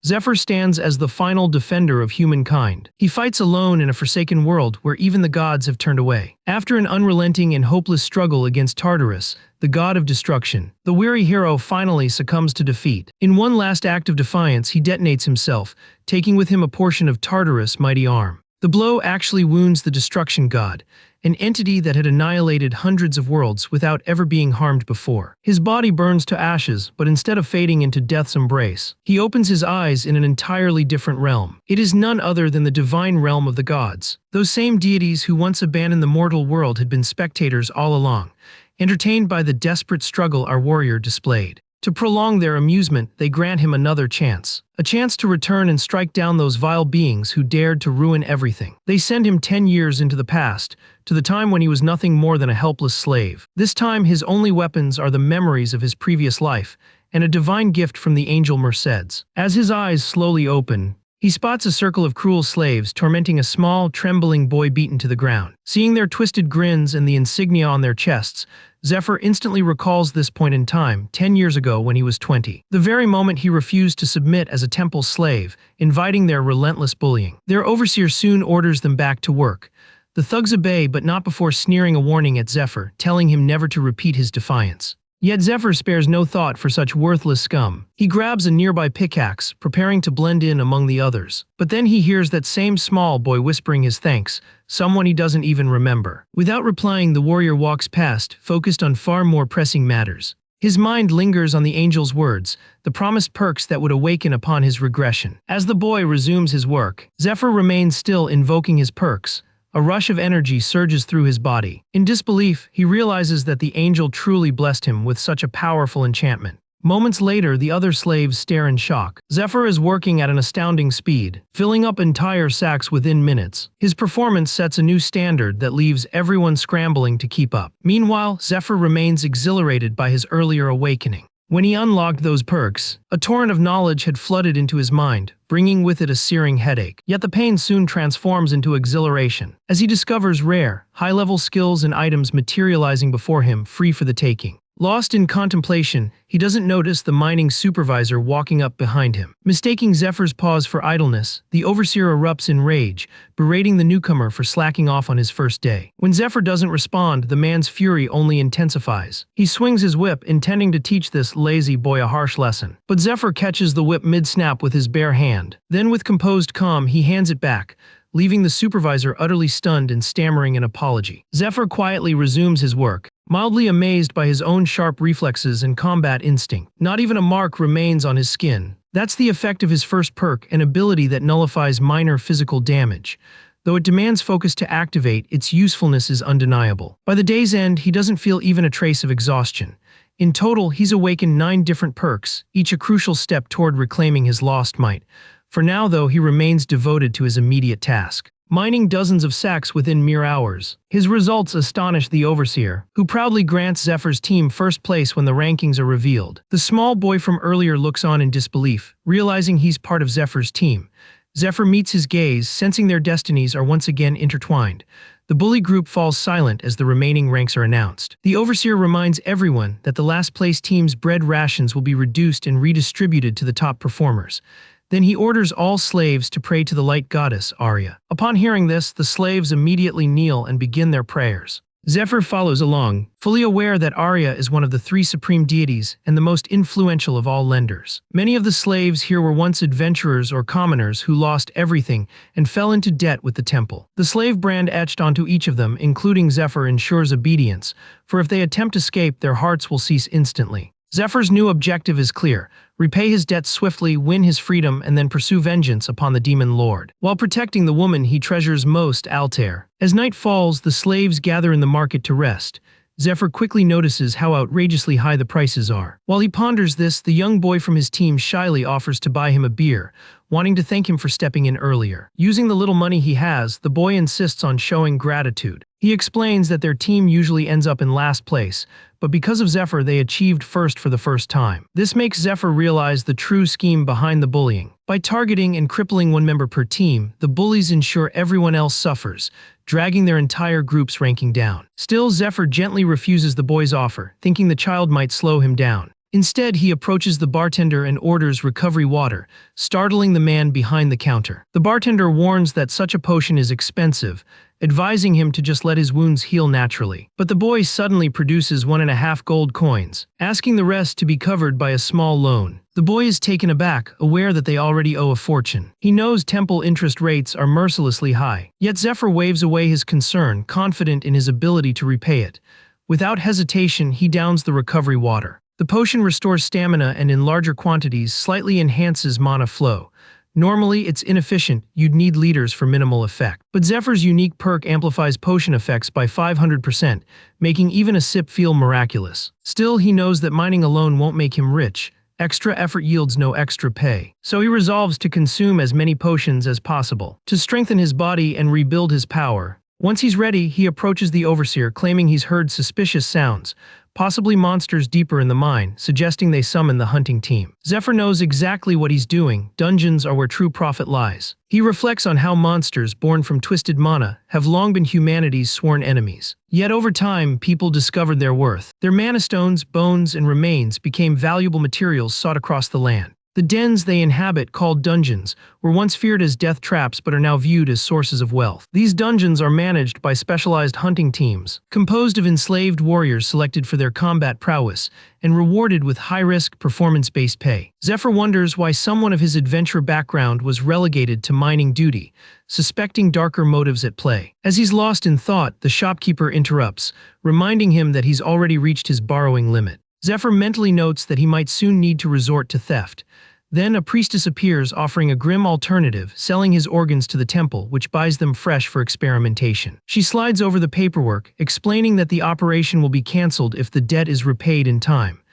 Zephyr stands as the final defender of humankind. He fights alone in a forsaken world where even the gods have turned away. After an unrelenting and hopeless struggle against Tartarus, the god of destruction, the weary hero finally succumbs to defeat. In one last act of defiance, he detonates himself, taking with him a portion of Tartarus' mighty arm. The blow actually wounds the destruction god, an entity that had annihilated hundreds of worlds without ever being harmed before. His body burns to ashes, but instead of fading into death's embrace, he opens his eyes in an entirely different realm. It is none other than the divine realm of the gods. Those same deities who once abandoned the mortal world had been spectators all along, entertained by the desperate struggle our warrior displayed. To prolong their amusement, they grant him another chance. A chance to return and strike down those vile beings who dared to ruin everything. They send him 10 years into the past, to the time when he was nothing more than a helpless slave. This time his only weapons are the memories of his previous life, and a divine gift from the angel Mercedes. As his eyes slowly open, he spots a circle of cruel slaves tormenting a small, trembling boy beaten to the ground. Seeing their twisted grins and the insignia on their chests, Zephyr instantly recalls this point in time, 10 years ago when he was 20. The very moment he refused to submit as a temple slave, inviting their relentless bullying. Their overseer soon orders them back to work. The thugs obey, but not before sneering a warning at Zephyr, telling him never to repeat his defiance. Yet Zephyr spares no thought for such worthless scum. He grabs a nearby pickaxe, preparing to blend in among the others. But then he hears that same small boy whispering his thanks, someone he doesn't even remember. Without replying, the warrior walks past, focused on far more pressing matters. His mind lingers on the angel's words, the promised perks that would awaken upon his regression. As the boy resumes his work, Zephyr remains still, invoking his perks. A rush of energy surges through his body. In disbelief, he realizes that the angel truly blessed him with such a powerful enchantment. Moments later, the other slaves stare in shock. Zephyr is working at an astounding speed, filling up entire sacks within minutes. His performance sets a new standard that leaves everyone scrambling to keep up. Meanwhile, Zephyr remains exhilarated by his earlier awakening. When he unlocked those perks, a torrent of knowledge had flooded into his mind, bringing with it a searing headache. Yet the pain soon transforms into exhilaration, as he discovers rare, high-level skills and items materializing before him, free for the taking. Lost in contemplation, he doesn't notice the mining supervisor walking up behind him. Mistaking Zephyr's pause for idleness, the overseer erupts in rage, berating the newcomer for slacking off on his first day. When Zephyr doesn't respond, the man's fury only intensifies. He swings his whip, intending to teach this lazy boy a harsh lesson. But Zephyr catches the whip mid-snap with his bare hand. Then with composed calm, he hands it back, leaving the supervisor utterly stunned and stammering an apology. Zephyr quietly resumes his work, mildly amazed by his own sharp reflexes and combat instinct. Not even a mark remains on his skin. That's the effect of his first perk, an ability that nullifies minor physical damage. Though it demands focus to activate, its usefulness is undeniable. By the day's end, he doesn't feel even a trace of exhaustion. In total, he's awakened 9 different perks, each a crucial step toward reclaiming his lost might. For now, though, he remains devoted to his immediate task, mining dozens of sacks within mere hours. His results astonish the overseer, who proudly grants Zephyr's team first place when the rankings are revealed. The small boy from earlier looks on in disbelief, realizing he's part of Zephyr's team. Zephyr meets his gaze, sensing their destinies are once again intertwined. The bully group falls silent as the remaining ranks are announced. The overseer reminds everyone that the last-place team's bread rations will be reduced and redistributed to the top performers. Then he orders all slaves to pray to the light goddess, Arya. Upon hearing this, the slaves immediately kneel and begin their prayers. Zephyr follows along, fully aware that Arya is one of the 3 supreme deities and the most influential of all lenders. Many of the slaves here were once adventurers or commoners who lost everything and fell into debt with the temple. The slave brand etched onto each of them, including Zephyr, ensures obedience, for if they attempt escape, their hearts will cease instantly. Zephyr's new objective is clear: repay his debts swiftly, win his freedom, and then pursue vengeance upon the demon lord, while protecting the woman he treasures most, Altair. As night falls, the slaves gather in the market to rest. Zephyr quickly notices how outrageously high the prices are. While he ponders this, the young boy from his team shyly offers to buy him a beer, wanting to thank him for stepping in earlier. Using the little money he has, the boy insists on showing gratitude. He explains that their team usually ends up in last place, but because of Zephyr, they achieved first for the first time. This makes Zephyr realize the true scheme behind the bullying. By targeting and crippling one member per team, the bullies ensure everyone else suffers, dragging their entire group's ranking down. Still, Zephyr gently refuses the boy's offer, thinking the child might slow him down. Instead, he approaches the bartender and orders recovery water, startling the man behind the counter. The bartender warns that such a potion is expensive, advising him to just let his wounds heal naturally. But the boy suddenly produces 1.5 gold coins, asking the rest to be covered by a small loan. The boy is taken aback, aware that they already owe a fortune. He knows temple interest rates are mercilessly high. Yet Zephyr waves away his concern, confident in his ability to repay it. Without hesitation, he downs the recovery water. The potion restores stamina and in larger quantities slightly enhances mana flow. Normally, it's inefficient, you'd need liters for minimal effect. But Zephyr's unique perk amplifies potion effects by 500%, making even a sip feel miraculous. Still, he knows that mining alone won't make him rich. Extra effort yields no extra pay. So he resolves to consume as many potions as possible, to strengthen his body and rebuild his power. Once he's ready, he approaches the overseer, claiming he's heard suspicious sounds, possibly monsters deeper in the mine, suggesting they summon the hunting team. Zephyr knows exactly what he's doing. Dungeons are where true profit lies. He reflects on how monsters born from twisted mana have long been humanity's sworn enemies. Yet over time, people discovered their worth. Their mana stones, bones, and remains became valuable materials sought across the land. The dens they inhabit, called dungeons, were once feared as death traps but are now viewed as sources of wealth. These dungeons are managed by specialized hunting teams, composed of enslaved warriors selected for their combat prowess and rewarded with high-risk, performance-based pay. Zephyr wonders why someone of his adventure background was relegated to mining duty, suspecting darker motives at play. As he's lost in thought, the shopkeeper interrupts, reminding him that he's already reached his borrowing limit. Zephyr mentally notes that he might soon need to resort to theft. Then a priestess appears, offering a grim alternative, selling his organs to the temple, which buys them fresh for experimentation. She slides over the paperwork, explaining that the operation will be cancelled if the debt is repaid in time.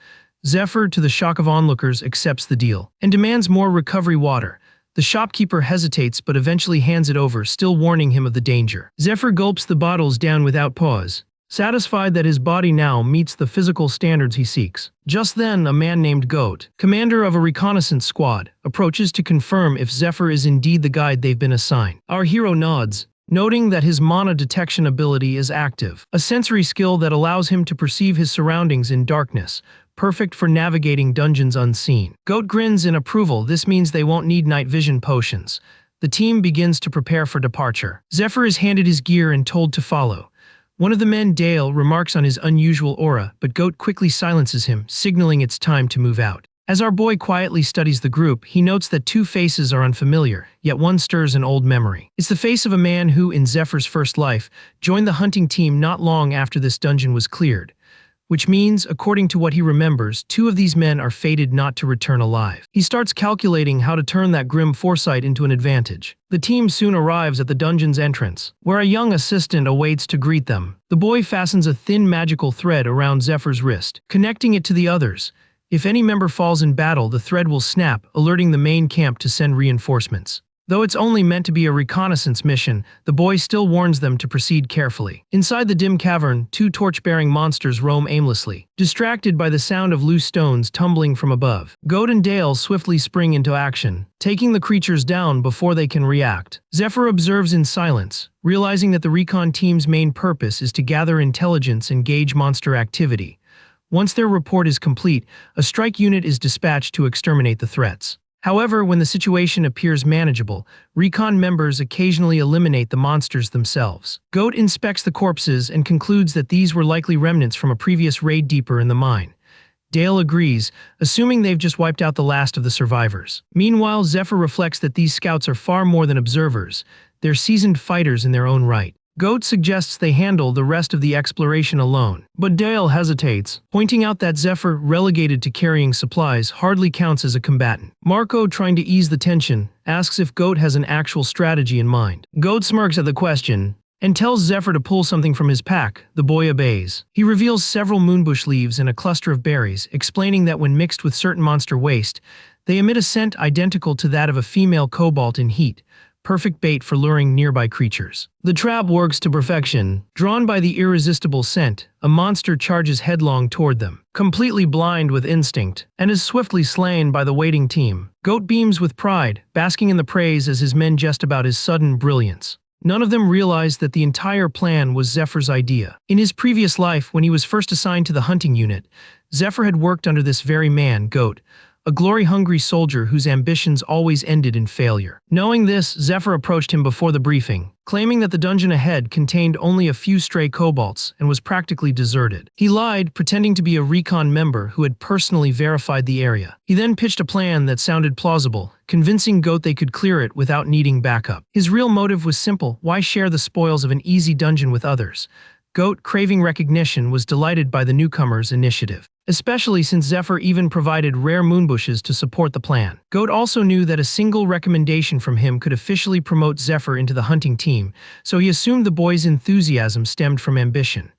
Zephyr, to the shock of onlookers, accepts the deal and demands more recovery water. The shopkeeper hesitates but eventually hands it over, still warning him of the danger. Zephyr gulps the bottles down without pause, satisfied that his body now meets the physical standards he seeks. Just then, a man named Goat, commander of a reconnaissance squad, approaches to confirm if Zephyr is indeed the guide they've been assigned. Our hero nods, noting that his mana detection ability is active, a sensory skill that allows him to perceive his surroundings in darkness, perfect for navigating dungeons unseen. Goat grins in approval. This means they won't need night vision potions. The team begins to prepare for departure. Zephyr is handed his gear and told to follow. One of the men, Dale, remarks on his unusual aura, but Goat quickly silences him, signaling it's time to move out. As our boy quietly studies the group, he notes that two faces are unfamiliar, yet one stirs an old memory. It's the face of a man who, in Zephyr's first life, joined the hunting team not long after this dungeon was cleared. Which means, according to what he remembers, two of these men are fated not to return alive. He starts calculating how to turn that grim foresight into an advantage. The team soon arrives at the dungeon's entrance, where a young assistant awaits to greet them. The boy fastens a thin magical thread around Zephyr's wrist, connecting it to the others. If any member falls in battle, the thread will snap, alerting the main camp to send reinforcements. Though it's only meant to be a reconnaissance mission, the boy still warns them to proceed carefully. Inside the dim cavern, two torch-bearing monsters roam aimlessly, distracted by the sound of loose stones tumbling from above. Goat and Dale swiftly spring into action, taking the creatures down before they can react. Zephyr observes in silence, realizing that the recon team's main purpose is to gather intelligence and gauge monster activity. Once their report is complete, a strike unit is dispatched to exterminate the threats. However, when the situation appears manageable, recon members occasionally eliminate the monsters themselves. Goat inspects the corpses and concludes that these were likely remnants from a previous raid deeper in the mine. Dale agrees, assuming they've just wiped out the last of the survivors. Meanwhile, Zephyr reflects that these scouts are far more than observers. They're seasoned fighters in their own right. Goat suggests they handle the rest of the exploration alone, but Dale hesitates, pointing out that Zephyr, relegated to carrying supplies, hardly counts as a combatant. Marco, trying to ease the tension, asks if Goat has an actual strategy in mind. Goat smirks at the question and tells Zephyr to pull something from his pack. The boy obeys. He reveals several moonbush leaves and a cluster of berries, explaining that when mixed with certain monster waste, they emit a scent identical to that of a female cobalt in heat. Perfect bait for luring nearby creatures. The trap works to perfection. Drawn by the irresistible scent, a monster charges headlong toward them, completely blind with instinct, and is swiftly slain by the waiting team. Goat beams with pride, basking in the praise as his men jest about his sudden brilliance. None of them realized that the entire plan was Zephyr's idea. In his previous life, when he was first assigned to the hunting unit, Zephyr had worked under this very man, Goat, a glory-hungry soldier whose ambitions always ended in failure. Knowing this, Zephyr approached him before the briefing, claiming that the dungeon ahead contained only a few stray kobolds and was practically deserted. He lied, pretending to be a recon member who had personally verified the area. He then pitched a plan that sounded plausible, convincing Goat they could clear it without needing backup. His real motive was simple: why share the spoils of an easy dungeon with others? Goat, craving recognition, was delighted by the newcomer's initiative, especially since Zephyr even provided rare moonbushes to support the plan. Goat also knew that a single recommendation from him could officially promote Zephyr into the hunting team, so he assumed the boy's enthusiasm stemmed from ambition.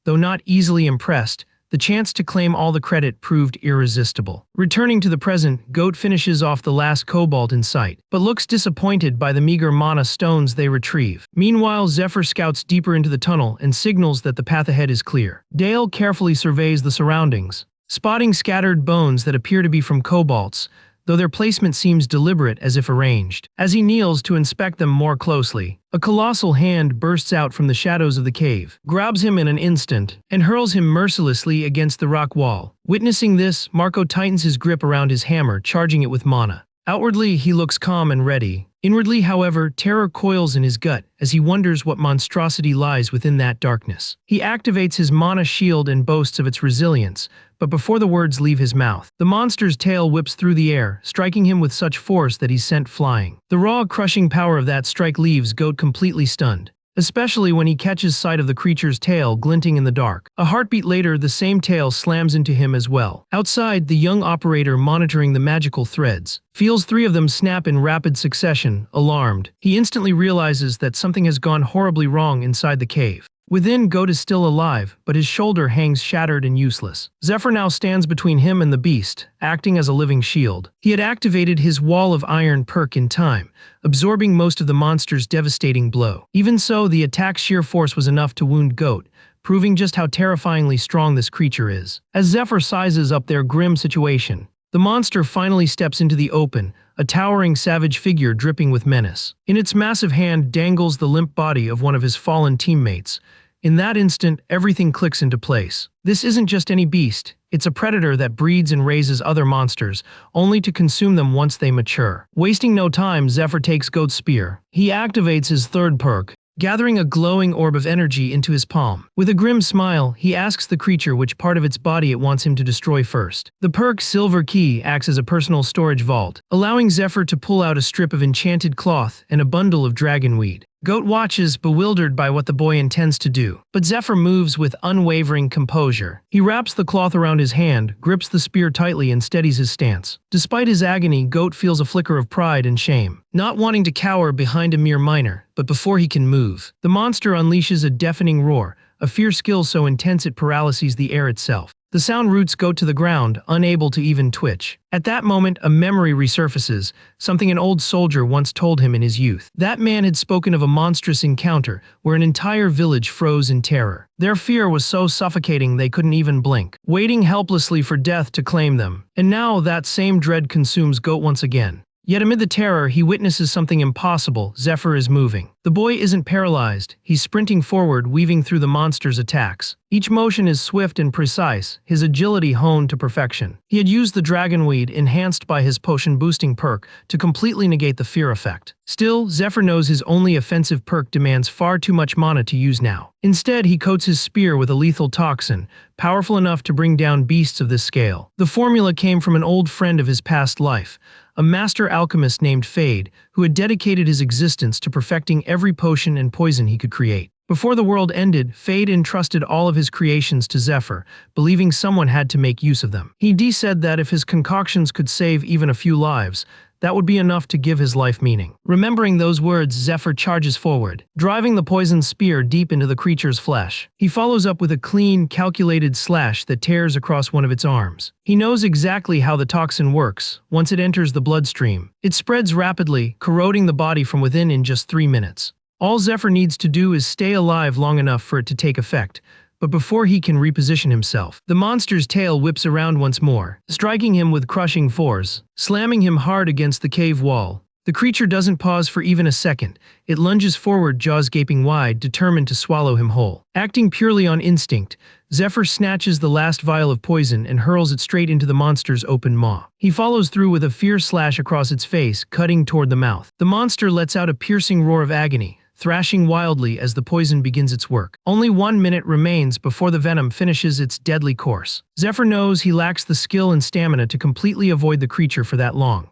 Though not easily impressed, the chance to claim all the credit proved irresistible. Returning to the present, Goat finishes off the last kobold in sight, but looks disappointed by the meager mana stones they retrieve. Meanwhile, Zephyr scouts deeper into the tunnel and signals that the path ahead is clear. Dale carefully surveys the surroundings, spotting scattered bones that appear to be from kobolds, though their placement seems deliberate, as if arranged. As he kneels to inspect them more closely, a colossal hand bursts out from the shadows of the cave, grabs him in an instant, and hurls him mercilessly against the rock wall. Witnessing this, Marco tightens his grip around his hammer, charging it with mana. Outwardly, he looks calm and ready. Inwardly, however, terror coils in his gut as he wonders what monstrosity lies within that darkness. He activates his mana shield and boasts of its resilience, but before the words leave his mouth, the monster's tail whips through the air, striking him with such force that he's sent flying. The raw, crushing power of that strike leaves Goat completely stunned, especially when he catches sight of the creature's tail glinting in the dark. A heartbeat later, the same tail slams into him as well. Outside, the young operator, monitoring the magical threads, feels 3 of them snap in rapid succession. Alarmed, he instantly realizes that something has gone horribly wrong inside the cave. Within, Goat is still alive, but his shoulder hangs shattered and useless. Zephyr now stands between him and the beast, acting as a living shield. He had activated his Wall of Iron perk in time, absorbing most of the monster's devastating blow. Even so, the attack's sheer force was enough to wound Goat, proving just how terrifyingly strong this creature is. As Zephyr sizes up their grim situation, the monster finally steps into the open, a towering savage figure dripping with menace. In its massive hand dangles the limp body of one of his fallen teammates. In that instant, everything clicks into place. This isn't just any beast, it's a predator that breeds and raises other monsters, only to consume them once they mature. Wasting no time, Zephyr takes Goat's spear. He activates his 3rd perk, gathering a glowing orb of energy into his palm. With a grim smile, he asks the creature which part of its body it wants him to destroy first. The perk Silver Key acts as a personal storage vault, allowing Zephyr to pull out a strip of enchanted cloth and a bundle of dragonweed. Goat watches, bewildered by what the boy intends to do, but Zephyr moves with unwavering composure. He wraps the cloth around his hand, grips the spear tightly, and steadies his stance. Despite his agony, Goat feels a flicker of pride and shame, not wanting to cower behind a mere minor. But before he can move, the monster unleashes a deafening roar, a fierce skill so intense it paralyzes the air itself. The sound roots Goat to the ground, unable to even twitch. At that moment, a memory resurfaces, something an old soldier once told him in his youth. That man had spoken of a monstrous encounter where an entire village froze in terror. Their fear was so suffocating they couldn't even blink, waiting helplessly for death to claim them. And now that same dread consumes Goat once again. Yet amid the terror, he witnesses something impossible. Zephyr is moving. The boy isn't paralyzed. He's sprinting forward, weaving through the monster's attacks. Each motion is swift and precise, his agility honed to perfection. He had used the dragonweed, enhanced by his potion-boosting perk, to completely negate the fear effect. Still, Zephyr knows his only offensive perk demands far too much mana to use now. Instead, he coats his spear with a lethal toxin, powerful enough to bring down beasts of this scale. The formula came from an old friend of his past life, a master alchemist named Fade, who had dedicated his existence to perfecting every potion and poison he could create. Before the world ended, Fade entrusted all of his creations to Zephyr, believing someone had to make use of them. He said that if his concoctions could save even a few lives, that would be enough to give his life meaning. Remembering those words, Zephyr charges forward, driving the poisoned spear deep into the creature's flesh. He follows up with a clean, calculated slash that tears across one of its arms. He knows exactly how the toxin works. Once it enters the bloodstream, it spreads rapidly, corroding the body from within in just 3 minutes. All Zephyr needs to do is stay alive long enough for it to take effect. But before he can reposition himself, the monster's tail whips around once more, striking him with crushing force, slamming him hard against the cave wall. The creature doesn't pause for even a second. It lunges forward, jaws gaping wide, determined to swallow him whole. Acting purely on instinct, Zephyr snatches the last vial of poison and hurls it straight into the monster's open maw. He follows through with a fierce slash across its face, cutting toward the mouth. The monster lets out a piercing roar of agony, thrashing wildly as the poison begins its work. Only 1 minute remains before the venom finishes its deadly course. Zephyr knows he lacks the skill and stamina to completely avoid the creature for that long.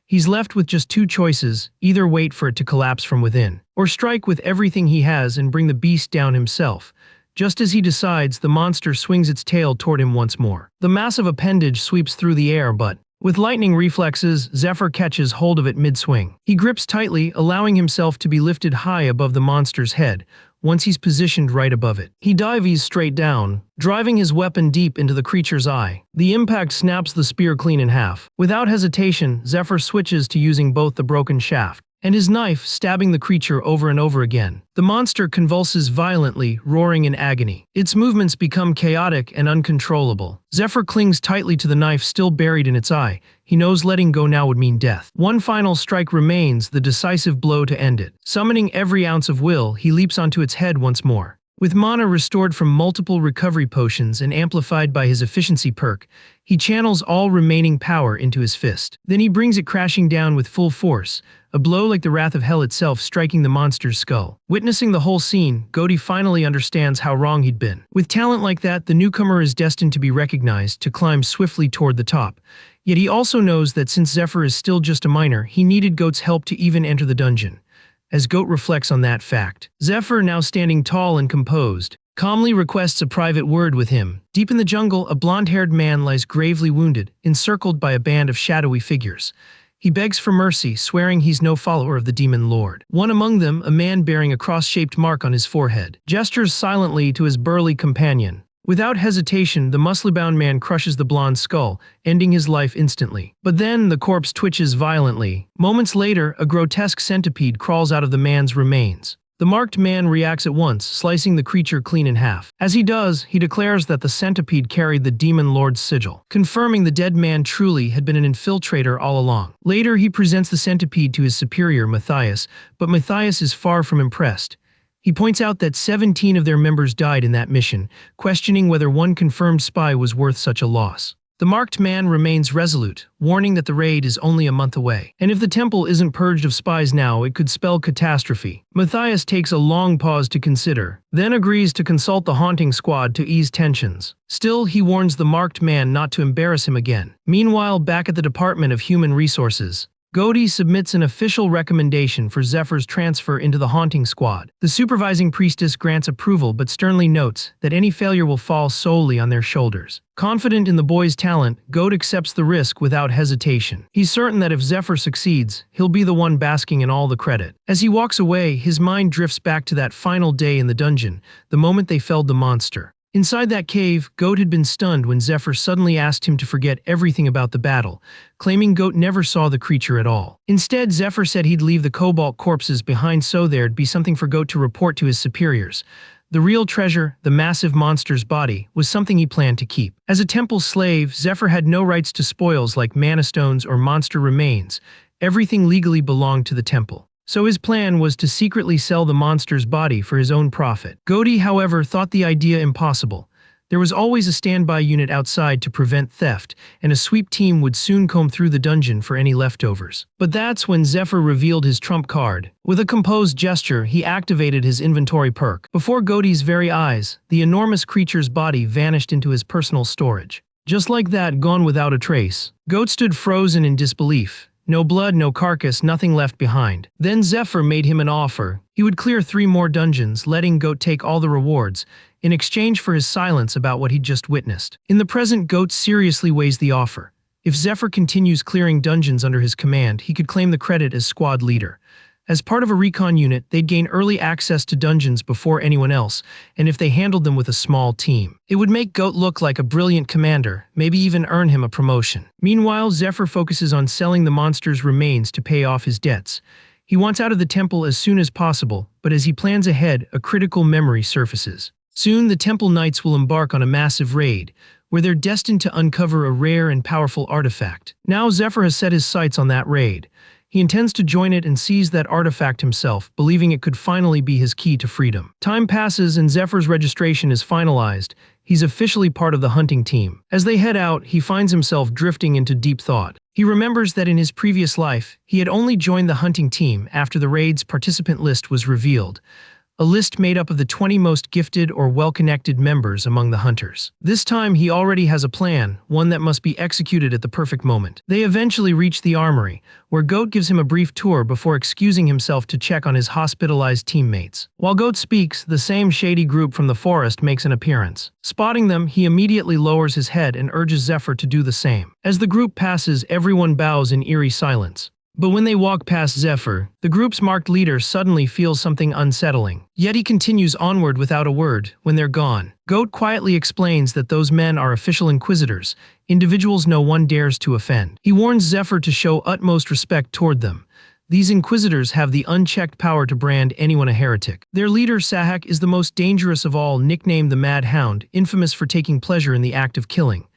He's left with just two choices: either wait for it to collapse from within, or strike with everything he has and bring the beast down himself. Just as he decides, the monster swings its tail toward him once more. The massive appendage sweeps through the air, but with lightning reflexes, Zephyr catches hold of it mid-swing. He grips tightly, allowing himself to be lifted high above the monster's head. Once he's positioned right above it, he dives straight down, driving his weapon deep into the creature's eye. The impact snaps the spear clean in half. Without hesitation, Zephyr switches to using both the broken shaft and his knife, stabbing the creature over and over again. The monster convulses violently, roaring in agony. Its movements become chaotic and uncontrollable. Zephyr clings tightly to the knife still buried in its eye. He knows letting go now would mean death. One final strike remains, the decisive blow to end it. Summoning every ounce of will, he leaps onto its head once more. With mana restored from multiple recovery potions and amplified by his efficiency perk, he channels all remaining power into his fist. Then he brings it crashing down with full force, a blow like the wrath of hell itself striking the monster's skull. Witnessing the whole scene, Goaty finally understands how wrong he'd been. With talent like that, the newcomer is destined to be recognized, to climb swiftly toward the top. Yet he also knows that since Zephyr is still just a minor, he needed Goat's help to even enter the dungeon. As Goat reflects on that fact, Zephyr, now standing tall and composed, calmly requests a private word with him. Deep in the jungle, a blonde-haired man lies gravely wounded, encircled by a band of shadowy figures. He begs for mercy, swearing he's no follower of the demon lord. One among them, a man bearing a cross-shaped mark on his forehead, gestures silently to his burly companion. Without hesitation, the muscly-bound man crushes the blonde's skull, ending his life instantly. But then, the corpse twitches violently. Moments later, a grotesque centipede crawls out of the man's remains. The marked man reacts at once, slicing the creature clean in half. As he does, he declares that the centipede carried the demon lord's sigil, confirming the dead man truly had been an infiltrator all along. Later, he presents the centipede to his superior, Matthias, but Matthias is far from impressed. He points out that 17 of their members died in that mission, questioning whether one confirmed spy was worth such a loss. The marked man remains resolute, warning that the raid is only a month away, and if the temple isn't purged of spies now, it could spell catastrophe. Matthias takes a long pause to consider, then agrees to consult the haunting squad to ease tensions. Still, he warns the marked man not to embarrass him again. Meanwhile, back at the Department of Human Resources, Goaty submits an official recommendation for Zephyr's transfer into the haunting squad. The supervising priestess grants approval but sternly notes that any failure will fall solely on their shoulders. Confident in the boy's talent, Goat accepts the risk without hesitation. He's certain that if Zephyr succeeds, he'll be the one basking in all the credit. As he walks away, his mind drifts back to that final day in the dungeon, the moment they felled the monster. Inside that cave, Goat had been stunned when Zephyr suddenly asked him to forget everything about the battle, claiming Goat never saw the creature at all. Instead, Zephyr said he'd leave the cobalt corpses behind so there'd be something for Goat to report to his superiors. The real treasure, the massive monster's body, was something he planned to keep. As a temple slave, Zephyr had no rights to spoils like mana stones or monster remains. Everything legally belonged to the temple. So his plan was to secretly sell the monster's body for his own profit. Goaty, however, thought the idea impossible. There was always a standby unit outside to prevent theft, and a sweep team would soon comb through the dungeon for any leftovers. But that's when Zephyr revealed his trump card. With a composed gesture, he activated his inventory perk. Before Goaty's very eyes, the enormous creature's body vanished into his personal storage. Just like that, gone without a trace. Goat stood frozen in disbelief. No blood, no carcass, nothing left behind. Then Zephyr made him an offer. He would clear 3 more dungeons, letting Goat take all the rewards, in exchange for his silence about what he'd just witnessed. In the present, Goat seriously weighs the offer. If Zephyr continues clearing dungeons under his command, he could claim the credit as squad leader. As part of a recon unit, they'd gain early access to dungeons before anyone else, and if they handled them with a small team, it would make Goat look like a brilliant commander, maybe even earn him a promotion. Meanwhile, Zephyr focuses on selling the monster's remains to pay off his debts. He wants out of the temple as soon as possible, but as he plans ahead, a critical memory surfaces. Soon, the temple knights will embark on a massive raid, where they're destined to uncover a rare and powerful artifact. Now Zephyr has set his sights on that raid. He intends to join it and seize that artifact himself, believing it could finally be his key to freedom. Time passes and Zephyr's registration is finalized. he's officially part of the hunting team. As they head out, he finds himself drifting into deep thought. He remembers that in his previous life, he had only joined the hunting team after the raid's participant list was revealed. A list made up of the 20 most gifted or well-connected members among the hunters. This time he already has a plan, one that must be executed at the perfect moment. They eventually reach the armory, where Goat gives him a brief tour before excusing himself to check on his hospitalized teammates. While Goat speaks, the same shady group from the forest makes an appearance. Spotting them, he immediately lowers his head and urges Zephyr to do the same. As the group passes, everyone bows in eerie silence. But when they walk past Zephyr, the group's marked leader suddenly feels something unsettling. Yet he continues onward without a word. When they're gone, Goat quietly explains that those men are official inquisitors, individuals no one dares to offend. He warns Zephyr to show utmost respect toward them. These inquisitors have the unchecked power to brand anyone a heretic. Their leader, Sahak, is the most dangerous of all, nicknamed the Mad Hound, infamous for taking pleasure in the act of killing.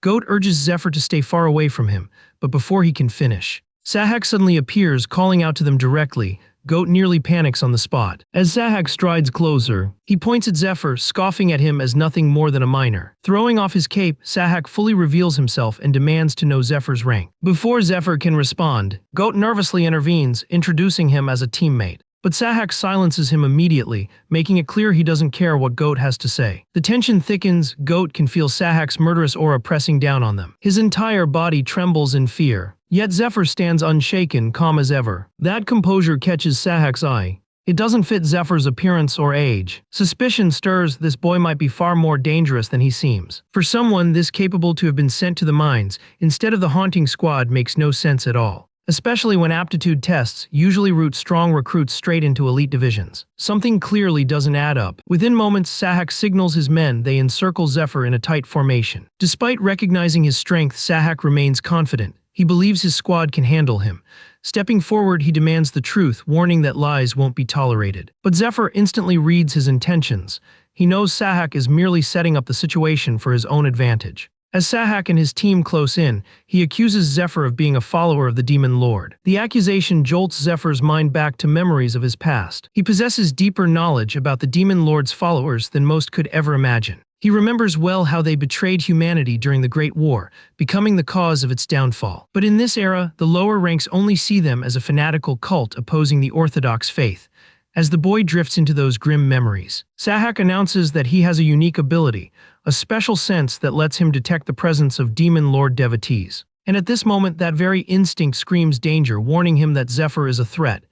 Goat urges Zephyr to stay far away from him, but before he can finish, Sahak suddenly appears, calling out to them directly. Goat nearly panics on the spot. As Sahak strides closer, he points at Zephyr, scoffing at him as nothing more than a minor. Throwing off his cape, Sahak fully reveals himself and demands to know Zephyr's rank. Before Zephyr can respond, Goat nervously intervenes, introducing him as a teammate. But Sahak silences him immediately, making it clear he doesn't care what Goat has to say. The tension thickens. Goat can feel Sahak's murderous aura pressing down on them. His entire body trembles in fear. Yet Zephyr stands unshaken, calm as ever. That composure catches Sahak's eye. It doesn't fit Zephyr's appearance or age. Suspicion stirs. This boy might be far more dangerous than he seems. For someone this capable to have been sent to the mines instead of the haunting squad makes no sense at all. Especially when aptitude tests usually route strong recruits straight into elite divisions. Something clearly doesn't add up. Within moments, Sahak signals his men. They encircle Zephyr in a tight formation. Despite recognizing his strength, Sahak remains confident. He believes his squad can handle him. Stepping forward, he demands the truth, warning that lies won't be tolerated. But Zephyr instantly reads his intentions. He knows Sahak is merely setting up the situation for his own advantage. As Sahak and his team close in, he accuses Zephyr of being a follower of the Demon Lord. The accusation jolts Zephyr's mind back to memories of his past. He possesses deeper knowledge about the Demon Lord's followers than most could ever imagine. He remembers well how they betrayed humanity during the Great War, becoming the cause of its downfall. But in this era, the lower ranks only see them as a fanatical cult opposing the Orthodox faith. As the boy drifts into those grim memories, Sahak announces that he has a unique ability, a special sense that lets him detect the presence of Demon Lord devotees. And at this moment, that very instinct screams danger, warning him that Zephyr is a threat.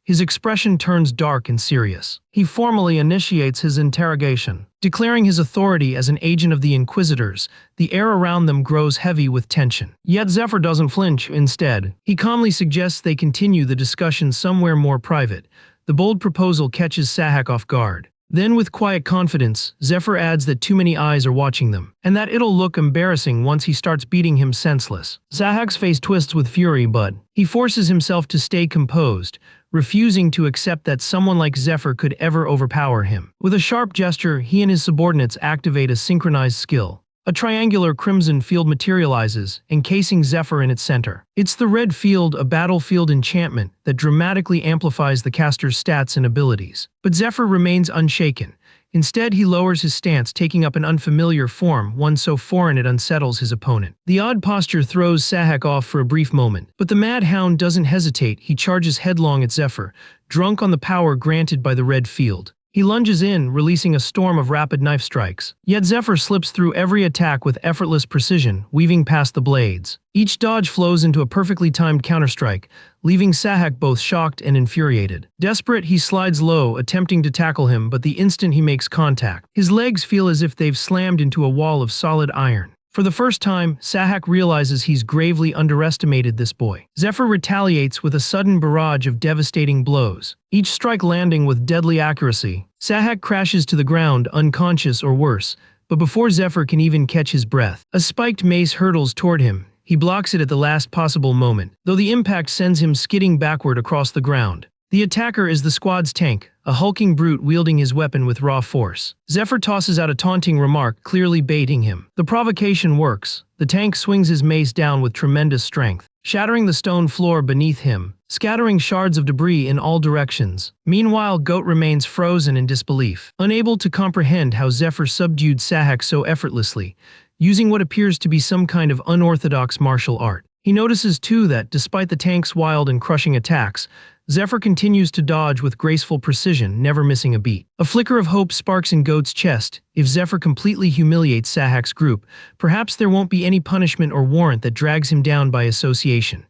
His expression turns dark and serious. He formally initiates his interrogation. Declaring his authority as an agent of the Inquisitors, the air around them grows heavy with tension. Yet Zephyr doesn't flinch. Instead, he calmly suggests they continue the discussion somewhere more private. The bold proposal catches Sahak off guard. Then with quiet confidence, Zephyr adds that too many eyes are watching them, and that it'll look embarrassing once he starts beating him senseless. Sahak's face twists with fury, but he forces himself to stay composed, refusing to accept that someone like Zephyr could ever overpower him. With a sharp gesture, he and his subordinates activate a synchronized skill. A triangular crimson field materializes, encasing Zephyr in its center. It's the red field, a battlefield enchantment that dramatically amplifies the caster's stats and abilities. But Zephyr remains unshaken. Instead, he lowers his stance, taking up an unfamiliar form, one so foreign it unsettles his opponent. The odd posture throws Sahak off for a brief moment, but the Mad Hound doesn't hesitate. He charges headlong at Zephyr, drunk on the power granted by the red field. He lunges in, releasing a storm of rapid knife strikes. Yet Zephyr slips through every attack with effortless precision, weaving past the blades. Each dodge flows into a perfectly timed counterstrike, leaving Sahak both shocked and infuriated. Desperate, he slides low, attempting to tackle him, but the instant he makes contact, his legs feel as if they've slammed into a wall of solid iron. For the first time, Sahak realizes he's gravely underestimated this boy. Zephyr retaliates with a sudden barrage of devastating blows, each strike landing with deadly accuracy. Sahak crashes to the ground, unconscious or worse, but before Zephyr can even catch his breath, a spiked mace hurtles toward him. He blocks it at the last possible moment, though the impact sends him skidding backward across the ground. The attacker is the squad's tank, a hulking brute wielding his weapon with raw force. Zephyr tosses out a taunting remark, clearly baiting him. The provocation works. The tank swings his mace down with tremendous strength, shattering the stone floor beneath him, scattering shards of debris in all directions. Meanwhile, Goat remains frozen in disbelief, unable to comprehend how Zephyr subdued Sahak so effortlessly, using what appears to be some kind of unorthodox martial art. He notices too that, despite the tank's wild and crushing attacks, Zephyr continues to dodge with graceful precision, never missing a beat. A flicker of hope sparks in Goat's chest. If Zephyr completely humiliates Sahak's group, perhaps there won't be any punishment or warrant that drags him down by association.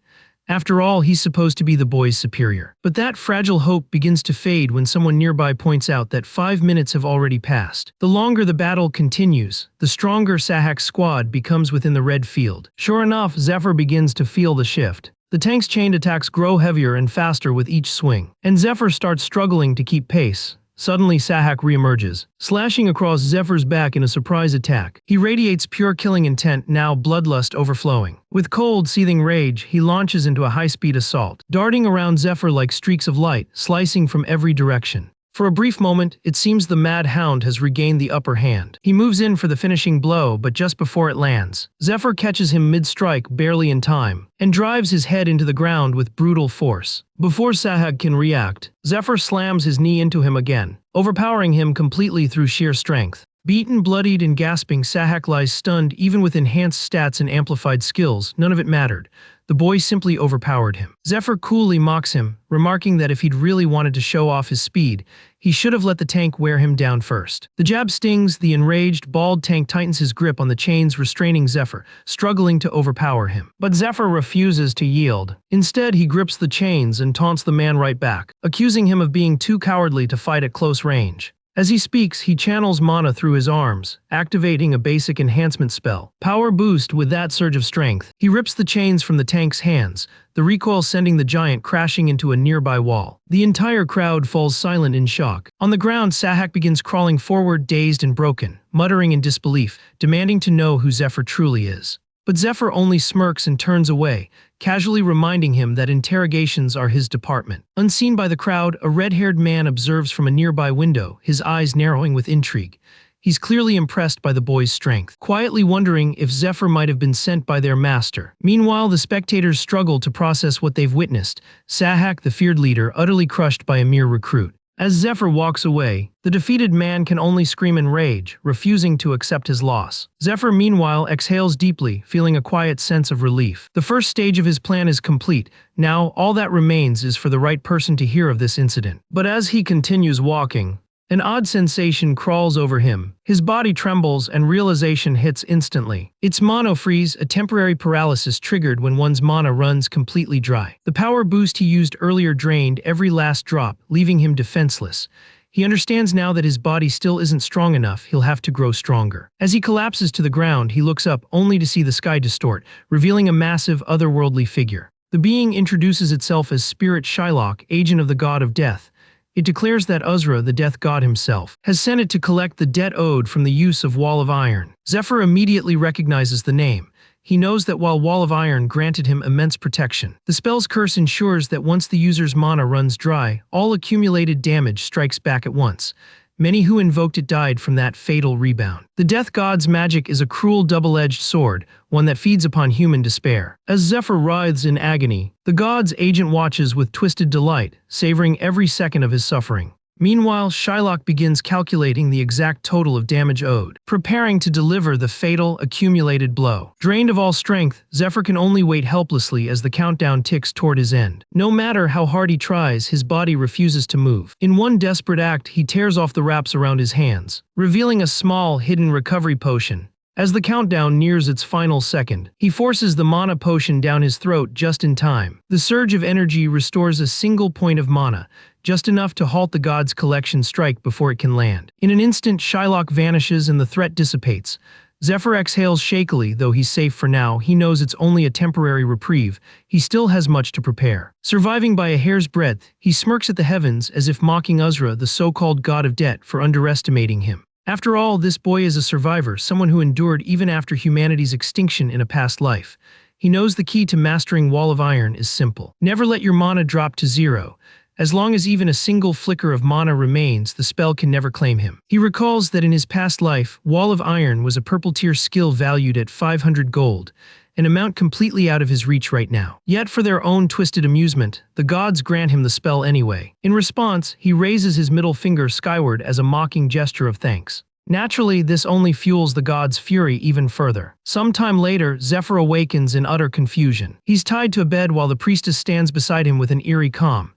After all, he's supposed to be the boy's superior. But that fragile hope begins to fade when someone nearby points out that 5 minutes have already passed. The longer the battle continues, the stronger Sahak's squad becomes within the red field. Sure enough, Zephyr begins to feel the shift. The tank's chained attacks grow heavier and faster with each swing, and Zephyr starts struggling to keep pace. Suddenly, Sahak reemerges, slashing across Zephyr's back in a surprise attack. He radiates pure killing intent, now bloodlust overflowing. With cold, seething rage, he launches into a high-speed assault, darting around Zephyr like streaks of light, slicing from every direction. For a brief moment, it seems the mad hound has regained the upper hand. He moves in for the finishing blow, but just before it lands, Zephyr catches him mid-strike, barely in time, and drives his head into the ground with brutal force. Before Sahak can react, Zephyr slams his knee into him again, overpowering him completely through sheer strength. Beaten, bloodied, and gasping, Sahak lies stunned. Even with enhanced stats and amplified skills, none of it mattered. The boy simply overpowered him. Zephyr coolly mocks him, remarking that if he'd really wanted to show off his speed, he should have let the tank wear him down first. The jab stings. The enraged, bald tank tightens his grip on the chains restraining Zephyr, struggling to overpower him. But Zephyr refuses to yield. Instead, he grips the chains and taunts the man right back, accusing him of being too cowardly to fight at close range. As he speaks, he channels mana through his arms, activating a basic enhancement spell. Power boost. With that surge of strength, he rips the chains from the tank's hands, the recoil sending the giant crashing into a nearby wall. The entire crowd falls silent in shock. On the ground, Sahak begins crawling forward, dazed and broken, muttering in disbelief, demanding to know who Zephyr truly is. But Zephyr only smirks and turns away, casually reminding him that interrogations are his department. Unseen by the crowd, a red-haired man observes from a nearby window, his eyes narrowing with intrigue. He's clearly impressed by the boy's strength, quietly wondering if Zephyr might have been sent by their master. Meanwhile, the spectators struggle to process what they've witnessed. Sahak, the feared leader, utterly crushed by a mere recruit. As Zephyr walks away, the defeated man can only scream in rage, refusing to accept his loss. Zephyr, meanwhile, exhales deeply, feeling a quiet sense of relief. The first stage of his plan is complete. Now, all that remains is for the right person to hear of this incident. But as he continues walking, an odd sensation crawls over him. His body trembles and realization hits instantly. It's mono freeze, a temporary paralysis triggered when one's mana runs completely dry. The power boost he used earlier drained every last drop, leaving him defenseless. He understands now that his body still isn't strong enough. He'll have to grow stronger. As he collapses to the ground, he looks up only to see the sky distort, revealing a massive, otherworldly figure. The being introduces itself as Spirit Shylock, agent of the god of death. It declares that Uzra, the death god himself, has sent it to collect the debt owed from the use of Wall of Iron. Zephyr immediately recognizes the name. He knows that while Wall of Iron granted him immense protection, the spell's curse ensures that once the user's mana runs dry, all accumulated damage strikes back at once. Many who invoked it died from that fatal rebound. The death god's magic is a cruel double-edged sword, one that feeds upon human despair. As Zephyr writhes in agony, the god's agent watches with twisted delight, savoring every second of his suffering. Meanwhile, Shylock begins calculating the exact total of damage owed, preparing to deliver the fatal, accumulated blow. Drained of all strength, Zephyr can only wait helplessly as the countdown ticks toward his end. No matter how hard he tries, his body refuses to move. In one desperate act, he tears off the wraps around his hands, revealing a small, hidden recovery potion. As the countdown nears its final second, he forces the mana potion down his throat just in time. The surge of energy restores a single point of mana, just enough to halt the god's collection strike before it can land. In an instant, Shylock vanishes and the threat dissipates. Zephyr exhales shakily. Though he's safe for now, he knows it's only a temporary reprieve. He still has much to prepare. Surviving by a hair's breadth, he smirks at the heavens as if mocking Uzra, the so-called god of debt, for underestimating him. After all, this boy is a survivor, someone who endured even after humanity's extinction in a past life. He knows the key to mastering Wall of Iron is simple. Never let your mana drop to zero. As long as even a single flicker of mana remains, the spell can never claim him. He recalls that in his past life, Wall of Iron was a purple tier skill valued at 500 gold, an amount completely out of his reach right now. Yet for their own twisted amusement, the gods grant him the spell anyway. In response, he raises his middle finger skyward as a mocking gesture of thanks. Naturally, this only fuels the god's fury even further. Sometime later, Zephyr awakens in utter confusion. He's tied to a bed while the priestess stands beside him with an eerie calm.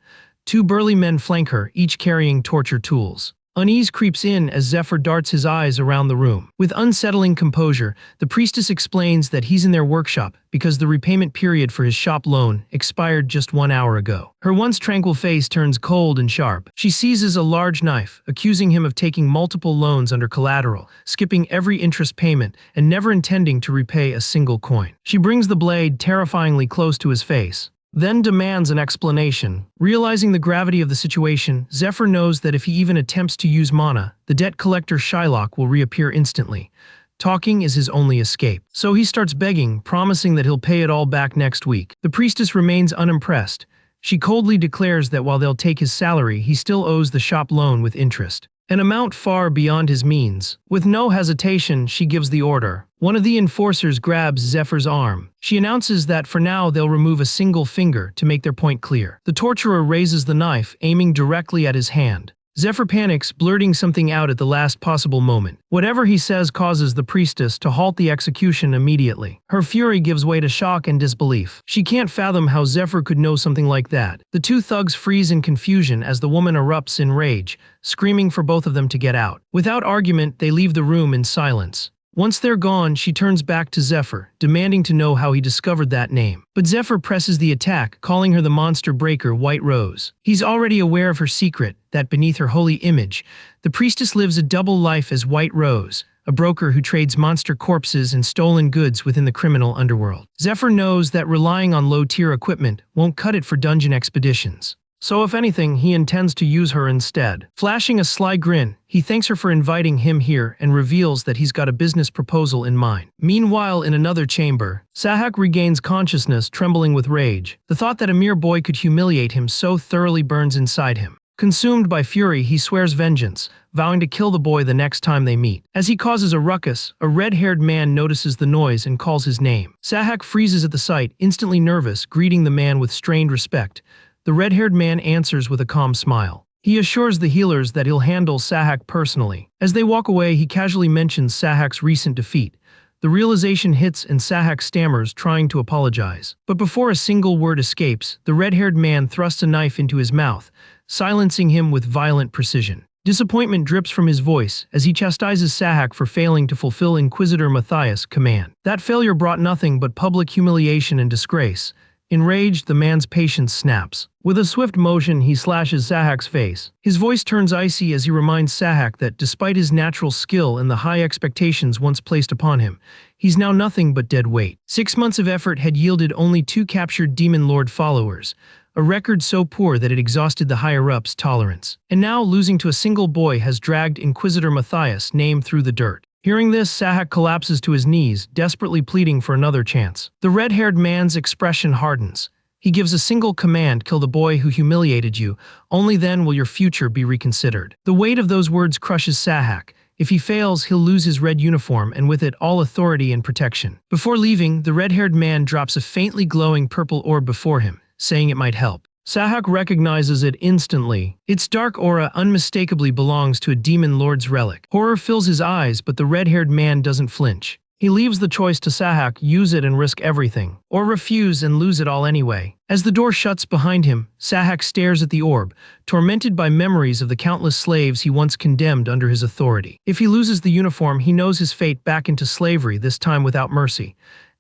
Two burly men flank her, each carrying torture tools. Unease creeps in as Zephyr darts his eyes around the room. With unsettling composure, the priestess explains that he's in their workshop because the repayment period for his shop loan expired just 1 hour ago. Her once tranquil face turns cold and sharp. She seizes a large knife, accusing him of taking multiple loans under collateral, skipping every interest payment, and never intending to repay a single coin. She brings the blade terrifyingly close to his face, then demands an explanation. Realizing the gravity of the situation, Zephyr knows that if he even attempts to use mana, the debt collector Shylock will reappear instantly. Talking is his only escape. So he starts begging, promising that he'll pay it all back next week. The priestess remains unimpressed. She coldly declares that while they'll take his salary, he still owes the shop loan with interest, an amount far beyond his means. With no hesitation, she gives the order. One of the enforcers grabs Zephyr's arm. She announces that for now they'll remove a single finger to make their point clear. The torturer raises the knife, aiming directly at his hand. Zephyr panics, blurting something out at the last possible moment. Whatever he says causes the priestess to halt the execution immediately. Her fury gives way to shock and disbelief. She can't fathom how Zephyr could know something like that. The two thugs freeze in confusion as the woman erupts in rage, screaming for both of them to get out. Without argument, they leave the room in silence. Once they're gone, she turns back to Zephyr, demanding to know how he discovered that name. But Zephyr presses the attack, calling her the monster breaker White Rose. He's already aware of her secret, that beneath her holy image, the priestess lives a double life as White Rose, a broker who trades monster corpses and stolen goods within the criminal underworld. Zephyr knows that relying on low-tier equipment won't cut it for dungeon expeditions. So if anything, he intends to use her instead. Flashing a sly grin, he thanks her for inviting him here and reveals that he's got a business proposal in mind. Meanwhile, in another chamber, Sahak regains consciousness, trembling with rage. The thought that a mere boy could humiliate him so thoroughly burns inside him. Consumed by fury, he swears vengeance, vowing to kill the boy the next time they meet. As he causes a ruckus, a red-haired man notices the noise and calls his name. Sahak freezes at the sight, instantly nervous, greeting the man with strained respect. The red-haired man answers with a calm smile. He assures the healers that he'll handle Sahak personally. As they walk away, he casually mentions Sahak's recent defeat. The realization hits and Sahak stammers, trying to apologize. But before a single word escapes, the red-haired man thrusts a knife into his mouth, silencing him with violent precision. Disappointment drips from his voice as he chastises Sahak for failing to fulfill Inquisitor Matthias' command. That failure brought nothing but public humiliation and disgrace. Enraged, the man's patience snaps. With a swift motion, he slashes Sahak's face. His voice turns icy as he reminds Sahak that despite his natural skill and the high expectations once placed upon him, he's now nothing but dead weight. 6 months of effort had yielded only 2 captured Demon Lord followers, a record so poor that it exhausted the higher-ups' tolerance. And now, losing to a single boy has dragged Inquisitor Matthias' name through the dirt. Hearing this, Sahak collapses to his knees, desperately pleading for another chance. The red-haired man's expression hardens. He gives a single command: kill the boy who humiliated you. Only then will your future be reconsidered. The weight of those words crushes Sahak. If he fails, he'll lose his red uniform and with it all authority and protection. Before leaving, the red-haired man drops a faintly glowing purple orb before him, saying it might help. Sahak recognizes it instantly. Its dark aura unmistakably belongs to a Demon Lord's relic. Horror fills his eyes, but the red-haired man doesn't flinch. He leaves the choice to Sahak: use it and risk everything, or refuse and lose it all anyway. As the door shuts behind him, Sahak stares at the orb, tormented by memories of the countless slaves he once condemned under his authority. If he loses the uniform, he knows his fate: back into slavery, this time without mercy.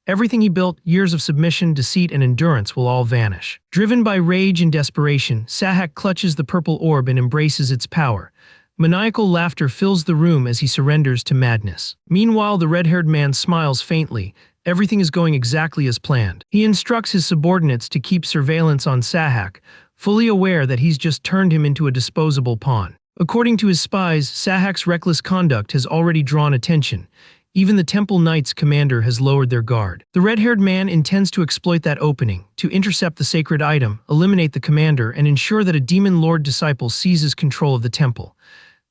Everything he built, years of submission, deceit, and endurance, will all vanish. Driven by rage and desperation, Sahak clutches the purple orb and embraces its power. Maniacal laughter fills the room as he surrenders to madness. Meanwhile, the red-haired man smiles faintly. Everything is going exactly as planned. He instructs his subordinates to keep surveillance on Sahak, fully aware that he's just turned him into a disposable pawn. According to his spies, Sahak's reckless conduct has already drawn attention. Even the Temple Knight's commander has lowered their guard. The red-haired man intends to exploit that opening, to intercept the sacred item, eliminate the commander, and ensure that a Demon Lord disciple seizes control of the temple.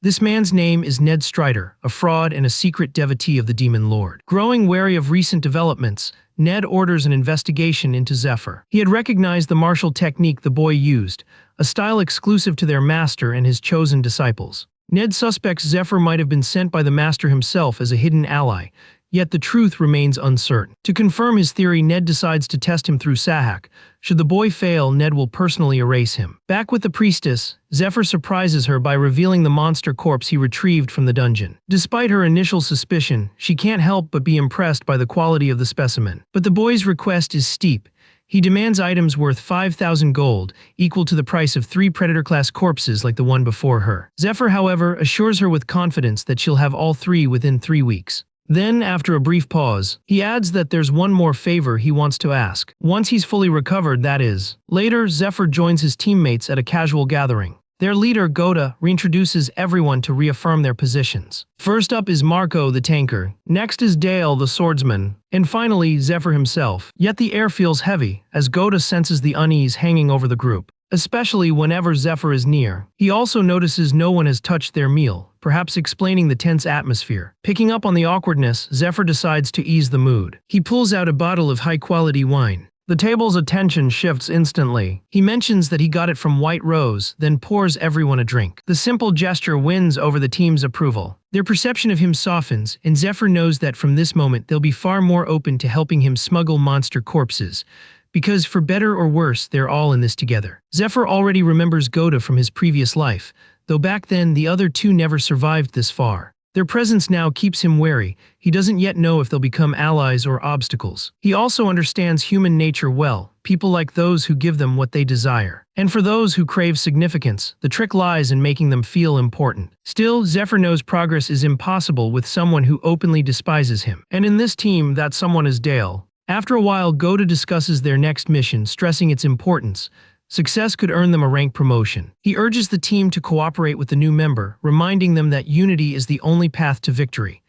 This man's name is Ned Strider, a fraud and a secret devotee of the Demon Lord. Growing wary of recent developments, Ned orders an investigation into Zephyr. He had recognized the martial technique the boy used, a style exclusive to their master and his chosen disciples. Ned suspects Zephyr might have been sent by the master himself as a hidden ally, yet the truth remains uncertain. To confirm his theory, Ned decides to test him through Sahak. Should the boy fail, Ned will personally erase him. Back with the priestess, Zephyr surprises her by revealing the monster corpse he retrieved from the dungeon. Despite her initial suspicion, she can't help but be impressed by the quality of the specimen. But the boy's request is steep. He demands items worth 5,000 gold, equal to the price of 3 Predator-class corpses like the one before her. Zephyr, however, assures her with confidence that she'll have all 3 within 3 weeks. Then, after a brief pause, he adds that there's one more favor he wants to ask. Once he's fully recovered, that is. Later, Zephyr joins his teammates at a casual gathering. Their leader, Goda, reintroduces everyone to reaffirm their positions. First up is Marco the tanker, next is Dale the swordsman, and finally Zephyr himself. Yet the air feels heavy, as Goda senses the unease hanging over the group, especially whenever Zephyr is near. He also notices no one has touched their meal, perhaps explaining the tense atmosphere. Picking up on the awkwardness, Zephyr decides to ease the mood. He pulls out a bottle of high-quality wine. The table's attention shifts instantly. He mentions that he got it from White Rose, then pours everyone a drink. The simple gesture wins over the team's approval. Their perception of him softens, and Zephyr knows that from this moment they'll be far more open to helping him smuggle monster corpses. Because, for better or worse, they're all in this together. Zephyr already remembers Goda from his previous life, though back then the other 2 never survived this far. Their presence now keeps him wary. He doesn't yet know if they'll become allies or obstacles. He also understands human nature well. People like those who give them what they desire. And for those who crave significance, the trick lies in making them feel important. Still, Zephyr knows progress is impossible with someone who openly despises him. And in this team, that someone is Dale. After a while, Goda discusses their next mission, stressing its importance. Success could earn them a rank promotion. He urges the team to cooperate with the new member, reminding them that unity is the only path to victory.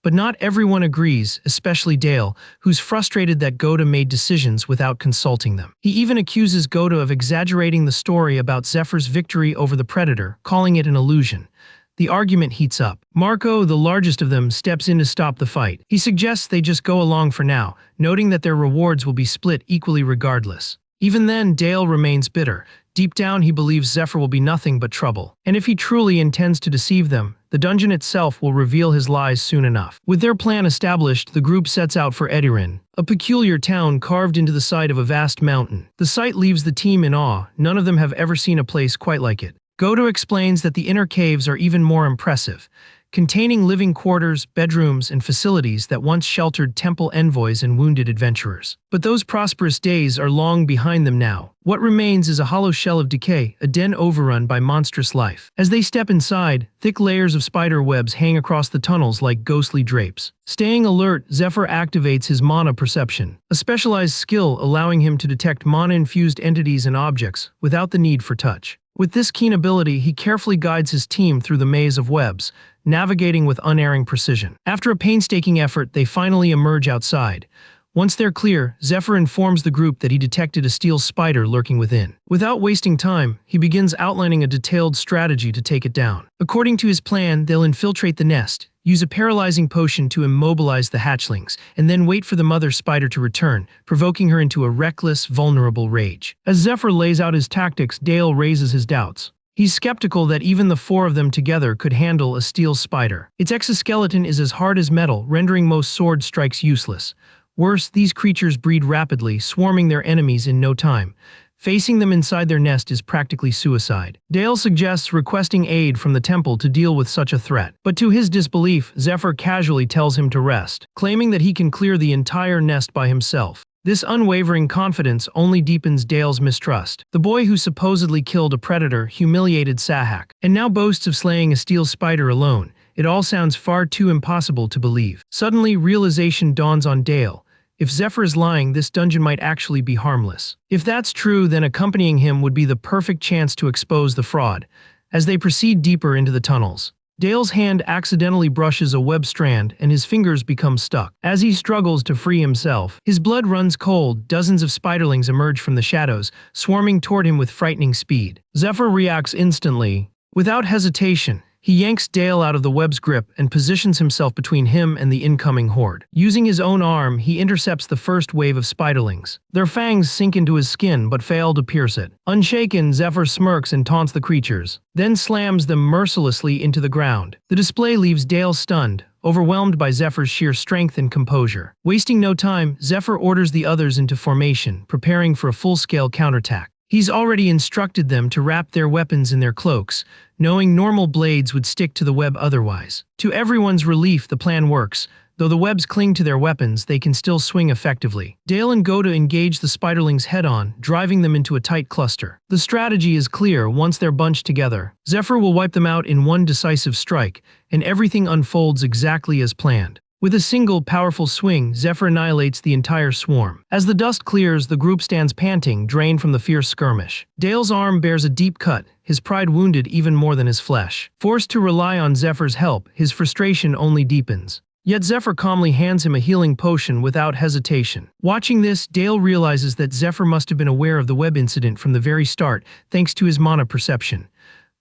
But not everyone agrees, especially Dale, who's frustrated that Goda made decisions without consulting them. He even accuses Goda of exaggerating the story about Zephyr's victory over the Predator, calling it an illusion. The argument heats up. Marco, the largest of them, steps in to stop the fight. He suggests they just go along for now, noting that their rewards will be split equally regardless. Even then, Dale remains bitter. Deep down, he believes Zephyr will be nothing but trouble. And if he truly intends to deceive them, the dungeon itself will reveal his lies soon enough. With their plan established, the group sets out for Edirin, a peculiar town carved into the side of a vast mountain. The sight leaves the team in awe. None of them have ever seen a place quite like it. Goda explains that the inner caves are even more impressive, containing living quarters, bedrooms, and facilities that once sheltered temple envoys and wounded adventurers. But those prosperous days are long behind them now. What remains is a hollow shell of decay, a den overrun by monstrous life. As they step inside, thick layers of spider webs hang across the tunnels like ghostly drapes. Staying alert, Zephyr activates his mana perception, a specialized skill allowing him to detect mana-infused entities and objects without the need for touch. With this keen ability, he carefully guides his team through the maze of webs, navigating with unerring precision. After a painstaking effort, they finally emerge outside. Once they're clear, Zephyr informs the group that he detected a steel spider lurking within. Without wasting time, he begins outlining a detailed strategy to take it down. According to his plan, they'll infiltrate the nest, use a paralyzing potion to immobilize the hatchlings, and then wait for the mother spider to return, provoking her into a reckless, vulnerable rage. As Zephyr lays out his tactics, Dale raises his doubts. He's skeptical that even the 4 of them together could handle a steel spider. Its exoskeleton is as hard as metal, rendering most sword strikes useless. Worse, these creatures breed rapidly, swarming their enemies in no time. Facing them inside their nest is practically suicide. Dale suggests requesting aid from the temple to deal with such a threat. But to his disbelief, Zephyr casually tells him to rest, claiming that he can clear the entire nest by himself. This unwavering confidence only deepens Dale's mistrust. The boy who supposedly killed a predator humiliated Sahak, and now boasts of slaying a steel spider alone. It all sounds far too impossible to believe. Suddenly, realization dawns on Dale. If Zephyr is lying, this dungeon might actually be harmless. If that's true, then accompanying him would be the perfect chance to expose the fraud. As they proceed deeper into the tunnels, Dale's hand accidentally brushes a web strand and his fingers become stuck. As he struggles to free himself, his blood runs cold. Dozens of spiderlings emerge from the shadows, swarming toward him with frightening speed. Zephyr reacts instantly. Without hesitation, He yanks Dale out of the web's grip and positions himself between him and the incoming horde. Using his own arm, he intercepts the first wave of spiderlings. Their fangs sink into his skin but fail to pierce it. Unshaken, Zephyr smirks and taunts the creatures, then slams them mercilessly into the ground. The display leaves Dale stunned, overwhelmed by Zephyr's sheer strength and composure. Wasting no time, Zephyr orders the others into formation, preparing for a full-scale counterattack. He's already instructed them to wrap their weapons in their cloaks, knowing normal blades would stick to the web otherwise. To everyone's relief, the plan works. Though the webs cling to their weapons, they can still swing effectively. Dale and Goda engage the spiderlings head-on, driving them into a tight cluster. The strategy is clear once they're bunched together. Zephyr will wipe them out in one decisive strike, and everything unfolds exactly as planned. With a single powerful swing, Zephyr annihilates the entire swarm. As the dust clears, the group stands panting, drained from the fierce skirmish. Dale's arm bears a deep cut, his pride wounded even more than his flesh. Forced to rely on Zephyr's help, his frustration only deepens. Yet Zephyr calmly hands him a healing potion without hesitation. Watching this, Dale realizes that Zephyr must have been aware of the web incident from the very start, thanks to his mana perception.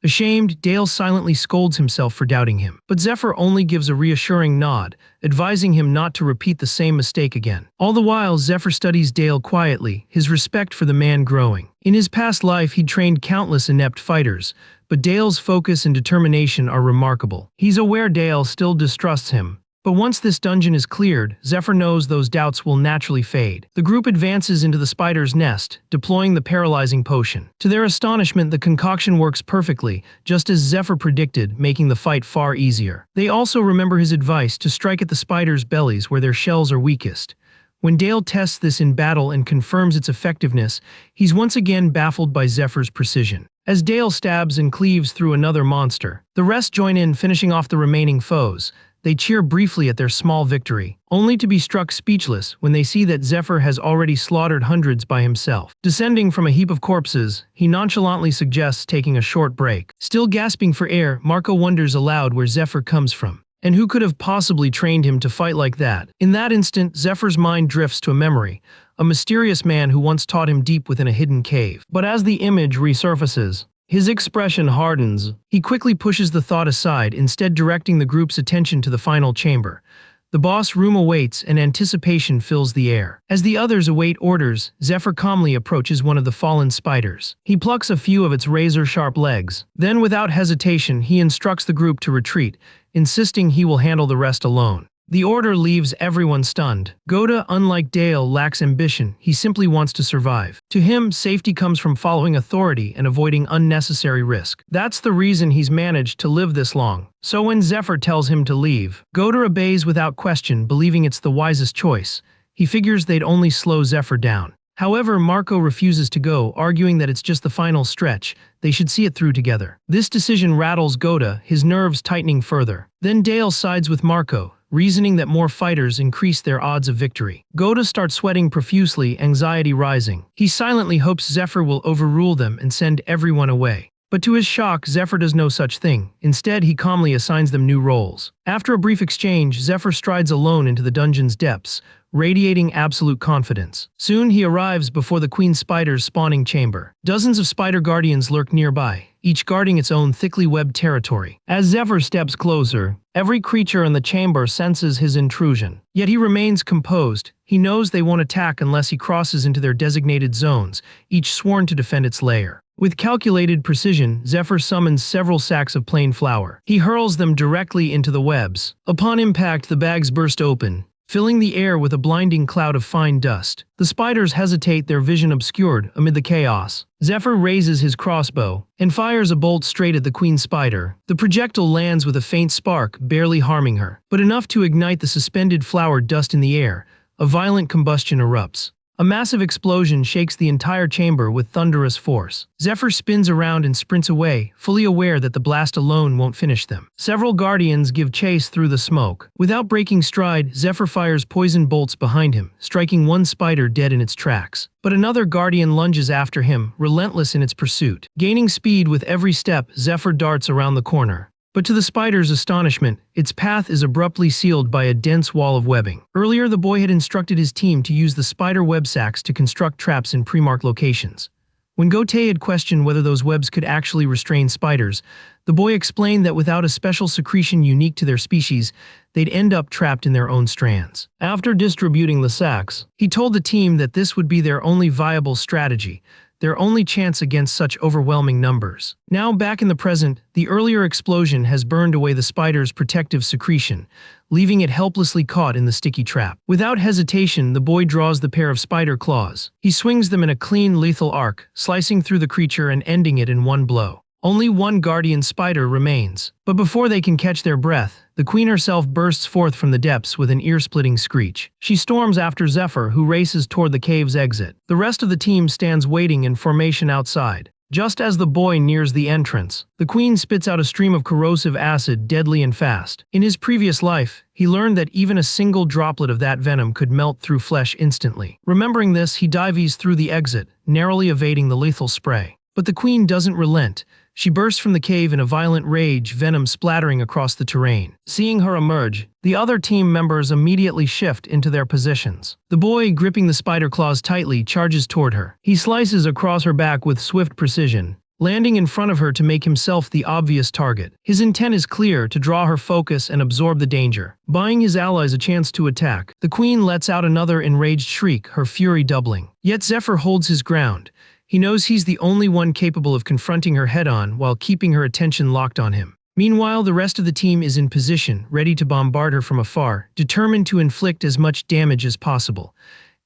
Ashamed, Dale silently scolds himself for doubting him. But Zephyr only gives a reassuring nod, advising him not to repeat the same mistake again. All the while, Zephyr studies Dale quietly, his respect for the man growing. In his past life, he'd trained countless inept fighters, but Dale's focus and determination are remarkable. He's aware Dale still distrusts him, but once this dungeon is cleared, Zephyr knows those doubts will naturally fade. The group advances into the spider's nest, deploying the paralyzing potion. To their astonishment, the concoction works perfectly, just as Zephyr predicted, making the fight far easier. They also remember his advice to strike at the spiders' bellies where their shells are weakest. When Dale tests this in battle and confirms its effectiveness, he's once again baffled by Zephyr's precision. As Dale stabs and cleaves through another monster, the rest join in, finishing off the remaining foes. They cheer briefly at their small victory, only to be struck speechless when they see that Zephyr has already slaughtered hundreds by himself. Descending from a heap of corpses, he nonchalantly suggests taking a short break. Still gasping for air, Marco wonders aloud where Zephyr comes from, and who could have possibly trained him to fight like that. In that instant, Zephyr's mind drifts to a memory, a mysterious man who once taught him deep within a hidden cave. But as the image resurfaces, his expression hardens. He quickly pushes the thought aside, instead directing the group's attention to the final chamber. The boss room awaits, and anticipation fills the air. As the others await orders, Zephyr calmly approaches one of the fallen spiders. He plucks a few of its razor-sharp legs. Then, without hesitation, he instructs the group to retreat, insisting he will handle the rest alone. The order leaves everyone stunned. Goda, unlike Dale, lacks ambition. He simply wants to survive. To him, safety comes from following authority and avoiding unnecessary risk. That's the reason he's managed to live this long. So when Zephyr tells him to leave, Goda obeys without question, believing it's the wisest choice. He figures they'd only slow Zephyr down. However, Marco refuses to go, arguing that it's just the final stretch. They should see it through together. This decision rattles Goda, his nerves tightening further. Then Dale sides with Marco, reasoning that more fighters increase their odds of victory. Goda starts sweating profusely, anxiety rising. He silently hopes Zephyr will overrule them and send everyone away. But to his shock, Zephyr does no such thing. Instead, he calmly assigns them new roles. After a brief exchange, Zephyr strides alone into the dungeon's depths, radiating absolute confidence. Soon he arrives before the queen spider's spawning chamber. Dozens of spider guardians lurk nearby, each guarding its own thickly webbed territory. As Zephyr steps closer, every creature in the chamber senses his intrusion. Yet he remains composed. He knows they won't attack unless he crosses into their designated zones, each sworn to defend its lair. With calculated precision, Zephyr summons several sacks of plain flour. He hurls them directly into the webs. Upon impact, the bags burst open, filling the air with a blinding cloud of fine dust. The spiders hesitate, their vision obscured amid the chaos. Zephyr raises his crossbow and fires a bolt straight at the queen spider. The projectile lands with a faint spark, barely harming her, but enough to ignite the suspended flour dust in the air. A violent combustion erupts. A massive explosion shakes the entire chamber with thunderous force. Zephyr spins around and sprints away, fully aware that the blast alone won't finish them. Several guardians give chase through the smoke. Without breaking stride, Zephyr fires poison bolts behind him, striking one spider dead in its tracks. But another guardian lunges after him, relentless in its pursuit. Gaining speed with every step, Zephyr darts around the corner. But to the spider's astonishment, its path is abruptly sealed by a dense wall of webbing. Earlier, the boy had instructed his team to use the spider web sacks to construct traps in pre-marked locations. When Gotei had questioned whether those webs could actually restrain spiders, the boy explained that without a special secretion unique to their species, they'd end up trapped in their own strands. After distributing the sacks, he told the team that this would be their only viable strategy, their only chance against such overwhelming numbers. Now back in the present, the earlier explosion has burned away the spider's protective secretion, leaving it helplessly caught in the sticky trap. Without hesitation, the boy draws the pair of spider claws. He swings them in a clean, lethal arc, slicing through the creature and ending it in one blow. Only one guardian spider remains. But before they can catch their breath, the queen herself bursts forth from the depths with an ear-splitting screech. She storms after Zephyr, who races toward the cave's exit. The rest of the team stands waiting in formation outside. Just as the boy nears the entrance, the queen spits out a stream of corrosive acid, deadly and fast. In his previous life, he learned that even a single droplet of that venom could melt through flesh instantly. Remembering this, he dives through the exit, narrowly evading the lethal spray. But the queen doesn't relent. She bursts from the cave in a violent rage, venom splattering across the terrain. Seeing her emerge, the other team members immediately shift into their positions. The boy, gripping the spider claws tightly, charges toward her. He slices across her back with swift precision, landing in front of her to make himself the obvious target. His intent is clear: to draw her focus and absorb the danger, buying his allies a chance to attack. The queen lets out another enraged shriek, her fury doubling. Yet Zephyr holds his ground. He knows he's the only one capable of confronting her head-on while keeping her attention locked on him. Meanwhile, the rest of the team is in position, ready to bombard her from afar, determined to inflict as much damage as possible.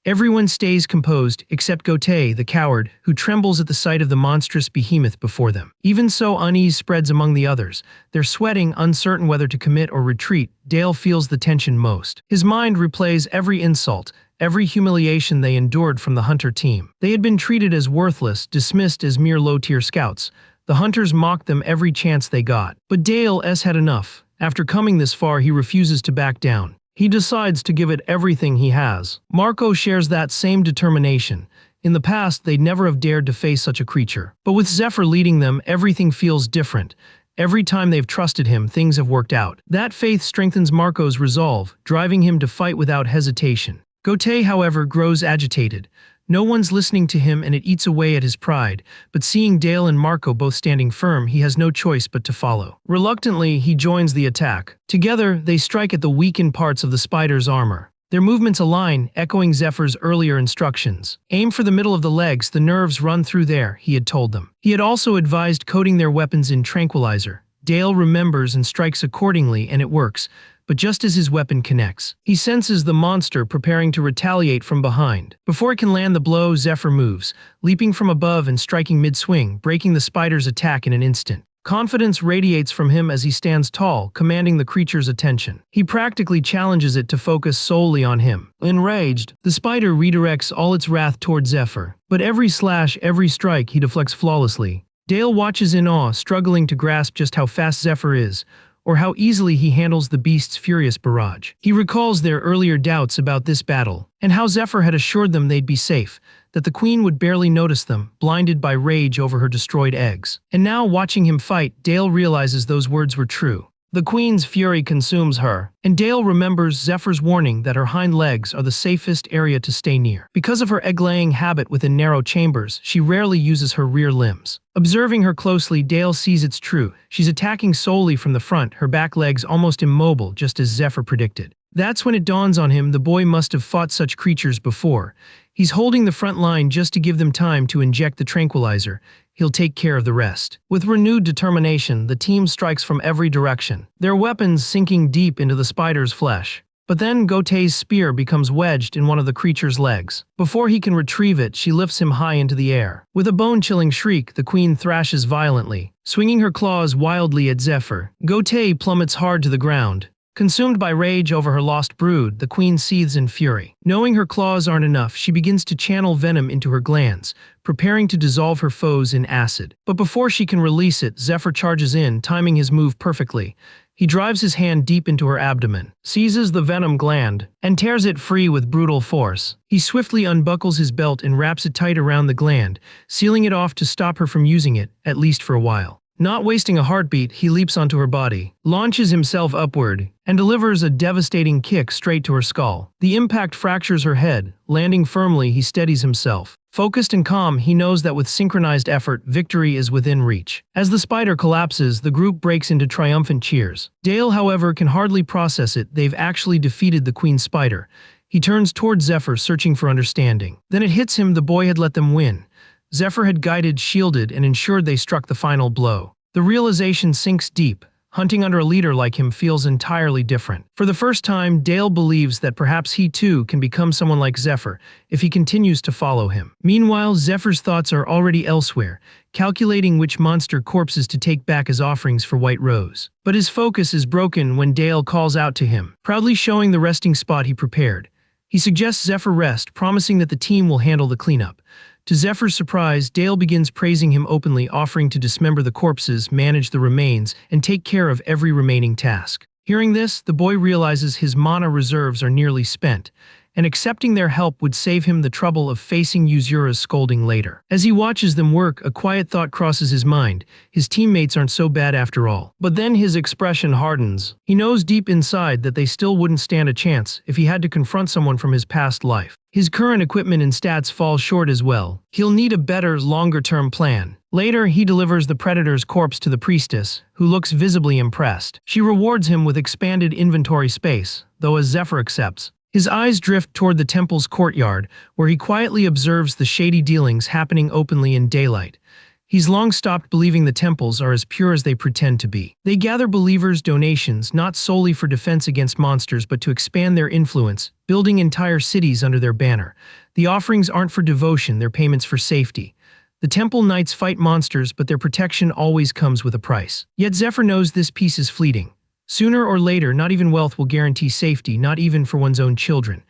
Everyone stays composed, except Gotei, the coward, who trembles at the sight of the monstrous behemoth before them. Even so, unease spreads among the others. They're sweating, uncertain whether to commit or retreat. Dale feels the tension most. His mind replays every insult, every humiliation they endured from the hunter team. They had been treated as worthless, dismissed as mere low-tier scouts. The hunters mocked them every chance they got. But Dale's had enough. After coming this far, he refuses to back down. He decides to give it everything he has. Marco shares that same determination. In the past, they'd never have dared to face such a creature. But with Zephyr leading them, everything feels different. Every time they've trusted him, things have worked out. That faith strengthens Marco's resolve, driving him to fight without hesitation. Gotei, however, grows agitated. No one's listening to him and it eats away at his pride, but seeing Dale and Marco both standing firm, he has no choice but to follow. Reluctantly, he joins the attack. Together, they strike at the weakened parts of the spider's armor. Their movements align, echoing Zephyr's earlier instructions. Aim for the middle of the legs, the nerves run through there, he had told them. He had also advised coating their weapons in tranquilizer. Dale remembers and strikes accordingly, and it works. But just as his weapon connects, he senses the monster preparing to retaliate from behind. Before it can land the blow, Zephyr moves, leaping from above and striking mid-swing, breaking the spider's attack in an instant. Confidence radiates from him as he stands tall, commanding the creature's attention. He practically challenges it to focus solely on him. Enraged, the spider redirects all its wrath toward Zephyr. But every slash, every strike, he deflects flawlessly. Dale watches in awe, struggling to grasp just how fast Zephyr is, or how easily he handles the beast's furious barrage. He recalls their earlier doubts about this battle, and how Zephyr had assured them they'd be safe, that the queen would barely notice them, blinded by rage over her destroyed eggs. And now, watching him fight, Dale realizes those words were true. The queen's fury consumes her, and Dale remembers Zephyr's warning that her hind legs are the safest area to stay near. Because of her egg-laying habit within narrow chambers, she rarely uses her rear limbs. Observing her closely, Dale sees it's true. She's attacking solely from the front, her back legs almost immobile, just as Zephyr predicted. That's when it dawns on him the boy must have fought such creatures before. He's holding the front line just to give them time to inject the tranquilizer. He'll take care of the rest. With renewed determination, the team strikes from every direction, their weapons sinking deep into the spider's flesh. But then Gotei's spear becomes wedged in one of the creature's legs. Before he can retrieve it, she lifts him high into the air. With a bone-chilling shriek, the queen thrashes violently, swinging her claws wildly at Zephyr. Gotei plummets hard to the ground. Consumed by rage over her lost brood, the queen seethes in fury. Knowing her claws aren't enough, she begins to channel venom into her glands, preparing to dissolve her foes in acid. But before she can release it, Zephyr charges in, timing his move perfectly. He drives his hand deep into her abdomen, seizes the venom gland, and tears it free with brutal force. He swiftly unbuckles his belt and wraps it tight around the gland, sealing it off to stop her from using it, at least for a while. Not wasting a heartbeat, he leaps onto her body, launches himself upward, and delivers a devastating kick straight to her skull. The impact fractures her head. Landing firmly, he steadies himself. Focused and calm, he knows that with synchronized effort, victory is within reach. As the spider collapses, the group breaks into triumphant cheers. Dale, however, can hardly process it. They've actually defeated the queen spider. He turns toward Zephyr, searching for understanding. Then it hits him: the boy had let them win. Zephyr had guided, shielded, and ensured they struck the final blow. The realization sinks deep. Hunting under a leader like him feels entirely different. For the first time, Dale believes that perhaps he too can become someone like Zephyr if he continues to follow him. Meanwhile, Zephyr's thoughts are already elsewhere, calculating which monster corpses to take back as offerings for White Rose. But his focus is broken when Dale calls out to him, proudly showing the resting spot he prepared. He suggests Zephyr rest, promising that the team will handle the cleanup. To Zephyr's surprise, Dale begins praising him openly, offering to dismember the corpses, manage the remains, and take care of every remaining task. Hearing this, the boy realizes his mana reserves are nearly spent, and accepting their help would save him the trouble of facing Yuzura's scolding later. As he watches them work, a quiet thought crosses his mind: his teammates aren't so bad after all. But then his expression hardens. He knows deep inside that they still wouldn't stand a chance if he had to confront someone from his past life. His current equipment and stats fall short as well. He'll need a better, longer-term plan. Later, he delivers the Predator's corpse to the priestess, who looks visibly impressed. She rewards him with expanded inventory space, though as Zephyr accepts, his eyes drift toward the temple's courtyard, where he quietly observes the shady dealings happening openly in daylight. He's long stopped believing the temples are as pure as they pretend to be. They gather believers' donations not solely for defense against monsters but to expand their influence, building entire cities under their banner. The offerings aren't for devotion, they're payments for safety. The temple knights fight monsters, but their protection always comes with a price. Yet Zephyr knows this peace is fleeting. Sooner or later, not even wealth will guarantee safety, not even for one's own children.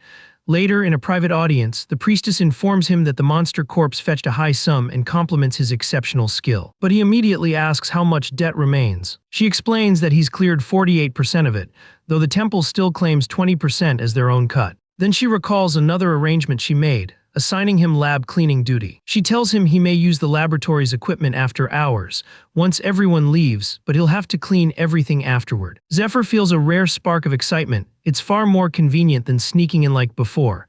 Later, in a private audience, the priestess informs him that the monster corpse fetched a high sum and compliments his exceptional skill. But he immediately asks how much debt remains. She explains that he's cleared 48% of it, though the temple still claims 20% as their own cut. Then she recalls another arrangement she made, assigning him lab cleaning duty. She tells him he may use the laboratory's equipment after hours, once everyone leaves, but he'll have to clean everything afterward. Zephyr feels a rare spark of excitement. It's far more convenient than sneaking in like before.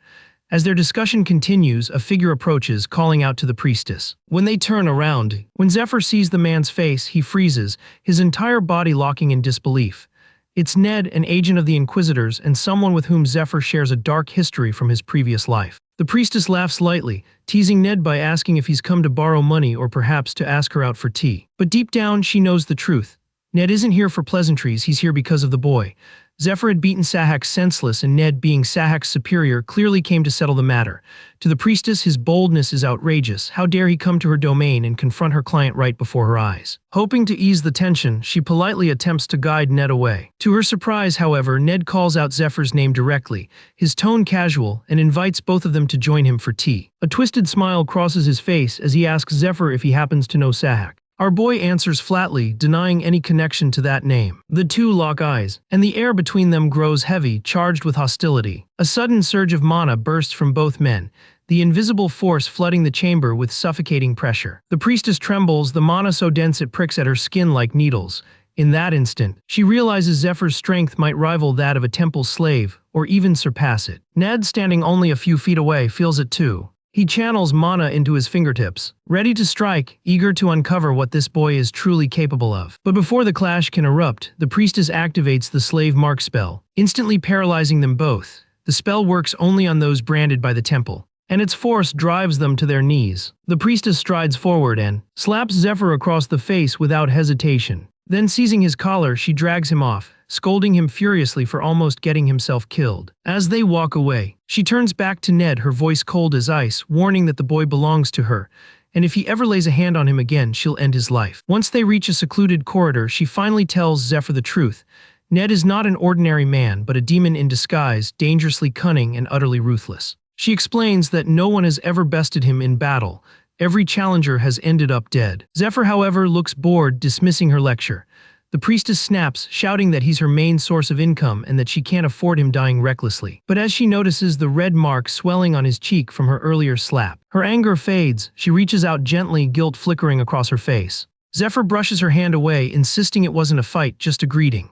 As their discussion continues, a figure approaches, calling out to the priestess. When they turn around, when Zephyr sees the man's face, he freezes, his entire body locking in disbelief. It's Ned, an agent of the Inquisitors, and someone with whom Zephyr shares a dark history from his previous life. The priestess laughs lightly, teasing Ned by asking if he's come to borrow money or perhaps to ask her out for tea. But deep down, she knows the truth. Ned isn't here for pleasantries, he's here because of the boy. Zephyr had beaten Sahak senseless, and Ned, being Sahak's superior, clearly came to settle the matter. To the priestess, his boldness is outrageous. How dare he come to her domain and confront her client right before her eyes? Hoping to ease the tension, she politely attempts to guide Ned away. To her surprise, however, Ned calls out Zephyr's name directly, his tone casual, and invites both of them to join him for tea. A twisted smile crosses his face as he asks Zephyr if he happens to know Sahak. Our boy answers flatly, denying any connection to that name. The two lock eyes, and the air between them grows heavy, charged with hostility. A sudden surge of mana bursts from both men, the invisible force flooding the chamber with suffocating pressure. The priestess trembles, the mana so dense it pricks at her skin like needles. In that instant, she realizes Zephyr's strength might rival that of a temple slave, or even surpass it. Ned, standing only a few feet away, feels it too. He channels mana into his fingertips, ready to strike, eager to uncover what this boy is truly capable of. But before the clash can erupt, the priestess activates the slave mark spell, instantly paralyzing them both. The spell works only on those branded by the temple, and its force drives them to their knees. The priestess strides forward and slaps Zephyr across the face without hesitation. Then, seizing his collar, she drags him off, scolding him furiously for almost getting himself killed. As they walk away, she turns back to Ned, her voice cold as ice, warning that the boy belongs to her, and if he ever lays a hand on him again, she'll end his life. Once they reach a secluded corridor, she finally tells Zephyr the truth. Ned is not an ordinary man, but a demon in disguise, dangerously cunning and utterly ruthless. She explains that no one has ever bested him in battle. Every challenger has ended up dead. Zephyr, however, looks bored, dismissing her lecture. The priestess snaps, shouting that he's her main source of income and that she can't afford him dying recklessly. But as she notices the red mark swelling on his cheek from her earlier slap, her anger fades. She reaches out gently, guilt flickering across her face. Zephyr brushes her hand away, insisting it wasn't a fight, just a greeting.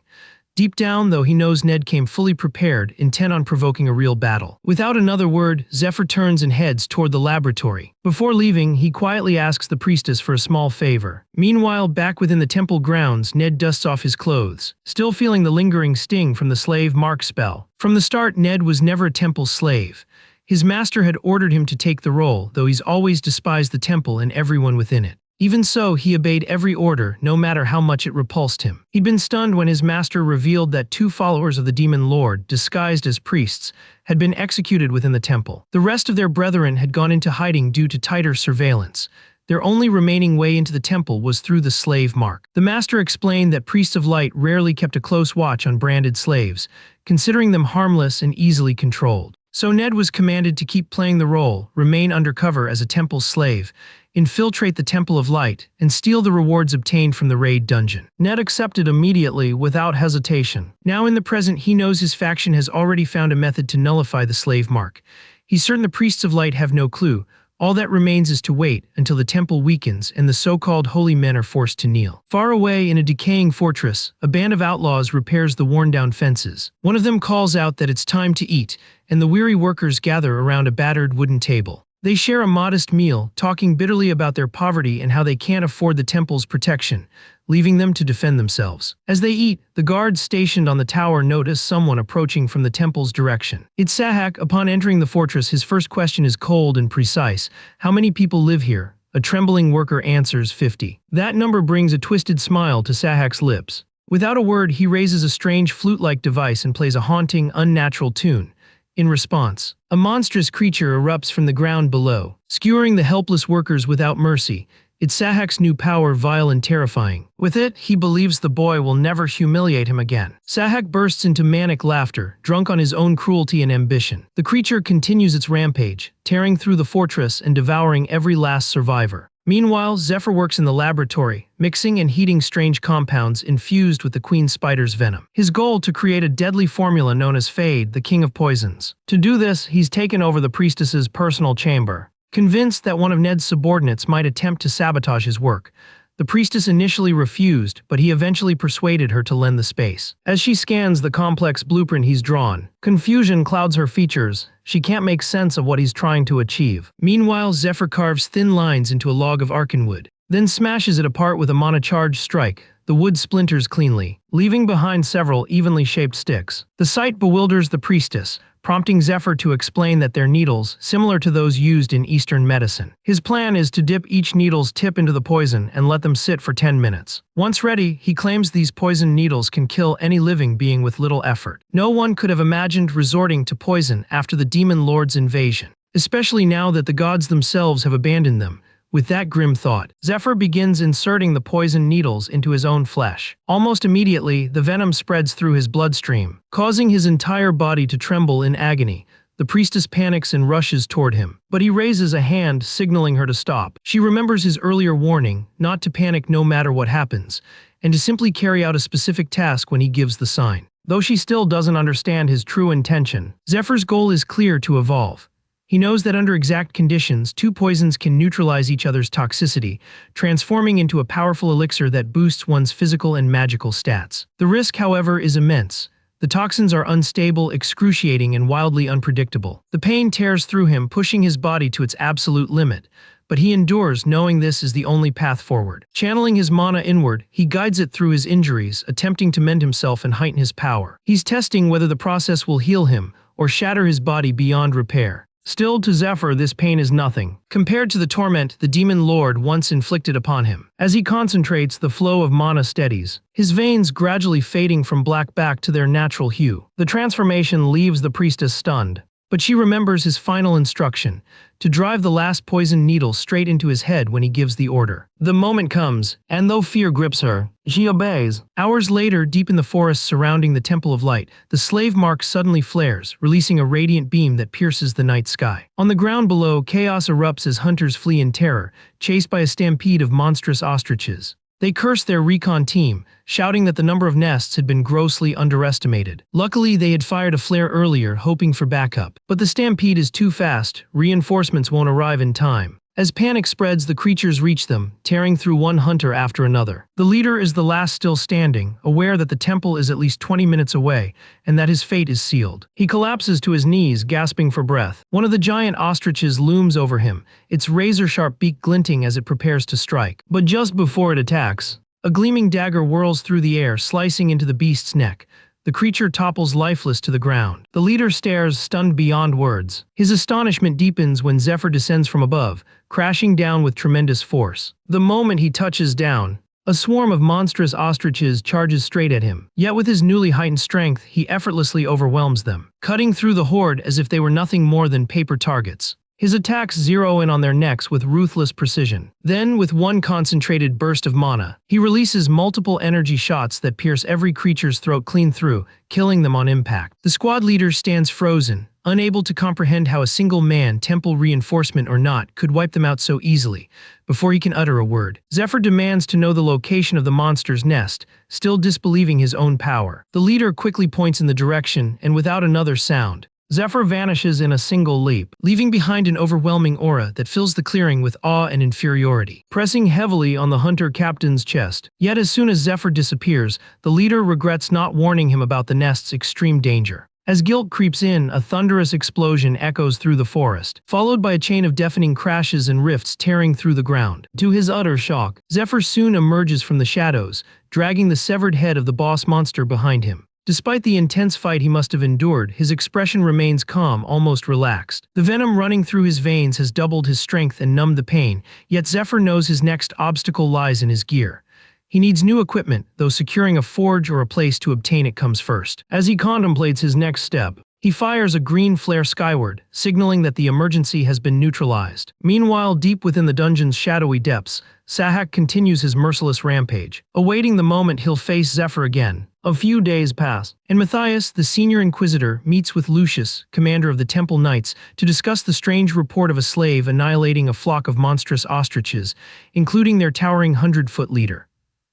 Deep down, though, he knows Ned came fully prepared, intent on provoking a real battle. Without another word, Zephyr turns and heads toward the laboratory. Before leaving, he quietly asks the priestess for a small favor. Meanwhile, back within the temple grounds, Ned dusts off his clothes, still feeling the lingering sting from the slave mark spell. From the start, Ned was never a temple slave. His master had ordered him to take the role, though he's always despised the temple and everyone within it. Even so, he obeyed every order, no matter how much it repulsed him. He'd been stunned when his master revealed that 2 followers of the demon lord, disguised as priests, had been executed within the temple. The rest of their brethren had gone into hiding due to tighter surveillance. Their only remaining way into the temple was through the slave mark. The master explained that priests of light rarely kept a close watch on branded slaves, considering them harmless and easily controlled. So Ned was commanded to keep playing the role, remain undercover as a temple slave, infiltrate the Temple of Light, and steal the rewards obtained from the raid dungeon. Ned accepted immediately, without hesitation. Now in the present, he knows his faction has already found a method to nullify the slave mark. He's certain the priests of light have no clue. All that remains is to wait until the temple weakens and the so-called holy men are forced to kneel. Far away in a decaying fortress, a band of outlaws repairs the worn-down fences. One of them calls out that it's time to eat, and the weary workers gather around a battered wooden table. They share a modest meal, talking bitterly about their poverty and how they can't afford the temple's protection, leaving them to defend themselves. As they eat, the guards stationed on the tower notice someone approaching from the temple's direction. It's Sahak. Upon entering the fortress, his first question is cold and precise. How many people live here? A trembling worker answers 50. That number brings a twisted smile to Sahak's lips. Without a word, he raises a strange flute-like device and plays a haunting, unnatural tune. In response, a monstrous creature erupts from the ground below, skewering the helpless workers without mercy. It's Sahak's new power, vile and terrifying. With it, he believes the boy will never humiliate him again. Sahak bursts into manic laughter, drunk on his own cruelty and ambition. The creature continues its rampage, tearing through the fortress and devouring every last survivor. Meanwhile, Zephyr works in the laboratory, mixing and heating strange compounds infused with the queen spider's venom. His goal to create a deadly formula known as Fade, the king of poisons. To do this, he's taken over the priestess's personal chamber. Convinced that one of Ned's subordinates might attempt to sabotage his work, the priestess initially refused, but he eventually persuaded her to lend the space. As she scans the complex blueprint he's drawn, confusion clouds her features. She can't make sense of what he's trying to achieve. Meanwhile, Zephyr carves thin lines into a log of arcanwood, then smashes it apart with a mana-charged strike. The wood splinters cleanly, leaving behind several evenly shaped sticks. The sight bewilders the priestess, prompting Zephyr to explain that they're needles, similar to those used in Eastern medicine. His plan is to dip each needle's tip into the poison and let them sit for 10 minutes. Once ready, he claims these poison needles can kill any living being with little effort. No one could have imagined resorting to poison after the demon lord's invasion, especially now that the gods themselves have abandoned them. With that grim thought, Zephyr begins inserting the poison needles into his own flesh. Almost immediately, the venom spreads through his bloodstream, causing his entire body to tremble in agony. The priestess panics and rushes toward him, but he raises a hand, signaling her to stop. She remembers his earlier warning, not to panic no matter what happens, and to simply carry out a specific task when he gives the sign. Though she still doesn't understand his true intention, Zephyr's goal is clear: to evolve. He knows that under exact conditions, 2 poisons can neutralize each other's toxicity, transforming into a powerful elixir that boosts one's physical and magical stats. The risk, however, is immense. The toxins are unstable, excruciating, and wildly unpredictable. The pain tears through him, pushing his body to its absolute limit, but he endures, knowing this is the only path forward. Channeling his mana inward, he guides it through his injuries, attempting to mend himself and heighten his power. He's testing whether the process will heal him or shatter his body beyond repair. Still, to Zephyr, this pain is nothing compared to the torment the demon lord once inflicted upon him. As he concentrates, the flow of mana steadies, his veins gradually fading from black back to their natural hue. The transformation leaves the priestess stunned, but she remembers his final instruction: to drive the last poison needle straight into his head when he gives the order. The moment comes, and though fear grips her, she obeys. Hours later, deep in the forest surrounding the Temple of Light, the slave mark suddenly flares, releasing a radiant beam that pierces the night sky. On the ground below, chaos erupts as hunters flee in terror, chased by a stampede of monstrous ostriches. They curse their recon team, shouting that the number of nests had been grossly underestimated. Luckily, they had fired a flare earlier, hoping for backup. But the stampede is too fast, reinforcements won't arrive in time. As panic spreads, the creatures reach them, tearing through one hunter after another. The leader is the last still standing, aware that the temple is at least 20 minutes away, and that his fate is sealed. He collapses to his knees, gasping for breath. One of the giant ostriches looms over him, its razor-sharp beak glinting as it prepares to strike. But just before it attacks, a gleaming dagger whirls through the air, slicing into the beast's neck. The creature topples lifeless to the ground. The leader stares, stunned beyond words. His astonishment deepens when Zephyr descends from above, crashing down with tremendous force. The moment he touches down, a swarm of monstrous ostriches charges straight at him. Yet with his newly heightened strength, he effortlessly overwhelms them, cutting through the horde as if they were nothing more than paper targets. His attacks zero in on their necks with ruthless precision. Then, with one concentrated burst of mana, he releases multiple energy shots that pierce every creature's throat clean through, killing them on impact. The squad leader stands frozen, unable to comprehend how a single man, temple reinforcement or not, could wipe them out so easily. Before he can utter a word, Zephyr demands to know the location of the monster's nest, still disbelieving his own power. The leader quickly points in the direction, and without another sound, Zephyr vanishes in a single leap, leaving behind an overwhelming aura that fills the clearing with awe and inferiority, pressing heavily on the hunter captain's chest. Yet as soon as Zephyr disappears, the leader regrets not warning him about the nest's extreme danger. As guilt creeps in, a thunderous explosion echoes through the forest, followed by a chain of deafening crashes and rifts tearing through the ground. To his utter shock, Zephyr soon emerges from the shadows, dragging the severed head of the boss monster behind him. Despite the intense fight he must have endured, his expression remains calm, almost relaxed. The venom running through his veins has doubled his strength and numbed the pain, yet Zephyr knows his next obstacle lies in his gear. He needs new equipment, though securing a forge or a place to obtain it comes first. As he contemplates his next step, he fires a green flare skyward, signaling that the emergency has been neutralized. Meanwhile, deep within the dungeon's shadowy depths, Sahak continues his merciless rampage, awaiting the moment he'll face Zephyr again. A few days pass, and Matthias, the senior inquisitor, meets with Lucius, commander of the Temple Knights, to discuss the strange report of a slave annihilating a flock of monstrous ostriches, including their towering 100-foot leader.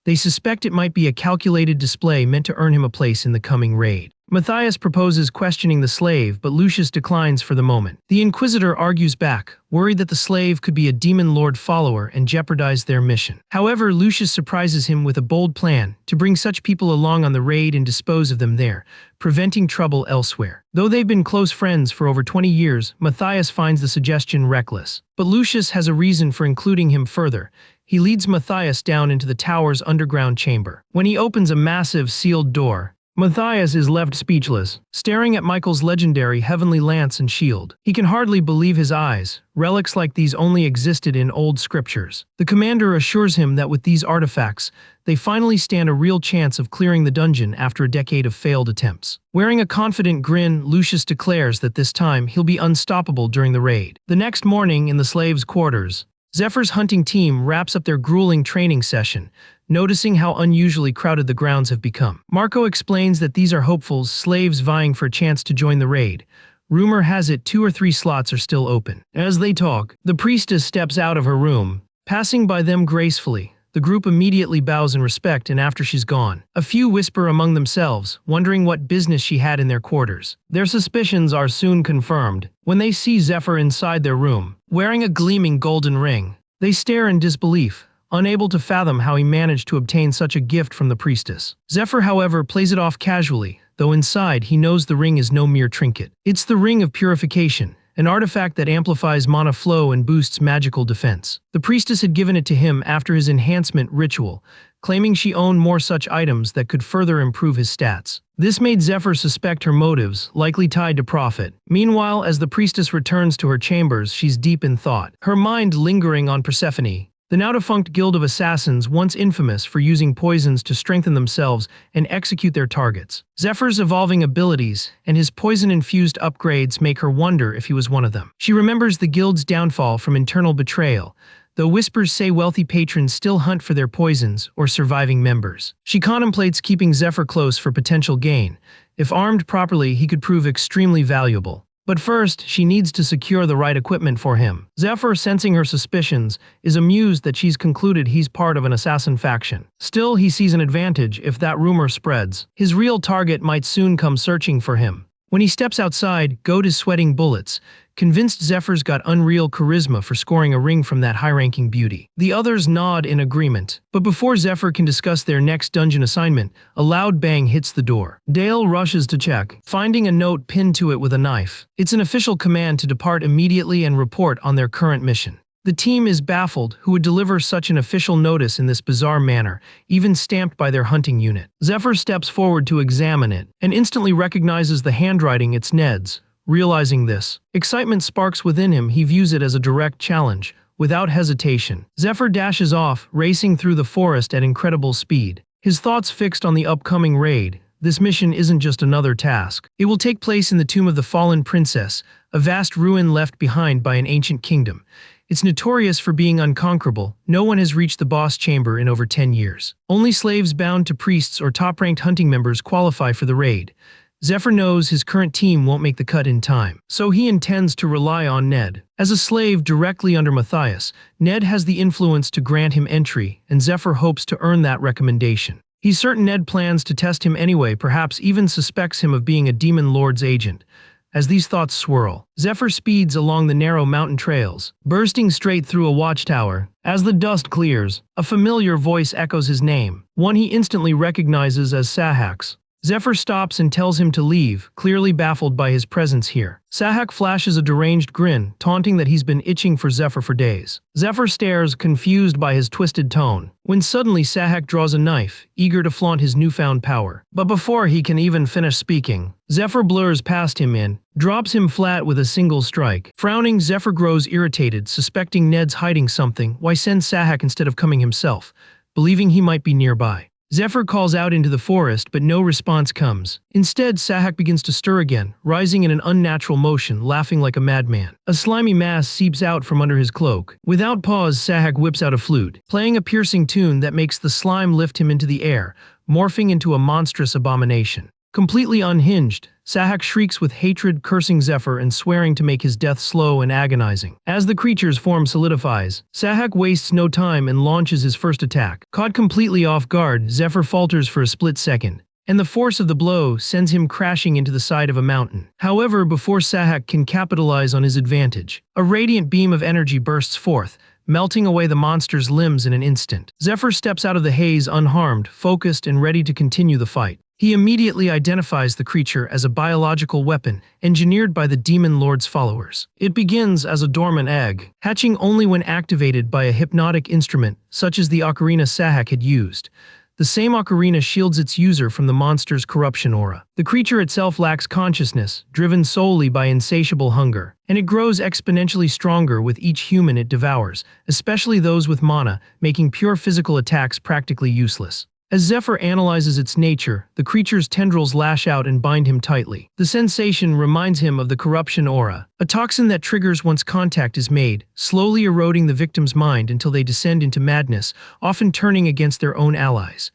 They suspect it might be a calculated display meant to earn him a place in the coming raid. Matthias proposes questioning the slave, but Lucius declines for the moment. The Inquisitor argues back, worried that the slave could be a demon lord follower and jeopardize their mission. However, Lucius surprises him with a bold plan to bring such people along on the raid and dispose of them there, preventing trouble elsewhere. Though they've been close friends for over 20 years, Matthias finds the suggestion reckless. But Lucius has a reason for including him further. He leads Matthias down into the tower's underground chamber. When he opens a massive sealed door, Matthias is left speechless, staring at Michael's legendary heavenly lance and shield. He can hardly believe his eyes. Relics like these only existed in old scriptures. The commander assures him that with these artifacts, they finally stand a real chance of clearing the dungeon after a decade of failed attempts. Wearing a confident grin, Lucius declares that this time he'll be unstoppable during the raid. The next morning, in the slaves' quarters, Zephyr's hunting team wraps up their grueling training session, noticing how unusually crowded the grounds have become. Marco explains that these are hopefuls, slaves vying for a chance to join the raid. Rumor has it 2 or 3 slots are still open. As they talk, the priestess steps out of her room, passing by them gracefully. The group immediately bows in respect, and after she's gone, a few whisper among themselves, wondering what business she had in their quarters. Their suspicions are soon confirmed when they see Zephyr inside their room, wearing a gleaming golden ring. They stare in disbelief, unable to fathom how he managed to obtain such a gift from the priestess. Zephyr, however, plays it off casually, though inside he knows the ring is no mere trinket. It's the Ring of Purification, an artifact that amplifies mana flow and boosts magical defense. The priestess had given it to him after his enhancement ritual, claiming she owned more such items that could further improve his stats. This made Zephyr suspect her motives, likely tied to profit. Meanwhile, as the priestess returns to her chambers, she's deep in thought, her mind lingering on Persephone, the now-defunct guild of assassins once infamous for using poisons to strengthen themselves and execute their targets. Zephyr's evolving abilities and his poison-infused upgrades make her wonder if he was one of them. She remembers the guild's downfall from internal betrayal, though whispers say wealthy patrons still hunt for their poisons or surviving members. She contemplates keeping Zephyr close for potential gain. If armed properly, he could prove extremely valuable. But first, she needs to secure the right equipment for him. Zephyr, sensing her suspicions, is amused that she's concluded he's part of an assassin faction. Still, he sees an advantage if that rumor spreads. His real target might soon come searching for him. When he steps outside, Goat is sweating bullets, convinced Zephyr's got unreal charisma for scoring a ring from that high-ranking beauty. The others nod in agreement, but before Zephyr can discuss their next dungeon assignment, a loud bang hits the door. Dale rushes to check, finding a note pinned to it with a knife. It's an official command to depart immediately and report on their current mission. The team is baffled who would deliver such an official notice in this bizarre manner, even stamped by their hunting unit. Zephyr steps forward to examine it, and instantly recognizes the handwriting. It's Ned's. Realizing this, excitement sparks within him. He views it as a direct challenge. Without hesitation, Zephyr dashes off, racing through the forest at incredible speed. His thoughts fixed on the upcoming raid. This mission isn't just another task. It will take place in the Tomb of the Fallen Princess, a vast ruin left behind by an ancient kingdom. It's notorious for being unconquerable. No one has reached the boss chamber in over 10 years. Only slaves bound to priests or top-ranked hunting members qualify for the raid. Zephyr knows his current team won't make the cut in time, so he intends to rely on Ned. As a slave directly under Matthias, Ned has the influence to grant him entry, and Zephyr hopes to earn that recommendation. He's certain Ned plans to test him anyway, perhaps even suspects him of being a Demon Lord's agent. As these thoughts swirl, Zephyr speeds along the narrow mountain trails, bursting straight through a watchtower. As the dust clears, a familiar voice echoes his name, one he instantly recognizes as Sahak's. Zephyr stops and tells him to leave, clearly baffled by his presence here. Sahak flashes a deranged grin, taunting that he's been itching for Zephyr for days. Zephyr stares, confused by his twisted tone, when suddenly Sahak draws a knife, eager to flaunt his newfound power. But before he can even finish speaking, Zephyr blurs past him and drops him flat with a single strike. Frowning, Zephyr grows irritated, suspecting Ned's hiding something. Why send Sahak instead of coming himself, believing he might be nearby? Zephyr calls out into the forest, but no response comes. Instead, Sahak begins to stir again, rising in an unnatural motion, laughing like a madman. A slimy mass seeps out from under his cloak. Without pause, Sahak whips out a flute, playing a piercing tune that makes the slime lift him into the air, morphing into a monstrous abomination. Completely unhinged, Sahak shrieks with hatred, cursing Zephyr and swearing to make his death slow and agonizing. As the creature's form solidifies, Sahak wastes no time and launches his first attack. Caught completely off guard, Zephyr falters for a split second, and the force of the blow sends him crashing into the side of a mountain. However, before Sahak can capitalize on his advantage, a radiant beam of energy bursts forth, melting away the monster's limbs in an instant. Zephyr steps out of the haze unharmed, focused, and ready to continue the fight. He immediately identifies the creature as a biological weapon engineered by the Demon Lord's followers. It begins as a dormant egg, hatching only when activated by a hypnotic instrument such as the ocarina Sahak had used. The same ocarina shields its user from the monster's corruption aura. The creature itself lacks consciousness, driven solely by insatiable hunger, and it grows exponentially stronger with each human it devours, especially those with mana, making pure physical attacks practically useless. As Zephyr analyzes its nature, the creature's tendrils lash out and bind him tightly. The sensation reminds him of the corruption aura, a toxin that triggers once contact is made, slowly eroding the victim's mind until they descend into madness, often turning against their own allies.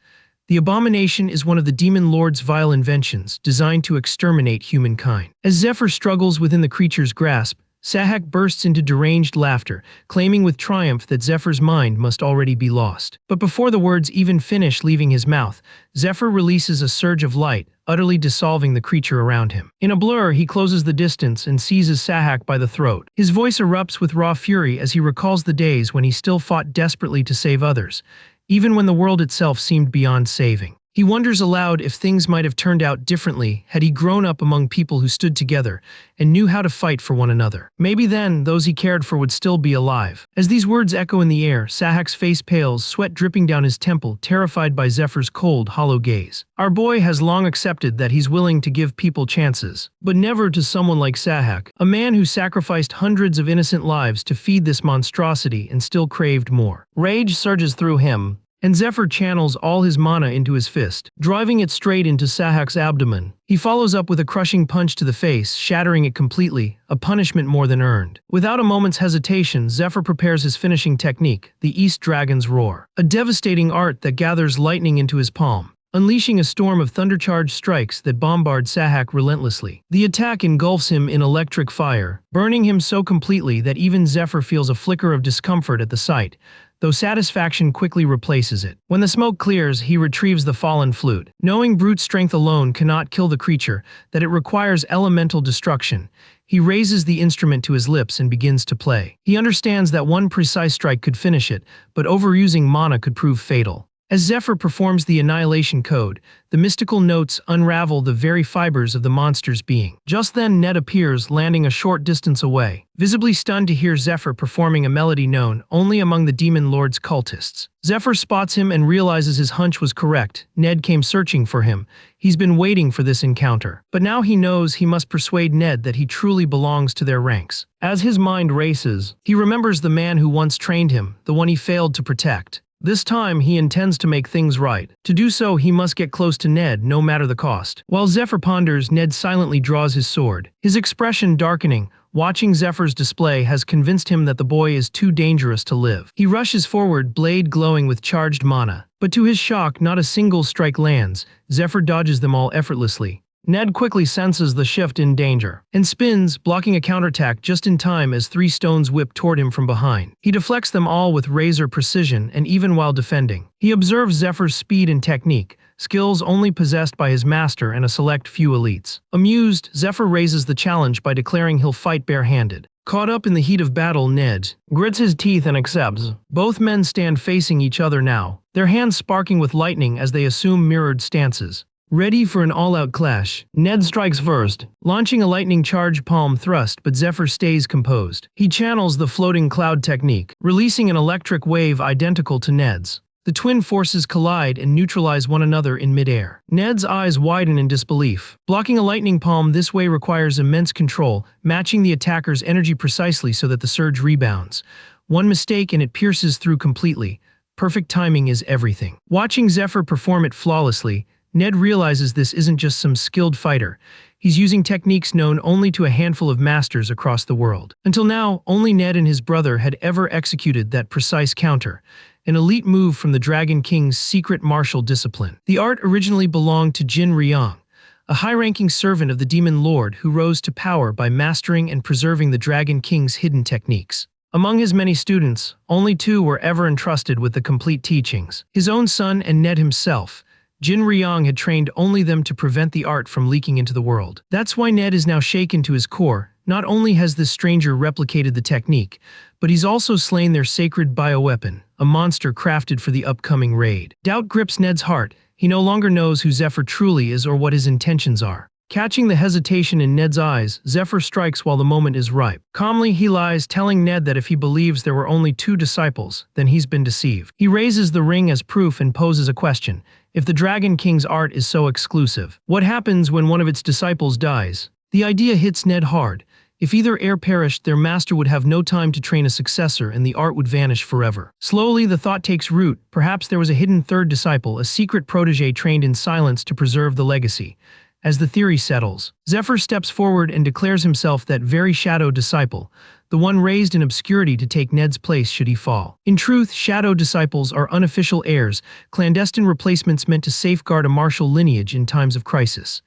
The abomination is one of the Demon Lord's vile inventions, designed to exterminate humankind. As Zephyr struggles within the creature's grasp, Sahak bursts into deranged laughter, claiming with triumph that Zephyr's mind must already be lost. But before the words even finish leaving his mouth, Zephyr releases a surge of light, utterly dissolving the creature around him. In a blur, he closes the distance and seizes Sahak by the throat. His voice erupts with raw fury as he recalls the days when he still fought desperately to save others, even when the world itself seemed beyond saving. He wonders aloud if things might have turned out differently had he grown up among people who stood together and knew how to fight for one another. Maybe then, those he cared for would still be alive. As these words echo in the air, Sahak's face pales, sweat dripping down his temple, terrified by Zephyr's cold, hollow gaze. Our boy has long accepted that he's willing to give people chances, but never to someone like Sahak, a man who sacrificed hundreds of innocent lives to feed this monstrosity and still craved more. Rage surges through him, and Zephyr channels all his mana into his fist, driving it straight into Sahak's abdomen. He follows up with a crushing punch to the face, shattering it completely, a punishment more than earned. Without a moment's hesitation, Zephyr prepares his finishing technique, the East Dragon's Roar, a devastating art that gathers lightning into his palm, unleashing a storm of thunder-charged strikes that bombard Sahak relentlessly. The attack engulfs him in electric fire, burning him so completely that even Zephyr feels a flicker of discomfort at the sight. though satisfaction quickly replaces it. When the smoke clears, he retrieves the fallen flute. Knowing brute strength alone cannot kill the creature, that it requires elemental destruction, he raises the instrument to his lips and begins to play. He understands that one precise strike could finish it, but overusing mana could prove fatal. As Zephyr performs the annihilation code, the mystical notes unravel the very fibers of the monster's being. Just then Ned appears, landing a short distance away, visibly stunned to hear Zephyr performing a melody known only among the Demon Lord's cultists. Zephyr spots him and realizes his hunch was correct. Ned came searching for him. He's been waiting for this encounter. But now he knows he must persuade Ned that he truly belongs to their ranks. As his mind races, he remembers the man who once trained him, the one he failed to protect. This time, he intends to make things right. To do so, he must get close to Ned, no matter the cost. While Zephyr ponders, Ned silently draws his sword. His expression darkening, watching Zephyr's display has convinced him that the boy is too dangerous to live. He rushes forward, blade glowing with charged mana. But to his shock, not a single strike lands. Zephyr dodges them all effortlessly. Ned quickly senses the shift in danger, and spins, blocking a counterattack just in time as 3 stones whip toward him from behind. He deflects them all with razor precision, and even while defending, he observes Zephyr's speed and technique, skills only possessed by his master and a select few elites. Amused, Zephyr raises the challenge by declaring he'll fight barehanded. Caught up in the heat of battle, Ned grits his teeth and accepts. Both men stand facing each other now, their hands sparking with lightning as they assume mirrored stances. Ready for an all-out clash, Ned strikes first, launching a lightning-charged palm thrust, but Zephyr stays composed. He channels the floating cloud technique, releasing an electric wave identical to Ned's. The twin forces collide and neutralize one another in midair. Ned's eyes widen in disbelief. Blocking a lightning palm this way requires immense control, matching the attacker's energy precisely so that the surge rebounds. One mistake and it pierces through completely. Perfect timing is everything. Watching Zephyr perform it flawlessly, Ned realizes this isn't just some skilled fighter. He's using techniques known only to a handful of masters across the world. Until now, only Ned and his brother had ever executed that precise counter, an elite move from the Dragon King's secret martial discipline. The art originally belonged to Jin Ryong, a high-ranking servant of the Demon Lord who rose to power by mastering and preserving the Dragon King's hidden techniques. Among his many students, only 2 were ever entrusted with the complete teachings: his own son and Ned himself. Jin Ryong had trained only them to prevent the art from leaking into the world. That's why Ned is now shaken to his core. Not only has this stranger replicated the technique, but he's also slain their sacred bioweapon, a monster crafted for the upcoming raid. Doubt grips Ned's heart. He no longer knows who Zephyr truly is or what his intentions are. Catching the hesitation in Ned's eyes, Zephyr strikes while the moment is ripe. Calmly, he lies, telling Ned that if he believes there were only 2 disciples, then he's been deceived. He raises the ring as proof and poses a question. If the Dragon King's art is so exclusive, what happens when one of its disciples dies? The idea hits Ned hard. If either heir perished, their master would have no time to train a successor and the art would vanish forever. Slowly, the thought takes root. Perhaps there was a hidden 3rd disciple, a secret protege trained in silence to preserve the legacy. As the theory settles, Zephyr steps forward and declares himself that very shadow disciple, the one raised in obscurity to take Ned's place should he fall. In truth, shadow disciples are unofficial heirs, clandestine replacements meant to safeguard a martial lineage in times of crisis.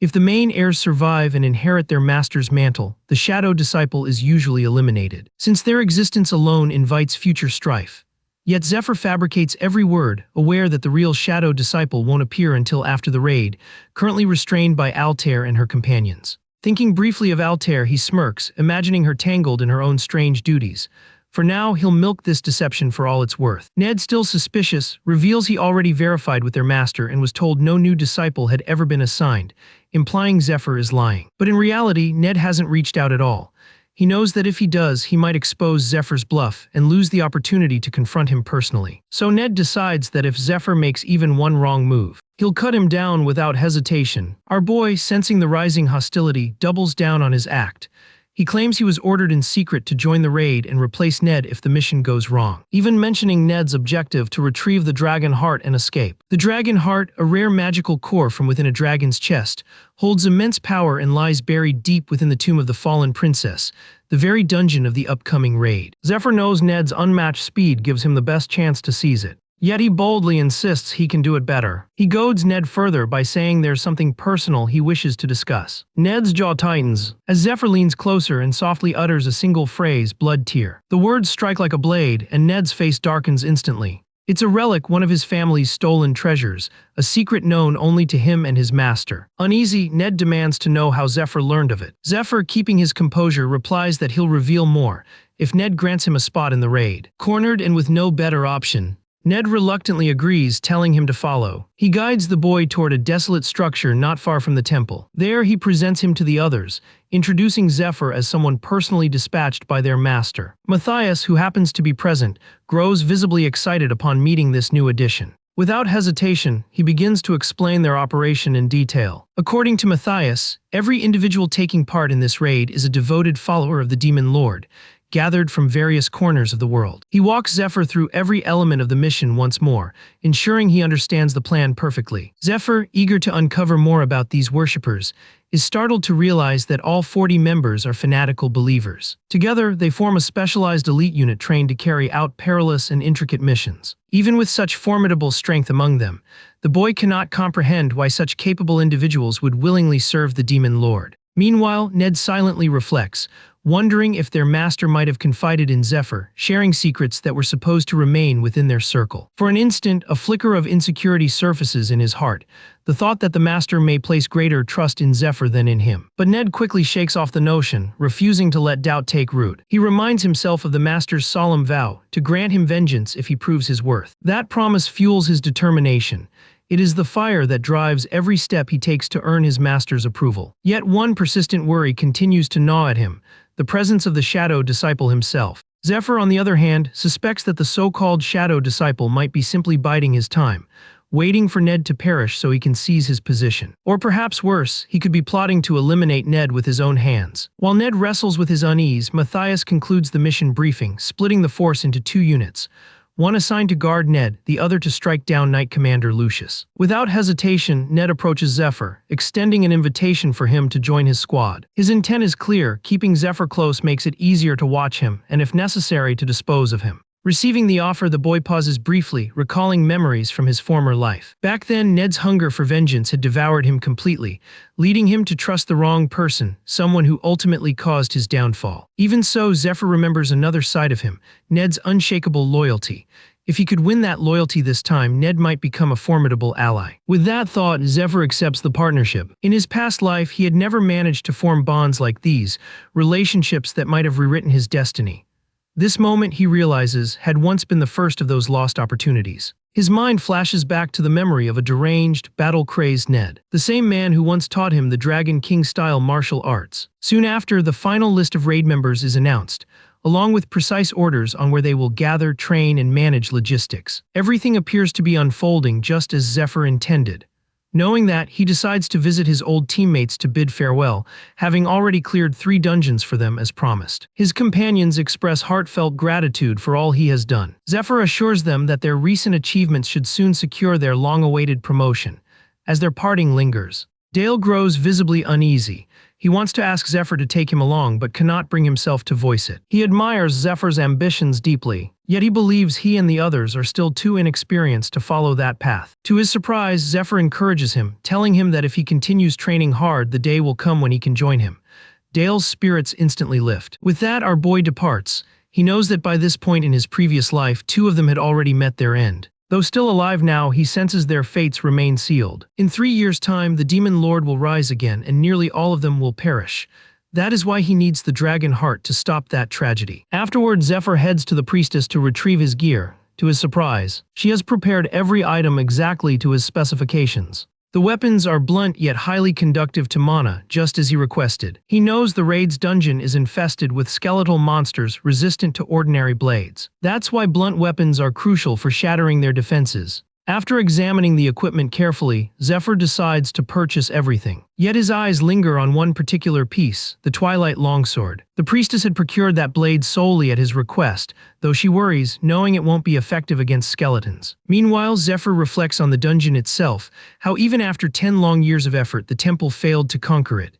If the main heirs survive and inherit their master's mantle, the shadow disciple is usually eliminated, since their existence alone invites future strife. Yet Zephyr fabricates every word, aware that the real shadow disciple won't appear until after the raid, currently restrained by Altair and her companions. Thinking briefly of Altair, he smirks, imagining her tangled in her own strange duties. For now, he'll milk this deception for all it's worth. Ned, still suspicious, reveals he already verified with their master and was told no new disciple had ever been assigned, implying Zephyr is lying. But in reality, Ned hasn't reached out at all. He knows that if he does, he might expose Zephyr's bluff and lose the opportunity to confront him personally. So Ned decides that if Zephyr makes even one wrong move, he'll cut him down without hesitation. Our boy, sensing the rising hostility, doubles down on his act. He claims he was ordered in secret to join the raid and replace Ned if the mission goes wrong, even mentioning Ned's objective to retrieve the dragon heart and escape. The dragon heart, a rare magical core from within a dragon's chest, holds immense power and lies buried deep within the tomb of the fallen princess, the very dungeon of the upcoming raid. Zephyr knows Ned's unmatched speed gives him the best chance to seize it. Yet he boldly insists he can do it better. He goads Ned further by saying there's something personal he wishes to discuss. Ned's jaw tightens as Zephyr leans closer and softly utters a single phrase, blood tear. The words strike like a blade, and Ned's face darkens instantly. It's a relic, one of his family's stolen treasures, a secret known only to him and his master. Uneasy, Ned demands to know how Zephyr learned of it. Zephyr, keeping his composure, replies that he'll reveal more if Ned grants him a spot in the raid. Cornered and with no better option, Ned reluctantly agrees, telling him to follow. He guides the boy toward a desolate structure not far from the temple. There he presents him to the others, introducing Zephyr as someone personally dispatched by their master. Matthias, who happens to be present, grows visibly excited upon meeting this new addition. Without hesitation, he begins to explain their operation in detail. According to Matthias, every individual taking part in this raid is a devoted follower of the Demon Lord, gathered from various corners of the world. He walks Zephyr through every element of the mission once more, ensuring he understands the plan perfectly. Zephyr, eager to uncover more about these worshippers, is startled to realize that all 40 members are fanatical believers. Together, they form a specialized elite unit trained to carry out perilous and intricate missions. Even with such formidable strength among them, the boy cannot comprehend why such capable individuals would willingly serve the Demon Lord. Meanwhile, Ned silently reflects, wondering if their master might have confided in Zephyr, sharing secrets that were supposed to remain within their circle. For an instant, a flicker of insecurity surfaces in his heart, the thought that the master may place greater trust in Zephyr than in him. But Ned quickly shakes off the notion, refusing to let doubt take root. He reminds himself of the master's solemn vow to grant him vengeance if he proves his worth. That promise fuels his determination. It is the fire that drives every step he takes to earn his master's approval. Yet one persistent worry continues to gnaw at him, the presence of the Shadow Disciple himself. Zephyr, on the other hand, suspects that the so-called Shadow Disciple might be simply biding his time, waiting for Ned to perish so he can seize his position. Or perhaps worse, he could be plotting to eliminate Ned with his own hands. While Ned wrestles with his unease, Matthias concludes the mission briefing, splitting the force into 2 units. One assigned to guard Ned, the other to strike down Knight Commander Lucius. Without hesitation, Ned approaches Zephyr, extending an invitation for him to join his squad. His intent is clear: keeping Zephyr close makes it easier to watch him, and if necessary, to dispose of him. Receiving the offer, the boy pauses briefly, recalling memories from his former life. Back then, Ned's hunger for vengeance had devoured him completely, leading him to trust the wrong person, someone who ultimately caused his downfall. Even so, Zephyr remembers another side of him, Ned's unshakable loyalty. If he could win that loyalty this time, Ned might become a formidable ally. With that thought, Zephyr accepts the partnership. In his past life, he had never managed to form bonds like these, relationships that might have rewritten his destiny. This moment, he realizes, had once been the first of those lost opportunities. His mind flashes back to the memory of a deranged, battle-crazed Ned, the same man who once taught him the Dragon King-style martial arts. Soon after, the final list of raid members is announced, along with precise orders on where they will gather, train, and manage logistics. Everything appears to be unfolding just as Zephyr intended. Knowing that, he decides to visit his old teammates to bid farewell, having already cleared 3 dungeons for them as promised. His companions express heartfelt gratitude for all he has done. Zephyr assures them that their recent achievements should soon secure their long-awaited promotion. As their parting lingers, Dale grows visibly uneasy. He wants to ask Zephyr to take him along but cannot bring himself to voice it. He admires Zephyr's ambitions deeply, yet he believes he and the others are still too inexperienced to follow that path. To his surprise, Zephyr encourages him, telling him that if he continues training hard, the day will come when he can join him. Dale's spirits instantly lift. With that, our boy departs. He knows that by this point in his previous life, 2 of them had already met their end. Though still alive now, he senses their fates remain sealed. In 3 years' time, the Demon Lord will rise again, and nearly all of them will perish. That is why he needs the dragon heart to stop that tragedy. Afterward, Zephyr heads to the priestess to retrieve his gear. To his surprise, she has prepared every item exactly to his specifications. The weapons are blunt yet highly conductive to mana, just as he requested. He knows the raid's dungeon is infested with skeletal monsters resistant to ordinary blades. That's why blunt weapons are crucial for shattering their defenses. After examining the equipment carefully, Zephyr decides to purchase everything. Yet his eyes linger on one particular piece, the Twilight Longsword. The priestess had procured that blade solely at his request, though she worries, knowing it won't be effective against skeletons. Meanwhile, Zephyr reflects on the dungeon itself, how even after 10 long years of effort, the temple failed to conquer it.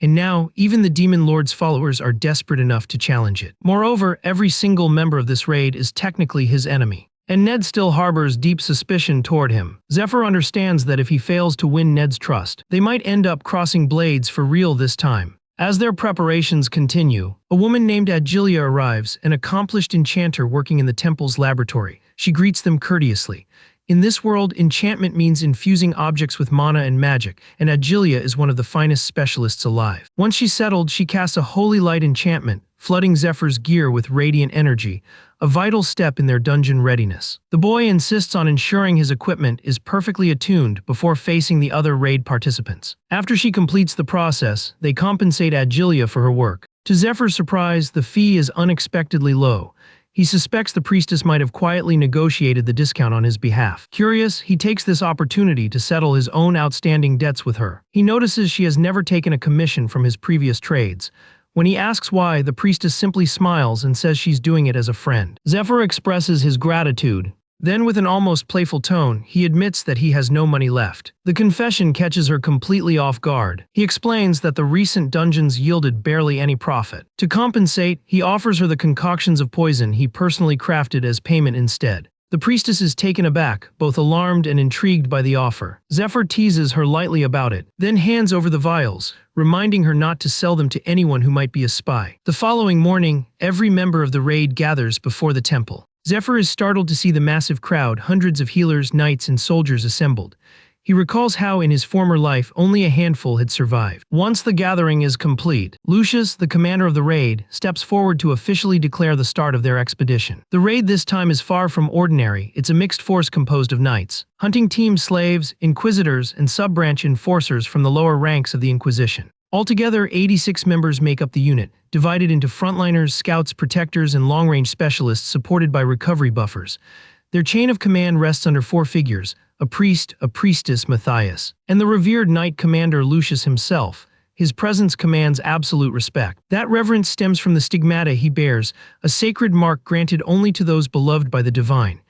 And now, even the Demon Lord's followers are desperate enough to challenge it. Moreover, every single member of this raid is technically his enemy. and Ned still harbors deep suspicion toward him. Zephyr understands that if he fails to win Ned's trust, they might end up crossing blades for real this time. As their preparations continue, a woman named Agilia arrives, an accomplished enchanter working in the temple's laboratory. She greets them courteously. In this world, enchantment means infusing objects with mana and magic, and Agilia is one of the finest specialists alive. Once she's settled, she casts a holy light enchantment, flooding Zephyr's gear with radiant energy, a vital step in their dungeon readiness. The boy insists on ensuring his equipment is perfectly attuned before facing the other raid participants. After she completes the process, they compensate Agilia for her work. To Zephyr's surprise, the fee is unexpectedly low. He suspects the priestess might have quietly negotiated the discount on his behalf. Curious, he takes this opportunity to settle his own outstanding debts with her. He notices she has never taken a commission from his previous trades. When he asks why, the priestess simply smiles and says she's doing it as a friend. Zephyr expresses his gratitude. Then, with an almost playful tone, he admits that he has no money left. The confession catches her completely off guard. He explains that the recent dungeons yielded barely any profit. To compensate, he offers her the concoctions of poison he personally crafted as payment instead. The priestess is taken aback, both alarmed and intrigued by the offer. Zephyr teases her lightly about it, then hands over the vials, reminding her not to sell them to anyone who might be a spy. The following morning, every member of the raid gathers before the temple. Zephyr is startled to see the massive crowd, hundreds of healers, knights, and soldiers assembled. He recalls how in his former life only a handful had survived. Once the gathering is complete, Lucius, the commander of the raid, steps forward to officially declare the start of their expedition. The raid this time is far from ordinary. It's a mixed force composed of knights, hunting team slaves, inquisitors, and sub-branch enforcers from the lower ranks of the Inquisition. Altogether, 86 members make up the unit, divided into frontliners, scouts, protectors, and long-range specialists supported by recovery buffers. Their chain of command rests under 4 figures: a priest, a priestess, Matthias, and the revered knight commander Lucius himself. His presence commands absolute respect. That reverence stems from the stigmata he bears, a sacred mark granted only to those beloved by the divine.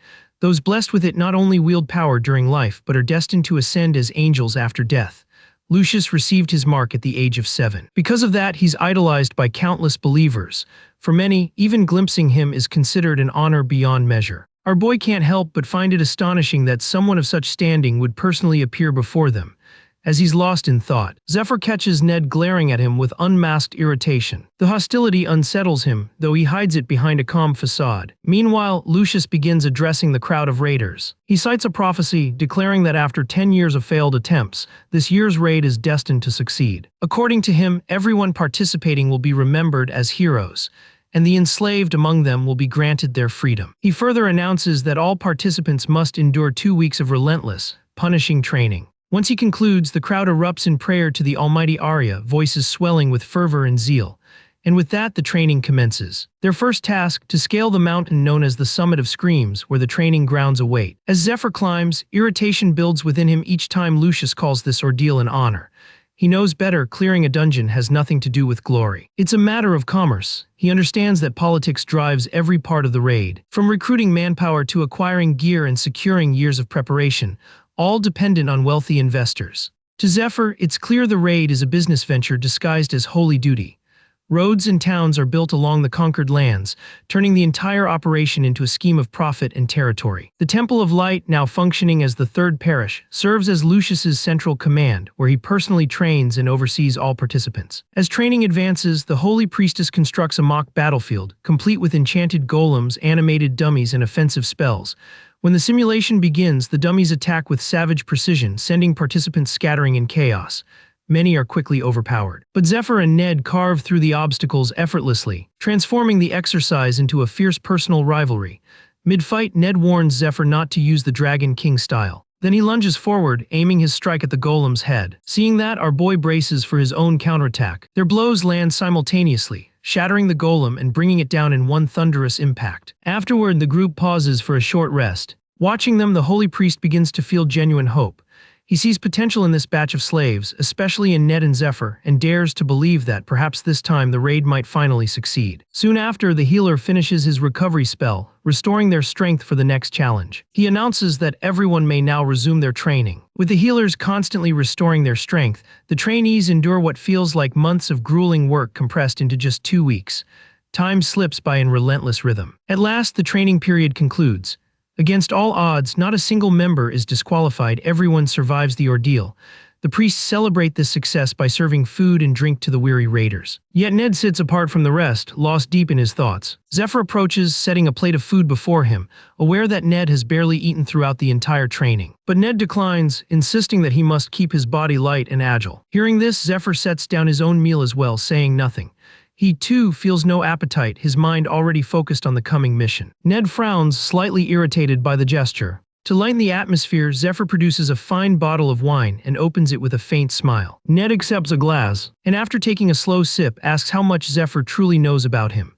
Those blessed with it not only wield power during life, but are destined to ascend as angels after death. Lucius received his mark at the age of 7. Because of that, he's idolized by countless believers. For many, even glimpsing him is considered an honor beyond measure. Our boy can't help but find it astonishing that someone of such standing would personally appear before them. As he's lost in thought, Zephyr catches Ned glaring at him with unmasked irritation. The hostility unsettles him, though he hides it behind a calm facade. Meanwhile, Lucius begins addressing the crowd of raiders. He cites a prophecy declaring that after 10 years of failed attempts, this year's raid is destined to succeed. According to him, everyone participating will be remembered as heroes, and the enslaved among them will be granted their freedom. He further announces that all participants must endure 2 weeks of relentless, punishing training. Once he concludes, the crowd erupts in prayer to the almighty Arya, voices swelling with fervor and zeal. And with that, the training commences. Their first task, to scale the mountain known as the Summit of Screams, where the training grounds await. As Zephyr climbs, irritation builds within him each time Lucius calls this ordeal an honor. He knows better, clearing a dungeon has nothing to do with glory. It's a matter of commerce. He understands that politics drives every part of the raid, from recruiting manpower to acquiring gear and securing years of preparation, all dependent on wealthy investors. To Zephyr, it's clear the raid is a business venture disguised as holy duty. Roads and towns are built along the conquered lands, turning the entire operation into a scheme of profit and territory. The Temple of Light, now functioning as the third parish, serves as Lucius's central command, where he personally trains and oversees all participants. As training advances, the Holy Priestess constructs a mock battlefield, complete with enchanted golems, animated dummies, and offensive spells. When the simulation begins, the dummies attack with savage precision, sending participants scattering in chaos. Many are quickly overpowered. But Zephyr and Ned carve through the obstacles effortlessly, transforming the exercise into a fierce personal rivalry. Mid-fight, Ned warns Zephyr not to use the Dragon King style. Then he lunges forward, aiming his strike at the golem's head. Seeing that, our boy braces for his own counterattack. Their blows land simultaneously, shattering the golem and bringing it down in one thunderous impact. Afterward, the group pauses for a short rest. Watching them, the holy priest begins to feel genuine hope. He sees potential in this batch of slaves, especially in Ned and Zephyr, and dares to believe that perhaps this time the raid might finally succeed. Soon after, the healer finishes his recovery spell, restoring their strength for the next challenge. He announces that everyone may now resume their training. With the healers constantly restoring their strength, the trainees endure what feels like months of grueling work compressed into just 2 weeks. Time slips by in relentless rhythm. At last, the training period concludes. Against all odds, not a single member is disqualified, everyone survives the ordeal. The priests celebrate this success by serving food and drink to the weary raiders. Yet Ned sits apart from the rest, lost deep in his thoughts. Zephyr approaches, setting a plate of food before him, aware that Ned has barely eaten throughout the entire training. But Ned declines, insisting that he must keep his body light and agile. Hearing this, Zephyr sets down his own meal as well, saying nothing. He, too, feels no appetite, his mind already focused on the coming mission. Ned frowns, slightly irritated by the gesture. To lighten the atmosphere, Zephyr produces a fine bottle of wine and opens it with a faint smile. Ned accepts a glass, and after taking a slow sip, asks how much Zephyr truly knows about him.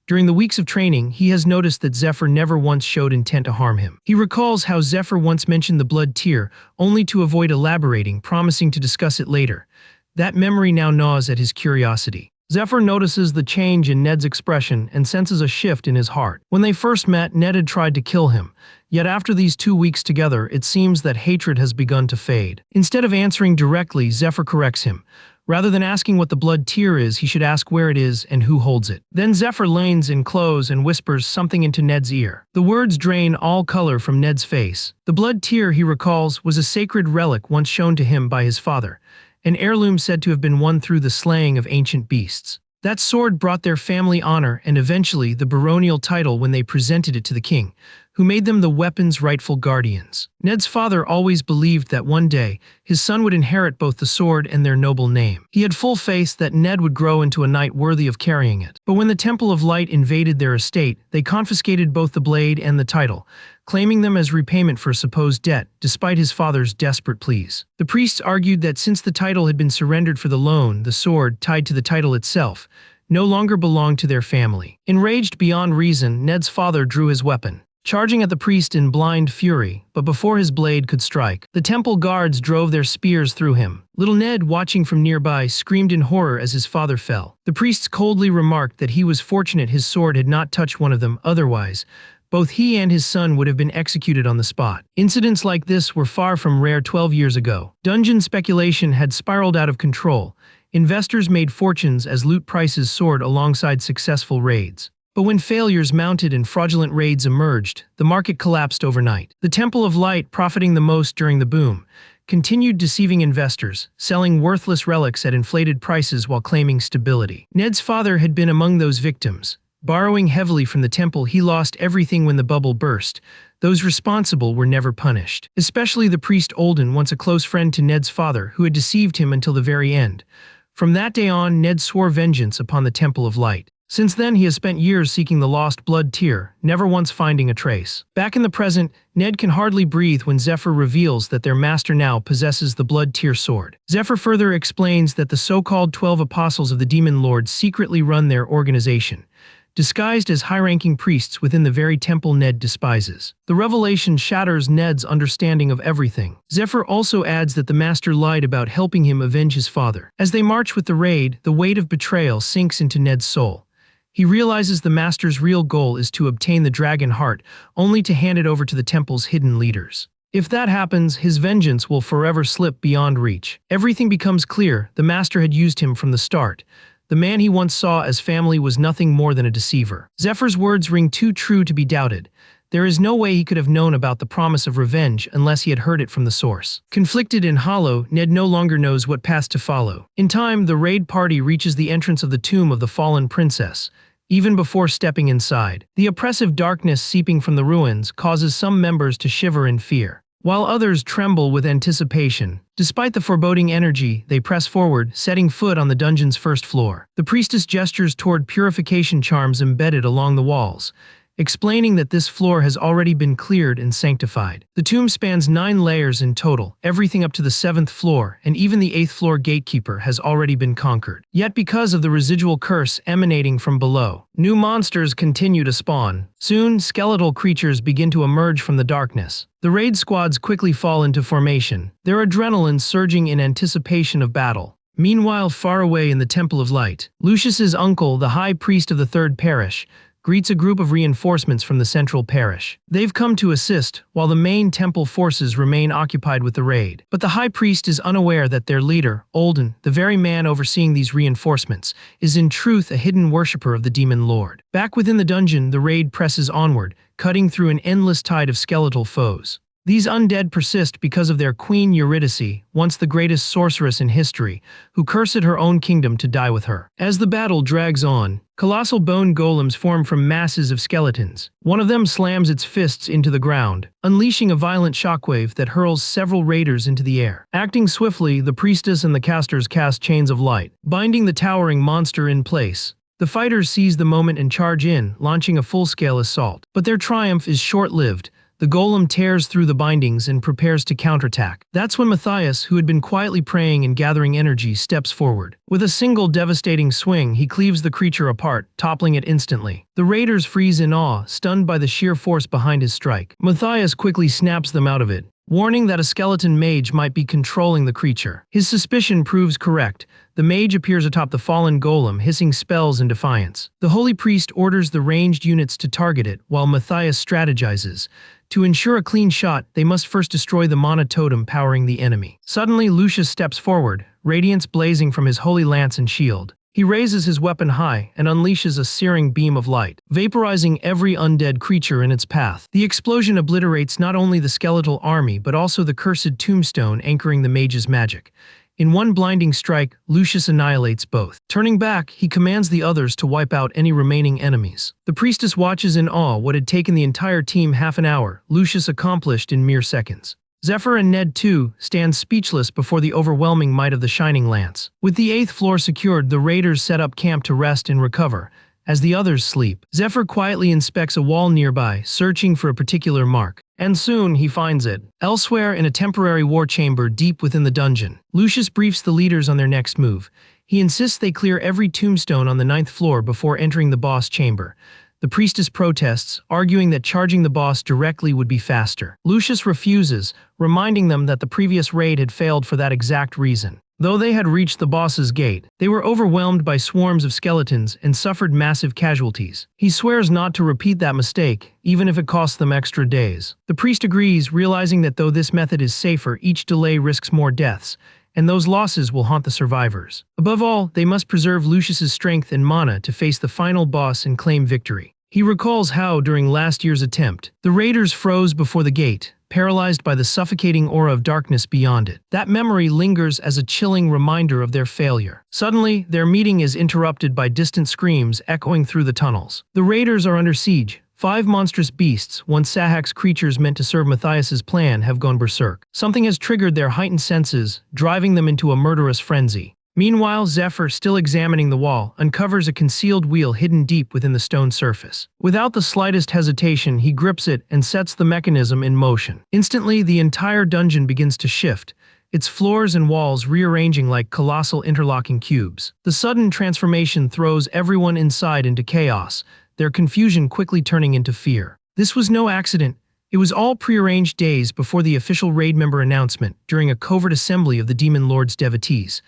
During the weeks of training, he has noticed that Zephyr never once showed intent to harm him. He recalls how Zephyr once mentioned the blood tear, only to avoid elaborating, promising to discuss it later. That memory now gnaws at his curiosity. Zephyr notices the change in Ned's expression and senses a shift in his heart. When they first met, Ned had tried to kill him. Yet after these 2 weeks together, it seems that hatred has begun to fade. Instead of answering directly, Zephyr corrects him. Rather than asking what the blood tear is, he should ask where it is and who holds it. Then Zephyr leans in close and whispers something into Ned's ear. The words drain all color from Ned's face. The blood tear, he recalls, was a sacred relic once shown to him by his father. An heirloom said to have been won through the slaying of ancient beasts. That sword brought their family honor and eventually the baronial title when they presented it to the king, who made them the weapon's rightful guardians. Ned's father always believed that one day his son would inherit both the sword and their noble name. He had full faith that Ned would grow into a knight worthy of carrying it. But when the Temple of Light invaded their estate, they confiscated both the blade and the title, claiming them as repayment for a supposed debt, despite his father's desperate pleas. The priests argued that since the title had been surrendered for the loan, the sword, tied to the title itself, no longer belonged to their family. Enraged beyond reason, Ned's father drew his weapon, charging at the priest in blind fury, but before his blade could strike, the temple guards drove their spears through him. Little Ned, watching from nearby, screamed in horror as his father fell. The priests coldly remarked that he was fortunate his sword had not touched one of them, otherwise both he and his son would have been executed on the spot. Incidents like this were far from rare 12 years ago. Dungeon speculation had spiraled out of control. Investors made fortunes as loot prices soared alongside successful raids. But when failures mounted and fraudulent raids emerged, the market collapsed overnight. The Temple of Light, profiting the most during the boom, continued deceiving investors, selling worthless relics at inflated prices while claiming stability. Ned's father had been among those victims. Borrowing heavily from the temple, he lost everything when the bubble burst. Those responsible were never punished. Especially the priest Olden, once a close friend to Ned's father, who had deceived him until the very end. From that day on, Ned swore vengeance upon the Temple of Light. Since then, he has spent years seeking the lost blood tear, never once finding a trace. Back in the present, Ned can hardly breathe when Zephyr reveals that their master now possesses the blood tear sword. Zephyr further explains that the so-called 12 apostles of the Demon Lord secretly run their organization, disguised as high-ranking priests within the very temple Ned despises. The revelation shatters Ned's understanding of everything. Zephyr also adds that the master lied about helping him avenge his father. As they march with the raid, the weight of betrayal sinks into Ned's soul. He realizes the master's real goal is to obtain the dragon heart, only to hand it over to the temple's hidden leaders. If that happens, his vengeance will forever slip beyond reach. Everything becomes clear. The master had used him from the start. The man he once saw as family was nothing more than a deceiver. Zephyr's words ring too true to be doubted. There is no way he could have known about the promise of revenge unless he had heard it from the source. Conflicted and hollow, Ned no longer knows what path to follow. In time, the raid party reaches the entrance of the tomb of the fallen princess. Even before stepping inside, the oppressive darkness seeping from the ruins causes some members to shiver in fear, while others tremble with anticipation. Despite the foreboding energy, they press forward, setting foot on the dungeon's first floor. The priestess gestures toward purification charms embedded along the walls, explaining that this floor has already been cleared and sanctified. The tomb spans 9 layers in total, everything up to the 7th floor, and even the 8th floor gatekeeper has already been conquered. Yet because of the residual curse emanating from below, new monsters continue to spawn. Soon, skeletal creatures begin to emerge from the darkness. The raid squads quickly fall into formation, their adrenaline surging in anticipation of battle. Meanwhile, far away in the Temple of Light, Lucius's uncle, the high priest of the Third Parish, greets a group of reinforcements from the central parish. They've come to assist, while the main temple forces remain occupied with the raid. But the high priest is unaware that their leader, Olden, the very man overseeing these reinforcements, is in truth a hidden worshipper of the demon lord. Back within the dungeon, the raid presses onward, cutting through an endless tide of skeletal foes. These undead persist because of their queen Eurydice, once the greatest sorceress in history, who cursed her own kingdom to die with her. As the battle drags on, colossal bone golems form from masses of skeletons. One of them slams its fists into the ground, unleashing a violent shockwave that hurls several raiders into the air. Acting swiftly, the priestess and the casters cast chains of light, binding the towering monster in place. The fighters seize the moment and charge in, launching a full-scale assault. But their triumph is short-lived. The golem tears through the bindings and prepares to counterattack. That's when Matthias, who had been quietly praying and gathering energy, steps forward. With a single devastating swing, he cleaves the creature apart, toppling it instantly. The raiders freeze in awe, stunned by the sheer force behind his strike. Matthias quickly snaps them out of it, warning that a skeleton mage might be controlling the creature. His suspicion proves correct. The mage appears atop the fallen golem, hissing spells in defiance. The holy priest orders the ranged units to target it, while Matthias strategizes. To ensure a clean shot, they must first destroy the mana totem powering the enemy. Suddenly, Lucius steps forward, radiance blazing from his holy lance and shield. He raises his weapon high and unleashes a searing beam of light, vaporizing every undead creature in its path. The explosion obliterates not only the skeletal army but also the cursed tombstone anchoring the mage's magic. In one blinding strike, Lucius annihilates both. Turning back, he commands the others to wipe out any remaining enemies. The priestess watches in awe what had taken the entire team half an hour. Lucius accomplished in mere seconds. Zephyr and Ned, too, stand speechless before the overwhelming might of the Shining Lance. With the 8th floor secured, the raiders set up camp to rest and recover. As the others sleep, Zephyr quietly inspects a wall nearby, searching for a particular mark. And soon he finds it, elsewhere in a temporary war chamber deep within the dungeon. Lucius briefs the leaders on their next move. He insists they clear every tombstone on the 9th floor before entering the boss chamber. The priestess protests, arguing that charging the boss directly would be faster. Lucius refuses, reminding them that the previous raid had failed for that exact reason. Though they had reached the boss's gate, they were overwhelmed by swarms of skeletons and suffered massive casualties. He swears not to repeat that mistake, even if it costs them extra days. The priest agrees, realizing that though this method is safer, each delay risks more deaths, and those losses will haunt the survivors. Above all, they must preserve Lucius's strength and mana to face the final boss and claim victory. He recalls how, during last year's attempt, the raiders froze before the gate, paralyzed by the suffocating aura of darkness beyond it. That memory lingers as a chilling reminder of their failure. Suddenly, their meeting is interrupted by distant screams echoing through the tunnels. The raiders are under siege. 5 monstrous beasts, once Sahak's creatures meant to serve Matthias's plan, have gone berserk. Something has triggered their heightened senses, driving them into a murderous frenzy. Meanwhile, Zephyr, still examining the wall, uncovers a concealed wheel hidden deep within the stone surface. Without the slightest hesitation, he grips it and sets the mechanism in motion. Instantly, the entire dungeon begins to shift, its floors and walls rearranging like colossal interlocking cubes. The sudden transformation throws everyone inside into chaos, their confusion quickly turning into fear. This was no accident. It was all prearranged days before the official raid member announcement during a covert assembly of the Demon Lord's devotees.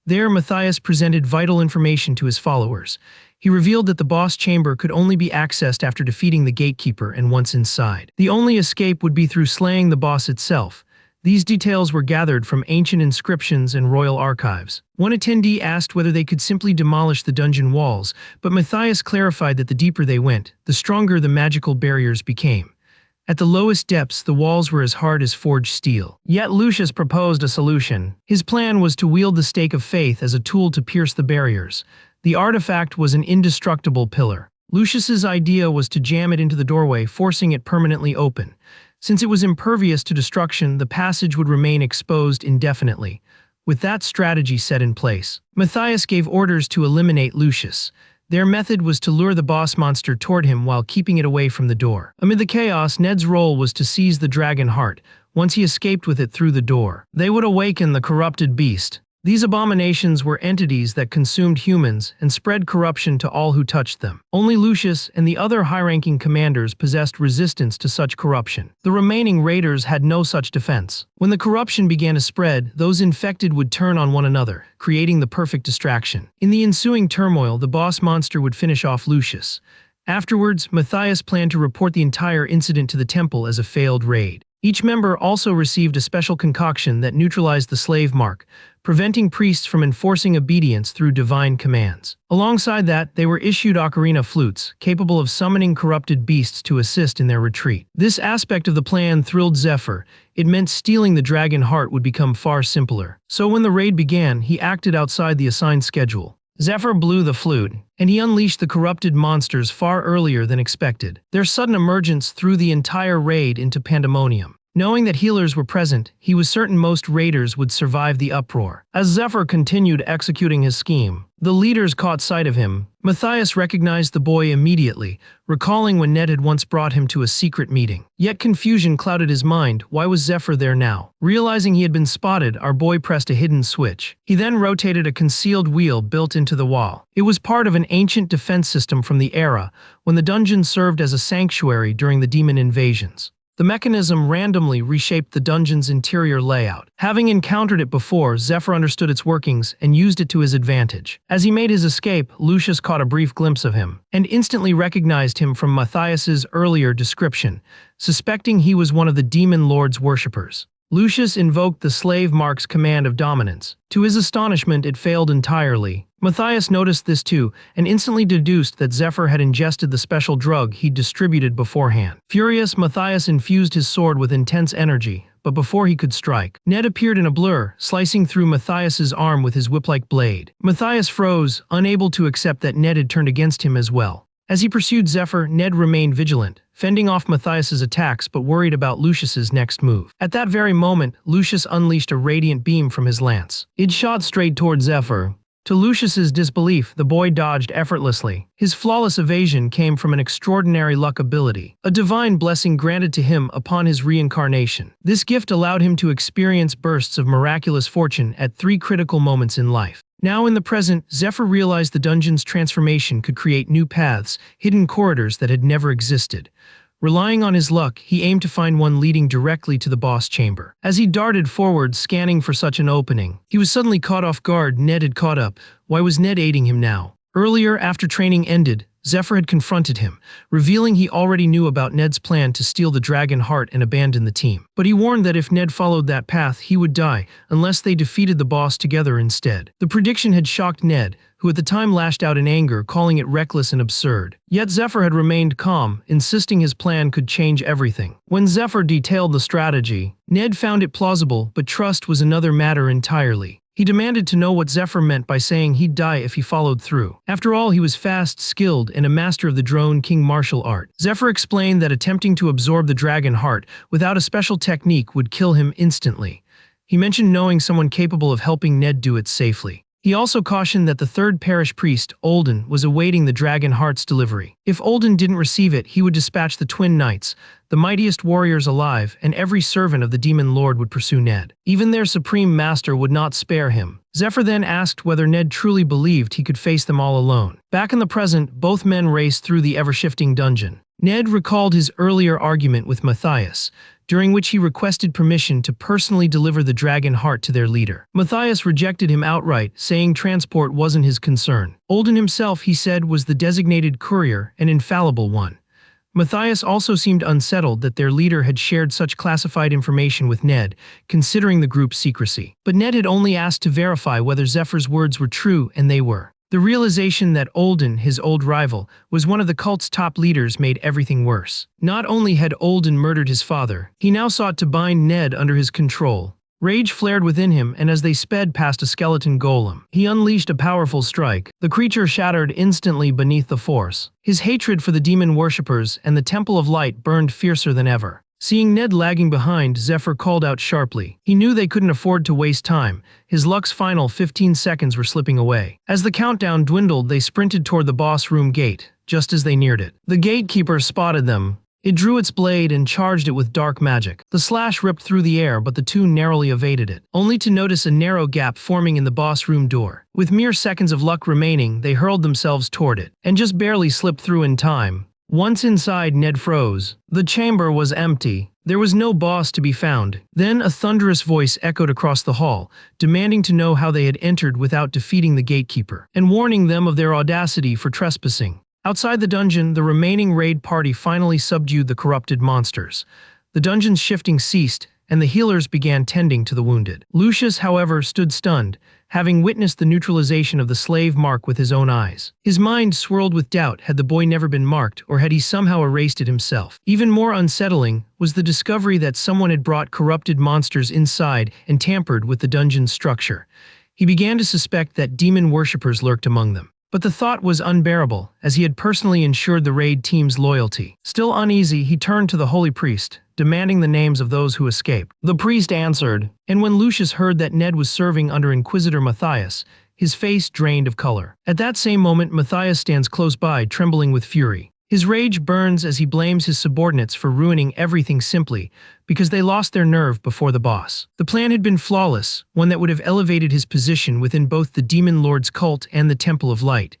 There, Matthias presented vital information to his followers. He revealed that the boss chamber could only be accessed after defeating the gatekeeper and once inside. The only escape would be through slaying the boss itself. These details were gathered from ancient inscriptions and royal archives. One attendee asked whether they could simply demolish the dungeon walls, but Matthias clarified that the deeper they went, the stronger the magical barriers became. At the lowest depths, the walls were as hard as forged steel. Yet Lucius proposed a solution. His plan was to wield the stake of faith as a tool to pierce the barriers. The artifact was an indestructible pillar. Lucius's idea was to jam it into the doorway, forcing it permanently open. Since it was impervious to destruction, the passage would remain exposed indefinitely. With that strategy set in place, Matthias gave orders to eliminate Lucius. Their method was to lure the boss monster toward him while keeping it away from the door. Amid the chaos, Ned's role was to seize the dragon heart. Once he escaped with it through the door, they would awaken the corrupted beast. These abominations were entities that consumed humans and spread corruption to all who touched them. Only Lucius and the other high-ranking commanders possessed resistance to such corruption. The remaining raiders had no such defense. When the corruption began to spread, those infected would turn on one another, creating the perfect distraction. In the ensuing turmoil, the boss monster would finish off Lucius. Afterwards, Matthias planned to report the entire incident to the temple as a failed raid. Each member also received a special concoction that neutralized the slave mark, preventing priests from enforcing obedience through divine commands. Alongside that, they were issued ocarina flutes, capable of summoning corrupted beasts to assist in their retreat. This aspect of the plan thrilled Zephyr. It meant stealing the dragon heart would become far simpler. So when the raid began, he acted outside the assigned schedule. Zephyr blew the flute, and he unleashed the corrupted monsters far earlier than expected. Their sudden emergence threw the entire raid into pandemonium. Knowing that healers were present, he was certain most raiders would survive the uproar. As Zephyr continued executing his scheme, the leaders caught sight of him. Matthias recognized the boy immediately, recalling when Ned had once brought him to a secret meeting. Yet confusion clouded his mind. Why was Zephyr there now? Realizing he had been spotted, our boy pressed a hidden switch. He then rotated a concealed wheel built into the wall. It was part of an ancient defense system from the era when the dungeon served as a sanctuary during the demon invasions. The mechanism randomly reshaped the dungeon's interior layout. Having encountered it before, Zephyr understood its workings and used it to his advantage. As he made his escape, Lucius caught a brief glimpse of him, and instantly recognized him from Matthias's earlier description, suspecting he was one of the demon lord's worshippers. Lucius invoked the slave mark's command of dominance. To his astonishment, it failed entirely. Matthias noticed this too, and instantly deduced that Zephyr had ingested the special drug he'd distributed beforehand. Furious, Matthias infused his sword with intense energy, but before he could strike, Ned appeared in a blur, slicing through Matthias's arm with his whip-like blade. Matthias froze, unable to accept that Ned had turned against him as well. As he pursued Zephyr, Ned remained vigilant, fending off Matthias's attacks but worried about Lucius's next move. At that very moment, Lucius unleashed a radiant beam from his lance. It shot straight toward Zephyr. To Lucius's disbelief, the boy dodged effortlessly. His flawless evasion came from an extraordinary luck ability, a divine blessing granted to him upon his reincarnation. This gift allowed him to experience bursts of miraculous fortune at 3 critical moments in life. Now in the present, Zephyr realized the dungeon's transformation could create new paths, hidden corridors that had never existed. Relying on his luck, he aimed to find one leading directly to the boss chamber. As he darted forward, scanning for such an opening, he was suddenly caught off guard. Ned had caught up. Why was Ned aiding him now? Earlier, after training ended, Zephyr had confronted him, revealing he already knew about Ned's plan to steal the dragon heart and abandon the team. But he warned that if Ned followed that path, he would die, unless they defeated the boss together instead. The prediction had shocked Ned, who at the time lashed out in anger, calling it reckless and absurd. Yet Zephyr had remained calm, insisting his plan could change everything. When Zephyr detailed the strategy, Ned found it plausible, but trust was another matter entirely. He demanded to know what Zephyr meant by saying he'd die if he followed through. After all, he was fast, skilled, and a master of the drone king martial art. Zephyr explained that attempting to absorb the dragon heart without a special technique would kill him instantly. He mentioned knowing someone capable of helping Ned do it safely. He also cautioned that the third parish priest, Olden, was awaiting the dragon heart's delivery. If Olden didn't receive it, he would dispatch the twin knights, the mightiest warriors alive, and every servant of the demon lord would pursue Ned. Even their supreme master would not spare him. Zephyr then asked whether Ned truly believed he could face them all alone. Back in the present, both men raced through the ever-shifting dungeon. Ned recalled his earlier argument with Matthias, during which he requested permission to personally deliver the dragon heart to their leader. Matthias rejected him outright, saying transport wasn't his concern. Olden himself, he said, was the designated courier, an infallible one. Matthias also seemed unsettled that their leader had shared such classified information with Ned, considering the group's secrecy. But Ned had only asked to verify whether Zephyr's words were true, and they were. The realization that Olden, his old rival, was one of the cult's top leaders made everything worse. Not only had Olden murdered his father, he now sought to bind Ned under his control. Rage flared within him, and as they sped past a skeleton golem, he unleashed a powerful strike. The creature shattered instantly beneath the force. His hatred for the demon worshippers and the Temple of Light burned fiercer than ever. Seeing Ned lagging behind, Zephyr called out sharply. He knew they couldn't afford to waste time. His luck's final 15 seconds were slipping away. As the countdown dwindled, they sprinted toward the boss room gate. Just as they neared it, the gatekeeper spotted them. It drew its blade and charged it with dark magic. The slash ripped through the air, but the two narrowly evaded it, only to notice a narrow gap forming in the boss room door. With mere seconds of luck remaining, they hurled themselves toward it, and just barely slipped through in time. Once inside, Ned froze. The chamber was empty. There was no boss to be found. Then a thunderous voice echoed across the hall, demanding to know how they had entered without defeating the gatekeeper, and warning them of their audacity for trespassing. Outside the dungeon, the remaining raid party finally subdued the corrupted monsters. The dungeon's shifting ceased, and the healers began tending to the wounded. Lucius, however, stood stunned, having witnessed the neutralization of the slave mark with his own eyes. His mind swirled with doubt. Had the boy never been marked, or had he somehow erased it himself? Even more unsettling was the discovery that someone had brought corrupted monsters inside and tampered with the dungeon's structure. He began to suspect that demon worshippers lurked among them. But the thought was unbearable, as he had personally ensured the raid team's loyalty. Still uneasy, he turned to the holy priest, demanding the names of those who escaped. The priest answered, and when Lucius heard that Ned was serving under Inquisitor Matthias, his face drained of color. At that same moment, Matthias stands close by, trembling with fury. His rage burns as he blames his subordinates for ruining everything simply because they lost their nerve before the boss. The plan had been flawless, one that would have elevated his position within both the Demon Lord's cult and the Temple of Light.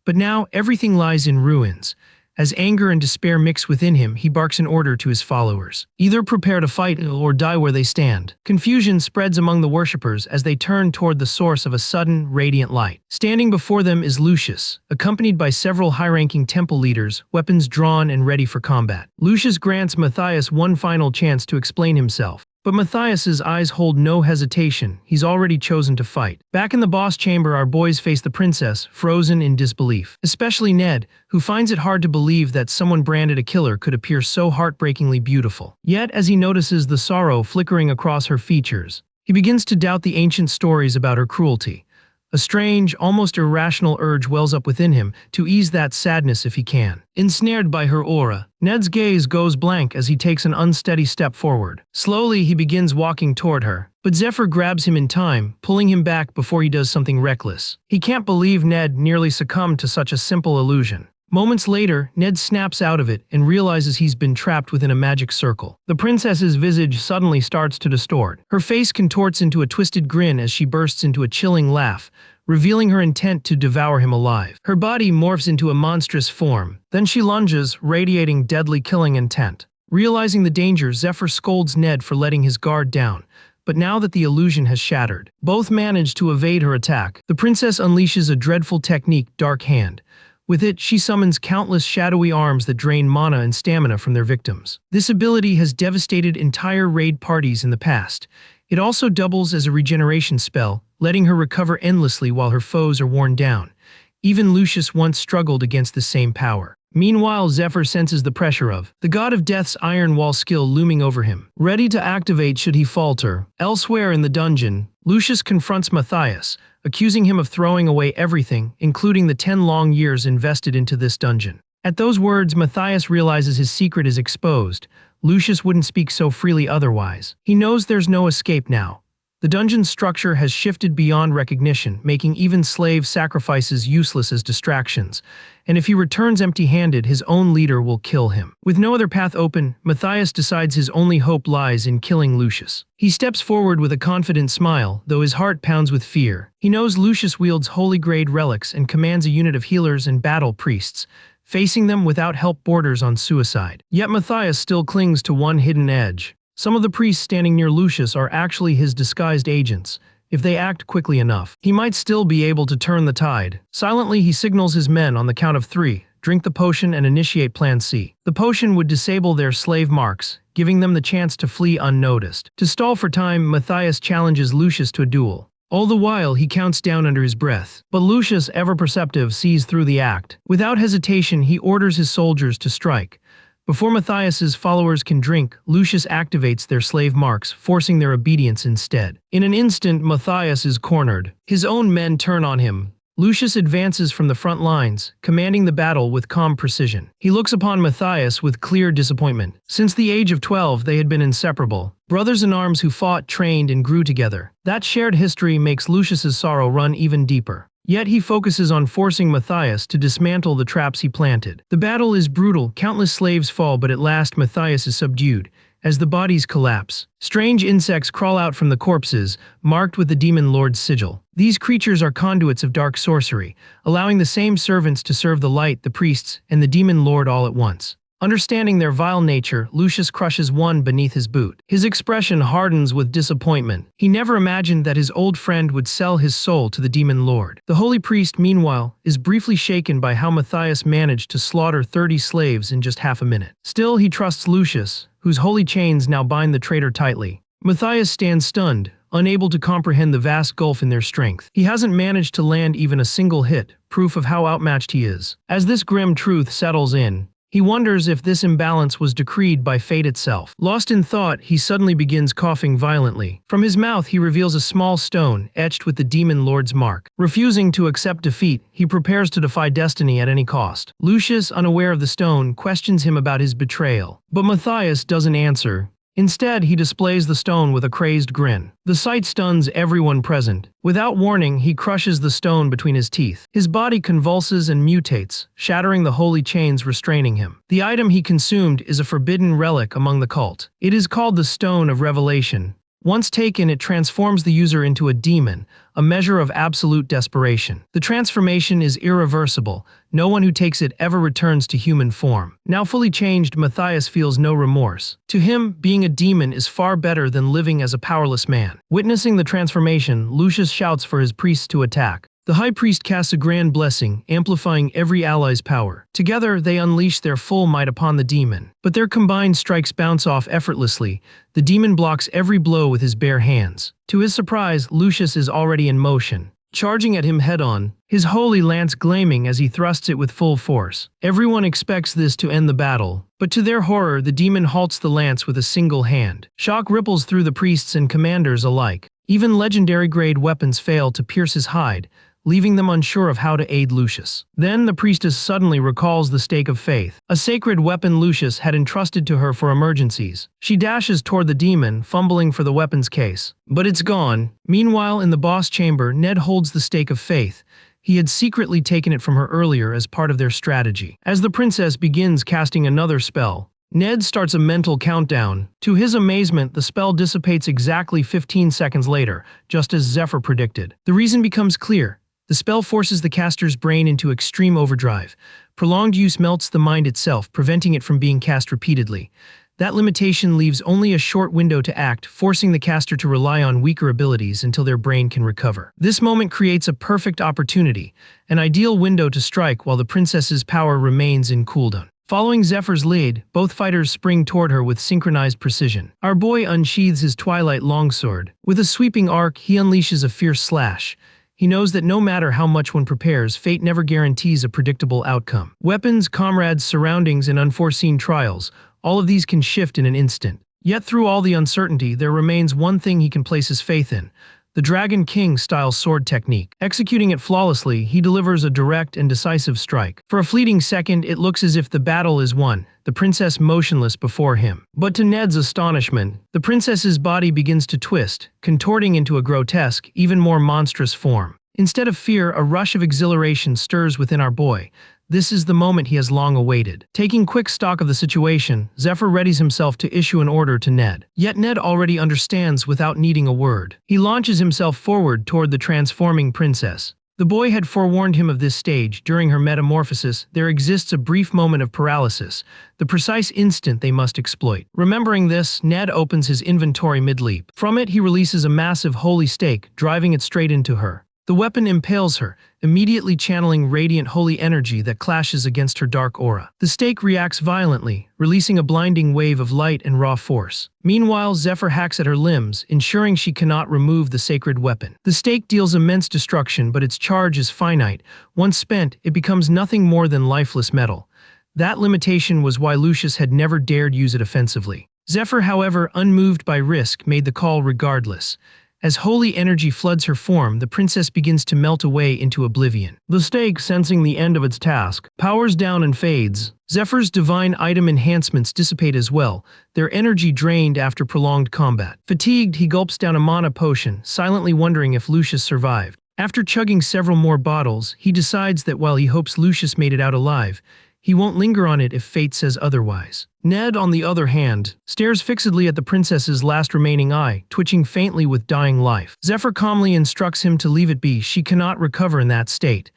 But now everything lies in ruins. As anger and despair mix within him, he barks an order to his followers. Either prepare to fight or die where they stand. Confusion spreads among the worshippers as they turn toward the source of a sudden, radiant light. Standing before them is Lucius, accompanied by several high-ranking temple leaders, weapons drawn and ready for combat. Lucius grants Matthias one final chance to explain himself. But Matthias's eyes hold no hesitation. He's already chosen to fight. Back in the boss chamber, our boys face the princess, frozen in disbelief. Especially Ned, who finds it hard to believe that someone branded a killer could appear so heartbreakingly beautiful. Yet, as he notices the sorrow flickering across her features, he begins to doubt the ancient stories about her cruelty. A strange, almost irrational urge wells up within him to ease that sadness if he can. Ensnared by her aura, Ned's gaze goes blank as he takes an unsteady step forward. Slowly, he begins walking toward her, but Zephyr grabs him in time, pulling him back before he does something reckless. He can't believe Ned nearly succumbed to such a simple illusion. Moments later, Ned snaps out of it and realizes he's been trapped within a magic circle. The princess's visage suddenly starts to distort. Her face contorts into a twisted grin as she bursts into a chilling laugh, revealing her intent to devour him alive. Her body morphs into a monstrous form. Then she lunges, radiating deadly killing intent. Realizing the danger, Zephyr scolds Ned for letting his guard down. But now that the illusion has shattered, both manage to evade her attack. The princess unleashes a dreadful technique, Dark Hand. With it, she summons countless shadowy arms that drain mana and stamina from their victims. This ability has devastated entire raid parties in the past. It also doubles as a regeneration spell, letting her recover endlessly while her foes are worn down. Even Lucius once struggled against the same power. Meanwhile, Zephyr senses the pressure of the God of Death's iron wall skill looming over him, ready to activate should he falter. Elsewhere in the dungeon, Lucius confronts Matthias, accusing him of throwing away everything, including the 10 long years invested into this dungeon. At those words, Matthias realizes his secret is exposed. Lucius wouldn't speak so freely otherwise. He knows there's no escape now. The dungeon's structure has shifted beyond recognition, making even slave sacrifices useless as distractions. And if he returns empty-handed, his own leader will kill him. With no other path open, Matthias decides his only hope lies in killing Lucius. He steps forward with a confident smile, though his heart pounds with fear. He knows Lucius wields holy-grade relics and commands a unit of healers and battle priests. Facing them without help borders on suicide. Yet Matthias still clings to one hidden edge. Some of the priests standing near Lucius are actually his disguised agents. If they act quickly enough, he might still be able to turn the tide. Silently, he signals his men on the count of 3, drink the potion and initiate Plan C. The potion would disable their slave marks, giving them the chance to flee unnoticed. To stall for time, Matthias challenges Lucius to a duel. All the while, he counts down under his breath. But Lucius, ever perceptive, sees through the act. Without hesitation, he orders his soldiers to strike. Before Matthias's followers can drink, Lucius activates their slave marks, forcing their obedience instead. In an instant, Matthias is cornered. His own men turn on him. Lucius advances from the front lines, commanding the battle with calm precision. He looks upon Matthias with clear disappointment. Since the age of 12, they had been inseparable. Brothers in arms who fought, trained, and grew together. That shared history makes Lucius's sorrow run even deeper. Yet he focuses on forcing Matthias to dismantle the traps he planted. The battle is brutal, countless slaves fall, but at last Matthias is subdued. As the bodies collapse, strange insects crawl out from the corpses, marked with the Demon Lord's sigil. These creatures are conduits of dark sorcery, allowing the same servants to serve the light, the priests, and the Demon Lord all at once. Understanding their vile nature, Lucius crushes one beneath his boot. His expression hardens with disappointment. He never imagined that his old friend would sell his soul to the demon lord. The holy priest, meanwhile, is briefly shaken by how Matthias managed to slaughter 30 slaves in just half a minute. Still, he trusts Lucius, whose holy chains now bind the traitor tightly. Matthias stands stunned, unable to comprehend the vast gulf in their strength. He hasn't managed to land even a single hit, proof of how outmatched he is. As this grim truth settles in, he wonders if this imbalance was decreed by fate itself. Lost in thought, he suddenly begins coughing violently. From his mouth, he reveals a small stone etched with the demon lord's mark. Refusing to accept defeat, he prepares to defy destiny at any cost. Lucius, unaware of the stone, questions him about his betrayal. But Matthias doesn't answer. Instead, he displays the stone with a crazed grin. The sight stuns everyone present. Without warning, he crushes the stone between his teeth. His body convulses and mutates, shattering the holy chains restraining him. The item he consumed is a forbidden relic among the cult. It is called the Stone of Revelation. Once taken, it transforms the user into a demon, a measure of absolute desperation. The transformation is irreversible. No one who takes it ever returns to human form. Now fully changed, Matthias feels no remorse. To him, being a demon is far better than living as a powerless man. Witnessing the transformation, Lucius shouts for his priests to attack. The high priest casts a grand blessing, amplifying every ally's power. Together, they unleash their full might upon the demon. But their combined strikes bounce off effortlessly. The demon blocks every blow with his bare hands. To his surprise, Lucius is already in motion, charging at him head-on, his holy lance gleaming as he thrusts it with full force. Everyone expects this to end the battle, but to their horror, the demon halts the lance with a single hand. Shock ripples through the priests and commanders alike. Even legendary-grade weapons fail to pierce his hide, leaving them unsure of how to aid Lucius. Then the priestess suddenly recalls the stake of faith, a sacred weapon Lucius had entrusted to her for emergencies. She dashes toward the demon, fumbling for the weapon's case. But it's gone. Meanwhile, in the boss chamber, Ned holds the stake of faith. He had secretly taken it from her earlier as part of their strategy. As the princess begins casting another spell, Ned starts a mental countdown. To his amazement, the spell dissipates exactly 15 seconds later, just as Zephyr predicted. The reason becomes clear. The spell forces the caster's brain into extreme overdrive. Prolonged use melts the mind itself, preventing it from being cast repeatedly. That limitation leaves only a short window to act, forcing the caster to rely on weaker abilities until their brain can recover. This moment creates a perfect opportunity, an ideal window to strike while the princess's power remains in cooldown. Following Zephyr's lead, both fighters spring toward her with synchronized precision. Our boy unsheathes his Twilight longsword. With a sweeping arc, he unleashes a fierce slash. He knows that no matter how much one prepares, fate never guarantees a predictable outcome. Weapons, comrades, surroundings, and unforeseen trials, all of these can shift in an instant. Yet through all the uncertainty, there remains one thing he can place his faith in: the Dragon King-style sword technique. Executing it flawlessly, he delivers a direct and decisive strike. For a fleeting second, it looks as if the battle is won, the princess motionless before him. But to Ned's astonishment, the princess's body begins to twist, contorting into a grotesque, even more monstrous form. Instead of fear, a rush of exhilaration stirs within our boy. This is the moment he has long awaited. Taking quick stock of the situation, Zephyr readies himself to issue an order to Ned. Yet Ned already understands without needing a word. He launches himself forward toward the transforming princess. The boy had forewarned him of this stage. During her metamorphosis, there exists a brief moment of paralysis, the precise instant they must exploit. Remembering this, Ned opens his inventory mid-leap. From it, he releases a massive holy stake, driving it straight into her. The weapon impales her, immediately channeling radiant holy energy that clashes against her dark aura. The stake reacts violently, releasing a blinding wave of light and raw force. Meanwhile, Zephyr hacks at her limbs, ensuring she cannot remove the sacred weapon. The stake deals immense destruction, but its charge is finite. Once spent, it becomes nothing more than lifeless metal. That limitation was why Lucius had never dared use it offensively. Zephyr, however, unmoved by risk, made the call regardless. As holy energy floods her form, the princess begins to melt away into oblivion. The stake, sensing the end of its task, powers down and fades. Zephyr's divine item enhancements dissipate as well, their energy drained after prolonged combat. Fatigued, he gulps down a mana potion, silently wondering if Lucius survived. After chugging several more bottles, he decides that while he hopes Lucius made it out alive, he won't linger on it if fate says otherwise. Ned, on the other hand, stares fixedly at the princess's last remaining eye, twitching faintly with dying life. Zephyr calmly instructs him to leave it be. She cannot recover in that state.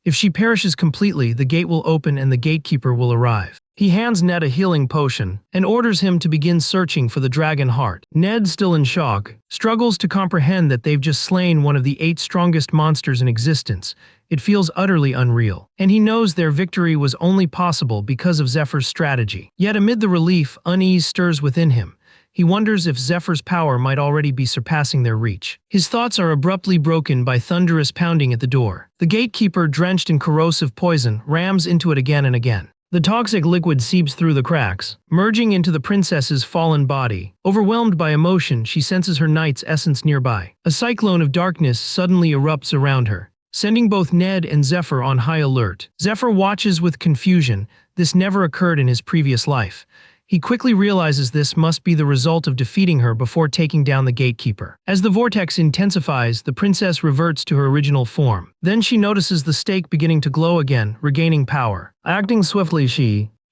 If she perishes completely, the gate will open and the gatekeeper will arrive. He hands Ned a healing potion and orders him to begin searching for the dragon heart. Ned, still in shock, struggles to comprehend that they've just slain one of the 8 strongest monsters in existence. It feels utterly unreal, and he knows their victory was only possible because of Zephyr's strategy. Yet amid the relief, unease stirs within him. He wonders if Zephyr's power might already be surpassing their reach. His thoughts are abruptly broken by thunderous pounding at the door. The gatekeeper, drenched in corrosive poison, rams into it again and again. The toxic liquid seeps through the cracks, merging into the princess's fallen body. Overwhelmed by emotion, she senses her knight's essence nearby. A cyclone of darkness suddenly erupts around her, sending both Ned and Zephyr on high alert. Zephyr watches with confusion. This never occurred in his previous life. He quickly realizes this must be the result of defeating her before taking down the gatekeeper. As the vortex intensifies, the princess reverts to her original form. Then she notices the stake beginning to glow again, regaining power. Acting swiftly,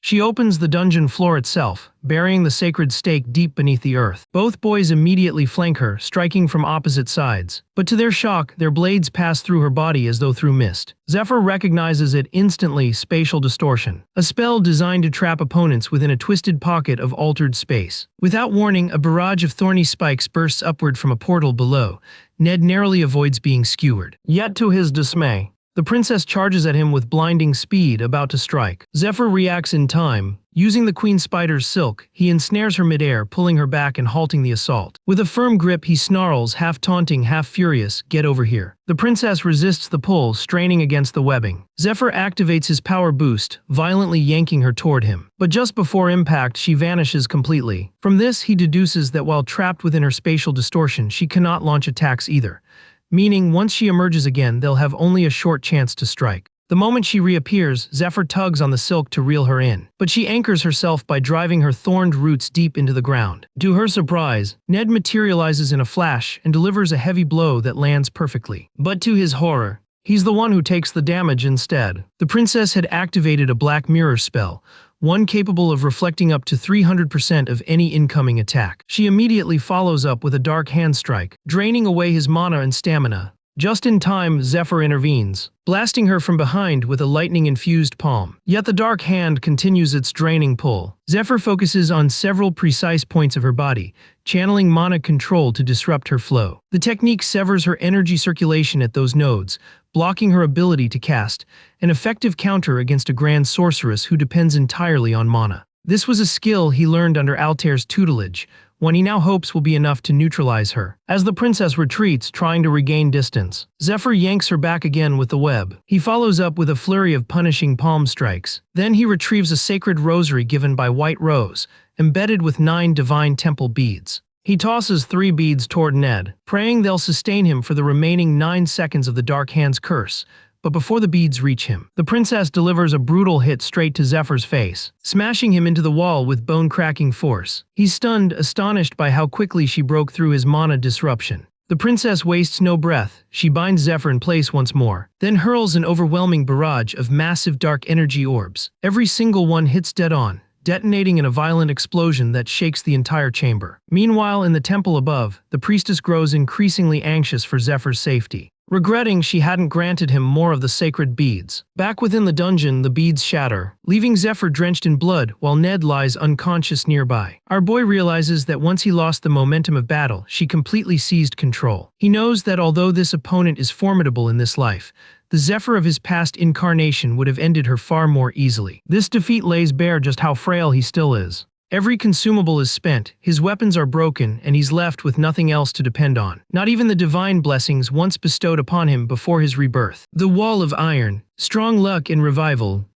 she opens the dungeon floor itself, burying the sacred stake deep beneath the earth. Both boys immediately flank her, striking from opposite sides. But to their shock, their blades pass through her body as though through mist. Zephyr recognizes it instantly: spatial distortion, a spell designed to trap opponents within a twisted pocket of altered space. Without warning, a barrage of thorny spikes bursts upward from a portal below. Ned narrowly avoids being skewered. Yet to his dismay, the princess charges at him with blinding speed, about to strike. Zephyr reacts in time. Using the queen spider's silk, he ensnares her midair, pulling her back and halting the assault. With a firm grip, he snarls, half taunting, half furious, "Get over here." The princess resists the pull, straining against the webbing. Zephyr activates his power boost, violently yanking her toward him. But just before impact, she vanishes completely. From this, he deduces that while trapped within her spatial distortion, she cannot launch attacks either. Meaning, once she emerges again, they'll have only a short chance to strike. The moment she reappears, Zephyr tugs on the silk to reel her in. But she anchors herself by driving her thorned roots deep into the ground. To her surprise, Ned materializes in a flash and delivers a heavy blow that lands perfectly. But to his horror, he's the one who takes the damage instead. The princess had activated a black mirror spell, one capable of reflecting up to 300% of any incoming attack. She immediately follows up with a dark hand strike, draining away his mana and stamina. Just in time, Zephyr intervenes, blasting her from behind with a lightning-infused palm. Yet the dark hand continues its draining pull. Zephyr focuses on several precise points of her body, channeling mana control to disrupt her flow. The technique severs her energy circulation at those nodes, blocking her ability to cast, an effective counter against a grand sorceress who depends entirely on mana. This was a skill he learned under Altair's tutelage, one he now hopes will be enough to neutralize her. As the princess retreats, trying to regain distance, Zephyr yanks her back again with the web. He follows up with a flurry of punishing palm strikes. Then he retrieves a sacred rosary given by White Rose, embedded with 9 divine temple beads. He tosses 3 beads toward Ned, praying they'll sustain him for the remaining 9 seconds of the Dark Hand's curse. But before the beads reach him, the princess delivers a brutal hit straight to Zephyr's face, smashing him into the wall with bone-cracking force. He's stunned, astonished by how quickly she broke through his mana disruption. The princess wastes no breath. She binds Zephyr in place once more, then hurls an overwhelming barrage of massive dark energy orbs. Every single one hits dead on, detonating in a violent explosion that shakes the entire chamber. Meanwhile, in the temple above, the priestess grows increasingly anxious for Zephyr's safety, regretting she hadn't granted him more of the sacred beads. Back within the dungeon, the beads shatter, leaving Zephyr drenched in blood while Ned lies unconscious nearby. Our boy realizes that once he lost the momentum of battle, she completely seized control. He knows that although this opponent is formidable in this life, the Zephyr of his past incarnation would have ended her far more easily. This defeat lays bare just how frail he still is. Every consumable is spent, his weapons are broken, and he's left with nothing else to depend on. Not even the divine blessings once bestowed upon him before his rebirth. The Wall of Iron, strong luck and revival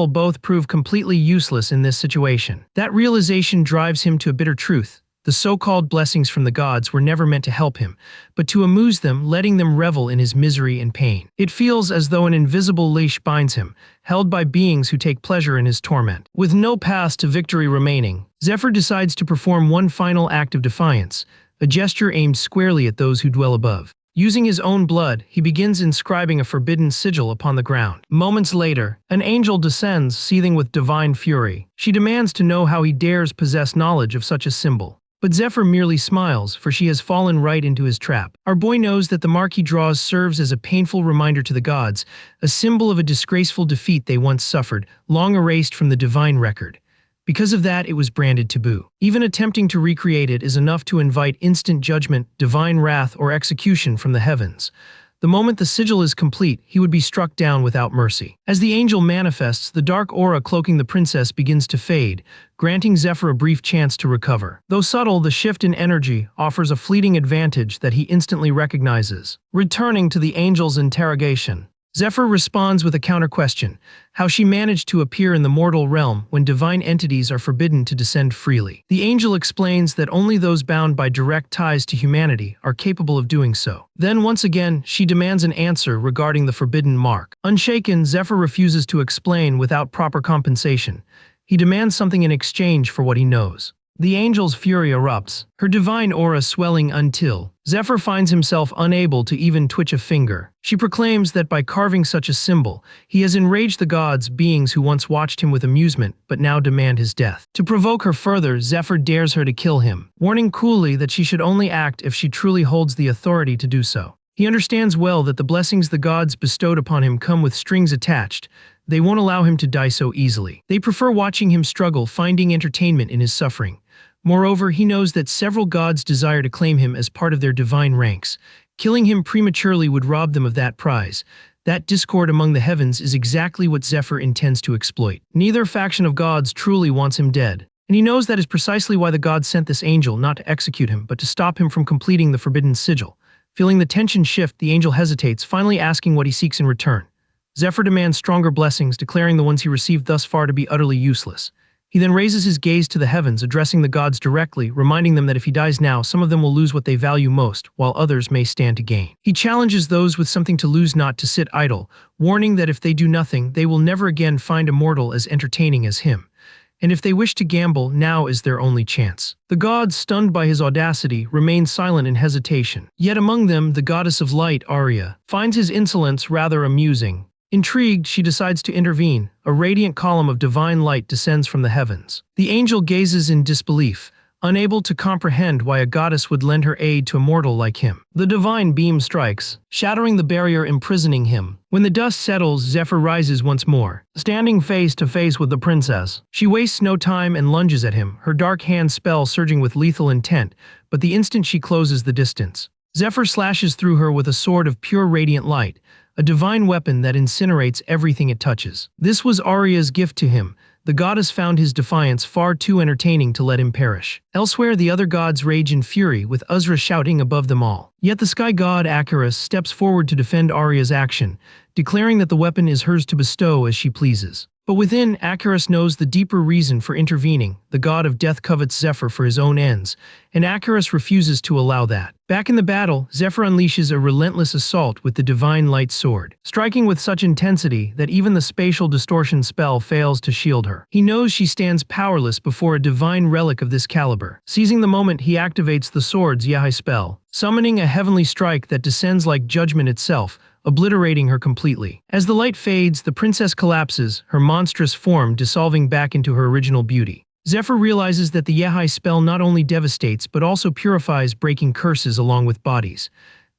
both prove completely useless in this situation. That realization drives him to a bitter truth. The so-called blessings from the gods were never meant to help him, but to amuse them, letting them revel in his misery and pain. It feels as though an invisible leash binds him, held by beings who take pleasure in his torment. With no path to victory remaining, Zephyr decides to perform one final act of defiance, a gesture aimed squarely at those who dwell above. Using his own blood, he begins inscribing a forbidden sigil upon the ground. Moments later, an angel descends, seething with divine fury. She demands to know how he dares possess knowledge of such a symbol. But Zephyr merely smiles, for she has fallen right into his trap. Our boy knows that the mark he draws serves as a painful reminder to the gods, a symbol of a disgraceful defeat they once suffered, long erased from the divine record. Because of that, it was branded taboo. Even attempting to recreate it is enough to invite instant judgment, divine wrath, or execution from the heavens. The moment the sigil is complete, he would be struck down without mercy. As the angel manifests, the dark aura cloaking the princess begins to fade, granting Zephyr a brief chance to recover. Though subtle, the shift in energy offers a fleeting advantage that he instantly recognizes. Returning to the angel's interrogation, Zephyr responds with a counter-question, how she managed to appear in the mortal realm when divine entities are forbidden to descend freely. The angel explains that only those bound by direct ties to humanity are capable of doing so. Then once again, she demands an answer regarding the forbidden mark. Unshaken, Zephyr refuses to explain without proper compensation. He demands something in exchange for what he knows. The angel's fury erupts, her divine aura swelling until Zephyr finds himself unable to even twitch a finger. She proclaims that by carving such a symbol, he has enraged the gods, beings who once watched him with amusement but now demand his death. To provoke her further, Zephyr dares her to kill him, warning coolly that she should only act if she truly holds the authority to do so. He understands well that the blessings the gods bestowed upon him come with strings attached. They won't allow him to die so easily. They prefer watching him struggle, finding entertainment in his suffering. Moreover, he knows that several gods desire to claim him as part of their divine ranks. Killing him prematurely would rob them of that prize. That discord among the heavens is exactly what Zephyr intends to exploit. Neither faction of gods truly wants him dead, and he knows that is precisely why the gods sent this angel, not to execute him, but to stop him from completing the forbidden sigil. Feeling the tension shift, the angel hesitates, finally asking what he seeks in return. Zephyr demands stronger blessings, declaring the ones he received thus far to be utterly useless. He then raises his gaze to the heavens, addressing the gods directly, reminding them that if he dies now, some of them will lose what they value most, while others may stand to gain. He challenges those with something to lose not to sit idle, warning that if they do nothing, they will never again find a mortal as entertaining as him. And if they wish to gamble, now is their only chance. The gods, stunned by his audacity, remain silent in hesitation. Yet among them, the goddess of light, Arya, finds his insolence rather amusing. Intrigued, she decides to intervene. A radiant column of divine light descends from the heavens. The angel gazes in disbelief, unable to comprehend why a goddess would lend her aid to a mortal like him. The divine beam strikes, shattering the barrier imprisoning him. When the dust settles, Zephyr rises once more, standing face to face with the princess. She wastes no time and lunges at him, her dark hand spell surging with lethal intent, but the instant she closes the distance, Zephyr slashes through her with a sword of pure radiant light, a divine weapon that incinerates everything it touches. This was Arya's gift to him. The goddess found his defiance far too entertaining to let him perish. Elsewhere, the other gods rage in fury, with Uzra shouting above them all. Yet the sky god Acarus steps forward to defend Arya's action, declaring that the weapon is hers to bestow as she pleases. But within, Acarus knows the deeper reason for intervening. The god of death covets Zephyr for his own ends, and Acarus refuses to allow that. Back in the battle, Zephyr unleashes a relentless assault with the divine light sword, striking with such intensity that even the spatial distortion spell fails to shield her. He knows she stands powerless before a divine relic of this caliber. Seizing the moment, he activates the sword's Yahai spell, summoning a heavenly strike that descends like judgment itself, obliterating her completely. As the light fades, the princess collapses, her monstrous form dissolving back into her original beauty. Zephyr realizes that the Yahai spell not only devastates but also purifies, breaking curses along with bodies.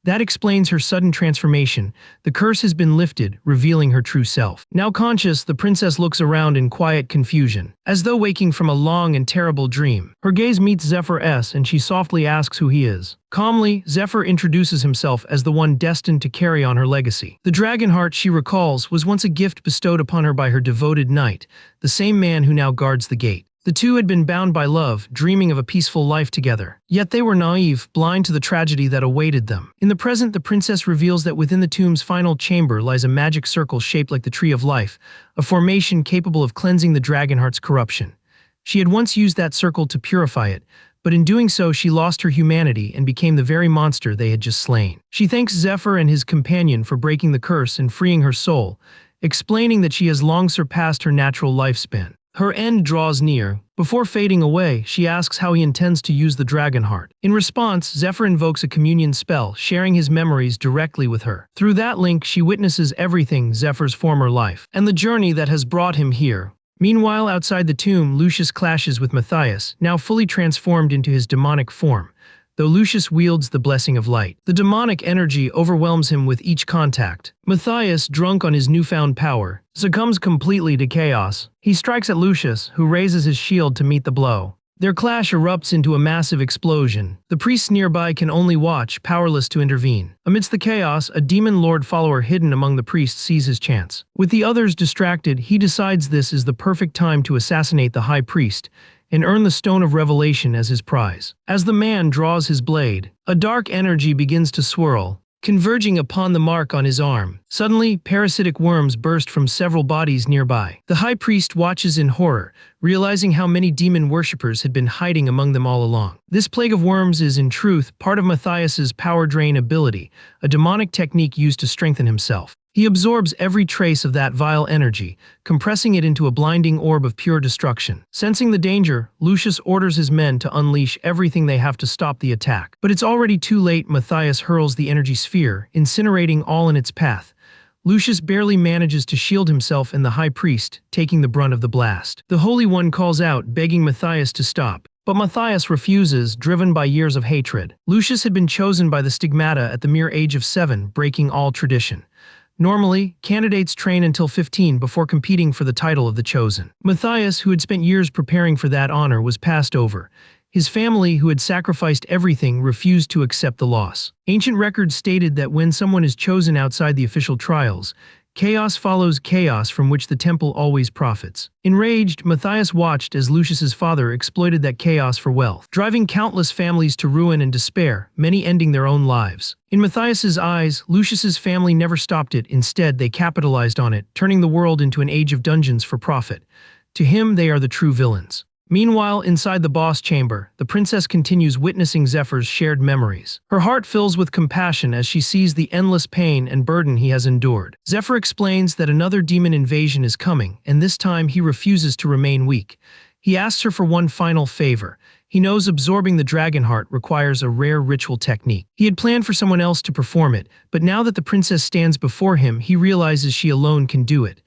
That explains her sudden transformation. The curse has been lifted, revealing her true self. Now conscious, the princess looks around in quiet confusion, as though waking from a long and terrible dream. Her gaze meets Zephyr's and she softly asks who he is. Calmly, Zephyr introduces himself as the one destined to carry on her legacy. The dragon heart, she recalls, was once a gift bestowed upon her by her devoted knight, the same man who now guards the gate. The two had been bound by love, dreaming of a peaceful life together. Yet they were naive, blind to the tragedy that awaited them. In the present, the princess reveals that within the tomb's final chamber lies a magic circle shaped like the Tree of Life, a formation capable of cleansing the Dragonheart's corruption. She had once used that circle to purify it, but in doing so she lost her humanity and became the very monster they had just slain. She thanks Zephyr and his companion for breaking the curse and freeing her soul, explaining that she has long surpassed her natural lifespan. Her end draws near. Before fading away, she asks how he intends to use the dragon heart. In response, Zephyr invokes a communion spell, sharing his memories directly with her. Through that link, she witnesses everything Zephyr's former life, and the journey that has brought him here. Meanwhile, outside the tomb, Lucius clashes with Matthias, now fully transformed into his demonic form, though Lucius wields the blessing of light. The demonic energy overwhelms him with each contact. Matthias, drunk on his newfound power, succumbs completely to chaos. He strikes at Lucius, who raises his shield to meet the blow. Their clash erupts into a massive explosion. The priests nearby can only watch, powerless to intervene. Amidst the chaos, a demon lord follower hidden among the priests sees his chance. With the others distracted, he decides this is the perfect time to assassinate the high priest and earn the Stone of Revelation as his prize. As the man draws his blade, a dark energy begins to swirl, converging upon the mark on his arm. Suddenly, parasitic worms burst from several bodies nearby. The high priest watches in horror, realizing how many demon worshippers had been hiding among them all along. This plague of worms is, in truth, part of Matthias's power drain ability, a demonic technique used to strengthen himself. He absorbs every trace of that vile energy, compressing it into a blinding orb of pure destruction. Sensing the danger, Lucius orders his men to unleash everything they have to stop the attack. But it's already too late. Matthias hurls the energy sphere, incinerating all in its path. Lucius barely manages to shield himself and the high priest, taking the brunt of the blast. The Holy One calls out, begging Matthias to stop. But Matthias refuses, driven by years of hatred. Lucius had been chosen by the stigmata at the mere age of 7, breaking all tradition. Normally, candidates train until 15 before competing for the title of the chosen. Matthias, who had spent years preparing for that honor, was passed over. His family, who had sacrificed everything, refused to accept the loss. Ancient records stated that when someone is chosen outside the official trials, chaos follows chaos from which the temple always profits. Enraged, Matthias watched as Lucius's father exploited that chaos for wealth, driving countless families to ruin and despair, many ending their own lives. In Matthias's eyes, Lucius's family never stopped it. Instead, they capitalized on it, turning the world into an age of dungeons for profit. To him, they are the true villains. Meanwhile, inside the boss chamber, the princess continues witnessing Zephyr's shared memories. Her heart fills with compassion as she sees the endless pain and burden he has endured. Zephyr explains that another demon invasion is coming, and this time he refuses to remain weak. He asks her for one final favor. He knows absorbing the dragon heart requires a rare ritual technique. He had planned for someone else to perform it, but now that the princess stands before him, he realizes she alone can do it.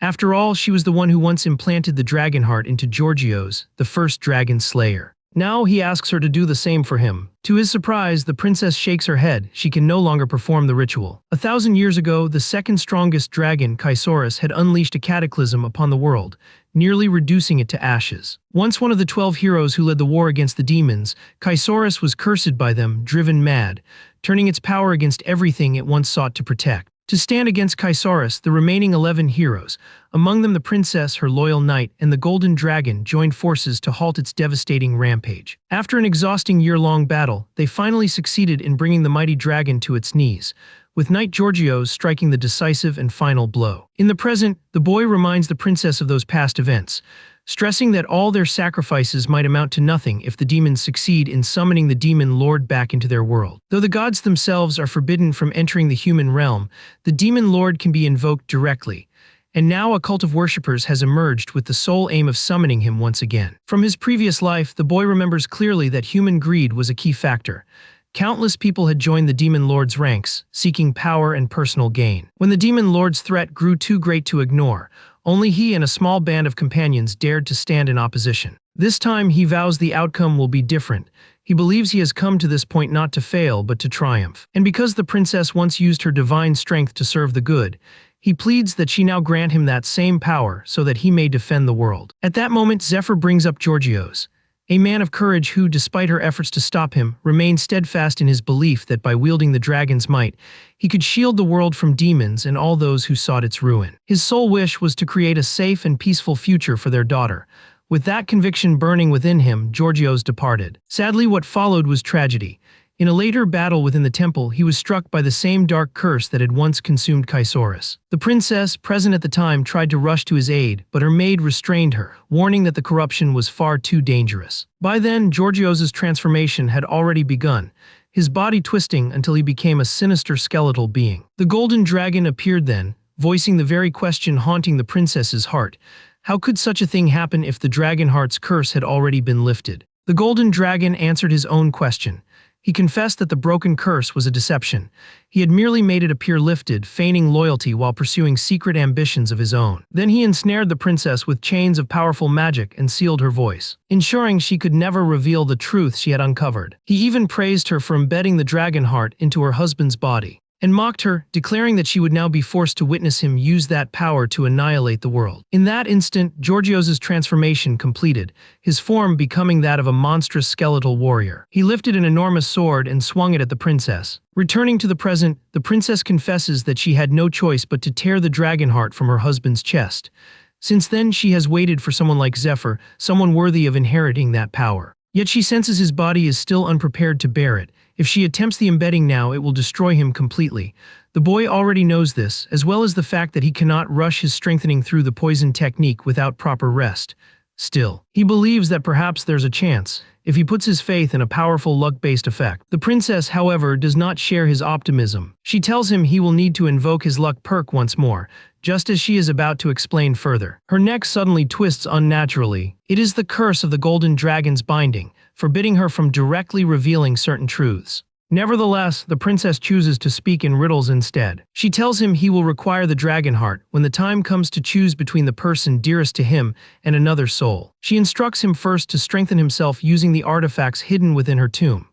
After all, she was the one who once implanted the dragon heart into Georgios, the first dragon slayer. Now he asks her to do the same for him. To his surprise, the princess shakes her head. She can no longer perform the ritual. 1,000 years ago, the second strongest dragon, Chrysaorus, had unleashed a cataclysm upon the world, nearly reducing it to ashes. Once one of the 12 heroes who led the war against the demons, Chrysaorus was cursed by them, driven mad, turning its power against everything it once sought to protect. To stand against Chrysaorus, the remaining 11 heroes, among them the princess, her loyal knight, and the golden dragon, joined forces to halt its devastating rampage. After an exhausting year-long battle, they finally succeeded in bringing the mighty dragon to its knees, with Knight Georgios striking the decisive and final blow. In the present, the boy reminds the princess of those past events, stressing that all their sacrifices might amount to nothing if the demons succeed in summoning the demon lord back into their world. Though the gods themselves are forbidden from entering the human realm, the demon lord can be invoked directly, and now a cult of worshippers has emerged with the sole aim of summoning him once again. From his previous life, the boy remembers clearly that human greed was a key factor. Countless people had joined the demon lord's ranks, seeking power and personal gain. When the demon lord's threat grew too great to ignore, only he and a small band of companions dared to stand in opposition. This time, he vows the outcome will be different. He believes he has come to this point not to fail, but to triumph. And because the princess once used her divine strength to serve the good, he pleads that she now grant him that same power so that he may defend the world. At that moment, Zephyr brings up Georgios, a man of courage who, despite her efforts to stop him, remained steadfast in his belief that by wielding the dragon's might, he could shield the world from demons and all those who sought its ruin. His sole wish was to create a safe and peaceful future for their daughter. With that conviction burning within him, Georgios departed. Sadly, what followed was tragedy. In a later battle within the temple, he was struck by the same dark curse that had once consumed Chrysaorus. The princess, present at the time, tried to rush to his aid, but her maid restrained her, warning that the corruption was far too dangerous. By then, Georgios's transformation had already begun, his body twisting until he became a sinister skeletal being. The golden dragon appeared then, voicing the very question haunting the princess's heart. How could such a thing happen if the dragon heart's curse had already been lifted? The golden dragon answered his own question. He confessed that the broken curse was a deception. He had merely made it appear lifted, feigning loyalty while pursuing secret ambitions of his own. Then he ensnared the princess with chains of powerful magic and sealed her voice, ensuring she could never reveal the truth she had uncovered. He even praised her for embedding the dragon heart into her husband's body, and mocked her, declaring that she would now be forced to witness him use that power to annihilate the world. In that instant, Georgios's transformation completed, his form becoming that of a monstrous skeletal warrior. He lifted an enormous sword and swung it at the princess. Returning to the present, the princess confesses that she had no choice but to tear the dragon heart from her husband's chest. Since then, she has waited for someone like Zephyr, someone worthy of inheriting that power. Yet she senses his body is still unprepared to bear it. If she attempts the embedding now, it will destroy him completely. The boy already knows this, as well as the fact that he cannot rush his strengthening through the poison technique without proper rest. Still, he believes that perhaps there's a chance, if he puts his faith in a powerful luck-based effect. The princess, however, does not share his optimism. She tells him he will need to invoke his luck perk once more, just as she is about to explain further. Her neck suddenly twists unnaturally. It is the curse of the golden dragon's binding, forbidding her from directly revealing certain truths. Nevertheless, the princess chooses to speak in riddles instead. She tells him he will require the dragon heart when the time comes to choose between the person dearest to him and another soul. She instructs him first to strengthen himself using the artifacts hidden within her tomb.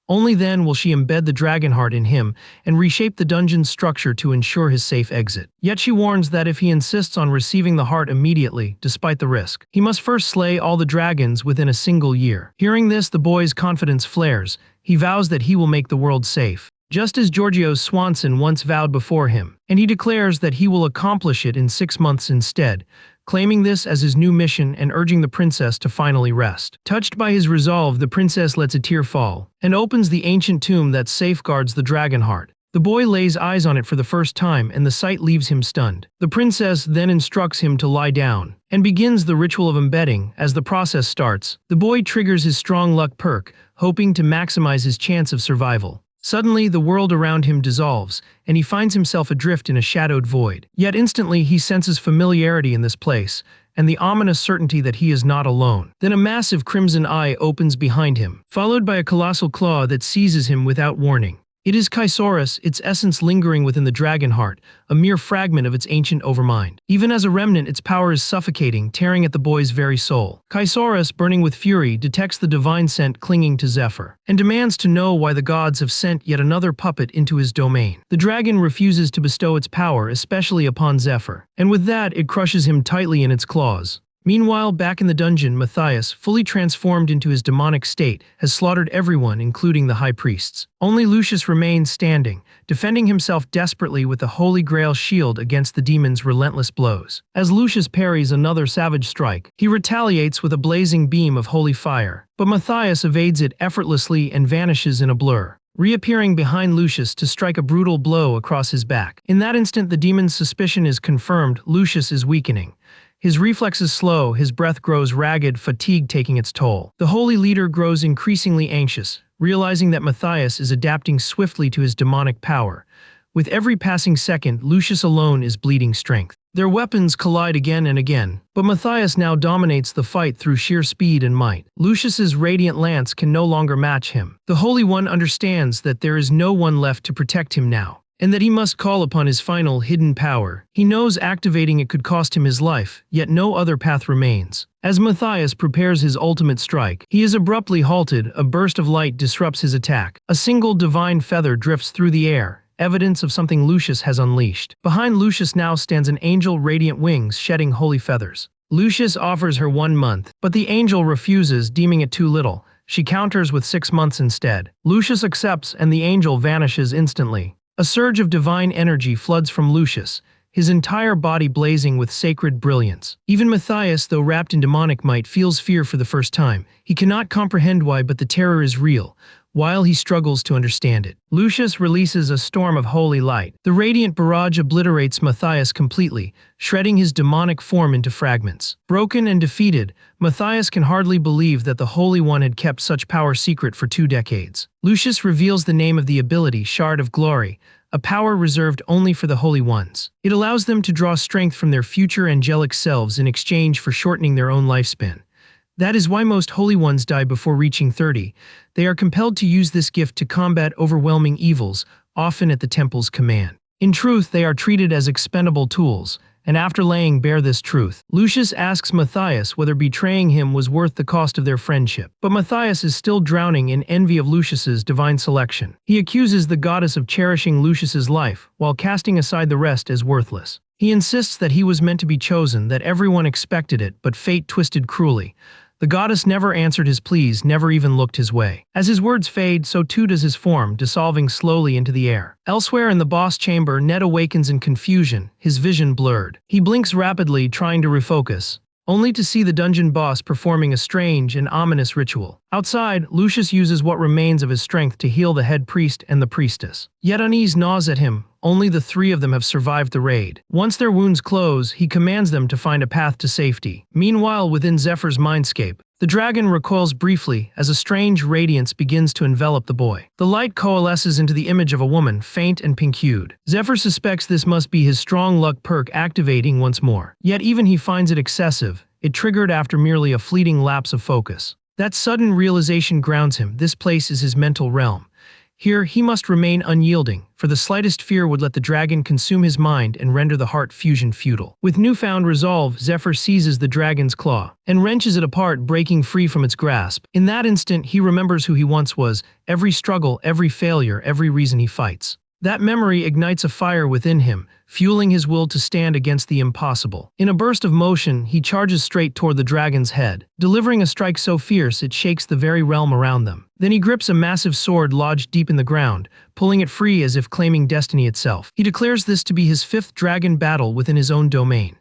Only then will she embed the dragon heart in him and reshape the dungeon's structure to ensure his safe exit. Yet she warns that if he insists on receiving the heart immediately, despite the risk, he must first slay all the dragons within a single year. Hearing this, the boy's confidence flares. He vows that he will make the world safe, just as Georgios Swanson once vowed before him, and he declares that he will accomplish it in 6 months instead, claiming this as his new mission and urging the princess to finally rest. Touched by his resolve, the princess lets a tear fall and opens the ancient tomb that safeguards the dragon heart. The boy lays eyes on it for the first time, and the sight leaves him stunned. The princess then instructs him to lie down and begins the ritual of embedding. As the process starts, the boy triggers his strong luck perk, hoping to maximize his chance of survival. Suddenly, the world around him dissolves, and he finds himself adrift in a shadowed void. Yet instantly, he senses familiarity in this place, and the ominous certainty that he is not alone. Then a massive crimson eye opens behind him, followed by a colossal claw that seizes him without warning. It is Chrysaorus, its essence lingering within the dragon heart, a mere fragment of its ancient overmind. Even as a remnant, its power is suffocating, tearing at the boy's very soul. Chrysaorus, burning with fury, detects the divine scent clinging to Zephyr, and demands to know why the gods have sent yet another puppet into his domain. The dragon refuses to bestow its power, especially upon Zephyr, and with that, it crushes him tightly in its claws. Meanwhile, back in the dungeon, Matthias, fully transformed into his demonic state, has slaughtered everyone, including the high priests. Only Lucius remains standing, defending himself desperately with the Holy Grail shield against the demon's relentless blows. As Lucius parries another savage strike, he retaliates with a blazing beam of holy fire, but Matthias evades it effortlessly and vanishes in a blur, reappearing behind Lucius to strike a brutal blow across his back. In that instant, the demon's suspicion is confirmed. Lucius is weakening. His reflexes slow, his breath grows ragged, fatigue taking its toll. The holy leader grows increasingly anxious, realizing that Matthias is adapting swiftly to his demonic power. With every passing second, Lucius alone is bleeding strength. Their weapons collide again and again, but Matthias now dominates the fight through sheer speed and might. Lucius's radiant lance can no longer match him. The Holy One understands that there is no one left to protect him now, and that he must call upon his final hidden power. He knows activating it could cost him his life, yet no other path remains. As Matthias prepares his ultimate strike, he is abruptly halted. A burst of light disrupts his attack. A single divine feather drifts through the air, evidence of something Lucius has unleashed. Behind Lucius now stands an angel, radiant wings shedding holy feathers. Lucius offers her 1 month, but the angel refuses, deeming it too little. She counters with 6 months instead. Lucius accepts, and the angel vanishes instantly. A surge of divine energy floods from Lucius, his entire body blazing with sacred brilliance. Even Matthias, though wrapped in demonic might, feels fear for the first time. He cannot comprehend why, but the terror is real, while he struggles to understand it. Lucius releases a storm of holy light. The radiant barrage obliterates Matthias completely, shredding his demonic form into fragments. Broken and defeated, Matthias can hardly believe that the Holy One had kept such power secret for 2 decades. Lucius reveals the name of the ability, Shard of Glory, a power reserved only for the Holy Ones. It allows them to draw strength from their future angelic selves in exchange for shortening their own lifespan. That is why most holy ones die before reaching 30. They are compelled to use this gift to combat overwhelming evils, often at the temple's command. In truth, they are treated as expendable tools, and after laying bare this truth, Lucius asks Matthias whether betraying him was worth the cost of their friendship. But Matthias is still drowning in envy of Lucius's divine selection. He accuses the goddess of cherishing Lucius's life, while casting aside the rest as worthless. He insists that he was meant to be chosen, that everyone expected it, but fate twisted cruelly. The goddess never answered his pleas, never even looked his way. As his words fade, so too does his form, dissolving slowly into the air. Elsewhere in the boss chamber, Ned awakens in confusion, his vision blurred. He blinks rapidly, trying to refocus, only to see the dungeon boss performing a strange and ominous ritual. Outside, Lucius uses what remains of his strength to heal the head priest and the priestess. Yet unease gnaws at him. Only the three of them have survived the raid. Once their wounds close, he commands them to find a path to safety. Meanwhile, within Zephyr's mindscape, the dragon recoils briefly as a strange radiance begins to envelop the boy. The light coalesces into the image of a woman, faint and pink-hued. Zephyr suspects this must be his strong luck perk activating once more. Yet even he finds it excessive. It triggered after merely a fleeting lapse of focus. That sudden realization grounds him. This place is his mental realm. Here, he must remain unyielding, for the slightest fear would let the dragon consume his mind and render the heart fusion futile. With newfound resolve, Zephyr seizes the dragon's claw and wrenches it apart, breaking free from its grasp. In that instant, he remembers who he once was, every struggle, every failure, every reason he fights. That memory ignites a fire within him, fueling his will to stand against the impossible. In a burst of motion, he charges straight toward the dragon's head, delivering a strike so fierce it shakes the very realm around them. Then he grips a massive sword lodged deep in the ground, pulling it free as if claiming destiny itself. He declares this to be his fifth dragon battle within his own domain.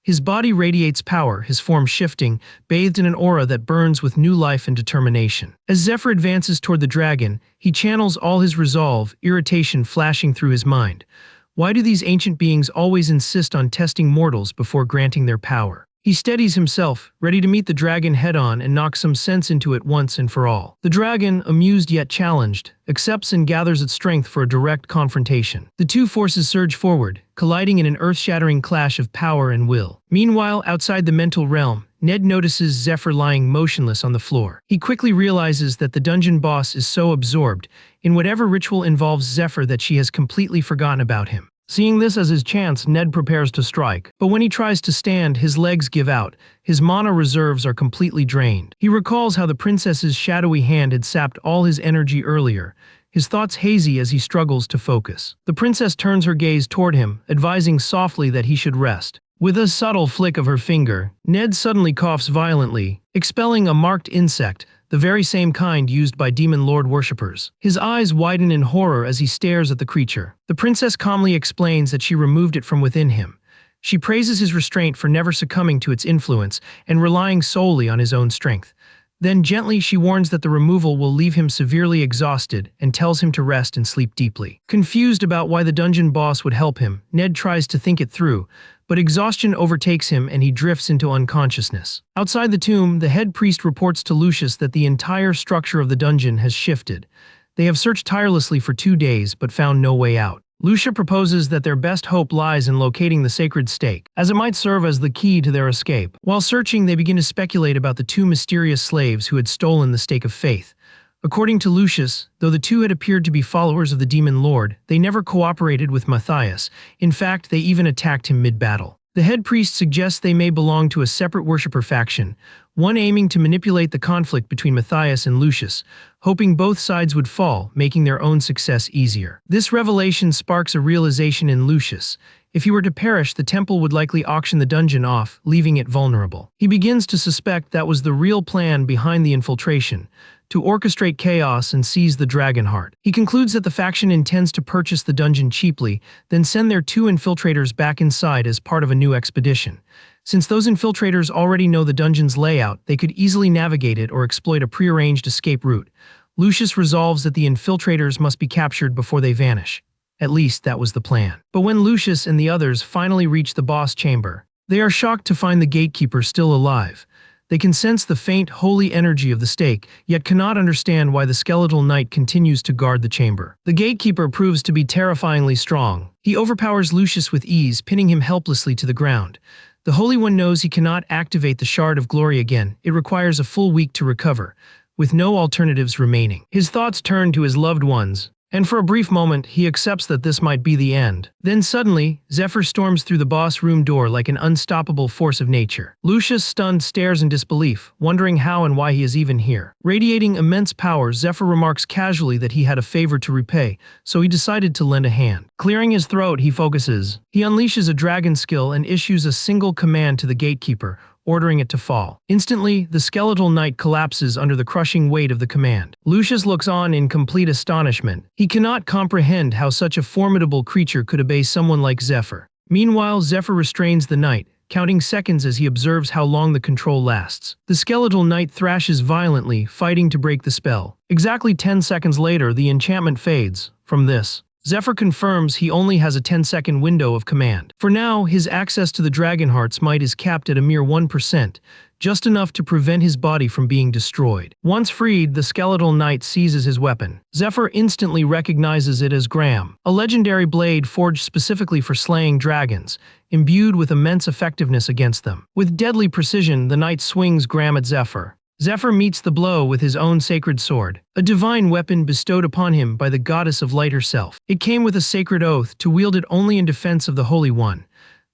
His body radiates power, his form shifting, bathed in an aura that burns with new life and determination. As Zephyr advances toward the dragon, he channels all his resolve, irritation flashing through his mind. Why do these ancient beings always insist on testing mortals before granting their power? He steadies himself, ready to meet the dragon head-on and knock some sense into it once and for all. The dragon, amused yet challenged, accepts and gathers its strength for a direct confrontation. The two forces surge forward, colliding in an earth-shattering clash of power and will. Meanwhile, outside the mental realm, Ned notices Zephyr lying motionless on the floor. He quickly realizes that the dungeon boss is so absorbed in whatever ritual involves Zephyr that she has completely forgotten about him. Seeing this as his chance, Ned prepares to strike. But when he tries to stand, his legs give out. His mana reserves are completely drained. He recalls how the princess's shadowy hand had sapped all his energy earlier, his thoughts hazy as he struggles to focus. The princess turns her gaze toward him, advising softly that he should rest. With a subtle flick of her finger, Ned suddenly coughs violently, expelling a marked insect, the very same kind used by demon lord worshippers. His eyes widen in horror as he stares at the creature. The princess calmly explains that she removed it from within him. She praises his restraint for never succumbing to its influence and relying solely on his own strength. Then gently she warns that the removal will leave him severely exhausted and tells him to rest and sleep deeply. Confused about why the dungeon boss would help him, Ned tries to think it through, but exhaustion overtakes him and he drifts into unconsciousness. Outside the tomb, the head priest reports to Lucius that the entire structure of the dungeon has shifted. They have searched tirelessly for 2 days but found no way out. Lucia proposes that their best hope lies in locating the sacred stake, as it might serve as the key to their escape. While searching, they begin to speculate about the 2 mysterious slaves who had stolen the stake of faith. According to Lucius, though the 2 had appeared to be followers of the demon lord, they never cooperated with Matthias. In fact, they even attacked him mid-battle. The head priest suggests they may belong to a separate worshipper faction, one aiming to manipulate the conflict between Matthias and Lucius, hoping both sides would fall, making their own success easier. This revelation sparks a realization in Lucius. If he were to perish, the temple would likely auction the dungeon off, leaving it vulnerable. He begins to suspect that was the real plan behind the infiltration, to orchestrate chaos and seize the dragon heart. He concludes that the faction intends to purchase the dungeon cheaply, then send their 2 infiltrators back inside as part of a new expedition. Since those infiltrators already know the dungeon's layout, they could easily navigate it or exploit a prearranged escape route. Lucius resolves that the infiltrators must be captured before they vanish. At least that was the plan. But when Lucius and the others finally reach the boss chamber, they are shocked to find the gatekeeper still alive. They can sense the faint, holy energy of the stake, yet cannot understand why the skeletal knight continues to guard the chamber. The gatekeeper proves to be terrifyingly strong. He overpowers Lucius with ease, pinning him helplessly to the ground. The Holy One knows he cannot activate the Shard of Glory again. It requires a full week to recover, with no alternatives remaining. His thoughts turn to his loved ones, and for a brief moment, he accepts that this might be the end. Then suddenly, Zephyr storms through the boss room door like an unstoppable force of nature. Lucius, stunned, stares in disbelief, wondering how and why he is even here. Radiating immense power, Zephyr remarks casually that he had a favor to repay, so he decided to lend a hand. Clearing his throat, he focuses. He unleashes a dragon skill and issues a single command to the gatekeeper, ordering it to fall. Instantly, the skeletal knight collapses under the crushing weight of the command. Lucius looks on in complete astonishment. He cannot comprehend how such a formidable creature could obey someone like Zephyr. Meanwhile, Zephyr restrains the knight, counting seconds as he observes how long the control lasts. The skeletal knight thrashes violently, fighting to break the spell. Exactly 10 seconds later, the enchantment fades. From this, Zephyr confirms he only has a 10-second window of command. For now, his access to the Dragonheart's might is capped at a mere 1%, just enough to prevent his body from being destroyed. Once freed, the skeletal knight seizes his weapon. Zephyr instantly recognizes it as Graham, a legendary blade forged specifically for slaying dragons, imbued with immense effectiveness against them. With deadly precision, the knight swings Graham at Zephyr. Zephyr meets the blow with his own sacred sword, a divine weapon bestowed upon him by the goddess of light herself. It came with a sacred oath to wield it only in defense of the Holy One.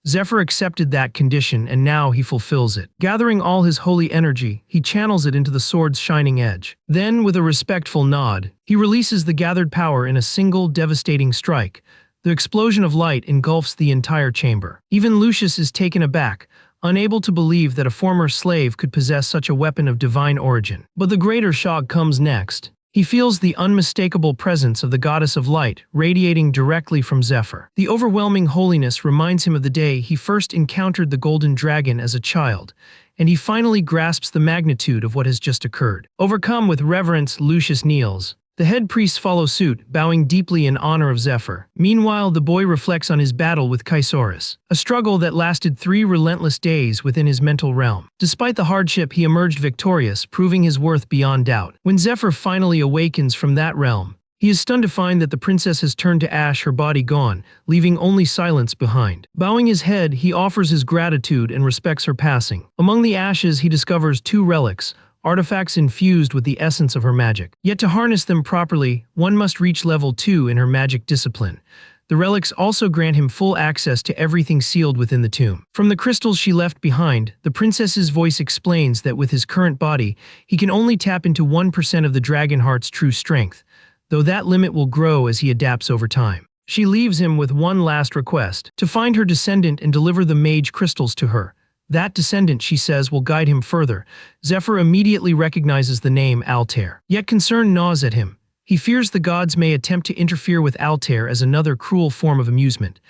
Zephyr accepted that condition, and now he fulfills it. Gathering all his holy energy, he channels it into the sword's shining edge. Then, with a respectful nod, he releases the gathered power in a single devastating strike. The explosion of light engulfs the entire chamber. Even Lucius is taken aback, unable to believe that a former slave could possess such a weapon of divine origin. But the greater shock comes next. He feels the unmistakable presence of the goddess of light radiating directly from Zephyr. The overwhelming holiness reminds him of the day he first encountered the golden dragon as a child, and he finally grasps the magnitude of what has just occurred. Overcome with reverence, Lucius kneels. The head priests follow suit, bowing deeply in honor of Zephyr. Meanwhile, the boy reflects on his battle with Chrysaorus, a struggle that lasted 3 relentless days within his mental realm. Despite the hardship, he emerged victorious, proving his worth beyond doubt. When Zephyr finally awakens from that realm, he is stunned to find that the princess has turned to ash, her body gone, leaving only silence behind. Bowing his head, he offers his gratitude and respects her passing. Among the ashes, he discovers 2 relics, artifacts infused with the essence of her magic. Yet to harness them properly, one must reach level 2 in her magic discipline. The relics also grant him full access to everything sealed within the tomb. From the crystals she left behind, the princess's voice explains that with his current body, he can only tap into 1% of the Dragonheart's true strength, though that limit will grow as he adapts over time. She leaves him with one last request: to find her descendant and deliver the mage crystals to her. That descendant, she says, will guide him further. Zephyr immediately recognizes the name Altair. Yet concern gnaws at him. He fears the gods may attempt to interfere with Altair as another cruel form of amusement.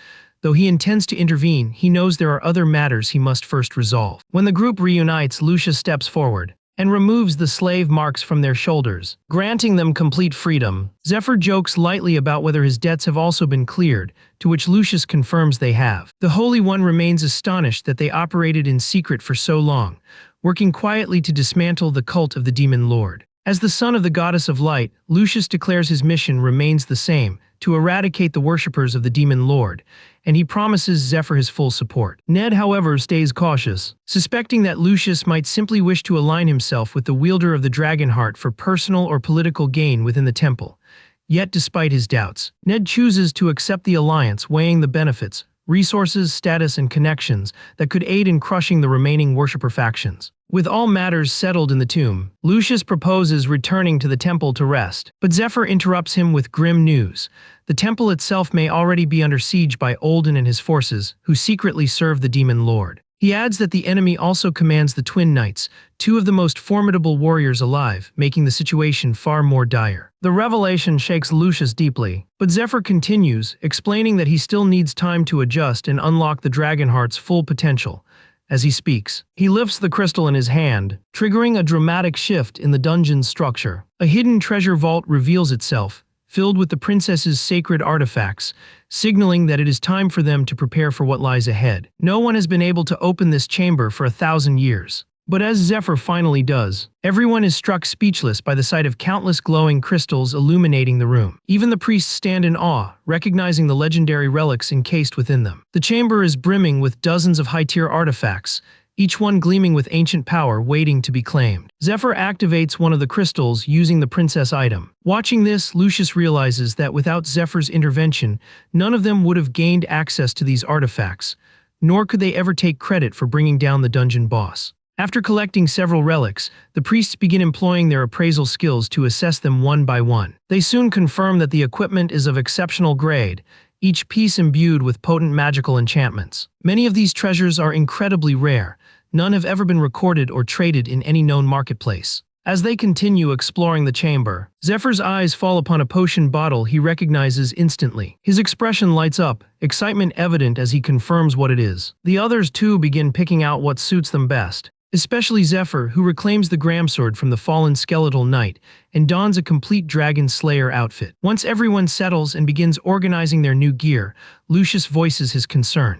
Though he intends to intervene, he knows there are other matters he must first resolve. When the group reunites, Lucius steps forward and removes the slave marks from their shoulders, granting them complete freedom. Zephyr jokes lightly about whether his debts have also been cleared, to which Lucius confirms they have. The Holy One remains astonished that they operated in secret for so long, working quietly to dismantle the cult of the Demon Lord. As the son of the goddess of light, Lucius declares his mission remains the same: to eradicate the worshippers of the Demon Lord, and he promises Zephyr his full support. Ned, however, stays cautious, suspecting that Lucius might simply wish to align himself with the wielder of the Dragonheart for personal or political gain within the temple. Yet, despite his doubts, Ned chooses to accept the alliance, weighing the benefits, resources, status, and connections that could aid in crushing the remaining worshipper factions. With all matters settled in the tomb, Lucius proposes returning to the temple to rest. But Zephyr interrupts him with grim news. The temple itself may already be under siege by Olden and his forces, who secretly serve the Demon Lord. He adds that the enemy also commands the Twin Knights, 2 of the most formidable warriors alive, making the situation far more dire. The revelation shakes Lucius deeply, but Zephyr continues, explaining that he still needs time to adjust and unlock the Dragonheart's full potential. As he speaks, he lifts the crystal in his hand, triggering a dramatic shift in the dungeon's structure. A hidden treasure vault reveals itself, filled with the princess's sacred artifacts, signaling that it is time for them to prepare for what lies ahead. No one has been able to open this chamber for 1,000 years. But as Zephyr finally does, everyone is struck speechless by the sight of countless glowing crystals illuminating the room. Even the priests stand in awe, recognizing the legendary relics encased within them. The chamber is brimming with dozens of high-tier artifacts, each one gleaming with ancient power waiting to be claimed. Zephyr activates one of the crystals using the princess item. Watching this, Lucius realizes that without Zephyr's intervention, none of them would have gained access to these artifacts, nor could they ever take credit for bringing down the dungeon boss. After collecting several relics, the priests begin employing their appraisal skills to assess them one by one. They soon confirm that the equipment is of exceptional grade, each piece imbued with potent magical enchantments. Many of these treasures are incredibly rare. None have ever been recorded or traded in any known marketplace. As they continue exploring the chamber, Zephyr's eyes fall upon a potion bottle he recognizes instantly. His expression lights up, excitement evident as he confirms what it is. The others too begin picking out what suits them best. Especially Zephyr, who reclaims the Gramsword from the fallen skeletal knight and dons a complete dragon slayer outfit. Once everyone settles and begins organizing their new gear, Lucius voices his concern.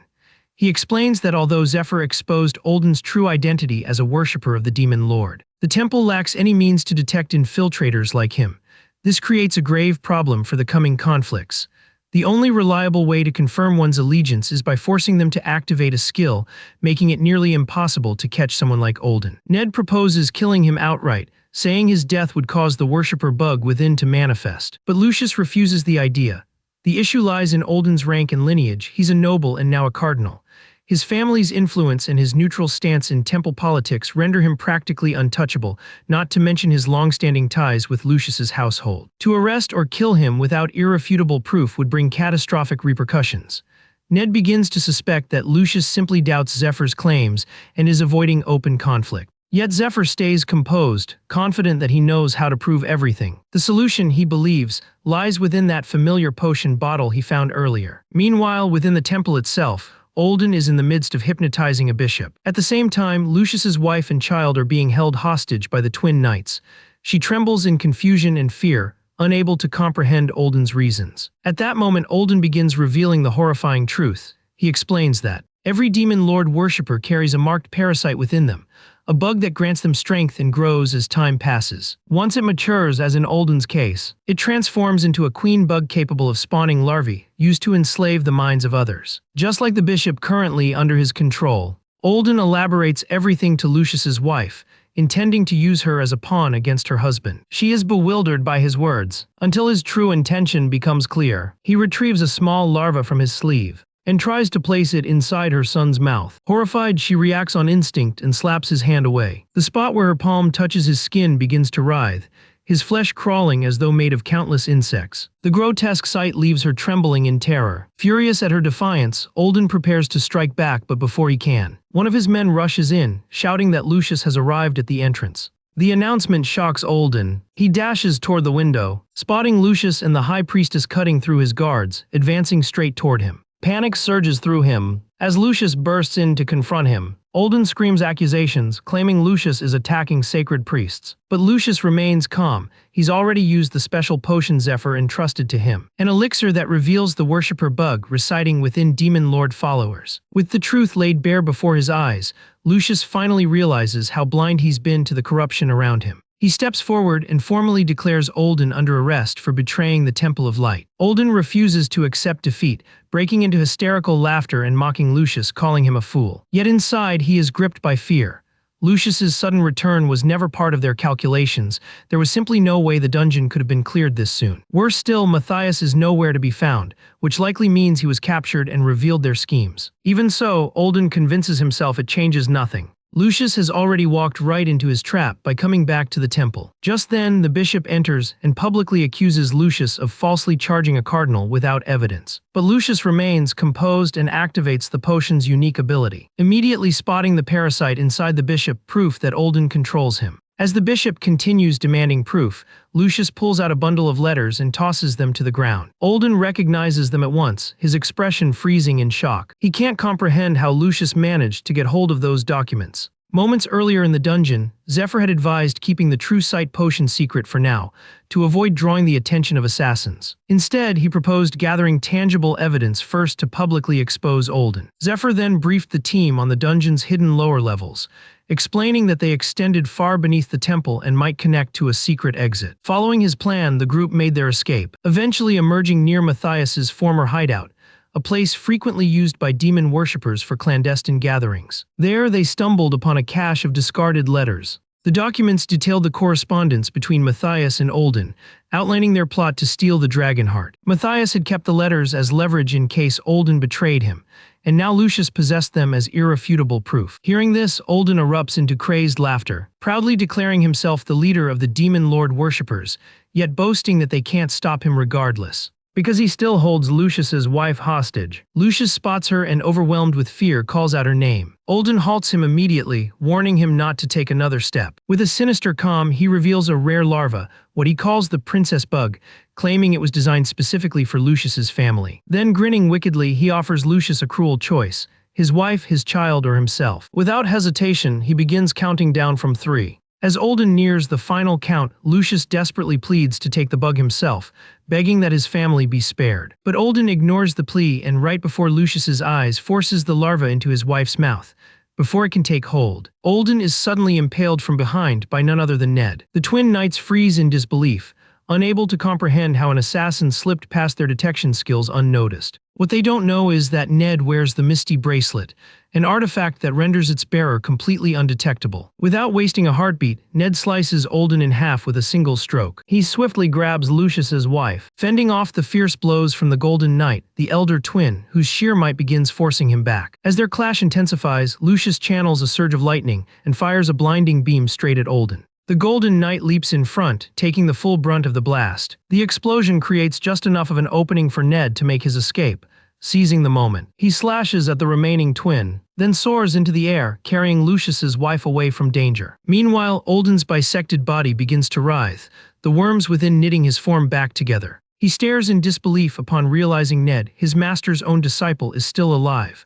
He explains that although Zephyr exposed Olden's true identity as a worshipper of the demon lord, the temple lacks any means to detect infiltrators like him. This creates a grave problem for the coming conflicts. The only reliable way to confirm one's allegiance is by forcing them to activate a skill, making it nearly impossible to catch someone like Olden. Ned proposes killing him outright, saying his death would cause the worshipper bug within to manifest. But Lucius refuses the idea. The issue lies in Olden's rank and lineage. He's a noble and now a cardinal. His family's influence and his neutral stance in temple politics render him practically untouchable, not to mention his long-standing ties with Lucius's household. To arrest or kill him without irrefutable proof would bring catastrophic repercussions. Ned begins to suspect that Lucius simply doubts Zephyr's claims and is avoiding open conflict. Yet Zephyr stays composed, confident that he knows how to prove everything. The solution, he believes, lies within that familiar potion bottle he found earlier. Meanwhile, within the temple itself, Olden is in the midst of hypnotizing a bishop. At the same time, Lucius's wife and child are being held hostage by the twin knights. She trembles in confusion and fear, unable to comprehend Olden's reasons. At that moment, Olden begins revealing the horrifying truth. He explains that every demon lord worshipper carries a marked parasite within them, a bug that grants them strength and grows as time passes. Once it matures, as in Olden's case, it transforms into a queen bug capable of spawning larvae, used to enslave the minds of others. Just like the bishop currently under his control, Olden elaborates everything to Lucius's wife, intending to use her as a pawn against her husband. She is bewildered by his words, until his true intention becomes clear. He retrieves a small larva from his sleeve and tries to place it inside her son's mouth. Horrified, she reacts on instinct and slaps his hand away. The spot where her palm touches his skin begins to writhe, his flesh crawling as though made of countless insects. The grotesque sight leaves her trembling in terror. Furious at her defiance, Olden prepares to strike back, but before he can, one of his men rushes in, shouting that Lucius has arrived at the entrance. The announcement shocks Olden. He dashes toward the window, spotting Lucius and the high priestess cutting through his guards, advancing straight toward him. Panic surges through him. As Lucius bursts in to confront him, Olden screams accusations, claiming Lucius is attacking sacred priests. But Lucius remains calm. He's already used the special potion Zephyr entrusted to him, an elixir that reveals the worshipper bug residing within demon lord followers. With the truth laid bare before his eyes, Lucius finally realizes how blind he's been to the corruption around him. He steps forward and formally declares Olden under arrest for betraying the Temple of Light. Olden refuses to accept defeat, breaking into hysterical laughter and mocking Lucius, calling him a fool. Yet inside, he is gripped by fear. Lucius's sudden return was never part of their calculations. There was simply no way the dungeon could have been cleared this soon. Worse still, Matthias is nowhere to be found, which likely means he was captured and revealed their schemes. Even so, Olden convinces himself it changes nothing. Lucius has already walked right into his trap by coming back to the temple. Just then, the bishop enters and publicly accuses Lucius of falsely charging a cardinal without evidence. But Lucius remains composed and activates the potion's unique ability, immediately spotting the parasite inside the bishop, proof that Olden controls him. As the bishop continues demanding proof, Lucius pulls out a bundle of letters and tosses them to the ground. Olden recognizes them at once, his expression freezing in shock. He can't comprehend how Lucius managed to get hold of those documents. Moments earlier in the dungeon, Zephyr had advised keeping the true sight potion secret for now, to avoid drawing the attention of assassins. Instead, he proposed gathering tangible evidence first to publicly expose Olden. Zephyr then briefed the team on the dungeon's hidden lower levels, explaining that they extended far beneath the temple and might connect to a secret exit. Following his plan, the group made their escape, eventually emerging near Matthias's former hideout, a place frequently used by demon worshippers for clandestine gatherings. There, they stumbled upon a cache of discarded letters. The documents detailed the correspondence between Matthias and Olden, outlining their plot to steal the dragon heart. Matthias had kept the letters as leverage in case Olden betrayed him, and now Lucius possessed them as irrefutable proof. Hearing this, Olden erupts into crazed laughter, proudly declaring himself the leader of the demon lord worshippers, yet boasting that they can't stop him regardless, because he still holds Lucius's wife hostage. Lucius spots her and, overwhelmed with fear, calls out her name. Olden halts him immediately, warning him not to take another step. With a sinister calm, he reveals a rare larva, what he calls the princess bug, claiming it was designed specifically for Lucius's family. Then, grinning wickedly, he offers Lucius a cruel choice: his wife, his child, or himself. Without hesitation, he begins counting down from 3. As Olden nears the final count, Lucius desperately pleads to take the bug himself, begging that his family be spared. But Olden ignores the plea and, right before Lucius's eyes, forces the larva into his wife's mouth. Before it can take hold, Olden is suddenly impaled from behind by none other than Ned. The twin knights freeze in disbelief, unable to comprehend how an assassin slipped past their detection skills unnoticed. What they don't know is that Ned wears the Misty Bracelet, an artifact that renders its bearer completely undetectable. Without wasting a heartbeat, Ned slices Olden in half with a single stroke. He swiftly grabs Lucius's wife, fending off the fierce blows from the Golden Knight, the elder twin, whose sheer might begins forcing him back. As their clash intensifies, Lucius channels a surge of lightning and fires a blinding beam straight at Olden. The Golden Knight leaps in front, taking the full brunt of the blast. The explosion creates just enough of an opening for Ned to make his escape. Seizing the moment, he slashes at the remaining twin, then soars into the air, carrying Lucius's wife away from danger. Meanwhile, Olden's bisected body begins to writhe, the worms within knitting his form back together. He stares in disbelief upon realizing Ned, his master's own disciple, is still alive.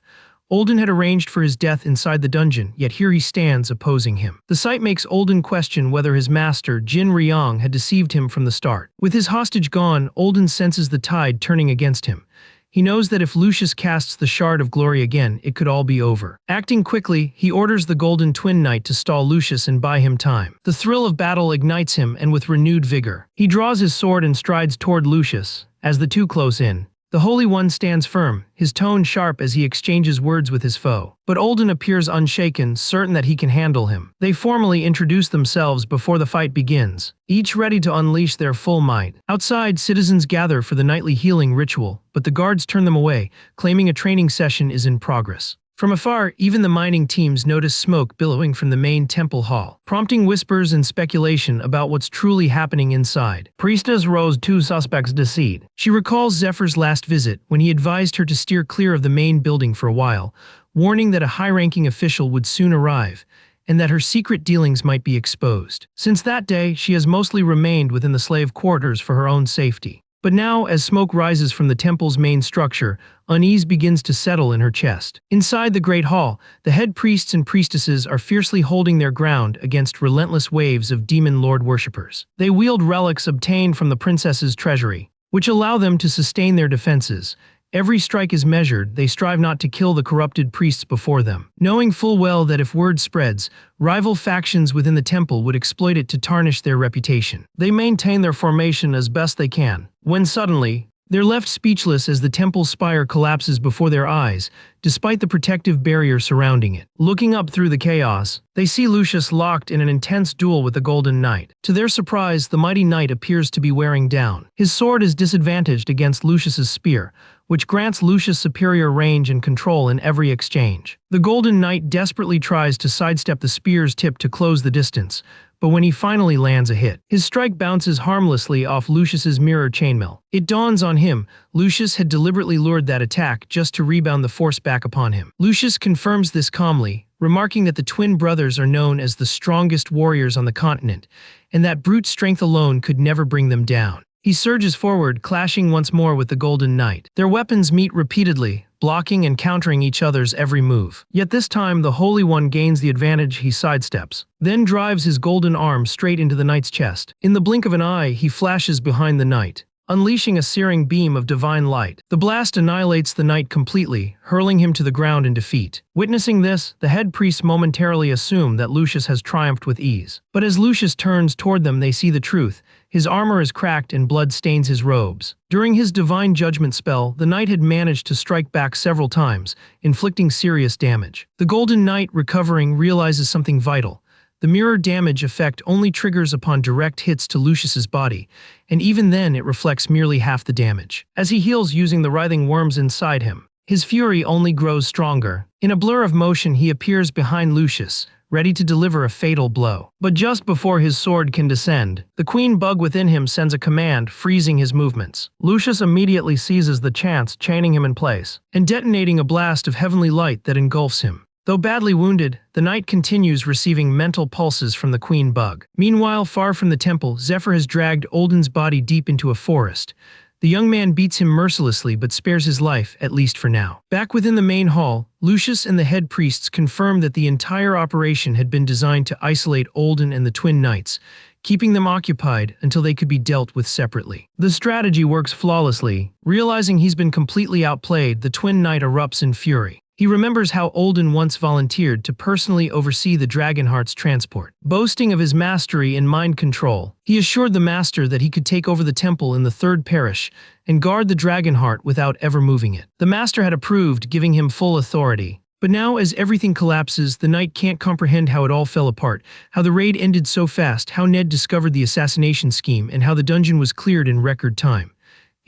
Olden had arranged for his death inside the dungeon, yet here he stands opposing him. The sight makes Olden question whether his master, Jin Ryong, had deceived him from the start. With his hostage gone, Olden senses the tide turning against him. He knows that if Lucius casts the Shard of Glory again, it could all be over. Acting quickly, he orders the Golden Twin Knight to stall Lucius and buy him time. The thrill of battle ignites him, and with renewed vigor, he draws his sword and strides toward Lucius. As the two close in, the Holy One stands firm, his tone sharp as he exchanges words with his foe. But Olden appears unshaken, certain that he can handle him. They formally introduce themselves before the fight begins, each ready to unleash their full might. Outside, citizens gather for the nightly healing ritual, but the guards turn them away, claiming a training session is in progress. From afar, even the mining teams notice smoke billowing from the main temple hall, prompting whispers and speculation about what's truly happening inside. Priestess Rose, 2 suspects decede. She recalls Zephyr's last visit, when he advised her to steer clear of the main building for a while, warning that a high-ranking official would soon arrive, and that her secret dealings might be exposed. Since that day, she has mostly remained within the slave quarters for her own safety. But now, as smoke rises from the temple's main structure, unease begins to settle in her chest. Inside the Great Hall, the head priests and priestesses are fiercely holding their ground against relentless waves of demon lord worshippers. They wield relics obtained from the princess's treasury, which allow them to sustain their defenses. Every strike is measured, they strive not to kill the corrupted priests before them, knowing full well that if word spreads, rival factions within the temple would exploit it to tarnish their reputation. They maintain their formation as best they can, when suddenly, they're left speechless as the temple's spire collapses before their eyes, despite the protective barrier surrounding it. Looking up through the chaos, they see Lucius locked in an intense duel with the Golden Knight. To their surprise, the mighty knight appears to be wearing down. His sword is disadvantaged against Lucius's spear, which grants Lucius superior range and control in every exchange. The Golden Knight desperately tries to sidestep the spear's tip to close the distance, but when he finally lands a hit, his strike bounces harmlessly off Lucius's mirror chainmail. It dawns on him, Lucius had deliberately lured that attack just to rebound the force back upon him. Lucius confirms this calmly, remarking that the twin brothers are known as the strongest warriors on the continent, and that brute strength alone could never bring them down. He surges forward, clashing once more with the Golden Knight. Their weapons meet repeatedly, blocking and countering each other's every move. Yet this time, the Holy One gains the advantage. He sidesteps, then drives his golden arm straight into the knight's chest. In the blink of an eye, he flashes behind the knight, unleashing a searing beam of divine light. The blast annihilates the knight completely, hurling him to the ground in defeat. Witnessing this, the head priests momentarily assume that Lucius has triumphed with ease. But as Lucius turns toward them, they see the truth. His armor is cracked and blood stains his robes. During his divine judgment spell, the knight had managed to strike back several times, inflicting serious damage. The Golden Knight, recovering, realizes something vital. The mirror damage effect only triggers upon direct hits to Lucius's body, and even then it reflects merely half the damage. As he heals using the writhing worms inside him, his fury only grows stronger. In a blur of motion, he appears behind Lucius, ready to deliver a fatal blow. But just before his sword can descend, the queen bug within him sends a command, freezing his movements. Lucius immediately seizes the chance, chaining him in place, and detonating a blast of heavenly light that engulfs him. Though badly wounded, the knight continues receiving mental pulses from the queen bug. Meanwhile, far from the temple, Zephyr has dragged Olden's body deep into a forest. The young man beats him mercilessly but spares his life, at least for now. Back within the main hall, Lucius and the head priests confirm that the entire operation had been designed to isolate Olden and the twin knights, keeping them occupied until they could be dealt with separately. The strategy works flawlessly. Realizing he's been completely outplayed, the twin knight erupts in fury. He remembers how Olden once volunteered to personally oversee the Dragonheart's transport. Boasting of his mastery in mind control, he assured the master that he could take over the temple in the third parish and guard the Dragonheart without ever moving it. The master had approved, giving him full authority. But now, as everything collapses, the knight can't comprehend how it all fell apart, how the raid ended so fast, how Ned discovered the assassination scheme, and how the dungeon was cleared in record time.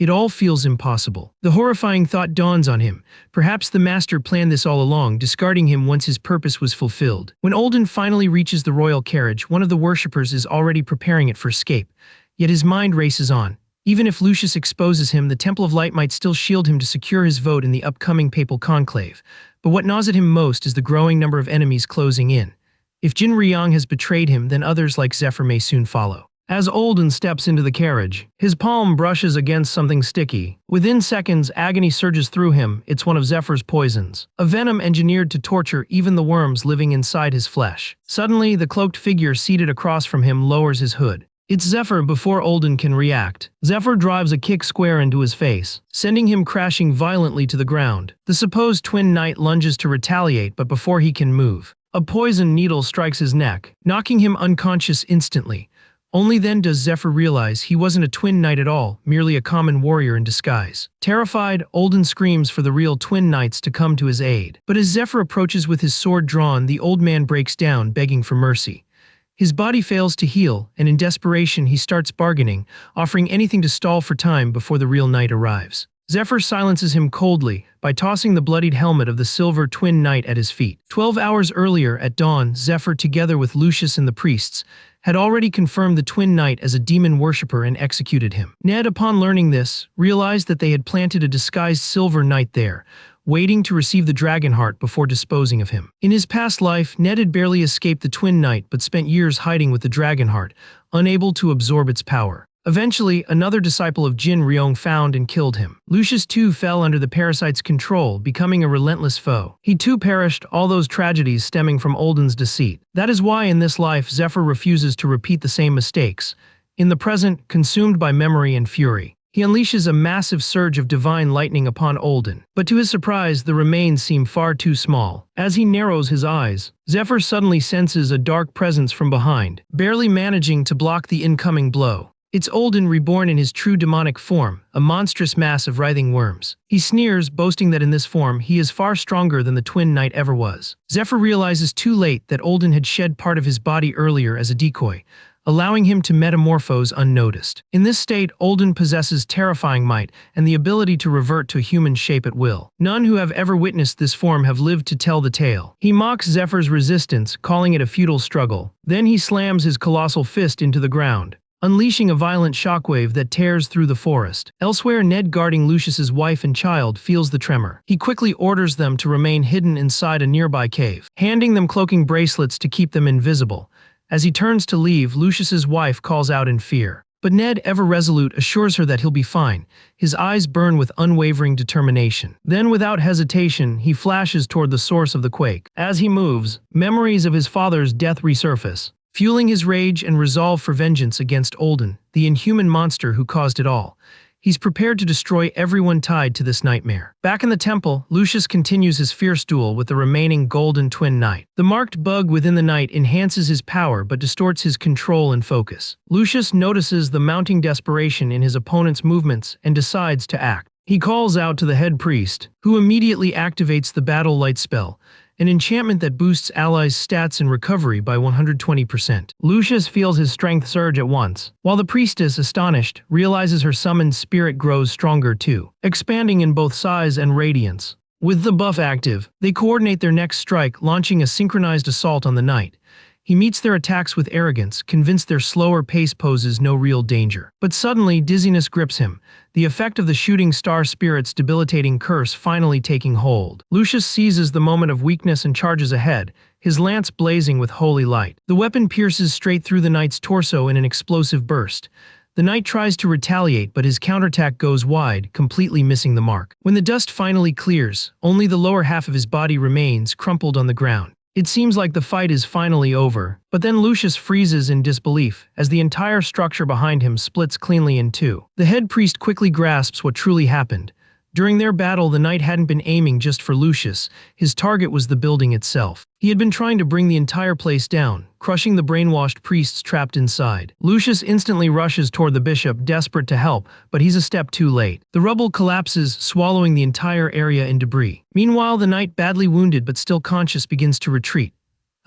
It all feels impossible. The horrifying thought dawns on him. Perhaps the master planned this all along, discarding him once his purpose was fulfilled. When Olden finally reaches the royal carriage, one of the worshippers is already preparing it for escape. Yet his mind races on. Even if Lucius exposes him, the Temple of Light might still shield him to secure his vote in the upcoming papal conclave. But what gnaws at him most is the growing number of enemies closing in. If Jin Riyang has betrayed him, then others like Zephyr may soon follow. As Olden steps into the carriage, his palm brushes against something sticky. Within seconds, agony surges through him. It's one of Zephyr's poisons, a venom engineered to torture even the worms living inside his flesh. Suddenly, the cloaked figure seated across from him lowers his hood. It's Zephyr. Before Olden can react, Zephyr drives a kick square into his face, sending him crashing violently to the ground. The supposed twin knight lunges to retaliate, but before he can move, a poison needle strikes his neck, knocking him unconscious instantly. Only then does Zephyr realize he wasn't a twin knight at all, merely a common warrior in disguise. Terrified, Olden screams for the real twin knights to come to his aid. But as Zephyr approaches with his sword drawn, the old man breaks down, begging for mercy. His body fails to heal, and in desperation he starts bargaining, offering anything to stall for time before the real knight arrives. Zephyr silences him coldly by tossing the bloodied helmet of the silver twin knight at his feet. 12 hours earlier, at dawn, Zephyr, together with Lucius and the priests, had already confirmed the twin knight as a demon worshipper and executed him. Ned, upon learning this, realized that they had planted a disguised silver knight there, waiting to receive the Dragonheart before disposing of him. In his past life, Ned had barely escaped the twin knight but spent years hiding with the Dragonheart, unable to absorb its power. Eventually, another disciple of Jin Ryong found and killed him. Lucius too fell under the parasite's control, becoming a relentless foe. He too perished, all those tragedies stemming from Olden's deceit. That is why in this life Zephyr refuses to repeat the same mistakes. In the present, consumed by memory and fury, he unleashes a massive surge of divine lightning upon Olden. But to his surprise, the remains seem far too small. As he narrows his eyes, Zephyr suddenly senses a dark presence from behind, barely managing to block the incoming blow. It's Olden reborn in his true demonic form, a monstrous mass of writhing worms. He sneers, boasting that in this form he is far stronger than the twin knight ever was. Zephyr realizes too late that Olden had shed part of his body earlier as a decoy, allowing him to metamorphose unnoticed. In this state, Olden possesses terrifying might and the ability to revert to a human shape at will. None who have ever witnessed this form have lived to tell the tale. He mocks Zephyr's resistance, calling it a futile struggle. Then he slams his colossal fist into the ground, unleashing a violent shockwave that tears through the forest. Elsewhere, Ned, guarding Lucius's wife and child, feels the tremor. He quickly orders them to remain hidden inside a nearby cave, handing them cloaking bracelets to keep them invisible. As he turns to leave, Lucius's wife calls out in fear, But Ned, ever resolute, assures her that he'll be fine. His eyes burn with unwavering determination. Then, without hesitation, he flashes toward the source of the quake. As he moves, memories of his father's death resurface, fueling his rage and resolve for vengeance against Olden, the inhuman monster who caused it all. He's prepared to destroy everyone tied to this nightmare. Back in the temple, Lucius continues his fierce duel with the remaining Golden Twin Knight. The marked bug within the knight enhances his power but distorts his control and focus. Lucius notices the mounting desperation in his opponent's movements and decides to act. He calls out to the head priest, who immediately activates the Battle Light spell, an enchantment that boosts allies' stats and recovery by 120%. Lucius feels his strength surge at once, while the priestess, astonished, realizes her summoned spirit grows stronger too, expanding in both size and radiance. With the buff active, they coordinate their next strike, launching a synchronized assault on the knight. He meets their attacks with arrogance, convinced their slower pace poses no real danger. But suddenly, dizziness grips him, the effect of the shooting star spirit's debilitating curse finally taking hold. Lucius seizes the moment of weakness and charges ahead, his lance blazing with holy light. The weapon pierces straight through the knight's torso in an explosive burst. The knight tries to retaliate, but his counterattack goes wide, completely missing the mark. When the dust finally clears, only the lower half of his body remains, crumpled on the ground. It seems like the fight is finally over, but then Lucius freezes in disbelief as the entire structure behind him splits cleanly in two. The head priest quickly grasps what truly happened. During their battle, the knight hadn't been aiming just for Lucius. His target was the building itself. He had been trying to bring the entire place down, crushing the brainwashed priests trapped inside. Lucius instantly rushes toward the bishop, desperate to help, but he's a step too late. The rubble collapses, swallowing the entire area in debris. Meanwhile, the knight, badly wounded but still conscious, begins to retreat.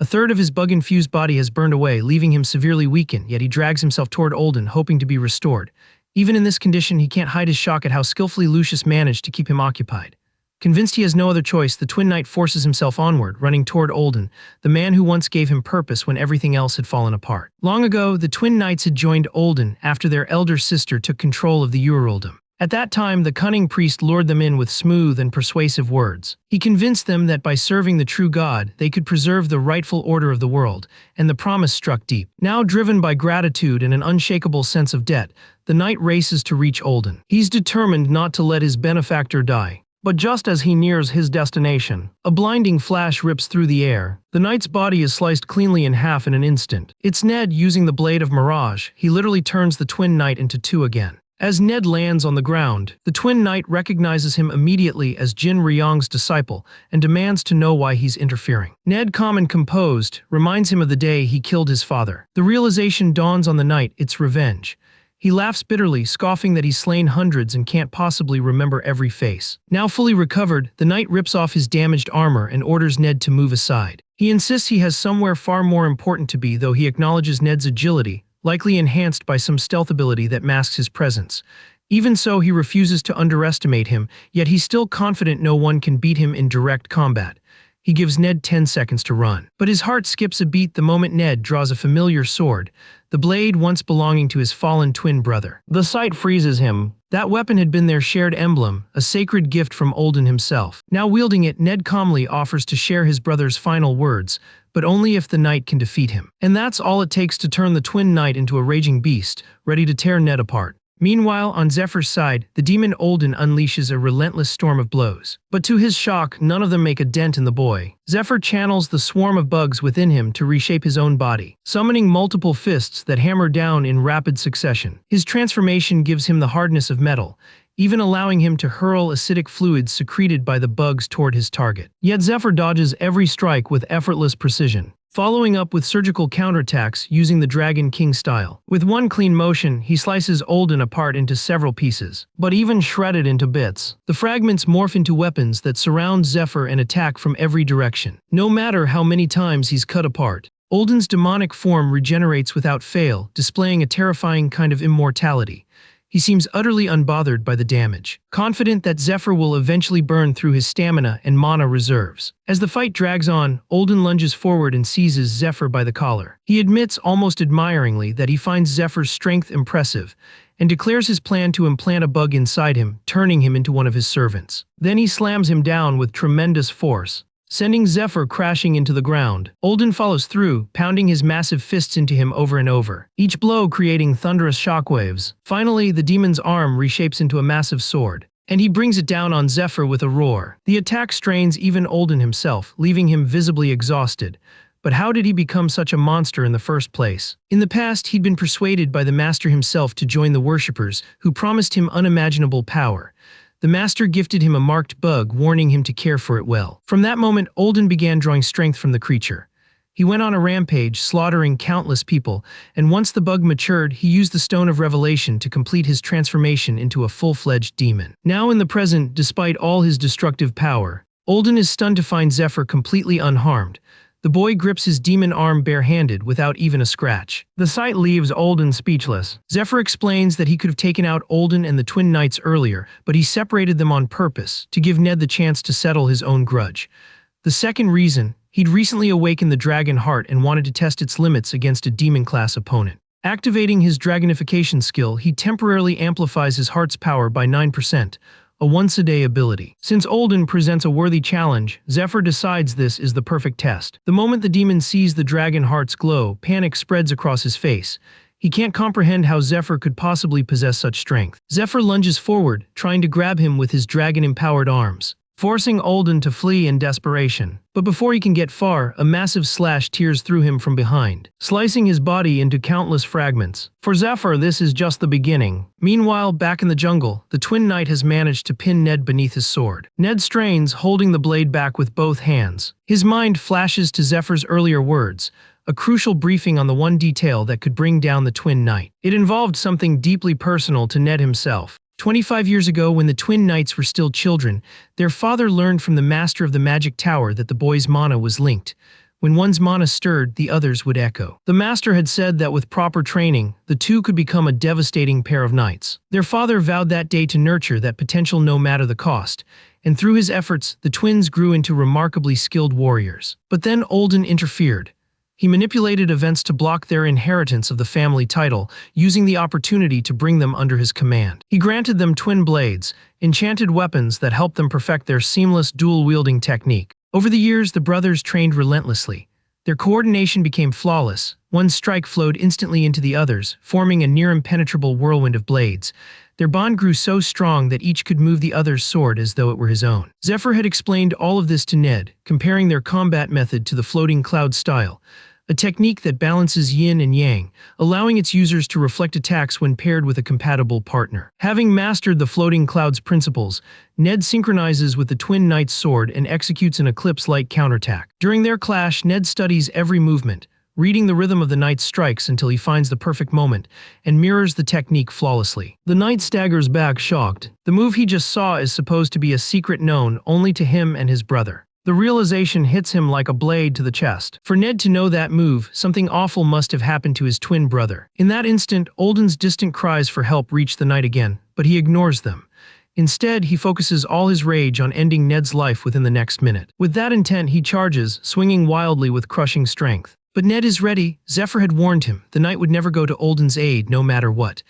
A third of his bug-infused body has burned away, leaving him severely weakened, yet he drags himself toward Olden, hoping to be restored. Even in this condition, he can't hide his shock at how skillfully Lucius managed to keep him occupied. Convinced he has no other choice, the Twin Knight forces himself onward, running toward Olden, the man who once gave him purpose when everything else had fallen apart. Long ago, the Twin Knights had joined Olden after their elder sister took control of the Uruldom. At that time, the cunning priest lured them in with smooth and persuasive words. He convinced them that by serving the true God, they could preserve the rightful order of the world, and the promise struck deep. Now driven by gratitude and an unshakable sense of debt, the knight races to reach Olden. He's determined not to let his benefactor die. But just as he nears his destination, a blinding flash rips through the air. The knight's body is sliced cleanly in half in an instant. It's Ned using the blade of Mirage. He literally turns the Twin Knight into two again. As Ned lands on the ground, the Twin Knight recognizes him immediately as Jin Ryong's disciple and demands to know why he's interfering. Ned, calm and composed, reminds him of the day he killed his father. The realization dawns on the knight: it's revenge. He laughs bitterly, scoffing that he's slain hundreds and can't possibly remember every face. Now fully recovered, the knight rips off his damaged armor and orders Ned to move aside. He insists he has somewhere far more important to be, though he acknowledges Ned's agility, likely enhanced by some stealth ability that masks his presence. Even so, he refuses to underestimate him, yet he's still confident no one can beat him in direct combat. He gives Ned 10 seconds to run. But his heart skips a beat the moment Ned draws a familiar sword, the blade once belonging to his fallen twin brother. The sight freezes him. That weapon had been their shared emblem, a sacred gift from Olden himself. Now wielding it, Ned calmly offers to share his brother's final words, but only if the knight can defeat him. And that's all it takes to turn the Twin Knight into a raging beast, ready to tear Ned apart. Meanwhile, on Zephyr's side, the demon Olden unleashes a relentless storm of blows. But to his shock, none of them make a dent in the boy. Zephyr channels the swarm of bugs within him to reshape his own body, summoning multiple fists that hammer down in rapid succession. His transformation gives him the hardness of metal, even allowing him to hurl acidic fluids secreted by the bugs toward his target. Yet Zephyr dodges every strike with effortless precision, following up with surgical counterattacks using the Dragon King style. With one clean motion, he slices Olden apart into several pieces, but even shredded into bits. The fragments morph into weapons that surround Zephyr and attack from every direction. No matter how many times he's cut apart, Olden's demonic form regenerates without fail, displaying a terrifying kind of immortality. He seems utterly unbothered by the damage, confident that Zephyr will eventually burn through his stamina and mana reserves. As the fight drags on, Olden lunges forward and seizes Zephyr by the collar. He admits almost admiringly that he finds Zephyr's strength impressive, and declares his plan to implant a bug inside him, turning him into one of his servants. Then he slams him down with tremendous force, sending Zephyr crashing into the ground. Olden follows through, pounding his massive fists into him over and over, each blow creating thunderous shockwaves. Finally, the demon's arm reshapes into a massive sword, and he brings it down on Zephyr with a roar. The attack strains even Olden himself, leaving him visibly exhausted. But how did he become such a monster in the first place? In the past, he'd been persuaded by the master himself to join the worshippers, who promised him unimaginable power. The master gifted him a marked bug, warning him to care for it well. From that moment, Olden began drawing strength from the creature. He went on a rampage, slaughtering countless people, and once the bug matured, he used the Stone of Revelation to complete his transformation into a full-fledged demon. Now in the present, despite all his destructive power, Olden is stunned to find Zephyr completely unharmed. The boy grips his demon arm barehanded without even a scratch. The sight leaves Olden speechless. Zephyr explains that he could have taken out Olden and the twin knights earlier, but he separated them on purpose, to give Ned the chance to settle his own grudge. The second reason, he'd recently awakened the dragon heart and wanted to test its limits against a demon-class opponent. Activating his dragonification skill, he temporarily amplifies his heart's power by 9%. A once-a-day ability. Since Olden presents a worthy challenge, Zephyr decides this is the perfect test. The moment the demon sees the dragon heart's glow, panic spreads across his face. He can't comprehend how Zephyr could possibly possess such strength. Zephyr lunges forward, trying to grab him with his dragon-empowered arms, forcing Olden to flee in desperation. But before he can get far, a massive slash tears through him from behind, slicing his body into countless fragments. For Zephyr, this is just the beginning. Meanwhile, back in the jungle, the twin knight has managed to pin Ned beneath his sword. Ned strains, holding the blade back with both hands. His mind flashes to Zephyr's earlier words, a crucial briefing on the one detail that could bring down the twin knight. It involved something deeply personal to Ned himself. 25 years ago, when the twin knights were still children, their father learned from the master of the magic tower that the boy's mana was linked. When one's mana stirred, the others would echo. The master had said that with proper training, the two could become a devastating pair of knights. Their father vowed that day to nurture that potential no matter the cost, and through his efforts, the twins grew into remarkably skilled warriors. But then Olden interfered. He manipulated events to block their inheritance of the family title, using the opportunity to bring them under his command. He granted them twin blades, enchanted weapons that helped them perfect their seamless dual-wielding technique. Over the years, the brothers trained relentlessly. Their coordination became flawless. One strike flowed instantly into the others, forming a near-impenetrable whirlwind of blades. Their bond grew so strong that each could move the other's sword as though it were his own. Zephyr had explained all of this to Ned, comparing their combat method to the floating cloud style, a technique that balances yin and yang, allowing its users to reflect attacks when paired with a compatible partner. Having mastered the floating cloud's principles, Ned synchronizes with the twin knight's sword and executes an eclipse-like counterattack. During their clash, Ned studies every movement, reading the rhythm of the knight's strikes until he finds the perfect moment, and mirrors the technique flawlessly. The knight staggers back, shocked. The move he just saw is supposed to be a secret known only to him and his brother. The realization hits him like a blade to the chest. For Ned to know that move, something awful must have happened to his twin brother. In that instant, Olden's distant cries for help reach the knight again, but he ignores them. Instead, he focuses all his rage on ending Ned's life within the next minute. With that intent, he charges, swinging wildly with crushing strength. But Ned is ready. Zephyr had warned him. The knight would never go to Olden's aid, no matter what.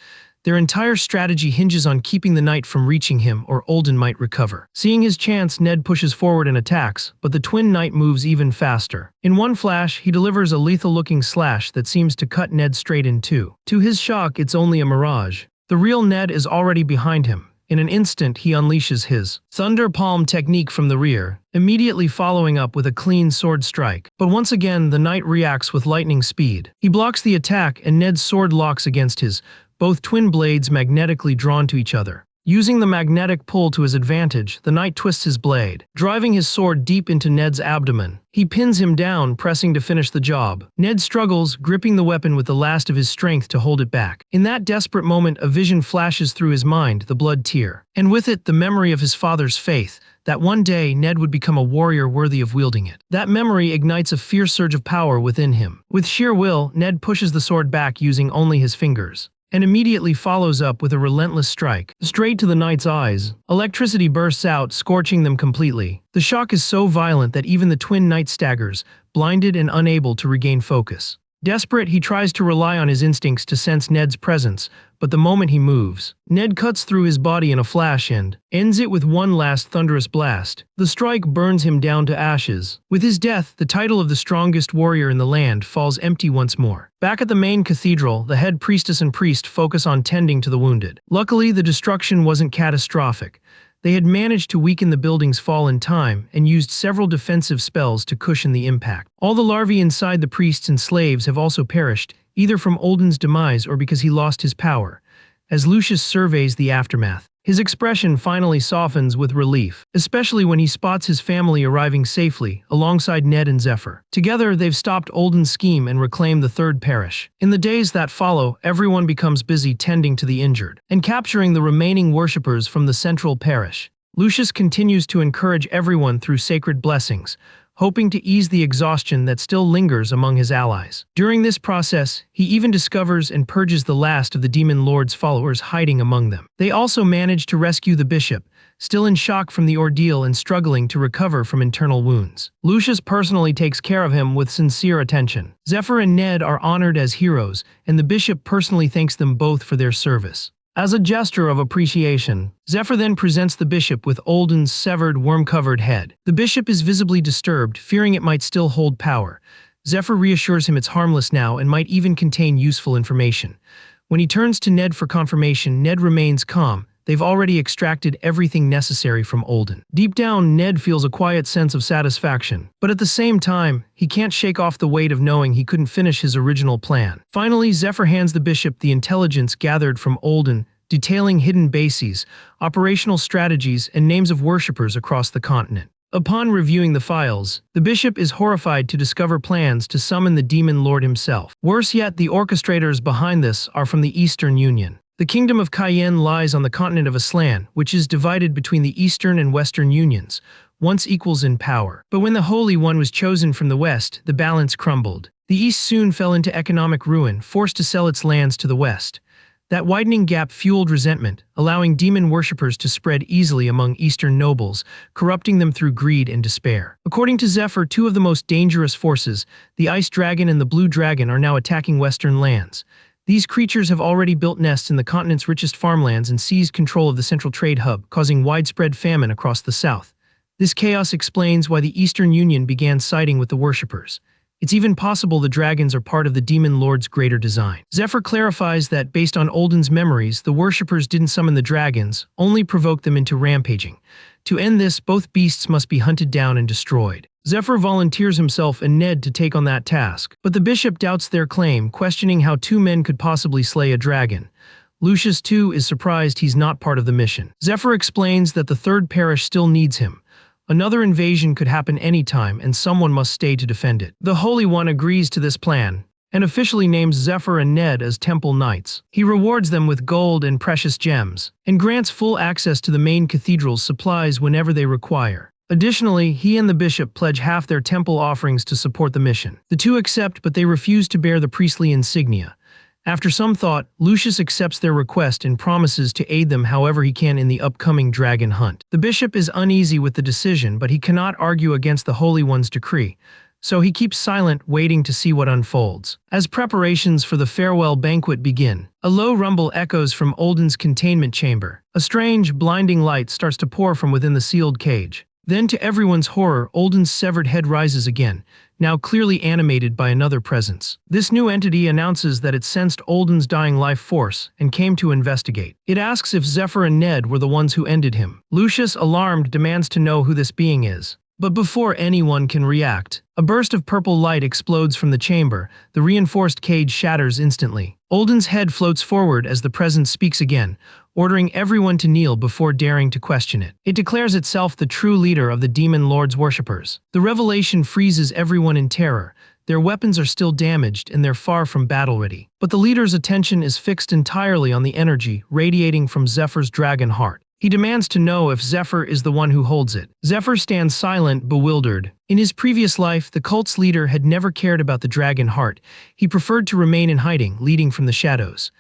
Their entire strategy hinges on keeping the knight from reaching him, or Olden might recover. Seeing his chance, Ned pushes forward and attacks, but the twin knight moves even faster. In one flash, he delivers a lethal-looking slash that seems to cut Ned straight in two. To his shock, it's only a mirage. The real Ned is already behind him. In an instant, he unleashes his Thunder Palm technique from the rear, immediately following up with a clean sword strike. But once again, the knight reacts with lightning speed. He blocks the attack, and Ned's sword locks against his, both twin blades magnetically drawn to each other. Using the magnetic pull to his advantage, the knight twists his blade, driving his sword deep into Ned's abdomen. He pins him down, pressing to finish the job. Ned struggles, gripping the weapon with the last of his strength to hold it back. In that desperate moment, a vision flashes through his mind, the blood tear. And with it, the memory of his father's faith, that one day Ned would become a warrior worthy of wielding it. That memory ignites a fierce surge of power within him. With sheer will, Ned pushes the sword back using only his fingers, and immediately follows up with a relentless strike, straight to the knight's eyes. Electricity bursts out, scorching them completely. The shock is so violent that even the twin knight staggers, blinded and unable to regain focus. Desperate, he tries to rely on his instincts to sense Ned's presence, but the moment he moves, Ned cuts through his body in a flash and ends it with one last thunderous blast. The strike burns him down to ashes. With his death, the title of the strongest warrior in the land falls empty once more. Back at the main cathedral, the head priestess and priest focus on tending to the wounded. Luckily, the destruction wasn't catastrophic. They had managed to weaken the building's fall in time and used several defensive spells to cushion the impact. All the larvae inside the priests and slaves have also perished, either from Olden's demise or because he lost his power. As Lucius surveys the aftermath, his expression finally softens with relief, especially when he spots his family arriving safely, alongside Ned and Zephyr. Together, they've stopped Olden's scheme and reclaimed the third parish. In the days that follow, everyone becomes busy tending to the injured and capturing the remaining worshippers from the central parish. Lucius continues to encourage everyone through sacred blessings, hoping to ease the exhaustion that still lingers among his allies. During this process, he even discovers and purges the last of the Demon Lord's followers hiding among them. They also manage to rescue the bishop, still in shock from the ordeal and struggling to recover from internal wounds. Lucius personally takes care of him with sincere attention. Zephyr and Ned are honored as heroes, and the bishop personally thanks them both for their service. As a gesture of appreciation, Zephyr then presents the bishop with Olden's severed, worm-covered head. The bishop is visibly disturbed, fearing it might still hold power. Zephyr reassures him it's harmless now and might even contain useful information. When he turns to Ned for confirmation, Ned remains calm. They've already extracted everything necessary from Olden. Deep down, Ned feels a quiet sense of satisfaction. But at the same time, he can't shake off the weight of knowing he couldn't finish his original plan. Finally, Zephyr hands the bishop the intelligence gathered from Olden, detailing hidden bases, operational strategies, and names of worshippers across the continent. Upon reviewing the files, the bishop is horrified to discover plans to summon the Demon Lord himself. Worse yet, the orchestrators behind this are from the Eastern Union. The kingdom of Cayenne lies on the continent of Aslan, which is divided between the Eastern and Western Unions, once equals in power. But when the Holy One was chosen from the West, the balance crumbled. The East soon fell into economic ruin, forced to sell its lands to the West. That widening gap fueled resentment, allowing demon worshippers to spread easily among Eastern nobles, corrupting them through greed and despair. According to Zephyr, two of the most dangerous forces, the Ice Dragon and the Blue Dragon, are now attacking Western lands. These creatures have already built nests in the continent's richest farmlands and seized control of the central trade hub, causing widespread famine across the south. This chaos explains why the Eastern Union began siding with the worshippers. It's even possible the dragons are part of the Demon Lord's greater design. Zephyr clarifies that, based on Olden's memories, the worshippers didn't summon the dragons, only provoked them into rampaging. To end this, both beasts must be hunted down and destroyed. Zephyr volunteers himself and Ned to take on that task, but the bishop doubts their claim, questioning how two men could possibly slay a dragon. Lucius, too, is surprised he's not part of the mission. Zephyr explains that the third parish still needs him. Another invasion could happen anytime, and someone must stay to defend it. The Holy One agrees to this plan, and officially names Zephyr and Ned as Temple Knights. He rewards them with gold and precious gems, and grants full access to the main cathedral's supplies whenever they require. Additionally, he and the bishop pledge half their temple offerings to support the mission. The two accept, but they refuse to bear the priestly insignia. After some thought, Lucius accepts their request and promises to aid them however he can in the upcoming dragon hunt. The bishop is uneasy with the decision, but he cannot argue against the Holy One's decree, so he keeps silent, waiting to see what unfolds. As preparations for the farewell banquet begin, a low rumble echoes from Olden's containment chamber. A strange, blinding light starts to pour from within the sealed cage. Then, to everyone's horror, Olden's severed head rises again, now clearly animated by another presence. This new entity announces that it sensed Olden's dying life force and came to investigate. It asks if Zephyr and Ned were the ones who ended him. Lucius, alarmed, demands to know who this being is. But before anyone can react, a burst of purple light explodes from the chamber. The reinforced cage shatters instantly. Olden's head floats forward as the presence speaks again, ordering everyone to kneel before daring to question it. It declares itself the true leader of the Demon Lord's worshippers. The revelation freezes everyone in terror. Their weapons are still damaged and they're far from battle-ready. But the leader's attention is fixed entirely on the energy radiating from Zephyr's dragon heart. He demands to know if Zephyr is the one who holds it. Zephyr stands silent, bewildered. In his previous life, the cult's leader had never cared about the dragon heart. He preferred to remain in hiding, leading from the shadows.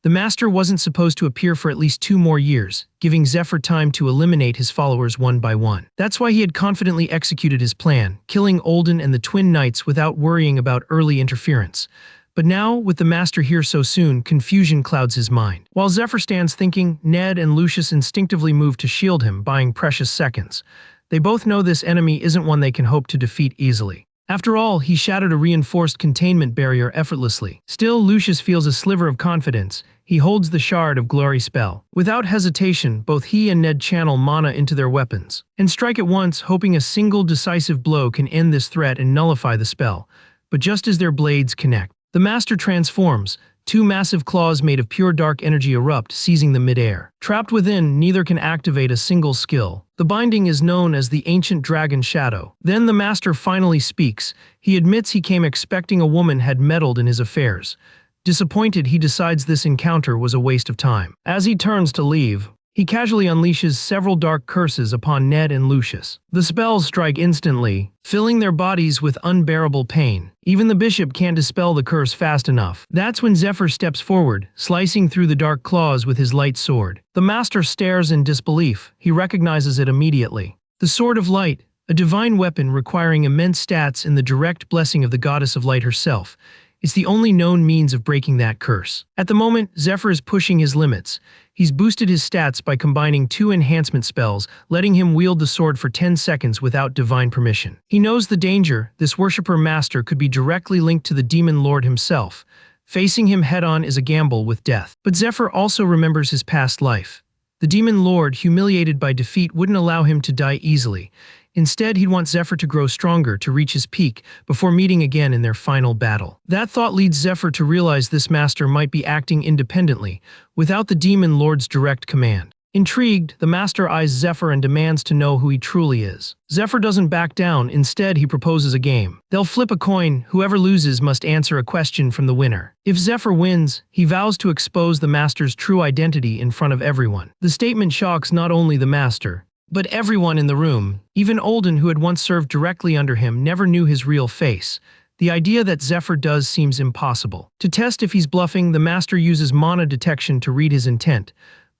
The master wasn't supposed to appear for at least 2 more years, giving Zephyr time to eliminate his followers one by one. That's why he had confidently executed his plan, killing Olden and the twin knights without worrying about early interference. But now, with the master here so soon, confusion clouds his mind. While Zephyr stands thinking, Ned and Lucius instinctively move to shield him, buying precious seconds. They both know this enemy isn't one they can hope to defeat easily. After all, he shattered a reinforced containment barrier effortlessly. Still, Lucius feels a sliver of confidence. He holds the Shard of Glory spell. Without hesitation, both he and Ned channel mana into their weapons, and strike at once, hoping a single decisive blow can end this threat and nullify the spell. But just as their blades connect, the master transforms. 2 massive claws made of pure dark energy erupt, seizing the mid-air. Trapped within, neither can activate a single skill. The binding is known as the Ancient Dragon Shadow. Then the master finally speaks. He admits he came expecting a woman had meddled in his affairs. Disappointed, he decides this encounter was a waste of time. As he turns to leave, he casually unleashes several dark curses upon Ned and Lucius. The spells strike instantly, filling their bodies with unbearable pain. Even the bishop can't dispel the curse fast enough. That's when Zephyr steps forward, slicing through the dark claws with his light sword. The master stares in disbelief. He recognizes it immediately. The Sword of Light, a divine weapon requiring immense stats and the direct blessing of the Goddess of Light herself. It's the only known means of breaking that curse. At the moment, Zephyr is pushing his limits. He's boosted his stats by combining 2 enhancement spells, letting him wield the sword for 10 seconds without divine permission. He knows the danger. This worshipper master could be directly linked to the demon lord himself. Facing him head-on is a gamble with death. But Zephyr also remembers his past life. The demon lord, humiliated by defeat, wouldn't allow him to die easily. Instead, he'd want Zephyr to grow stronger, to reach his peak, before meeting again in their final battle. That thought leads Zephyr to realize this master might be acting independently, without the demon lord's direct command. Intrigued, the master eyes Zephyr and demands to know who he truly is. Zephyr doesn't back down. Instead, he proposes a game. They'll flip a coin. Whoever loses must answer a question from the winner. If Zephyr wins, he vows to expose the master's true identity in front of everyone. The statement shocks not only the master, but everyone in the room. Even Olden, who had once served directly under him, never knew his real face. The idea that Zephyr does seems impossible. To test if he's bluffing, the master uses mana detection to read his intent.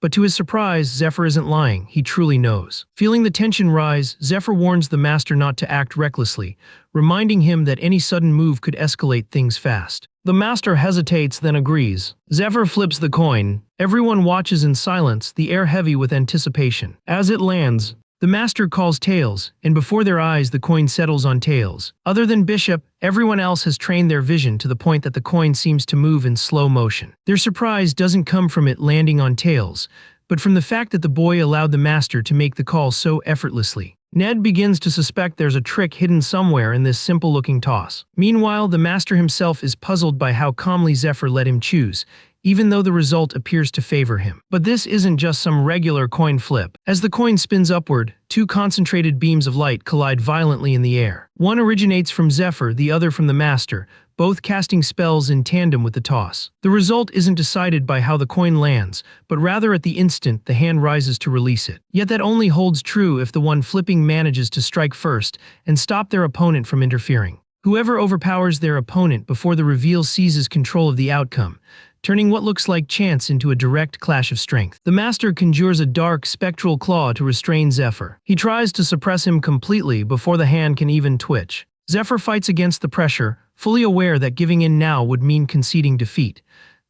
But to his surprise, Zephyr isn't lying. He truly knows. Feeling the tension rise, Zephyr warns the master not to act recklessly, reminding him that any sudden move could escalate things fast. The master hesitates, then agrees. Zephyr flips the coin. Everyone watches in silence, the air heavy with anticipation. As it lands, the master calls tails, and before their eyes the coin settles on tails. Other than Bishop, everyone else has trained their vision to the point that the coin seems to move in slow motion. Their surprise doesn't come from it landing on tails, but from the fact that the boy allowed the master to make the call so effortlessly. Ned begins to suspect there's a trick hidden somewhere in this simple-looking toss. Meanwhile, the master himself is puzzled by how calmly Zephyr let him choose, even though the result appears to favor him. But this isn't just some regular coin flip. As the coin spins upward, 2 concentrated beams of light collide violently in the air. One originates from Zephyr, the other from the master, both casting spells in tandem with the toss. The result isn't decided by how the coin lands, but rather at the instant the hand rises to release it. Yet that only holds true if the one flipping manages to strike first and stop their opponent from interfering. Whoever overpowers their opponent before the reveal seizes control of the outcome, turning what looks like chance into a direct clash of strength. The master conjures a dark, spectral claw to restrain Zephyr. He tries to suppress him completely before the hand can even twitch. Zephyr fights against the pressure, fully aware that giving in now would mean conceding defeat.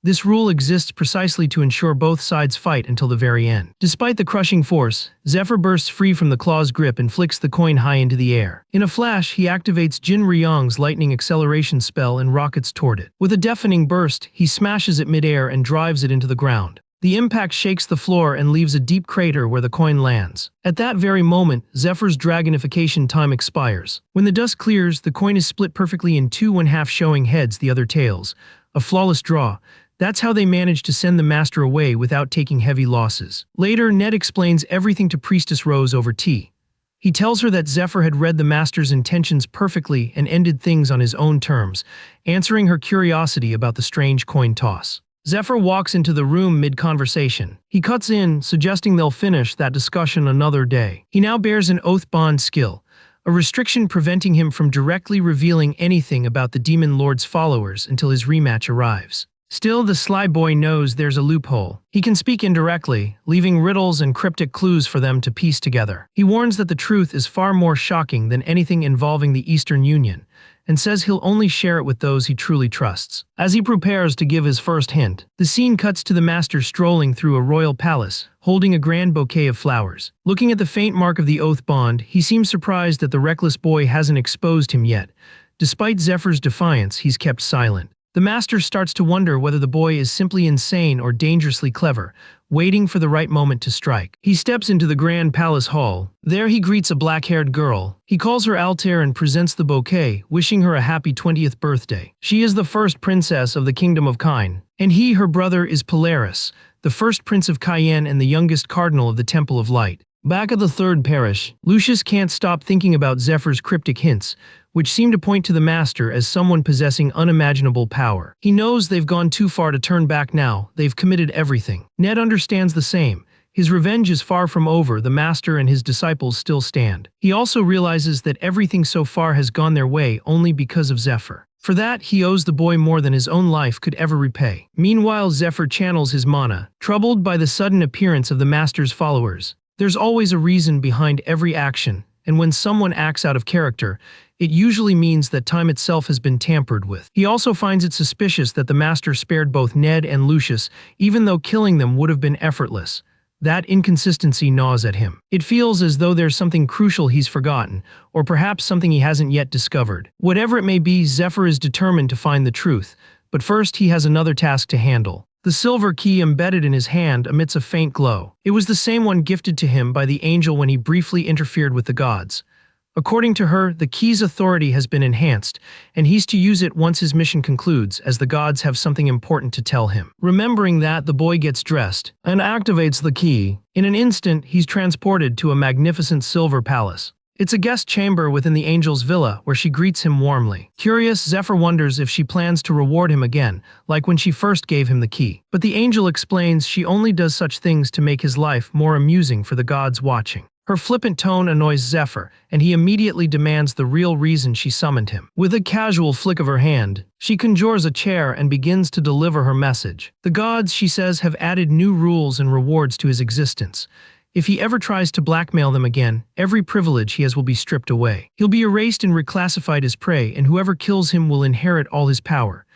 This rule exists precisely to ensure both sides fight until the very end. Despite the crushing force, Zephyr bursts free from the claw's grip and flicks the coin high into the air. In a flash, he activates Jin Ryong's lightning acceleration spell and rockets toward it. With a deafening burst, he smashes it mid-air and drives it into the ground. The impact shakes the floor and leaves a deep crater where the coin lands. At that very moment, Zephyr's dragonification time expires. When the dust clears, the coin is split perfectly in 2, one half showing heads, the other tails. A flawless draw. That's how they managed to send the master away without taking heavy losses. Later, Ned explains everything to Priestess Rose over tea. He tells her that Zephyr had read the master's intentions perfectly and ended things on his own terms, answering her curiosity about the strange coin toss. Zephyr walks into the room mid-conversation. He cuts in, suggesting they'll finish that discussion another day. He now bears an oath bond skill, a restriction preventing him from directly revealing anything about the Demon Lord's followers until his rematch arrives. Still, the sly boy knows there's a loophole. He can speak indirectly, leaving riddles and cryptic clues for them to piece together. He warns that the truth is far more shocking than anything involving the Eastern Union, and says he'll only share it with those he truly trusts. As he prepares to give his first hint, the scene cuts to the master strolling through a royal palace, holding a grand bouquet of flowers. Looking at the faint mark of the oath bond, he seems surprised that the reckless boy hasn't exposed him yet. Despite Zephyr's defiance, he's kept silent. The master starts to wonder whether the boy is simply insane or dangerously clever, waiting for the right moment to strike. He steps into the grand palace hall. There he greets a black-haired girl. He calls her Altair and presents the bouquet, wishing her a happy 20th birthday. She is the first princess of the Kingdom of Kine, and he, her brother, is Polaris, the first prince of Cayenne and the youngest cardinal of the Temple of Light. Back at the third parish, Lucius can't stop thinking about Zephyr's cryptic hints, which seem to point to the master as someone possessing unimaginable power. He knows they've gone too far to turn back now. They've committed everything. Ned understands the same. His revenge is far from over. The master and his disciples still stand. He also realizes that everything so far has gone their way only because of Zephyr. For that, he owes the boy more than his own life could ever repay. Meanwhile, Zephyr channels his mana, troubled by the sudden appearance of the master's followers. There's always a reason behind every action, and when someone acts out of character, it usually means that time itself has been tampered with. He also finds it suspicious that the master spared both Ned and Lucius, even though killing them would have been effortless. That inconsistency gnaws at him. It feels as though there's something crucial he's forgotten, or perhaps something he hasn't yet discovered. Whatever it may be, Zephyr is determined to find the truth, but first he has another task to handle. The silver key embedded in his hand emits a faint glow. It was the same one gifted to him by the angel when he briefly interfered with the gods. According to her, the key's authority has been enhanced, and he's to use it once his mission concludes, as the gods have something important to tell him. Remembering that, the boy gets dressed and activates the key. In an instant, he's transported to a magnificent silver palace. It's a guest chamber within the angel's villa, where she greets him warmly. Curious, Zephyr wonders if she plans to reward him again, like when she first gave him the key. But the angel explains she only does such things to make his life more amusing for the gods watching. Her flippant tone annoys Zephyr, and he immediately demands the real reason she summoned him. With a casual flick of her hand, she conjures a chair and begins to deliver her message. The gods, she says, have added new rules and rewards to his existence. If he ever tries to blackmail them again, every privilege he has will be stripped away. He'll be erased and reclassified as prey, and whoever kills him will inherit all his power.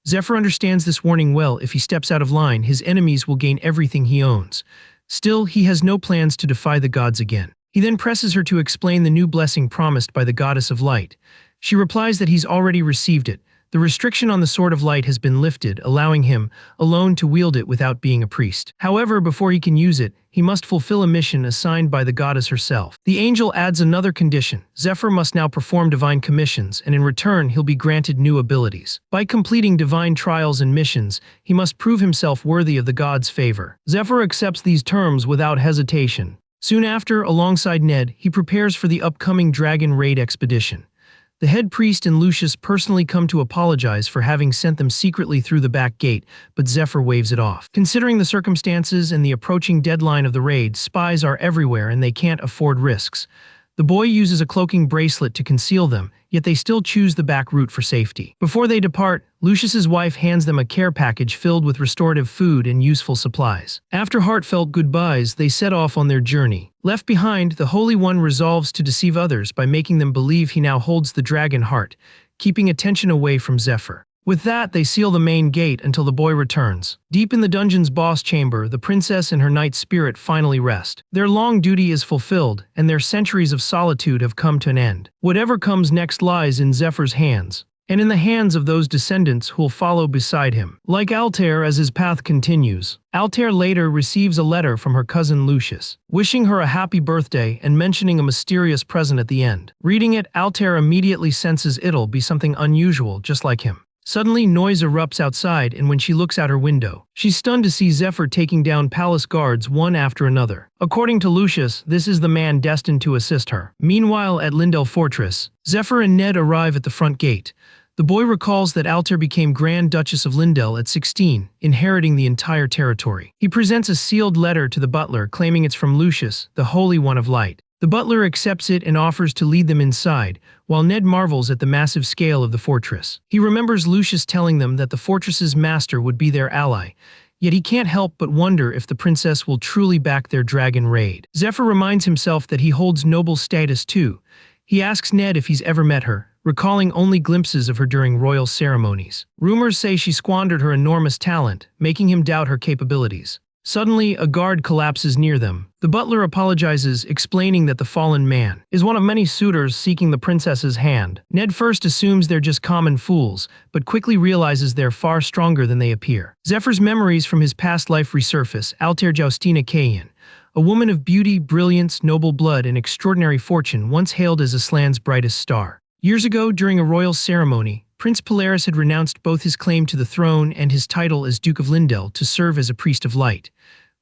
Zephyr understands this warning well. If he steps out of line, his enemies will gain everything he owns. Still, he has no plans to defy the gods again. He then presses her to explain the new blessing promised by the goddess of light. She replies that he's already received it. The restriction on the Sword of Light has been lifted, allowing him, alone, to wield it without being a priest. However, before he can use it, he must fulfill a mission assigned by the goddess herself. The angel adds another condition. Zephyr must now perform divine commissions, and in return, he'll be granted new abilities. By completing divine trials and missions, he must prove himself worthy of the gods' favor. Zephyr accepts these terms without hesitation. Soon after, alongside Ned, he prepares for the upcoming dragon raid expedition. The head priest and Lucius personally come to apologize for having sent them secretly through the back gate, but Zephyr waves it off. Considering the circumstances and the approaching deadline of the raid, spies are everywhere and they can't afford risks. The boy uses a cloaking bracelet to conceal them, yet they still choose the back route for safety. Before they depart, Lucius's wife hands them a care package filled with restorative food and useful supplies. After heartfelt goodbyes, they set off on their journey. Left behind, the Holy One resolves to deceive others by making them believe he now holds the dragon heart, keeping attention away from Zephyr. With that, they seal the main gate until the boy returns. Deep in the dungeon's boss chamber, the princess and her knight spirit finally rest. Their long duty is fulfilled, and their centuries of solitude have come to an end. Whatever comes next lies in Zephyr's hands, and in the hands of those descendants who'll follow beside him. Like Altair, as his path continues, Altair later receives a letter from her cousin Lucius, wishing her a happy birthday and mentioning a mysterious present at the end. Reading it, Altair immediately senses it'll be something unusual, just like him. Suddenly, noise erupts outside, and when she looks out her window, she's stunned to see Zephyr taking down palace guards one after another. According to Lucius, this is the man destined to assist her. Meanwhile, at Lindell Fortress, Zephyr and Ned arrive at the front gate. The boy recalls that Altair became Grand Duchess of Lindell at 16, inheriting the entire territory. He presents a sealed letter to the butler claiming it's from Lucius, the Holy One of Light. The butler accepts it and offers to lead them inside, while Ned marvels at the massive scale of the fortress. He remembers Lucius telling them that the fortress's master would be their ally, yet he can't help but wonder if the princess will truly back their dragon raid. Zephyr reminds himself that he holds noble status too. He asks Ned if he's ever met her, recalling only glimpses of her during royal ceremonies. Rumors say she squandered her enormous talent, making him doubt her capabilities. Suddenly, a guard collapses near them. The butler apologizes, explaining that the fallen man is one of many suitors seeking the princess's hand. Ned first assumes they're just common fools, but quickly realizes they're far stronger than they appear. Zephyr's memories from his past life resurface. Altair Joustina Kayan, a woman of beauty, brilliance, noble blood, and extraordinary fortune, once hailed as Aslan's brightest star. Years ago, during a royal ceremony, Prince Polaris had renounced both his claim to the throne and his title as Duke of Lindell to serve as a priest of light.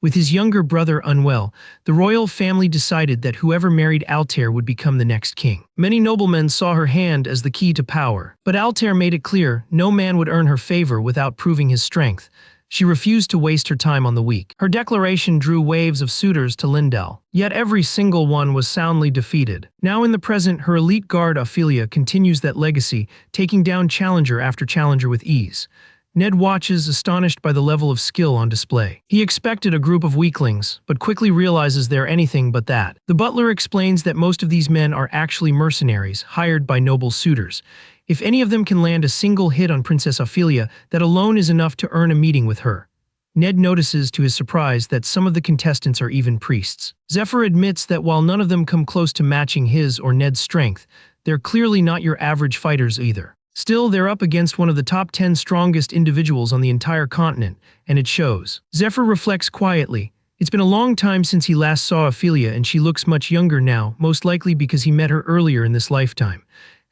With his younger brother unwell, the royal family decided that whoever married Altair would become the next king. Many noblemen saw her hand as the key to power, but Altair made it clear no man would earn her favor without proving his strength. She refused to waste her time on the weak. Her declaration drew waves of suitors to Lindell, yet every single one was soundly defeated. Now in the present, her elite guard Ophelia continues that legacy, taking down challenger after challenger with ease. Ned watches, astonished by the level of skill on display. He expected a group of weaklings, but quickly realizes they're anything but that. The butler explains that most of these men are actually mercenaries, hired by noble suitors. If any of them can land a single hit on Princess Ophelia, that alone is enough to earn a meeting with her. Ned notices to his surprise that some of the contestants are even priests. Zephyr admits that while none of them come close to matching his or Ned's strength, they're clearly not your average fighters either. Still, they're up against one of the top 10 strongest individuals on the entire continent, and it shows. Zephyr reflects quietly. It's been a long time since he last saw Ophelia, and she looks much younger now, most likely because he met her earlier in this lifetime.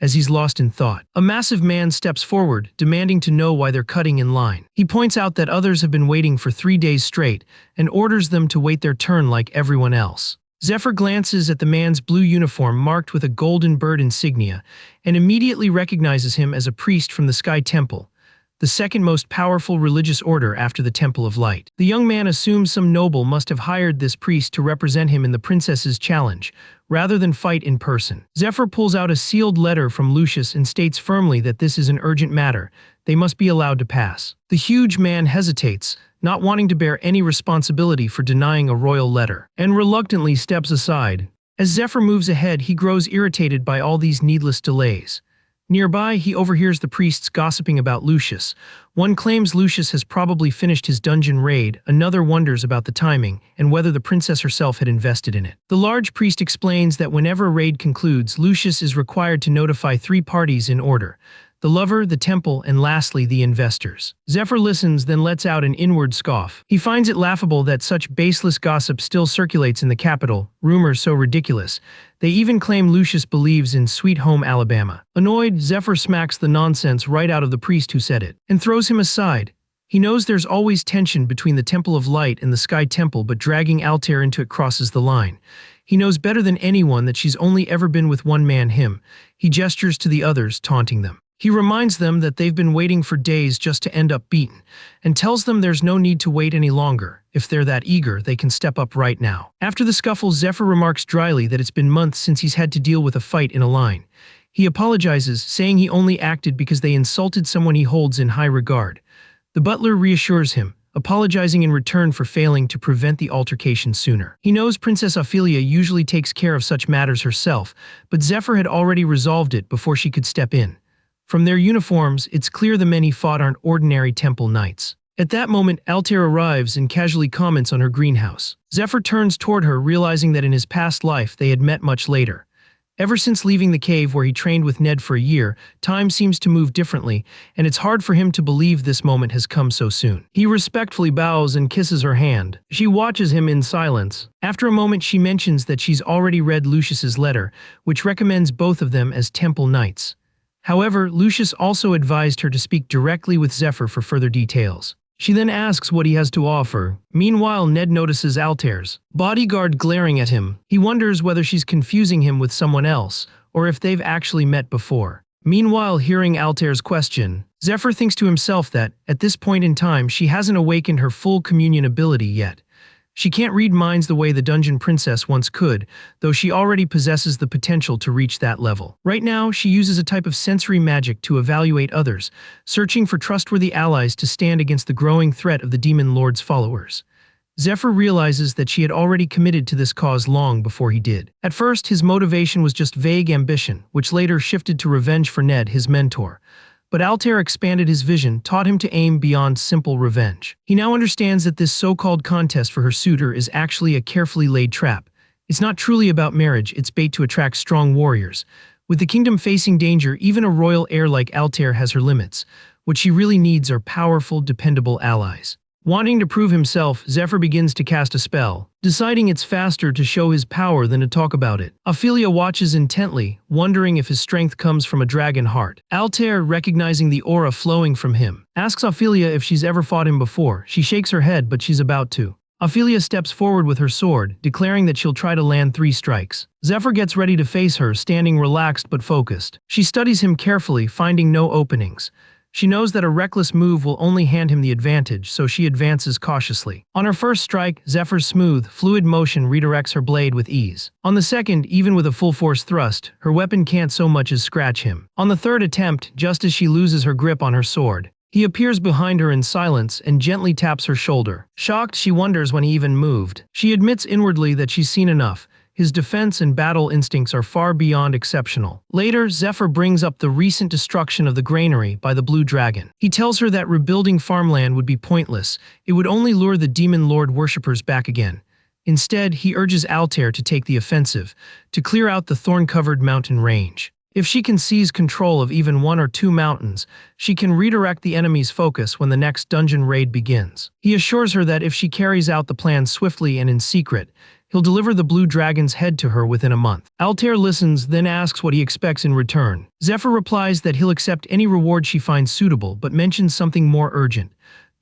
As he's lost in thought, a massive man steps forward, demanding to know why they're cutting in line. He points out that others have been waiting for 3 days straight, and orders them to wait their turn like everyone else. Zephyr glances at the man's blue uniform marked with a golden bird insignia, and immediately recognizes him as a priest from the Sky Temple, the second most powerful religious order after the Temple of Light. The young man assumes some noble must have hired this priest to represent him in the princess's challenge, rather than fight in person. Zephyr pulls out a sealed letter from Lucius and states firmly that this is an urgent matter. They must be allowed to pass. The huge man hesitates, not wanting to bear any responsibility for denying a royal letter, and reluctantly steps aside. As Zephyr moves ahead, he grows irritated by all these needless delays. Nearby, he overhears the priests gossiping about Lucius. One claims Lucius has probably finished his dungeon raid, another wonders about the timing and whether the princess herself had invested in it. The large priest explains that whenever a raid concludes, Lucius is required to notify 3 parties in order: the lover, the temple, and lastly the investors. Zephyr listens, then lets out an inward scoff. He finds it laughable that such baseless gossip still circulates in the capital, rumors so ridiculous. They even claim Lucius believes in Sweet Home Alabama. Annoyed, Zephyr smacks the nonsense right out of the priest who said it, and throws him aside. He knows there's always tension between the Temple of Light and the Sky Temple, but dragging Altair into it crosses the line. He knows better than anyone that she's only ever been with one man, him. He gestures to the others, taunting them. He reminds them that they've been waiting for days just to end up beaten, and tells them there's no need to wait any longer. If they're that eager, they can step up right now. After the scuffle, Zephyr remarks dryly that it's been months since he's had to deal with a fight in a line. He apologizes, saying he only acted because they insulted someone he holds in high regard. The butler reassures him, apologizing in return for failing to prevent the altercation sooner. He knows Princess Ophelia usually takes care of such matters herself, but Zephyr had already resolved it before she could step in. From their uniforms, it's clear the men he fought aren't ordinary temple knights. At that moment, Altair arrives and casually comments on her greenhouse. Zephyr turns toward her, realizing that in his past life they had met much later. Ever since leaving the cave where he trained with Ned for a year, time seems to move differently, and it's hard for him to believe this moment has come so soon. He respectfully bows and kisses her hand. She watches him in silence. After a moment, she mentions that she's already read Lucius's letter, which recommends both of them as temple knights. However, Lucius also advised her to speak directly with Zephyr for further details. She then asks what he has to offer. Meanwhile, Ned notices Altair's bodyguard glaring at him. He wonders whether she's confusing him with someone else, or if they've actually met before. Meanwhile, hearing Altair's question, Zephyr thinks to himself that, at this point in time, she hasn't awakened her full communion ability yet. She can't read minds the way the Dungeon Princess once could, though she already possesses the potential to reach that level. Right now, she uses a type of sensory magic to evaluate others, searching for trustworthy allies to stand against the growing threat of the Demon Lord's followers. Zephyr realizes that she had already committed to this cause long before he did. At first, his motivation was just vague ambition, which later shifted to revenge for Ned, his mentor. But Altair expanded his vision, taught him to aim beyond simple revenge. He now understands that this so-called contest for her suitor is actually a carefully laid trap. It's not truly about marriage, it's bait to attract strong warriors. With the kingdom facing danger, even a royal heir like Altair has her limits. What she really needs are powerful, dependable allies. Wanting to prove himself, Zephyr begins to cast a spell, deciding it's faster to show his power than to talk about it. Ophelia watches intently, wondering if his strength comes from a dragon heart. Altair, recognizing the aura flowing from him, asks Ophelia if she's ever fought him before. She shakes her head, but she's about to. Ophelia steps forward with her sword, declaring that she'll try to land 3 strikes. Zephyr gets ready to face her, standing relaxed but focused. She studies him carefully, finding no openings. She knows that a reckless move will only hand him the advantage, so she advances cautiously. On her first strike, Zephyr's smooth, fluid motion redirects her blade with ease. On the second, even with a full-force thrust, her weapon can't so much as scratch him. On the third attempt, just as she loses her grip on her sword, he appears behind her in silence and gently taps her shoulder. Shocked, she wonders when he even moved. She admits inwardly that she's seen enough. His defense and battle instincts are far beyond exceptional. Later, Zephyr brings up the recent destruction of the granary by the Blue Dragon. He tells her that rebuilding farmland would be pointless. It would only lure the Demon Lord worshippers back again. Instead, he urges Altair to take the offensive, to clear out the thorn-covered mountain range. If she can seize control of even 1 or 2 mountains, she can redirect the enemy's focus when the next dungeon raid begins. He assures her that if she carries out the plan swiftly and in secret, he'll deliver the Blue Dragon's head to her within a month. Altair listens, then asks what he expects in return. Zephyr replies that he'll accept any reward she finds suitable, but mentions something more urgent.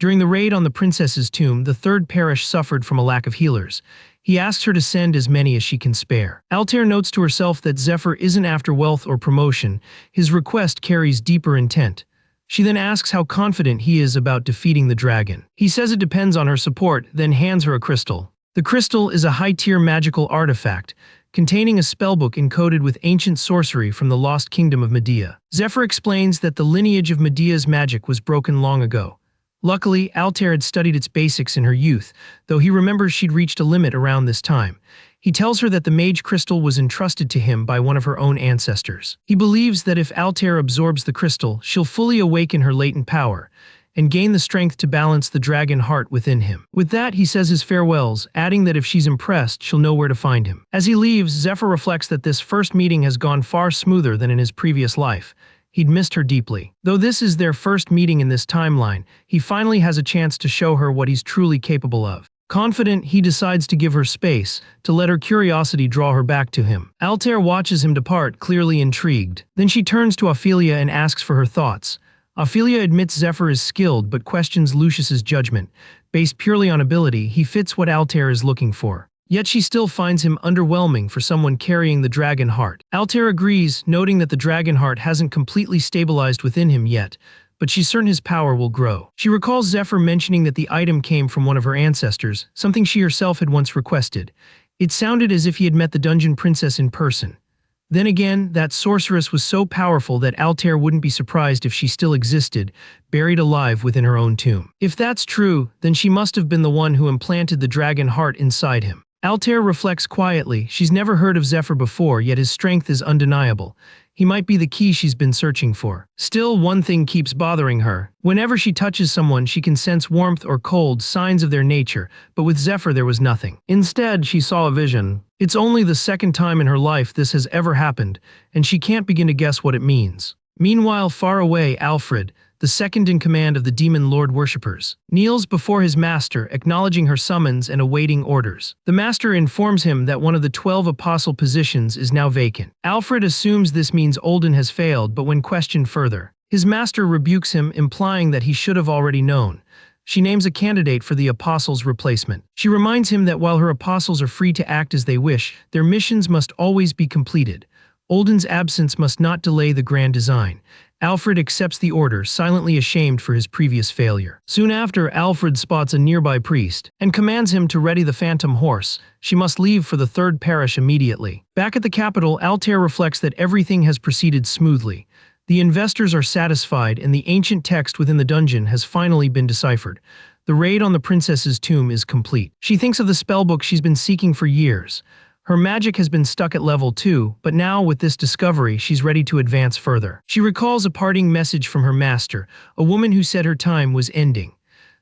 During the raid on the princess's tomb, the 3rd parish suffered from a lack of healers. He asks her to send as many as she can spare. Altair notes to herself that Zephyr isn't after wealth or promotion. His request carries deeper intent. She then asks how confident he is about defeating the dragon. He says it depends on her support, then hands her a crystal. The crystal is a high-tier magical artifact, containing a spellbook encoded with ancient sorcery from the lost kingdom of Medea. Zephyr explains that the lineage of Medea's magic was broken long ago. Luckily, Altair had studied its basics in her youth, though he remembers she'd reached a limit around this time. He tells her that the mage crystal was entrusted to him by one of her own ancestors. He believes that if Altair absorbs the crystal, she'll fully awaken her latent power, and gain the strength to balance the dragon heart within him. With that, he says his farewells, adding that if she's impressed, she'll know where to find him. As he leaves, Zephyr reflects that this first meeting has gone far smoother than in his previous life. He'd missed her deeply. Though this is their first meeting in this timeline, he finally has a chance to show her what he's truly capable of. Confident, he decides to give her space, to let her curiosity draw her back to him. Altair watches him depart, clearly intrigued. Then she turns to Ophelia and asks for her thoughts. Ophelia admits Zephyr is skilled but questions Lucius's judgment. Based purely on ability, he fits what Altair is looking for. Yet she still finds him underwhelming for someone carrying the dragon heart. Altair agrees, noting that the dragon heart hasn't completely stabilized within him yet, but she's certain his power will grow. She recalls Zephyr mentioning that the item came from one of her ancestors, something she herself had once requested. It sounded as if he had met the Dungeon Princess in person. Then again, that sorceress was so powerful that Altair wouldn't be surprised if she still existed, buried alive within her own tomb. If that's true, then she must have been the one who implanted the dragon heart inside him. Altair reflects quietly. She's never heard of Zephyr before, yet his strength is undeniable. He might be the key she's been searching for. Still, one thing keeps bothering her. Whenever she touches someone, she can sense warmth or cold, signs of their nature, but with Zephyr there was nothing. Instead, she saw a vision. It's only the 2nd time in her life this has ever happened, and she can't begin to guess what it means. Meanwhile, far away, Alfred, the 2nd in command of the Demon Lord worshippers, kneels before his master, acknowledging her summons and awaiting orders. The master informs him that one of the 12 apostle positions is now vacant. Alfred assumes this means Olden has failed, but when questioned further, his master rebukes him, implying that he should have already known. She names a candidate for the apostles' replacement. She reminds him that while her apostles are free to act as they wish, their missions must always be completed. Olden's absence must not delay the grand design. Alfred accepts the order, silently ashamed for his previous failure. Soon after, Alfred spots a nearby priest and commands him to ready the phantom horse. She must leave for the third parish immediately. Back at the capital, Altair reflects that everything has proceeded smoothly. The investors are satisfied and the ancient text within the dungeon has finally been deciphered. The raid on the princess's tomb is complete. She thinks of the spellbook she's been seeking for years. Her magic has been stuck at level 2, but now with this discovery, she's ready to advance further. She recalls a parting message from her master, a woman who said her time was ending.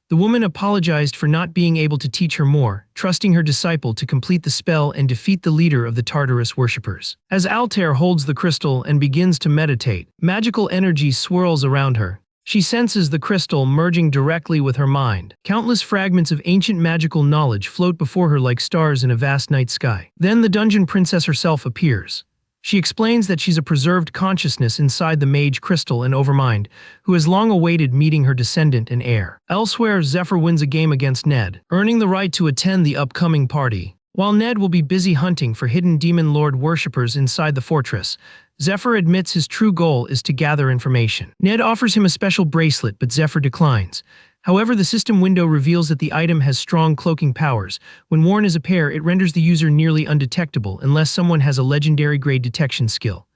The woman apologized for not being able to teach her more, trusting her disciple to complete the spell and defeat the leader of the Tartarus worshippers. As Altair holds the crystal and begins to meditate, magical energy swirls around her. She senses the crystal merging directly with her mind. Countless fragments of ancient magical knowledge float before her like stars in a vast night sky. Then the dungeon princess herself appears. She explains that she's a preserved consciousness inside the mage crystal and Overmind, who has long awaited meeting her descendant and heir. Elsewhere, Zephyr wins a game against Ned, earning the right to attend the upcoming party. While Ned will be busy hunting for hidden demon lord worshippers inside the fortress, Zephyr admits his true goal is to gather information. Ned offers him a special bracelet, but Zephyr declines. However, the system window reveals that the item has strong cloaking powers. When worn as a pair, it renders the user nearly undetectable unless someone has a legendary grade detection skill.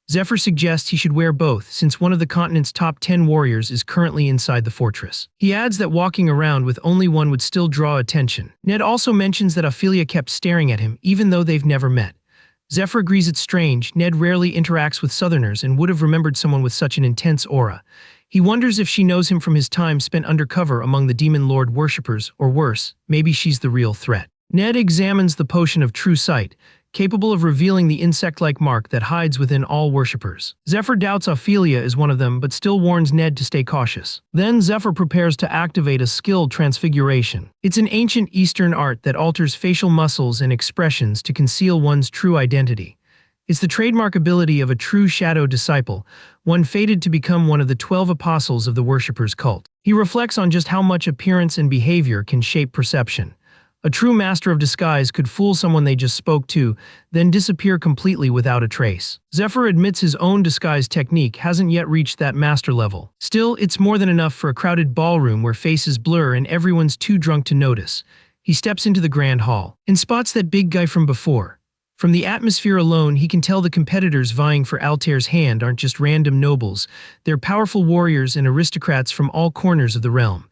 Zephyr suggests he should wear both, since one of the continent's top 10 warriors is currently inside the fortress. He adds that walking around with only one would still draw attention. Ned also mentions that Ophelia kept staring at him, even though they've never met. Zephyr agrees it's strange. Ned rarely interacts with Southerners and would have remembered someone with such an intense aura. He wonders if she knows him from his time spent undercover among the demon lord worshippers, or worse, maybe she's the real threat. Ned examines the potion of true sight, capable of revealing the insect-like mark that hides within all worshippers. Zephyr doubts Ophelia is one of them, but still warns Ned to stay cautious. Then Zephyr prepares to activate a skilled transfiguration. It's an ancient Eastern art that alters facial muscles and expressions to conceal one's true identity. It's the trademark ability of a true shadow disciple, one fated to become one of the 12 apostles of the worshipper's cult. He reflects on just how much appearance and behavior can shape perception. A true master of disguise could fool someone they just spoke to, then disappear completely without a trace. Zephyr admits his own disguise technique hasn't yet reached that master level. Still, it's more than enough for a crowded ballroom where faces blur and everyone's too drunk to notice. He steps into the grand hall and spots that big guy from before. From the atmosphere alone, he can tell the competitors vying for Altair's hand aren't just random nobles. They're powerful warriors and aristocrats from all corners of the realm.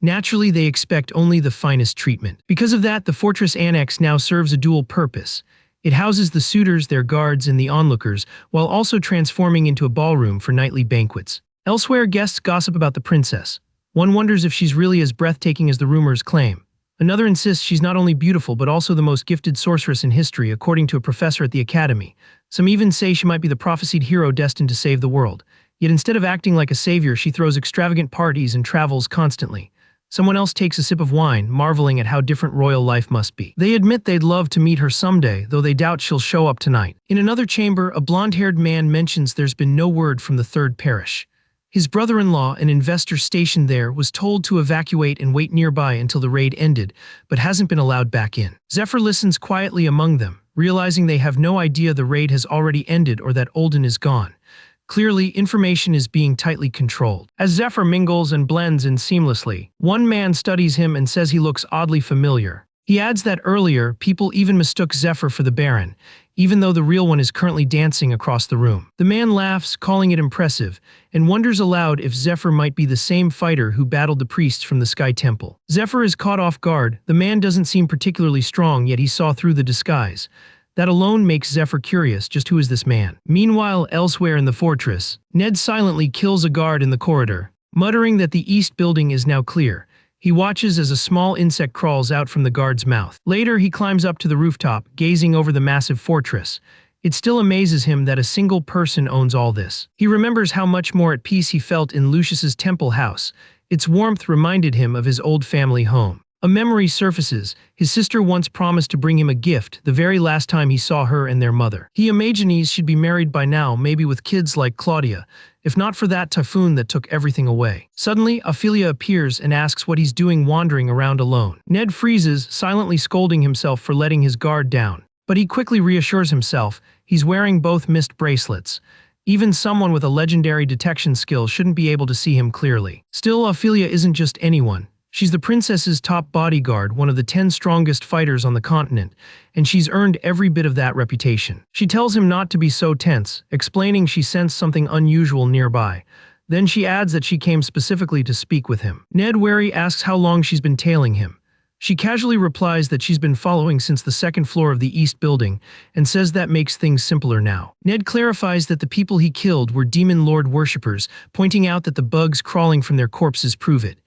Naturally, they expect only the finest treatment. Because of that, the fortress annex now serves a dual purpose. It houses the suitors, their guards, and the onlookers, while also transforming into a ballroom for nightly banquets. Elsewhere, guests gossip about the princess. One wonders if she's really as breathtaking as the rumors claim. Another insists she's not only beautiful but also the most gifted sorceress in history, according to a professor at the academy. Some even say she might be the prophesied hero destined to save the world. Yet instead of acting like a savior, she throws extravagant parties and travels constantly. Someone else takes a sip of wine, marveling at how different royal life must be. They admit they'd love to meet her someday, though they doubt she'll show up tonight. In another chamber, a blonde-haired man mentions there's been no word from the third parish. His brother-in-law, an investor stationed there, was told to evacuate and wait nearby until the raid ended, but hasn't been allowed back in. Zephyr listens quietly among them, realizing they have no idea the raid has already ended or that Olden is gone. Clearly, information is being tightly controlled. As Zephyr mingles and blends in seamlessly, one man studies him and says he looks oddly familiar. He adds that earlier, people even mistook Zephyr for the Baron, even though the real one is currently dancing across the room. The man laughs, calling it impressive, and wonders aloud if Zephyr might be the same fighter who battled the priests from the Sky Temple. Zephyr is caught off guard. The man doesn't seem particularly strong, yet he saw through the disguise. That alone makes Zephyr curious, just who is this man? Meanwhile, elsewhere in the fortress, Ned silently kills a guard in the corridor, muttering that the east building is now clear. He watches as a small insect crawls out from the guard's mouth. Later, he climbs up to the rooftop, gazing over the massive fortress. It still amazes him that a single person owns all this. He remembers how much more at peace he felt in Lucius's temple house. Its warmth reminded him of his old family home. A memory surfaces. His sister once promised to bring him a gift the very last time he saw her and their mother. He imagines she'd be married by now, maybe with kids like Claudia, if not for that typhoon that took everything away. Suddenly, Ophelia appears and asks what he's doing wandering around alone. Ned freezes, silently scolding himself for letting his guard down. But he quickly reassures himself. He's wearing both mist bracelets. Even someone with a legendary detection skill shouldn't be able to see him clearly. Still, Ophelia isn't just anyone. She's the princess's top bodyguard, one of the 10 strongest fighters on the continent, and she's earned every bit of that reputation. She tells him not to be so tense, explaining she sensed something unusual nearby. Then she adds that she came specifically to speak with him. Ned, wary, asks how long she's been tailing him. She casually replies that she's been following since the second floor of the East Building, and says that makes things simpler now. Ned clarifies that the people he killed were Demon Lord worshippers, pointing out that the bugs crawling from their corpses prove it.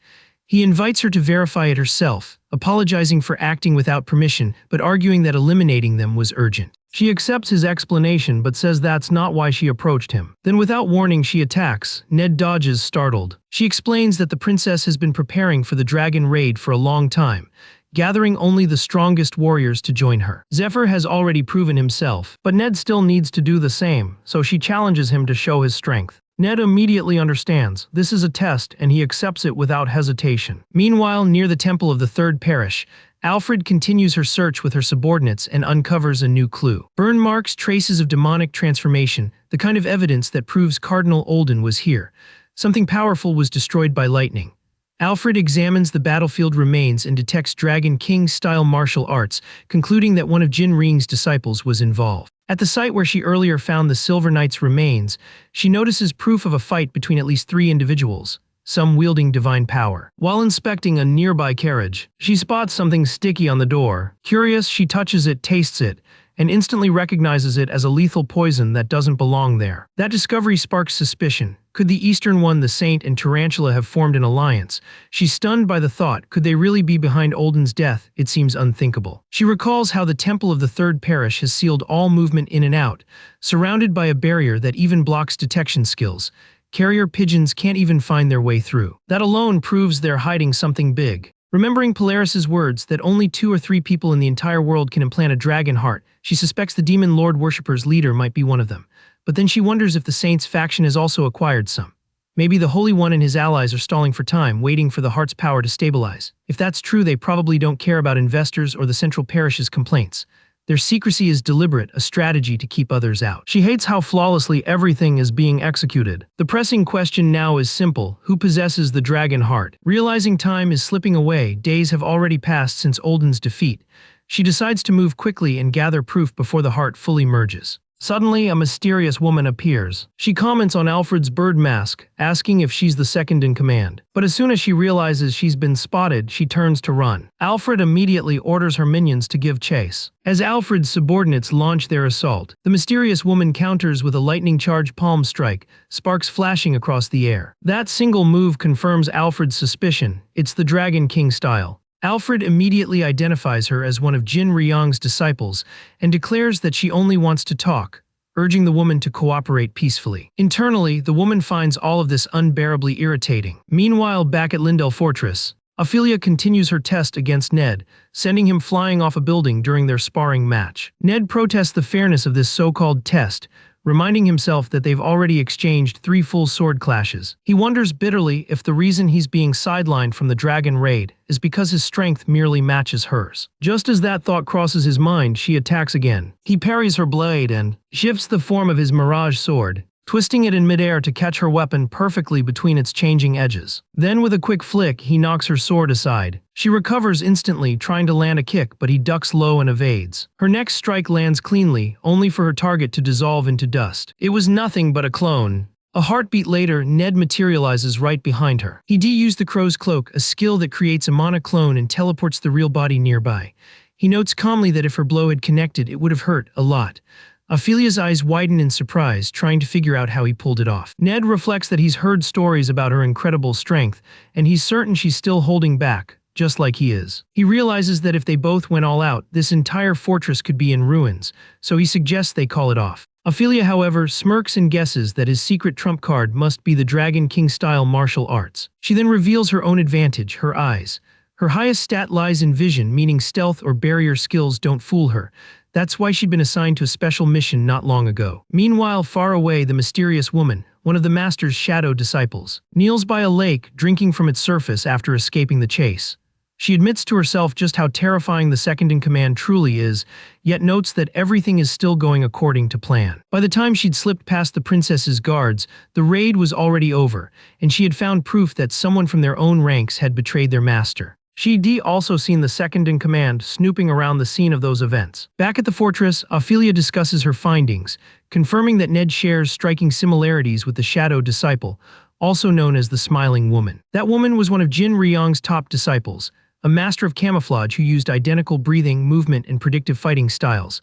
He invites her to verify it herself, apologizing for acting without permission, but arguing that eliminating them was urgent. She accepts his explanation but says that's not why she approached him. Then without warning she attacks. Ned dodges, startled. She explains that the princess has been preparing for the dragon raid for a long time, gathering only the strongest warriors to join her. Zephyr has already proven himself, but Ned still needs to do the same, so she challenges him to show his strength. Ned immediately understands this is a test and he accepts it without hesitation. Meanwhile, near the temple of the Third Parish, Alfred continues her search with her subordinates and uncovers a new clue. Burn marks, traces of demonic transformation, the kind of evidence that proves Cardinal Olden was here. Something powerful was destroyed by lightning. Alfred examines the battlefield remains and detects Dragon King-style martial arts, concluding that one of Jin Ring's disciples was involved. At the site where she earlier found the Silver Knight's remains, she notices proof of a fight between at least 3 individuals, some wielding divine power. While inspecting a nearby carriage, she spots something sticky on the door. Curious, she touches it, tastes it, and instantly recognizes it as a lethal poison that doesn't belong there. That discovery sparks suspicion. Could the Eastern One, the Saint, and Tarantula have formed an alliance? She's stunned by the thought. Could they really be behind Olden's death? It seems unthinkable. She recalls how the Temple of the Third Parish has sealed all movement in and out, surrounded by a barrier that even blocks detection skills. Carrier pigeons can't even find their way through. That alone proves they're hiding something big. Remembering Polaris's words that only 2 or 3 people in the entire world can implant a dragon heart, she suspects the Demon Lord worshippers' leader might be one of them. But then she wonders if the Saints' faction has also acquired some. Maybe the Holy One and his allies are stalling for time, waiting for the heart's power to stabilize. If that's true, they probably don't care about investors or the Central Parish's complaints. Their secrecy is deliberate, a strategy to keep others out. She hates how flawlessly everything is being executed. The pressing question now is simple: who possesses the dragon heart? Realizing time is slipping away, days have already passed since Olden's defeat. She decides to move quickly and gather proof before the heart fully merges. Suddenly, a mysterious woman appears. She comments on Alfred's bird mask, asking if she's the second in command. But as soon as she realizes she's been spotted, she turns to run. Alfred immediately orders her minions to give chase. As Alfred's subordinates launch their assault, the mysterious woman counters with a lightning-charged palm strike, sparks flashing across the air. That single move confirms Alfred's suspicion. It's the Dragon King style. Alfred immediately identifies her as one of Jin Ryong's disciples and declares that she only wants to talk, urging the woman to cooperate peacefully. Internally, the woman finds all of this unbearably irritating. Meanwhile, back at Lindell Fortress, Ophelia continues her test against Ned, sending him flying off a building during their sparring match. Ned protests the fairness of this so-called test, reminding himself that they've already exchanged 3 full sword clashes. He wonders bitterly if the reason he's being sidelined from the dragon raid is because his strength merely matches hers. Just as that thought crosses his mind, she attacks again. He parries her blade and shifts the form of his mirage sword, twisting it in midair to catch her weapon perfectly between its changing edges. Then with a quick flick, he knocks her sword aside. She recovers instantly, trying to land a kick, but he ducks low and evades. Her next strike lands cleanly, only for her target to dissolve into dust. It was nothing but a clone. A heartbeat later, Ned materializes right behind her. He de-used the crow's cloak, a skill that creates a monoclone and teleports the real body nearby. He notes calmly that if her blow had connected, it would have hurt a lot. Ophelia's eyes widen in surprise, trying to figure out how he pulled it off. Ned reflects that he's heard stories about her incredible strength, and he's certain she's still holding back, just like he is. He realizes that if they both went all out, this entire fortress could be in ruins, so he suggests they call it off. Ophelia, however, smirks and guesses that his secret trump card must be the Dragon King-style martial arts. She then reveals her own advantage: her eyes. Her highest stat lies in vision, meaning stealth or barrier skills don't fool her. That's why she'd been assigned to a special mission not long ago. Meanwhile, far away, the mysterious woman, one of the Master's shadow disciples, kneels by a lake, drinking from its surface after escaping the chase. She admits to herself just how terrifying the second-in-command truly is, yet notes that everything is still going according to plan. By the time she'd slipped past the princess's guards, the raid was already over, and she had found proof that someone from their own ranks had betrayed their master. She'd also seen the second-in-command snooping around the scene of those events. Back at the fortress, Ophelia discusses her findings, confirming that Ned shares striking similarities with the Shadow Disciple, also known as the Smiling Woman. That woman was one of Jin Ryong's top disciples, a master of camouflage who used identical breathing, movement, and predictive fighting styles.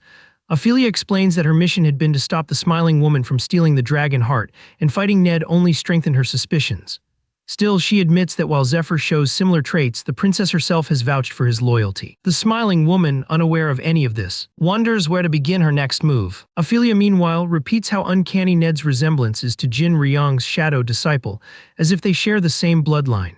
Ophelia explains that her mission had been to stop the Smiling Woman from stealing the dragon heart, and fighting Ned only strengthened her suspicions. Still, she admits that while Zephyr shows similar traits, the princess herself has vouched for his loyalty. The Smiling Woman, unaware of any of this, wonders where to begin her next move. Ophelia, meanwhile, repeats how uncanny Ned's resemblance is to Jin Ryong's Shadow Disciple, as if they share the same bloodline.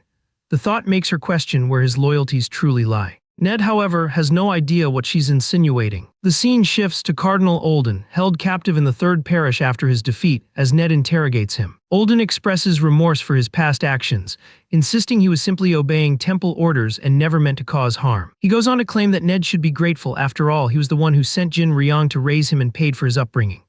The thought makes her question where his loyalties truly lie. Ned, however, has no idea what she's insinuating. The scene shifts to Cardinal Olden, held captive in the Third Parish after his defeat, as Ned interrogates him. Olden expresses remorse for his past actions, insisting he was simply obeying temple orders and never meant to cause harm. He goes on to claim that Ned should be grateful. After all, he was the one who sent Jin Ryong to raise him and paid for his upbringing.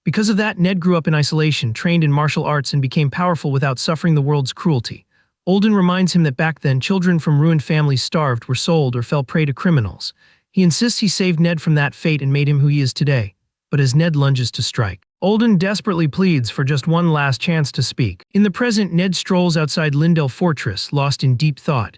Because of that, Ned grew up in isolation, trained in martial arts, and became powerful without suffering the world's cruelty. Olden reminds him that back then, children from ruined families starved, were sold, or fell prey to criminals. He insists he saved Ned from that fate and made him who he is today. But as Ned lunges to strike, Olden desperately pleads for just one last chance to speak. In the present, Ned strolls outside Lindell Fortress, lost in deep thought.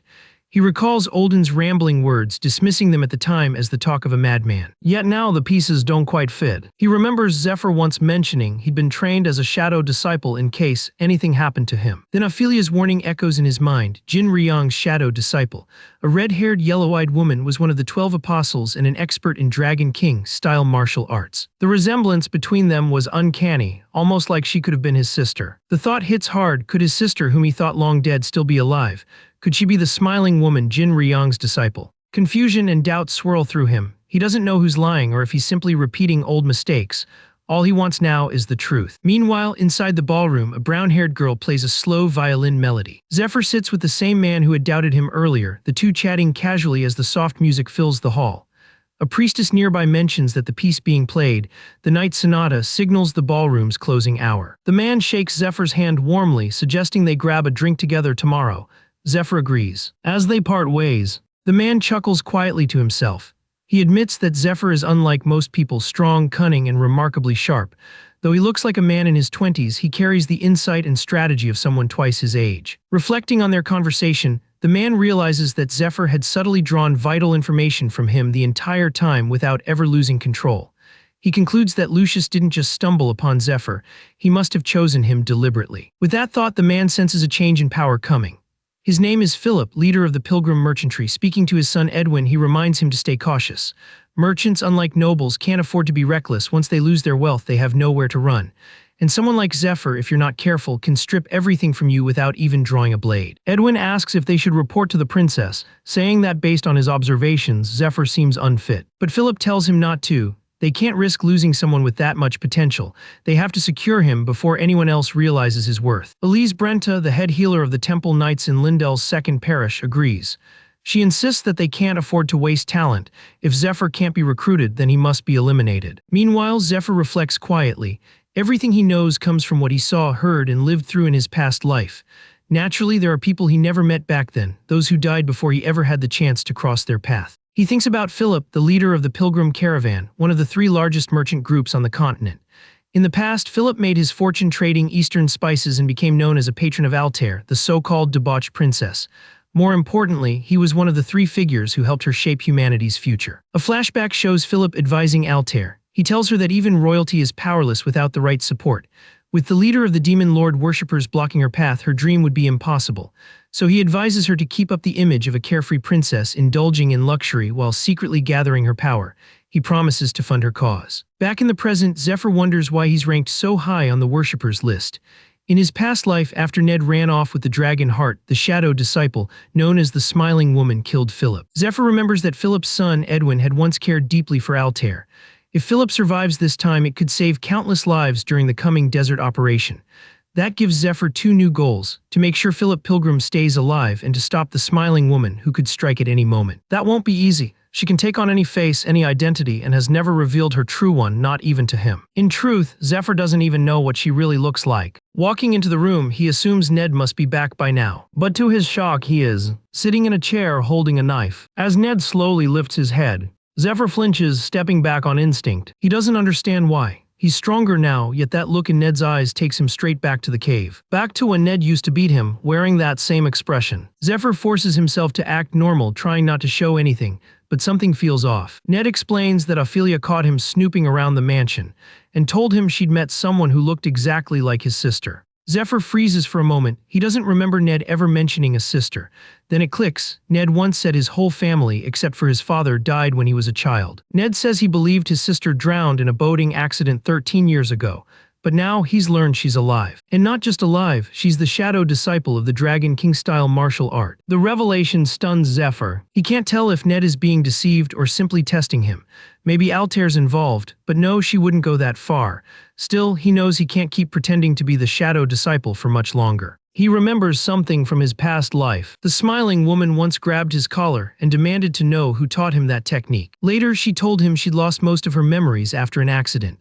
He recalls Olden's rambling words, dismissing them at the time as the talk of a madman. Yet now the pieces don't quite fit. He remembers Zephyr once mentioning he'd been trained as a Shadow Disciple in case anything happened to him. Then Ophelia's warning echoes in his mind. Jin Ryong's Shadow Disciple, a red-haired, yellow-eyed woman, was one of the 12 apostles and an expert in Dragon King-style martial arts. The resemblance between them was uncanny, almost like she could have been his sister. The thought hits hard. Could his sister, whom he thought long dead, still be alive? Could she be the Smiling Woman, Jin Ryong's disciple? Confusion and doubt swirl through him. He doesn't know who's lying or if he's simply repeating old mistakes. All he wants now is the truth. Meanwhile, inside the ballroom, a brown-haired girl plays a slow violin melody. Zephyr sits with the same man who had doubted him earlier, the two chatting casually as the soft music fills the hall. A priestess nearby mentions that the piece being played, the Night Sonata, signals the ballroom's closing hour. The man shakes Zephyr's hand warmly, suggesting they grab a drink together tomorrow. Zephyr agrees. As they part ways, the man chuckles quietly to himself. He admits that Zephyr is unlike most people, strong, cunning, and remarkably sharp. Though he looks like a man in his 20s, he carries the insight and strategy of someone twice his age. Reflecting on their conversation, the man realizes that Zephyr had subtly drawn vital information from him the entire time without ever losing control. He concludes that Lucius didn't just stumble upon Zephyr, he must have chosen him deliberately. With that thought, the man senses a change in power coming. His name is Philip, leader of the Pilgrim Merchantry. Speaking to his son Edwin, he reminds him to stay cautious. Merchants, unlike nobles, can't afford to be reckless. Once they lose their wealth, they have nowhere to run. And someone like Zephyr, if you're not careful, can strip everything from you without even drawing a blade. Edwin asks if they should report to the princess, saying that based on his observations, Zephyr seems unfit. But Philip tells him not to. They can't risk losing someone with that much potential. They have to secure him before anyone else realizes his worth. Elise Brenta, the head healer of the Temple Knights in Lindell's second parish, agrees. She insists that they can't afford to waste talent. If Zephyr can't be recruited, then he must be eliminated. Meanwhile, Zephyr reflects quietly. Everything he knows comes from what he saw, heard, and lived through in his past life. Naturally, there are people he never met back then, those who died before he ever had the chance to cross their path. He thinks about Philip, the leader of the Pilgrim Caravan, one of the 3 largest merchant groups on the continent. In the past, Philip made his fortune trading Eastern spices and became known as a patron of Altair, the so-called debauched princess. More importantly, he was one of the 3 figures who helped her shape humanity's future. A flashback shows Philip advising Altair. He tells her that even royalty is powerless without the right support. With the leader of the Demon Lord worshippers blocking her path, her dream would be impossible. So he advises her to keep up the image of a carefree princess indulging in luxury while secretly gathering her power. He promises to fund her cause. Back in the present, Zephyr wonders why he's ranked so high on the worshippers list. In his past life, after Ned ran off with the dragon heart, the Shadow Disciple, known as the Smiling Woman, killed Philip. Zephyr remembers that Philip's son, Edwin, had once cared deeply for Altair. If Philip survives this time, it could save countless lives during the coming desert operation. That gives Zephyr two new goals: to make sure Philip Pilgrim stays alive and to stop the smiling woman who could strike at any moment. That won't be easy. She can take on any face, any identity, and has never revealed her true one, not even to him. In truth, Zephyr doesn't even know what she really looks like. Walking into the room, he assumes Ned must be back by now. But to his shock, he is sitting in a chair holding a knife. As Ned slowly lifts his head, Zephyr flinches, stepping back on instinct. He doesn't understand why. He's stronger now, yet that look in Ned's eyes takes him straight back to the cave. Back to when Ned used to beat him, wearing that same expression. Zephyr forces himself to act normal, trying not to show anything, but something feels off. Ned explains that Ophelia caught him snooping around the mansion, and told him she'd met someone who looked exactly like his sister. Zephyr freezes for a moment. He doesn't remember Ned ever mentioning a sister. Then it clicks. Ned once said his whole family, except for his father, died when he was a child. Ned says he believed his sister drowned in a boating accident 13 years ago. But now he's learned she's alive. And not just alive, she's the shadow disciple of the Dragon King-style martial art. The revelation stuns Zephyr. He can't tell if Ned is being deceived or simply testing him. Maybe Altair's involved, but no, she wouldn't go that far. Still, he knows he can't keep pretending to be the shadow disciple for much longer. He remembers something from his past life. The smiling woman once grabbed his collar and demanded to know who taught him that technique. Later, she told him she'd lost most of her memories after an accident.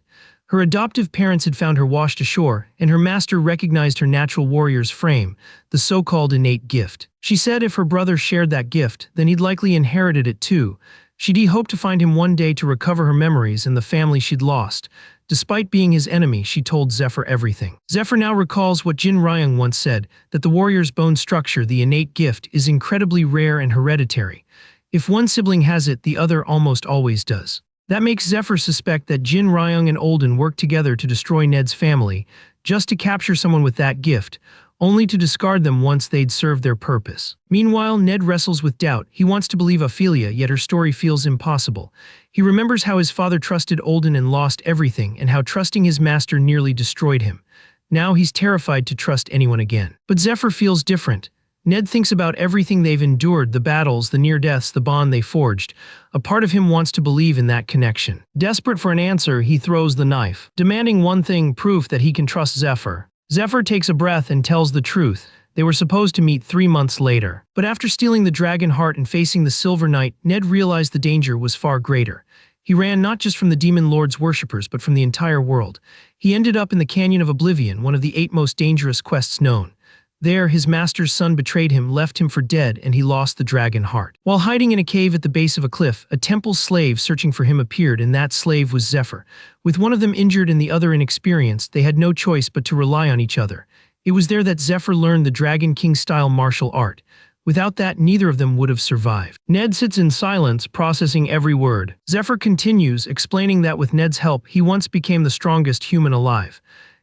Her adoptive parents had found her washed ashore, and her master recognized her natural warrior's frame, the so-called innate gift. She said if her brother shared that gift, then he'd likely inherited it too. She'd hoped to find him one day to recover her memories and the family she'd lost. Despite being his enemy, she told Zephyr everything. Zephyr now recalls what Jin Ryung once said, that the warrior's bone structure, the innate gift, is incredibly rare and hereditary. If one sibling has it, the other almost always does. That makes Zephyr suspect that Jin Ryung and Olden worked together to destroy Ned's family, just to capture someone with that gift, only to discard them once they'd served their purpose. Meanwhile, Ned wrestles with doubt. He wants to believe Ophelia, yet her story feels impossible. He remembers how his father trusted Olden and lost everything, and how trusting his master nearly destroyed him. Now he's terrified to trust anyone again. But Zephyr feels different. Ned thinks about everything they've endured, the battles, the near-deaths, the bond they forged. A part of him wants to believe in that connection. Desperate for an answer, he throws the knife, demanding one thing: proof that he can trust Zephyr. Zephyr takes a breath and tells the truth. They were supposed to meet 3 months later. But after stealing the dragon heart and facing the Silver Knight, Ned realized the danger was far greater. He ran not just from the Demon Lord's worshippers, but from the entire world. He ended up in the Canyon of Oblivion, one of the 8 most dangerous quests known. There, his master's son betrayed him, left him for dead, and he lost the dragon heart. While hiding in a cave at the base of a cliff, a temple slave searching for him appeared, and that slave was Zephyr. With one of them injured and the other inexperienced, they had no choice but to rely on each other. It was there that Zephyr learned the Dragon King-style martial art. Without that, neither of them would have survived. Ned sits in silence, processing every word. Zephyr continues, explaining that with Ned's help, he once became the strongest human alive.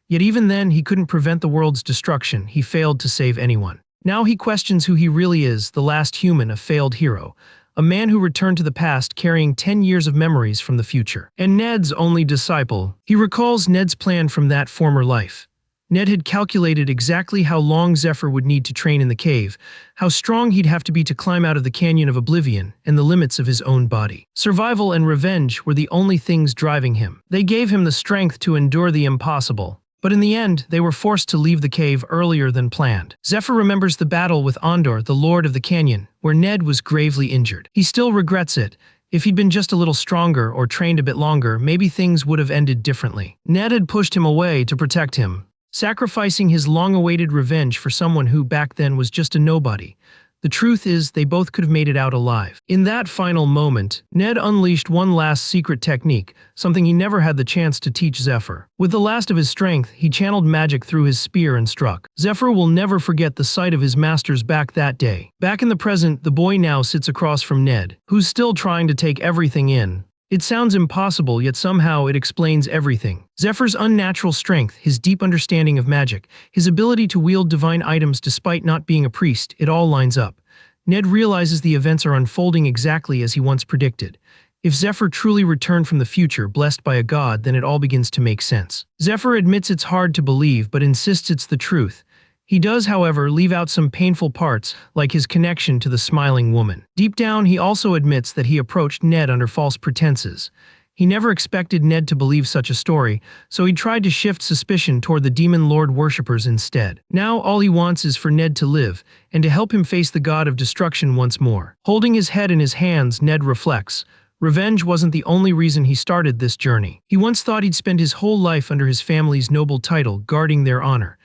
Yet even then, he couldn't prevent the world's destruction. He failed to save anyone. Now he questions who he really is, the last human, a failed hero. A man who returned to the past carrying 10 years of memories from the future. And Ned's only disciple. He recalls Ned's plan from that former life. Ned had calculated exactly how long Zephyr would need to train in the cave, how strong he'd have to be to climb out of the Canyon of Oblivion, and the limits of his own body. Survival and revenge were the only things driving him. They gave him the strength to endure the impossible. But in the end, they were forced to leave the cave earlier than planned. Zephyr remembers the battle with Ondor, the Lord of the Canyon, where Ned was gravely injured. He still regrets it. If he'd been just a little stronger or trained a bit longer, maybe things would have ended differently. Ned had pushed him away to protect him, sacrificing his long-awaited revenge for someone who back then was just a nobody. The truth is, they both could have made it out alive. In that final moment, Ned unleashed one last secret technique, something he never had the chance to teach Zephyr. With the last of his strength, he channeled magic through his spear and struck. Zephyr will never forget the sight of his master's back that day. Back in the present, the boy now sits across from Ned, who's still trying to take everything in. It sounds impossible, yet somehow it explains everything. Zephyr's unnatural strength, his deep understanding of magic, his ability to wield divine items despite not being a priest, it all lines up. Ned realizes the events are unfolding exactly as he once predicted. If Zephyr truly returned from the future, blessed by a god, then it all begins to make sense. Zephyr admits it's hard to believe, but insists it's the truth. He does, however, leave out some painful parts, like his connection to the smiling woman. Deep down, he also admits that he approached Ned under false pretenses. He never expected Ned to believe such a story, so he tried to shift suspicion toward the demon lord worshippers instead. Now all he wants is for Ned to live, and to help him face the god of destruction once more. Holding his head in his hands, Ned reflects. Revenge wasn't the only reason he started this journey. He once thought he'd spend his whole life under his family's noble title, guarding their honor.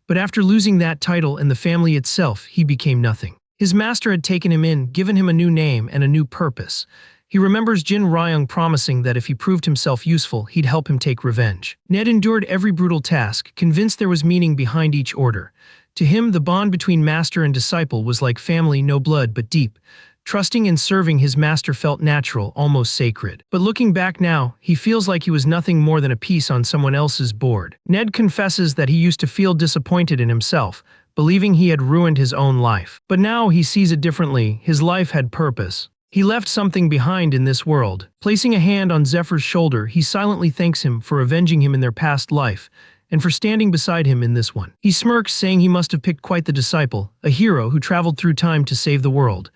But after losing that title and the family itself, he became nothing. His master had taken him in, given him a new name and a new purpose. He remembers Jin Ryung promising that if he proved himself useful, he'd help him take revenge. Ned endured every brutal task, convinced there was meaning behind each order. To him, the bond between master and disciple was like family, no blood but deep. Trusting and serving his master felt natural, almost sacred. But looking back now, he feels like he was nothing more than a piece on someone else's board. Ned confesses that he used to feel disappointed in himself, believing he had ruined his own life. But now he sees it differently. His life had purpose. He left something behind in this world. Placing a hand on Zephyr's shoulder, he silently thanks him for avenging him in their past life, and for standing beside him in this one. He smirks, saying he must have picked quite the disciple, a hero who traveled through time to save the world.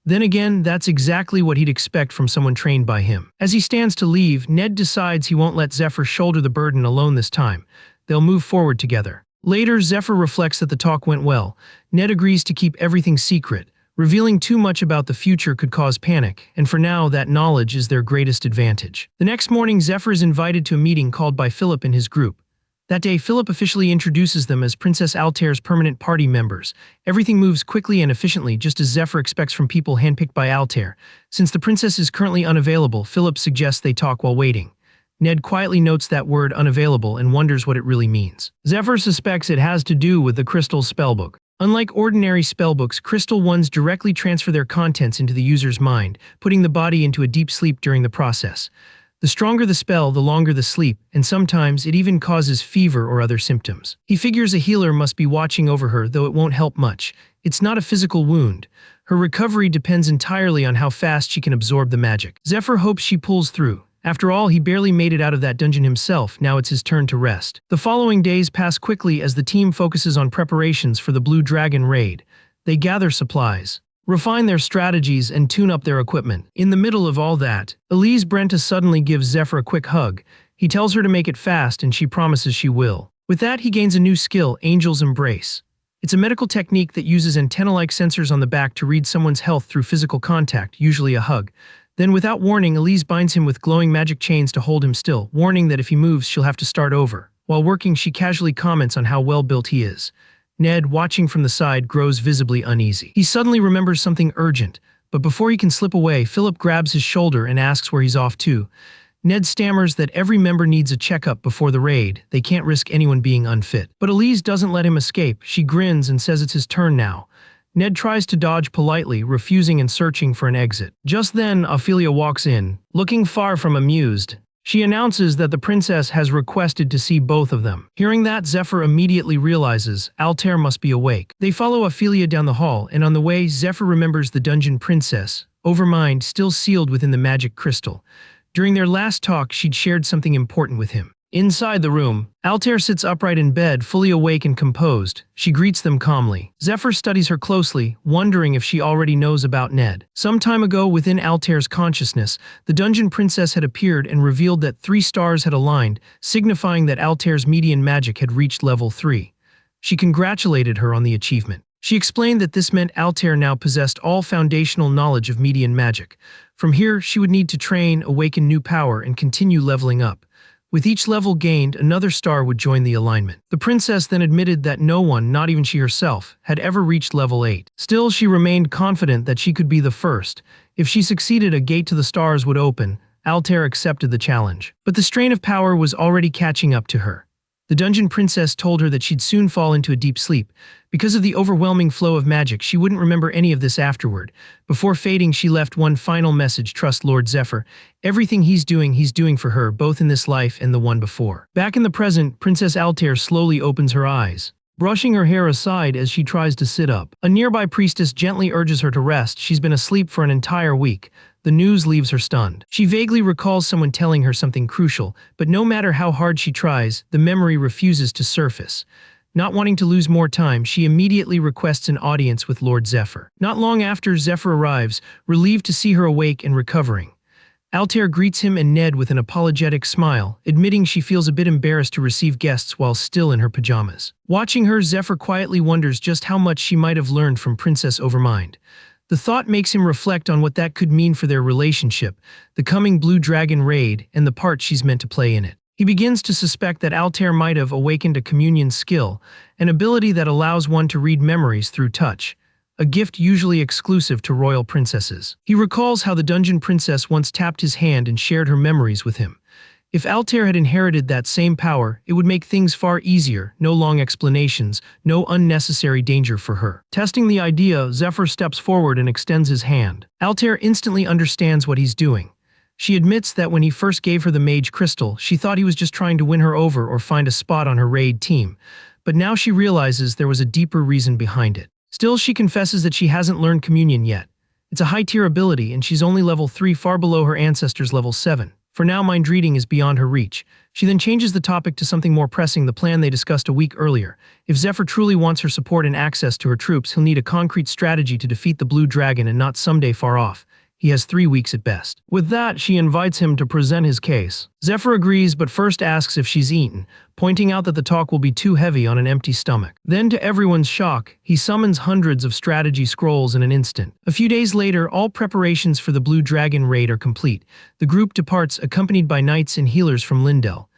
Then again, that's exactly what he'd expect from someone trained by him. As he stands to leave, Ned decides he won't let Zephyr shoulder the burden alone this time. They'll move forward together. Later, Zephyr reflects that the talk went well. Ned agrees to keep everything secret. Revealing too much about the future could cause panic, and for now, that knowledge is their greatest advantage. The next morning, Zephyr is invited to a meeting called by Philip and his group. That day, Philip officially introduces them as Princess Altair's permanent party members. Everything moves quickly and efficiently, just as Zephyr expects from people handpicked by Altair. Since the princess is currently unavailable, Philip suggests they talk while waiting. Ned quietly notes that word unavailable and wonders what it really means. Zephyr suspects it has to do with the crystal spellbook. Unlike ordinary spellbooks, crystal ones directly transfer their contents into the user's mind, putting the body into a deep sleep during the process. The stronger the spell, the longer the sleep, and sometimes it even causes fever or other symptoms. He figures a healer must be watching over her, though it won't help much. It's not a physical wound. Her recovery depends entirely on how fast she can absorb the magic. Zephyr hopes she pulls through. After all, he barely made it out of that dungeon himself. Now it's his turn to rest. The following days pass quickly as the team focuses on preparations for the Blue Dragon raid. They gather supplies, refine their strategies, and tune up their equipment. In the middle of all that, Elise Brenta suddenly gives Zephyr a quick hug. He tells her to make it fast, and she promises she will. With that, he gains a new skill, Angel's Embrace. It's a medical technique that uses antenna-like sensors on the back to read someone's health through physical contact, usually a hug. Then, without warning, Elise binds him with glowing magic chains to hold him still, warning that if he moves, she'll have to start over. While working, she casually comments on how well-built he is. Ned, watching from the side, grows visibly uneasy. He suddenly remembers something urgent, but before he can slip away, Philip grabs his shoulder and asks where he's off to. Ned stammers that every member needs a checkup before the raid. They can't risk anyone being unfit. But Elise doesn't let him escape. She grins and says it's his turn now. Ned tries to dodge politely, refusing and searching for an exit. Just then, Ophelia walks in, looking far from amused. She announces that the princess has requested to see both of them. Hearing that, Zephyr immediately realizes Altair must be awake. They follow Ophelia down the hall, and on the way, Zephyr remembers the dungeon princess, Overmind, still sealed within the magic crystal. During their last talk, she'd shared something important with him. Inside the room, Altair sits upright in bed, fully awake and composed. She greets them calmly. Zephyr studies her closely, wondering if she already knows about Ned. Some time ago, within Altair's consciousness, the dungeon princess had appeared and revealed that 3 stars had aligned, signifying that Altair's median magic had reached level 3. She congratulated her on the achievement. She explained that this meant Altair now possessed all foundational knowledge of median magic. From here, she would need to train, awaken new power, and continue leveling up. With each level gained, another star would join the alignment. The princess then admitted that no one, not even she herself, had ever reached level 8. Still, she remained confident that she could be the first. If she succeeded, a gate to the stars would open. Altair accepted the challenge. But the strain of power was already catching up to her. The dungeon princess told her that she'd soon fall into a deep sleep. Because of the overwhelming flow of magic, she wouldn't remember any of this afterward. Before fading, she left one final message: trust Lord Zephyr. Everything he's doing for her, both in this life and the one before. Back in the present, Princess Altair slowly opens her eyes, brushing her hair aside as she tries to sit up. A nearby priestess gently urges her to rest. She's been asleep for an entire week. The news leaves her stunned. She vaguely recalls someone telling her something crucial, but no matter how hard she tries, the memory refuses to surface. Not wanting to lose more time, she immediately requests an audience with Lord Zephyr. Not long after, Zephyr arrives, relieved to see her awake and recovering. Altair greets him and Ned with an apologetic smile, admitting she feels a bit embarrassed to receive guests while still in her pajamas. Watching her, Zephyr quietly wonders just how much she might have learned from Princess Overmind. The thought makes him reflect on what that could mean for their relationship, the coming Blue Dragon raid, and the part she's meant to play in it. He begins to suspect that Altair might have awakened a communion skill, an ability that allows one to read memories through touch, a gift usually exclusive to royal princesses. He recalls how the dungeon princess once tapped his hand and shared her memories with him. If Altair had inherited that same power, it would make things far easier, no long explanations, no unnecessary danger for her. Testing the idea, Zephyr steps forward and extends his hand. Altair instantly understands what he's doing. She admits that when he first gave her the mage crystal, she thought he was just trying to win her over or find a spot on her raid team. But now she realizes there was a deeper reason behind it. Still, she confesses that she hasn't learned communion yet. It's a high-tier ability, and she's only level 3, far below her ancestors' level 7. For now, mind reading is beyond her reach. She then changes the topic to something more pressing, the plan they discussed a week earlier. If Zephyr truly wants her support and access to her troops, he'll need a concrete strategy to defeat the Blue Dragon and not someday far off. He has 3 weeks at best. With that, she invites him to present his case. Zephyr agrees, but first asks if she's eaten, pointing out that the talk will be too heavy on an empty stomach. Then, to everyone's shock, he summons hundreds of strategy scrolls in an instant. A few days later, all preparations for the Blue Dragon raid are complete. The group departs, accompanied by knights and healers from Lindell.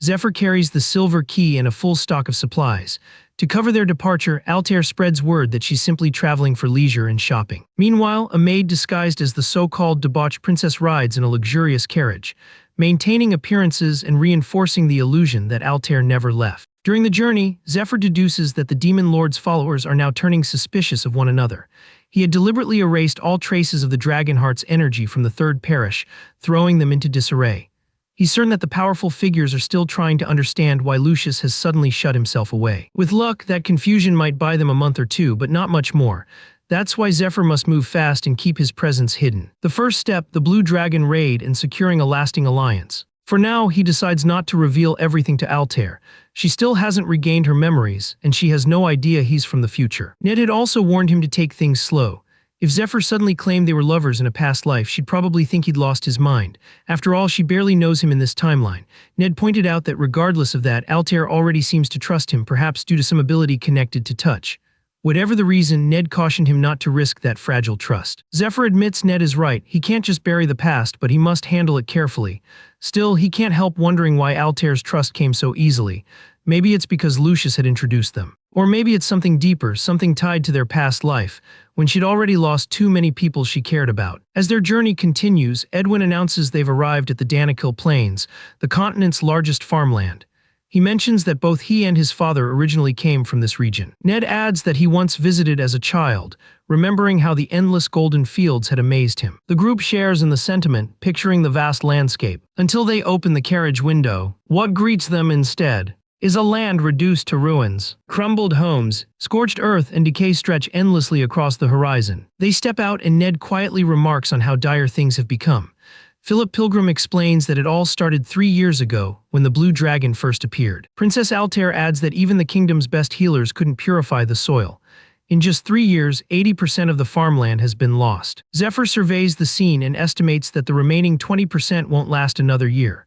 Zephyr carries the silver key and a full stock of supplies. To cover their departure, Altair spreads word that she's simply traveling for leisure and shopping. Meanwhile, a maid disguised as the so-called debauched princess rides in a luxurious carriage, maintaining appearances and reinforcing the illusion that Altair never left. During the journey, Zephyr deduces that the Demon Lord's followers are now turning suspicious of one another. He had deliberately erased all traces of the Dragonheart's energy from the Third Parish, throwing them into disarray. He's certain that the powerful figures are still trying to understand why Lucius has suddenly shut himself away. With luck, that confusion might buy them a month or two, but not much more. That's why Zephyr must move fast and keep his presence hidden. The first step, the Blue Dragon raid and securing a lasting alliance. For now, he decides not to reveal everything to Altair. She still hasn't regained her memories, and she has no idea he's from the future. Ned had also warned him to take things slow. If Zephyr suddenly claimed they were lovers in a past life, she'd probably think he'd lost his mind. After all, she barely knows him in this timeline. Ned pointed out that regardless of that, Altair already seems to trust him, perhaps due to some ability connected to touch. Whatever the reason, Ned cautioned him not to risk that fragile trust. Zephyr admits Ned is right. He can't just bury the past, but he must handle it carefully. Still, he can't help wondering why Altair's trust came so easily. Maybe it's because Lucius had introduced them. Or maybe it's something deeper, something tied to their past life, when she'd already lost too many people she cared about. As their journey continues, Edwin announces they've arrived at the Danakil Plains, the continent's largest farmland. He mentions that both he and his father originally came from this region. Ned adds that he once visited as a child, remembering how the endless golden fields had amazed him. The group shares in the sentiment, picturing the vast landscape. Until they open the carriage window, what greets them instead is a land reduced to ruins. Crumbled homes, scorched earth, and decay stretch endlessly across the horizon. They step out and Ned quietly remarks on how dire things have become. Philip Pilgrim explains that it all started 3 years ago, when the Blue Dragon first appeared. Princess Altair adds that even the kingdom's best healers couldn't purify the soil. In just 3 years, 80% of the farmland has been lost. Zephyr surveys the scene and estimates that the remaining 20% won't last another year.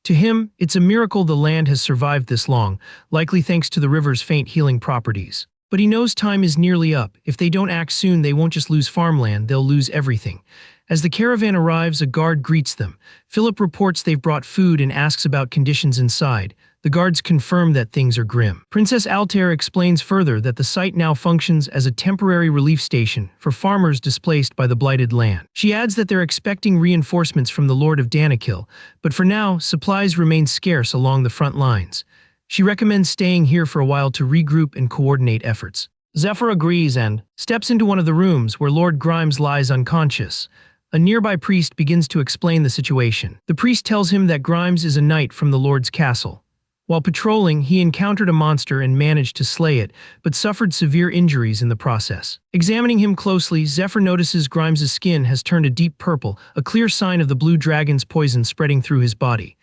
To him, it's a miracle the land has survived this long, likely thanks to the river's faint healing properties. But he knows time is nearly up. If they don't act soon, they won't just lose farmland, they'll lose everything. As the caravan arrives, a guard greets them. Philip reports they've brought food and asks about conditions inside. The guards confirm that things are grim. Princess Altair explains further that the site now functions as a temporary relief station for farmers displaced by the blighted land. She adds that they're expecting reinforcements from the Lord of Danakil, but for now, supplies remain scarce along the front lines. She recommends staying here for a while to regroup and coordinate efforts. Zephyr agrees and steps into one of the rooms where Lord Grimes lies unconscious. A nearby priest begins to explain the situation. The priest tells him that Grimes is a knight from the Lord's castle. While patrolling, he encountered a monster and managed to slay it, but suffered severe injuries in the process. Examining him closely, Zephyr notices Grimes' skin has turned a deep purple, a clear sign of the Blue Dragon's poison spreading through his body.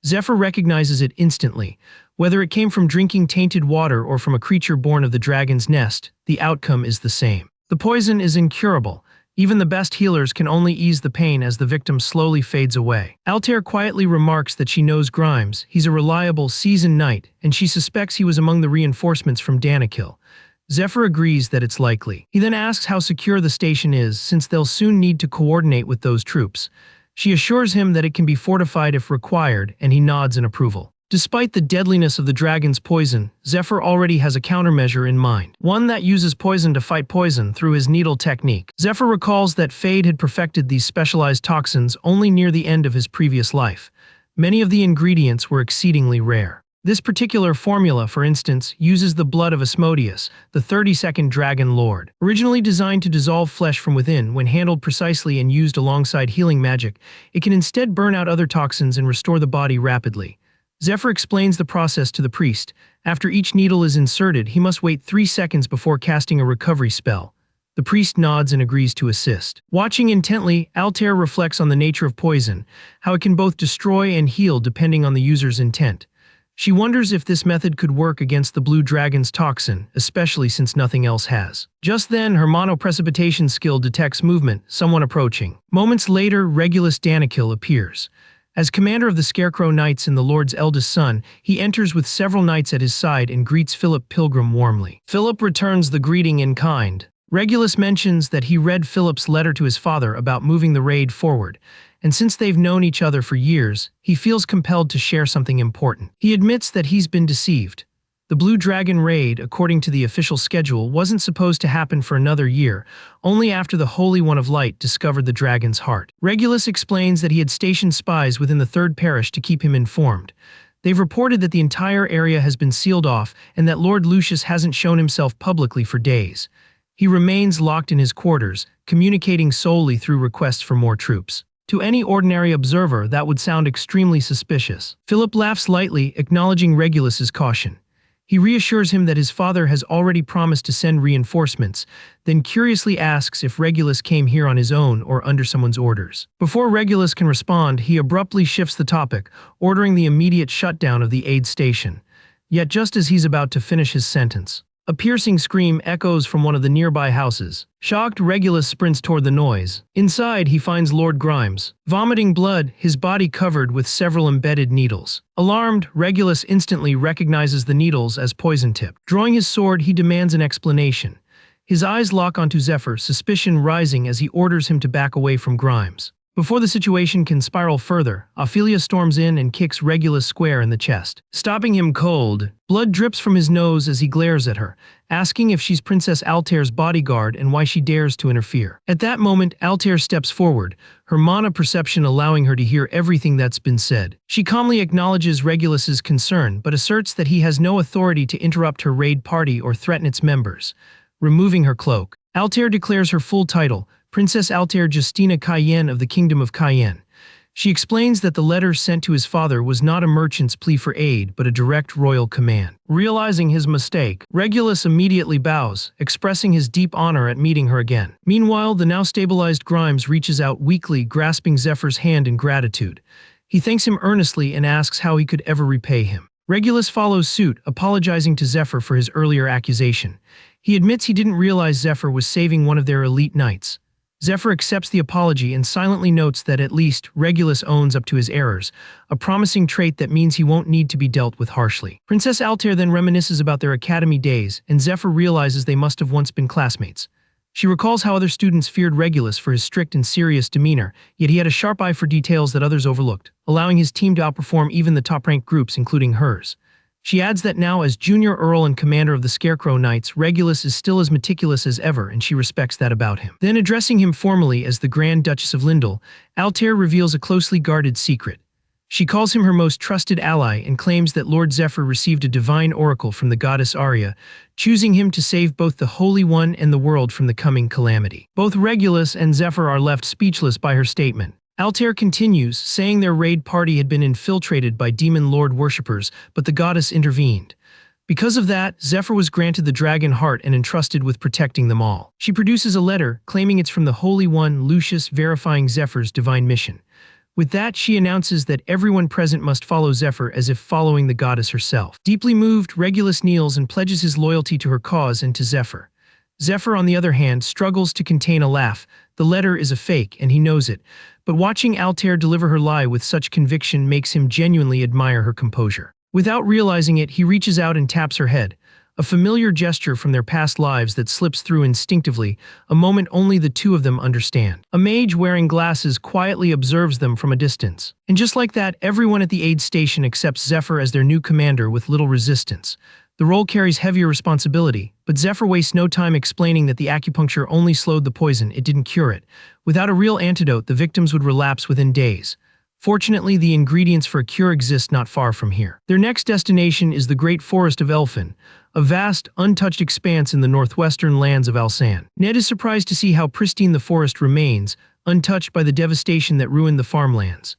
Zephyr recognizes it instantly. Whether it came from drinking tainted water or from a creature born of the dragon's nest, the outcome is the same. The poison is incurable. Even the best healers can only ease the pain as the victim slowly fades away. Altair quietly remarks that she knows Grimes, he's a reliable, seasoned knight, and she suspects he was among the reinforcements from Danakil. Zephyr agrees that it's likely. He then asks how secure the station is, since they'll soon need to coordinate with those troops. She assures him that it can be fortified if required, and he nods in approval. Despite the deadliness of the dragon's poison, Zephyr already has a countermeasure in mind, one that uses poison to fight poison through his needle technique. Zephyr recalls that Fade had perfected these specialized toxins only near the end of his previous life. Many of the ingredients were exceedingly rare. This particular formula, for instance, uses the blood of Asmodeus, the 32nd Dragon Lord. Originally designed to dissolve flesh from within, when handled precisely and used alongside healing magic, it can instead burn out other toxins and restore the body rapidly. Zephyr explains the process to the priest. After each needle is inserted, he must wait 3 seconds before casting a recovery spell. The priest nods and agrees to assist. Watching intently, Altair reflects on the nature of poison, how it can both destroy and heal depending on the user's intent. She wonders if this method could work against the blue dragon's toxin, especially since nothing else has. Just then, her mono-precipitation skill detects movement, someone approaching. Moments later, Regulus Danakil appears. As commander of the Scarecrow Knights and the Lord's eldest son, he enters with several knights at his side and greets Philip Pilgrim warmly. Philip returns the greeting in kind. Regulus mentions that he read Philip's letter to his father about moving the raid forward, and since they've known each other for years, he feels compelled to share something important. He admits that he's been deceived. The Blue Dragon raid, according to the official schedule, wasn't supposed to happen for another year, only after the Holy One of Light discovered the dragon's heart. Regulus explains that he had stationed spies within the Third Parish to keep him informed. They've reported that the entire area has been sealed off and that Lord Lucius hasn't shown himself publicly for days. He remains locked in his quarters, communicating solely through requests for more troops. To any ordinary observer, that would sound extremely suspicious. Philip laughs lightly, acknowledging Regulus's caution. He reassures him that his father has already promised to send reinforcements, then curiously asks if Regulus came here on his own or under someone's orders. Before Regulus can respond, he abruptly shifts the topic, ordering the immediate shutdown of the aid station. Yet just as he's about to finish his sentence, a piercing scream echoes from one of the nearby houses. Shocked, Regulus sprints toward the noise. Inside, he finds Lord Grimes, vomiting blood, his body covered with several embedded needles. Alarmed, Regulus instantly recognizes the needles as poison-tipped. Drawing his sword, he demands an explanation. His eyes lock onto Zephyr, suspicion rising as he orders him to back away from Grimes. Before the situation can spiral further, Ophelia storms in and kicks Regulus square in the chest, stopping him cold. Blood drips from his nose as he glares at her, asking if she's Princess Altair's bodyguard and why she dares to interfere. At that moment, Altair steps forward, her mana perception allowing her to hear everything that's been said. She calmly acknowledges Regulus's concern, but asserts that he has no authority to interrupt her raid party or threaten its members. Removing her cloak, Altair declares her full title, Princess Altair Justina Cayenne of the Kingdom of Cayenne. She explains that the letter sent to his father was not a merchant's plea for aid, but a direct royal command. Realizing his mistake, Regulus immediately bows, expressing his deep honor at meeting her again. Meanwhile, the now stabilized Grimes reaches out weakly, grasping Zephyr's hand in gratitude. He thanks him earnestly and asks how he could ever repay him. Regulus follows suit, apologizing to Zephyr for his earlier accusation. He admits he didn't realize Zephyr was saving one of their elite knights. Zephyr accepts the apology and silently notes that at least Regulus owns up to his errors, a promising trait that means he won't need to be dealt with harshly. Princess Altair then reminisces about their academy days, and Zephyr realizes they must have once been classmates. She recalls how other students feared Regulus for his strict and serious demeanor, yet he had a sharp eye for details that others overlooked, allowing his team to outperform even the top-ranked groups, including hers. She adds that now, as Junior Earl and commander of the Scarecrow Knights, Regulus is still as meticulous as ever, and she respects that about him. Then, addressing him formally as the Grand Duchess of Lindell, Altair reveals a closely guarded secret. She calls him her most trusted ally and claims that Lord Zephyr received a divine oracle from the goddess Arya, choosing him to save both the Holy One and the world from the coming calamity. Both Regulus and Zephyr are left speechless by her statement. Altair continues, saying their raid party had been infiltrated by demon lord worshippers, but the goddess intervened. Because of that, Zephyr was granted the dragon heart and entrusted with protecting them all. She produces a letter, claiming it's from the Holy One, Lucius, verifying Zephyr's divine mission. With that, she announces that everyone present must follow Zephyr as if following the goddess herself. Deeply moved, Regulus kneels and pledges his loyalty to her cause and to Zephyr. Zephyr, on the other hand, struggles to contain a laugh. The letter is a fake, and he knows it. But watching Altair deliver her lie with such conviction makes him genuinely admire her composure. Without realizing it, he reaches out and taps her head. A familiar gesture from their past lives that slips through instinctively, a moment only the two of them understand. A mage wearing glasses quietly observes them from a distance. And just like that, everyone at the aid station accepts Zephyr as their new commander with little resistance. The role carries heavier responsibility, but Zephyr wastes no time explaining that the acupuncture only slowed the poison, it didn't cure it. Without a real antidote, the victims would relapse within days. Fortunately, the ingredients for a cure exist not far from here. Their next destination is the Great Forest of Elfin, a vast, untouched expanse in the northwestern lands of Alsan. Ned is surprised to see how pristine the forest remains, untouched by the devastation that ruined the farmlands.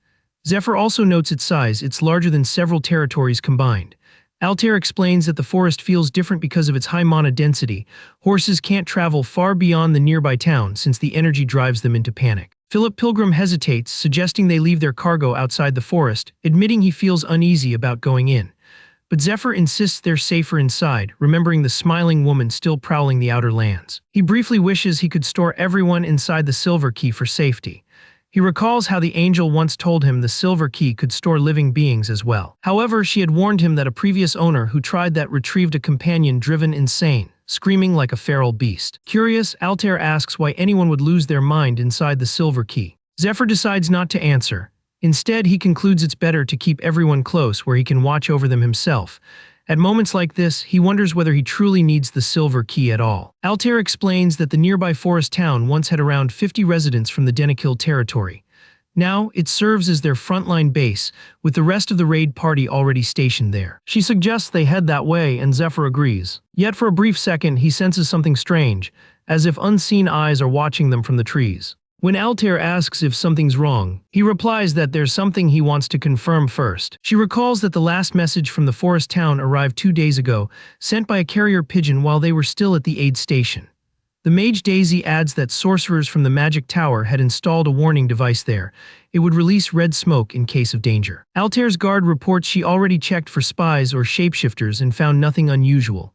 Zephyr also notes its size, it's larger than several territories combined. Altair explains that the forest feels different because of its high mana density. Horses can't travel far beyond the nearby town since the energy drives them into panic. Philip Pilgrim hesitates, suggesting they leave their cargo outside the forest, admitting he feels uneasy about going in. But Zephyr insists they're safer inside, remembering the smiling woman still prowling the outer lands. He briefly wishes he could store everyone inside the Silver Key for safety. He recalls how the angel once told him the Silver Key could store living beings as well. However, she had warned him that a previous owner who tried that retrieved a companion driven insane, screaming like a feral beast. Curious, Altair asks why anyone would lose their mind inside the Silver Key. Zephyr decides not to answer. Instead, he concludes it's better to keep everyone close where he can watch over them himself. At moments like this, he wonders whether he truly needs the Silver Key at all. Altair explains that the nearby forest town once had around 50 residents from the Denakil territory. Now, it serves as their frontline base, with the rest of the raid party already stationed there. She suggests they head that way, and Zephyr agrees. Yet for a brief second, he senses something strange, as if unseen eyes are watching them from the trees. When Altair asks if something's wrong, he replies that there's something he wants to confirm first. She recalls that the last message from the forest town arrived 2 days ago, sent by a carrier pigeon while they were still at the aid station. The mage Daisy adds that sorcerers from the magic tower had installed a warning device there. It would release red smoke in case of danger. Altair's guard reports she already checked for spies or shapeshifters and found nothing unusual.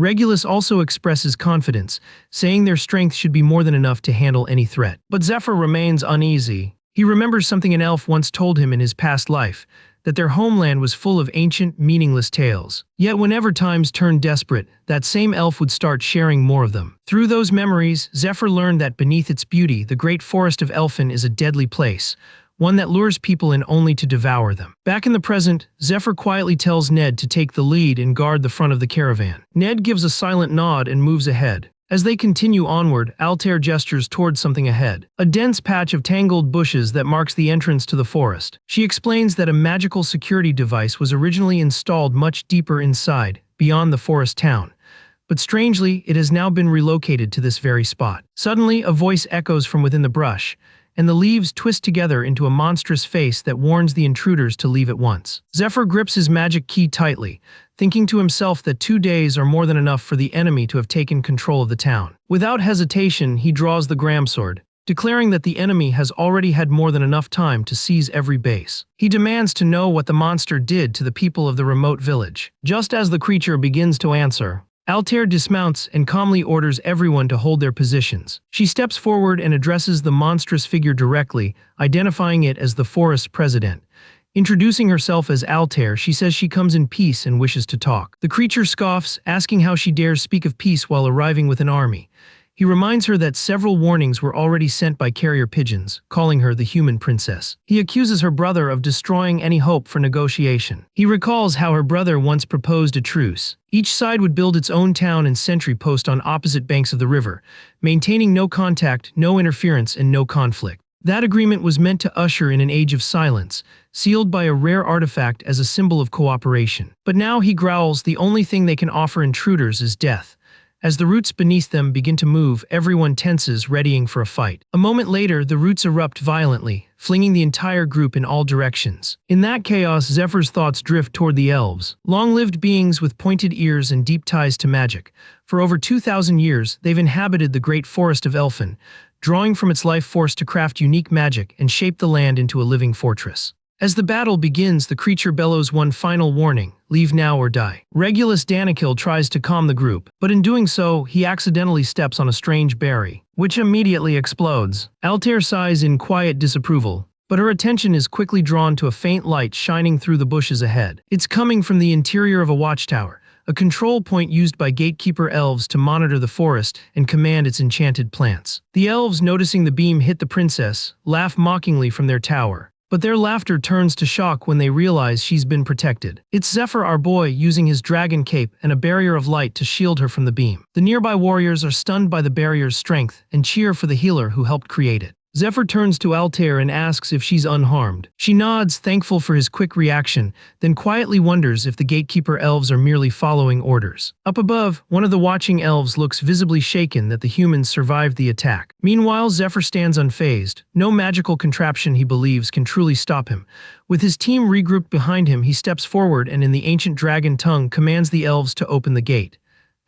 Regulus also expresses confidence, saying their strength should be more than enough to handle any threat. But Zephyr remains uneasy. He remembers something an elf once told him in his past life, that their homeland was full of ancient, meaningless tales. Yet whenever times turned desperate, that same elf would start sharing more of them. Through those memories, Zephyr learned that beneath its beauty, the great forest of Elfin is a deadly place, one that lures people in only to devour them. Back in the present, Zephyr quietly tells Ned to take the lead and guard the front of the caravan. Ned gives a silent nod and moves ahead. As they continue onward, Altair gestures towards something ahead, a dense patch of tangled bushes that marks the entrance to the forest. She explains that a magical security device was originally installed much deeper inside, beyond the forest town. But strangely, it has now been relocated to this very spot. Suddenly, a voice echoes from within the brush, and the leaves twist together into a monstrous face that warns the intruders to leave at once. Zephyr grips his magic key tightly, thinking to himself that 2 days are more than enough for the enemy to have taken control of the town. Without hesitation, he draws the Gramsword, declaring that the enemy has already had more than enough time to seize every base. He demands to know what the monster did to the people of the remote village. Just as the creature begins to answer, Altair dismounts and calmly orders everyone to hold their positions. She steps forward and addresses the monstrous figure directly, identifying it as the forest president. Introducing herself as Altair, she says she comes in peace and wishes to talk. The creature scoffs, asking how she dares speak of peace while arriving with an army. He reminds her that several warnings were already sent by carrier pigeons, calling her the human princess. He accuses her brother of destroying any hope for negotiation. He recalls how her brother once proposed a truce. Each side would build its own town and sentry post on opposite banks of the river, maintaining no contact, no interference, and no conflict. That agreement was meant to usher in an age of silence, sealed by a rare artifact as a symbol of cooperation. But now he growls, the only thing they can offer intruders is death. As the roots beneath them begin to move, everyone tenses, readying for a fight. A moment later, the roots erupt violently, flinging the entire group in all directions. In that chaos, Zephyr's thoughts drift toward the elves, long-lived beings with pointed ears and deep ties to magic. For over 2,000 years, they've inhabited the great forest of Elfin, drawing from its life force to craft unique magic and shape the land into a living fortress. As the battle begins, the creature bellows one final warning: leave now or die. Regulus Danakil tries to calm the group, but in doing so, he accidentally steps on a strange berry, which immediately explodes. Altair sighs in quiet disapproval, but her attention is quickly drawn to a faint light shining through the bushes ahead. It's coming from the interior of a watchtower, a control point used by gatekeeper elves to monitor the forest and command its enchanted plants. The elves, noticing the beam hit the princess, laugh mockingly from their tower, but their laughter turns to shock when they realize she's been protected. It's Zephyr, our boy, using his dragon cape and a barrier of light to shield her from the beam. The nearby warriors are stunned by the barrier's strength and cheer for the healer who helped create it. Zephyr turns to Altair and asks if she's unharmed. She nods, thankful for his quick reaction, then quietly wonders if the gatekeeper elves are merely following orders. Up above, one of the watching elves looks visibly shaken that the humans survived the attack. Meanwhile, Zephyr stands unfazed. No magical contraption, he believes, can truly stop him. With his team regrouped behind him, he steps forward and in the ancient dragon tongue commands the elves to open the gate.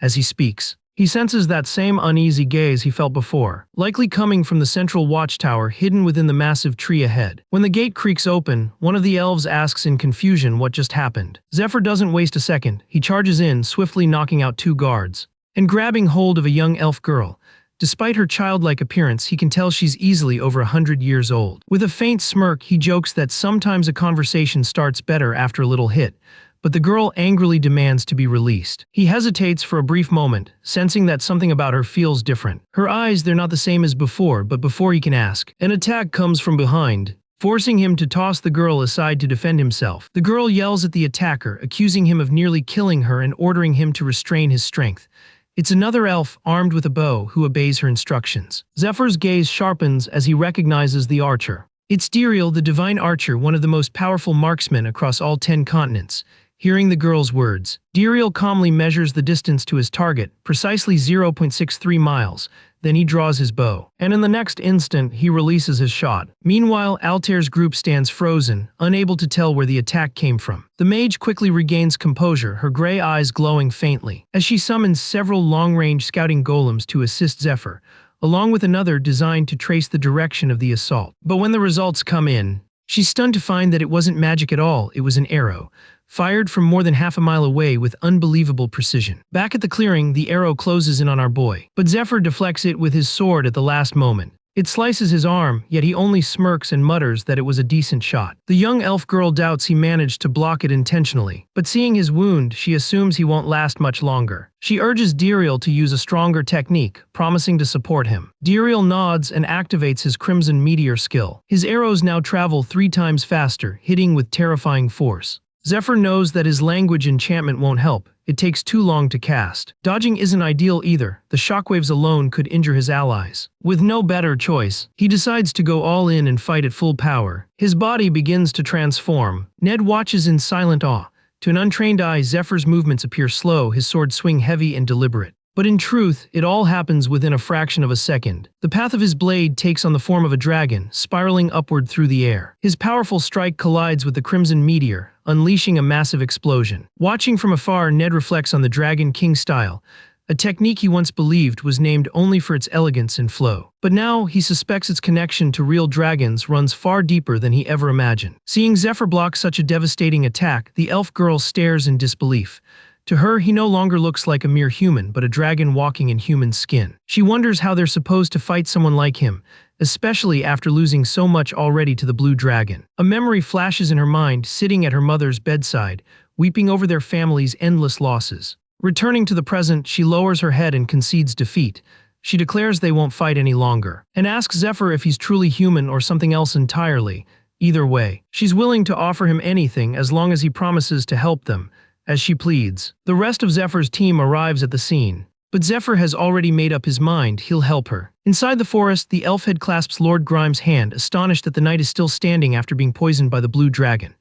As he speaks, he senses that same uneasy gaze he felt before, likely coming from the central watchtower hidden within the massive tree ahead. When the gate creaks open, one of the elves asks in confusion what just happened. Zephyr doesn't waste a second. He charges in, swiftly knocking out 2 guards and grabbing hold of a young elf girl. Despite her childlike appearance, he can tell she's easily over 100 years old. With a faint smirk, he jokes that sometimes a conversation starts better after a little hit, but the girl angrily demands to be released. He hesitates for a brief moment, sensing that something about her feels different. Her eyes, they're not the same as before, but before he can ask, an attack comes from behind, forcing him to toss the girl aside to defend himself. The girl yells at the attacker, accusing him of nearly killing her and ordering him to restrain his strength. It's another elf, armed with a bow, who obeys her instructions. Zephyr's gaze sharpens as he recognizes the archer. It's Diriel, the divine archer, one of the most powerful marksmen across all 10 continents. Hearing the girl's words, Diriel calmly measures the distance to his target, precisely 0.63 miles. Then he draws his bow, and in the next instant, he releases his shot. Meanwhile, Altair's group stands frozen, unable to tell where the attack came from. The mage quickly regains composure, her gray eyes glowing faintly, as she summons several long-range scouting golems to assist Zephyr, along with another designed to trace the direction of the assault. But when the results come in, she's stunned to find that it wasn't magic at all. It was an arrow, fired from more than half a mile away with unbelievable precision. Back at the clearing, the arrow closes in on our boy, but Zephyr deflects it with his sword at the last moment. It slices his arm, yet he only smirks and mutters that it was a decent shot. The young elf girl doubts he managed to block it intentionally, but seeing his wound, she assumes he won't last much longer. She urges Diriel to use a stronger technique, promising to support him. Diriel nods and activates his Crimson Meteor skill. His arrows now travel 3 times faster, hitting with terrifying force. Zephyr knows that his language enchantment won't help. It takes too long to cast. Dodging isn't ideal either. The shockwaves alone could injure his allies. With no better choice, he decides to go all in and fight at full power. His body begins to transform. Ned watches in silent awe. To an untrained eye, Zephyr's movements appear slow, his sword swing heavy and deliberate. But in truth, it all happens within a fraction of a second. The path of his blade takes on the form of a dragon, spiraling upward through the air. His powerful strike collides with the Crimson Meteor, unleashing a massive explosion. Watching from afar, Ned reflects on the Dragon King style, a technique he once believed was named only for its elegance and flow. But now, he suspects its connection to real dragons runs far deeper than he ever imagined. Seeing Zephyr block such a devastating attack, the elf girl stares in disbelief. To her, he no longer looks like a mere human, but a dragon walking in human skin. She wonders how they're supposed to fight someone like him, especially after losing so much already to the blue dragon. A memory flashes in her mind, sitting at her mother's bedside, weeping over their family's endless losses. Returning to the present, she lowers her head and concedes defeat. She declares they won't fight any longer, and asks Zephyr if he's truly human or something else entirely. Either way, she's willing to offer him anything as long as he promises to help them. As she pleads, the rest of Zephyr's team arrives at the scene. But Zephyr has already made up his mind, he'll help her. Inside the forest, the elf head clasps Lord Grimes' hand, astonished that the knight is still standing after being poisoned by the blue dragon.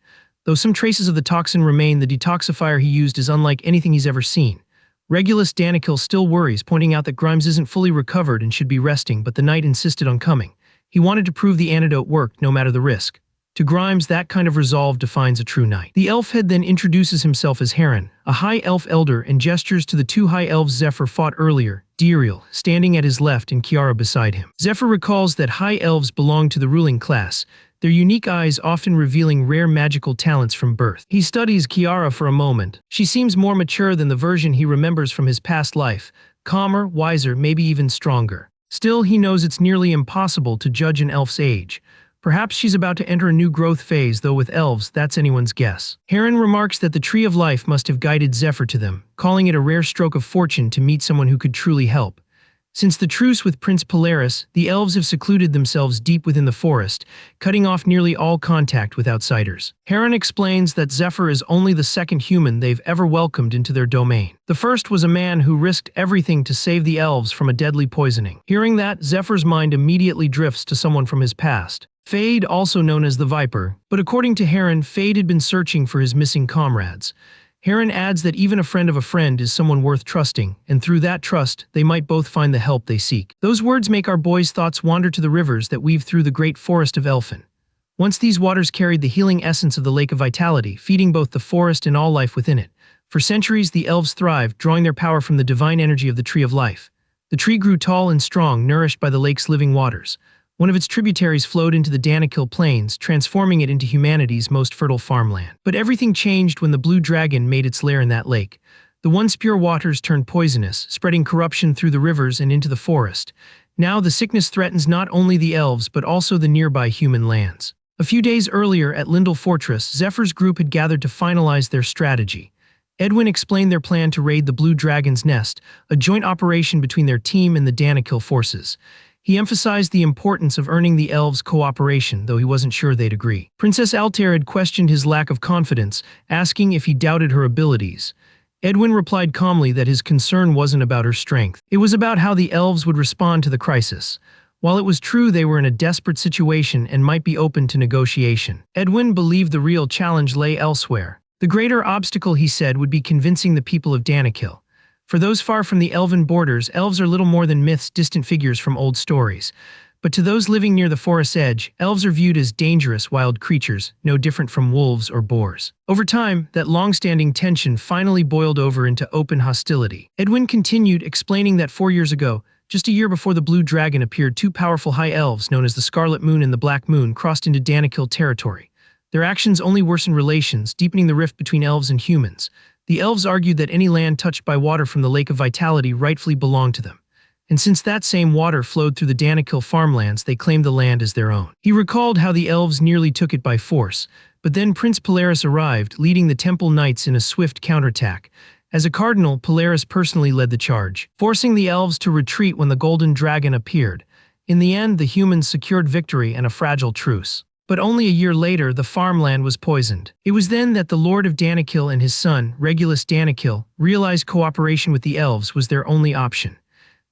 Though some traces of the toxin remain, the detoxifier he used is unlike anything he's ever seen. Regulus Danakil still worries, pointing out that Grimes isn't fully recovered and should be resting, but the knight insisted on coming. He wanted to prove the antidote worked, no matter the risk. To Grimes, that kind of resolve defines a true knight. The elf head then introduces himself as Heron, a high elf elder, and gestures to the 2 high elves Zephyr fought earlier, Diriel, standing at his left and Kiara beside him. Zephyr recalls that high elves belong to the ruling class, their unique eyes often revealing rare magical talents from birth. He studies Kiara for a moment. She seems more mature than the version he remembers from his past life, calmer, wiser, maybe even stronger. Still, he knows it's nearly impossible to judge an elf's age. Perhaps she's about to enter a new growth phase, though with elves, that's anyone's guess. Heron remarks that the Tree of Life must have guided Zephyr to them, calling it a rare stroke of fortune to meet someone who could truly help. Since the truce with Prince Polaris, the elves have secluded themselves deep within the forest, cutting off nearly all contact with outsiders. Heron explains that Zephyr is only the second human they've ever welcomed into their domain. The first was a man who risked everything to save the elves from a deadly poisoning. Hearing that, Zephyr's mind immediately drifts to someone from his past. Fade, also known as the Viper, but according to Heron, Fade had been searching for his missing comrades. Heron adds that even a friend of a friend is someone worth trusting, and through that trust, they might both find the help they seek. Those words make our boys' thoughts wander to the rivers that weave through the great forest of Elfin. Once these waters carried the healing essence of the Lake of Vitality, feeding both the forest and all life within it. For centuries, the elves thrived, drawing their power from the divine energy of the Tree of Life. The tree grew tall and strong, nourished by the lake's living waters. One of its tributaries flowed into the Danakil Plains, transforming it into humanity's most fertile farmland. But everything changed when the blue dragon made its lair in that lake. The once pure waters turned poisonous, spreading corruption through the rivers and into the forest. Now the sickness threatens not only the elves but also the nearby human lands. A few days earlier at Lindell Fortress, Zephyr's group had gathered to finalize their strategy. Edwin explained their plan to raid the Blue Dragon's Nest, a joint operation between their team and the Danakil forces. He emphasized the importance of earning the elves' cooperation, though he wasn't sure they'd agree. Princess Altair had questioned his lack of confidence, asking if he doubted her abilities. Edwin replied calmly that his concern wasn't about her strength. It was about how the elves would respond to the crisis. While it was true they were in a desperate situation and might be open to negotiation, Edwin believed the real challenge lay elsewhere. The greater obstacle, he said, would be convincing the people of Danakil. For those far from the elven borders, elves are little more than myths, distant figures from old stories. But to those living near the forest's edge, elves are viewed as dangerous wild creatures, no different from wolves or boars. Over time, that long-standing tension finally boiled over into open hostility. Edwin continued, explaining that 4 years ago, just a year before the Blue Dragon appeared, two powerful high elves known as the Scarlet Moon and the Black Moon crossed into Danakil territory. Their actions only worsened relations, deepening the rift between elves and humans. The elves argued that any land touched by water from the Lake of Vitality rightfully belonged to them. And since that same water flowed through the Danakil farmlands, they claimed the land as their own. He recalled how the elves nearly took it by force, but then Prince Polaris arrived, leading the Temple Knights in a swift counterattack. As a cardinal, Polaris personally led the charge, forcing the elves to retreat when the Golden Dragon appeared. In the end, the humans secured victory and a fragile truce. But only a year later, the farmland was poisoned. It was then that the Lord of Danakil and his son, Regulus Danakil, realized cooperation with the elves was their only option.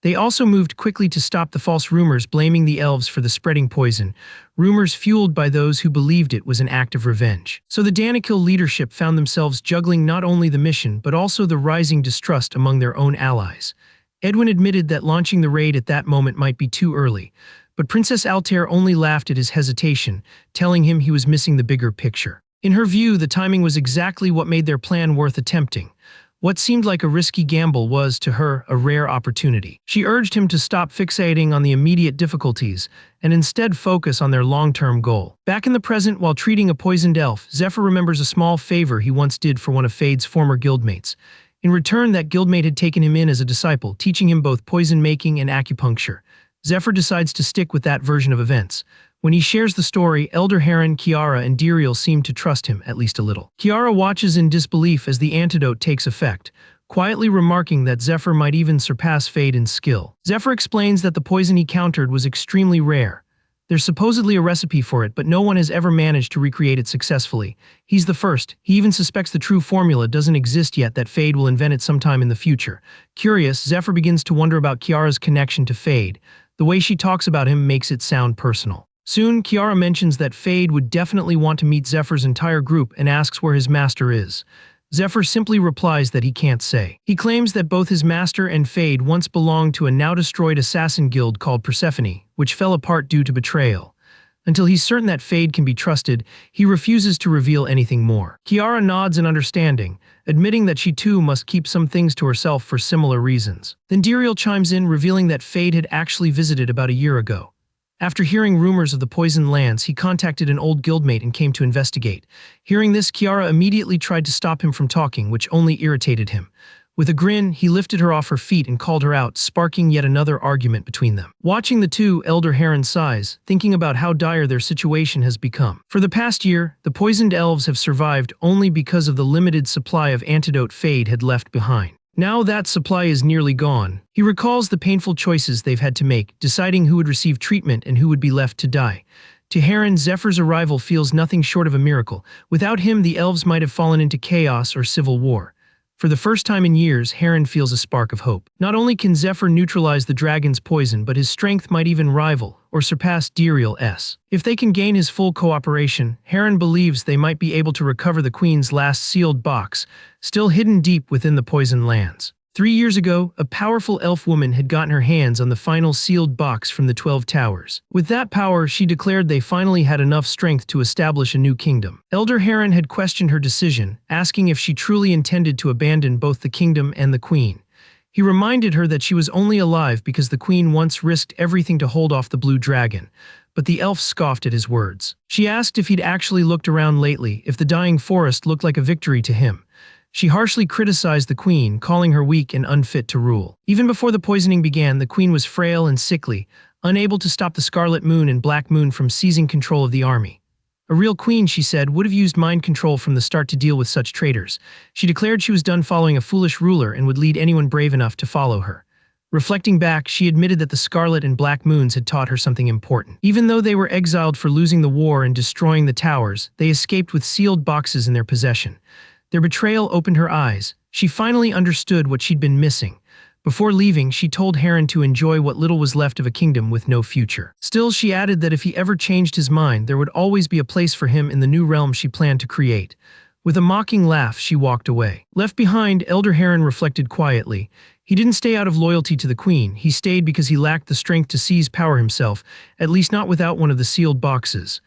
They also moved quickly to stop the false rumors blaming the elves for the spreading poison, rumors fueled by those who believed it was an act of revenge. So the Danakil leadership found themselves juggling not only the mission but also the rising distrust among their own allies. Edwin admitted that launching the raid at that moment might be too early, but Princess Altair only laughed at his hesitation, telling him he was missing the bigger picture. In her view, the timing was exactly what made their plan worth attempting. What seemed like a risky gamble was, to her, a rare opportunity. She urged him to stop fixating on the immediate difficulties and instead focus on their long-term goal. Back in the present, while treating a poisoned elf, Zephyr remembers a small favor he once did for one of Fade's former guildmates. In return, that guildmate had taken him in as a disciple, teaching him both poison-making and acupuncture. Zephyr decides to stick with that version of events. When he shares the story, Elder Heron, Kiara, and Diriel seem to trust him, at least a little. Kiara watches in disbelief as the antidote takes effect, quietly remarking that Zephyr might even surpass Fade in skill. Zephyr explains that the poison he countered was extremely rare. There's supposedly a recipe for it, but no one has ever managed to recreate it successfully. He's the first. He even suspects the true formula doesn't exist yet, that Fade will invent it sometime in the future. Curious, Zephyr begins to wonder about Kiara's connection to Fade. The way she talks about him makes it sound personal. Soon, Kiara mentions that Fade would definitely want to meet Zephyr's entire group and asks where his master is. Zephyr simply replies that he can't say. He claims that both his master and Fade once belonged to a now-destroyed assassin guild called Persephone, which fell apart due to betrayal. Until he's certain that Fade can be trusted, he refuses to reveal anything more. Kiara nods in understanding, admitting that she too must keep some things to herself for similar reasons. Then Diriel chimes in, revealing that Fade had actually visited about a year ago. After hearing rumors of the poisoned lands, he contacted an old guildmate and came to investigate. Hearing this, Kiara immediately tried to stop him from talking, which only irritated him. With a grin, he lifted her off her feet and called her out, sparking yet another argument between them. Watching the two, Elder Heron sighs, thinking about how dire their situation has become. For the past year, the poisoned elves have survived only because of the limited supply of antidote Fade had left behind. Now that supply is nearly gone, he recalls the painful choices they've had to make, deciding who would receive treatment and who would be left to die. To Heron, Zephyr's arrival feels nothing short of a miracle. Without him, the elves might have fallen into chaos or civil war. For the first time in years, Heron feels a spark of hope. Not only can Zephyr neutralize the dragon's poison, but his strength might even rival or surpass Diriel's. If they can gain his full cooperation, Heron believes they might be able to recover the Queen's last sealed box, still hidden deep within the poisoned lands. 3 years ago, a powerful elf woman had gotten her hands on the final sealed box from the 12 Towers. With that power, she declared they finally had enough strength to establish a new kingdom. Elder Heron had questioned her decision, asking if she truly intended to abandon both the kingdom and the Queen. He reminded her that she was only alive because the Queen once risked everything to hold off the blue dragon. But the elf scoffed at his words. She asked if he'd actually looked around lately, if the dying forest looked like a victory to him. She harshly criticized the Queen, calling her weak and unfit to rule. Even before the poisoning began, the Queen was frail and sickly, unable to stop the Scarlet Moon and Black Moon from seizing control of the army. A real queen, she said, would have used mind control from the start to deal with such traitors. She declared she was done following a foolish ruler and would lead anyone brave enough to follow her. Reflecting back, she admitted that the Scarlet and Black Moons had taught her something important. Even though they were exiled for losing the war and destroying the towers, they escaped with sealed boxes in their possession. Their betrayal opened her eyes. She finally understood what she'd been missing. Before leaving, she told Heron to enjoy what little was left of a kingdom with no future. Still, she added that if he ever changed his mind, there would always be a place for him in the new realm she planned to create. With a mocking laugh, she walked away. Left behind, Elder Heron reflected quietly. He didn't stay out of loyalty to the Queen. He stayed because he lacked the strength to seize power himself, at least not without one of the sealed boxes.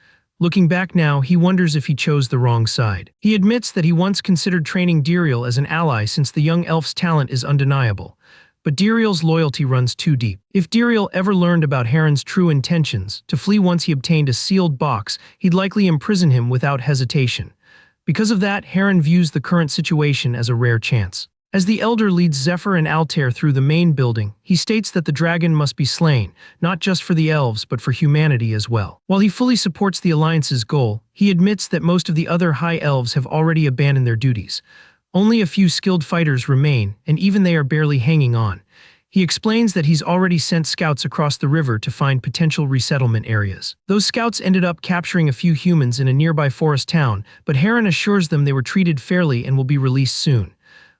Looking back now, he wonders if he chose the wrong side. He admits that he once considered training Diriel as an ally since the young elf's talent is undeniable. But Diriel's loyalty runs too deep. If Diriel ever learned about Heron's true intentions, to flee once he obtained a sealed box, he'd likely imprison him without hesitation. Because of that, Heron views the current situation as a rare chance. As the Elder leads Zephyr and Altair through the main building, he states that the dragon must be slain, not just for the elves but for humanity as well. While he fully supports the Alliance's goal, he admits that most of the other High Elves have already abandoned their duties. Only a few skilled fighters remain, and even they are barely hanging on. He explains that he's already sent scouts across the river to find potential resettlement areas. Those scouts ended up capturing a few humans in a nearby forest town, but Heron assures them they were treated fairly and will be released soon.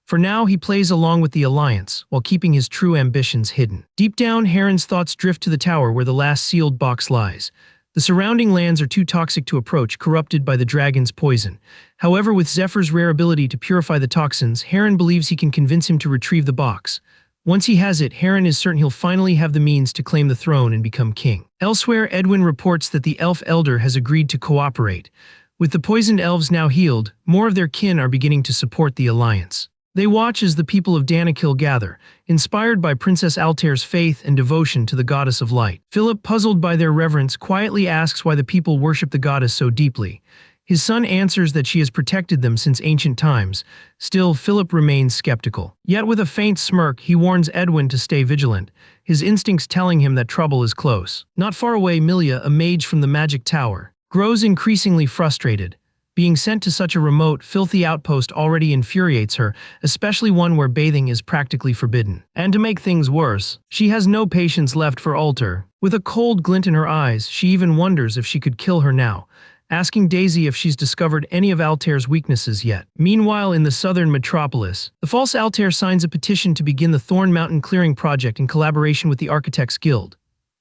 For now, he plays along with the Alliance, while keeping his true ambitions hidden. Deep down, Heron's thoughts drift to the tower where the last sealed box lies. The surrounding lands are too toxic to approach, corrupted by the dragon's poison. However, with Zephyr's rare ability to purify the toxins, Heron believes he can convince him to retrieve the box. Once he has it, Heron is certain he'll finally have the means to claim the throne and become king. Elsewhere, Edwin reports that the Elf Elder has agreed to cooperate. With the poisoned elves now healed, more of their kin are beginning to support the Alliance. They watch as the people of Danakil gather, inspired by Princess Altair's faith and devotion to the Goddess of Light. Philip, puzzled by their reverence, quietly asks why the people worship the goddess so deeply. His son answers that she has protected them since ancient times. Still, Philip remains skeptical. Yet with a faint smirk, he warns Edwin to stay vigilant, his instincts telling him that trouble is close. Not far away, Milia, a mage from the Magic Tower, grows increasingly frustrated. Being sent to such a remote, filthy outpost already infuriates her, especially one where bathing is practically forbidden. And to make things worse, she has no patience left for Altair. With a cold glint in her eyes, she even wonders if she could kill her now, asking Daisy if she's discovered any of Altair's weaknesses yet. Meanwhile, in the southern metropolis, the false Altair signs a petition to begin the Thorn Mountain Clearing Project in collaboration with the Architects Guild.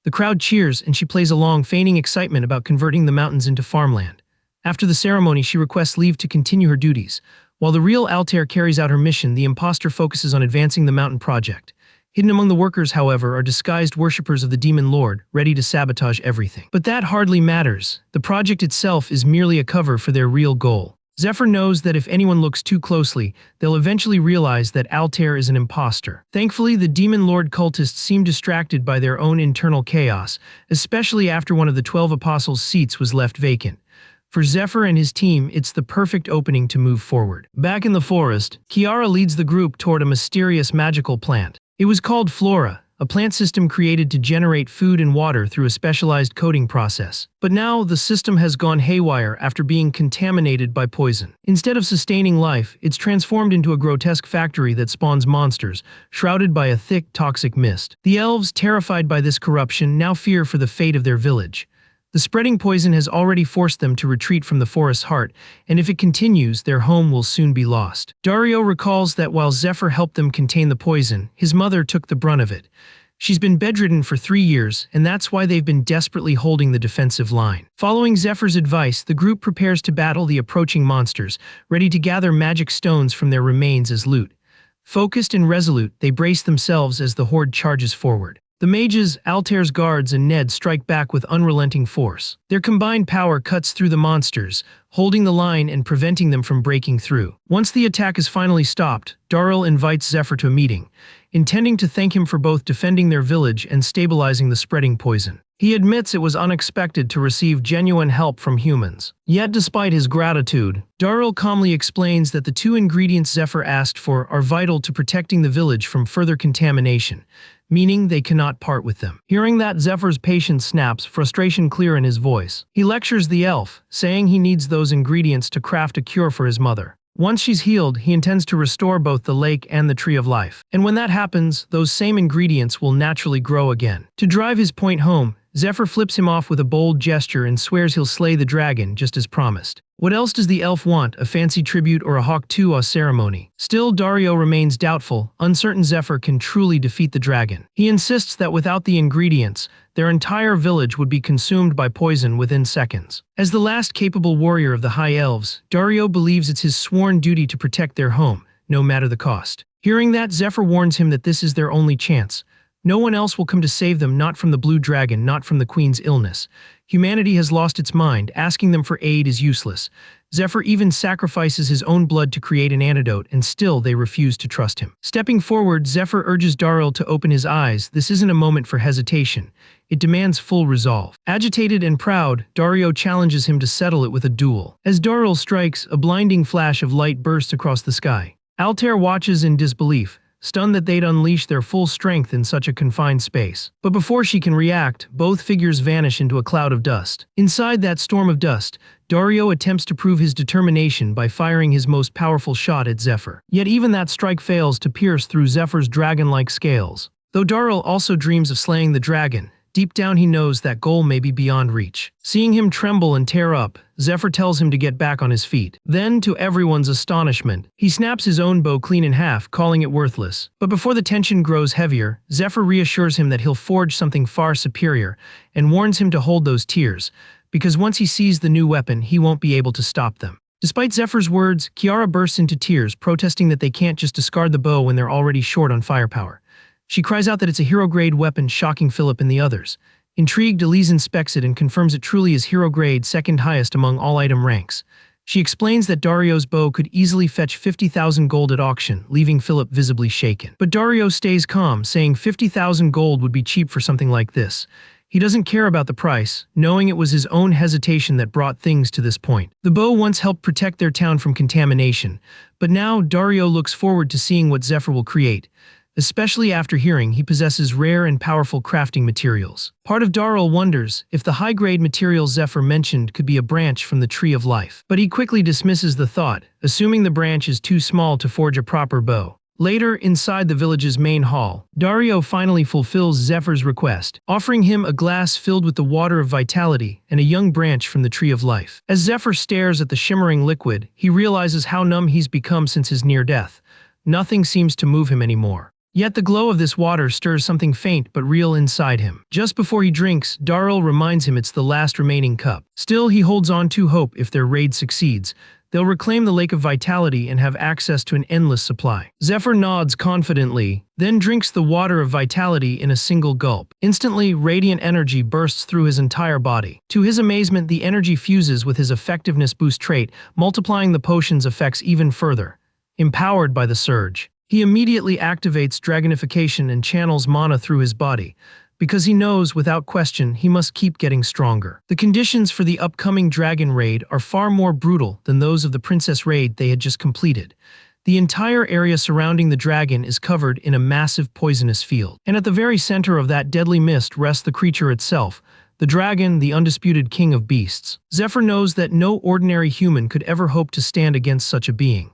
The crowd cheers and she plays along, feigning excitement about converting the mountains into farmland. After the ceremony, she requests leave to continue her duties. While the real Altair carries out her mission, the imposter focuses on advancing the mountain project. Hidden among the workers, however, are disguised worshippers of the Demon Lord, ready to sabotage everything. But that hardly matters. The project itself is merely a cover for their real goal. Zephyr knows that if anyone looks too closely, they'll eventually realize that Altair is an imposter. Thankfully, the Demon Lord cultists seem distracted by their own internal chaos, especially after one of the 12 Apostles' seats was left vacant. For Zephyr and his team, it's the perfect opening to move forward. Back in the forest, Kiara leads the group toward a mysterious magical plant. It was called Flora, a plant system created to generate food and water through a specialized coding process. But now, the system has gone haywire after being contaminated by poison. Instead of sustaining life, it's transformed into a grotesque factory that spawns monsters, shrouded by a thick, toxic mist. The elves, terrified by this corruption, now fear for the fate of their village. The spreading poison has already forced them to retreat from the forest's heart, and if it continues, their home will soon be lost. Dario recalls that while Zephyr helped them contain the poison, his mother took the brunt of it. She's been bedridden for 3 years, and that's why they've been desperately holding the defensive line. Following Zephyr's advice, the group prepares to battle the approaching monsters, ready to gather magic stones from their remains as loot. Focused and resolute, they brace themselves as the horde charges forward. The mages, Altair's guards, and Ned strike back with unrelenting force. Their combined power cuts through the monsters, holding the line and preventing them from breaking through. Once the attack is finally stopped, Darrell invites Zephyr to a meeting, intending to thank him for both defending their village and stabilizing the spreading poison. He admits it was unexpected to receive genuine help from humans. Yet despite his gratitude, Darrell calmly explains that the 2 ingredients Zephyr asked for are vital to protecting the village from further contamination, meaning they cannot part with them. Hearing that, Zephyr's patience snaps, frustration clear in his voice. He lectures the elf, saying he needs those ingredients to craft a cure for his mother. Once she's healed, he intends to restore both the lake and the Tree of Life. And when that happens, those same ingredients will naturally grow again. To drive his point home, Zephyr flips him off with a bold gesture and swears he'll slay the dragon just as promised. What else does the elf want, a fancy tribute or a Hawk-Tuah ceremony? Still, Dario remains doubtful, uncertain Zephyr can truly defeat the dragon. He insists that without the ingredients, their entire village would be consumed by poison within seconds. As the last capable warrior of the High Elves, Dario believes it's his sworn duty to protect their home, no matter the cost. Hearing that, Zephyr warns him that this is their only chance. No one else will come to save them, not from the Blue Dragon, not from the Queen's illness. Humanity has lost its mind, asking them for aid is useless. Zephyr even sacrifices his own blood to create an antidote, and still they refuse to trust him. Stepping forward, Zephyr urges Darrell to open his eyes. This isn't a moment for hesitation. It demands full resolve. Agitated and proud, Dario challenges him to settle it with a duel. As Darrell strikes, a blinding flash of light bursts across the sky. Altair watches in disbelief, stunned that they'd unleash their full strength in such a confined space. But before she can react, both figures vanish into a cloud of dust. Inside that storm of dust, Dario attempts to prove his determination by firing his most powerful shot at Zephyr. Yet even that strike fails to pierce through Zephyr's dragon-like scales. Though Darrell also dreams of slaying the dragon, deep down he knows that goal may be beyond reach. Seeing him tremble and tear up, Zephyr tells him to get back on his feet. Then, to everyone's astonishment, he snaps his own bow clean in half, calling it worthless. But before the tension grows heavier, Zephyr reassures him that he'll forge something far superior, and warns him to hold those tears, because once he sees the new weapon, he won't be able to stop them. Despite Zephyr's words, Kiara bursts into tears, protesting that they can't just discard the bow when they're already short on firepower. She cries out that it's a hero-grade weapon, shocking Philip and the others. Intrigued, Elise inspects it and confirms it truly is hero-grade, second highest among all item ranks. She explains that Dario's bow could easily fetch 50,000 gold at auction, leaving Philip visibly shaken. But Dario stays calm, saying 50,000 gold would be cheap for something like this. He doesn't care about the price, knowing it was his own hesitation that brought things to this point. The bow once helped protect their town from contamination, but now Dario looks forward to seeing what Zephyr will create, especially after hearing he possesses rare and powerful crafting materials. Part of Darrell wonders if the high-grade materials Zephyr mentioned could be a branch from the Tree of Life. But he quickly dismisses the thought, assuming the branch is too small to forge a proper bow. Later, inside the village's main hall, Dario finally fulfills Zephyr's request, offering him a glass filled with the water of vitality and a young branch from the Tree of Life. As Zephyr stares at the shimmering liquid, he realizes how numb he's become since his near death. Nothing seems to move him anymore. Yet the glow of this water stirs something faint but real inside him. Just before he drinks, Darrell reminds him it's the last remaining cup. Still, he holds on to hope if their raid succeeds. they'll reclaim the Lake of Vitality and have access to an endless supply. Zephyr nods confidently, then drinks the water of vitality in a single gulp. Instantly, radiant energy bursts through his entire body. To his amazement, the energy fuses with his effectiveness boost trait, multiplying the potion's effects even further. Empowered by the surge, he immediately activates dragonification and channels mana through his body, because he knows, without question, he must keep getting stronger. The conditions for the upcoming dragon raid are far more brutal than those of the princess raid they had just completed. The entire area surrounding the dragon is covered in a massive poisonous field. And at the very center of that deadly mist rests the creature itself, the dragon, the undisputed king of beasts. Zephyr knows that no ordinary human could ever hope to stand against such a being.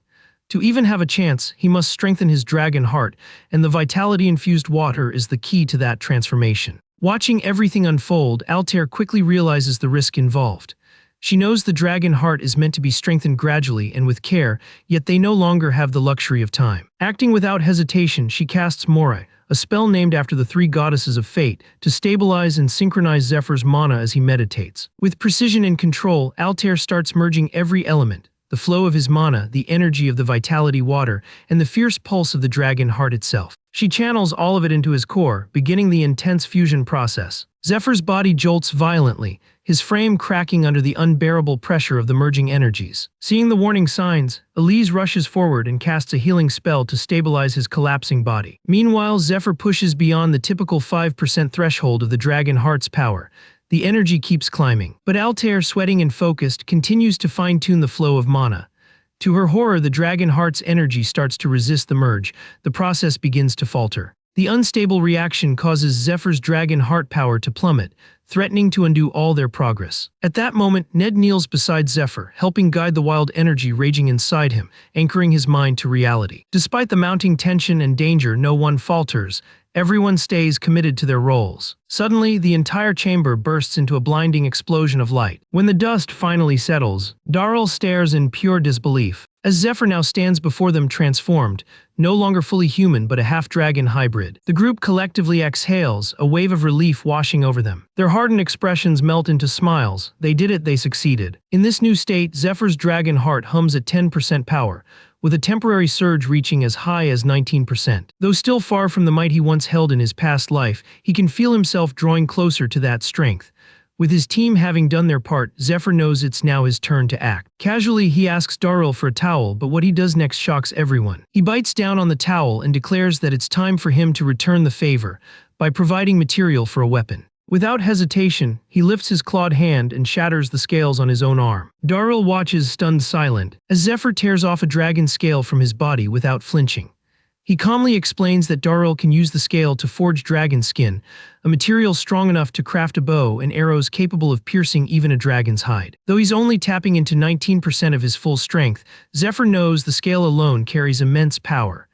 To even have a chance, he must strengthen his dragon heart, and the vitality-infused water is the key to that transformation. Watching everything unfold, Altair quickly realizes the risk involved. She knows the dragon heart is meant to be strengthened gradually and with care, yet they no longer have the luxury of time. Acting without hesitation, she casts Morai, a spell named after the three goddesses of fate, to stabilize and synchronize Zephyr's mana as he meditates. With precision and control, Altair starts merging every element: the flow of his mana, the energy of the vitality water, and the fierce pulse of the dragon heart itself. She channels all of it into his core, beginning the intense fusion process. Zephyr's body jolts violently, his frame cracking under the unbearable pressure of the merging energies. Seeing the warning signs, Elise rushes forward and casts a healing spell to stabilize his collapsing body. Meanwhile, Zephyr pushes beyond the typical 5% threshold of the dragon heart's power. The energy keeps climbing, but Altair, sweating and focused, continues to fine-tune the flow of mana. To her horror, the dragon heart's energy starts to resist the merge. The process begins to falter. The unstable reaction causes Zephyr's dragon heart power to plummet, threatening to undo all their progress. At that moment, Ned kneels beside Zephyr, helping guide the wild energy raging inside him, anchoring his mind to reality. Despite the mounting tension and danger, no one falters. Everyone stays committed to their roles. Suddenly, the entire chamber bursts into a blinding explosion of light. When the dust finally settles, Darrell stares in pure disbelief, as Zephyr now stands before them transformed, no longer fully human but a half-dragon hybrid. The group collectively exhales, a wave of relief washing over them. Their hardened expressions melt into smiles. They did it, they succeeded. In this new state, Zephyr's dragon heart hums at 10% power, with a temporary surge reaching as high as 19%. Though still far from the might he once held in his past life, he can feel himself drawing closer to that strength. With his team having done their part, Zephyr knows it's now his turn to act. Casually, he asks Darrell for a towel, but what he does next shocks everyone. He bites down on the towel and declares that it's time for him to return the favor by providing material for a weapon. Without hesitation, he lifts his clawed hand and shatters the scales on his own arm. Darrell watches, stunned silent, as Zephyr tears off a dragon scale from his body without flinching. He calmly explains that Darrell can use the scale to forge dragon skin, a material strong enough to craft a bow and arrows capable of piercing even a dragon's hide. Though he's only tapping into 19% of his full strength, Zephyr knows the scale alone carries immense power.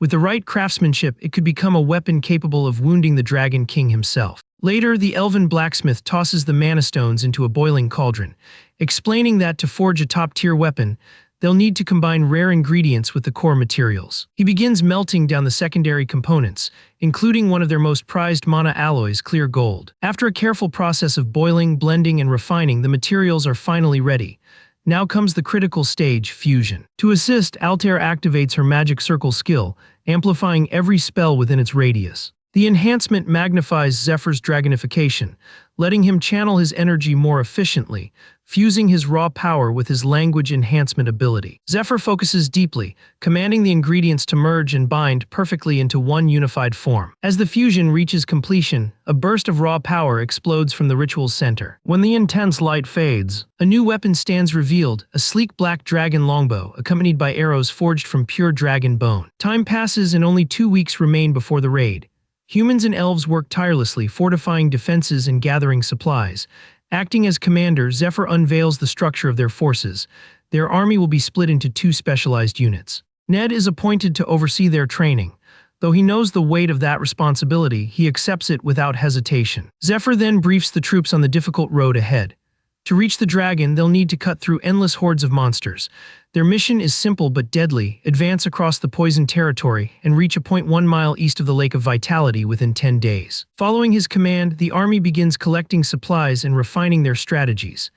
With the right craftsmanship, it could become a weapon capable of wounding the Dragon King himself. Later, the elven blacksmith tosses the mana stones into a boiling cauldron, explaining that to forge a top-tier weapon, they'll need to combine rare ingredients with the core materials. He begins melting down the secondary components, including one of their most prized mana alloys, clear gold. After a careful process of boiling, blending, and refining, the materials are finally ready. Now comes the critical stage, fusion. To assist, Altair activates her magic circle skill, amplifying every spell within its radius. The enhancement magnifies Zephyr's dragonification, letting him channel his energy more efficiently, fusing his raw power with his language enhancement ability. Zephyr focuses deeply, commanding the ingredients to merge and bind perfectly into one unified form. As the fusion reaches completion, a burst of raw power explodes from the ritual's center. When the intense light fades, a new weapon stands revealed, a sleek black dragon longbow, accompanied by arrows forged from pure dragon bone. Time passes and only 2 weeks remain before the raid. Humans and elves work tirelessly, fortifying defenses and gathering supplies. Acting as commander, Zephyr unveils the structure of their forces. Their army will be split into 2 specialized units. Ned is appointed to oversee their training. Though he knows the weight of that responsibility, he accepts it without hesitation. Zephyr then briefs the troops on the difficult road ahead. To reach the dragon, they'll need to cut through endless hordes of monsters. Their mission is simple but deadly: advance across the poisoned territory and reach a point 1 mile east of the Lake of Vitality within 10 days. Following his command, the army begins collecting supplies and refining their strategies.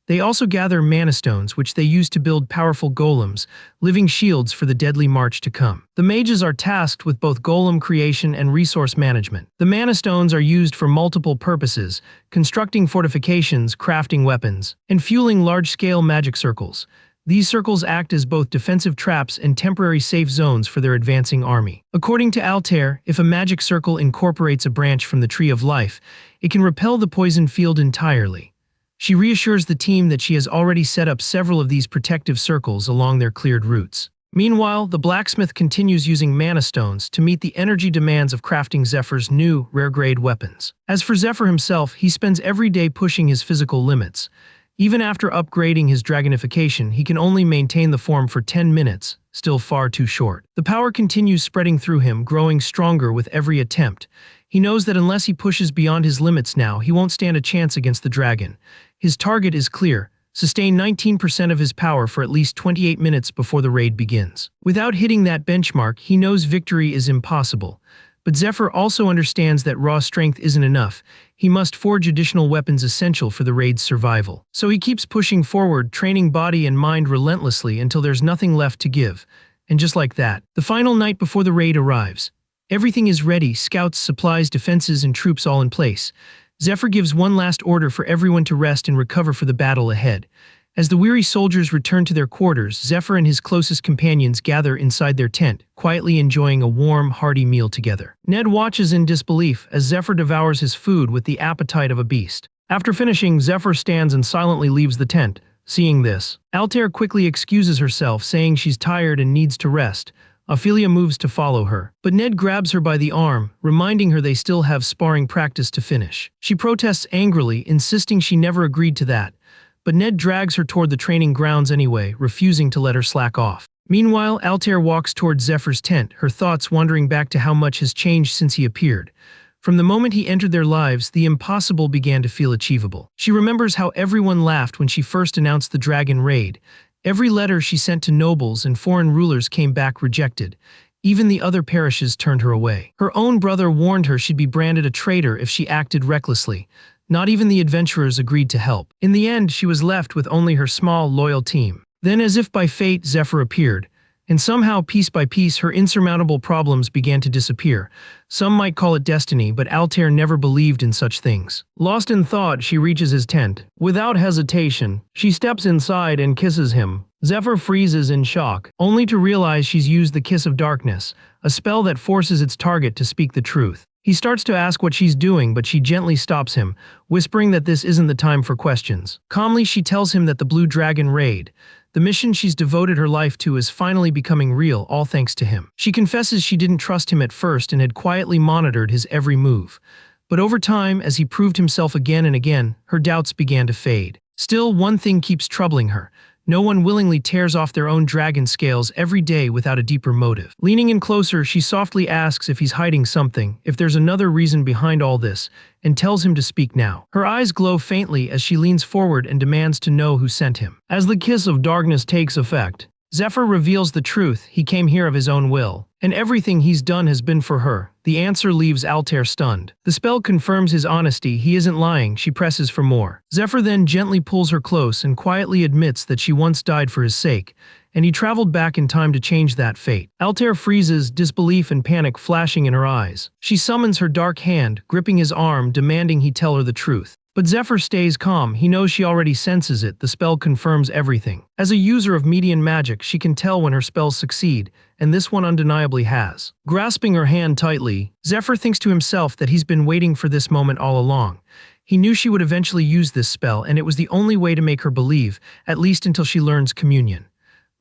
They also gather mana stones, which they use to build powerful golems, living shields for the deadly march to come. The mages are tasked with both golem creation and resource management. The mana stones are used for multiple purposes, constructing fortifications, crafting weapons, and fueling large-scale magic circles. These circles act as both defensive traps and temporary safe zones for their advancing army. According to Altair, if a magic circle incorporates a branch from the Tree of Life, it can repel the poison field entirely. She reassures the team that she has already set up several of these protective circles along their cleared routes. Meanwhile, the blacksmith continues using mana stones to meet the energy demands of crafting Zephyr's new, rare-grade weapons. As for Zephyr himself, he spends every day pushing his physical limits. Even after upgrading his dragonification, he can only maintain the form for 10 minutes, still far too short. The power continues spreading through him, growing stronger with every attempt. He knows that unless he pushes beyond his limits now, he won't stand a chance against the dragon. His target is clear: sustain 19% of his power for at least 28 minutes before the raid begins. Without hitting that benchmark, he knows victory is impossible. But Zephyr also understands that raw strength isn't enough. He must forge additional weapons essential for the raid's survival. So he keeps pushing forward, training body and mind relentlessly until there's nothing left to give. And just like that, the final night before the raid arrives. Everything is ready: scouts, supplies, defenses, and troops all in place. Zephyr gives one last order for everyone to rest and recover for the battle ahead. As the weary soldiers return to their quarters, Zephyr and his closest companions gather inside their tent, quietly enjoying a warm, hearty meal together. Ned watches in disbelief as Zephyr devours his food with the appetite of a beast. After finishing, Zephyr stands and silently leaves the tent. Seeing this, Altair quickly excuses herself, saying she's tired and needs to rest. Ophelia moves to follow her, but Ned grabs her by the arm, reminding her they still have sparring practice to finish. She protests angrily, insisting she never agreed to that, but Ned drags her toward the training grounds anyway, refusing to let her slack off. Meanwhile, Altair walks toward Zephyr's tent, her thoughts wandering back to how much has changed since he appeared. From the moment he entered their lives, the impossible began to feel achievable. She remembers how everyone laughed when she first announced the dragon raid. Every letter she sent to nobles and foreign rulers came back rejected. Even the other parishes turned her away. Her own brother warned her she'd be branded a traitor if she acted recklessly. Not even the adventurers agreed to help. In the end, she was left with only her small, loyal team. Then, as if by fate, Zephyr appeared. And somehow, piece by piece, her insurmountable problems began to disappear. Some might call it destiny, but Altair never believed in such things. Lost in thought, she reaches his tent. Without hesitation, she steps inside and kisses him. Zephyr freezes in shock, only to realize she's used the Kiss of Darkness, a spell that forces its target to speak the truth. He starts to ask what she's doing, but she gently stops him, whispering that this isn't the time for questions. Calmly, she tells him that the Blue Dragon raid, the mission she's devoted her life to, is finally becoming real, all thanks to him. She confesses she didn't trust him at first and had quietly monitored his every move. But over time, as he proved himself again and again, her doubts began to fade. Still, one thing keeps troubling her. No one willingly tears off their own dragon scales every day without a deeper motive. Leaning in closer, she softly asks if he's hiding something, if there's another reason behind all this, and tells him to speak now. Her eyes glow faintly as she leans forward and demands to know who sent him. As the Kiss of Darkness takes effect, Zephyr reveals the truth: he came here of his own will, and everything he's done has been for her. The answer leaves Altair stunned. The spell confirms his honesty. He isn't lying. She presses for more. Zephyr then gently pulls her close and quietly admits that she once died for his sake, and he traveled back in time to change that fate. Altair freezes, disbelief and panic flashing in her eyes. She summons her dark hand, gripping his arm, demanding he tell her the truth. But Zephyr stays calm. He knows she already senses it. The spell confirms everything. As a user of median magic, she can tell when her spells succeed, and this one undeniably has. Grasping her hand tightly, Zephyr thinks to himself that he's been waiting for this moment all along. He knew she would eventually use this spell, and it was the only way to make her believe, at least until she learns communion.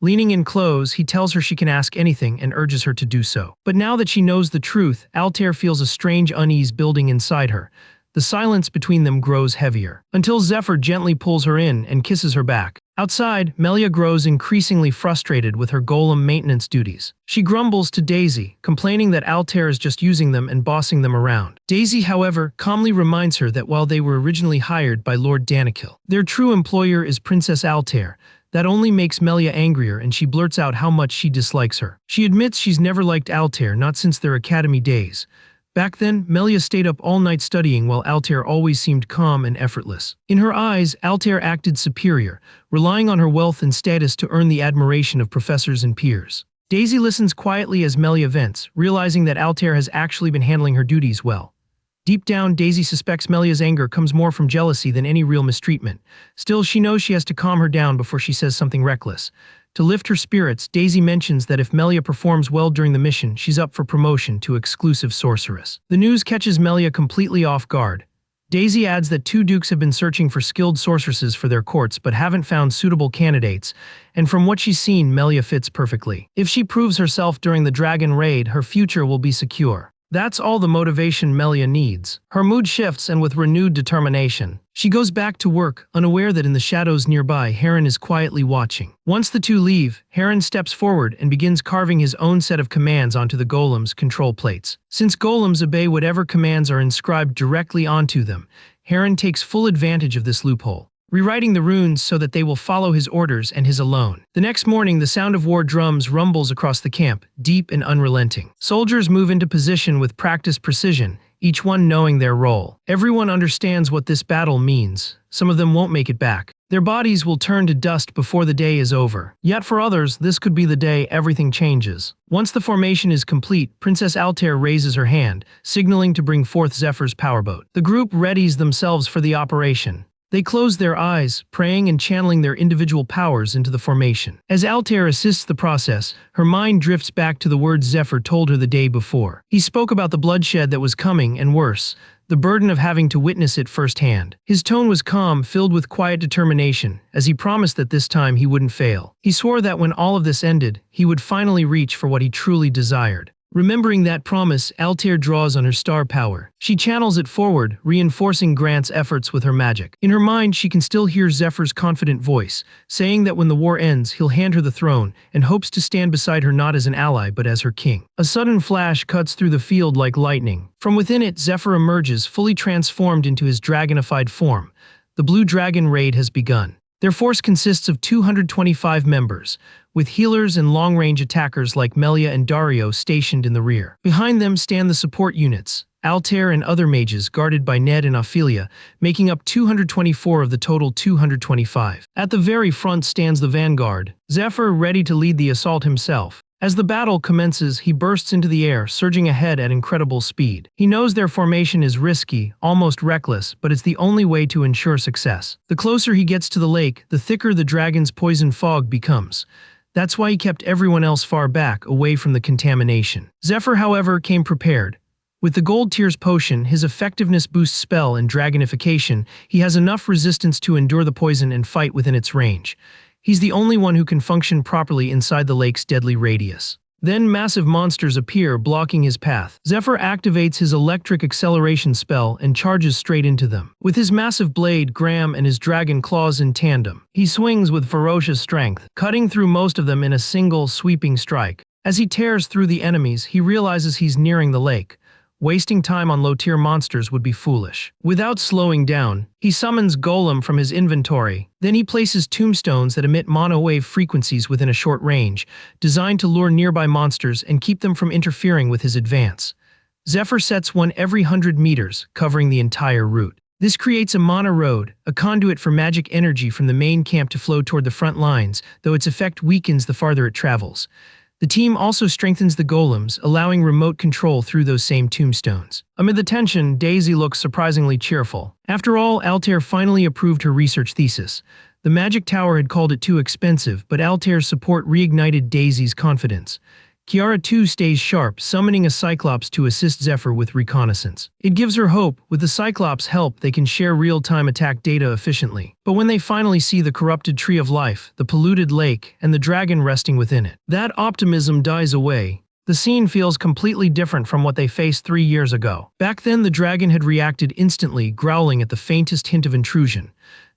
Leaning in close, he tells her she can ask anything and urges her to do so. But now that she knows the truth, Altair feels a strange unease building inside her. The silence between them grows heavier, until Zephyr gently pulls her in and kisses her back. Outside, Melia grows increasingly frustrated with her golem maintenance duties. She grumbles to Daisy, complaining that Altair is just using them and bossing them around. Daisy, however, calmly reminds her that while they were originally hired by Lord Danikil, their true employer is Princess Altair. That only makes Melia angrier, and she blurts out how much she dislikes her. She admits she's never liked Altair, not since their academy days. Back then, Melia stayed up all night studying while Altair always seemed calm and effortless. In her eyes, Altair acted superior, relying on her wealth and status to earn the admiration of professors and peers. Daisy listens quietly as Melia vents, realizing that Altair has actually been handling her duties well. Deep down, Daisy suspects Melia's anger comes more from jealousy than any real mistreatment. Still, she knows she has to calm her down before she says something reckless. To lift her spirits, Daisy mentions that if Melia performs well during the mission, she's up for promotion to exclusive sorceress. The news catches Melia completely off guard. Daisy adds that two dukes have been searching for skilled sorceresses for their courts but haven't found suitable candidates, and from what she's seen, Melia fits perfectly. If she proves herself during the dragon raid, her future will be secure. That's all the motivation Melia needs. Her mood shifts, and with renewed determination, she goes back to work, unaware that in the shadows nearby, Heron is quietly watching. Once the two leave, Heron steps forward and begins carving his own set of commands onto the golem's control plates. Since golems obey whatever commands are inscribed directly onto them, Heron takes full advantage of this loophole, rewriting the runes so that they will follow his orders and his alone. The next morning, the sound of war drums rumbles across the camp, deep and unrelenting. Soldiers move into position with practiced precision, each one knowing their role. Everyone understands what this battle means. Some of them won't make it back. Their bodies will turn to dust before the day is over. Yet for others, this could be the day everything changes. Once the formation is complete, Princess Altair raises her hand, signaling to bring forth Zephyr's powerboat. The group readies themselves for the operation. They close their eyes, praying and channeling their individual powers into the formation. As Altair assists the process, her mind drifts back to the words Zephyr told her the day before. He spoke about the bloodshed that was coming, and worse, the burden of having to witness it firsthand. His tone was calm, filled with quiet determination, as he promised that this time he wouldn't fail. He swore that when all of this ended, he would finally reach for what he truly desired. Remembering that promise, Altair draws on her star power. She channels it forward, reinforcing Grant's efforts with her magic. In her mind, she can still hear Zephyr's confident voice, saying that when the war ends, he'll hand her the throne, and hopes to stand beside her not as an ally but as her king. A sudden flash cuts through the field like lightning. From within it, Zephyr emerges, fully transformed into his dragonified form. The Blue Dragon raid has begun. Their force consists of 225 members, with healers and long-range attackers like Melia and Dario stationed in the rear. Behind them stand the support units, Altair and other mages guarded by Ned and Ophelia, making up 224 of the total 225. At the very front stands the vanguard, Zephyr ready to lead the assault himself. As the battle commences, he bursts into the air, surging ahead at incredible speed. He knows their formation is risky, almost reckless, but it's the only way to ensure success. The closer he gets to the lake, the thicker the dragon's poison fog becomes. That's why he kept everyone else far back, away from the contamination. Zephyr, however, came prepared. With the Gold Tears potion, his effectiveness boosts spell and dragonification. He has enough resistance to endure the poison and fight within its range. He's the only one who can function properly inside the lake's deadly radius. Then massive monsters appear, blocking his path. Zephyr activates his electric acceleration spell and charges straight into them. With his massive blade, Graham and his dragon claws in tandem, he swings with ferocious strength, cutting through most of them in a single, sweeping strike. As he tears through the enemies, he realizes he's nearing the lake. Wasting time on low-tier monsters would be foolish. Without slowing down, he summons Golem from his inventory. Then he places tombstones that emit mono-wave frequencies within a short range, designed to lure nearby monsters and keep them from interfering with his advance. Zephyr sets one every 100 meters, covering the entire route. This creates a mana road, a conduit for magic energy from the main camp to flow toward the front lines, though its effect weakens the farther it travels. The team also strengthens the golems, allowing remote control through those same tombstones. Amid the tension, Daisy looks surprisingly cheerful. After all, Altair finally approved her research thesis. The magic tower had called it too expensive, but Altair's support reignited Daisy's confidence. Kiara too stays sharp, summoning a Cyclops to assist Zephyr with reconnaissance. It gives her hope. With the Cyclops' help, they can share real-time attack data efficiently. But when they finally see the corrupted Tree of Life, the polluted lake, and the dragon resting within it, that optimism dies away. The scene feels completely different from what they faced 3 years ago. Back then, the dragon had reacted instantly, growling at the faintest hint of intrusion.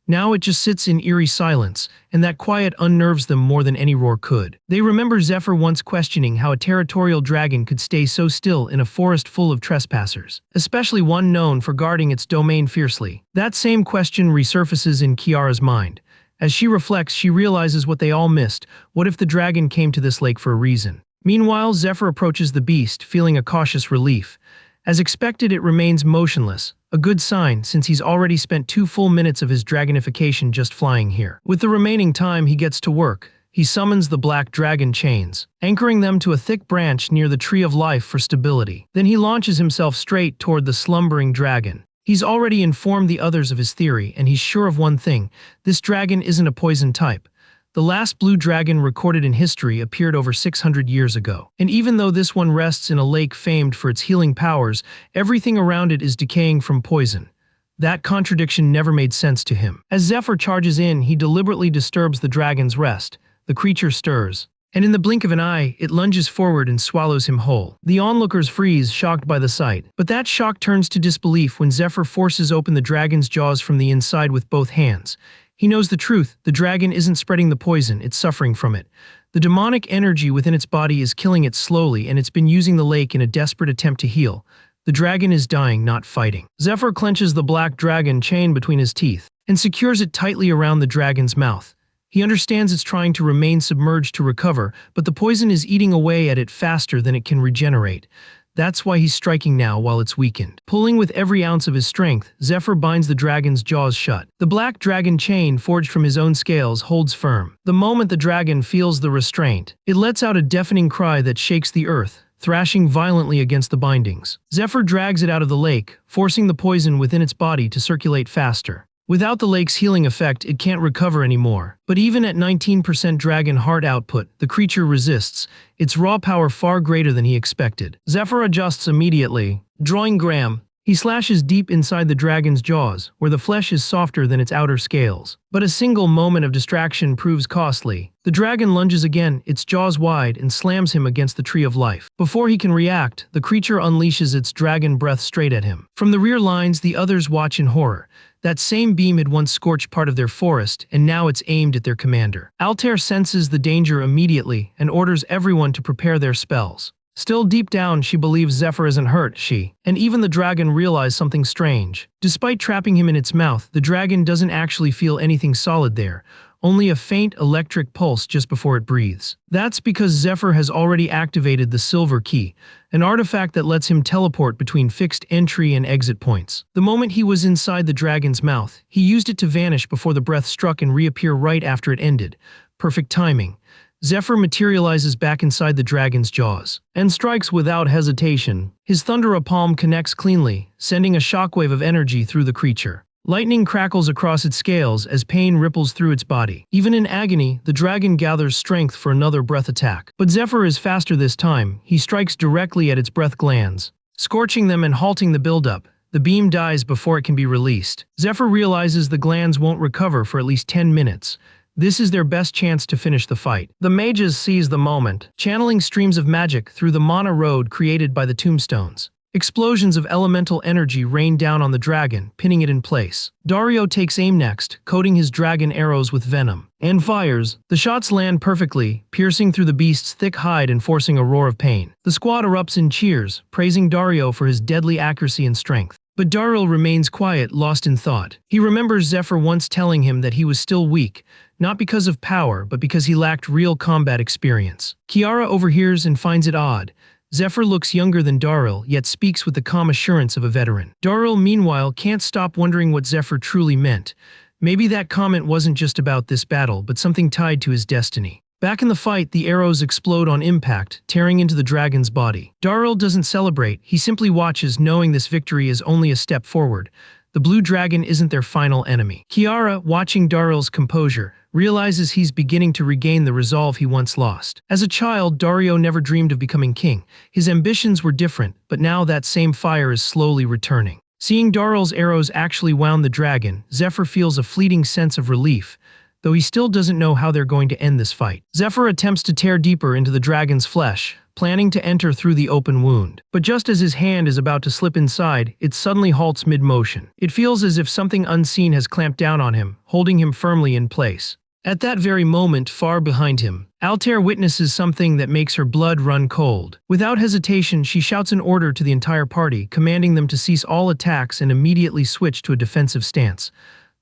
Now it just sits in eerie silence, and that quiet unnerves them more than any roar could. They remember Zephyr once questioning how a territorial dragon could stay so still in a forest full of trespassers, especially one known for guarding its domain fiercely. That same question resurfaces in Kiara's mind. As she reflects, she realizes what they all missed. What if the dragon came to this lake for a reason? Meanwhile, Zephyr approaches the beast, feeling a cautious relief. As expected, it remains motionless, a good sign since he's already spent 2 full minutes of his dragonification just flying here. With the remaining time, he gets to work. He summons the black dragon chains, anchoring them to a thick branch near the Tree of Life for stability. Then he launches himself straight toward the slumbering dragon. He's already informed the others of his theory, and he's sure of one thing: this dragon isn't a poison type. The last blue dragon recorded in history appeared over 600 years ago. And even though this one rests in a lake famed for its healing powers, everything around it is decaying from poison. That contradiction never made sense to him. As Zephyr charges in, he deliberately disturbs the dragon's rest. The creature stirs, and in the blink of an eye, it lunges forward and swallows him whole. The onlookers freeze, shocked by the sight. But that shock turns to disbelief when Zephyr forces open the dragon's jaws from the inside with both hands. He knows the truth. The dragon isn't spreading the poison, it's suffering from it. The demonic energy within its body is killing it slowly, and it's been using the lake in a desperate attempt to heal. The dragon is dying, not fighting. Zephyr clenches the black dragon chain between his teeth and secures it tightly around the dragon's mouth. He understands it's trying to remain submerged to recover, but the poison is eating away at it faster than it can regenerate. That's why he's striking now while it's weakened. Pulling with every ounce of his strength, Zephyr binds the dragon's jaws shut. The black dragon chain, forged from his own scales, holds firm. The moment the dragon feels the restraint, it lets out a deafening cry that shakes the earth, thrashing violently against the bindings. Zephyr drags it out of the lake, forcing the poison within its body to circulate faster. Without the lake's healing effect, it can't recover anymore. But even at 19% dragon heart output, the creature resists, its raw power far greater than he expected. Zephyr adjusts immediately. Drawing Graham, he slashes deep inside the dragon's jaws, where the flesh is softer than its outer scales. But a single moment of distraction proves costly. The dragon lunges again, its jaws wide, and slams him against the Tree of Life. Before he can react, the creature unleashes its dragon breath straight at him. From the rear lines, the others watch in horror. That same beam had once scorched part of their forest, and now it's aimed at their commander. Altair senses the danger immediately and orders everyone to prepare their spells. Still deep down, she believes Zephyr isn't hurt, and even the dragon realize something strange. Despite trapping him in its mouth, the dragon doesn't actually feel anything solid there, only a faint electric pulse just before it breathes. That's because Zephyr has already activated the Silver Key, an artifact that lets him teleport between fixed entry and exit points. The moment he was inside the dragon's mouth, he used it to vanish before the breath struck and reappear right after it ended. Perfect timing. Zephyr materializes back inside the dragon's jaws and strikes without hesitation. His Thundera palm connects cleanly, sending a shockwave of energy through the creature. Lightning crackles across its scales as pain ripples through its body. Even in agony, the dragon gathers strength for another breath attack. But Zephyr is faster this time. He strikes directly at its breath glands, scorching them and halting the buildup. The beam dies before it can be released. Zephyr realizes the glands won't recover for at least 10 minutes. This is their best chance to finish the fight. The mages seize the moment, channeling streams of magic through the mana road created by the tombstones. Explosions of elemental energy rain down on the dragon, pinning it in place. Dario takes aim next, coating his dragon arrows with venom, and fires. The shots land perfectly, piercing through the beast's thick hide and forcing a roar of pain. The squad erupts in cheers, praising Dario for his deadly accuracy and strength. But Dario remains quiet, lost in thought. He remembers Zephyr once telling him that he was still weak, not because of power, but because he lacked real combat experience. Kiara overhears and finds it odd. Zephyr looks younger than Daryl, yet speaks with the calm assurance of a veteran. Daryl, meanwhile, can't stop wondering what Zephyr truly meant. Maybe that comment wasn't just about this battle, but something tied to his destiny. Back in the fight, the arrows explode on impact, tearing into the dragon's body. Daryl doesn't celebrate, he simply watches, knowing this victory is only a step forward. The blue dragon isn't their final enemy. Kiara, watching Daryl's composure, realizes he's beginning to regain the resolve he once lost. As a child, Dario never dreamed of becoming king. His ambitions were different, but now that same fire is slowly returning. Seeing Daryl's arrows actually wound the dragon, Zephyr feels a fleeting sense of relief, though he still doesn't know how they're going to end this fight. Zephyr attempts to tear deeper into the dragon's flesh, planning to enter through the open wound. But just as his hand is about to slip inside, it suddenly halts mid-motion. It feels as if something unseen has clamped down on him, holding him firmly in place. At that very moment, far behind him, Altair witnesses something that makes her blood run cold. Without hesitation, she shouts an order to the entire party, commanding them to cease all attacks and immediately switch to a defensive stance.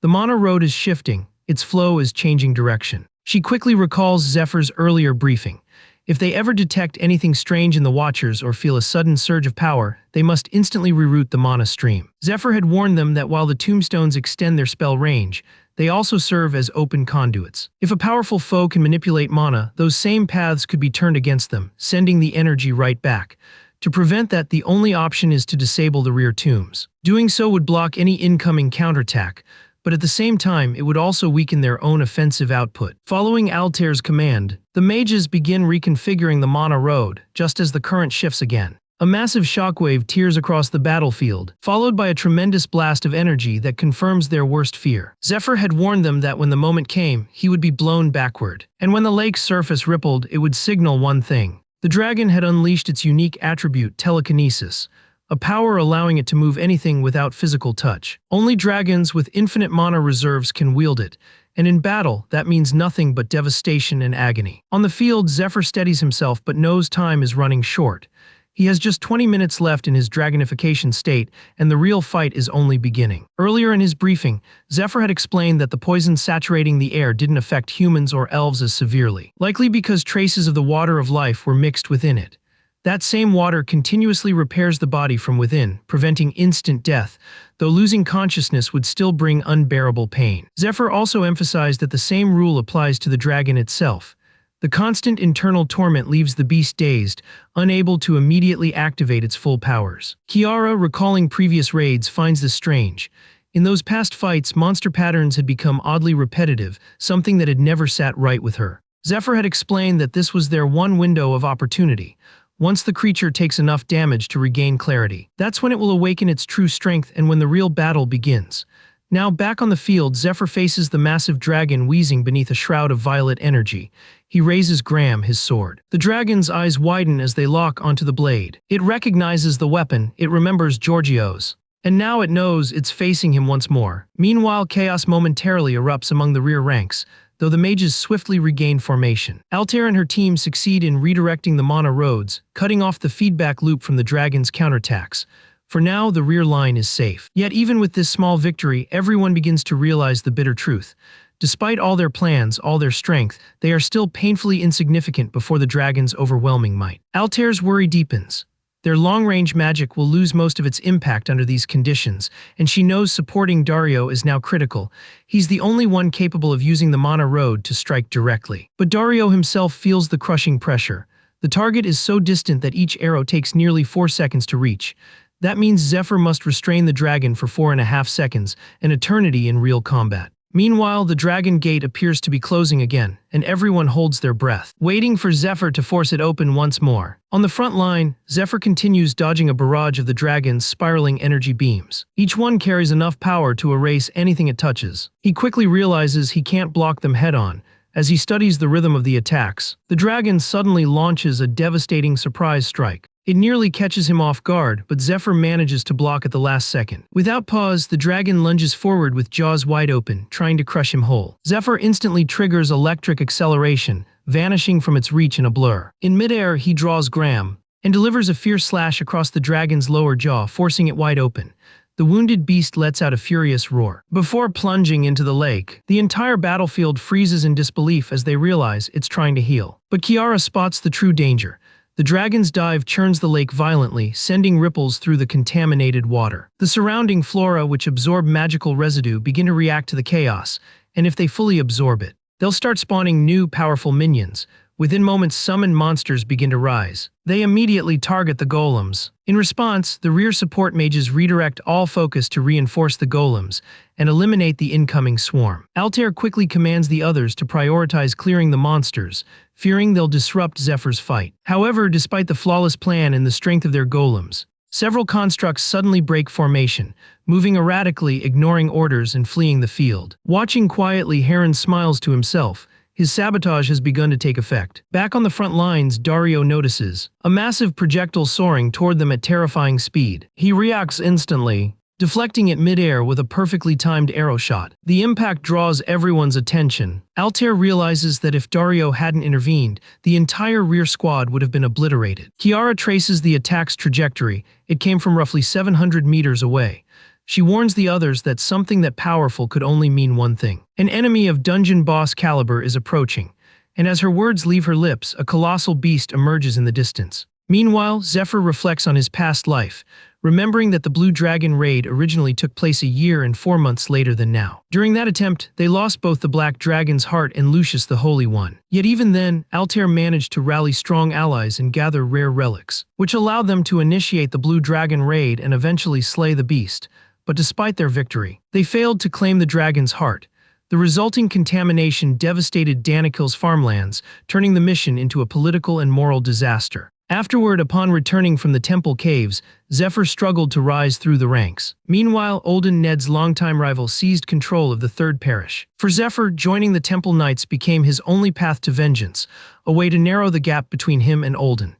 The mana road is shifting, its flow is changing direction. She quickly recalls Zephyr's earlier briefing. If they ever detect anything strange in the Watchers or feel a sudden surge of power, they must instantly reroute the mana stream. Zephyr had warned them that while the tombstones extend their spell range, they also serve as open conduits. If a powerful foe can manipulate mana, those same paths could be turned against them, sending the energy right back. To prevent that, the only option is to disable the rear tombs. Doing so would block any incoming counterattack, but at the same time, it would also weaken their own offensive output. Following Altair's command, the mages begin reconfiguring the mana road, just as the current shifts again. A massive shockwave tears across the battlefield, followed by a tremendous blast of energy that confirms their worst fear. Zephyr had warned them that when the moment came, he would be blown backward. And when the lake's surface rippled, it would signal one thing. The dragon had unleashed its unique attribute, telekinesis, a power allowing it to move anything without physical touch. Only dragons with infinite mana reserves can wield it, and in battle, that means nothing but devastation and agony. On the field, Zephyr steadies himself but knows time is running short. He has just 20 minutes left in his dragonification state, and the real fight is only beginning. Earlier in his briefing, Zephyr had explained that the poison saturating the air didn't affect humans or elves as severely, likely because traces of the water of life were mixed within it. That same water continuously repairs the body from within, preventing instant death, though losing consciousness would still bring unbearable pain. Zephyr also emphasized that the same rule applies to the dragon itself. The constant internal torment leaves the beast dazed, unable to immediately activate its full powers. Kiara, recalling previous raids, finds this strange. In those past fights, monster patterns had become oddly repetitive, something that had never sat right with her. Zephyr had explained that this was their one window of opportunity. Once the creature takes enough damage to regain clarity, that's when it will awaken its true strength and when the real battle begins. Now back on the field, Zephyr faces the massive dragon wheezing beneath a shroud of violet energy. He raises Graham, his sword. The dragon's eyes widen as they lock onto the blade. It recognizes the weapon, it remembers Giorgio's. And now it knows it's facing him once more. Meanwhile, chaos momentarily erupts among the rear ranks, though the mages swiftly regain formation. Altair and her team succeed in redirecting the mana roads, cutting off the feedback loop from the dragon's counterattacks. For now, the rear line is safe. Yet even with this small victory, everyone begins to realize the bitter truth. Despite all their plans, all their strength, they are still painfully insignificant before the dragon's overwhelming might. Altair's worry deepens. Their long-range magic will lose most of its impact under these conditions, and she knows supporting Dario is now critical. He's the only one capable of using the mana road to strike directly. But Dario himself feels the crushing pressure. The target is so distant that each arrow takes nearly 4 seconds to reach. That means Zephyr must restrain the dragon for 4.5 seconds, an eternity in real combat. Meanwhile, the dragon gate appears to be closing again, and everyone holds their breath, waiting for Zephyr to force it open once more. On the front line, Zephyr continues dodging a barrage of the dragon's spiraling energy beams. Each one carries enough power to erase anything it touches. He quickly realizes he can't block them head-on. As he studies the rhythm of the attacks, the dragon suddenly launches a devastating surprise strike. It nearly catches him off guard, but Zephyr manages to block at the last second. Without pause, the dragon lunges forward with jaws wide open, trying to crush him whole. Zephyr instantly triggers electric acceleration, vanishing from its reach in a blur. In midair, he draws Graham and delivers a fierce slash across the dragon's lower jaw, forcing it wide open. The wounded beast lets out a furious roar. Before plunging into the lake, the entire battlefield freezes in disbelief as they realize it's trying to heal. But Kiara spots the true danger. The dragon's dive churns the lake violently, sending ripples through the contaminated water. The surrounding flora, which absorb magical residue, begin to react to the chaos, and if they fully absorb it, they'll start spawning new, powerful minions. Within moments, summoned monsters begin to rise. They immediately target the golems. In response, the rear support mages redirect all focus to reinforce the golems and eliminate the incoming swarm. Altair quickly commands the others to prioritize clearing the monsters, fearing they'll disrupt Zephyr's fight. However, despite the flawless plan and the strength of their golems, several constructs suddenly break formation, moving erratically, ignoring orders and fleeing the field. Watching quietly, Heron smiles to himself. His sabotage has begun to take effect. Back on the front lines, Dario notices a massive projectile soaring toward them at terrifying speed. He reacts instantly, deflecting it mid-air with a perfectly timed arrow shot. The impact draws everyone's attention. Altair realizes that if Dario hadn't intervened, the entire rear squad would have been obliterated. Kiara traces the attack's trajectory. It came from roughly 700 meters away. She warns the others that something that powerful could only mean one thing. An enemy of dungeon boss caliber is approaching. and as her words leave her lips, a colossal beast emerges in the distance. Meanwhile, Zephyr reflects on his past life, remembering that the Blue Dragon raid originally took place a year and 4 months later than now. During that attempt, they lost both the Black Dragon's heart and Lucius the Holy One. Yet even then, Altair managed to rally strong allies and gather rare relics, which allowed them to initiate the Blue Dragon raid and eventually slay the beast. But despite their victory, they failed to claim the dragon's heart. The resulting contamination devastated Danakil's farmlands, turning the mission into a political and moral disaster. Afterward, upon returning from the temple caves, Zephyr struggled to rise through the ranks. Meanwhile, Olden Ned's longtime rival seized control of the Third Parish. For Zephyr, joining the Temple Knights became his only path to vengeance, a way to narrow the gap between him and Olden.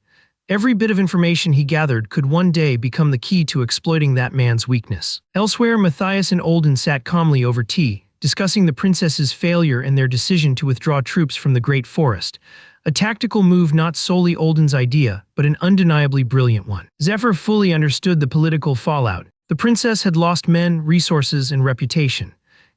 Every bit of information he gathered could one day become the key to exploiting that man's weakness. Elsewhere, Matthias and Olden sat calmly over tea, discussing the princess's failure and their decision to withdraw troops from the Great Forest. A tactical move not solely Olden's idea, but an undeniably brilliant one. Zephyr fully understood the political fallout. The princess had lost men, resources, and reputation.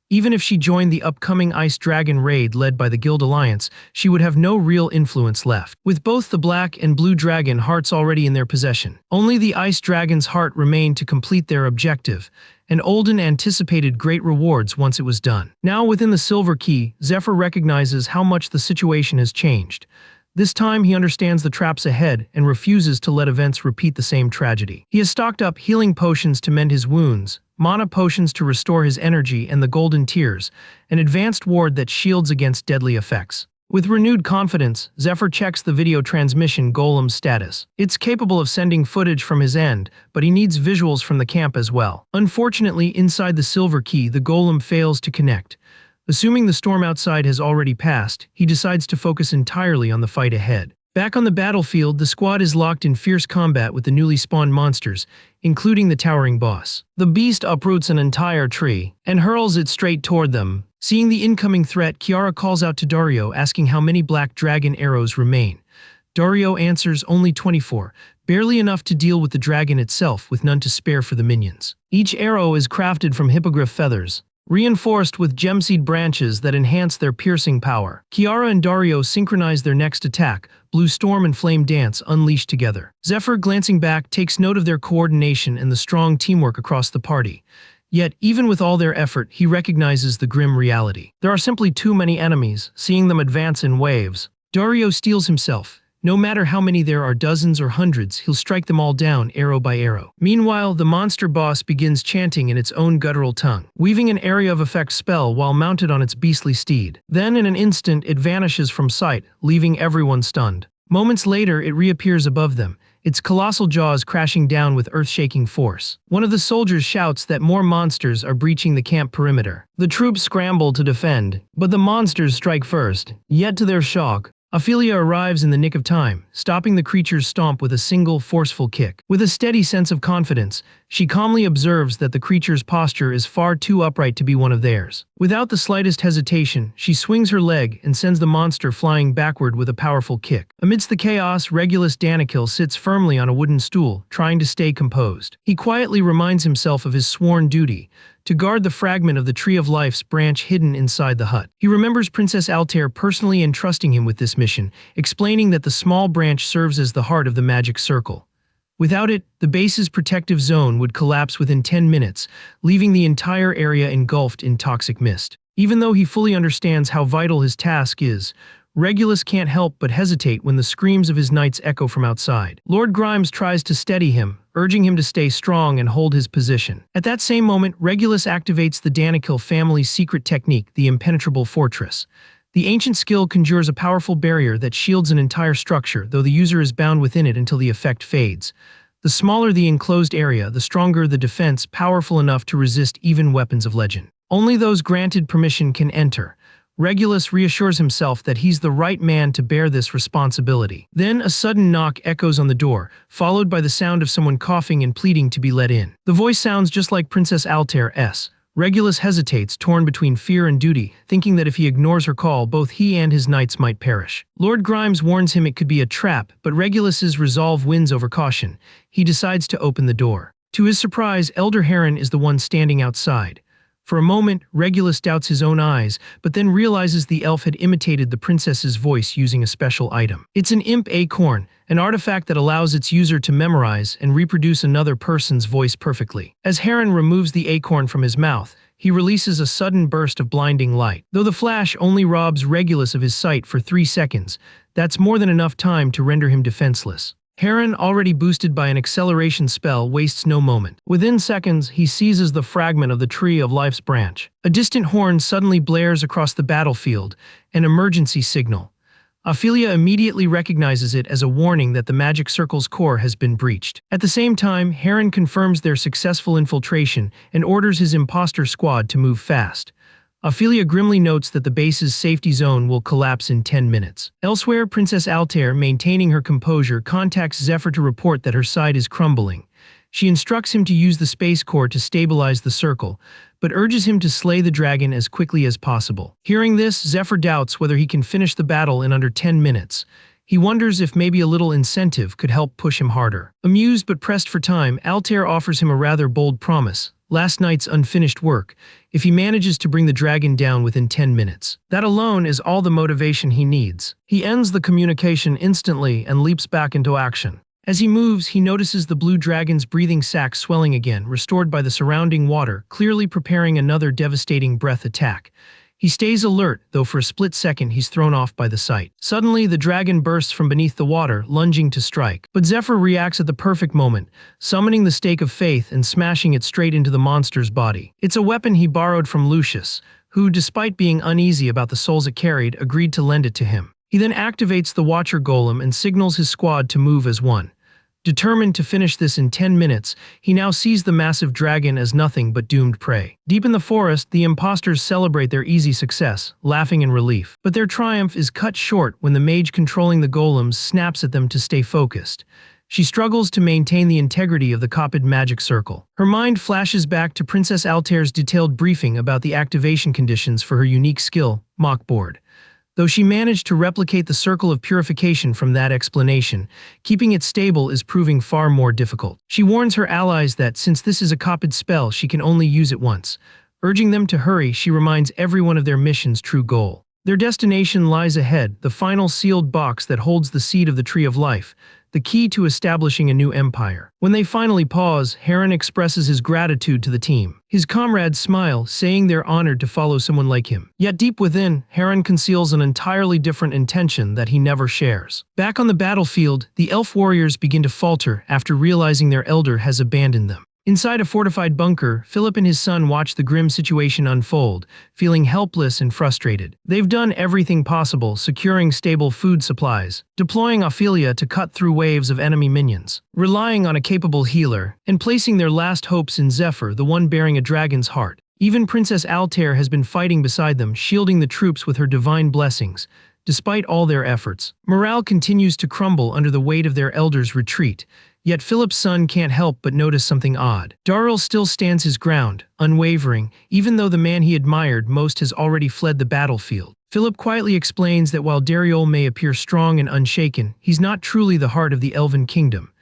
Even if she joined the upcoming Ice Dragon raid led by the Guild Alliance, she would have no real influence left. With both the Black and Blue Dragon hearts already in their possession, only the Ice Dragon's heart remained to complete their objective, and Olden anticipated great rewards once it was done. Now within the Silver Key, Zephyr recognizes how much the situation has changed. This time he understands the traps ahead and refuses to let events repeat the same tragedy. He has stocked up healing potions to mend his wounds, mana potions to restore his energy, and the Golden Tears, an advanced ward that shields against deadly effects. With renewed confidence, Zephyr checks the video transmission golem's status. It's capable of sending footage from his end, but he needs visuals from the camp as well. Unfortunately, inside the Silver Key, the golem fails to connect. Assuming the storm outside has already passed, he decides to focus entirely on the fight ahead. Back on the battlefield, the squad is locked in fierce combat with the newly spawned monsters, including the towering boss. The beast uproots an entire tree and hurls it straight toward them. Seeing the incoming threat, Kiara calls out to Dario, asking how many Black Dragon arrows remain. Dario answers only 24, barely enough to deal with the dragon itself, with none to spare for the minions. Each arrow is crafted from hippogriff feathers, reinforced with gemseed branches that enhance their piercing power. Kiara and Dario synchronize their next attack, Blue Storm and Flame Dance unleashed together. Zephyr, glancing back, takes note of their coordination and the strong teamwork across the party. Yet, even with all their effort, he recognizes the grim reality. There are simply too many enemies, seeing them advance in waves. Dario steels himself. No matter how many there are, dozens or hundreds, he'll strike them all down, arrow by arrow. Meanwhile, the monster boss begins chanting in its own guttural tongue, weaving an area of effect spell while mounted on its beastly steed. Then, in an instant, it vanishes from sight, leaving everyone stunned. Moments later, it reappears above them, its colossal jaws crashing down with earth-shaking force. One of the soldiers shouts that more monsters are breaching the camp perimeter. The troops scramble to defend, but the monsters strike first. Yet to their shock, Ophelia arrives in the nick of time, stopping the creature's stomp with a single, forceful kick. With a steady sense of confidence, she calmly observes that the creature's posture is far too upright to be one of theirs. Without the slightest hesitation, she swings her leg and sends the monster flying backward with a powerful kick. Amidst the chaos, Regulus Danakil sits firmly on a wooden stool, trying to stay composed. He quietly reminds himself of his sworn duty, to guard the fragment of the Tree of Life's branch hidden inside the hut. He remembers Princess Altair personally entrusting him with this mission, explaining that the small branch serves as the heart of the magic circle. Without it, the base's protective zone would collapse within 10 minutes, leaving the entire area engulfed in toxic mist. Even though he fully understands how vital his task is, Regulus can't help but hesitate when the screams of his knights echo from outside. Lord Grimes tries to steady him, urging him to stay strong and hold his position. At that same moment, Regulus activates the Danakil family's secret technique, the Impenetrable Fortress. The ancient skill conjures a powerful barrier that shields an entire structure, though the user is bound within it until the effect fades. The smaller the enclosed area, the stronger the defense, powerful enough to resist even weapons of legend. Only those granted permission can enter. Regulus reassures himself that he's the right man to bear this responsibility. Then a sudden knock echoes on the door, followed by the sound of someone coughing and pleading to be let in. The voice sounds just like Princess Altair's. Regulus hesitates, torn between fear and duty, thinking that if he ignores her call, both he and his knights might perish. Lord Grimes warns him it could be a trap, but Regulus's resolve wins over caution. He decides to open the door. To his surprise, Elder Heron is the one standing outside. For a moment, Regulus doubts his own eyes, but then realizes the elf had imitated the princess's voice using a special item. It's an imp acorn, an artifact that allows its user to memorize and reproduce another person's voice perfectly. As Heron removes the acorn from his mouth, he releases a sudden burst of blinding light. Though the flash only robs Regulus of his sight for 3 seconds, that's more than enough time to render him defenseless. Heron, already boosted by an acceleration spell, wastes no moment. Within seconds, he seizes the fragment of the Tree of Life's branch. A distant horn suddenly blares across the battlefield, an emergency signal. Ophelia immediately recognizes it as a warning that the magic circle's core has been breached. At the same time, Heron confirms their successful infiltration and orders his imposter squad to move fast. Ophelia grimly notes that the base's safety zone will collapse in 10 minutes. Elsewhere, Princess Altair, maintaining her composure, contacts Zephyr to report that her side is crumbling. She instructs him to use the space core to stabilize the circle, but urges him to slay the dragon as quickly as possible. Hearing this, Zephyr doubts whether he can finish the battle in under 10 minutes. He wonders if maybe a little incentive could help push him harder. Amused but pressed for time, Altair offers him a rather bold promise: last night's unfinished work, if he manages to bring the dragon down within 10 minutes. That alone is all the motivation he needs. He ends the communication instantly and leaps back into action. As he moves, he notices the blue dragon's breathing sac swelling again, restored by the surrounding water, clearly preparing another devastating breath attack. He stays alert, though for a split second he's thrown off by the sight. Suddenly, the dragon bursts from beneath the water, lunging to strike. But Zephyr reacts at the perfect moment, summoning the Stake of Faith and smashing it straight into the monster's body. It's a weapon he borrowed from Lucius, who, despite being uneasy about the souls it carried, agreed to lend it to him. He then activates the Watcher Golem and signals his squad to move as one. Determined to finish this in 10 minutes, he now sees the massive dragon as nothing but doomed prey. Deep in the forest, the imposters celebrate their easy success, laughing in relief. But their triumph is cut short when the mage controlling the golems snaps at them to stay focused. She struggles to maintain the integrity of the Kopid magic circle. Her mind flashes back to Princess Altair's detailed briefing about the activation conditions for her unique skill, Mock Board. Though she managed to replicate the circle of purification from that explanation, keeping it stable is proving far more difficult. She warns her allies that, since this is a Kopid spell, she can only use it once. Urging them to hurry, she reminds everyone of their mission's true goal. Their destination lies ahead, the final sealed box that holds the seed of the Tree of Life, the key to establishing a new empire. When they finally pause, Heron expresses his gratitude to the team. His comrades smile, saying they're honored to follow someone like him. Yet deep within, Heron conceals an entirely different intention that he never shares. Back on the battlefield, the elf warriors begin to falter after realizing their elder has abandoned them. Inside a fortified bunker, Philip and his son watch the grim situation unfold, feeling helpless and frustrated. They've done everything possible, securing stable food supplies, deploying Ophelia to cut through waves of enemy minions, relying on a capable healer, and placing their last hopes in Zephyr, the one bearing a dragon's heart. Even Princess Altair has been fighting beside them, shielding the troops with her divine blessings. Despite all their efforts, morale continues to crumble under the weight of their elder's retreat. Yet Philip's son can't help but notice something odd. Darrell still stands his ground, unwavering, even though the man he admired most has already fled the battlefield. Philip quietly explains that while Dariol may appear strong and unshaken, he's not truly the heart of the Elven Kingdom.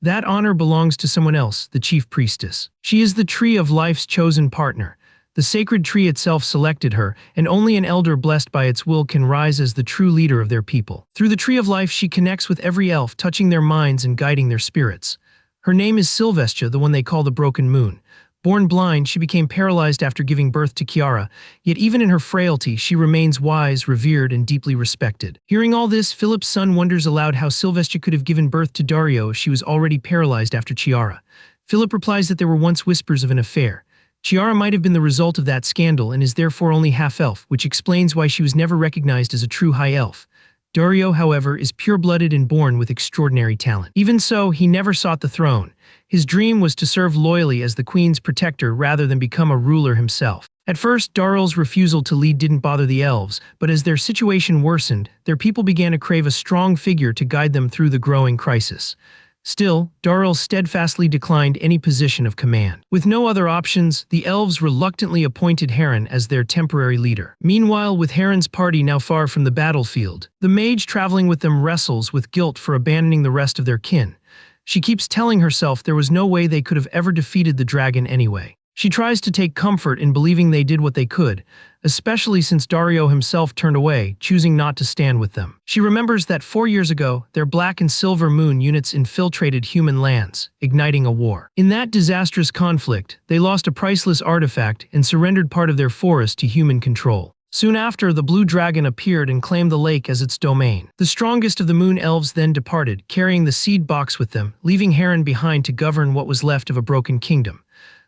That honor belongs to someone else, the Chief Priestess. She is the Tree of Life's chosen partner. The sacred tree itself selected her, and only an elder blessed by its will can rise as the true leader of their people. Through the Tree of Life, she connects with every elf, touching their minds and guiding their spirits. Her name is Sylvestia, the one they call the Broken Moon. Born blind, she became paralyzed after giving birth to Chiara, yet even in her frailty, she remains wise, revered, and deeply respected. Hearing all this, Philip's son wonders aloud how Sylvestia could have given birth to Dario if she was already paralyzed after Chiara. Philip replies that there were once whispers of an affair. Chiara might have been the result of that scandal and is therefore only half-elf, which explains why she was never recognized as a true high elf. Dario, however, is pure-blooded and born with extraordinary talent. Even so, he never sought the throne. His dream was to serve loyally as the queen's protector rather than become a ruler himself. At first, Darrell's refusal to lead didn't bother the elves, but as their situation worsened, their people began to crave a strong figure to guide them through the growing crisis. Still, Darrell steadfastly declined any position of command. With no other options, the elves reluctantly appointed Heron as their temporary leader. Meanwhile, with Heron's party now far from the battlefield, the mage traveling with them wrestles with guilt for abandoning the rest of their kin. She keeps telling herself there was no way they could have ever defeated the dragon anyway. She tries to take comfort in believing they did what they could, especially since Dario himself turned away, choosing not to stand with them. She remembers that 4 years ago, their Black and Silver Moon units infiltrated human lands, igniting a war. In that disastrous conflict, they lost a priceless artifact and surrendered part of their forest to human control. Soon after, the blue dragon appeared and claimed the lake as its domain. The strongest of the moon elves then departed, carrying the seed box with them, leaving Heron behind to govern what was left of a broken kingdom.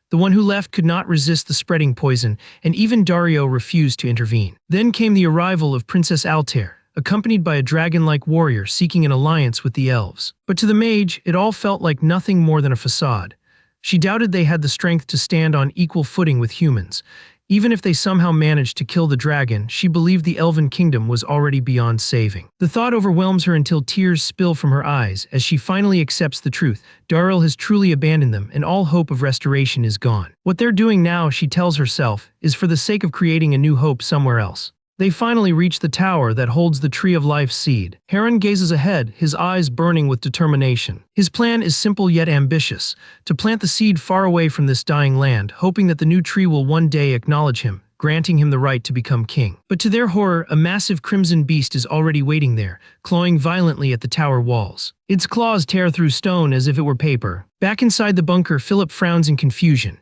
The one who left could not resist the spreading poison, and even Dario refused to intervene. Then came the arrival of Princess Altair, accompanied by a dragon-like warrior seeking an alliance with the elves. But to the mage, it all felt like nothing more than a facade. She doubted they had the strength to stand on equal footing with humans. Even if they somehow managed to kill the dragon, she believed the elven kingdom was already beyond saving. The thought overwhelms her until tears spill from her eyes as she finally accepts the truth. Daryl has truly abandoned them, and all hope of restoration is gone. What they're doing now, she tells herself, is for the sake of creating a new hope somewhere else. They finally reach the tower that holds the Tree of Life's seed. Heron gazes ahead, his eyes burning with determination. His plan is simple yet ambitious, to plant the seed far away from this dying land, hoping that the new tree will one day acknowledge him, granting him the right to become king. But to their horror, a massive crimson beast is already waiting there, clawing violently at the tower walls. Its claws tear through stone as if it were paper. Back inside the bunker, Philip frowns in confusion.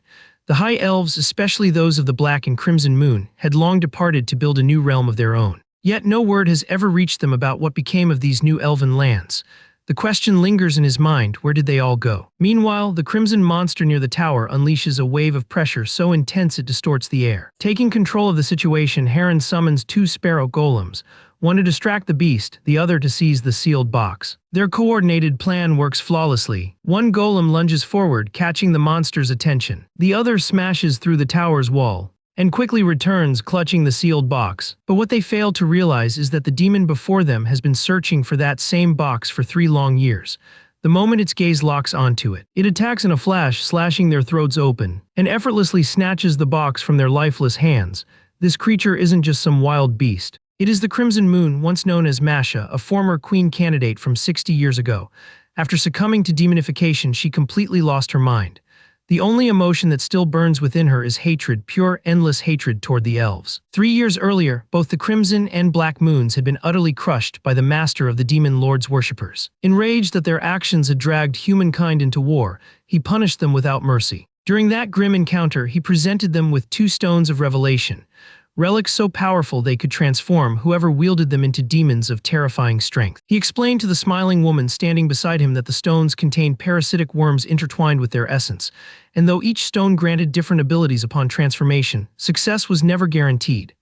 The High Elves, especially those of the Black and Crimson Moon, had long departed to build a new realm of their own. Yet no word has ever reached them about what became of these new elven lands. The question lingers in his mind, where did they all go? Meanwhile, the crimson monster near the tower unleashes a wave of pressure so intense it distorts the air. Taking control of the situation, Heron summons 2 sparrow golems, one to distract the beast, the other to seize the sealed box. Their coordinated plan works flawlessly. One golem lunges forward, catching the monster's attention. The other smashes through the tower's wall and quickly returns, clutching the sealed box. But what they fail to realize is that the demon before them has been searching for that same box for 3 long years. The moment its gaze locks onto it, it attacks in a flash, slashing their throats open, and effortlessly snatches the box from their lifeless hands. This creature isn't just some wild beast. It is the Crimson Moon, once known as Masha, a former queen candidate from 60 years ago. After succumbing to demonification, she completely lost her mind. The only emotion that still burns within her is hatred, pure, endless hatred toward the elves. 3 years earlier, both the Crimson and Black Moons had been utterly crushed by the master of the Demon Lord's worshippers. Enraged that their actions had dragged humankind into war, he punished them without mercy. During that grim encounter, he presented them with 2 stones of revelation, relics so powerful they could transform whoever wielded them into demons of terrifying strength. He explained to the smiling woman standing beside him that the stones contained parasitic worms intertwined with their essence, and though each stone granted different abilities upon transformation, success was never guaranteed.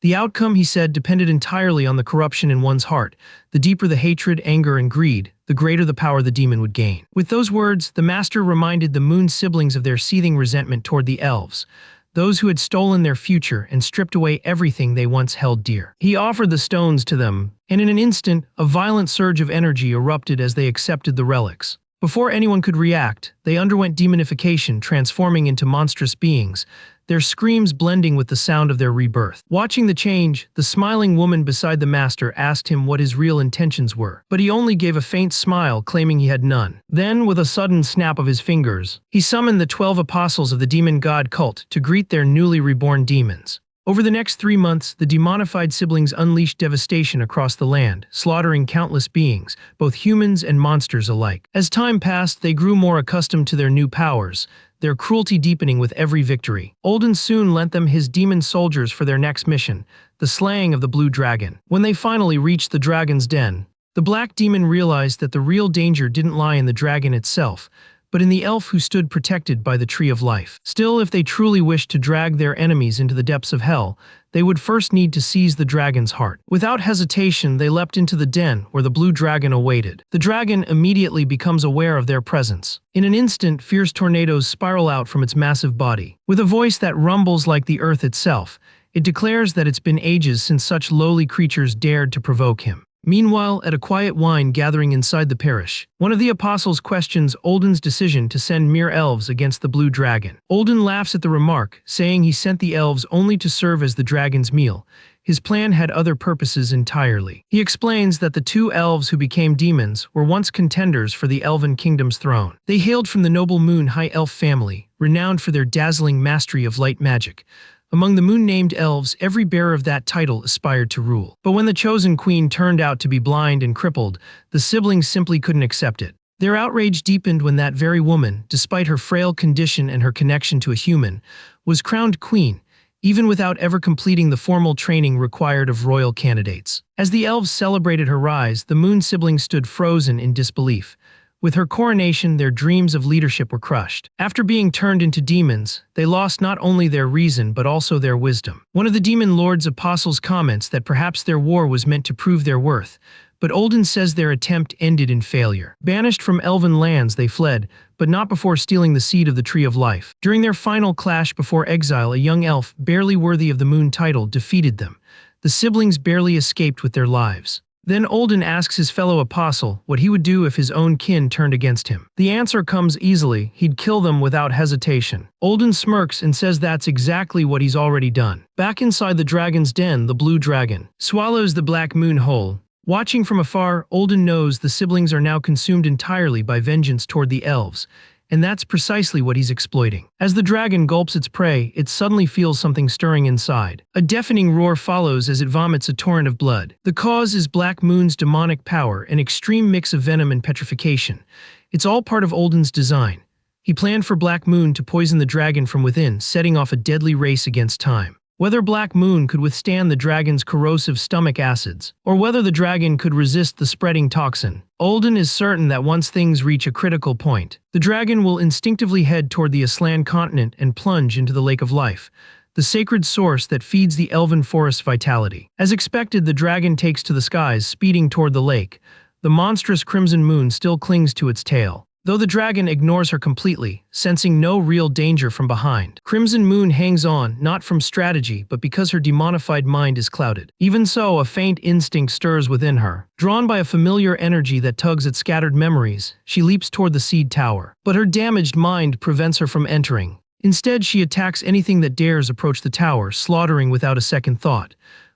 The outcome, he said, depended entirely on the corruption in one's heart. The deeper the hatred, anger, and greed, the greater the power the demon would gain. With those words, the master reminded the Moon siblings of their seething resentment toward the elves, those who had stolen their future and stripped away everything they once held dear. He offered the stones to them, and in an instant, a violent surge of energy erupted as they accepted the relics. Before anyone could react, they underwent demonification, transforming into monstrous beings, their screams blending with the sound of their rebirth. Watching the change, the smiling woman beside the master asked him what his real intentions were, but he only gave a faint smile, claiming he had none. Then, with a sudden snap of his fingers, he summoned the 12 apostles of the demon god cult to greet their newly reborn demons. Over the next 3 months, the demonified siblings unleashed devastation across the land, slaughtering countless beings, both humans and monsters alike. As time passed, they grew more accustomed to their new powers, their cruelty deepening with every victory. Olden soon lent them his demon soldiers for their next mission, the slaying of the blue dragon. When they finally reached the dragon's den, the black demon realized that the real danger didn't lie in the dragon itself, but in the elf who stood protected by the Tree of Life. Still, if they truly wished to drag their enemies into the depths of hell, they would first need to seize the dragon's heart. Without hesitation, they leapt into the den where the blue dragon awaited. The dragon immediately becomes aware of their presence. In an instant, fierce tornadoes spiral out from its massive body. With a voice that rumbles like the earth itself, it declares that it's been ages since such lowly creatures dared to provoke him. Meanwhile, at a quiet wine gathering inside the parish, one of the apostles questions Olden's decision to send mere elves against the blue dragon. Olden laughs at the remark, saying he sent the elves only to serve as the dragon's meal. His plan had other purposes entirely. He explains that the two elves who became demons were once contenders for the Elven Kingdom's throne. They hailed from the noble Moon High Elf family, renowned for their dazzling mastery of light magic. Among the moon-named elves, every bearer of that title aspired to rule. But when the chosen queen turned out to be blind and crippled, the siblings simply couldn't accept it. Their outrage deepened when that very woman, despite her frail condition and her connection to a human, was crowned queen, even without ever completing the formal training required of royal candidates. As the elves celebrated her rise, the moon siblings stood frozen in disbelief. With her coronation, their dreams of leadership were crushed. After being turned into demons, they lost not only their reason but also their wisdom. One of the demon lord's apostles comments that perhaps their war was meant to prove their worth, but Olden says their attempt ended in failure. Banished from elven lands, they fled, but not before stealing the seed of the Tree of Life. During their final clash before exile, a young elf, barely worthy of the moon title, defeated them. The siblings barely escaped with their lives. Then Olden asks his fellow apostle what he would do if his own kin turned against him. The answer comes easily: he'd kill them without hesitation. Olden smirks and says that's exactly what he's already done. Back inside the dragon's den, the blue dragon swallows the black moon whole. Watching from afar, Olden knows the siblings are now consumed entirely by vengeance toward the elves, and that's precisely what he's exploiting. As the dragon gulps its prey, it suddenly feels something stirring inside. A deafening roar follows as it vomits a torrent of blood. The cause is Black Moon's demonic power, an extreme mix of venom and petrification. It's all part of Olden's design. He planned for Black Moon to poison the dragon from within, setting off a deadly race against time. Whether Black Moon could withstand the dragon's corrosive stomach acids, or whether the dragon could resist the spreading toxin, Olden is certain that once things reach a critical point, the dragon will instinctively head toward the Aslan continent and plunge into the Lake of Life, the sacred source that feeds the elven forest's vitality. As expected, the dragon takes to the skies, speeding toward the lake. The monstrous Crimson Moon still clings to its tail, though the dragon ignores her completely, sensing no real danger from behind. Crimson Moon hangs on, not from strategy, but because her demonified mind is clouded. Even so, a faint instinct stirs within her. Drawn by a familiar energy that tugs at scattered memories, she leaps toward the seed tower. But her damaged mind prevents her from entering. Instead, she attacks anything that dares approach the tower, slaughtering without a second thought.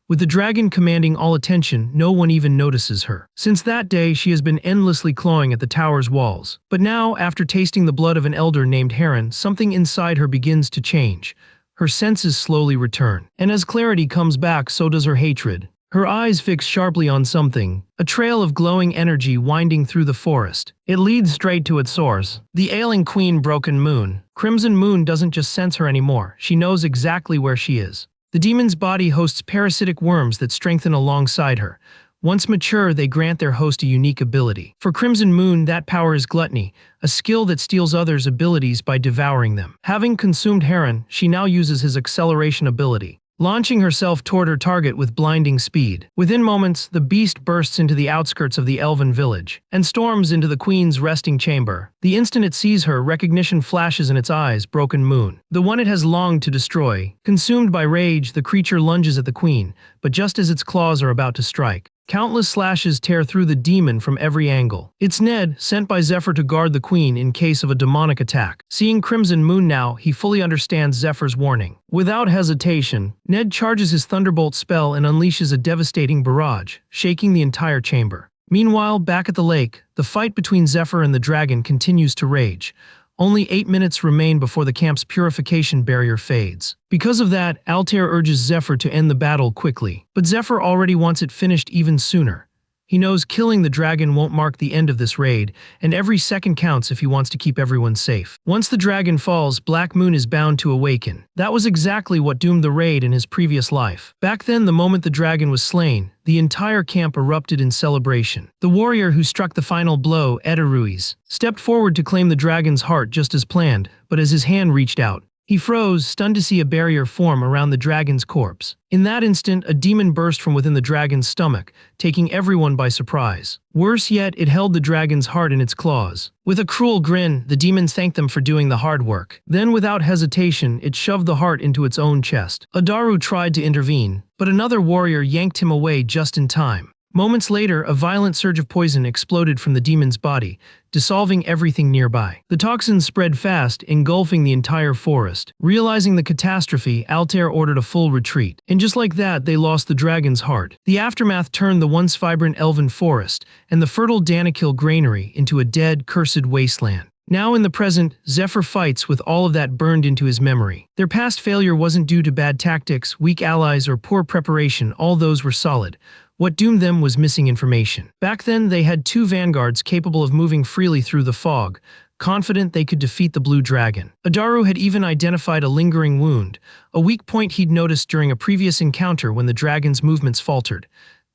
With the dragon commanding all attention, no one even notices her. Since that day, she has been endlessly clawing at the tower's walls. But now, after tasting the blood of an elder named Heron, something inside her begins to change. Her senses slowly return. And as clarity comes back, so does her hatred. Her eyes fix sharply on something, a trail of glowing energy winding through the forest. It leads straight to its source. The ailing queen, Broken Moon. Crimson Moon doesn't just sense her anymore, she knows exactly where she is. The demon's body hosts parasitic worms that strengthen alongside her. Once mature, they grant their host a unique ability. For Crimson Moon, that power is gluttony, a skill that steals others' abilities by devouring them. Having consumed Heron, she now uses his acceleration ability, launching herself toward her target with blinding speed. Within moments, the beast bursts into the outskirts of the elven village and storms into the queen's resting chamber. The instant it sees her, recognition flashes in its eyes: Broken Moon, the one it has longed to destroy. Consumed by rage, the creature lunges at the queen, but just as its claws are about to strike, countless slashes tear through the demon from every angle. It's Ned, sent by Zephyr to guard the queen in case of a demonic attack. Seeing Crimson Moon now, he fully understands Zephyr's warning. Without hesitation, Ned charges his Thunderbolt spell and unleashes a devastating barrage, shaking the entire chamber. Meanwhile, back at the lake, the fight between Zephyr and the dragon continues to rage. Only 8 minutes remain before the camp's purification barrier fades. Because of that, Altair urges Zephyr to end the battle quickly. But Zephyr already wants it finished even sooner. He knows killing the dragon won't mark the end of this raid, and every second counts if he wants to keep everyone safe. Once the dragon falls, Black Moon is bound to awaken. That was exactly what doomed the raid in his previous life. Back then, the moment the dragon was slain, the entire camp erupted in celebration. The warrior who struck the final blow, Edaruiz, stepped forward to claim the dragon's heart just as planned, but as his hand reached out, he froze, stunned to see a barrier form around the dragon's corpse. In that instant, a demon burst from within the dragon's stomach, taking everyone by surprise. Worse yet, it held the dragon's heart in its claws. With a cruel grin, the demon thanked them for doing the hard work. Then, without hesitation, it shoved the heart into its own chest. Adaru tried to intervene, but another warrior yanked him away just in time. Moments later, a violent surge of poison exploded from the demon's body, dissolving everything nearby. The toxins spread fast, engulfing the entire forest. Realizing the catastrophe, Altair ordered a full retreat. And just like that, they lost the dragon's heart. The aftermath turned the once vibrant elven forest and the fertile Danakil granary into a dead, cursed wasteland. Now in the present, Zephyr fights with all of that burned into his memory. Their past failure wasn't due to bad tactics, weak allies, or poor preparation. All those were solid. What doomed them was missing information. Back then, they had two vanguards capable of moving freely through the fog, confident they could defeat the Blue Dragon. Adaru had even identified a lingering wound, a weak point he'd noticed during a previous encounter when the dragon's movements faltered.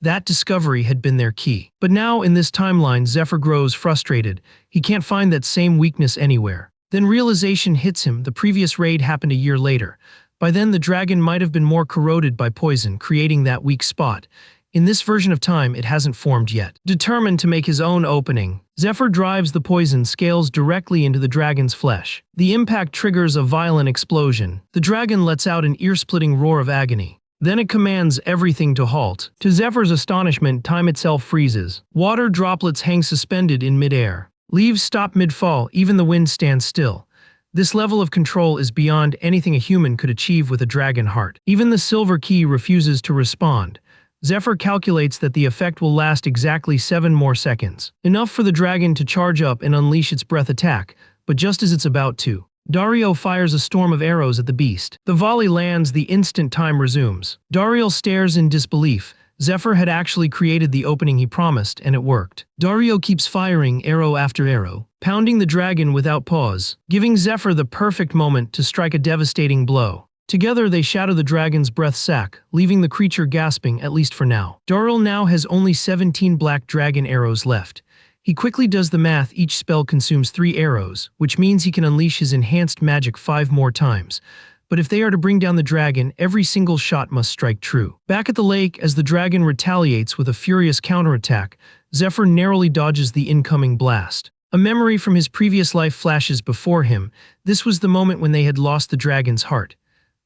That discovery had been their key. But now, in this timeline, Zephyr grows frustrated. He can't find that same weakness anywhere. Then realization hits him. The previous raid happened a year later. By then, the dragon might have been more corroded by poison, creating that weak spot. In this version of time, it hasn't formed yet. Determined to make his own opening, Zephyr drives the poison scales directly into the dragon's flesh. The impact triggers a violent explosion. The dragon lets out an ear-splitting roar of agony. Then it commands everything to halt. To Zephyr's astonishment, time itself freezes. Water droplets hang suspended in midair. Leaves stop mid-fall, even the wind stands still. This level of control is beyond anything a human could achieve with a dragon heart. Even the silver key refuses to respond. Zephyr calculates that the effect will last exactly 7 more seconds. Enough for the dragon to charge up and unleash its breath attack, but just as it's about to, Dario fires a storm of arrows at the beast. The volley lands, the instant time resumes. Dario stares in disbelief. Zephyr had actually created the opening he promised, and it worked. Dario keeps firing arrow after arrow, pounding the dragon without pause, giving Zephyr the perfect moment to strike a devastating blow. Together they shatter the dragon's breath sac, leaving the creature gasping, at least for now. Daryl now has only 17 black dragon arrows left. He quickly does the math. Each spell consumes 3 arrows, which means he can unleash his enhanced magic 5 more times. But if they are to bring down the dragon, every single shot must strike true. Back at the lake, as the dragon retaliates with a furious counterattack, Zephyr narrowly dodges the incoming blast. A memory from his previous life flashes before him. This was the moment when they had lost the dragon's heart.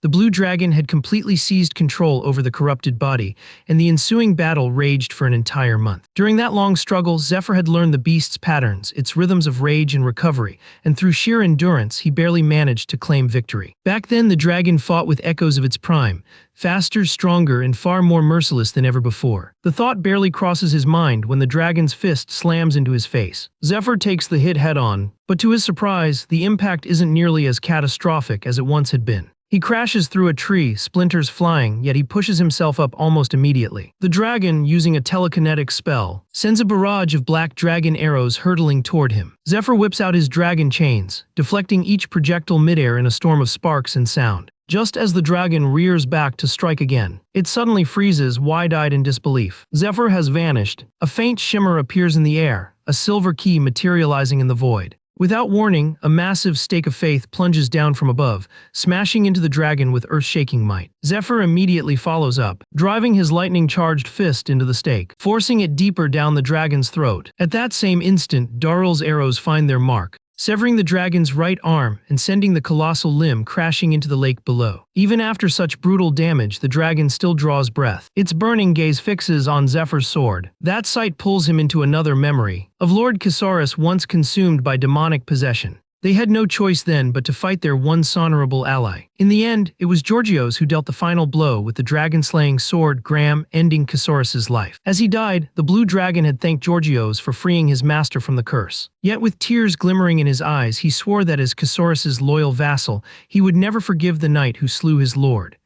The blue dragon had completely seized control over the corrupted body, and the ensuing battle raged for an entire month. During that long struggle, Zephyr had learned the beast's patterns, its rhythms of rage and recovery, and through sheer endurance, he barely managed to claim victory. Back then, the dragon fought with echoes of its prime, faster, stronger, and far more merciless than ever before. The thought barely crosses his mind when the dragon's fist slams into his face. Zephyr takes the hit head-on, but to his surprise, the impact isn't nearly as catastrophic as it once had been. He crashes through a tree, splinters flying, yet he pushes himself up almost immediately. The dragon, using a telekinetic spell, sends a barrage of black dragon arrows hurtling toward him. Zephyr whips out his dragon chains, deflecting each projectile midair in a storm of sparks and sound. Just as the dragon rears back to strike again, it suddenly freezes, wide-eyed in disbelief. Zephyr has vanished. A faint shimmer appears in the air, a silver key materializing in the void. Without warning, a massive stake of faith plunges down from above, smashing into the dragon with earth-shaking might. Zephyr immediately follows up, driving his lightning-charged fist into the stake, forcing it deeper down the dragon's throat. At that same instant, Daryl's arrows find their mark, severing the dragon's right arm and sending the colossal limb crashing into the lake below. Even after such brutal damage, the dragon still draws breath. Its burning gaze fixes on Zephyr's sword. That sight pulls him into another memory of Lord Casaurus, once consumed by demonic possession. They had no choice then but to fight their once honorable ally. In the end, it was Georgios who dealt the final blow with the dragon-slaying sword, Graham, ending Casaurus's life. As he died, the blue dragon had thanked Georgios for freeing his master from the curse. Yet with tears glimmering in his eyes, he swore that as Casaurus's loyal vassal, he would never forgive the knight who slew his lord.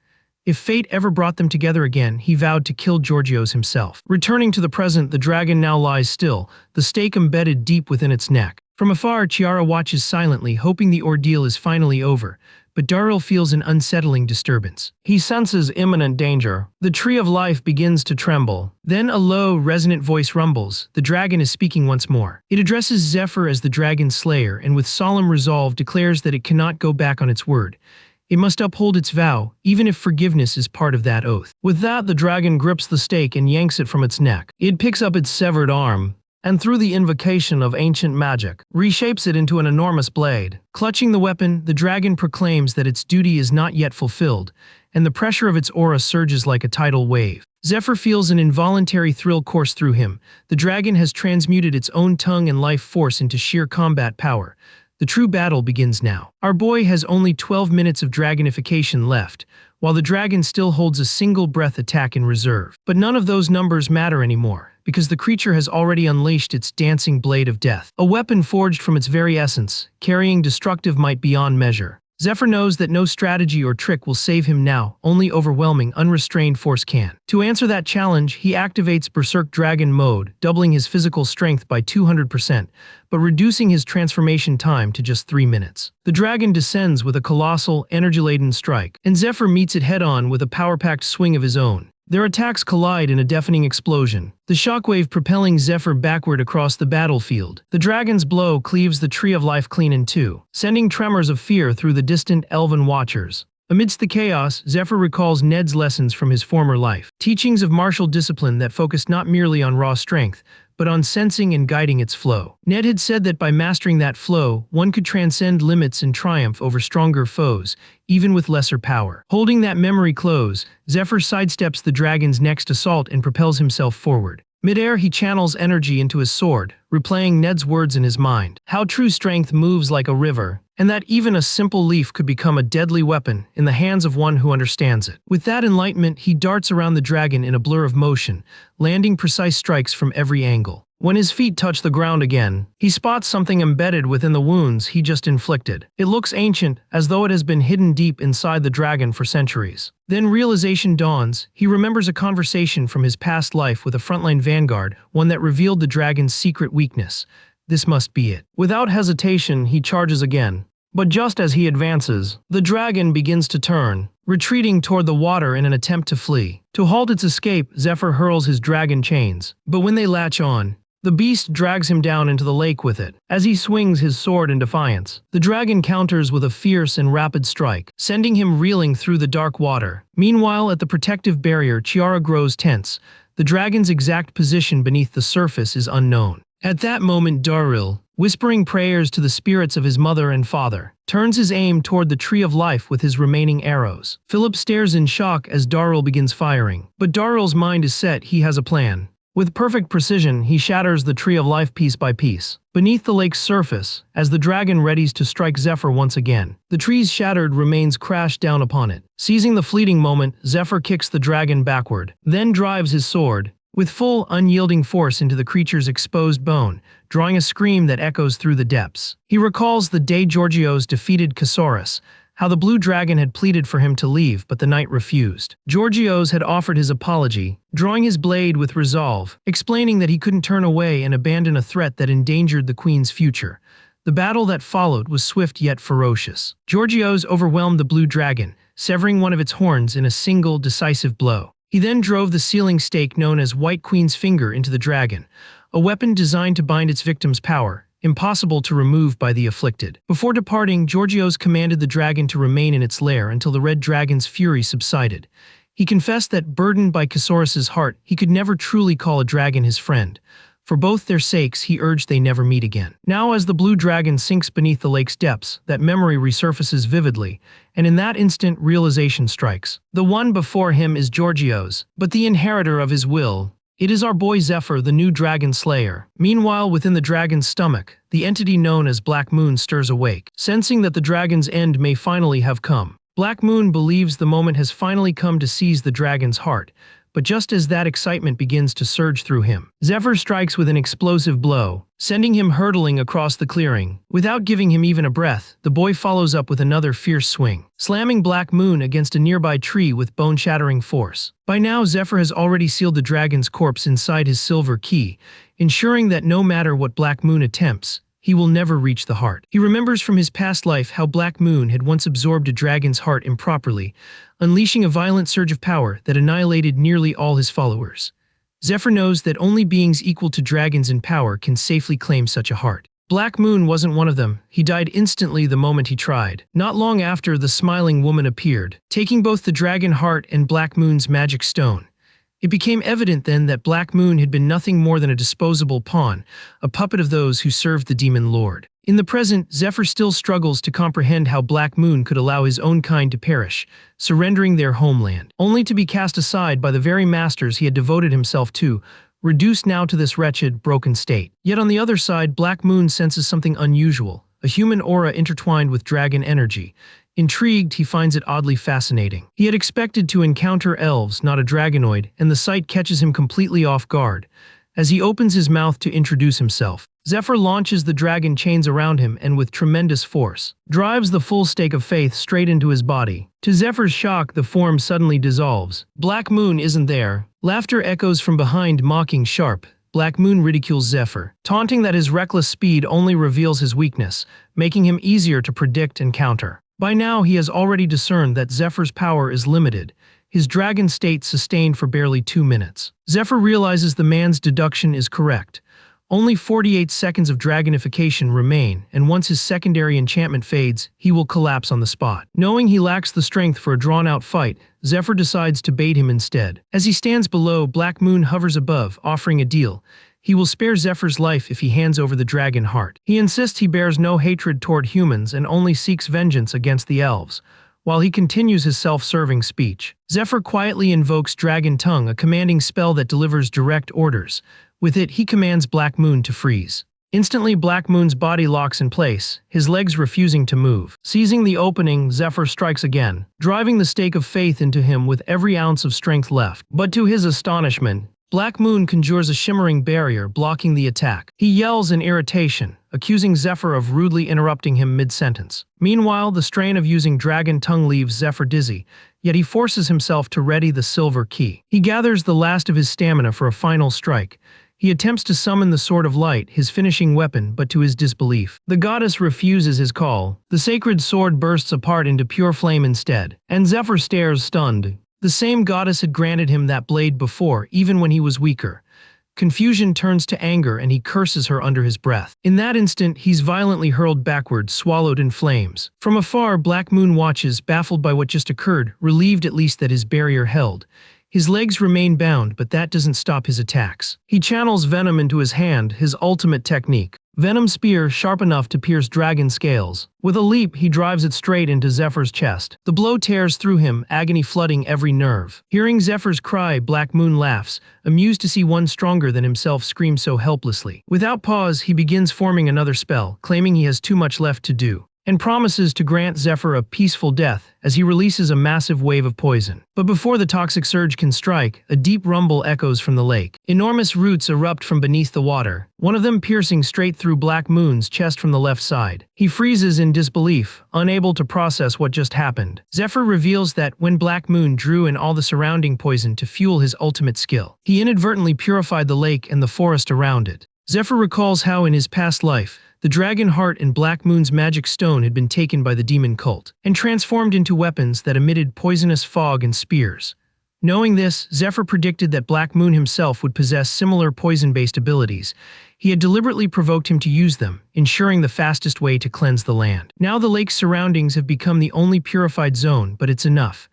If fate ever brought them together again, he vowed to kill Georgios himself. Returning to the present, the dragon now lies still, the stake embedded deep within its neck. From afar, Chiara watches silently, hoping the ordeal is finally over, but Daryl feels an unsettling disturbance. He senses imminent danger. The tree of life begins to tremble. Then a low, resonant voice rumbles. The dragon is speaking once more. It addresses Zephyr as the dragon slayer, and with solemn resolve declares that it cannot go back on its word. It must uphold its vow, even if forgiveness is part of that oath. With that, the dragon grips the stake and yanks it from its neck. It picks up its severed arm, and through the invocation of ancient magic, reshapes it into an enormous blade. Clutching the weapon, the dragon proclaims that its duty is not yet fulfilled, and the pressure of its aura surges like a tidal wave. Zephyr feels an involuntary thrill course through him. The dragon has transmuted its own tongue and life force into sheer combat power. The true battle begins now. Our boy has only 12 minutes of dragonification left, while the dragon still holds a single breath attack in reserve. But none of those numbers matter anymore, because the creature has already unleashed its dancing blade of death, a weapon forged from its very essence, carrying destructive might beyond measure. Zephyr knows that no strategy or trick will save him now, only overwhelming, unrestrained force can. To answer that challenge, he activates Berserk Dragon mode, doubling his physical strength by 200%, but reducing his transformation time to just 3 minutes. The dragon descends with a colossal, energy-laden strike, and Zephyr meets it head-on with a power-packed swing of his own. Their attacks collide in a deafening explosion, the shockwave propelling Zephyr backward across the battlefield. The dragon's blow cleaves the Tree of Life clean in two, sending tremors of fear through the distant elven watchers. Amidst the chaos, Zephyr recalls Ned's lessons from his former life, teachings of martial discipline that focused not merely on raw strength, but on sensing and guiding its flow. Ned had said that by mastering that flow, one could transcend limits and triumph over stronger foes, even with lesser power. Holding that memory close, Zephyr sidesteps the dragon's next assault and propels himself forward. Midair, he channels energy into his sword, replaying Ned's words in his mind. How true strength moves like a river, and that even a simple leaf could become a deadly weapon in the hands of one who understands it. With that enlightenment, he darts around the dragon in a blur of motion, landing precise strikes from every angle. When his feet touch the ground again, he spots something embedded within the wounds he just inflicted. It looks ancient, as though it has been hidden deep inside the dragon for centuries. Then realization dawns. He remembers a conversation from his past life with a frontline vanguard, one that revealed the dragon's secret weakness. This must be it. Without hesitation, he charges again. But just as he advances, the dragon begins to turn, retreating toward the water in an attempt to flee. To halt its escape, Zephyr hurls his dragon chains. But when they latch on, the beast drags him down into the lake with it. As he swings his sword in defiance, the dragon counters with a fierce and rapid strike, sending him reeling through the dark water. Meanwhile, at the protective barrier, Chiara grows tense. The dragon's exact position beneath the surface is unknown. At that moment, Daril, whispering prayers to the spirits of his mother and father, turns his aim toward the Tree of Life with his remaining arrows. Philip stares in shock as Daril begins firing. But Daril's mind is set. He has a plan. With perfect precision, he shatters the Tree of Life piece by piece. Beneath the lake's surface, as the dragon readies to strike Zephyr once again, the tree's shattered remains crash down upon it. Seizing the fleeting moment, Zephyr kicks the dragon backward, then drives his sword, with full, unyielding force into the creature's exposed bone, drawing a scream that echoes through the depths. He recalls the day Georgios defeated Casaurus, how the blue dragon had pleaded for him to leave, but the knight refused. Georgios had offered his apology, drawing his blade with resolve, explaining that he couldn't turn away and abandon a threat that endangered the queen's future. The battle that followed was swift yet ferocious. Georgios overwhelmed the blue dragon, severing one of its horns in a single, decisive blow. He then drove the sealing stake known as White Queen's Finger into the dragon, a weapon designed to bind its victim's power, impossible to remove by the afflicted. Before departing, Georgios commanded the dragon to remain in its lair until the red dragon's fury subsided. He confessed that, burdened by Casaurus's heart, he could never truly call a dragon his friend. For both their sakes, he urged they never meet again. Now, as the blue dragon sinks beneath the lake's depths, that memory resurfaces vividly, and in that instant, realization strikes. The one before him is Georgios, but the inheritor of his will. It is our boy Zephyr, the new dragon slayer. Meanwhile, within the dragon's stomach, the entity known as Black Moon stirs awake, sensing that the dragon's end may finally have come. Black Moon believes the moment has finally come to seize the dragon's heart, but just as that excitement begins to surge through him, Zephyr strikes with an explosive blow, sending him hurtling across the clearing. Without giving him even a breath, the boy follows up with another fierce swing, slamming Black Moon against a nearby tree with bone-shattering force. By now, Zephyr has already sealed the dragon's corpse inside his silver key, ensuring that no matter what Black Moon attempts, he will never reach the heart. He remembers from his past life how Black Moon had once absorbed a dragon's heart improperly, unleashing a violent surge of power that annihilated nearly all his followers. Zephyr knows that only beings equal to dragons in power can safely claim such a heart. Black Moon wasn't one of them. He died instantly the moment he tried. Not long after, the smiling woman appeared, taking both the dragon heart and Black Moon's magic stone. It became evident then that Black Moon had been nothing more than a disposable pawn, a puppet of those who served the demon lord. In the present, Zephyr still struggles to comprehend how Black Moon could allow his own kind to perish, surrendering their homeland, only to be cast aside by the very masters he had devoted himself to, reduced now to this wretched, broken state. Yet on the other side, Black Moon senses something unusual, a human aura intertwined with dragon energy. Intrigued, he finds it oddly fascinating. He had expected to encounter elves, not a dragonoid, and the sight catches him completely off guard. As he opens his mouth to introduce himself, Zephyr launches the dragon chains around him and with tremendous force, drives the full stake of faith straight into his body. To Zephyr's shock, the form suddenly dissolves. Black Moon isn't there. Laughter echoes from behind, mocking sharp. Black Moon ridicules Zephyr, taunting that his reckless speed only reveals his weakness, making him easier to predict and counter. By now he has already discerned that Zephyr's power is limited, his dragon state sustained for barely 2 minutes. Zephyr realizes the man's deduction is correct. Only 48 seconds of dragonification remain, and once his secondary enchantment fades, he will collapse on the spot. Knowing he lacks the strength for a drawn-out fight, Zephyr decides to bait him instead. As he stands below, Black Moon hovers above, offering a deal. He will spare Zephyr's life if he hands over the dragon heart. He insists he bears no hatred toward humans and only seeks vengeance against the elves. While he continues his self-serving speech, Zephyr quietly invokes Dragon Tongue, a commanding spell that delivers direct orders. With it, he commands Black Moon to freeze. Instantly, Black Moon's body locks in place, his legs refusing to move. Seizing the opening, Zephyr strikes again, driving the stake of faith into him with every ounce of strength left. But to his astonishment, Black Moon conjures a shimmering barrier, blocking the attack. He yells in irritation, accusing Zephyr of rudely interrupting him mid-sentence. Meanwhile, the strain of using Dragon Tongue leaves Zephyr dizzy, yet he forces himself to ready the silver key. He gathers the last of his stamina for a final strike. He attempts to summon the Sword of Light, his finishing weapon, but to his disbelief, the goddess refuses his call. The sacred sword bursts apart into pure flame instead, and Zephyr stares stunned. The same goddess had granted him that blade before, even when he was weaker. Confusion turns to anger and he curses her under his breath. In that instant, he's violently hurled backward, swallowed in flames. From afar, Black Moon watches, baffled by what just occurred, relieved at least that his barrier held. His legs remain bound, but that doesn't stop his attacks. He channels venom into his hand, his ultimate technique. Venom spear sharp enough to pierce dragon scales. With a leap, he drives it straight into Zephyr's chest. The blow tears through him, agony flooding every nerve. Hearing Zephyr's cry, Black Moon laughs, amused to see one stronger than himself scream so helplessly. Without pause, he begins forming another spell, claiming he has too much left to do, and promises to grant Zephyr a peaceful death as he releases a massive wave of poison. But before the toxic surge can strike, a deep rumble echoes from the lake. Enormous roots erupt from beneath the water, one of them piercing straight through Black Moon's chest from the left side. He freezes in disbelief, unable to process what just happened. Zephyr reveals that when Black Moon drew in all the surrounding poison to fuel his ultimate skill, he inadvertently purified the lake and the forest around it. Zephyr recalls how in his past life, the dragon heart and Black Moon's magic stone had been taken by the demon cult and transformed into weapons that emitted poisonous fog and spears. Knowing this, Zephyr predicted that Black Moon himself would possess similar poison-based abilities. He had deliberately provoked him to use them, ensuring the fastest way to cleanse the land. Now the lake's surroundings have become the only purified zone, but it's enough.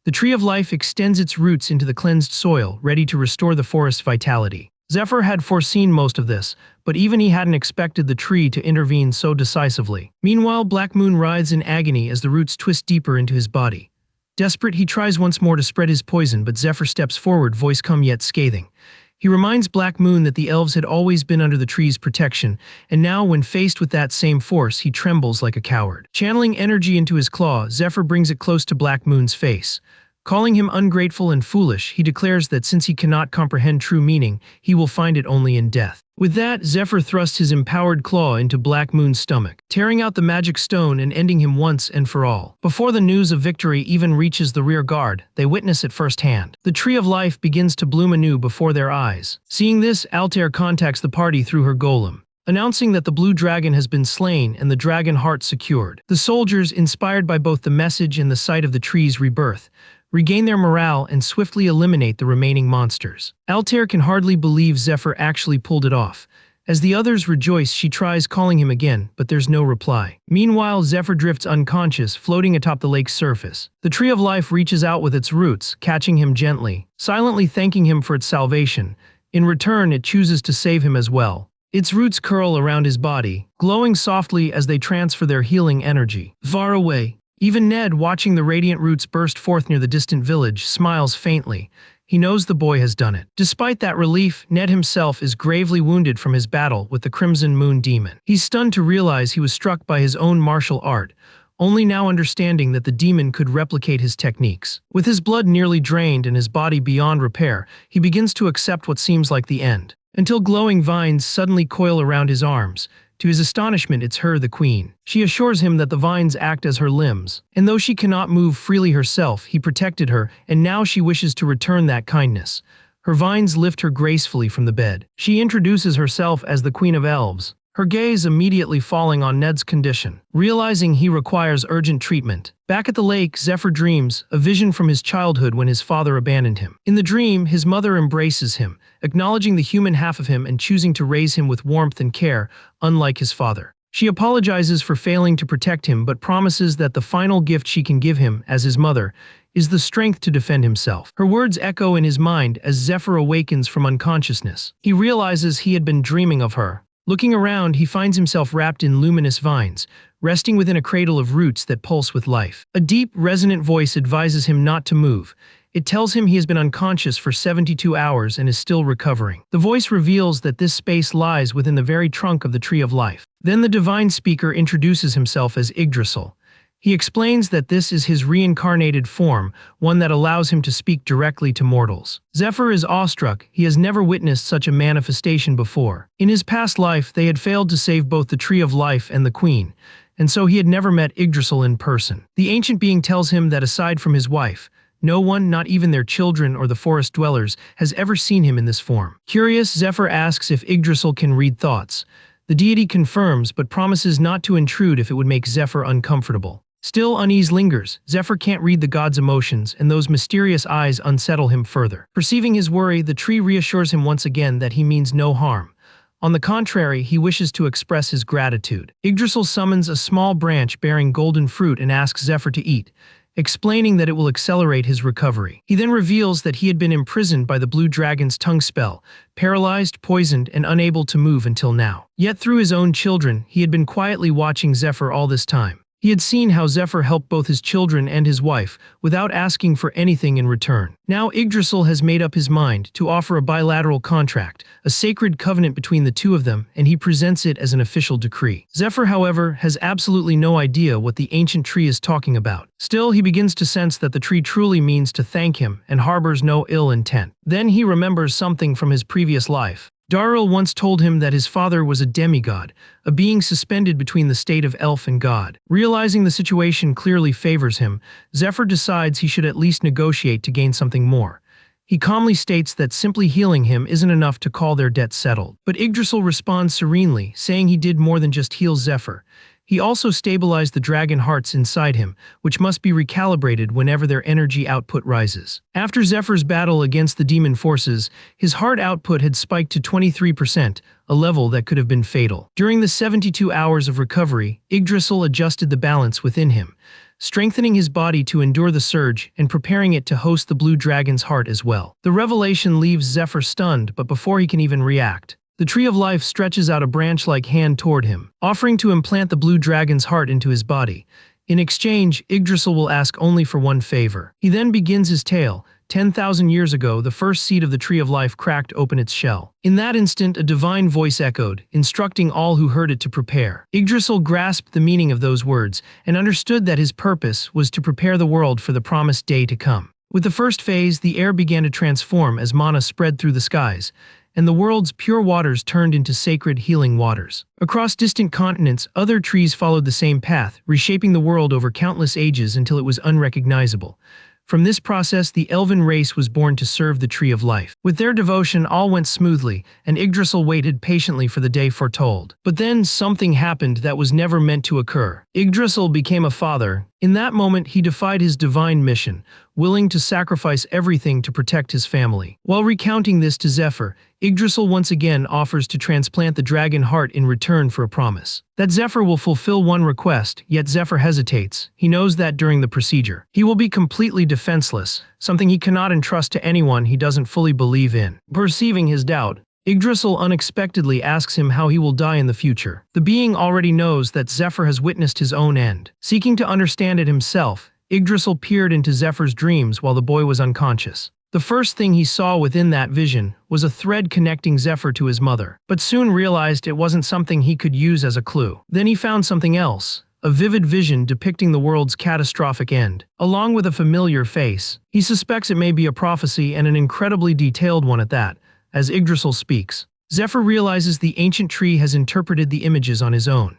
The Tree of Life extends its roots into the cleansed soil, ready to restore the forest's vitality. Zephyr had foreseen most of this, but even he hadn't expected the tree to intervene so decisively. Meanwhile, Black Moon writhes in agony as the roots twist deeper into his body. Desperate, he tries once more to spread his poison, but Zephyr steps forward, voice calm yet scathing. He reminds Black Moon that the elves had always been under the tree's protection, and now, when faced with that same force, he trembles like a coward. Channeling energy into his claw, Zephyr brings it close to Black Moon's face. Calling him ungrateful and foolish, he declares that since he cannot comprehend true meaning, he will find it only in death. With that, Zephyr thrusts his empowered claw into Black Moon's stomach, tearing out the magic stone and ending him once and for all. Before the news of victory even reaches the rear guard, they witness it firsthand. The Tree of Life begins to bloom anew before their eyes. Seeing this, Altair contacts the party through her golem, announcing that the blue dragon has been slain and the dragon heart secured. The soldiers, inspired by both the message and the sight of the tree's rebirth, regain their morale and swiftly eliminate the remaining monsters. Altair can hardly believe Zephyr actually pulled it off. As the others rejoice, she tries calling him again, but there's no reply. Meanwhile, Zephyr drifts unconscious, floating atop the lake's surface. The Tree of Life reaches out with its roots, catching him gently, silently thanking him for its salvation. In return, it chooses to save him as well. Its roots curl around his body, glowing softly as they transfer their healing energy. Far away, even Ned, watching the radiant roots burst forth near the distant village, smiles faintly. He knows the boy has done it. Despite that relief, Ned himself is gravely wounded from his battle with the Crimson Moon Demon. He's stunned to realize he was struck by his own martial art, only now understanding that the demon could replicate his techniques. With his blood nearly drained and his body beyond repair, he begins to accept what seems like the end. Until glowing vines suddenly coil around his arms. To his astonishment, it's her, the queen. She assures him that the vines act as her limbs, and though she cannot move freely herself, he protected her, and now she wishes to return that kindness. Her vines lift her gracefully from the bed. She introduces herself as the Queen of Elves, her gaze immediately falling on Ned's condition. Realizing he requires urgent treatment, back at the lake, Zephyr dreams, a vision from his childhood when his father abandoned him. In the dream, his mother embraces him, acknowledging the human half of him and choosing to raise him with warmth and care, unlike his father. She apologizes for failing to protect him but promises that the final gift she can give him, as his mother, is the strength to defend himself. Her words echo in his mind as Zephyr awakens from unconsciousness. He realizes he had been dreaming of her. Looking around, he finds himself wrapped in luminous vines, resting within a cradle of roots that pulse with life. A deep, resonant voice advises him not to move. It tells him he has been unconscious for 72 hours and is still recovering. The voice reveals that this space lies within the very trunk of the Tree of Life. Then the divine speaker introduces himself as Yggdrasil. He explains that this is his reincarnated form, one that allows him to speak directly to mortals. Zephyr is awestruck. He has never witnessed such a manifestation before. In his past life, they had failed to save both the Tree of Life and the Queen, and so he had never met Yggdrasil in person. The ancient being tells him that aside from his wife, no one, not even their children or the forest dwellers, has ever seen him in this form. Curious, Zephyr asks if Yggdrasil can read thoughts. The deity confirms but promises not to intrude if it would make Zephyr uncomfortable. Still, unease lingers. Zephyr can't read the god's emotions, and those mysterious eyes unsettle him further. Perceiving his worry, the tree reassures him once again that he means no harm. On the contrary, he wishes to express his gratitude. Yggdrasil summons a small branch bearing golden fruit and asks Zephyr to eat, explaining that it will accelerate his recovery. He then reveals that he had been imprisoned by the blue dragon's tongue spell, paralyzed, poisoned, and unable to move until now. Yet through his own children, he had been quietly watching Zephyr all this time. He had seen how Zephyr helped both his children and his wife, without asking for anything in return. Now Yggdrasil has made up his mind to offer a bilateral contract, a sacred covenant between the two of them, and he presents it as an official decree. Zephyr, however, has absolutely no idea what the ancient tree is talking about. Still, he begins to sense that the tree truly means to thank him and harbors no ill intent. Then he remembers something from his previous life. Darrell once told him that his father was a demigod, a being suspended between the state of elf and god. Realizing the situation clearly favors him, Zephyr decides he should at least negotiate to gain something more. He calmly states that simply healing him isn't enough to call their debt settled. But Yggdrasil responds serenely, saying he did more than just heal Zephyr. He also stabilized the dragon hearts inside him, which must be recalibrated whenever their energy output rises. After Zephyr's battle against the demon forces, his heart output had spiked to 23%, a level that could have been fatal. During the 72 hours of recovery, Yggdrasil adjusted the balance within him, strengthening his body to endure the surge and preparing it to host the blue dragon's heart as well. The revelation leaves Zephyr stunned, but before he can even react, the Tree of Life stretches out a branch-like hand toward him, offering to implant the blue dragon's heart into his body. In exchange, Yggdrasil will ask only for one favor. He then begins his tale. 10,000 years ago, the first seed of the Tree of Life cracked open its shell. In that instant, a divine voice echoed, instructing all who heard it to prepare. Yggdrasil grasped the meaning of those words and understood that his purpose was to prepare the world for the promised day to come. With the first phase, the air began to transform as mana spread through the skies, and the world's pure waters turned into sacred healing waters. Across distant continents, other trees followed the same path, reshaping the world over countless ages until it was unrecognizable. From this process, the elven race was born to serve the Tree of Life. With their devotion, all went smoothly, and Yggdrasil waited patiently for the day foretold. But then, something happened that was never meant to occur. Yggdrasil became a father. In that moment, he defied his divine mission, willing to sacrifice everything to protect his family. While recounting this to Zephyr, Yggdrasil once again offers to transplant the dragon heart in return for a promise that Zephyr will fulfill one request, yet Zephyr hesitates. He knows that during the procedure, he will be completely defenseless, something he cannot entrust to anyone he doesn't fully believe in. Perceiving his doubt, Yggdrasil unexpectedly asks him how he will die in the future. The being already knows that Zephyr has witnessed his own end. Seeking to understand it himself, Yggdrasil peered into Zephyr's dreams while the boy was unconscious. The first thing he saw within that vision was a thread connecting Zephyr to his mother, but soon realized it wasn't something he could use as a clue. Then he found something else, a vivid vision depicting the world's catastrophic end, along with a familiar face. He suspects it may be a prophecy, and an incredibly detailed one at that. As Yggdrasil speaks, Zephyr realizes the ancient tree has interpreted the images on his own.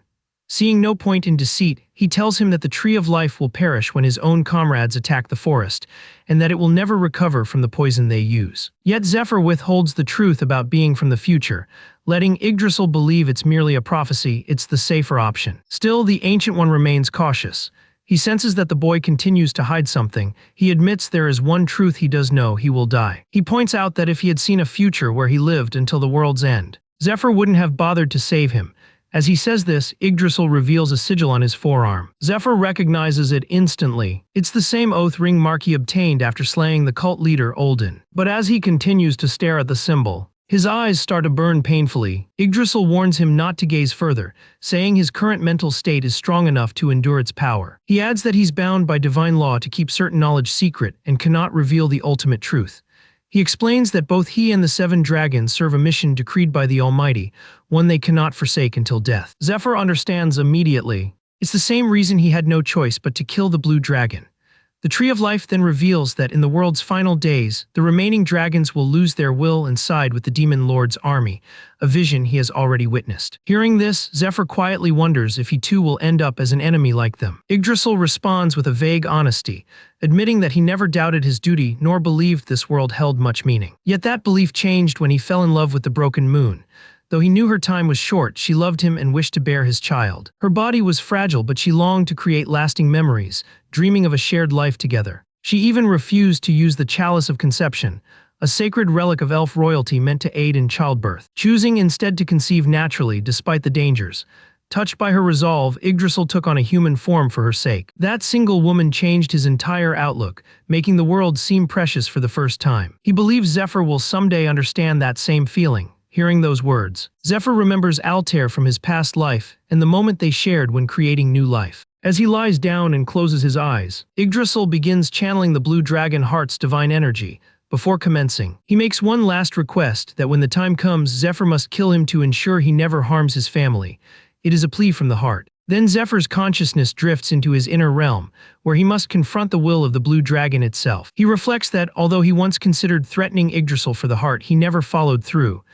Seeing no point in deceit, he tells him that the tree of life will perish when his own comrades attack the forest, and that it will never recover from the poison they use. Yet Zephyr withholds the truth about being from the future, letting Yggdrasil believe it's merely a prophecy. It's the safer option. Still, the Ancient One remains cautious. He senses that the boy continues to hide something. He admits there is one truth he does know: he will die. He points out that if he had seen a future where he lived until the world's end, Zephyr wouldn't have bothered to save him. As he says this, Yggdrasil reveals a sigil on his forearm. Zephyr recognizes it instantly. It's the same oath ring mark he obtained after slaying the cult leader Olden. But as he continues to stare at the symbol, his eyes start to burn painfully. Yggdrasil warns him not to gaze further, saying his current mental state is strong enough to endure its power. He adds that he's bound by divine law to keep certain knowledge secret and cannot reveal the ultimate truth. He explains that both he and the seven dragons serve a mission decreed by the Almighty, one they cannot forsake until death. Zephyr understands immediately. It's the same reason he had no choice but to kill the blue dragon. The Tree of Life then reveals that in the world's final days, the remaining dragons will lose their will and side with the Demon Lord's army, a vision he has already witnessed. Hearing this, Zephyr quietly wonders if he too will end up as an enemy like them. Yggdrasil responds with a vague honesty, admitting that he never doubted his duty nor believed this world held much meaning. Yet that belief changed when he fell in love with the Broken Moon. Though he knew her time was short, she loved him and wished to bear his child. Her body was fragile, but she longed to create lasting memories, dreaming of a shared life together. She even refused to use the Chalice of Conception, a sacred relic of elf royalty meant to aid in childbirth, choosing instead to conceive naturally despite the dangers. Touched by her resolve, Yggdrasil took on a human form for her sake. That single woman changed his entire outlook, making the world seem precious for the first time. He believes Zephyr will someday understand that same feeling. Hearing those words, Zephyr remembers Altair from his past life and the moment they shared when creating new life. As he lies down and closes his eyes, Yggdrasil begins channeling the blue dragon heart's divine energy. Before commencing, he makes one last request: that when the time comes, Zephyr must kill him to ensure he never harms his family. It is a plea from the heart. Then Zephyr's consciousness drifts into his inner realm, where he must confront the will of the blue dragon itself. He reflects that, although he once considered threatening Yggdrasil for the heart, he never followed through.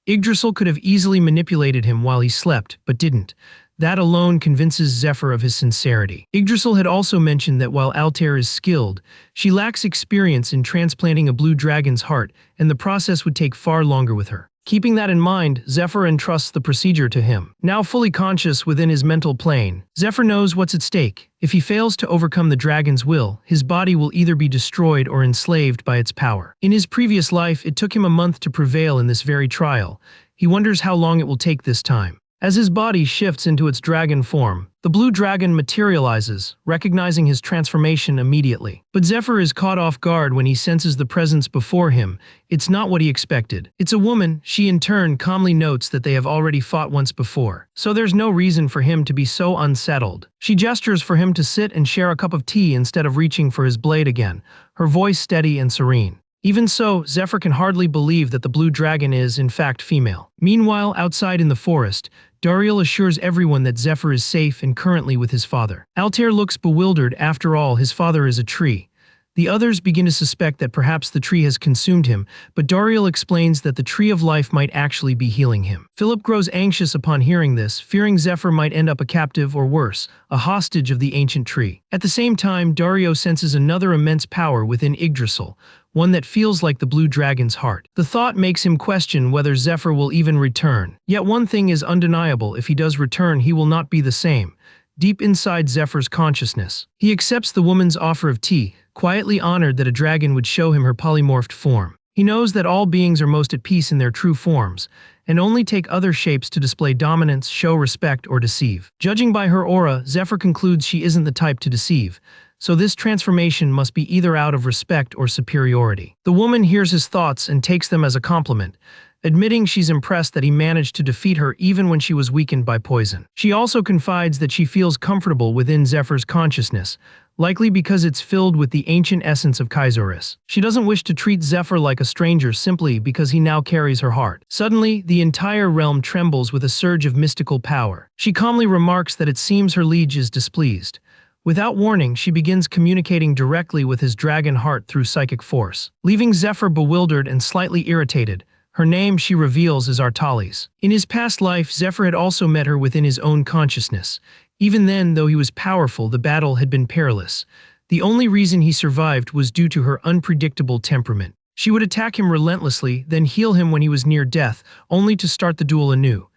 Yggdrasil could have easily manipulated him while he slept, but didn't. That alone convinces Zephyr of his sincerity. Yggdrasil had also mentioned that while Altair is skilled, she lacks experience in transplanting a blue dragon's heart, and the process would take far longer with her. Keeping that in mind, Zephyr entrusts the procedure to him. Now fully conscious within his mental plane, Zephyr knows what's at stake. If he fails to overcome the dragon's will, his body will either be destroyed or enslaved by its power. In his previous life, it took him a month to prevail in this very trial. He wonders how long it will take this time. As his body shifts into its dragon form, the blue dragon materializes, recognizing his transformation immediately. But Zephyr is caught off guard when he senses the presence before him. It's not what he expected. It's a woman. She in turn calmly notes that they have already fought once before, so there's no reason for him to be so unsettled. She gestures for him to sit and share a cup of tea instead of reaching for his blade again, her voice steady and serene. Even so, Zephyr can hardly believe that the blue dragon is, in fact, female. Meanwhile, outside in the forest, Dariel assures everyone that Zephyr is safe and currently with his father. Altair looks bewildered. After all, his father is a tree. The others begin to suspect that perhaps the tree has consumed him, but Dariel explains that the Tree of Life might actually be healing him. Philip grows anxious upon hearing this, fearing Zephyr might end up a captive or worse, a hostage of the ancient tree. At the same time, Dario senses another immense power within Yggdrasil, one that feels like the blue dragon's heart. The thought makes him question whether Zephyr will even return. Yet one thing is undeniable: if he does return, he will not be the same. Deep inside Zephyr's consciousness, he accepts the woman's offer of tea, quietly honored that a dragon would show him her polymorphed form. He knows that all beings are most at peace in their true forms, and only take other shapes to display dominance, show respect, or deceive. Judging by her aura, Zephyr concludes she isn't the type to deceive, so this transformation must be either out of respect or superiority. The woman hears his thoughts and takes them as a compliment, admitting she's impressed that he managed to defeat her even when she was weakened by poison. She also confides that she feels comfortable within Zephyr's consciousness, likely because it's filled with the ancient essence of Kaizoris. She doesn't wish to treat Zephyr like a stranger simply because he now carries her heart. Suddenly, the entire realm trembles with a surge of mystical power. She calmly remarks that it seems her liege is displeased. Without warning, she begins communicating directly with his dragon heart through psychic force. Leaving Zephyr bewildered and slightly irritated, her name, she reveals, is Artalis. In his past life, Zephyr had also met her within his own consciousness. Even then, though he was powerful, the battle had been perilous. The only reason he survived was due to her unpredictable temperament. She would attack him relentlessly, then heal him when he was near death, only to start the duel anew.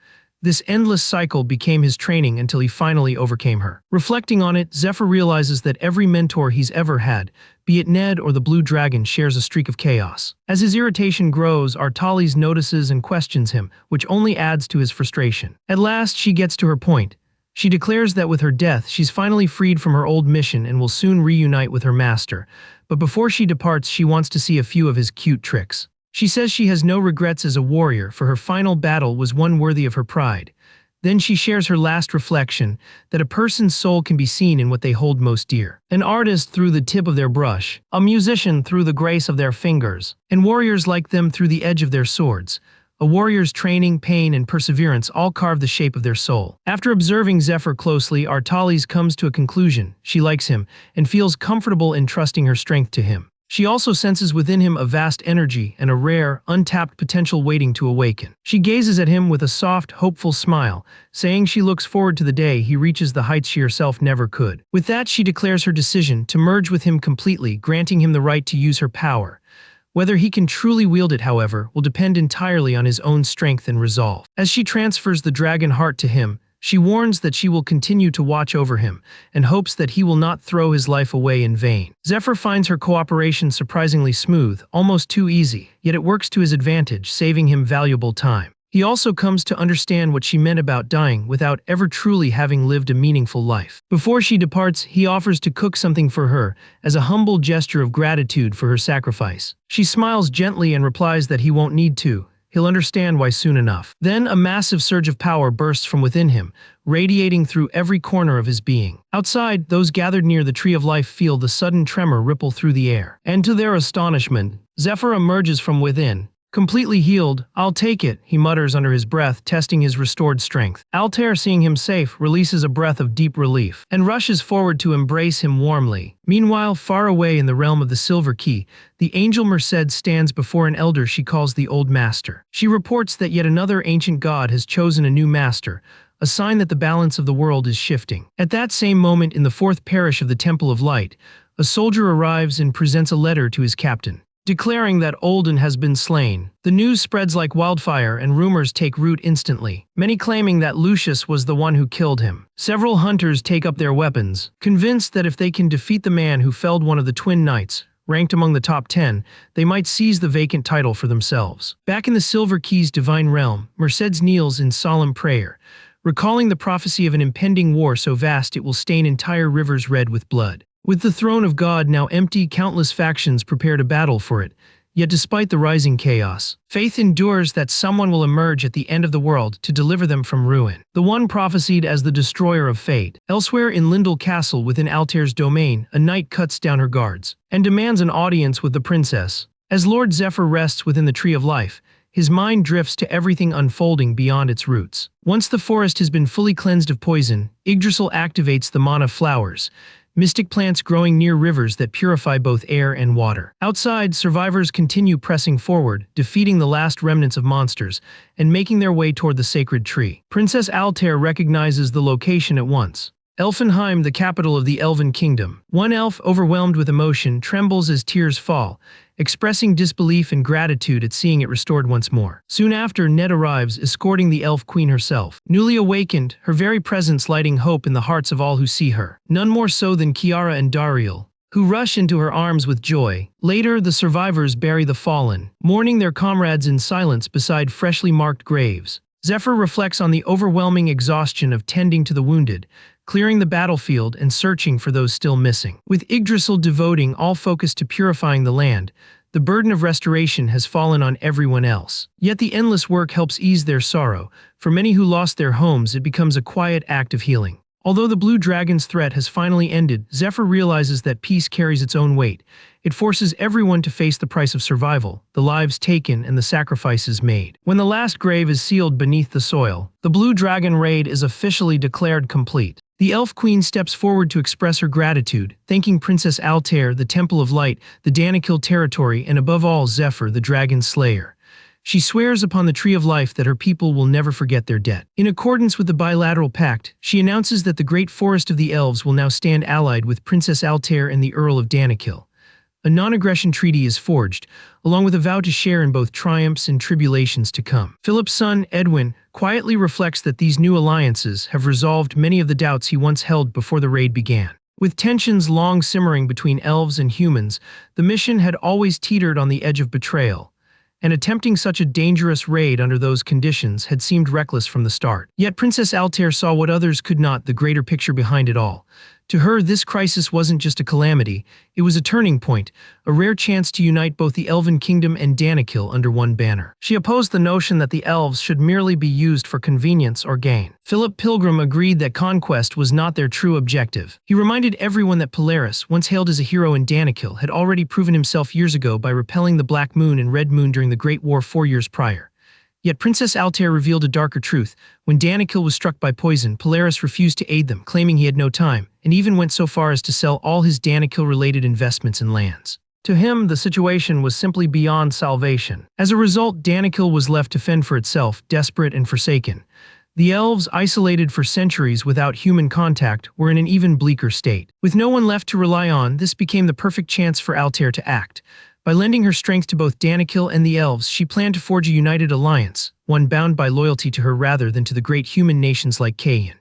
This endless cycle became his training until he finally overcame her. Reflecting on it, Zephyr realizes that every mentor he's ever had, be it Ned or the Blue Dragon, shares a streak of chaos. As his irritation grows, Artalis notices and questions him, which only adds to his frustration. At last, she gets to her point. She declares that with her death, she's finally freed from her old mission and will soon reunite with her master. But before she departs, she wants to see a few of his cute tricks. She says she has no regrets as a warrior, for her final battle was one worthy of her pride. Then she shares her last reflection, that a person's soul can be seen in what they hold most dear. An artist through the tip of their brush, a musician through the grace of their fingers, and warriors like them through the edge of their swords. A warrior's training, pain, and perseverance all carve the shape of their soul. After observing Zephyr closely, Artalis comes to a conclusion. She likes him, and feels comfortable in trusting her strength to him. She also senses within him a vast energy and a rare, untapped potential waiting to awaken. She gazes at him with a soft, hopeful smile, saying she looks forward to the day he reaches the heights she herself never could. With that, she declares her decision to merge with him completely, granting him the right to use her power. Whether he can truly wield it, however, will depend entirely on his own strength and resolve. As she transfers the dragon heart to him, she warns that she will continue to watch over him, and hopes that he will not throw his life away in vain. Zephyr finds her cooperation surprisingly smooth, almost too easy, yet it works to his advantage, saving him valuable time. He also comes to understand what she meant about dying without ever truly having lived a meaningful life. Before she departs, he offers to cook something for her, as a humble gesture of gratitude for her sacrifice. She smiles gently and replies that he won't need to. He'll understand why soon enough. Then a massive surge of power bursts from within him, radiating through every corner of his being. Outside, those gathered near the Tree of Life feel the sudden tremor ripple through the air. And to their astonishment, Zephyr emerges from within. Completely healed. "I'll take it," he mutters under his breath, testing his restored strength. Altair, seeing him safe, releases a breath of deep relief, and rushes forward to embrace him warmly. Meanwhile, far away in the realm of the Silver Key, the angel Merced stands before an elder she calls the Old Master. She reports that yet another ancient god has chosen a new master, a sign that the balance of the world is shifting. At that same moment, in the fourth parish of the Temple of Light, a soldier arrives and presents a letter to his captain, declaring that Olden has been slain. The news spreads like wildfire and rumors take root instantly, many claiming that Lucius was the one who killed him. Several hunters take up their weapons, convinced that if they can defeat the man who felled one of the twin knights, ranked among the top 10, they might seize the vacant title for themselves. Back in the Silver Key's divine realm, Mercedes kneels in solemn prayer, recalling the prophecy of an impending war so vast it will stain entire rivers red with blood. With the throne of God now empty, countless factions prepare to battle for it. Yet despite the rising chaos, faith endures that someone will emerge at the end of the world to deliver them from ruin. The one prophesied as the destroyer of fate. Elsewhere in Lindel Castle within Altair's domain, a knight cuts down her guards and demands an audience with the princess. As Lord Zephyr rests within the Tree of Life, his mind drifts to everything unfolding beyond its roots. Once the forest has been fully cleansed of poison, Yggdrasil activates the Mana flowers, mystic plants growing near rivers that purify both air and water. Outside, survivors continue pressing forward, defeating the last remnants of monsters, and making their way toward the sacred tree. Princess Altair recognizes the location at once. Elfenheim, the capital of the Elven Kingdom. One elf, overwhelmed with emotion, trembles as tears fall, expressing disbelief and gratitude at seeing it restored once more. Soon after, Ned arrives, escorting the elf queen herself. Newly awakened, her very presence lighting hope in the hearts of all who see her. None more so than Kiara and Dariel, who rush into her arms with joy. Later, the survivors bury the fallen, mourning their comrades in silence beside freshly marked graves. Zephyr reflects on the overwhelming exhaustion of tending to the wounded, clearing the battlefield and searching for those still missing. With Yggdrasil devoting all focus to purifying the land, the burden of restoration has fallen on everyone else. Yet the endless work helps ease their sorrow. For many who lost their homes, it becomes a quiet act of healing. Although the blue dragon's threat has finally ended, Zephyr realizes that peace carries its own weight. It forces everyone to face the price of survival, the lives taken and the sacrifices made. When the last grave is sealed beneath the soil, the blue dragon raid is officially declared complete. The Elf Queen steps forward to express her gratitude, thanking Princess Altair, the Temple of Light, the Danakil territory, and above all Zephyr, the Dragon Slayer. She swears upon the Tree of Life that her people will never forget their debt. In accordance with the bilateral pact, she announces that the Great Forest of the Elves will now stand allied with Princess Altair and the Earl of Danakil. A non-aggression treaty is forged, along with a vow to share in both triumphs and tribulations to come. Philip's son, Edwin, quietly reflects that these new alliances have resolved many of the doubts he once held before the raid began. With tensions long simmering between elves and humans, the mission had always teetered on the edge of betrayal, and attempting such a dangerous raid under those conditions had seemed reckless from the start. Yet Princess Altair saw what others could not, the greater picture behind it all. To her, this crisis wasn't just a calamity, it was a turning point, a rare chance to unite both the Elven Kingdom and Danakil under one banner. She opposed the notion that the elves should merely be used for convenience or gain. Philip Pilgrim agreed that conquest was not their true objective. He reminded everyone that Polaris, once hailed as a hero in Danakil, had already proven himself years ago by repelling the Black Moon and Red Moon during the Great War 4 years prior. Yet Princess Altair revealed a darker truth. When Danakil was struck by poison, Polaris refused to aid them, claiming he had no time, and even went so far as to sell all his Danakil-related investments and lands. To him, the situation was simply beyond salvation. As a result, Danakil was left to fend for itself, desperate and forsaken. The elves, isolated for centuries without human contact, were in an even bleaker state. With no one left to rely on, this became the perfect chance for Altair to act. By lending her strength to both Danakil and the elves, she planned to forge a united alliance, one bound by loyalty to her rather than to the great human nations like Kayan.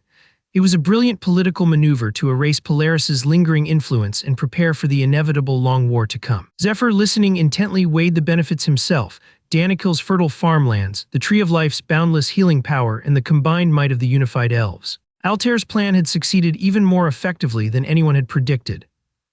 It was a brilliant political maneuver to erase Polaris's lingering influence and prepare for the inevitable long war to come. Zephyr, listening intently, weighed the benefits himself: Danakil's fertile farmlands, the Tree of Life's boundless healing power, and the combined might of the unified elves. Altair's plan had succeeded even more effectively than anyone had predicted.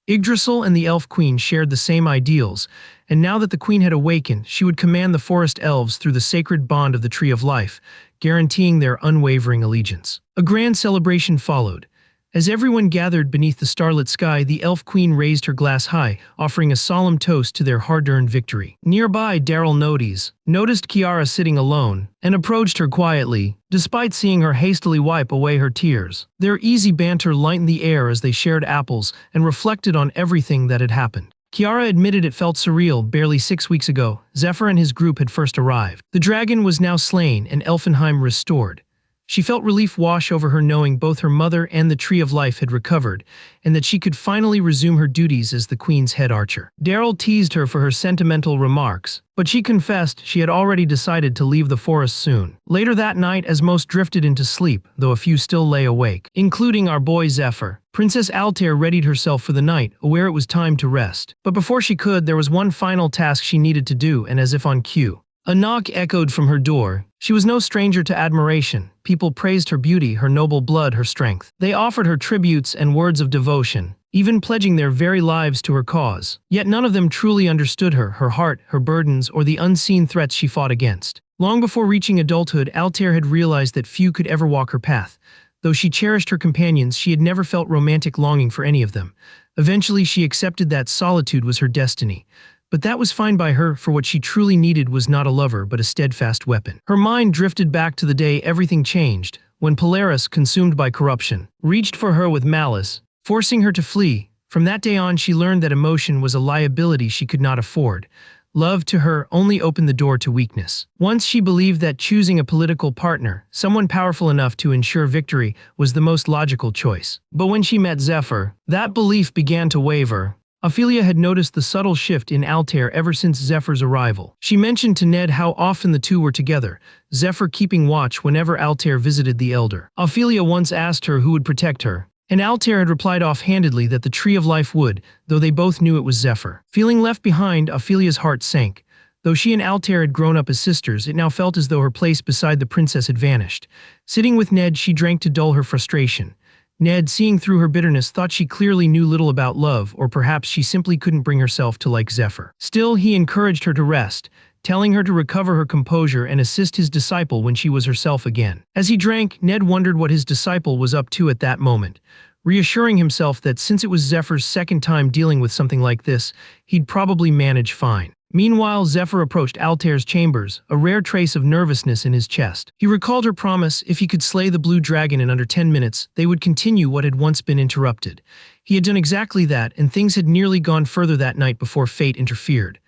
Yggdrasil and the Elf Queen shared the same ideals, and now that the Queen had awakened, she would command the Forest Elves through the sacred bond of the Tree of Life, guaranteeing their unwavering allegiance. A grand celebration followed. As everyone gathered beneath the starlit sky, the Elf Queen raised her glass high, offering a solemn toast to their hard-earned victory. Nearby, Daryl noticed Kiara sitting alone, and approached her quietly, despite seeing her hastily wipe away her tears. Their easy banter lightened the air as they shared apples and reflected on everything that had happened. Kiara admitted it felt surreal. Barely 6 weeks ago, Zephyr and his group had first arrived. The dragon was now slain and Elfenheim restored. She felt relief wash over her, knowing both her mother and the Tree of Life had recovered, and that she could finally resume her duties as the Queen's head archer. Daryl teased her for her sentimental remarks, but she confessed she had already decided to leave the forest soon. Later that night, as most drifted into sleep, though a few still lay awake, including our boy Zephyr, Princess Altair readied herself for the night, aware it was time to rest. But before she could, there was one final task she needed to do, and as if on cue, a knock echoed from her door. She was no stranger to admiration. People praised her beauty, her noble blood, her strength. They offered her tributes and words of devotion, even pledging their very lives to her cause. Yet none of them truly understood her heart, her burdens, or the unseen threats she fought against. Long before reaching adulthood, Altair had realized that few could ever walk her path. Though she cherished her companions, she had never felt romantic longing for any of them. Eventually, she accepted that solitude was her destiny. But that was fine by her, for what she truly needed was not a lover but a steadfast weapon. Her mind drifted back to the day everything changed, when Polaris, consumed by corruption, reached for her with malice, forcing her to flee. From that day on, she learned that emotion was a liability she could not afford. Love, to her, only opened the door to weakness. Once she believed that choosing a political partner, someone powerful enough to ensure victory, was the most logical choice. But when she met Zephyr, that belief began to waver. Ophelia had noticed the subtle shift in Altair ever since Zephyr's arrival. She mentioned to Ned how often the two were together, Zephyr keeping watch whenever Altair visited the Elder. Ophelia once asked her who would protect her, And Altair had replied offhandedly that the Tree of Life would, though they both knew it was Zephyr. Feeling left behind, Ophelia's heart sank. Though she and Altair had grown up as sisters, it now felt as though her place beside the princess had vanished. Sitting with Ned, she drank to dull her frustration. Ned, seeing through her bitterness, thought she clearly knew little about love, or perhaps she simply couldn't bring herself to like Zephyr. Still, he encouraged her to rest, telling her to recover her composure and assist his disciple when she was herself again. As he drank, Ned wondered what his disciple was up to at that moment, reassuring himself that since it was Zephyr's second time dealing with something like this, he'd probably manage fine. Meanwhile, Zephyr approached Altair's chambers, a rare trace of nervousness in his chest. He recalled her promise: if he could slay the blue dragon in under 10 minutes, they would continue what had once been interrupted. He had done exactly that, and things had nearly gone further that night before fate interfered.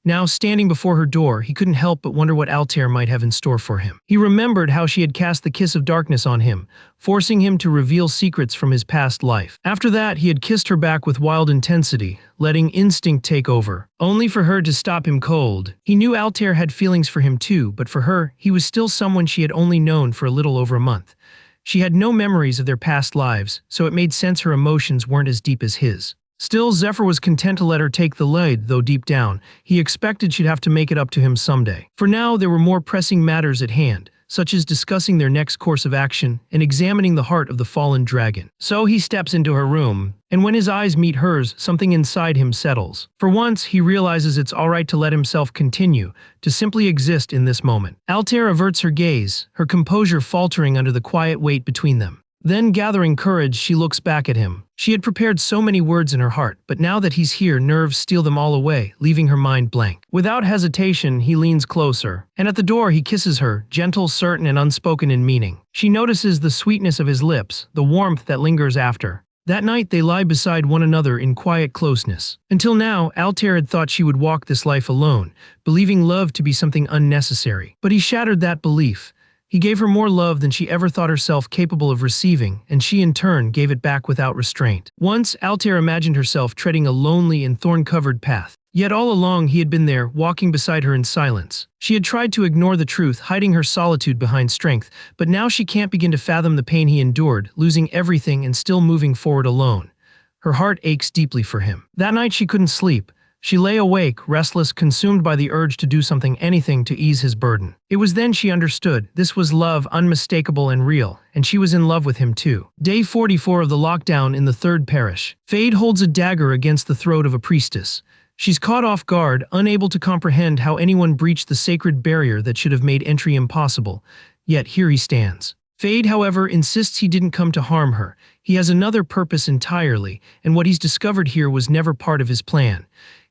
Now, standing before her door, he couldn't help but wonder what Altair might have in store for him. He remembered how she had cast the kiss of darkness on him, forcing him to reveal secrets from his past life. After that, he had kissed her back with wild intensity, letting instinct take over, only for her to stop him cold. He knew Altair had feelings for him too, but for her, he was still someone she had only known for a little over a month. She had no memories of their past lives, so it made sense her emotions weren't as deep as his. Still, Zephyr was content to let her take the lead, though deep down, he expected she'd have to make it up to him someday. For now, there were more pressing matters at hand, such as discussing their next course of action and examining the heart of the fallen dragon. So he steps into her room, and when his eyes meet hers, something inside him settles. For once, he realizes it's alright to let himself continue, to simply exist in this moment. Altair averts her gaze, her composure faltering under the quiet weight between them. Then, gathering courage, she looks back at him. She had prepared so many words in her heart, but now that he's here, nerves steal them all away, leaving her mind blank. Without hesitation, he leans closer, and at the door he kisses her, gentle, certain, and unspoken in meaning. She notices the sweetness of his lips, the warmth that lingers after. That night, they lie beside one another in quiet closeness. Until now, Altair had thought she would walk this life alone, believing love to be something unnecessary. But he shattered that belief. He gave her more love than she ever thought herself capable of receiving, and she in turn gave it back without restraint. Once, Altair imagined herself treading a lonely and thorn-covered path. Yet all along he had been there, walking beside her in silence. She had tried to ignore the truth, hiding her solitude behind strength, but now she can't begin to fathom the pain he endured, losing everything and still moving forward alone. Her heart aches deeply for him. That night she couldn't sleep. She lay awake, restless, consumed by the urge to do anything to ease his burden. It was then she understood. This was love, unmistakable and real, and she was in love with him too. Day 44 of the lockdown in the third parish. Fade holds a dagger against the throat of a priestess. She's caught off guard, unable to comprehend how anyone breached the sacred barrier that should have made entry impossible. Yet here he stands. Fade, however, insists he didn't come to harm her. He has another purpose entirely, and what he's discovered here was never part of his plan.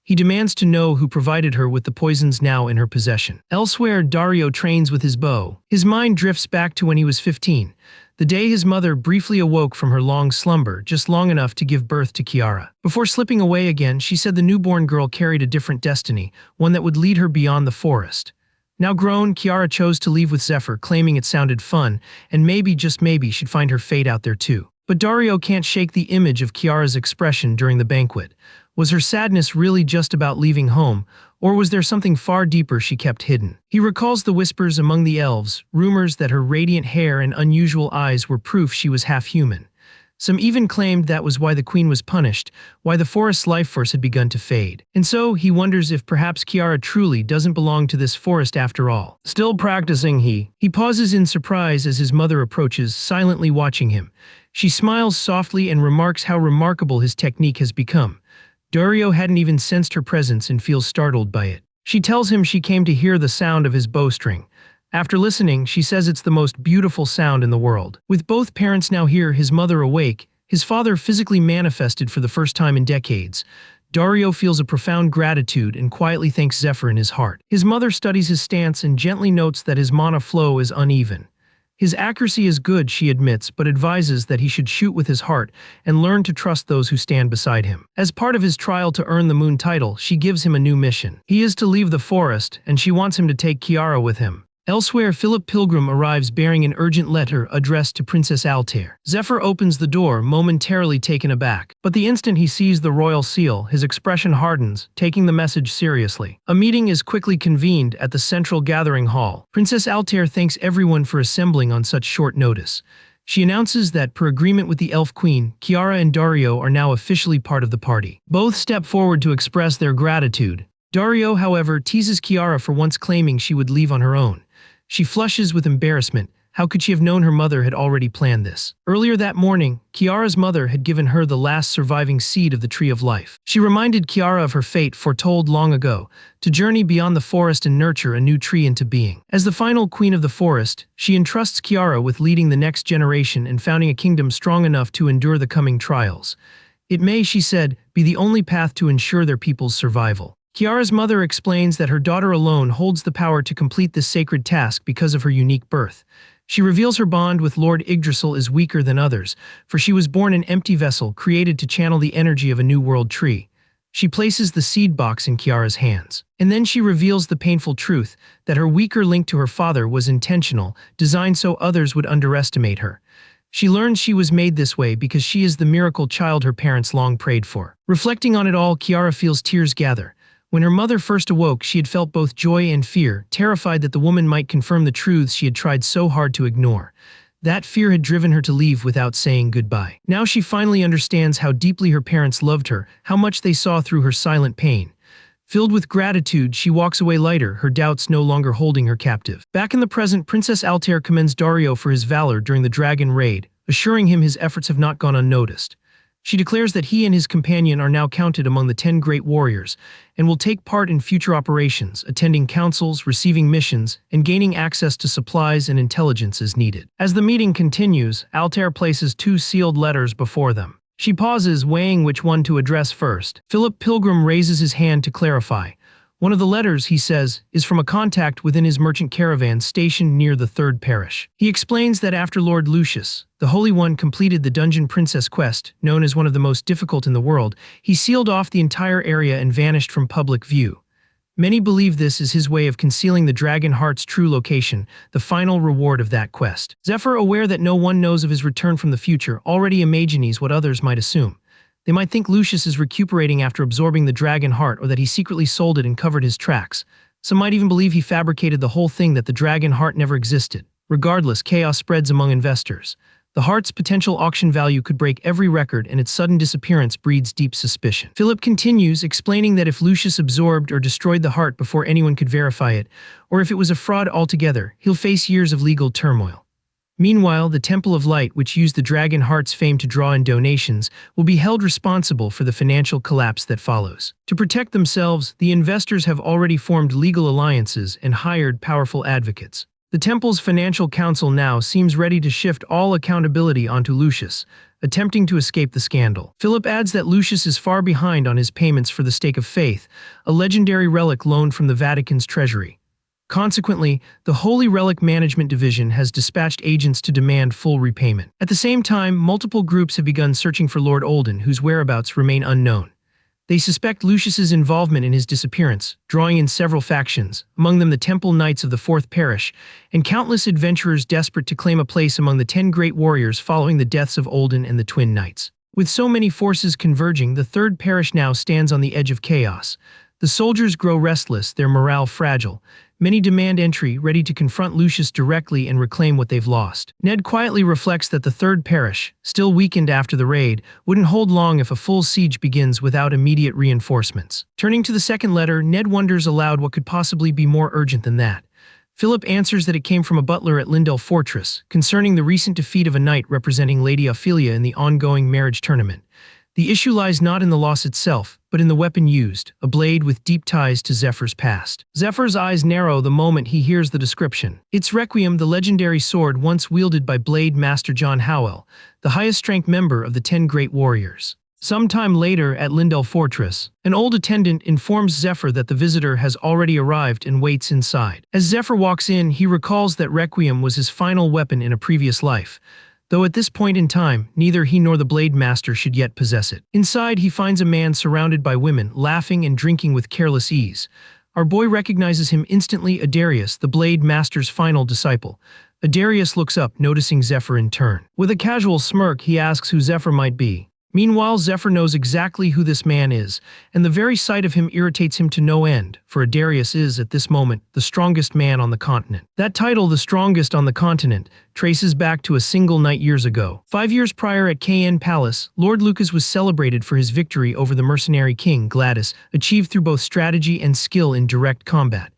He demands to know who provided her with the poisons now in her possession. Elsewhere, Dario trains with his bow. His mind drifts back to when he was 15, the day his mother briefly awoke from her long slumber, just long enough to give birth to Chiara. Before slipping away again, she said the newborn girl carried a different destiny, one that would lead her beyond the forest. Now grown, Chiara chose to leave with Zephyr, claiming it sounded fun, and maybe, just maybe, she'd find her fate out there too. But Dario can't shake the image of Chiara's expression during the banquet. Was her sadness really just about leaving home, or was there something far deeper she kept hidden? He recalls the whispers among the elves, rumors that her radiant hair and unusual eyes were proof she was half human. Some even claimed that was why the queen was punished, why the forest's life force had begun to fade. And so, he wonders if perhaps Chiara truly doesn't belong to this forest after all. Still practicing, he pauses in surprise as his mother approaches, silently watching him. She smiles softly and remarks how remarkable his technique has become. Dario hadn't even sensed her presence and feels startled by it. She tells him she came to hear the sound of his bowstring. After listening, she says it's the most beautiful sound in the world. With both parents now here, his mother awake, his father physically manifested for the first time in decades, Dario feels a profound gratitude and quietly thanks Zephyr in his heart. His mother studies his stance and gently notes that his mana flow is uneven. His accuracy is good, she admits, but advises that he should shoot with his heart and learn to trust those who stand beside him. As part of his trial to earn the moon title, she gives him a new mission. He is to leave the forest, and she wants him to take Chiara with him. Elsewhere, Philip Pilgrim arrives bearing an urgent letter addressed to Princess Altair. Zephyr opens the door, momentarily taken aback. But the instant he sees the royal seal, his expression hardens, taking the message seriously. A meeting is quickly convened at the central gathering hall. Princess Altair thanks everyone for assembling on such short notice. She announces that, per agreement with the Elf Queen, Kiara and Dario are now officially part of the party. Both step forward to express their gratitude. Dario, however, teases Kiara for once claiming she would leave on her own. She flushes with embarrassment. How could she have known her mother had already planned this? Earlier that morning, Kiara's mother had given her the last surviving seed of the Tree of Life. She reminded Kiara of her fate foretold long ago, to journey beyond the forest and nurture a new tree into being. As the final queen of the forest, she entrusts Kiara with leading the next generation and founding a kingdom strong enough to endure the coming trials. It may, she said, be the only path to ensure their people's survival. Kiara's mother explains that her daughter alone holds the power to complete this sacred task because of her unique birth. She reveals her bond with Lord Yggdrasil is weaker than others, for she was born an empty vessel created to channel the energy of a new world tree. She places the seed box in Kiara's hands. And then she reveals the painful truth that her weaker link to her father was intentional, designed so others would underestimate her. She learns she was made this way because she is the miracle child her parents long prayed for. Reflecting on it all, Kiara feels tears gather. When her mother first awoke, she had felt both joy and fear, terrified that the woman might confirm the truths she had tried so hard to ignore. That fear had driven her to leave without saying goodbye. Now she finally understands how deeply her parents loved her, how much they saw through her silent pain. Filled with gratitude, she walks away lighter, her doubts no longer holding her captive. Back in the present, Princess Altair commends Dario for his valor during the dragon raid, assuring him his efforts have not gone unnoticed. She declares that he and his companion are now counted among the 10 great warriors and will take part in future operations, attending councils, receiving missions, and gaining access to supplies and intelligence as needed. As the meeting continues, Altair places 2 sealed letters before them. She pauses, weighing which one to address first. Philip Pilgrim raises his hand to clarify. One of the letters, he says, is from a contact within his merchant caravan stationed near the Third Parish. He explains that after Lord Lucius, the Holy One, completed the Dungeon Princess quest, known as one of the most difficult in the world, he sealed off the entire area and vanished from public view. Many believe this is his way of concealing the Dragon Heart's true location, the final reward of that quest. Zephyr, aware that no one knows of his return from the future, already imagines what others might assume. They might think Lucius is recuperating after absorbing the Dragon Heart, or that he secretly sold it and covered his tracks. Some might even believe he fabricated the whole thing, that the Dragon Heart never existed. Regardless, chaos spreads among investors. The heart's potential auction value could break every record, and its sudden disappearance breeds deep suspicion. Philip continues, explaining that if Lucius absorbed or destroyed the heart before anyone could verify it, or if it was a fraud altogether, he'll face years of legal turmoil. Meanwhile, the Temple of Light, which used the Dragon Heart's fame to draw in donations, will be held responsible for the financial collapse that follows. To protect themselves, the investors have already formed legal alliances and hired powerful advocates. The Temple's financial council now seems ready to shift all accountability onto Lucius, attempting to escape the scandal. Philip adds that Lucius is far behind on his payments for the Stake of Faith, a legendary relic loaned from the Vatican's treasury. Consequently, the Holy Relic Management Division has dispatched agents to demand full repayment. At the same time, multiple groups have begun searching for Lord Olden, whose whereabouts remain unknown. They suspect Lucius's involvement in his disappearance, drawing in several factions, among them the Temple Knights of the Fourth Parish, and countless adventurers desperate to claim a place among the 10 great warriors following the deaths of Olden and the Twin Knights. With so many forces converging, the Third Parish now stands on the edge of chaos. The soldiers grow restless, their morale fragile. Many demand entry, ready to confront Lucius directly and reclaim what they've lost. Ned quietly reflects that the Third Parish, still weakened after the raid, wouldn't hold long if a full siege begins without immediate reinforcements. Turning to the second letter, Ned wonders aloud what could possibly be more urgent than that. Philip answers that it came from a butler at Lindell Fortress, concerning the recent defeat of a knight representing Lady Ophelia in the ongoing marriage tournament. The issue lies not in the loss itself, but in the weapon used, a blade with deep ties to Zephyr's past. Zephyr's eyes narrow the moment he hears the description. It's Requiem, the legendary sword once wielded by Blade Master John Howell, the highest-ranked member of the 10 Great Warriors. Sometime later at Lindell Fortress, an old attendant informs Zephyr that the visitor has already arrived and waits inside. As Zephyr walks in, he recalls that Requiem was his final weapon in a previous life, though at this point in time, neither he nor the Blade Master should yet possess it. Inside, he finds a man surrounded by women, laughing and drinking with careless ease. Our boy recognizes him instantly, Adarius, the Blade Master's final disciple. Adarius looks up, noticing Zephyr in turn. With a casual smirk, he asks who Zephyr might be. Meanwhile, Zephyr knows exactly who this man is, and the very sight of him irritates him to no end, for Adarius is, at this moment, the strongest man on the continent. That title, the strongest on the continent, traces back to a single night years ago. 5 years prior at KN Palace, Lord Lucas was celebrated for his victory over the mercenary king, Gladys, achieved through both strategy and skill in direct combat.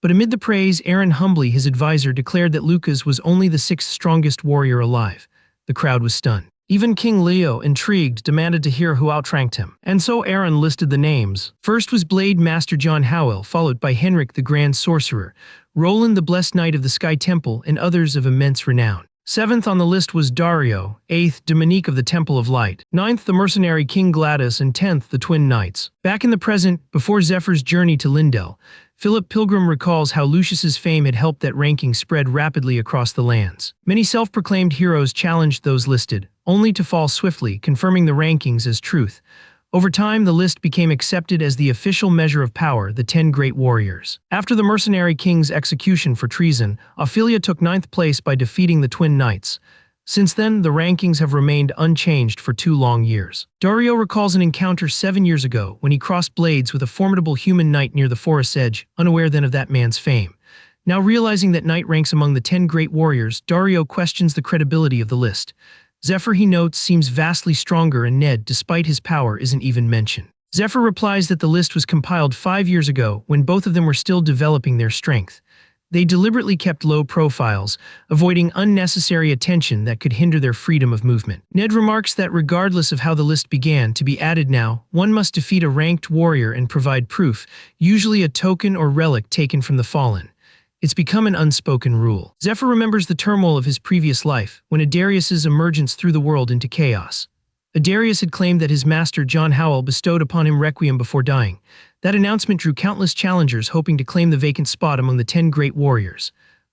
But amid the praise, Aaron Humbly, his advisor, declared that Lucas was only the sixth strongest warrior alive. The crowd was stunned. Even King Leo, intrigued, demanded to hear who outranked him. And so Aaron listed the names. First was Blade Master John Howell, followed by Henrik the Grand Sorcerer, Roland the Blessed Knight of the Sky Temple, and others of immense renown. Seventh on the list was Dario, eighth Dominique of the Temple of Light, ninth the mercenary King Gladys, and 10th the Twin Knights. Back in the present, before Zephyr's journey to Lindell, Philip Pilgrim recalls how Lucius's fame had helped that ranking spread rapidly across the lands. Many self-proclaimed heroes challenged those listed, only to fall swiftly, confirming the rankings as truth. Over time, the list became accepted as the official measure of power, the 10 Great Warriors. After the mercenary king's execution for treason, Ophelia took 9th place by defeating the Twin Knights. Since then, the rankings have remained unchanged for 2 long years. Dario recalls an encounter 7 years ago when he crossed blades with a formidable human knight near the forest's edge, unaware then of that man's fame. Now realizing that knight ranks among the 10 Great Warriors, Dario questions the credibility of the list. Zephyr, he notes, seems vastly stronger, and Ned, despite his power, isn't even mentioned. Zephyr replies that the list was compiled 5 years ago when both of them were still developing their strength. They deliberately kept low profiles, avoiding unnecessary attention that could hinder their freedom of movement. Ned remarks that regardless of how the list began to be added now, one must defeat a ranked warrior and provide proof, usually a token or relic taken from the fallen. It's become an unspoken rule. Zephyr remembers the turmoil of his previous life, when Adarius's emergence threw the world into chaos. Adarius had claimed that his master John Howell bestowed upon him requiem before dying. That announcement drew countless challengers hoping to claim the vacant spot among the 10 Great Warriors.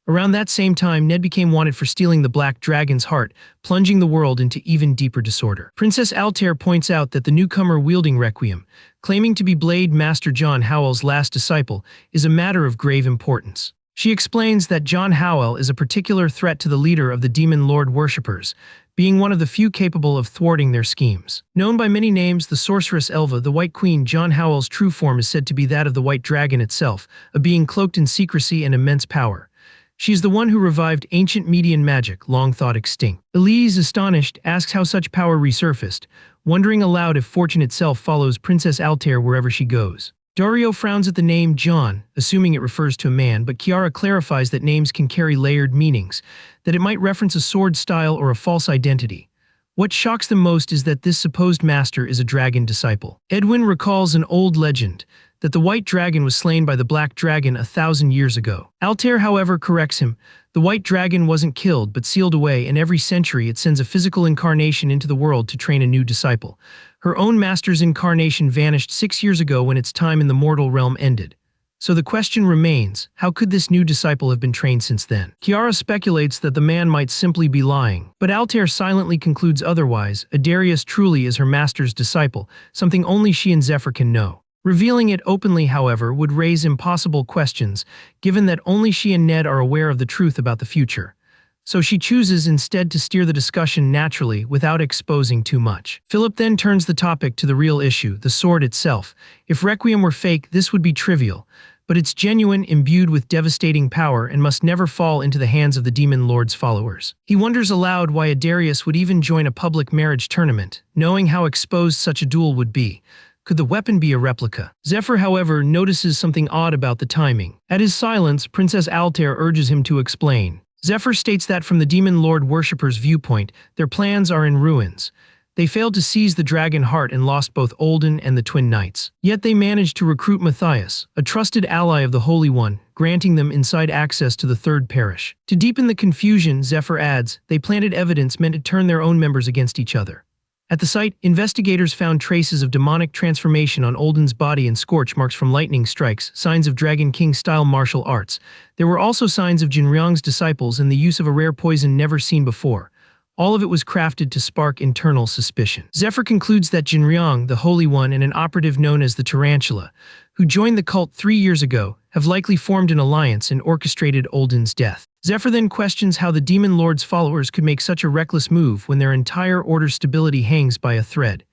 Around that same time, Ned became wanted for stealing the Black Dragon's heart, plunging the world into even deeper disorder. Princess Altair points out that the newcomer wielding requiem, claiming to be Blade Master John Howell's last disciple, is a matter of grave importance. She explains that John Howell is a particular threat to the leader of the Demon Lord worshippers, being one of the few capable of thwarting their schemes. Known by many names, the sorceress Elva, the White Queen, John Howell's true form is said to be that of the White Dragon itself, a being cloaked in secrecy and immense power. She is the one who revived ancient Median magic, long thought extinct. Elise, astonished, asks how such power resurfaced, wondering aloud if fortune itself follows Princess Altair wherever she goes. Dario frowns at the name John, assuming it refers to a man, but Chiara clarifies that names can carry layered meanings, that it might reference a sword style or a false identity. What shocks them most is that this supposed master is a dragon disciple. Edwin recalls an old legend, that the White Dragon was slain by the Black Dragon 1,000 years ago. Altair, however, corrects him. The White Dragon wasn't killed, but sealed away, and every century it sends a physical incarnation into the world to train a new disciple. Her own master's incarnation vanished 6 years ago when its time in the mortal realm ended. So the question remains, how could this new disciple have been trained since then? Chiara speculates that the man might simply be lying, but Altair silently concludes otherwise. Adarius truly is her master's disciple, something only she and Zephyr can know. Revealing it openly, however, would raise impossible questions, given that only she and Ned are aware of the truth about the future. So she chooses instead to steer the discussion naturally without exposing too much. Philip then turns the topic to the real issue, the sword itself. If Requiem were fake, this would be trivial, but it's genuine, imbued with devastating power, and must never fall into the hands of the Demon Lord's followers. He wonders aloud why Adarius would even join a public marriage tournament, knowing how exposed such a duel would be. Could the weapon be a replica? Zephyr, however, notices something odd about the timing. At his silence, Princess Altair urges him to explain. Zephyr states that from the Demon Lord worshippers' viewpoint, their plans are in ruins. They failed to seize the dragon heart and lost both Olden and the Twin Knights. Yet they managed to recruit Matthias, a trusted ally of the Holy One, granting them inside access to the Third Parish. To deepen the confusion, Zephyr adds, they planted evidence meant to turn their own members against each other. At the site, investigators found traces of demonic transformation on Olden's body and scorch marks from lightning strikes, signs of Dragon King-style martial arts. There were also signs of Jinryong's disciples and the use of a rare poison never seen before. All of it was crafted to spark internal suspicion. Zephyr concludes that Jinryong, the Holy One, and an operative known as the Tarantula, who joined the cult 3 years ago, have likely formed an alliance and orchestrated Olden's death. Zephyr then questions how the Demon Lord's followers could make such a reckless move when their entire order's stability hangs by a thread.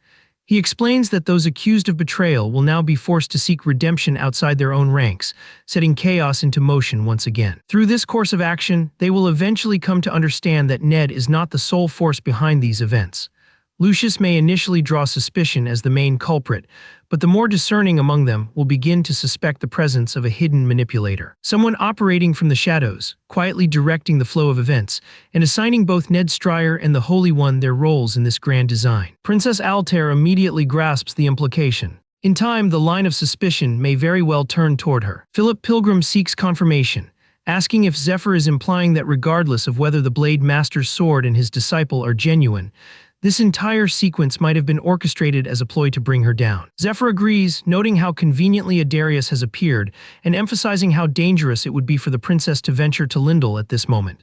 He explains that those accused of betrayal will now be forced to seek redemption outside their own ranks, setting chaos into motion once again. Through this course of action, they will eventually come to understand that Ned is not the sole force behind these events. Lucius may initially draw suspicion as the main culprit, but the more discerning among them will begin to suspect the presence of a hidden manipulator. Someone operating from the shadows, quietly directing the flow of events, and assigning both Ned Stryer and the Holy One their roles in this grand design. Princess Altair immediately grasps the implication. In time, the line of suspicion may very well turn toward her. Philip Pilgrim seeks confirmation, asking if Zephyr is implying that regardless of whether the Blade Master's sword and his disciple are genuine, this entire sequence might have been orchestrated as a ploy to bring her down. Zephyr agrees, noting how conveniently Adarius has appeared and emphasizing how dangerous it would be for the princess to venture to Lindell at this moment.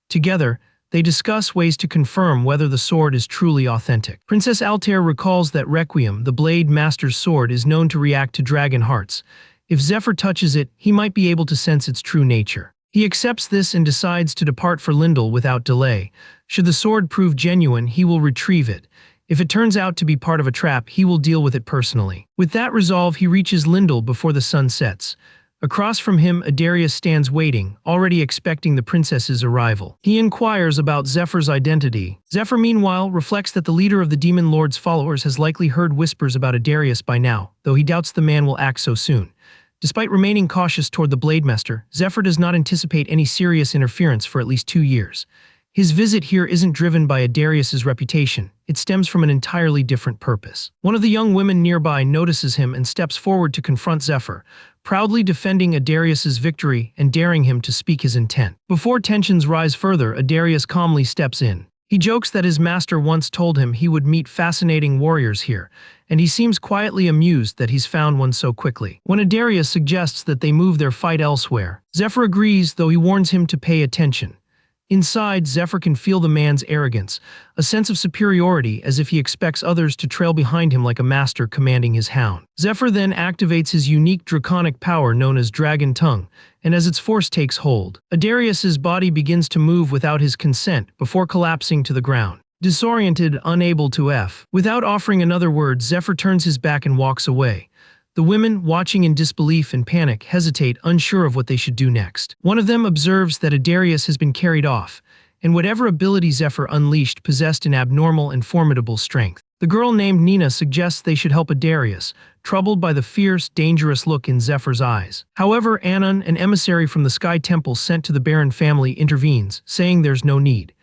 Together, they discuss ways to confirm whether the sword is truly authentic. Princess Altair recalls that Requiem, the Blade Master's sword, is known to react to dragon hearts. If Zephyr touches it, he might be able to sense its true nature. He accepts this and decides to depart for Lindell without delay. Should the sword prove genuine, he will retrieve it. If it turns out to be part of a trap, he will deal with it personally. With that resolve, he reaches Lindell before the sun sets. Across from him, Adarius stands waiting, already expecting the princess's arrival. He inquires about Zephyr's identity. Zephyr, meanwhile, reflects that the leader of the Demon Lord's followers has likely heard whispers about Adarius by now, though he doubts the man will act so soon. Despite remaining cautious toward the Blade Master, Zephyr does not anticipate any serious interference for at least 2 years. His visit here isn't driven by Adarius's reputation. It stems from an entirely different purpose. One of the young women nearby notices him and steps forward to confront Zephyr, proudly defending Adarius's victory and daring him to speak his intent. Before tensions rise further, Adarius calmly steps in. He jokes that his master once told him he would meet fascinating warriors here, and he seems quietly amused that he's found one so quickly. When Adarius suggests that they move their fight elsewhere, Zephyr agrees, though he warns him to pay attention. Inside, Zephyr can feel the man's arrogance, a sense of superiority as if he expects others to trail behind him like a master commanding his hound. Zephyr then activates his unique draconic power known as Dragon Tongue, and as its force takes hold, Adarius's body begins to move without his consent before collapsing to the ground. Disoriented, unable to Without offering another word, Zephyr turns his back and walks away. The women, watching in disbelief and panic, hesitate, unsure of what they should do next. One of them observes that Adarius has been carried off, and whatever ability Zephyr unleashed possessed an abnormal and formidable strength. The girl named Nina suggests they should help Adarius, troubled by the fierce, dangerous look in Zephyr's eyes. However, Anon, an emissary from the Sky Temple sent to the Baron family, intervenes, saying there's no need.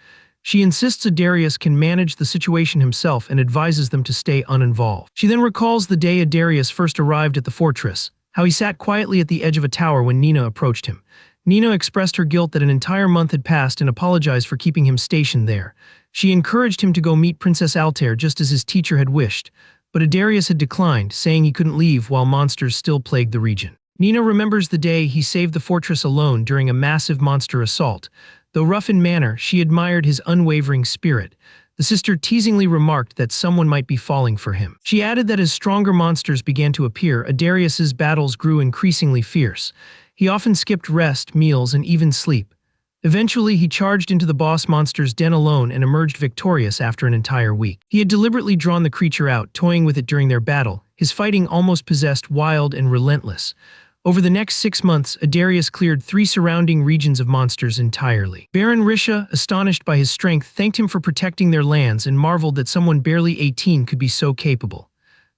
She insists Adarius can manage the situation himself and advises them to stay uninvolved. She then recalls the day Adarius first arrived at the fortress, how he sat quietly at the edge of a tower when Nina approached him. Nina expressed her guilt that an entire month had passed and apologized for keeping him stationed there. She encouraged him to go meet Princess Altair just as his teacher had wished, but Adarius had declined, saying he couldn't leave while monsters still plagued the region. Nina remembers the day he saved the fortress alone during a massive monster assault. Though rough in manner, she admired his unwavering spirit. The sister teasingly remarked that someone might be falling for him. She added that as stronger monsters began to appear, Adarius's battles grew increasingly fierce. He often skipped rest, meals, and even sleep. Eventually, he charged into the boss monster's den alone and emerged victorious after an entire week. He had deliberately drawn the creature out, toying with it during their battle, his fighting almost possessed, wild, and relentless. Over the next 6 months, Adarius cleared 3 surrounding regions of monsters entirely. Baron Risha, astonished by his strength, thanked him for protecting their lands and marveled that someone barely 18 could be so capable.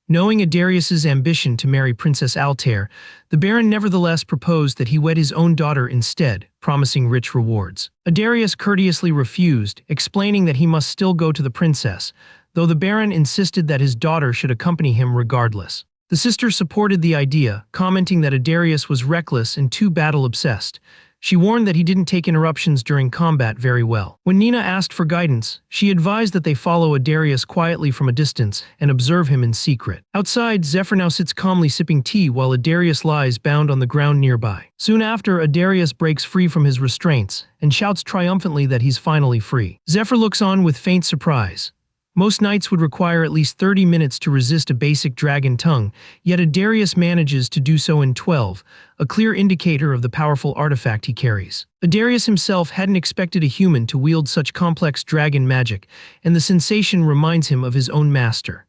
Knowing Adarius's ambition to marry Princess Altair, the Baron nevertheless proposed that he wed his own daughter instead, promising rich rewards. Adarius courteously refused, explaining that he must still go to the princess, though the Baron insisted that his daughter should accompany him regardless. The sister supported the idea, commenting that Adarius was reckless and too battle-obsessed. She warned that he didn't take interruptions during combat very well. When Nina asked for guidance, she advised that they follow Adarius quietly from a distance and observe him in secret. Outside, Zephyr now sits calmly sipping tea while Adarius lies bound on the ground nearby. Soon after, Adarius breaks free from his restraints and shouts triumphantly that he's finally free. Zephyr looks on with faint surprise. Most knights would require at least 30 minutes to resist a basic dragon tongue, yet Adarius manages to do so in 12, a clear indicator of the powerful artifact he carries. Adarius himself hadn't expected a human to wield such complex dragon magic, and the sensation reminds him of his own master.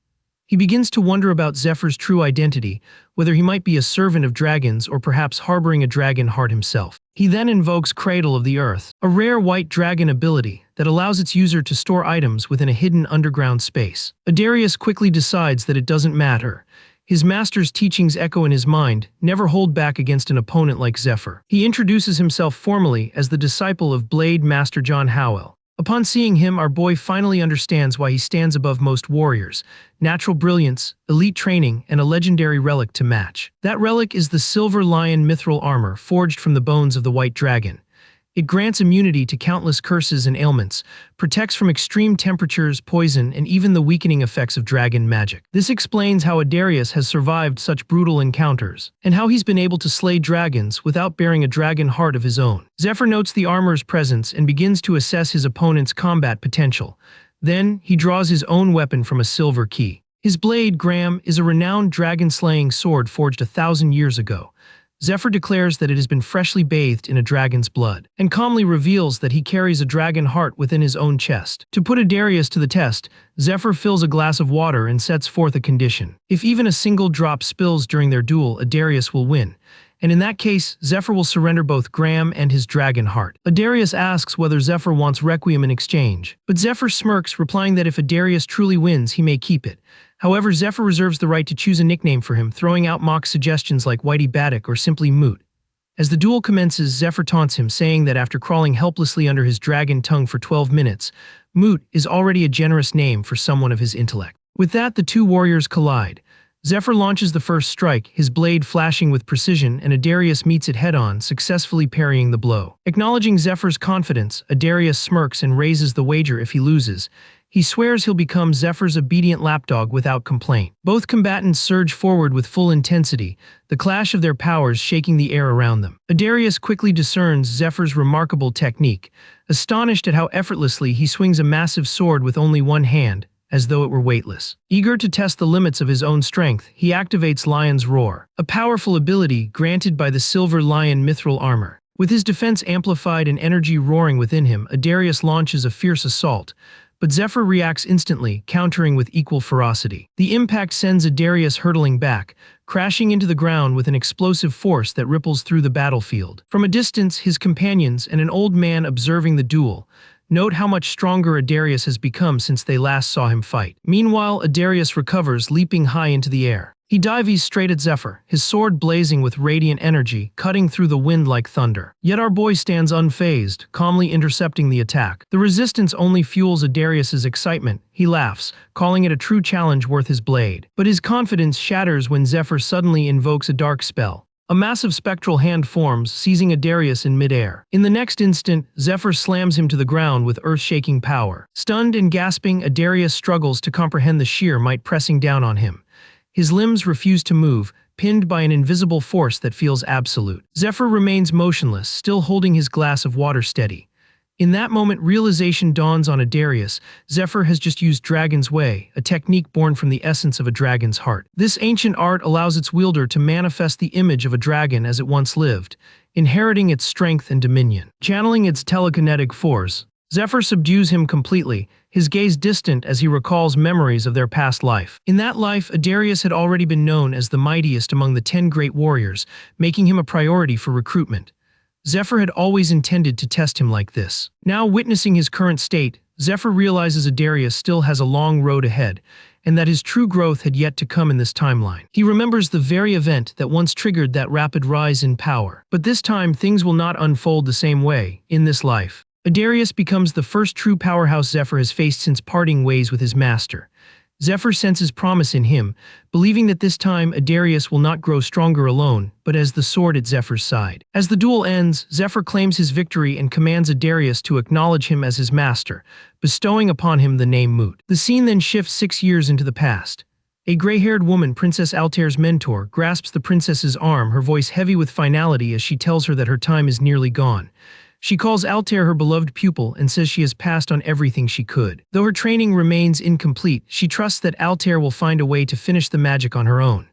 He begins to wonder about Zephyr's true identity, whether he might be a servant of dragons or perhaps harboring a dragon heart himself. He then invokes Cradle of the Earth, a rare white dragon ability that allows its user to store items within a hidden underground space. Adarius quickly decides that it doesn't matter. His master's teachings echo in his mind, never hold back against an opponent like Zephyr. He introduces himself formally as the disciple of Blade Master John Howell. Upon seeing him, our boy finally understands why he stands above most warriors: natural brilliance, elite training, and a legendary relic to match. That relic is the Silver Lion mithril armor forged from the bones of the White Dragon. It grants immunity to countless curses and ailments, protects from extreme temperatures, poison, and even the weakening effects of dragon magic. This explains how Adarius has survived such brutal encounters, and how he's been able to slay dragons without bearing a dragon heart of his own. Zephyr notes the armor's presence and begins to assess his opponent's combat potential. Then, he draws his own weapon from a silver key. His blade, Graham, is a renowned dragon-slaying sword forged 1,000 years ago. Zephyr declares that it has been freshly bathed in a dragon's blood, and calmly reveals that he carries a dragon heart within his own chest. To put Adarius to the test, Zephyr fills a glass of water and sets forth a condition. If even a single drop spills during their duel, Adarius will win, and in that case, Zephyr will surrender both Graham and his dragon heart. Adarius asks whether Zephyr wants Requiem in exchange, but Zephyr smirks, replying that if Adarius truly wins, he may keep it. However, Zephyr reserves the right to choose a nickname for him, throwing out mock suggestions like Whitey Baddock or simply Moot. As the duel commences, Zephyr taunts him, saying that after crawling helplessly under his dragon tongue for 12 minutes, Moot is already a generous name for someone of his intellect. With that, the two warriors collide. Zephyr launches the first strike, his blade flashing with precision, and Adarius meets it head-on, successfully parrying the blow. Acknowledging Zephyr's confidence, Adarius smirks and raises the wager if he loses. He swears he'll become Zephyr's obedient lapdog without complaint. Both combatants surge forward with full intensity, the clash of their powers shaking the air around them. Adarius quickly discerns Zephyr's remarkable technique, astonished at how effortlessly he swings a massive sword with only one hand, as though it were weightless. Eager to test the limits of his own strength, he activates Lion's Roar, a powerful ability granted by the Silver Lion mithril armor. With his defense amplified and energy roaring within him, Adarius launches a fierce assault, but Zephyr reacts instantly, countering with equal ferocity. The impact sends Adarius hurtling back, crashing into the ground with an explosive force that ripples through the battlefield. From a distance, his companions and an old man observing the duel note how much stronger Adarius has become since they last saw him fight. Meanwhile, Adarius recovers, leaping high into the air. He dives straight at Zephyr, his sword blazing with radiant energy, cutting through the wind like thunder. Yet our boy stands unfazed, calmly intercepting the attack. The resistance only fuels Adarius's excitement. He laughs, calling it a true challenge worth his blade. But his confidence shatters when Zephyr suddenly invokes a dark spell. A massive spectral hand forms, seizing Adarius in midair. In the next instant, Zephyr slams him to the ground with earth-shaking power. Stunned and gasping, Adarius struggles to comprehend the sheer might pressing down on him. His limbs refuse to move, pinned by an invisible force that feels absolute. Zephyr remains motionless, still holding his glass of water steady. In that moment, realization dawns on Adarius. Zephyr has just used Dragon's Way, a technique born from the essence of a dragon's heart. This ancient art allows its wielder to manifest the image of a dragon as it once lived, inheriting its strength and dominion. Channeling its telekinetic force, Zephyr subdues him completely, his gaze distant as he recalls memories of their past life. In that life, Adarius had already been known as the mightiest among the 10 great warriors, making him a priority for recruitment. Zephyr had always intended to test him like this. Now, witnessing his current state, Zephyr realizes Adarius still has a long road ahead, and that his true growth had yet to come in this timeline. He remembers the very event that once triggered that rapid rise in power. But this time, things will not unfold the same way, in this life. Adarius becomes the first true powerhouse Zephyr has faced since parting ways with his master. Zephyr senses promise in him, believing that this time Adarius will not grow stronger alone, but as the sword at Zephyr's side. As the duel ends, Zephyr claims his victory and commands Adarius to acknowledge him as his master, bestowing upon him the name Moot. The scene then shifts 6 years into the past. A gray-haired woman, Princess Altair's mentor, grasps the princess's arm, her voice heavy with finality as she tells her that her time is nearly gone. She calls Altair her beloved pupil and says she has passed on everything she could. Though her training remains incomplete, she trusts that Altair will find a way to finish the magic on her own.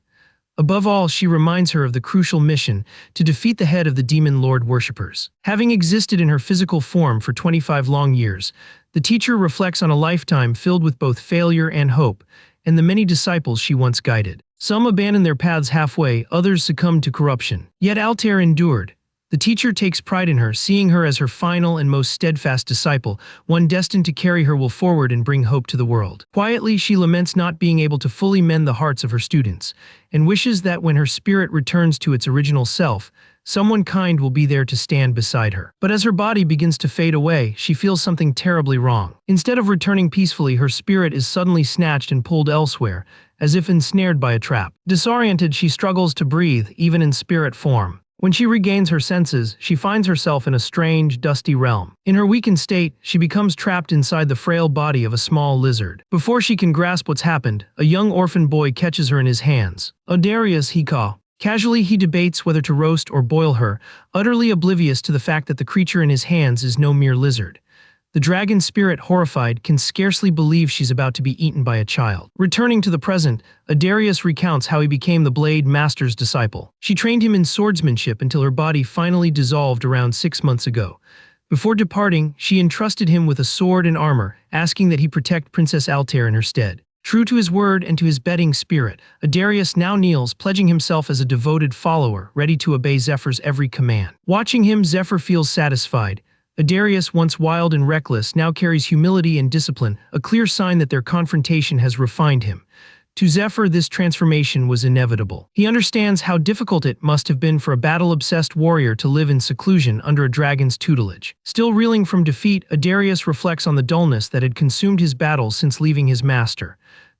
Above all, she reminds her of the crucial mission to defeat the head of the demon lord worshippers. Having existed in her physical form for 25 long years, the teacher reflects on a lifetime filled with both failure and hope, and the many disciples she once guided. Some abandoned their paths halfway, others succumbed to corruption. Yet Altair endured. The teacher takes pride in her, seeing her as her final and most steadfast disciple, one destined to carry her will forward and bring hope to the world. Quietly, she laments not being able to fully mend the hearts of her students, and wishes that when her spirit returns to its original self, someone kind will be there to stand beside her. But as her body begins to fade away, she feels something terribly wrong. Instead of returning peacefully, her spirit is suddenly snatched and pulled elsewhere, as if ensnared by a trap. Disoriented, she struggles to breathe, even in spirit form. When she regains her senses, she finds herself in a strange, dusty realm. In her weakened state, she becomes trapped inside the frail body of a small lizard. Before she can grasp what's happened, a young orphan boy catches her in his hands. Darius, he calls. Casually, he debates whether to roast or boil her, utterly oblivious to the fact that the creature in his hands is no mere lizard. The dragon spirit, horrified, can scarcely believe she's about to be eaten by a child. Returning to the present, Darius recounts how he became the Blade Master's disciple. She trained him in swordsmanship until her body finally dissolved around 6 months ago. Before departing, she entrusted him with a sword and armor, asking that he protect Princess Altair in her stead. True to his word and to his bedding spirit, Darius now kneels, pledging himself as a devoted follower, ready to obey Zephyr's every command. Watching him, Zephyr feels satisfied. Darius, once wild and reckless, now carries humility and discipline, a clear sign that their confrontation has refined him. To Zephyr, this transformation was inevitable. He understands how difficult it must have been for a battle-obsessed warrior to live in seclusion under a dragon's tutelage. Still reeling from defeat, Darius reflects on the dullness that had consumed his battles since leaving his master.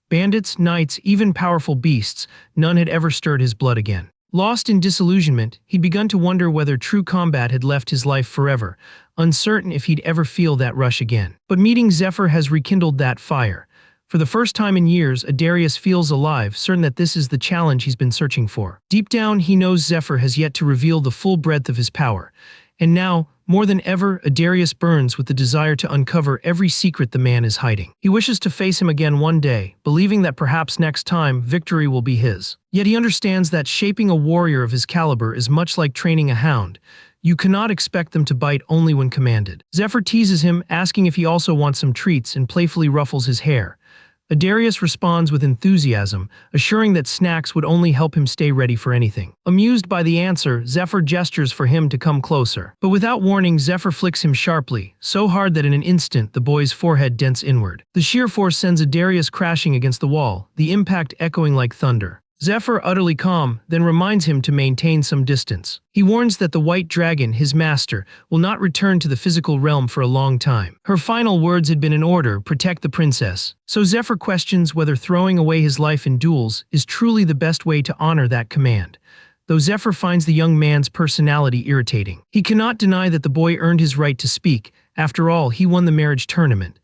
Bandits, knights, even powerful beasts, none had ever stirred his blood again. Lost in disillusionment, he'd begun to wonder whether true combat had left his life forever, uncertain if he'd ever feel that rush again. But meeting Zephyr has rekindled that fire. For the first time in years, Darius feels alive, certain that this is the challenge he's been searching for. Deep down, he knows Zephyr has yet to reveal the full breadth of his power. And now, more than ever, Darius burns with the desire to uncover every secret the man is hiding. He wishes to face him again one day, believing that perhaps next time, victory will be his. Yet he understands that shaping a warrior of his caliber is much like training a hound. You cannot expect them to bite only when commanded. Zephyr teases him, asking if he also wants some treats, and playfully ruffles his hair. Darius responds with enthusiasm, assuring that snacks would only help him stay ready for anything. Amused by the answer, Zephyr gestures for him to come closer. But without warning, Zephyr flicks him sharply, so hard that in an instant the boy's forehead dents inward. The sheer force sends Darius crashing against the wall, the impact echoing like thunder. Zephyr, utterly calm, then reminds him to maintain some distance. He warns that the white dragon, his master, will not return to the physical realm for a long time. Her final words had been an order: protect the princess. So Zephyr questions whether throwing away his life in duels is truly the best way to honor that command. Though Zephyr finds the young man's personality irritating, he cannot deny that the boy earned his right to speak. After all, he won the marriage tournament.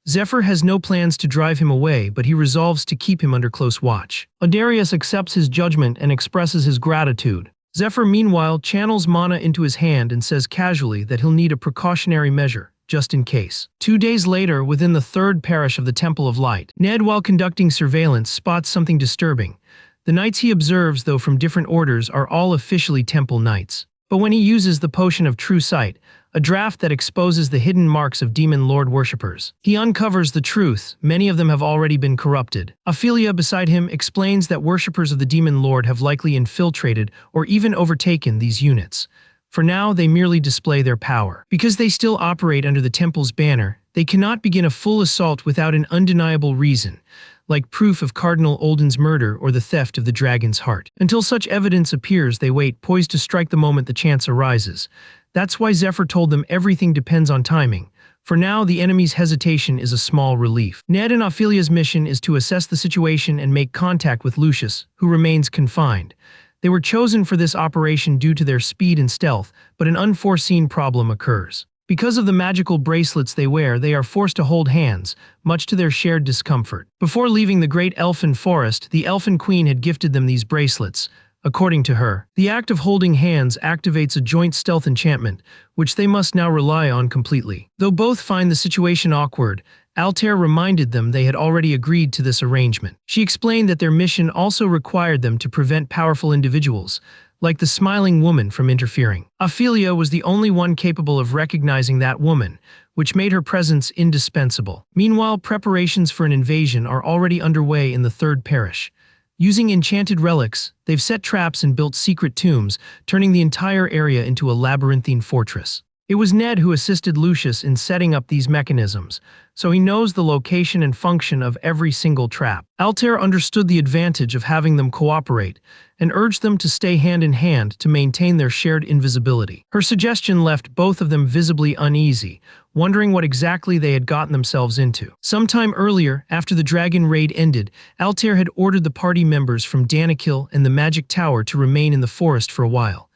Zephyr has no plans to drive him away, but he resolves to keep him under close watch. Darius accepts his judgment and expresses his gratitude. Zephyr, meanwhile, channels mana into his hand and says casually that he'll need a precautionary measure, just in case. 2 days later, within the third parish of the Temple of Light, Ned, while conducting surveillance, spots something disturbing. The knights he observes, though from different orders, are all officially temple knights. But when he uses the potion of true sight, a draft that exposes the hidden marks of demon lord worshippers, he uncovers the truth: many of them have already been corrupted. Ophelia, beside him, explains that worshippers of the demon lord have likely infiltrated or even overtaken these units. For now, they merely display their power. Because they still operate under the temple's banner, they cannot begin a full assault without an undeniable reason, like proof of Cardinal Olden's murder or the theft of the dragon's heart. Until such evidence appears, they wait, poised to strike the moment the chance arises. That's why Zephyr told them everything depends on timing. For now, the enemy's hesitation is a small relief. Ned and Ophelia's mission is to assess the situation and make contact with Lucius, who remains confined. They were chosen for this operation due to their speed and stealth, but an unforeseen problem occurs. Because of the magical bracelets they wear, they are forced to hold hands, much to their shared discomfort. Before leaving the great elfin forest, the elfin queen had gifted them these bracelets, according to her. The act of holding hands activates a joint stealth enchantment, which they must now rely on completely. Though both find the situation awkward, Altair reminded them they had already agreed to this arrangement. She explained that their mission also required them to prevent powerful individuals, like the smiling woman, from interfering. Ophelia was the only one capable of recognizing that woman, which made her presence indispensable. Meanwhile, preparations for an invasion are already underway in the Third Parish. Using enchanted relics, they've set traps and built secret tombs, turning the entire area into a labyrinthine fortress. It was Ned who assisted Lucius in setting up these mechanisms, so he knows the location and function of every single trap. Altair understood the advantage of having them cooperate, and urged them to stay hand in hand to maintain their shared invisibility. Her suggestion left both of them visibly uneasy, wondering what exactly they had gotten themselves into. Sometime earlier, after the dragon raid ended, Altair had ordered the party members from Danakil and the Magic Tower to remain in the forest for a while.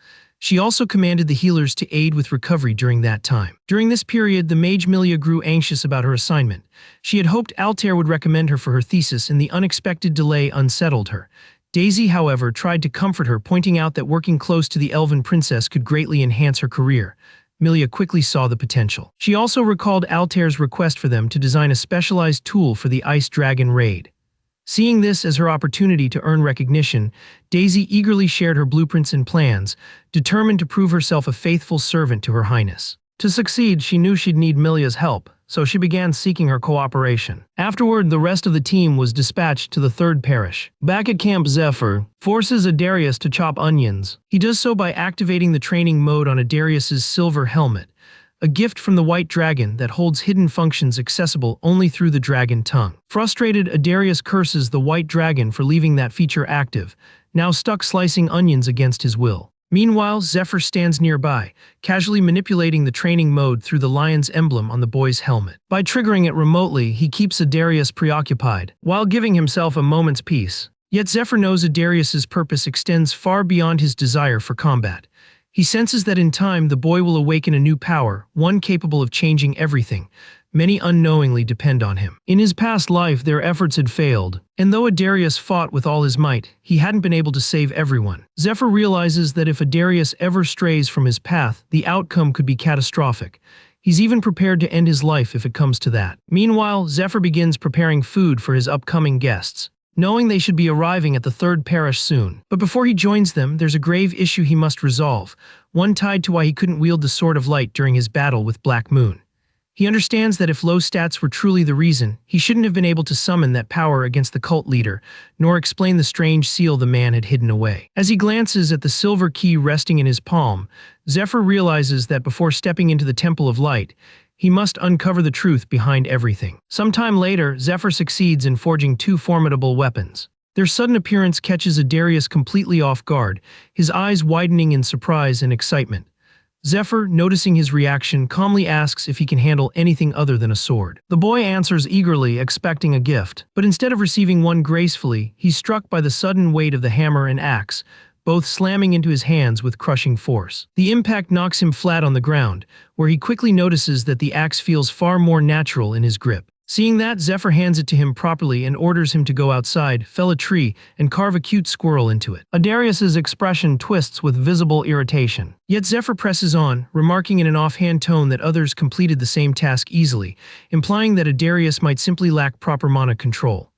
She also commanded the healers to aid with recovery during that time. During this period, the mage Milia grew anxious about her assignment. She had hoped Altair would recommend her for her thesis, and the unexpected delay unsettled her. Daisy, however, tried to comfort her, pointing out that working close to the elven princess could greatly enhance her career. Milia quickly saw the potential. She also recalled Altair's request for them to design a specialized tool for the Ice Dragon raid. Seeing this as her opportunity to earn recognition, Daisy eagerly shared her blueprints and plans, determined to prove herself a faithful servant to Her Highness. To succeed, she knew she'd need Milia's help, so she began seeking her cooperation. Afterward, the rest of the team was dispatched to the Third Parish. Back at Camp, Zephyr forces Adarius to chop onions. He does so by activating the training mode on Adarius's silver helmet, a gift from the White Dragon that holds hidden functions accessible only through the dragon tongue. Frustrated, Adarius curses the White Dragon for leaving that feature active, now stuck slicing onions against his will. Meanwhile, Zephyr stands nearby, casually manipulating the training mode through the lion's emblem on the boy's helmet. By triggering it remotely, he keeps Adarius preoccupied, while giving himself a moment's peace. Yet Zephyr knows Adarius's purpose extends far beyond his desire for combat. He senses that in time the boy will awaken a new power, one capable of changing everything. Many unknowingly depend on him. In his past life, their efforts had failed, and though Adarius fought with all his might, he hadn't been able to save everyone. Zephyr realizes that if Adarius ever strays from his path, the outcome could be catastrophic. He's even prepared to end his life if it comes to that. Meanwhile, Zephyr begins preparing food for his upcoming guests, knowing they should be arriving at the Third Parish soon. But before he joins them, there's a grave issue he must resolve, one tied to why he couldn't wield the Sword of Light during his battle with Black Moon. He understands that if low stats were truly the reason, he shouldn't have been able to summon that power against the cult leader, nor explain the strange seal the man had hidden away. As he glances at the silver key resting in his palm, Zephyr realizes that before stepping into the Temple of Light, he must uncover the truth behind everything. Sometime later, Zephyr succeeds in forging two formidable weapons. Their sudden appearance catches Adarius completely off guard, his eyes widening in surprise and excitement. Zephyr, noticing his reaction, calmly asks if he can handle anything other than a sword. The boy answers eagerly, expecting a gift, but instead of receiving one gracefully, he's struck by the sudden weight of the hammer and axe, both slamming into his hands with crushing force. The impact knocks him flat on the ground, where he quickly notices that the axe feels far more natural in his grip. Seeing that, Zephyr hands it to him properly and orders him to go outside, fell a tree, and carve a cute squirrel into it. Adarius's expression twists with visible irritation. Yet Zephyr presses on, remarking in an offhand tone that others completed the same task easily, implying that Adarius might simply lack proper mana control.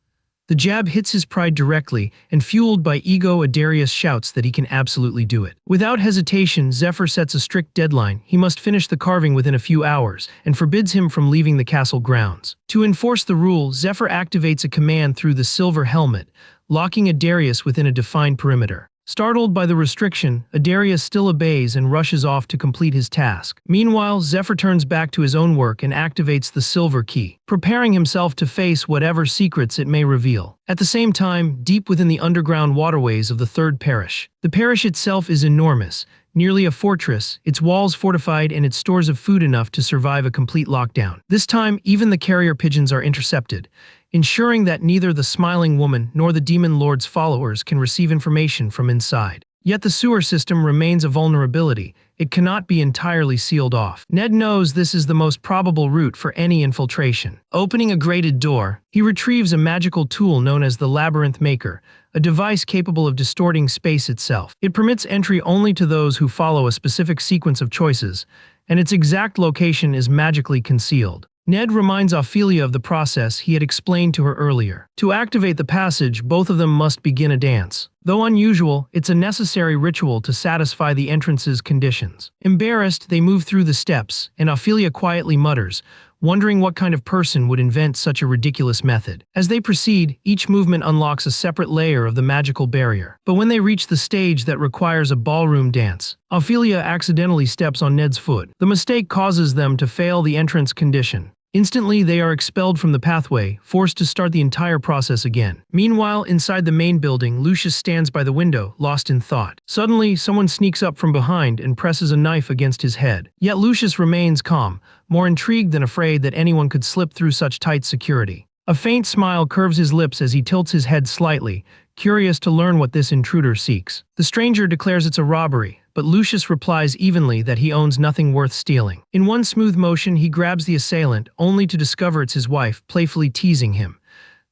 The jab hits his pride directly, and fueled by ego, Adarius shouts that he can absolutely do it. Without hesitation, Zephyr sets a strict deadline. He must finish the carving within a few hours, and forbids him from leaving the castle grounds. To enforce the rule, Zephyr activates a command through the silver helmet, locking Adarius within a defined perimeter. Startled by the restriction, Adarius still obeys and rushes off to complete his task. Meanwhile, Zephyr turns back to his own work and activates the silver key, preparing himself to face whatever secrets it may reveal. At the same time, deep within the underground waterways of the Third Parish, the parish itself is enormous, nearly a fortress, its walls fortified and its stores of food enough to survive a complete lockdown. This time, even the carrier pigeons are intercepted, ensuring that neither the smiling woman nor the demon lord's followers can receive information from inside. Yet the sewer system remains a vulnerability. It cannot be entirely sealed off. Ned knows this is the most probable route for any infiltration. Opening a grated door, he retrieves a magical tool known as the Labyrinth Maker, a device capable of distorting space itself. It permits entry only to those who follow a specific sequence of choices, and its exact location is magically concealed. Ned reminds Ophelia of the process he had explained to her earlier. To activate the passage, both of them must begin a dance. Though unusual, it's a necessary ritual to satisfy the entrance's conditions. Embarrassed, they move through the steps, and Ophelia quietly mutters, wondering what kind of person would invent such a ridiculous method. As they proceed, each movement unlocks a separate layer of the magical barrier. But when they reach the stage that requires a ballroom dance, Ophelia accidentally steps on Ned's foot. The mistake causes them to fail the entrance condition. Instantly, they are expelled from the pathway, forced to start the entire process again. Meanwhile, inside the main building, Lucius stands by the window, lost in thought. Suddenly, someone sneaks up from behind and presses a knife against his head. Yet Lucius remains calm, more intrigued than afraid that anyone could slip through such tight security. A faint smile curves his lips as he tilts his head slightly, curious to learn what this intruder seeks. The stranger declares it's a robbery, but Lucius replies evenly that he owns nothing worth stealing. In one smooth motion, he grabs the assailant, only to discover it's his wife, playfully teasing him.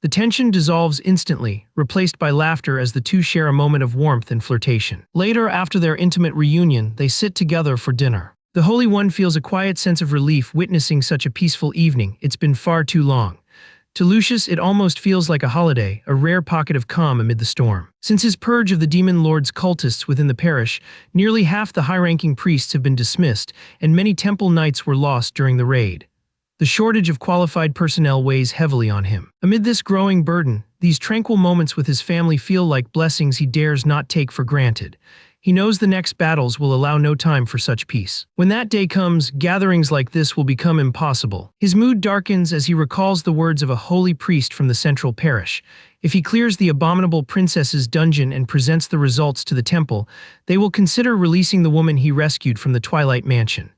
The tension dissolves instantly, replaced by laughter as the two share a moment of warmth and flirtation. Later, after their intimate reunion, they sit together for dinner. The Holy One feels a quiet sense of relief witnessing such a peaceful evening. It's been far too long. To Lucius, it almost feels like a holiday, a rare pocket of calm amid the storm. Since his purge of the Demon Lord's cultists within the parish, nearly half the high-ranking priests have been dismissed, and many temple knights were lost during the raid. The shortage of qualified personnel weighs heavily on him. Amid this growing burden, these tranquil moments with his family feel like blessings he dares not take for granted. He knows the next battles will allow no time for such peace. When that day comes, gatherings like this will become impossible. His mood darkens as he recalls the words of a holy priest from the central parish. If he clears the abominable princess's dungeon and presents the results to the temple, they will consider releasing the woman he rescued from the Twilight Mansion.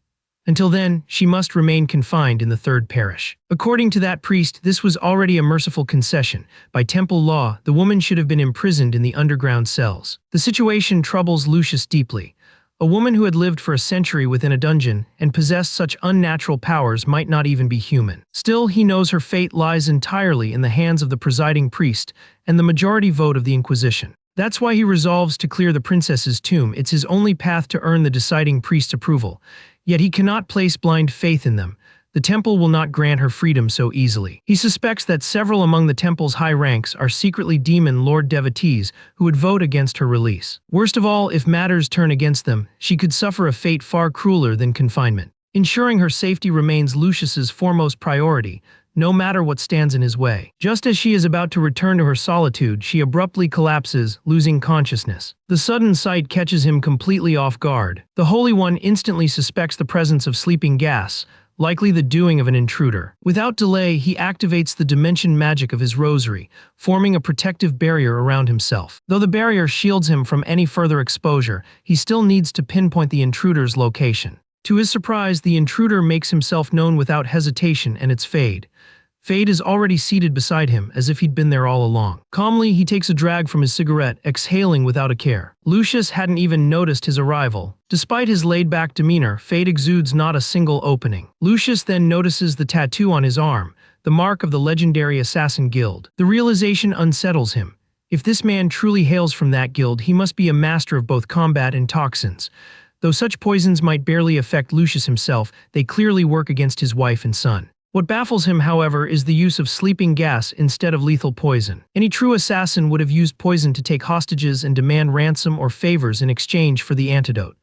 Until then, she must remain confined in the third parish. According to that priest, this was already a merciful concession. By temple law, the woman should have been imprisoned in the underground cells. The situation troubles Lucius deeply. A woman who had lived for a century within a dungeon and possessed such unnatural powers might not even be human. Still, he knows her fate lies entirely in the hands of the presiding priest and the majority vote of the Inquisition. That's why he resolves to clear the princess's tomb. It's his only path to earn the deciding priest's approval. Yet he cannot place blind faith in them. The temple will not grant her freedom so easily. He suspects that several among the temple's high ranks are secretly demon lord devotees who would vote against her release. Worst of all, if matters turn against them, she could suffer a fate far crueler than confinement. Ensuring her safety remains Lucius's foremost priority, no matter what stands in his way. Just as she is about to return to her solitude, she abruptly collapses, losing consciousness. The sudden sight catches him completely off guard. The Holy One instantly suspects the presence of sleeping gas, likely the doing of an intruder. Without delay, he activates the dimension magic of his rosary, forming a protective barrier around himself. Though the barrier shields him from any further exposure, he still needs to pinpoint the intruder's location. To his surprise, the intruder makes himself known without hesitation, and it's Fade. Fade is already seated beside him, as if he'd been there all along. Calmly, he takes a drag from his cigarette, exhaling without a care. Lucius hadn't even noticed his arrival. Despite his laid-back demeanor, Fade exudes not a single opening. Lucius then notices the tattoo on his arm, the mark of the legendary Assassin Guild. The realization unsettles him. If this man truly hails from that guild, he must be a master of both combat and toxins. Though such poisons might barely affect Lucius himself, they clearly work against his wife and son. What baffles him, however, is the use of sleeping gas instead of lethal poison. Any true assassin would have used poison to take hostages and demand ransom or favors in exchange for the antidote.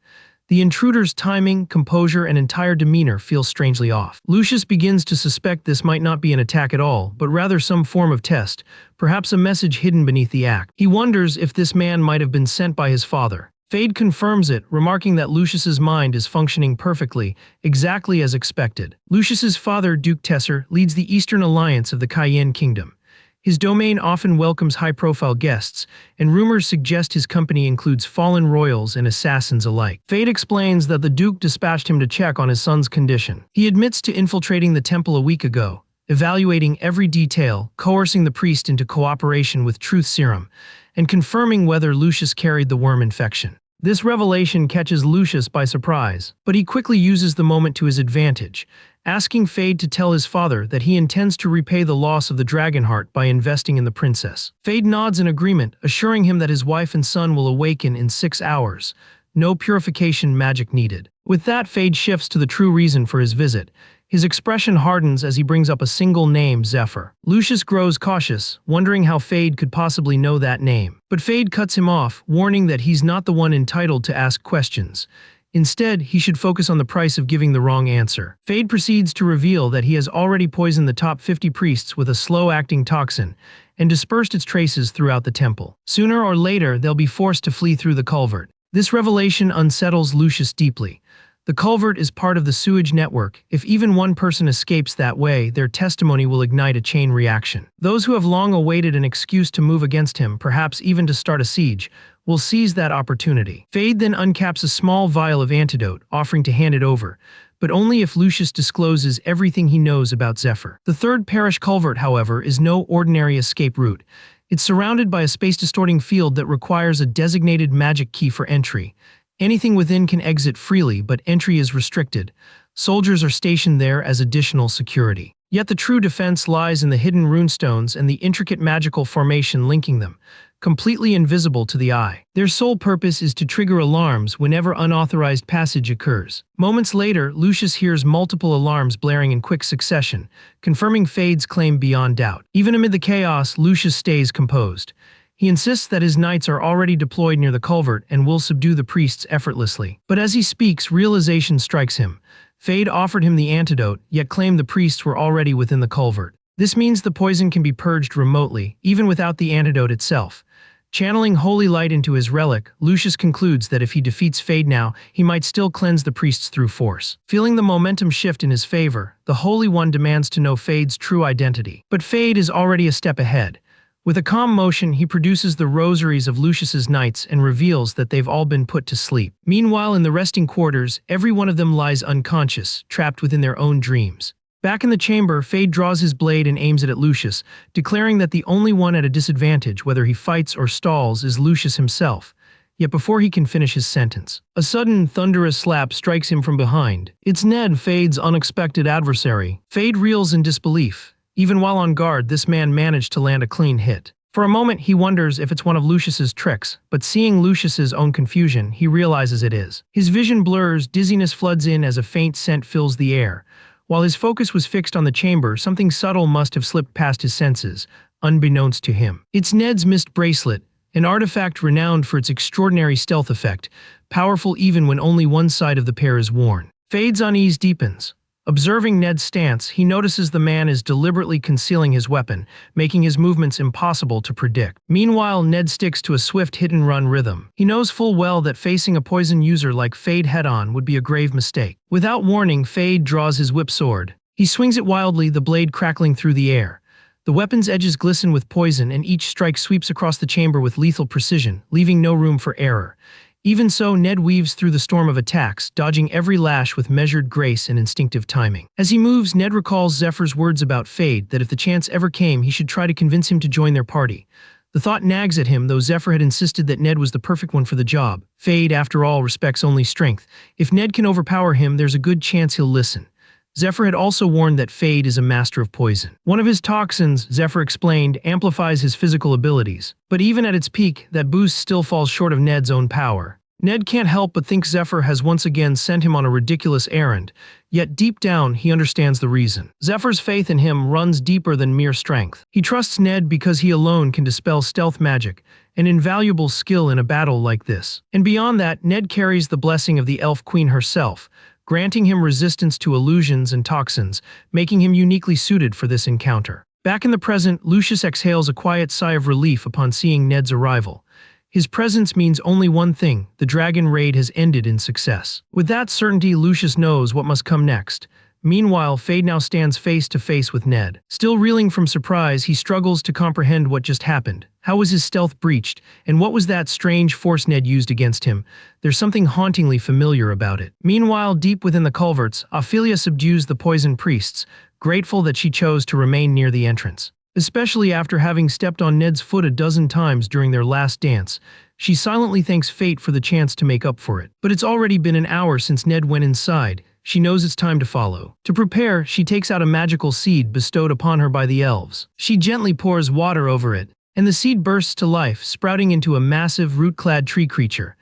The intruder's timing, composure, and entire demeanor feel strangely off. Lucius begins to suspect this might not be an attack at all, but rather some form of test, perhaps a message hidden beneath the act. He wonders if this man might have been sent by his father. Fade confirms it, remarking that Lucius's mind is functioning perfectly, exactly as expected. Lucius's father, Duke Tesser, leads the Eastern Alliance of the Cayenne Kingdom. His domain often welcomes high-profile guests, and rumors suggest his company includes fallen royals and assassins alike. Fade explains that the Duke dispatched him to check on his son's condition. He admits to infiltrating the temple a week ago, evaluating every detail, coercing the priest into cooperation with Truth Serum, and confirming whether Lucius carried the worm infection. This revelation catches Lucius by surprise, but he quickly uses the moment to his advantage. asking Fade to tell his father that he intends to repay the loss of the dragon heart by investing in the princess. Fade nods in agreement, assuring him that his wife and son will awaken in 6 hours. No purification magic needed. With that, Fade shifts to the true reason for his visit. His expression hardens as he brings up a single name, Zephyr. Lucius grows cautious, wondering how Fade could possibly know that name. But Fade cuts him off, warning that he's not the one entitled to ask questions. Instead, he should focus on the price of giving the wrong answer. Fade proceeds to reveal that he has already poisoned the top 50 priests with a slow-acting toxin and dispersed its traces throughout the temple. Sooner or later, they'll be forced to flee through the culvert. This revelation unsettles Lucius deeply. The culvert is part of the sewage network. If even one person escapes that way, their testimony will ignite a chain reaction. Those who have long awaited an excuse to move against him, perhaps even to start a siege, will seize that opportunity. Fade then uncaps a small vial of antidote, offering to hand it over, but only if Lucius discloses everything he knows about Zephyr. The third parish culvert, however, is no ordinary escape route. It's surrounded by a space-distorting field that requires a designated magic key for entry. Anything within can exit freely, but entry is restricted. Soldiers are stationed there as additional security. Yet the true defense lies in the hidden runestones and the intricate magical formation linking them, completely invisible to the eye. Their sole purpose is to trigger alarms whenever unauthorized passage occurs. Moments later, Lucius hears multiple alarms blaring in quick succession, confirming Fade's claim beyond doubt. Even amid the chaos, Lucius stays composed. He insists that his knights are already deployed near the culvert and will subdue the priests effortlessly. But as he speaks, realization strikes him. Fade offered him the antidote, yet claimed the priests were already within the culvert. This means the poison can be purged remotely, even without the antidote itself. Channeling holy light into his relic, Lucius concludes that if he defeats Fade now, he might still cleanse the priests through force. Feeling the momentum shift in his favor, the Holy One demands to know Fade's true identity. But Fade is already a step ahead. With a calm motion, he produces the rosaries of Lucius's knights and reveals that they've all been put to sleep. Meanwhile, in the resting quarters, every one of them lies unconscious, trapped within their own dreams. Back in the chamber, Fade draws his blade and aims it at Lucius, declaring that the only one at a disadvantage, whether he fights or stalls, is Lucius himself. Yet before he can finish his sentence, a sudden, thunderous slap strikes him from behind. It's Ned, Fade's unexpected adversary. Fade reels in disbelief. Even while on guard, this man managed to land a clean hit. For a moment, he wonders if it's one of Lucius's tricks, but seeing Lucius's own confusion, he realizes it is. His vision blurs, dizziness floods in as a faint scent fills the air. While his focus was fixed on the chamber, something subtle must have slipped past his senses, unbeknownst to him. It's Ned's mist bracelet, an artifact renowned for its extraordinary stealth effect, powerful even when only one side of the pair is worn. Fade's unease deepens. Observing Ned's stance, he notices the man is deliberately concealing his weapon, making his movements impossible to predict. Meanwhile, Ned sticks to a swift hit-and-run rhythm. He knows full well that facing a poison user like Fade head-on would be a grave mistake. Without warning, Fade draws his whip sword. He swings it wildly, the blade crackling through the air. The weapon's edges glisten with poison, and each strike sweeps across the chamber with lethal precision, leaving no room for error. Even so, Ned weaves through the storm of attacks, dodging every lash with measured grace and instinctive timing. As he moves, Ned recalls Zephyr's words about Fade, that if the chance ever came, he should try to convince him to join their party. The thought nags at him, though Zephyr had insisted that Ned was the perfect one for the job. Fade, after all, respects only strength. If Ned can overpower him, there's a good chance he'll listen. Zephyr had also warned that Fade is a master of poison. One of his toxins, Zephyr explained, amplifies his physical abilities. But even at its peak, that boost still falls short of Ned's own power. Ned can't help but think Zephyr has once again sent him on a ridiculous errand, yet deep down he understands the reason. Zephyr's faith in him runs deeper than mere strength. He trusts Ned because he alone can dispel stealth magic, an invaluable skill in a battle like this. And beyond that, Ned carries the blessing of the Elf Queen herself, granting him resistance to illusions and toxins, making him uniquely suited for this encounter. Back in the present, Lucius exhales a quiet sigh of relief upon seeing Ned's arrival. His presence means only one thing: the dragon raid has ended in success. With that certainty, Lucius knows what must come next. Meanwhile, Fade now stands face to face with Ned. Still reeling from surprise, he struggles to comprehend what just happened. How was his stealth breached, and what was that strange force Ned used against him? There's something hauntingly familiar about it. Meanwhile, deep within the culverts, Ophelia subdues the poisoned priests, grateful that she chose to remain near the entrance. Especially after having stepped on Ned's foot a dozen times during their last dance, she silently thanks fate for the chance to make up for it. But it's already been an hour since Ned went inside, she knows it's time to follow. To prepare, she takes out a magical seed bestowed upon her by the elves. She gently pours water over it, and the seed bursts to life, sprouting into a massive, root-clad tree creature.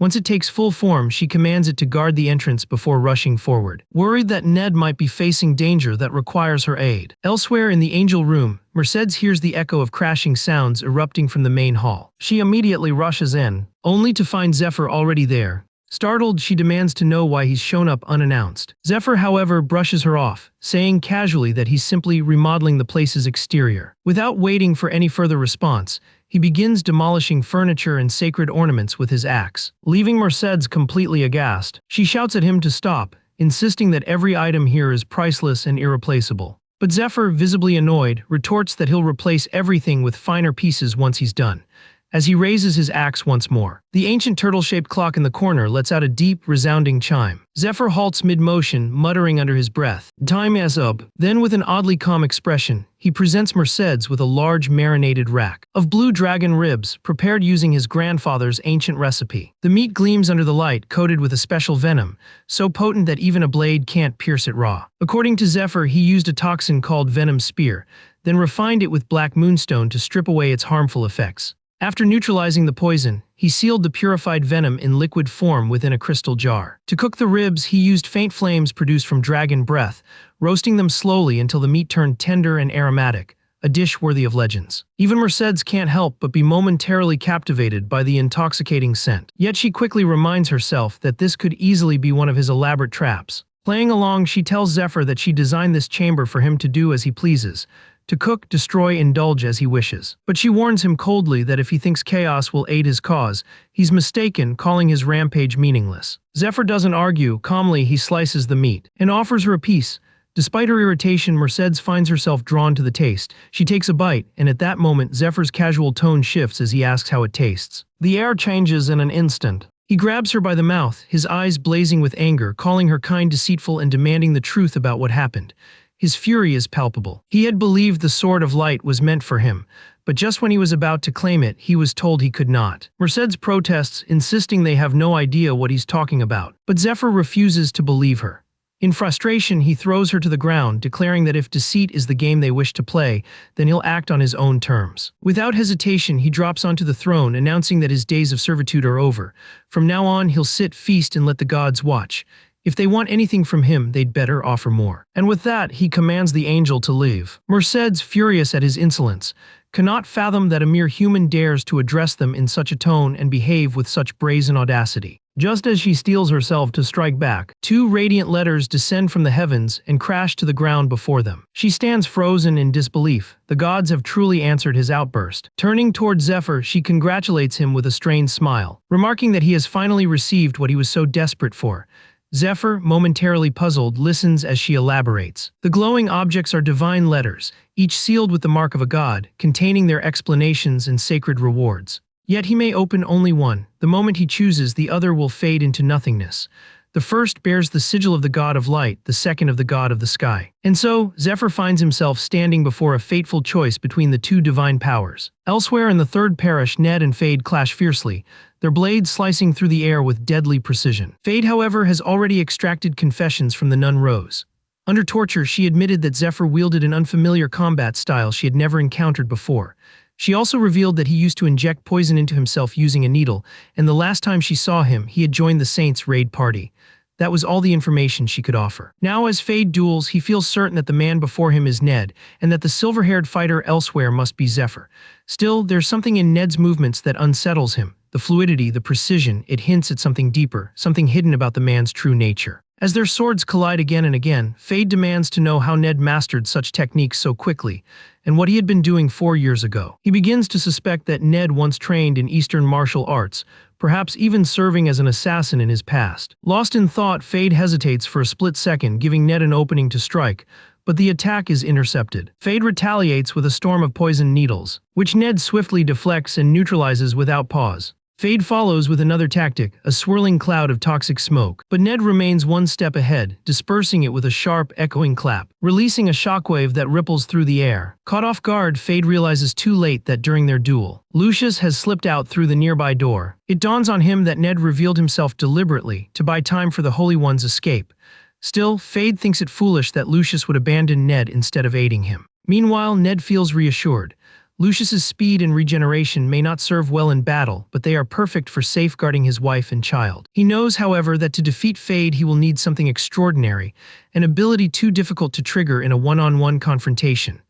Once it takes full form, she commands it to guard the entrance before rushing forward, worried that Ned might be facing danger that requires her aid. Elsewhere in the angel room, Mercedes hears the echo of crashing sounds erupting from the main hall. She immediately rushes in, only to find Zephyr already there. Startled, she demands to know why he's shown up unannounced. Zephyr, however, brushes her off, saying casually that he's simply remodeling the place's exterior. Without waiting for any further response, he begins demolishing furniture and sacred ornaments with his axe, leaving Mercedes completely aghast. She shouts at him to stop, insisting that every item here is priceless and irreplaceable. But Zephyr, visibly annoyed, retorts that he'll replace everything with finer pieces once he's done. As he raises his axe once more, the ancient turtle-shaped clock in the corner lets out a deep, resounding chime. Zephyr halts mid-motion, muttering under his breath, "Time is up." Then, with an oddly calm expression, he presents Mercedes with a large marinated rack of blue dragon ribs, prepared using his grandfather's ancient recipe. The meat gleams under the light, coated with a special venom, so potent that even a blade can't pierce it raw. According to Zephyr, he used a toxin called Venom Spear, then refined it with black moonstone to strip away its harmful effects. After neutralizing the poison, he sealed the purified venom in liquid form within a crystal jar. To cook the ribs, he used faint flames produced from dragon breath, roasting them slowly until the meat turned tender and aromatic, a dish worthy of legends. Even Mercedes can't help but be momentarily captivated by the intoxicating scent. Yet she quickly reminds herself that this could easily be one of his elaborate traps. Playing along, she tells Zephyr that she designed this chamber for him to do as he pleases, to cook, destroy, indulge as he wishes. But she warns him coldly that if he thinks chaos will aid his cause, he's mistaken, calling his rampage meaningless. Zephyr doesn't argue. Calmly, he slices the meat and offers her a piece. Despite her irritation, Mercedes finds herself drawn to the taste. She takes a bite, and at that moment, Zephyr's casual tone shifts as he asks how it tastes. The air changes in an instant. He grabs her by the mouth, his eyes blazing with anger, calling her kind, deceitful, and demanding the truth about what happened. His fury is palpable. He had believed the Sword of Light was meant for him, but just when he was about to claim it, he was told he could not. Mercedes protests, insisting they have no idea what he's talking about, but Zephyr refuses to believe her. In frustration, he throws her to the ground, declaring that if deceit is the game they wish to play, then he'll act on his own terms. Without hesitation, he drops onto the throne, announcing that his days of servitude are over. From now on, he'll sit, feast, and let the gods watch. If they want anything from him, they'd better offer more. And with that, he commands the angel to leave. Mercedes, furious at his insolence, cannot fathom that a mere human dares to address them in such a tone and behave with such brazen audacity. Just as she steels herself to strike back, two radiant letters descend from the heavens and crash to the ground before them. She stands frozen in disbelief. The gods have truly answered his outburst. Turning toward Zephyr, she congratulates him with a strained smile, remarking that he has finally received what he was so desperate for. Zephyr, momentarily puzzled, listens as she elaborates. The glowing objects are divine letters, each sealed with the mark of a god, containing their explanations and sacred rewards. Yet he may open only one. The moment he chooses, the other will fade into nothingness. The first bears the sigil of the god of light, the second of the god of the sky. And so, Zephyr finds himself standing before a fateful choice between the two divine powers. Elsewhere in the third parish, Ned and Fade clash fiercely, their blades slicing through the air with deadly precision. Fade, however, has already extracted confessions from the nun Rose. Under torture, she admitted that Zephyr wielded an unfamiliar combat style she had never encountered before. She also revealed that he used to inject poison into himself using a needle, and the last time she saw him, he had joined the Saints' raid party. That was all the information she could offer. Now, as Fade duels, he feels certain that the man before him is Ned, and that the silver-haired fighter elsewhere must be Zephyr. Still, there's something in Ned's movements that unsettles him. The fluidity, the precision, it hints at something deeper, something hidden about the man's true nature. As their swords collide again and again, Fade demands to know how Ned mastered such techniques so quickly, and what he had been doing 4 years ago. He begins to suspect that Ned once trained in Eastern martial arts, perhaps even serving as an assassin in his past. Lost in thought, Fade hesitates for a split second, giving Ned an opening to strike, but the attack is intercepted. Fade retaliates with a storm of poisoned needles, which Ned swiftly deflects and neutralizes without pause. Fade follows with another tactic, a swirling cloud of toxic smoke, but Ned remains one step ahead, dispersing it with a sharp, echoing clap, releasing a shockwave that ripples through the air. Caught off guard, Fade realizes too late that during their duel, Lucius has slipped out through the nearby door. It dawns on him that Ned revealed himself deliberately to buy time for the Holy One's escape. Still, Fade thinks it foolish that Lucius would abandon Ned instead of aiding him. Meanwhile, Ned feels reassured. Lucius's speed and regeneration may not serve well in battle, but they are perfect for safeguarding his wife and child. He knows, however, that to defeat Fade he will need something extraordinary, an ability too difficult to trigger in a one-on-one confrontation.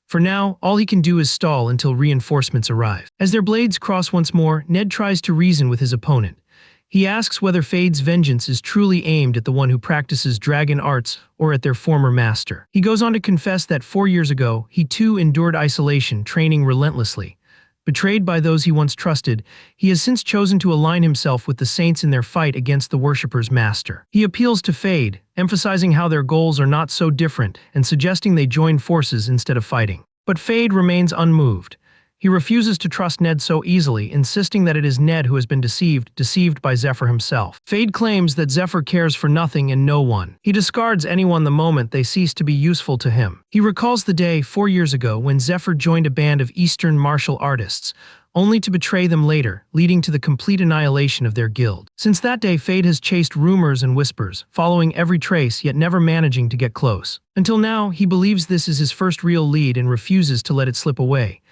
For now, all he can do is stall until reinforcements arrive. As their blades cross once more, Ned tries to reason with his opponent. He asks whether Fade's vengeance is truly aimed at the one who practices dragon arts or at their former master. He goes on to confess that 4 years ago, he too endured isolation, training relentlessly. Betrayed by those he once trusted, he has since chosen to align himself with the saints in their fight against the worshipper's master. He appeals to Fade, emphasizing how their goals are not so different and suggesting they join forces instead of fighting. But Fade remains unmoved. He refuses to trust Ned so easily, insisting that it is Ned who has been deceived by Zephyr himself. Fade claims that Zephyr cares for nothing and no one. He discards anyone the moment they cease to be useful to him. He recalls the day 4 years ago when Zephyr joined a band of Eastern martial artists, only to betray them later, leading to the complete annihilation of their guild. Since that day, Fade has chased rumors and whispers, following every trace yet never managing to get close. Until now, he believes this is his first real lead and refuses to let it slip away.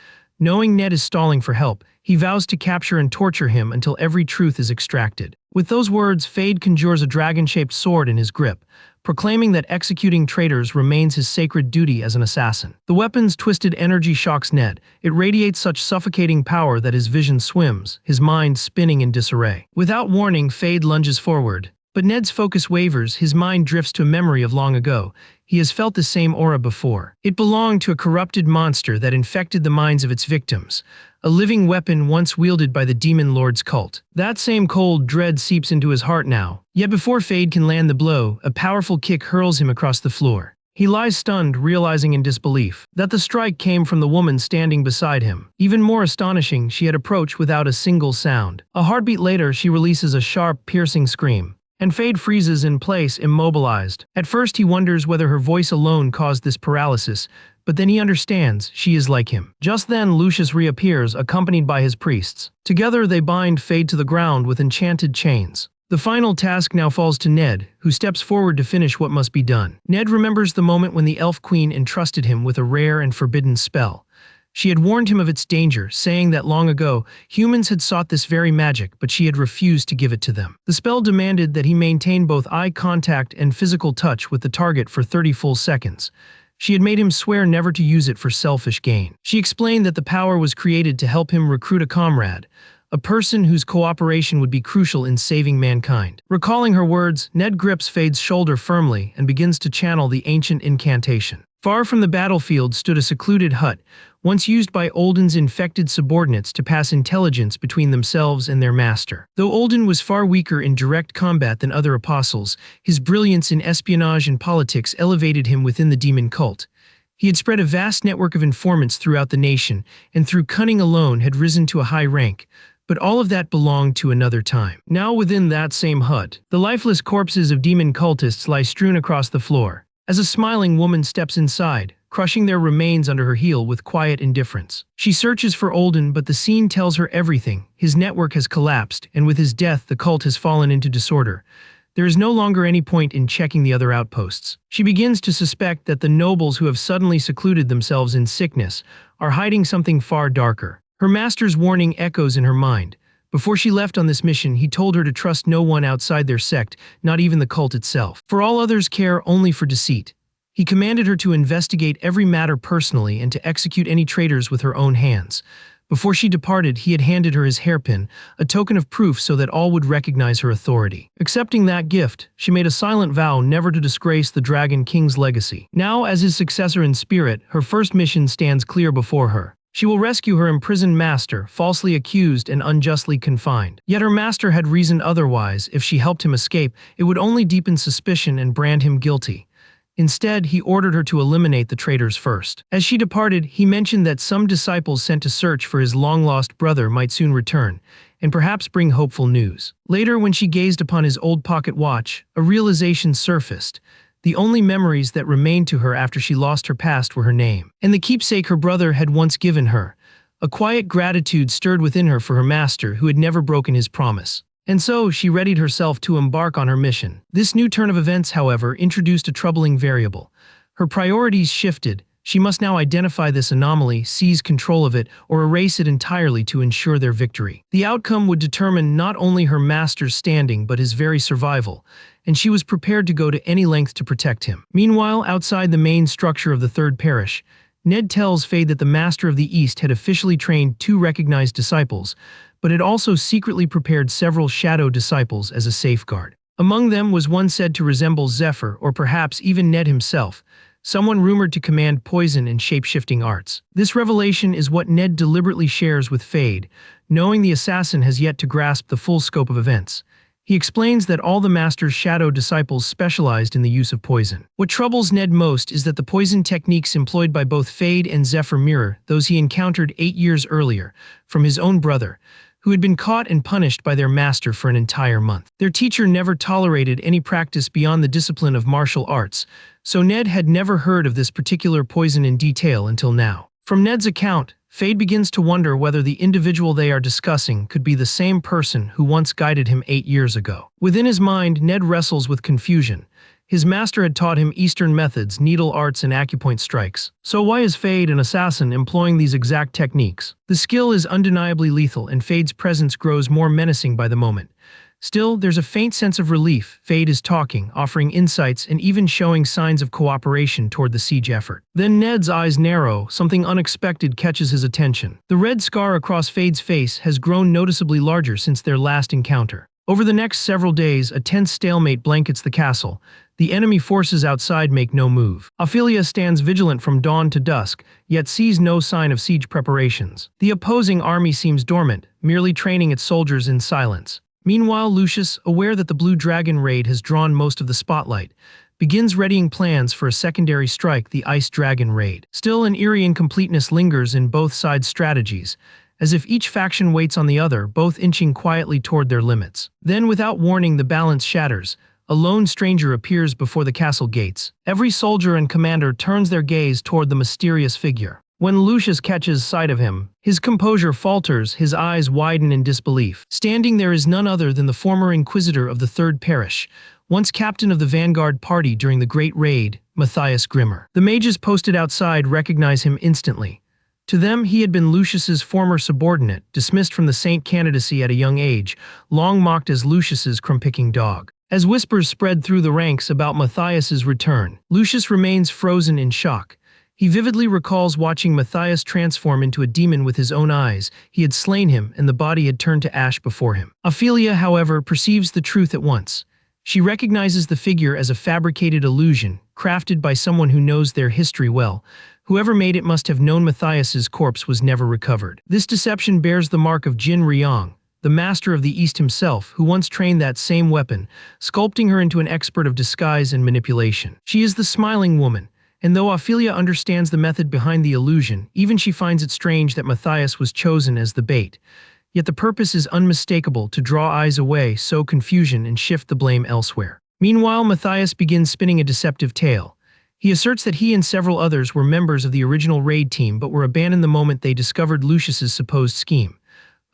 Knowing Ned is stalling for help, he vows to capture and torture him until every truth is extracted. With those words, Fade conjures a dragon-shaped sword in his grip, proclaiming that executing traitors remains his sacred duty as an assassin. The weapon's twisted energy shocks Ned. It radiates such suffocating power that his vision swims, his mind spinning in disarray. Without warning, Fade lunges forward. But Ned's focus wavers, his mind drifts to a memory of long ago. He has felt the same aura before. It belonged to a corrupted monster that infected the minds of its victims, a living weapon once wielded by the Demon Lord's cult. That same cold dread seeps into his heart now. Yet before Fade can land the blow, a powerful kick hurls him across the floor. He lies stunned, realizing in disbelief that the strike came from the woman standing beside him. Even more astonishing, she had approached without a single sound. A heartbeat later, she releases a sharp, piercing scream, and Fade freezes in place, immobilized. At first he wonders whether her voice alone caused this paralysis, but then he understands she is like him. Just then Lucius reappears, accompanied by his priests. Together they bind Fade to the ground with enchanted chains. The final task now falls to Ned, who steps forward to finish what must be done. Ned remembers the moment when the Elf Queen entrusted him with a rare and forbidden spell. She had warned him of its danger, saying that long ago, humans had sought this very magic, but she had refused to give it to them. The spell demanded that he maintain both eye contact and physical touch with the target for 30 full seconds. She had made him swear never to use it for selfish gain. She explained that the power was created to help him recruit a comrade, a person whose cooperation would be crucial in saving mankind. Recalling her words, Ned grips Fade's shoulder firmly and begins to channel the ancient incantation. Far from the battlefield stood a secluded hut, once used by Olden's infected subordinates to pass intelligence between themselves and their master. Though Olden was far weaker in direct combat than other apostles, his brilliance in espionage and politics elevated him within the demon cult. He had spread a vast network of informants throughout the nation, and through cunning alone had risen to a high rank. But all of that belonged to another time. Now within that same hut, the lifeless corpses of demon cultists lie strewn across the floor. As a smiling woman steps inside, crushing their remains under her heel with quiet indifference. She searches for Olden, but the scene tells her everything. His network has collapsed, and with his death the cult has fallen into disorder. There is no longer any point in checking the other outposts. She begins to suspect that the nobles who have suddenly secluded themselves in sickness are hiding something far darker. Her master's warning echoes in her mind. Before she left on this mission, he told her to trust no one outside their sect, not even the cult itself. For all others care only for deceit. He commanded her to investigate every matter personally and to execute any traitors with her own hands. Before she departed, he had handed her his hairpin, a token of proof so that all would recognize her authority. Accepting that gift, she made a silent vow never to disgrace the Dragon King's legacy. Now, as his successor in spirit, her first mission stands clear before her. She will rescue her imprisoned master, falsely accused and unjustly confined. Yet her master had reasoned otherwise. If she helped him escape, it would only deepen suspicion and brand him guilty. Instead, he ordered her to eliminate the traitors first. As she departed, he mentioned that some disciples sent to search for his long-lost brother might soon return, and perhaps bring hopeful news. Later, when she gazed upon his old pocket watch, a realization surfaced. The only memories that remained to her after she lost her past were her name, and the keepsake her brother had once given her. A quiet gratitude stirred within her for her master who had never broken his promise. And so, she readied herself to embark on her mission. This new turn of events, however, introduced a troubling variable. Her priorities shifted. She must now identify this anomaly, seize control of it, or erase it entirely to ensure their victory. The outcome would determine not only her master's standing but his very survival, and she was prepared to go to any length to protect him. Meanwhile, outside the main structure of the Third Parish, Ned tells Fade that the Master of the East had officially trained 2 recognized disciples, but had also secretly prepared several shadow disciples as a safeguard. Among them was one said to resemble Zephyr or perhaps even Ned himself, someone rumored to command poison and shape-shifting arts. This revelation is what Ned deliberately shares with Fade, knowing the assassin has yet to grasp the full scope of events. He explains that all the Master's shadow disciples specialized in the use of poison. What troubles Ned most is that the poison techniques employed by both Fade and Zephyr mirror those he encountered 8 years earlier from his own brother, who had been caught and punished by their master for an entire month. Their teacher never tolerated any practice beyond the discipline of martial arts, so Ned had never heard of this particular poison in detail until now. From Ned's account, Fade begins to wonder whether the individual they are discussing could be the same person who once guided him 8 years ago. Within his mind, Ned wrestles with confusion. His master had taught him Eastern methods, needle arts, and acupoint strikes. So why is Fade, an assassin, employing these exact techniques? The skill is undeniably lethal, and Fade's presence grows more menacing by the moment. Still, there's a faint sense of relief. Fade is talking, offering insights, and even showing signs of cooperation toward the siege effort. Then Ned's eyes narrow. Something unexpected catches his attention. The red scar across Fade's face has grown noticeably larger since their last encounter. Over the next several days, a tense stalemate blankets the castle. The enemy forces outside make no move. Ophelia stands vigilant from dawn to dusk, yet sees no sign of siege preparations. The opposing army seems dormant, merely training its soldiers in silence. Meanwhile, Lucius, aware that the Blue Dragon raid has drawn most of the spotlight, begins readying plans for a secondary strike, the Ice Dragon raid. Still, an eerie incompleteness lingers in both sides' strategies, as if each faction waits on the other, both inching quietly toward their limits. Then, without warning, the balance shatters. A lone stranger appears before the castle gates. Every soldier and commander turns their gaze toward the mysterious figure. When Lucius catches sight of him, his composure falters, his eyes widen in disbelief. Standing there is none other than the former inquisitor of the Third Parish, once captain of the vanguard party during the Great Raid, Matthias Grimmer. The mages posted outside recognize him instantly. To them, he had been Lucius's former subordinate, dismissed from the saint candidacy at a young age, long mocked as Lucius's crumb-picking dog. As whispers spread through the ranks about Matthias's return, Lucius remains frozen in shock. He vividly recalls watching Matthias transform into a demon with his own eyes. He had slain him, and the body had turned to ash before him. Ophelia, however, perceives the truth at once. She recognizes the figure as a fabricated illusion, crafted by someone who knows their history well. Whoever made it must have known Matthias's corpse was never recovered. This deception bears the mark of Jin Ryong, the master of the East himself, who once trained that same weapon, sculpting her into an expert of disguise and manipulation. She is the smiling woman, and though Ophelia understands the method behind the illusion, even she finds it strange that Matthias was chosen as the bait. Yet the purpose is unmistakable: to draw eyes away, sow confusion, and shift the blame elsewhere. Meanwhile, Matthias begins spinning a deceptive tale. He asserts that he and several others were members of the original raid team but were abandoned the moment they discovered Lucius's supposed scheme.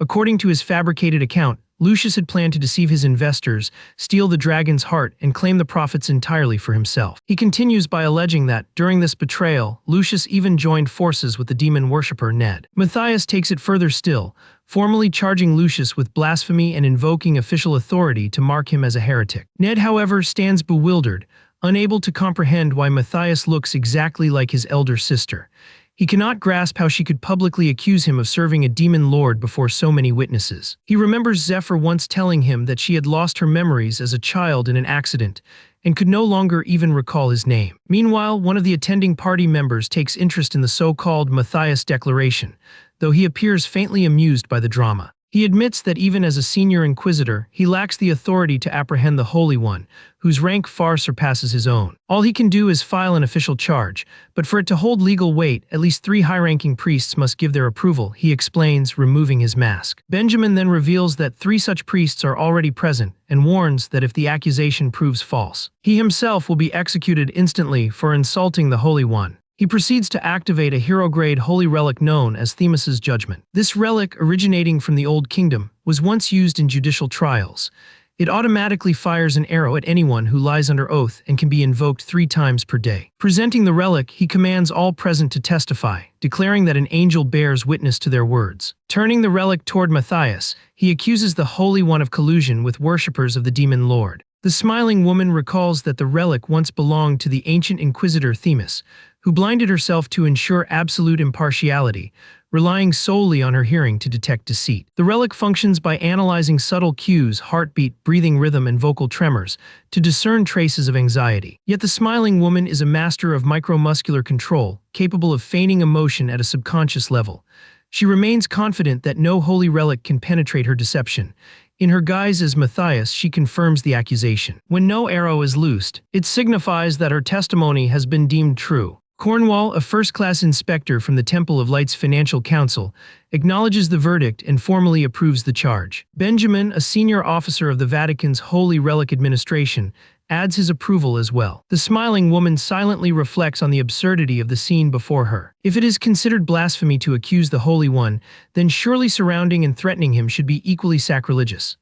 According to his fabricated account, Lucius had planned to deceive his investors, steal the dragon's heart, and claim the profits entirely for himself. He continues by alleging that, during this betrayal, Lucius even joined forces with the demon worshipper Ned. Matthias takes it further still, formally charging Lucius with blasphemy and invoking official authority to mark him as a heretic. Ned, however, stands bewildered, unable to comprehend why Matthias looks exactly like his elder sister. He cannot grasp how she could publicly accuse him of serving a demon lord before so many witnesses. He remembers Zephyr once telling him that she had lost her memories as a child in an accident and could no longer even recall his name. Meanwhile, one of the attending party members takes interest in the so-called Matthias declaration, though he appears faintly amused by the drama. He admits that even as a senior inquisitor, he lacks the authority to apprehend the Holy One, whose rank far surpasses his own. All he can do is file an official charge, but for it to hold legal weight, at least 3 high-ranking priests must give their approval, he explains, removing his mask. Benjamin then reveals that 3 such priests are already present, and warns that if the accusation proves false, he himself will be executed instantly for insulting the Holy One. He proceeds to activate a hero-grade holy relic known as Themis' Judgment. This relic, originating from the Old Kingdom, was once used in judicial trials. It automatically fires an arrow at anyone who lies under oath and can be invoked 3 times per day. Presenting the relic, he commands all present to testify, declaring that an angel bears witness to their words. Turning the relic toward Matthias, he accuses the Holy One of collusion with worshippers of the demon lord. The smiling woman recalls that the relic once belonged to the ancient inquisitor Themis, who blinded herself to ensure absolute impartiality, relying solely on her hearing to detect deceit. The relic functions by analyzing subtle cues, heartbeat, breathing rhythm, and vocal tremors, to discern traces of anxiety. Yet the smiling woman is a master of micromuscular control, capable of feigning emotion at a subconscious level. She remains confident that no holy relic can penetrate her deception. In her guise as Matthias, she confirms the accusation. When no arrow is loosed, it signifies that her testimony has been deemed true. Cornwall, a first-class inspector from the Temple of Light's Financial Council, acknowledges the verdict and formally approves the charge. Benjamin, a senior officer of the Vatican's Holy Relic Administration, adds his approval as well. The smiling woman silently reflects on the absurdity of the scene before her. If it is considered blasphemy to accuse the Holy One, then surely surrounding and threatening him should be equally sacrilegious.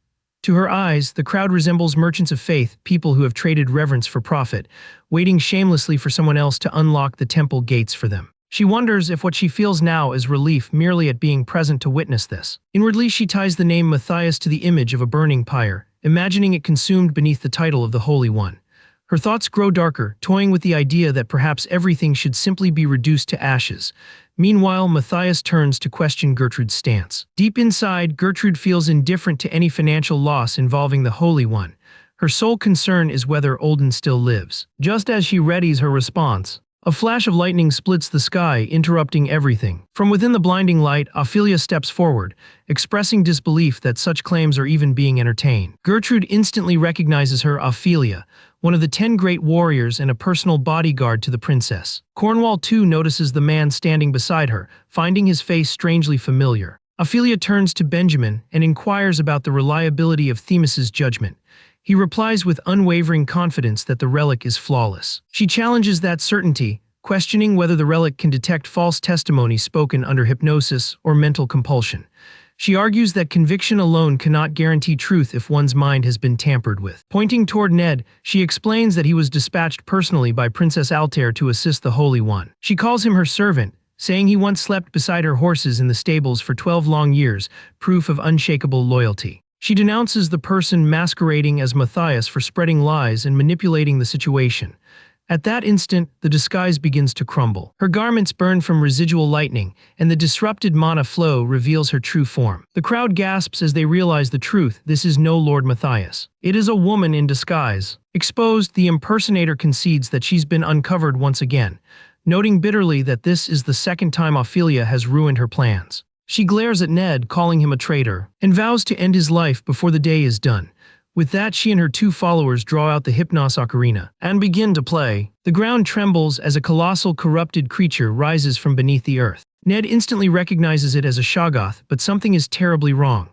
To her eyes, the crowd resembles merchants of faith, people who have traded reverence for profit, waiting shamelessly for someone else to unlock the temple gates for them. She wonders if what she feels now is relief merely at being present to witness this. Inwardly, she ties the name Matthias to the image of a burning pyre, imagining it consumed beneath the title of the Holy One. Her thoughts grow darker, toying with the idea that perhaps everything should simply be reduced to ashes. Meanwhile, Matthias turns to question Gertrude's stance. Deep inside, Gertrude feels indifferent to any financial loss involving the Holy One. Her sole concern is whether Olden still lives. Just as she readies her response, a flash of lightning splits the sky, interrupting everything. From within the blinding light, Ophelia steps forward, expressing disbelief that such claims are even being entertained. Gertrude instantly recognizes her. Ophelia, one of the 10 great warriors and a personal bodyguard to the princess. Cornwall too notices the man standing beside her, finding his face strangely familiar. Ophelia turns to Benjamin and inquires about the reliability of Themis' judgment. He replies with unwavering confidence that the relic is flawless. She challenges that certainty, questioning whether the relic can detect false testimony spoken under hypnosis or mental compulsion. She argues that conviction alone cannot guarantee truth if one's mind has been tampered with. Pointing toward Ned, she explains that he was dispatched personally by Princess Altair to assist the Holy One. She calls him her servant, saying he once slept beside her horses in the stables for 12 long years, proof of unshakable loyalty. She denounces the person masquerading as Matthias for spreading lies and manipulating the situation. At that instant, the disguise begins to crumble. Her garments burn from residual lightning, and the disrupted mana flow reveals her true form. The crowd gasps as they realize the truth. This is no Lord Matthias. It is a woman in disguise. Exposed, the impersonator concedes that she's been uncovered once again, noting bitterly that this is the second time Ophelia has ruined her plans. She glares at Ned, calling him a traitor, and vows to end his life before the day is done. With that, she and her 2 followers draw out the Hypnos ocarina and begin to play. The ground trembles as a colossal corrupted creature rises from beneath the earth. Ned instantly recognizes it as a Shoggoth, but something is terribly wrong.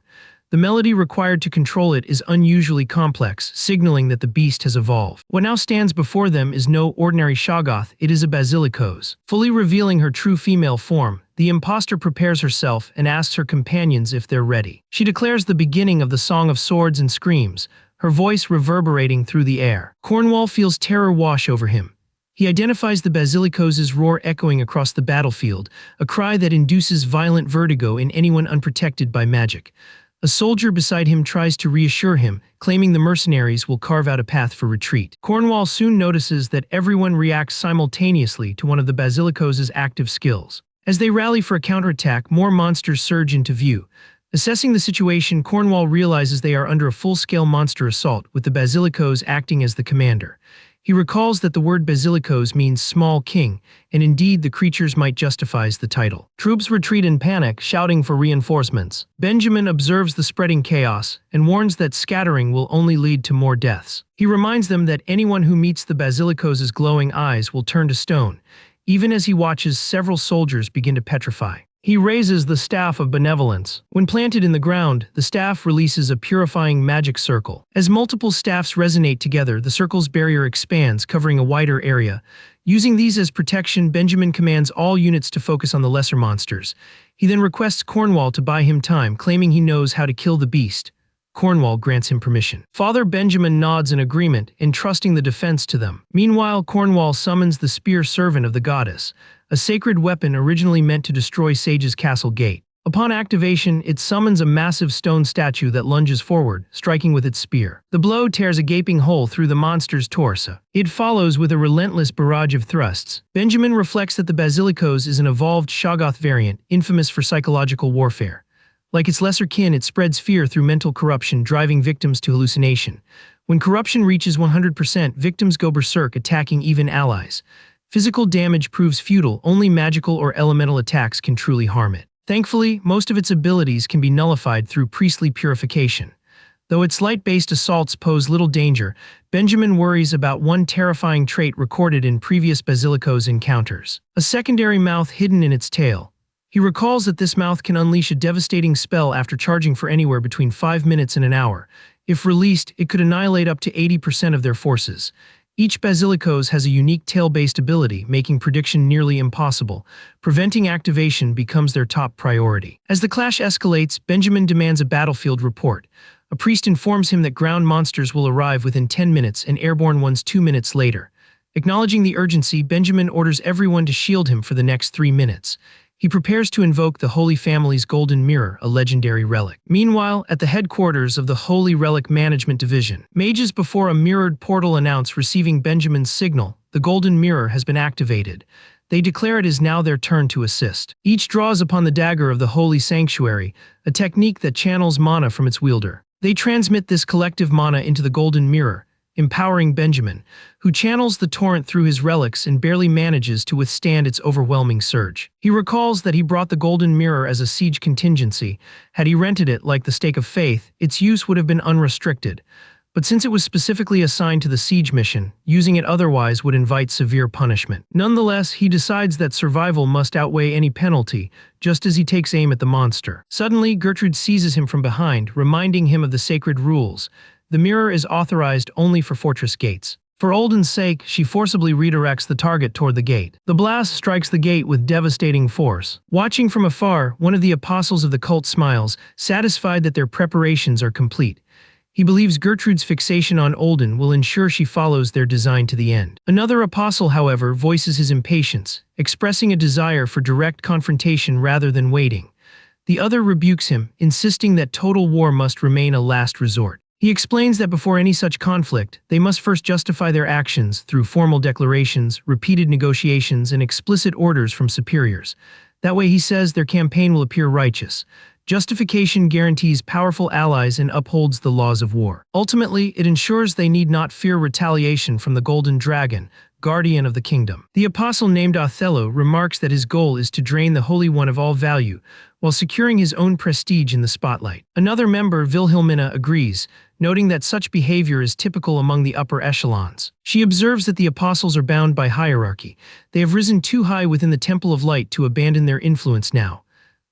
The melody required to control it is unusually complex, signaling that the beast has evolved. What now stands before them is no ordinary Shoggoth, it is a Basilikos. Fully revealing her true female form, the impostor prepares herself and asks her companions if they're ready. She declares the beginning of the Song of Swords and screams, her voice reverberating through the air. Cornwall feels terror wash over him. He identifies the Basilikos' roar echoing across the battlefield, a cry that induces violent vertigo in anyone unprotected by magic. A soldier beside him tries to reassure him, claiming the mercenaries will carve out a path for retreat. Cornwall soon notices that everyone reacts simultaneously to one of the Basilikos' active skills. As they rally for a counterattack, more monsters surge into view. Assessing the situation, Cornwall realizes they are under a full-scale monster assault, with the Basilikos acting as the commander. He recalls that the word Basilikos means small king, and indeed the creatures might justify the title. Troops retreat in panic, shouting for reinforcements. Benjamin observes the spreading chaos and warns that scattering will only lead to more deaths. He reminds them that anyone who meets the Basilikos' glowing eyes will turn to stone, even as he watches several soldiers begin to petrify. He raises the Staff of Benevolence. When planted in the ground, the staff releases a purifying magic circle. As multiple staffs resonate together, the circle's barrier expands, covering a wider area. Using these as protection, Benjamin commands all units to focus on the lesser monsters. He then requests Cornwall to buy him time, claiming he knows how to kill the beast. Cornwall grants him permission. Father Benjamin nods in agreement, entrusting the defense to them. Meanwhile, Cornwall summons the spear servant of the goddess, a sacred weapon originally meant to destroy Sage's castle gate. Upon activation, it summons a massive stone statue that lunges forward, striking with its spear. The blow tears a gaping hole through the monster's torso. It follows with a relentless barrage of thrusts. Benjamin reflects that the Basilicos is an evolved Shoggoth variant, infamous for psychological warfare. Like its lesser kin, it spreads fear through mental corruption, driving victims to hallucination. When corruption reaches 100%, victims go berserk, attacking even allies. Physical damage proves futile, only magical or elemental attacks can truly harm it. Thankfully, most of its abilities can be nullified through priestly purification. Though its light-based assaults pose little danger, Benjamin worries about one terrifying trait recorded in previous Basilicos encounters: a secondary mouth hidden in its tail. He recalls that this mouth can unleash a devastating spell after charging for anywhere between 5 minutes and an hour. If released, it could annihilate up to 80% of their forces. Each Basilicos has a unique tail-based ability, making prediction nearly impossible. Preventing activation becomes their top priority. As the clash escalates, Benjamin demands a battlefield report. A priest informs him that ground monsters will arrive within 10 minutes and airborne ones 2 minutes later. Acknowledging the urgency, Benjamin orders everyone to shield him for the next 3 minutes. He prepares to invoke the Holy Family's Golden Mirror, a legendary relic. Meanwhile, at the headquarters of the Holy Relic Management Division, mages before a mirrored portal announce receiving Benjamin's signal. The Golden Mirror has been activated. They declare it is now their turn to assist. Each draws upon the dagger of the Holy Sanctuary, a technique that channels mana from its wielder. They transmit this collective mana into the Golden Mirror, empowering Benjamin, who channels the torrent through his relics and barely manages to withstand its overwhelming surge. He recalls that he brought the Golden Mirror as a siege contingency. Had he rented it like the Stake of Faith, its use would have been unrestricted. But since it was specifically assigned to the siege mission, using it otherwise would invite severe punishment. Nonetheless, he decides that survival must outweigh any penalty, just as he takes aim at the monster. Suddenly, Gertrude seizes him from behind, reminding him of the sacred rules. The mirror is authorized only for fortress gates. For Olden's sake, she forcibly redirects the target toward the gate. The blast strikes the gate with devastating force. Watching from afar, one of the apostles of the cult smiles, satisfied that their preparations are complete. He believes Gertrude's fixation on Olden will ensure she follows their design to the end. Another apostle, however, voices his impatience, expressing a desire for direct confrontation rather than waiting. The other rebukes him, insisting that total war must remain a last resort. He explains that before any such conflict, they must first justify their actions through formal declarations, repeated negotiations, and explicit orders from superiors. That way, he says, their campaign will appear righteous. Justification guarantees powerful allies and upholds the laws of war. Ultimately, it ensures they need not fear retaliation from the Golden Dragon, guardian of the kingdom. The apostle named Othello remarks that his goal is to drain the Holy One of all value, while securing his own prestige in the spotlight. Another member, Wilhelmina, agrees, noting that such behavior is typical among the upper echelons. She observes that the apostles are bound by hierarchy. They have risen too high within the Temple of Light to abandon their influence now.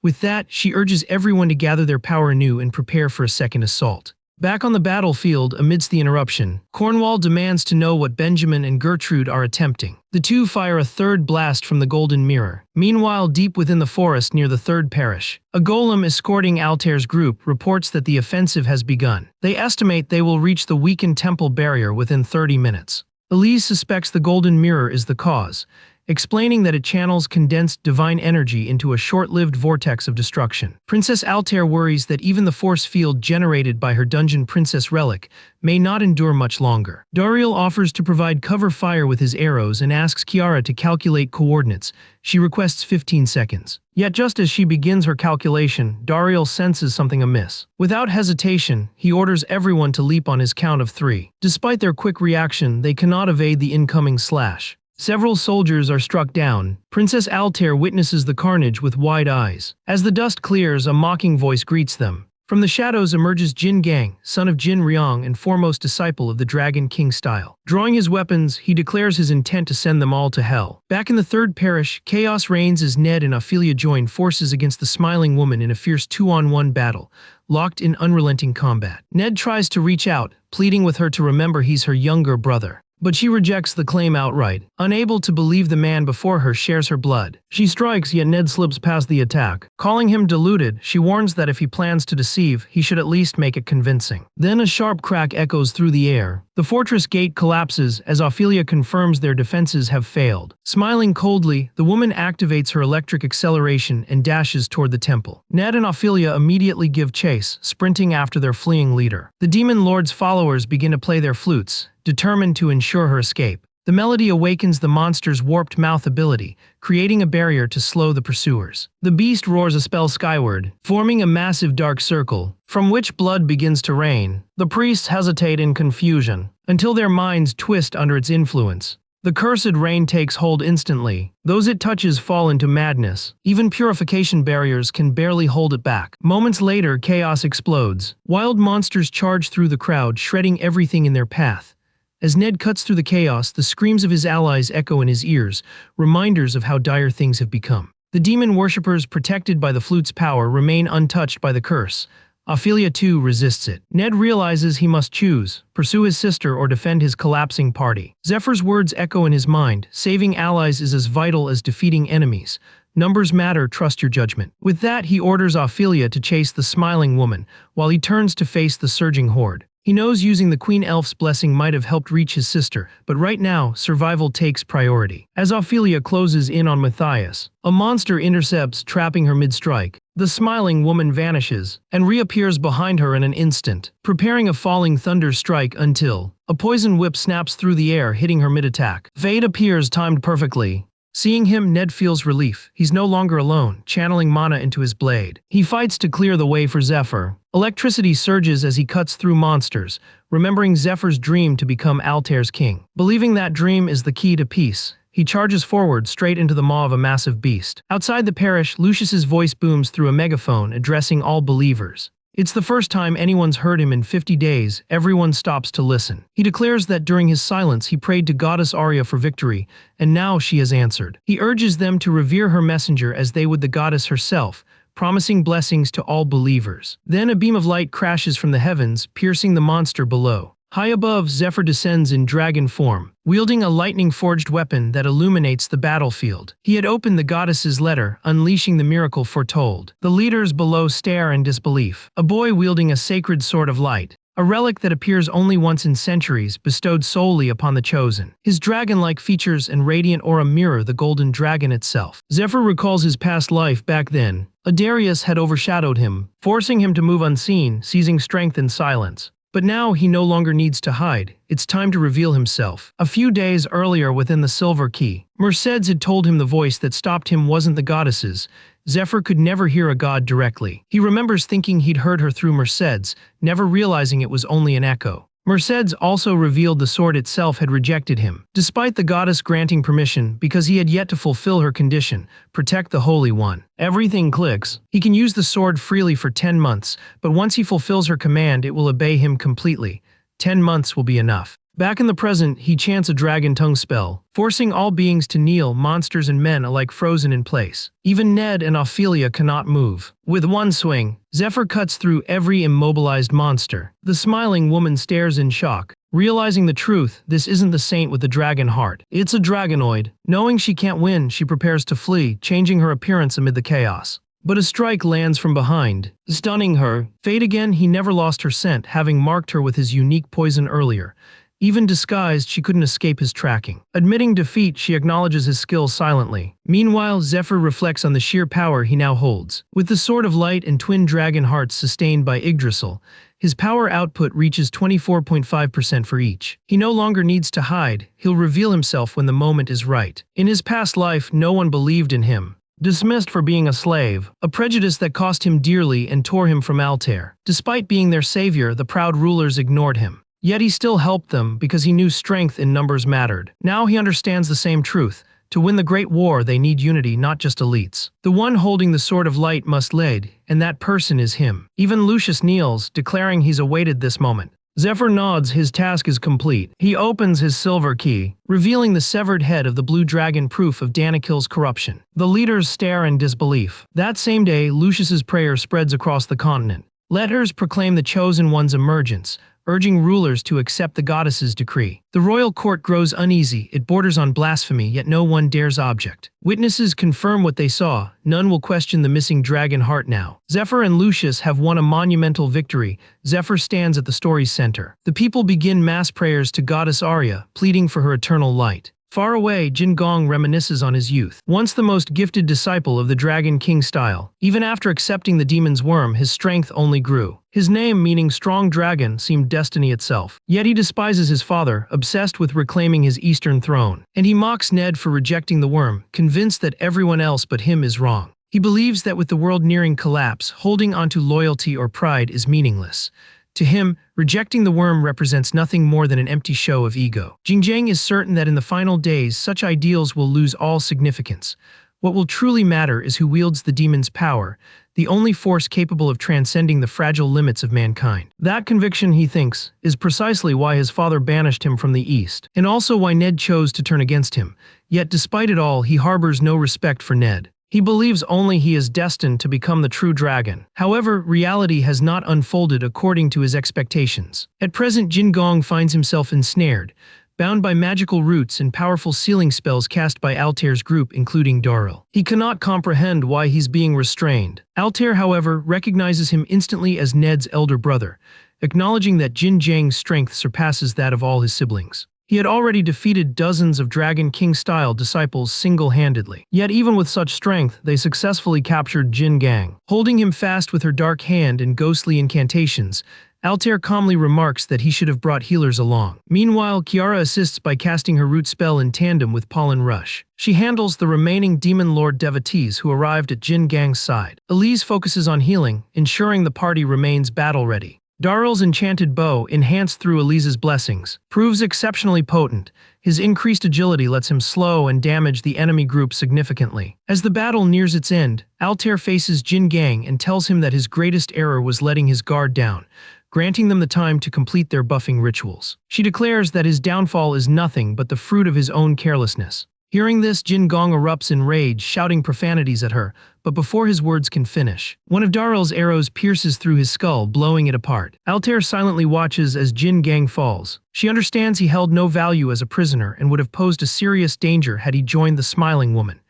With that, she urges everyone to gather their power anew and prepare for a second assault. Back on the battlefield, amidst the interruption, Cornwall demands to know what Benjamin and Gertrude are attempting. The two fire a third blast from the Golden Mirror. Meanwhile, deep within the forest near the third parish, a golem escorting Altair's group reports that the offensive has begun. They estimate they will reach the weakened temple barrier within 30 minutes. Elise suspects the Golden Mirror is the cause, explaining that it channels condensed divine energy into a short-lived vortex of destruction. Princess Altair worries that even the force field generated by her dungeon princess relic may not endure much longer. Dariel offers to provide cover fire with his arrows and asks Kiara to calculate coordinates. She requests 15 seconds. Yet just as she begins her calculation, Dariel senses something amiss. Without hesitation, he orders everyone to leap on his count of 3. Despite their quick reaction, they cannot evade the incoming slash. Several soldiers are struck down. Princess Altair witnesses the carnage with wide eyes. As the dust clears, a mocking voice greets them. From the shadows emerges Jin Gang, son of Jin Ryong and foremost disciple of the Dragon King style. Drawing his weapons, he declares his intent to send them all to hell. Back in the third parish, chaos reigns as Ned and Ophelia join forces against the smiling woman in a fierce 2-on-1 battle, locked in unrelenting combat. Ned tries to reach out, pleading with her to remember he's her younger brother. But she rejects the claim outright, unable to believe the man before her shares her blood. She strikes, yet Ned slips past the attack. Calling him deluded, she warns that if he plans to deceive, he should at least make it convincing. Then a sharp crack echoes through the air. The fortress gate collapses as Ophelia confirms their defenses have failed. Smiling coldly, the woman activates her electric acceleration and dashes toward the temple. Ned and Ophelia immediately give chase, sprinting after their fleeing leader. The demon lord's followers begin to play their flutes, determined to ensure her escape. The melody awakens the monster's warped mouth ability, creating a barrier to slow the pursuers. The beast roars a spell skyward, forming a massive dark circle, from which blood begins to rain. The priests hesitate in confusion, until their minds twist under its influence. The cursed rain takes hold instantly. Those it touches fall into madness. Even purification barriers can barely hold it back. Moments later, chaos explodes. Wild monsters charge through the crowd, shredding everything in their path. As Ned cuts through the chaos, the screams of his allies echo in his ears, reminders of how dire things have become. The demon worshippers, protected by the flute's power, remain untouched by the curse. Ophelia too resists it. Ned realizes he must choose, pursue his sister or defend his collapsing party. Zephyr's words echo in his mind, saving allies is as vital as defeating enemies. Numbers matter, trust your judgment. With that, he orders Ophelia to chase the smiling woman, while he turns to face the surging horde. He knows using the Queen Elf's blessing might have helped reach his sister, but right now, survival takes priority. As Ophelia closes in on Matthias, a monster intercepts, trapping her mid-strike. The smiling woman vanishes, and reappears behind her in an instant, preparing a falling thunder strike until a poison whip snaps through the air, hitting her mid-attack. Vade appears, timed perfectly. Seeing him, Ned feels relief. He's no longer alone, channeling mana into his blade. He fights to clear the way for Zephyr. Electricity surges as he cuts through monsters, remembering Zephyr's dream to become Altair's king. Believing that dream is the key to peace, he charges forward straight into the maw of a massive beast. Outside the parish, Lucius's voice booms through a megaphone, addressing all believers. It's the first time anyone's heard him in 50 days. Everyone stops to listen. He declares that during his silence he prayed to Goddess Arya for victory, and now she has answered. He urges them to revere her messenger as they would the goddess herself, promising blessings to all believers. Then a beam of light crashes from the heavens, piercing the monster below. High above, Zephyr descends in dragon form, wielding a lightning-forged weapon that illuminates the battlefield. He had opened the goddess's letter, unleashing the miracle foretold. The leaders below stare in disbelief. A boy wielding a sacred sword of light, a relic that appears only once in centuries, bestowed solely upon the chosen. His dragon-like features and radiant aura mirror the golden dragon itself. Zephyr recalls his past life back then. Adarius had overshadowed him, forcing him to move unseen, seizing strength in silence. But now he no longer needs to hide. It's time to reveal himself. A few days earlier within the Silver Key, Mercedes had told him the voice that stopped him wasn't the goddess's. Zephyr could never hear a god directly. He remembers thinking he'd heard her through Mercedes, never realizing it was only an echo. Mercedes also revealed the sword itself had rejected him, despite the goddess granting permission because he had yet to fulfill her condition, protect the Holy One. Everything clicks. He can use the sword freely for 10 months, but once he fulfills her command, it will obey him completely. 10 months will be enough. Back in the present, he chants a dragon tongue spell, forcing all beings to kneel, monsters and men alike frozen in place. Even Ned and Ophelia cannot move. With one swing, Zephyr cuts through every immobilized monster. The smiling woman stares in shock. Realizing the truth, this isn't the saint with the dragon heart. It's a dragonoid. Knowing she can't win, she prepares to flee, changing her appearance amid the chaos. But a strike lands from behind, stunning her. Fate again, he never lost her scent, having marked her with his unique poison earlier. Even disguised, she couldn't escape his tracking. Admitting defeat, she acknowledges his skill silently. Meanwhile, Zephyr reflects on the sheer power he now holds. With the Sword of Light and twin dragon hearts sustained by Yggdrasil, his power output reaches 24.5% for each. He no longer needs to hide. He'll reveal himself when the moment is right. In his past life, no one believed in him. Dismissed for being a slave, a prejudice that cost him dearly and tore him from Altair. Despite being their savior, the proud rulers ignored him. Yet he still helped them because he knew strength in numbers mattered. Now he understands the same truth. To win the Great War, they need unity, not just elites. The one holding the Sword of Light must lead, and that person is him. Even Lucius kneels, declaring he's awaited this moment. Zephyr nods, his task is complete. He opens his silver key, revealing the severed head of the blue dragon, proof of Danakil's corruption. The leaders stare in disbelief. That same day, Lucius's prayer spreads across the continent. Letters proclaim the Chosen One's emergence, urging rulers to accept the goddess's decree. The royal court grows uneasy, it borders on blasphemy, yet no one dares object. Witnesses confirm what they saw, none will question the missing dragon heart now. Zephyr and Lucius have won a monumental victory. Zephyr stands at the story's center. The people begin mass prayers to goddess Arya, pleading for her eternal light. Far away, Jin Gong reminisces on his youth. Once the most gifted disciple of the Dragon King style, even after accepting the demon's worm, his strength only grew. His name, meaning strong dragon, seemed destiny itself. Yet he despises his father, obsessed with reclaiming his eastern throne. And he mocks Ned for rejecting the worm, convinced that everyone else but him is wrong. He believes that with the world nearing collapse, holding onto loyalty or pride is meaningless. To him, rejecting the worm represents nothing more than an empty show of ego. Jinjiang is certain that in the final days, such ideals will lose all significance. What will truly matter is who wields the demon's power, the only force capable of transcending the fragile limits of mankind. That conviction, he thinks, is precisely why his father banished him from the East, and also why Ned chose to turn against him. Yet despite it all, he harbors no respect for Ned. He believes only he is destined to become the true dragon. However, reality has not unfolded according to his expectations. At present, Jin Gong finds himself ensnared, bound by magical roots and powerful sealing spells cast by Altair's group, including Darrell. He cannot comprehend why he's being restrained. Altair, however, recognizes him instantly as Ned's elder brother, acknowledging that Jin Jiang's strength surpasses that of all his siblings. He had already defeated dozens of Dragon King-style disciples single-handedly. Yet even with such strength, they successfully captured Jin Gang. Holding him fast with her dark hand and ghostly incantations, Altair calmly remarks that he should have brought healers along. Meanwhile, Kiara assists by casting her root spell in tandem with Pollen Rush. She handles the remaining Demon Lord devotees who arrived at Jin Gang's side. Elise focuses on healing, ensuring the party remains battle-ready. Darrell's enchanted bow, enhanced through Elise's blessings, proves exceptionally potent. His increased agility lets him slow and damage the enemy group significantly. As the battle nears its end, Altair faces Jin Gang and tells him that his greatest error was letting his guard down, granting them the time to complete their buffing rituals. She declares that his downfall is nothing but the fruit of his own carelessness. Hearing this, Jin Gong erupts in rage, shouting profanities at her, but before his words can finish, one of Darrell's arrows pierces through his skull, blowing it apart. Altair silently watches as Jin Gang falls. She understands he held no value as a prisoner and would have posed a serious danger had he joined the smiling woman.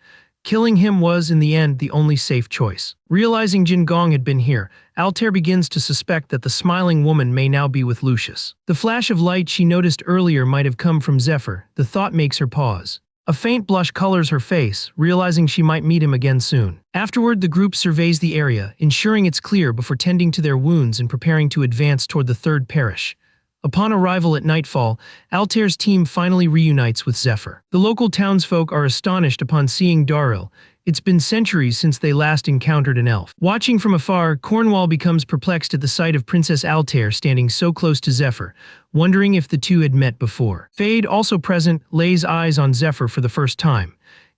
Killing him was, in the end, the only safe choice. Realizing Jin Gong had been here, Altair begins to suspect that the smiling woman may now be with Lucius. The flash of light she noticed earlier might have come from Zephyr. The thought makes her pause. A faint blush colors her face, realizing she might meet him again soon. Afterward, the group surveys the area, ensuring it's clear before tending to their wounds and preparing to advance toward the third parish. Upon arrival at nightfall, Altair's team finally reunites with Zephyr. The local townsfolk are astonished upon seeing Darrell. It's been centuries since they last encountered an elf. Watching from afar, Cornwall becomes perplexed at the sight of Princess Altair standing so close to Zephyr, wondering if the two had met before. Fade, also present, lays eyes on Zephyr for the first time.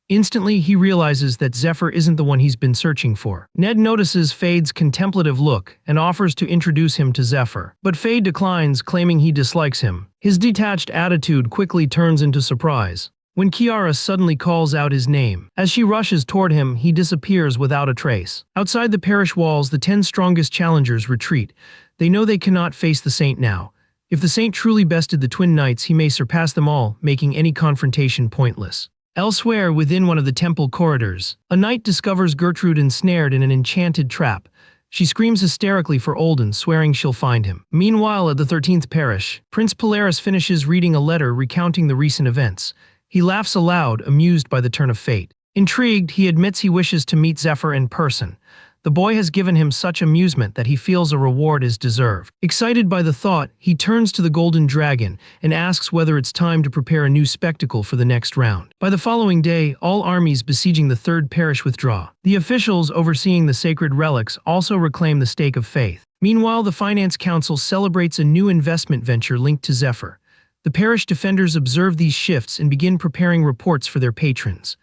Instantly, he realizes that Zephyr isn't the one he's been searching for. Ned notices Fade's contemplative look and offers to introduce him to Zephyr. But Fade declines, claiming he dislikes him. His detached attitude quickly turns into surprise when Kiara suddenly calls out his name. As she rushes toward him, he disappears without a trace. Outside the parish walls, the 10 strongest challengers retreat. They know they cannot face the Saint now. If the Saint truly bested the twin knights, he may surpass them all, making any confrontation pointless. Elsewhere, within one of the temple corridors, a knight discovers Gertrude ensnared in an enchanted trap. She screams hysterically for Olden, swearing she'll find him. Meanwhile, at the 13th parish, Prince Polaris finishes reading a letter recounting the recent events. He laughs aloud, amused by the turn of fate. Intrigued, he admits he wishes to meet Zephyr in person. The boy has given him such amusement that he feels a reward is deserved. Excited by the thought, he turns to the Golden Dragon and asks whether it's time to prepare a new spectacle for the next round. By the following day, all armies besieging the third parish withdraw. The officials overseeing the sacred relics also reclaim the stake of faith. Meanwhile, the Finance Council celebrates a new investment venture linked to Zephyr. The parish defenders observe these shifts and begin preparing reports for their patrons.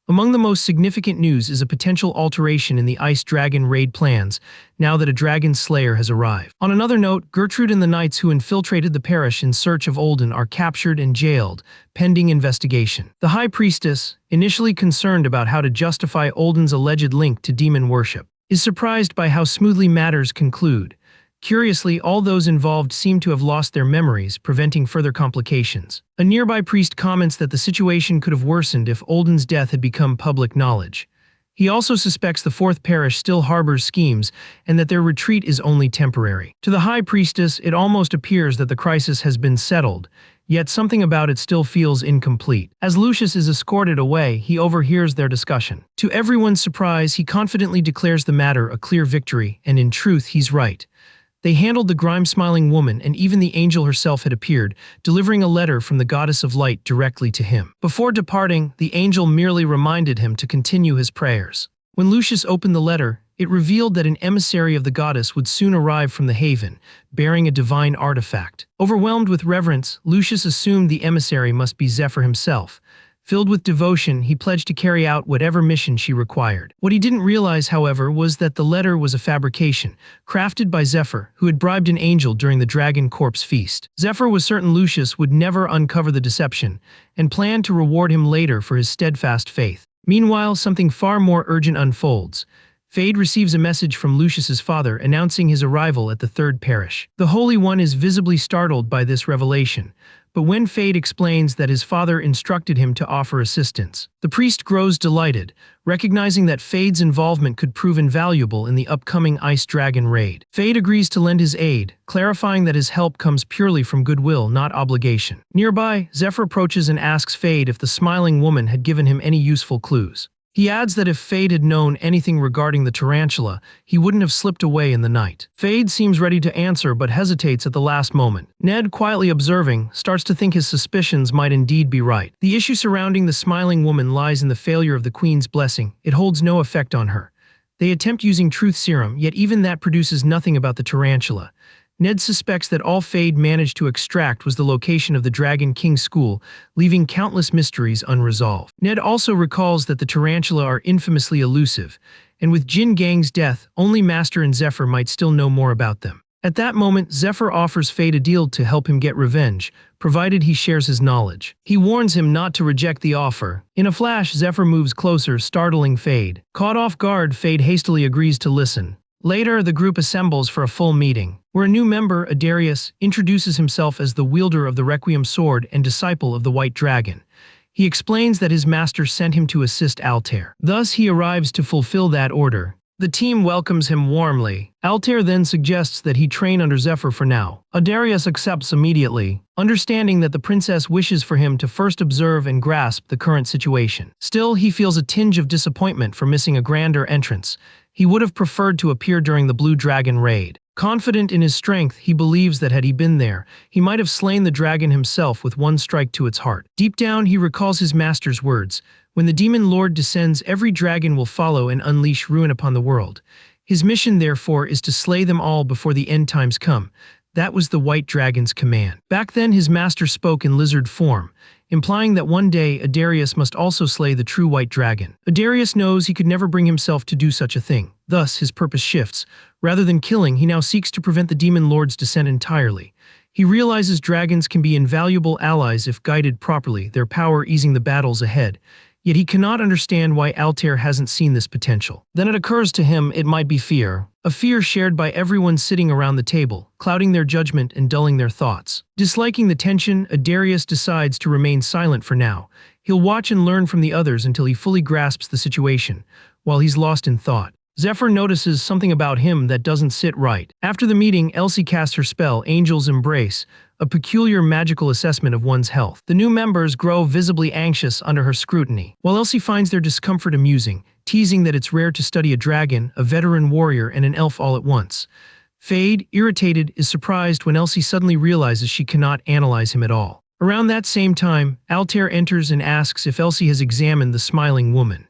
Among the most significant news is a potential alteration in the Ice Dragon raid plans, now that a dragon slayer has arrived. On another note, Gertrude and the knights who infiltrated the parish in search of Olden are captured and jailed, pending investigation. The High Priestess, initially concerned about how to justify Olden's alleged link to demon worship, is surprised by how smoothly matters conclude. Curiously, all those involved seem to have lost their memories, preventing further complications. A nearby priest comments that the situation could have worsened if Olden's death had become public knowledge. He also suspects the fourth parish still harbors schemes and that their retreat is only temporary. To the High Priestess, it almost appears that the crisis has been settled, yet something about it still feels incomplete. As Lucius is escorted away, he overhears their discussion. To everyone's surprise, he confidently declares the matter a clear victory, and in truth, he's right. They handled the grime-smiling woman, and even the angel herself had appeared, delivering a letter from the goddess of light directly to him. Before departing, the angel merely reminded him to continue his prayers. When Lucius opened the letter, it revealed that an emissary of the goddess would soon arrive from the haven, bearing a divine artifact. Overwhelmed with reverence, Lucius assumed the emissary must be Zephyr himself. Filled with devotion, he pledged to carry out whatever mission she required. What he didn't realize, however, was that the letter was a fabrication, crafted by Zephyr, who had bribed an angel during the Dragon Corpse feast. Zephyr was certain Lucius would never uncover the deception, and planned to reward him later for his steadfast faith. Meanwhile, something far more urgent unfolds. Fade receives a message from Lucius's father announcing his arrival at the third parish. The Holy One is visibly startled by this revelation, but when Fade explains that his father instructed him to offer assistance, the priest grows delighted, recognizing that Fade's involvement could prove invaluable in the upcoming Ice Dragon raid. Fade agrees to lend his aid, clarifying that his help comes purely from goodwill, not obligation. Nearby, Zephyr approaches and asks Fade if the smiling woman had given him any useful clues. He adds that if Fade had known anything regarding the tarantula, he wouldn't have slipped away in the night. Fade seems ready to answer but hesitates at the last moment. Ned, quietly observing, starts to think his suspicions might indeed be right. The issue surrounding the smiling woman lies in the failure of the Queen's blessing. It holds no effect on her. They attempt using truth serum, yet even that produces nothing about the tarantula. Ned suspects that all Fade managed to extract was the location of the Dragon King School, leaving countless mysteries unresolved. Ned also recalls that the tarantula are infamously elusive, and with Jin Gang's death, only Master and Zephyr might still know more about them. At that moment, Zephyr offers Fade a deal to help him get revenge, provided he shares his knowledge. He warns him not to reject the offer. In a flash, Zephyr moves closer, startling Fade. Caught off guard, Fade hastily agrees to listen. Later, the group assembles for a full meeting, where a new member, Adarius, introduces himself as the wielder of the Requiem sword and disciple of the White Dragon. He explains that his master sent him to assist Altair. Thus, he arrives to fulfill that order. The team welcomes him warmly. Altair then suggests that he train under Zephyr for now. Adarius accepts immediately, understanding that the princess wishes for him to first observe and grasp the current situation. Still, he feels a tinge of disappointment for missing a grander entrance. He would have preferred to appear during the Blue Dragon raid. Confident in his strength, he believes that had he been there, he might have slain the dragon himself with one strike to its heart. Deep down, he recalls his master's words, "When the demon lord descends, every dragon will follow and unleash ruin upon the world. His mission, therefore, is to slay them all before the end times come." That was the White Dragon's command. Back then, his master spoke in lizard form, implying that one day Adarius must also slay the true White Dragon. Adarius knows he could never bring himself to do such a thing. Thus, his purpose shifts. Rather than killing, he now seeks to prevent the demon lord's descent entirely. He realizes dragons can be invaluable allies if guided properly, their power easing the battles ahead. Yet he cannot understand why Altair hasn't seen this potential. Then it occurs to him it might be fear. A fear shared by everyone sitting around the table, clouding their judgment and dulling their thoughts. Disliking the tension, Adarius decides to remain silent for now. He'll watch and learn from the others until he fully grasps the situation, while he's lost in thought. Zephyr notices something about him that doesn't sit right. After the meeting, Elsie casts her spell, Angel's Embrace, a peculiar magical assessment of one's health. The new members grow visibly anxious under her scrutiny, while Elsie finds their discomfort amusing, teasing that it's rare to study a dragon, a veteran warrior, and an elf all at once. Fade, irritated, is surprised when Elsie suddenly realizes she cannot analyze him at all. Around that same time, Altair enters and asks if Elsie has examined the smiling woman.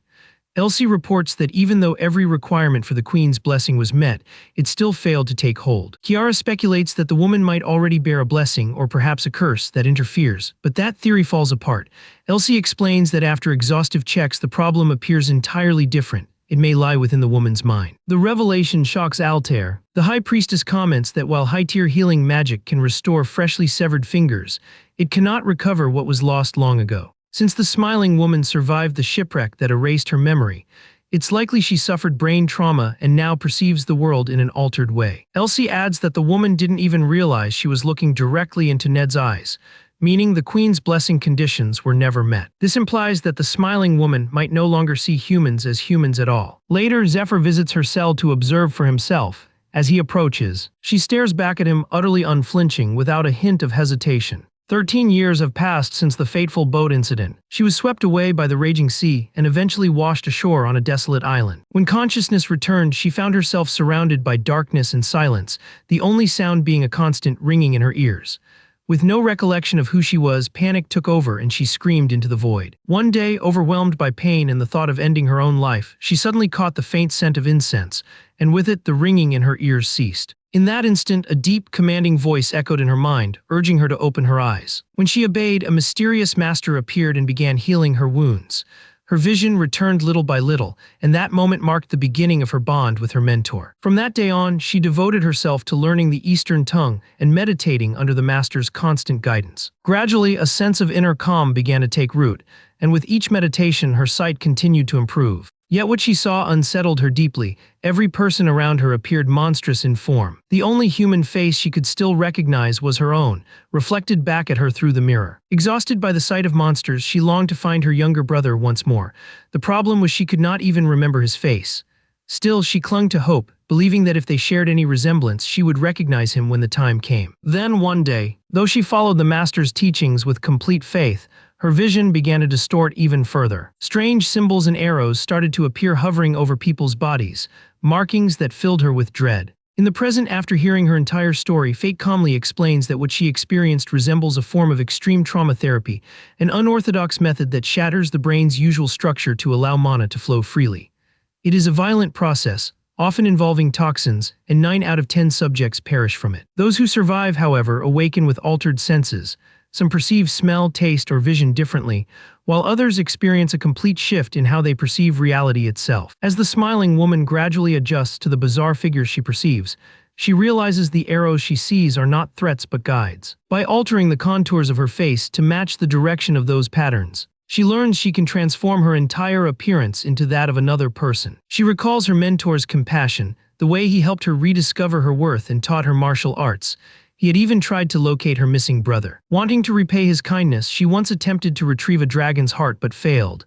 Elsie reports that even though every requirement for the queen's blessing was met, it still failed to take hold. Kiara speculates that the woman might already bear a blessing or perhaps a curse that interferes, but that theory falls apart. Elsie explains that after exhaustive checks, the problem appears entirely different. It may lie within the woman's mind. The revelation shocks Altair. The High Priestess comments that while high-tier healing magic can restore freshly severed fingers, it cannot recover what was lost long ago. Since the smiling woman survived the shipwreck that erased her memory, it's likely she suffered brain trauma and now perceives the world in an altered way. Elsie adds that the woman didn't even realize she was looking directly into Ned's eyes, meaning the queen's blessing conditions were never met. This implies that the smiling woman might no longer see humans as humans at all. Later, Zephyr visits her cell to observe for himself. As he approaches, she stares back at him, utterly unflinching, without a hint of hesitation. 13 years have passed since the fateful boat incident. She was swept away by the raging sea and eventually washed ashore on a desolate island. When consciousness returned, she found herself surrounded by darkness and silence, the only sound being a constant ringing in her ears. With no recollection of who she was, panic took over and she screamed into the void. One day, overwhelmed by pain and the thought of ending her own life, she suddenly caught the faint scent of incense, and with it, the ringing in her ears ceased. In that instant, a deep, commanding voice echoed in her mind, urging her to open her eyes. When she obeyed, a mysterious master appeared and began healing her wounds. Her vision returned little by little, and that moment marked the beginning of her bond with her mentor. From that day on, she devoted herself to learning the Eastern tongue and meditating under the master's constant guidance. Gradually, a sense of inner calm began to take root, and with each meditation, her sight continued to improve. Yet what she saw unsettled her deeply. Every person around her appeared monstrous in form. The only human face she could still recognize was her own, reflected back at her through the mirror. Exhausted by the sight of monsters, she longed to find her younger brother once more. The problem was she could not even remember his face. Still, she clung to hope, believing that if they shared any resemblance, she would recognize him when the time came. Then one day, though she followed the master's teachings with complete faith, her vision began to distort even further. Strange symbols and arrows started to appear hovering over people's bodies, markings that filled her with dread. In the present, after hearing her entire story, Fate calmly explains that what she experienced resembles a form of extreme trauma therapy, an unorthodox method that shatters the brain's usual structure to allow mana to flow freely. It is a violent process, often involving toxins, and 9 out of 10 subjects perish from it. Those who survive, however, awaken with altered senses. Some perceive smell, taste, or vision differently, while others experience a complete shift in how they perceive reality itself. As the smiling woman gradually adjusts to the bizarre figures she perceives, she realizes the arrows she sees are not threats but guides. By altering the contours of her face to match the direction of those patterns, she learns she can transform her entire appearance into that of another person. She recalls her mentor's compassion, the way he helped her rediscover her worth and taught her martial arts. He had even tried to locate her missing brother. Wanting to repay his kindness, she once attempted to retrieve a dragon's heart but failed.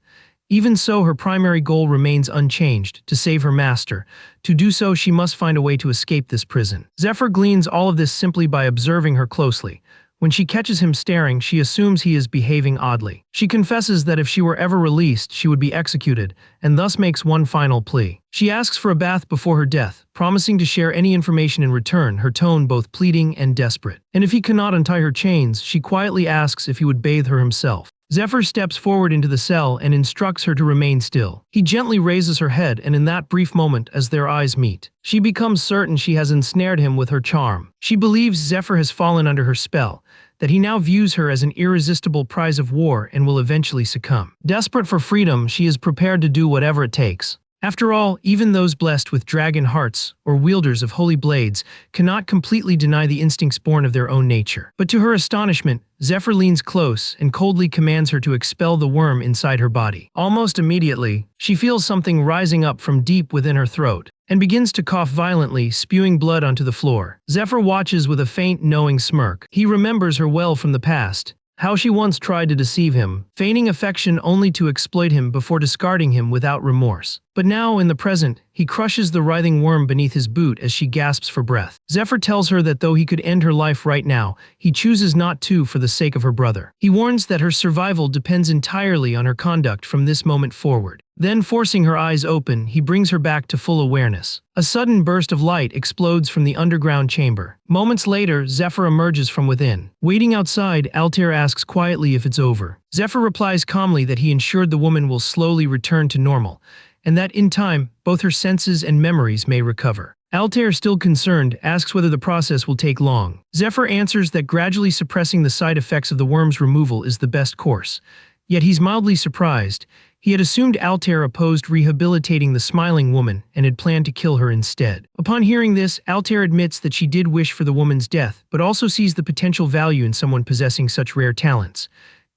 Even so, her primary goal remains unchanged, to save her master. To do so, she must find a way to escape this prison. Zephyr gleans all of this simply by observing her closely. When she catches him staring, she assumes he is behaving oddly. She confesses that if she were ever released, she would be executed, and thus makes one final plea. She asks for a bath before her death, promising to share any information in return, her tone both pleading and desperate. And if he cannot untie her chains, she quietly asks if he would bathe her himself. Zephyr steps forward into the cell and instructs her to remain still. He gently raises her head, and in that brief moment, as their eyes meet, she becomes certain she has ensnared him with her charm. She believes Zephyr has fallen under her spell, that he now views her as an irresistible prize of war and will eventually succumb. Desperate for freedom, she is prepared to do whatever it takes. After all, even those blessed with dragon hearts or wielders of holy blades cannot completely deny the instincts born of their own nature. But to her astonishment, Zephyr leans close and coldly commands her to expel the worm inside her body. Almost immediately, she feels something rising up from deep within her throat and begins to cough violently, spewing blood onto the floor. Zephyr watches with a faint, knowing smirk. He remembers her well from the past, how she once tried to deceive him, feigning affection only to exploit him before discarding him without remorse. But now, in the present, he crushes the writhing worm beneath his boot as she gasps for breath. Zephyr tells her that though he could end her life right now, he chooses not to for the sake of her brother. He warns that her survival depends entirely on her conduct from this moment forward. Then, forcing her eyes open, he brings her back to full awareness. A sudden burst of light explodes from the underground chamber. Moments later, Zephyr emerges from within. Waiting outside, Altair asks quietly if it's over. Zephyr replies calmly that he ensured the woman will slowly return to normal, and that in time, both her senses and memories may recover. Altair, still concerned, asks whether the process will take long. Zephyr answers that gradually suppressing the side effects of the worm's removal is the best course. Yet he's mildly surprised. He had assumed Altair opposed rehabilitating the smiling woman and had planned to kill her instead. Upon hearing this, Altair admits that she did wish for the woman's death, but also sees the potential value in someone possessing such rare talents.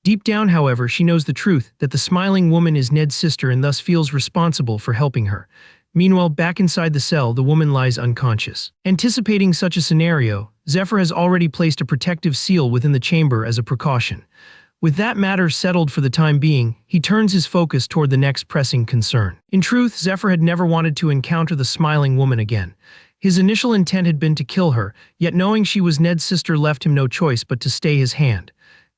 Deep down, however, she knows the truth, that the smiling woman is Ned's sister and thus feels responsible for helping her. Meanwhile, back inside the cell, the woman lies unconscious. Anticipating such a scenario, Zephyr has already placed a protective seal within the chamber as a precaution. With that matter settled for the time being, he turns his focus toward the next pressing concern. In truth, Zephyr had never wanted to encounter the smiling woman again. His initial intent had been to kill her, yet knowing she was Ned's sister left him no choice but to stay his hand.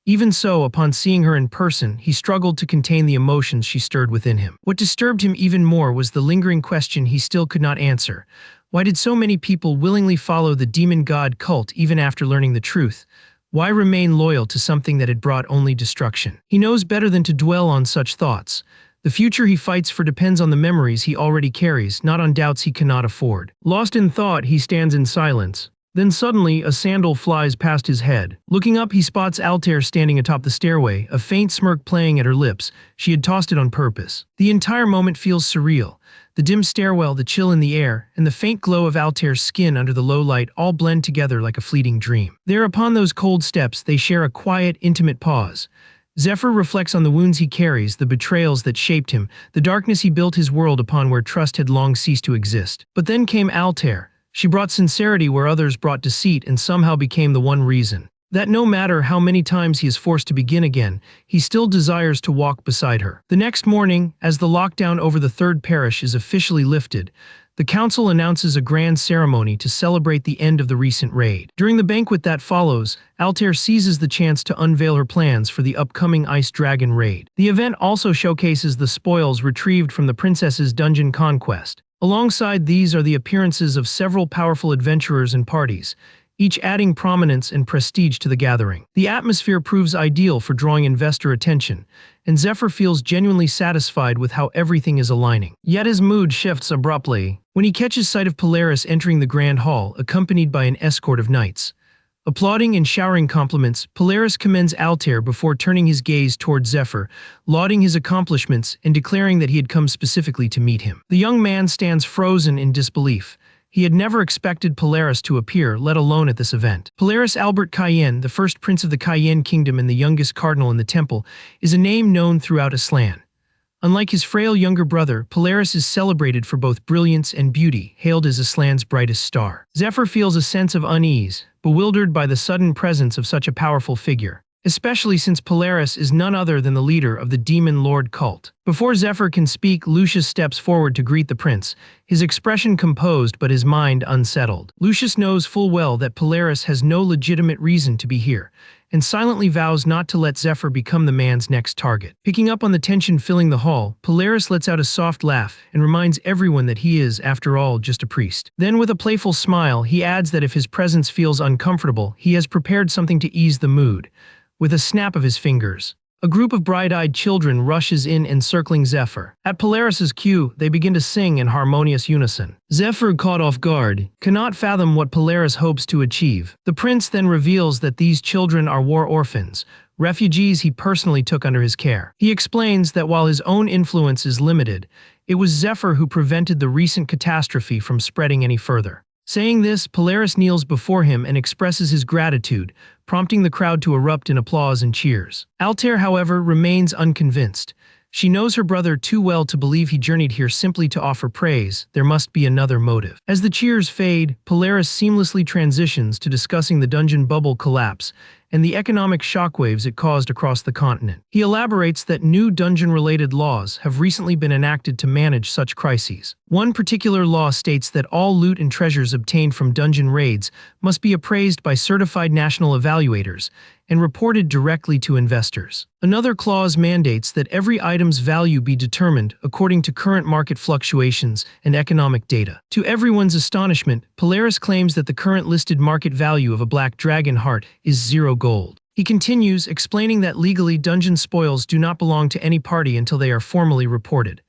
Even so, upon seeing her in person, he struggled to contain the emotions she stirred within him. What disturbed him even more was the lingering question he still could not answer. Why did so many people willingly follow the demon god cult even after learning the truth? Why remain loyal to something that had brought only destruction? He knows better than to dwell on such thoughts. The future he fights for depends on the memories he already carries, not on doubts he cannot afford. Lost in thought, he stands in silence. Then suddenly, a sandal flies past his head. Looking up, he spots Altair standing atop the stairway, a faint smirk playing at her lips. She had tossed it on purpose. The entire moment feels surreal. The dim stairwell, the chill in the air, and the faint glow of Altair's skin under the low light all blend together like a fleeting dream. There, upon those cold steps, they share a quiet, intimate pause. Zephyr reflects on the wounds he carries, the betrayals that shaped him, the darkness he built his world upon where trust had long ceased to exist. But then came Altair. She brought sincerity where others brought deceit and somehow became the one reason that no matter how many times he is forced to begin again, he still desires to walk beside her. The next morning, as the lockdown over the third parish is officially lifted, the council announces a grand ceremony to celebrate the end of the recent raid. During the banquet that follows, Altair seizes the chance to unveil her plans for the upcoming Ice Dragon raid. The event also showcases the spoils retrieved from the princess's dungeon conquest. Alongside these are the appearances of several powerful adventurers and parties, each adding prominence and prestige to the gathering. The atmosphere proves ideal for drawing investor attention, and Zephyr feels genuinely satisfied with how everything is aligning. Yet his mood shifts abruptly when he catches sight of Polaris entering the grand hall, accompanied by an escort of knights. Applauding and showering compliments, Polaris commends Altair before turning his gaze toward Zephyr, lauding his accomplishments and declaring that he had come specifically to meet him. The young man stands frozen in disbelief. He had never expected Polaris to appear, let alone at this event. Polaris Albert Cayenne, the first prince of the Cayenne kingdom and the youngest cardinal in the temple, is a name known throughout Aslan. Unlike his frail younger brother, Polaris is celebrated for both brilliance and beauty, hailed as Aslan's brightest star. Zephyr feels a sense of unease, bewildered by the sudden presence of such a powerful figure, especially since Polaris is none other than the leader of the Demon Lord cult. Before Zephyr can speak, Lucius steps forward to greet the prince, his expression composed but his mind unsettled. Lucius knows full well that Polaris has no legitimate reason to be here, and silently vows not to let Zephyr become the man's next target. Picking up on the tension filling the hall, Polaris lets out a soft laugh and reminds everyone that he is, after all, just a priest. Then with a playful smile, he adds that if his presence feels uncomfortable, he has prepared something to ease the mood. With a snap of his fingers, a group of bright-eyed children rushes in encircling Zephyr. At Polaris's cue, they begin to sing in harmonious unison. Zephyr, caught off guard, cannot fathom what Polaris hopes to achieve. The prince then reveals that these children are war orphans, refugees he personally took under his care. He explains that while his own influence is limited, it was Zephyr who prevented the recent catastrophe from spreading any further. Saying this, Polaris kneels before him and expresses his gratitude, prompting the crowd to erupt in applause and cheers. Altair, however, remains unconvinced. She knows her brother too well to believe he journeyed here simply to offer praise. There must be another motive. As the cheers fade, Polaris seamlessly transitions to discussing the dungeon bubble collapse and the economic shockwaves it caused across the continent. He elaborates that new dungeon-related laws have recently been enacted to manage such crises. One particular law states that all loot and treasures obtained from dungeon raids must be appraised by certified national evaluators and reported directly to investors. Another clause mandates that every item's value be determined according to current market fluctuations and economic data. To everyone's astonishment, Polaris claims that the current listed market value of a black dragon heart is 0 gold. He continues, explaining that legally dungeon spoils do not belong to any party until they are formally reported.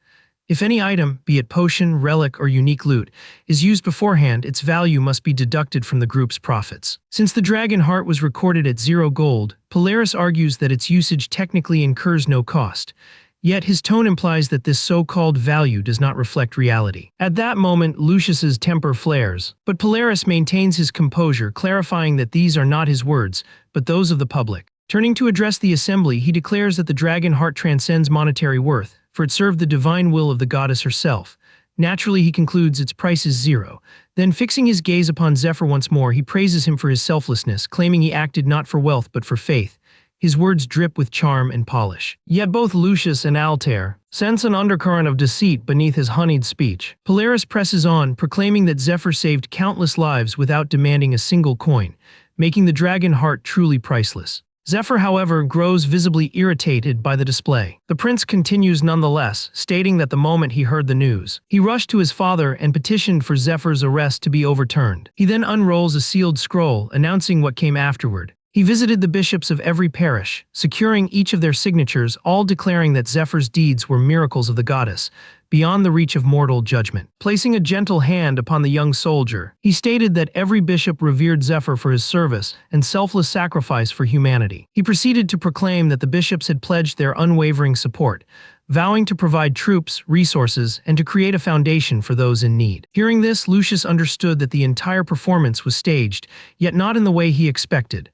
If any item, be it potion, relic, or unique loot, is used beforehand, its value must be deducted from the group's profits. Since the dragon heart was recorded at 0 gold, Polaris argues that its usage technically incurs no cost. Yet his tone implies that this so-called value does not reflect reality. At that moment, Lucius's temper flares, but Polaris maintains his composure, clarifying that these are not his words, but those of the public. Turning to address the assembly, he declares that the dragon heart transcends monetary worth, for it served the divine will of the goddess herself. Naturally, he concludes its price is 0. Then, fixing his gaze upon Zephyr once more, he praises him for his selflessness, claiming he acted not for wealth but for faith. His words drip with charm and polish. Yet both Lucius and Altair sense an undercurrent of deceit beneath his honeyed speech. Polaris presses on, proclaiming that Zephyr saved countless lives without demanding a single coin, making the dragon heart truly priceless. Zephyr, however, grows visibly irritated by the display. The prince continues nonetheless, stating that the moment he heard the news, he rushed to his father and petitioned for Zephyr's arrest to be overturned. He then unrolls a sealed scroll, announcing what came afterward. He visited the bishops of every parish, securing each of their signatures, all declaring that Zephyr's deeds were miracles of the goddess, beyond the reach of mortal judgment. Placing a gentle hand upon the young soldier, he stated that every bishop revered Zephyr for his service and selfless sacrifice for humanity. He proceeded to proclaim that the bishops had pledged their unwavering support, vowing to provide troops, resources, and to create a foundation for those in need. Hearing this, Lucius understood that the entire performance was staged, yet not in the way he expected.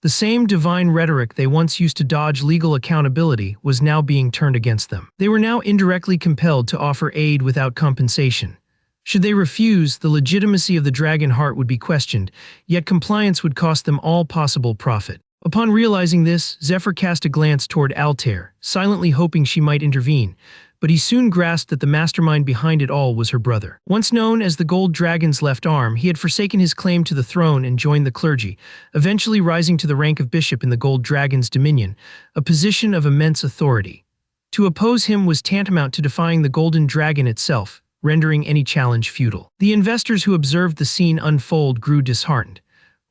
The same divine rhetoric they once used to dodge legal accountability was now being turned against them. They were now indirectly compelled to offer aid without compensation. Should they refuse, the legitimacy of the dragon heart would be questioned, yet compliance would cost them all possible profit. Upon realizing this, Zephyr cast a glance toward Altair, silently hoping she might intervene, but he soon grasped that the mastermind behind it all was her brother. Once known as the Gold Dragon's left arm, he had forsaken his claim to the throne and joined the clergy, eventually rising to the rank of bishop in the Gold Dragon's dominion, a position of immense authority. To oppose him was tantamount to defying the Golden Dragon itself, rendering any challenge futile. The investors who observed the scene unfold grew disheartened.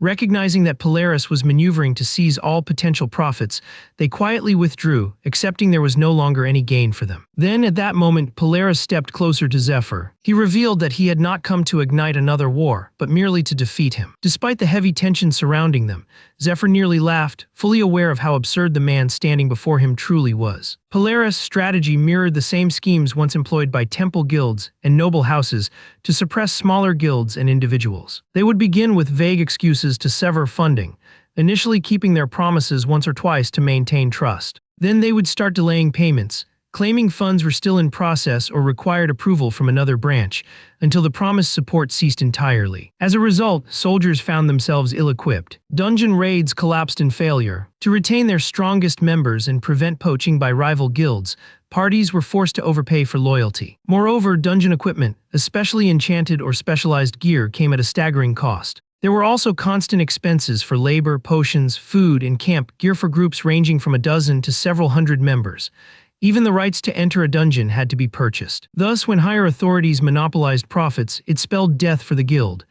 Recognizing that Polaris was maneuvering to seize all potential profits, they quietly withdrew, accepting there was no longer any gain for them. Then, at that moment, Polaris stepped closer to Zephyr. He revealed that he had not come to ignite another war, but merely to defeat him. Despite the heavy tension surrounding them, Zephyr nearly laughed, fully aware of how absurd the man standing before him truly was. Polaris' strategy mirrored the same schemes once employed by temple guilds and noble houses to suppress smaller guilds and individuals. They would begin with vague excuses to sever funding, initially keeping their promises once or twice to maintain trust. Then they would start delaying payments, claiming funds were still in process or required approval from another branch, until the promised support ceased entirely. As a result, soldiers found themselves ill-equipped. Dungeon raids collapsed in failure. To retain their strongest members and prevent poaching by rival guilds, parties were forced to overpay for loyalty. Moreover, dungeon equipment, especially enchanted or specialized gear, came at a staggering cost. There were also constant expenses for labor, potions, food, and camp gear for groups ranging from a dozen to several hundred members. Even the rights to enter a dungeon had to be purchased. Thus, when higher authorities monopolized profits, it spelled death for the guild.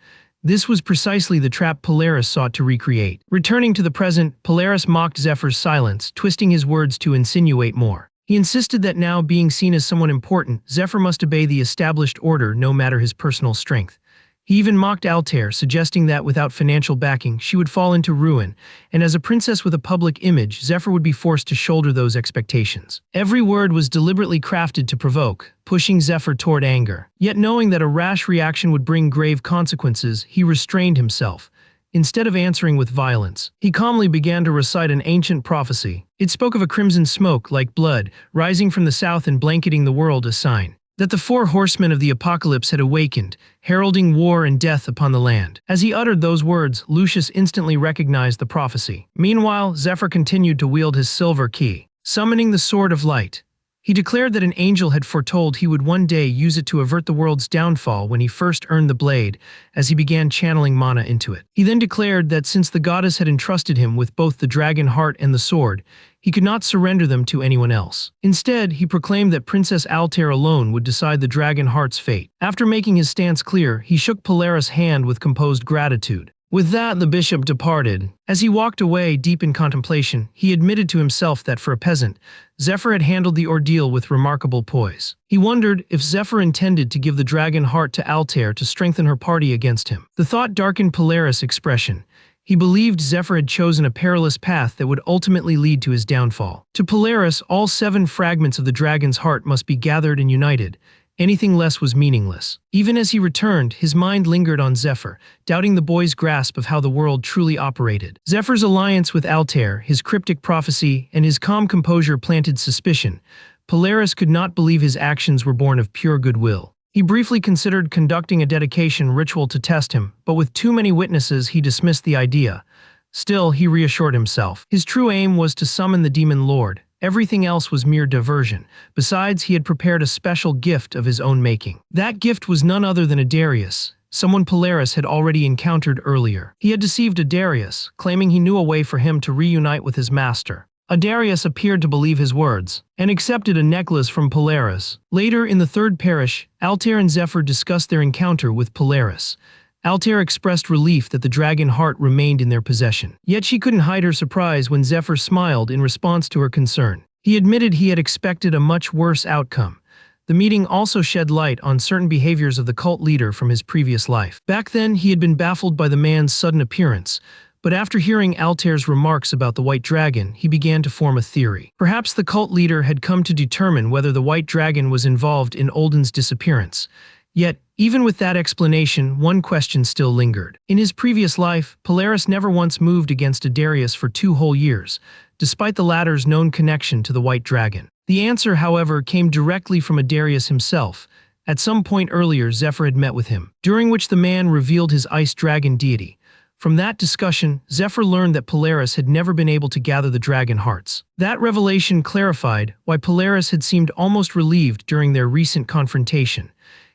This was precisely the trap Polaris sought to recreate. Returning to the present, Polaris mocked Zephyr's silence, twisting his words to insinuate more. He insisted that now, being seen as someone important, Zephyr must obey the established order no matter his personal strength. He even mocked Altair, suggesting that without financial backing, she would fall into ruin, and as a princess with a public image, Zephyr would be forced to shoulder those expectations. Every word was deliberately crafted to provoke, pushing Zephyr toward anger. Yet knowing that a rash reaction would bring grave consequences, he restrained himself. Instead of answering with violence, he calmly began to recite an ancient prophecy. It spoke of a crimson smoke, like blood, rising from the south and blanketing the world, a sign that the 4 horsemen of the apocalypse had awakened, heralding war and death upon the land. As he uttered those words, Lucius instantly recognized the prophecy. Meanwhile, Zephyr continued to wield his silver key, summoning the Sword of Light. He declared that an angel had foretold he would one day use it to avert the world's downfall when he first earned the blade, as he began channeling mana into it. He then declared that since the goddess had entrusted him with both the dragon heart and the sword, he could not surrender them to anyone else. Instead, he proclaimed that Princess Altair alone would decide the dragon heart's fate. After making his stance clear, he shook Polaris' hand with composed gratitude. With that, the bishop departed. As he walked away, deep in contemplation, he admitted to himself that for a peasant, Zephyr had handled the ordeal with remarkable poise. He wondered if Zephyr intended to give the dragon heart to Altair to strengthen her party against him. The thought darkened Polaris' expression. He believed Zephyr had chosen a perilous path that would ultimately lead to his downfall. To Polaris, all 7 fragments of the dragon's heart must be gathered and united. Anything less was meaningless. Even as he returned, his mind lingered on Zephyr, doubting the boy's grasp of how the world truly operated. Zephyr's alliance with Altair, his cryptic prophecy, and his calm composure planted suspicion. Polaris could not believe his actions were born of pure goodwill. He briefly considered conducting a dedication ritual to test him, but with too many witnesses he dismissed the idea. Still, he reassured himself. His true aim was to summon the demon lord. Everything else was mere diversion. Besides, he had prepared a special gift of his own making. That gift was none other than Adarius, someone Polaris had already encountered earlier. He had deceived Adarius, claiming he knew a way for him to reunite with his master. Adarius appeared to believe his words, and accepted a necklace from Polaris. Later, in the third parish, Altair and Zephyr discussed their encounter with Polaris. Altair expressed relief that the dragon heart remained in their possession. Yet she couldn't hide her surprise when Zephyr smiled in response to her concern. He admitted he had expected a much worse outcome. The meeting also shed light on certain behaviors of the cult leader from his previous life. Back then, he had been baffled by the man's sudden appearance, but after hearing Altair's remarks about the White Dragon, he began to form a theory. Perhaps the cult leader had come to determine whether the White Dragon was involved in Olden's disappearance. Yet, even with that explanation, one question still lingered. In his previous life, Polaris never once moved against Adarius for 2 whole years, despite the latter's known connection to the White Dragon. The answer, however, came directly from Adarius himself. At some point earlier, Zephyr had met with him, during which the man revealed his ice dragon deity. From that discussion, Zephyr learned that Polaris had never been able to gather the dragon hearts. That revelation clarified why Polaris had seemed almost relieved during their recent confrontation.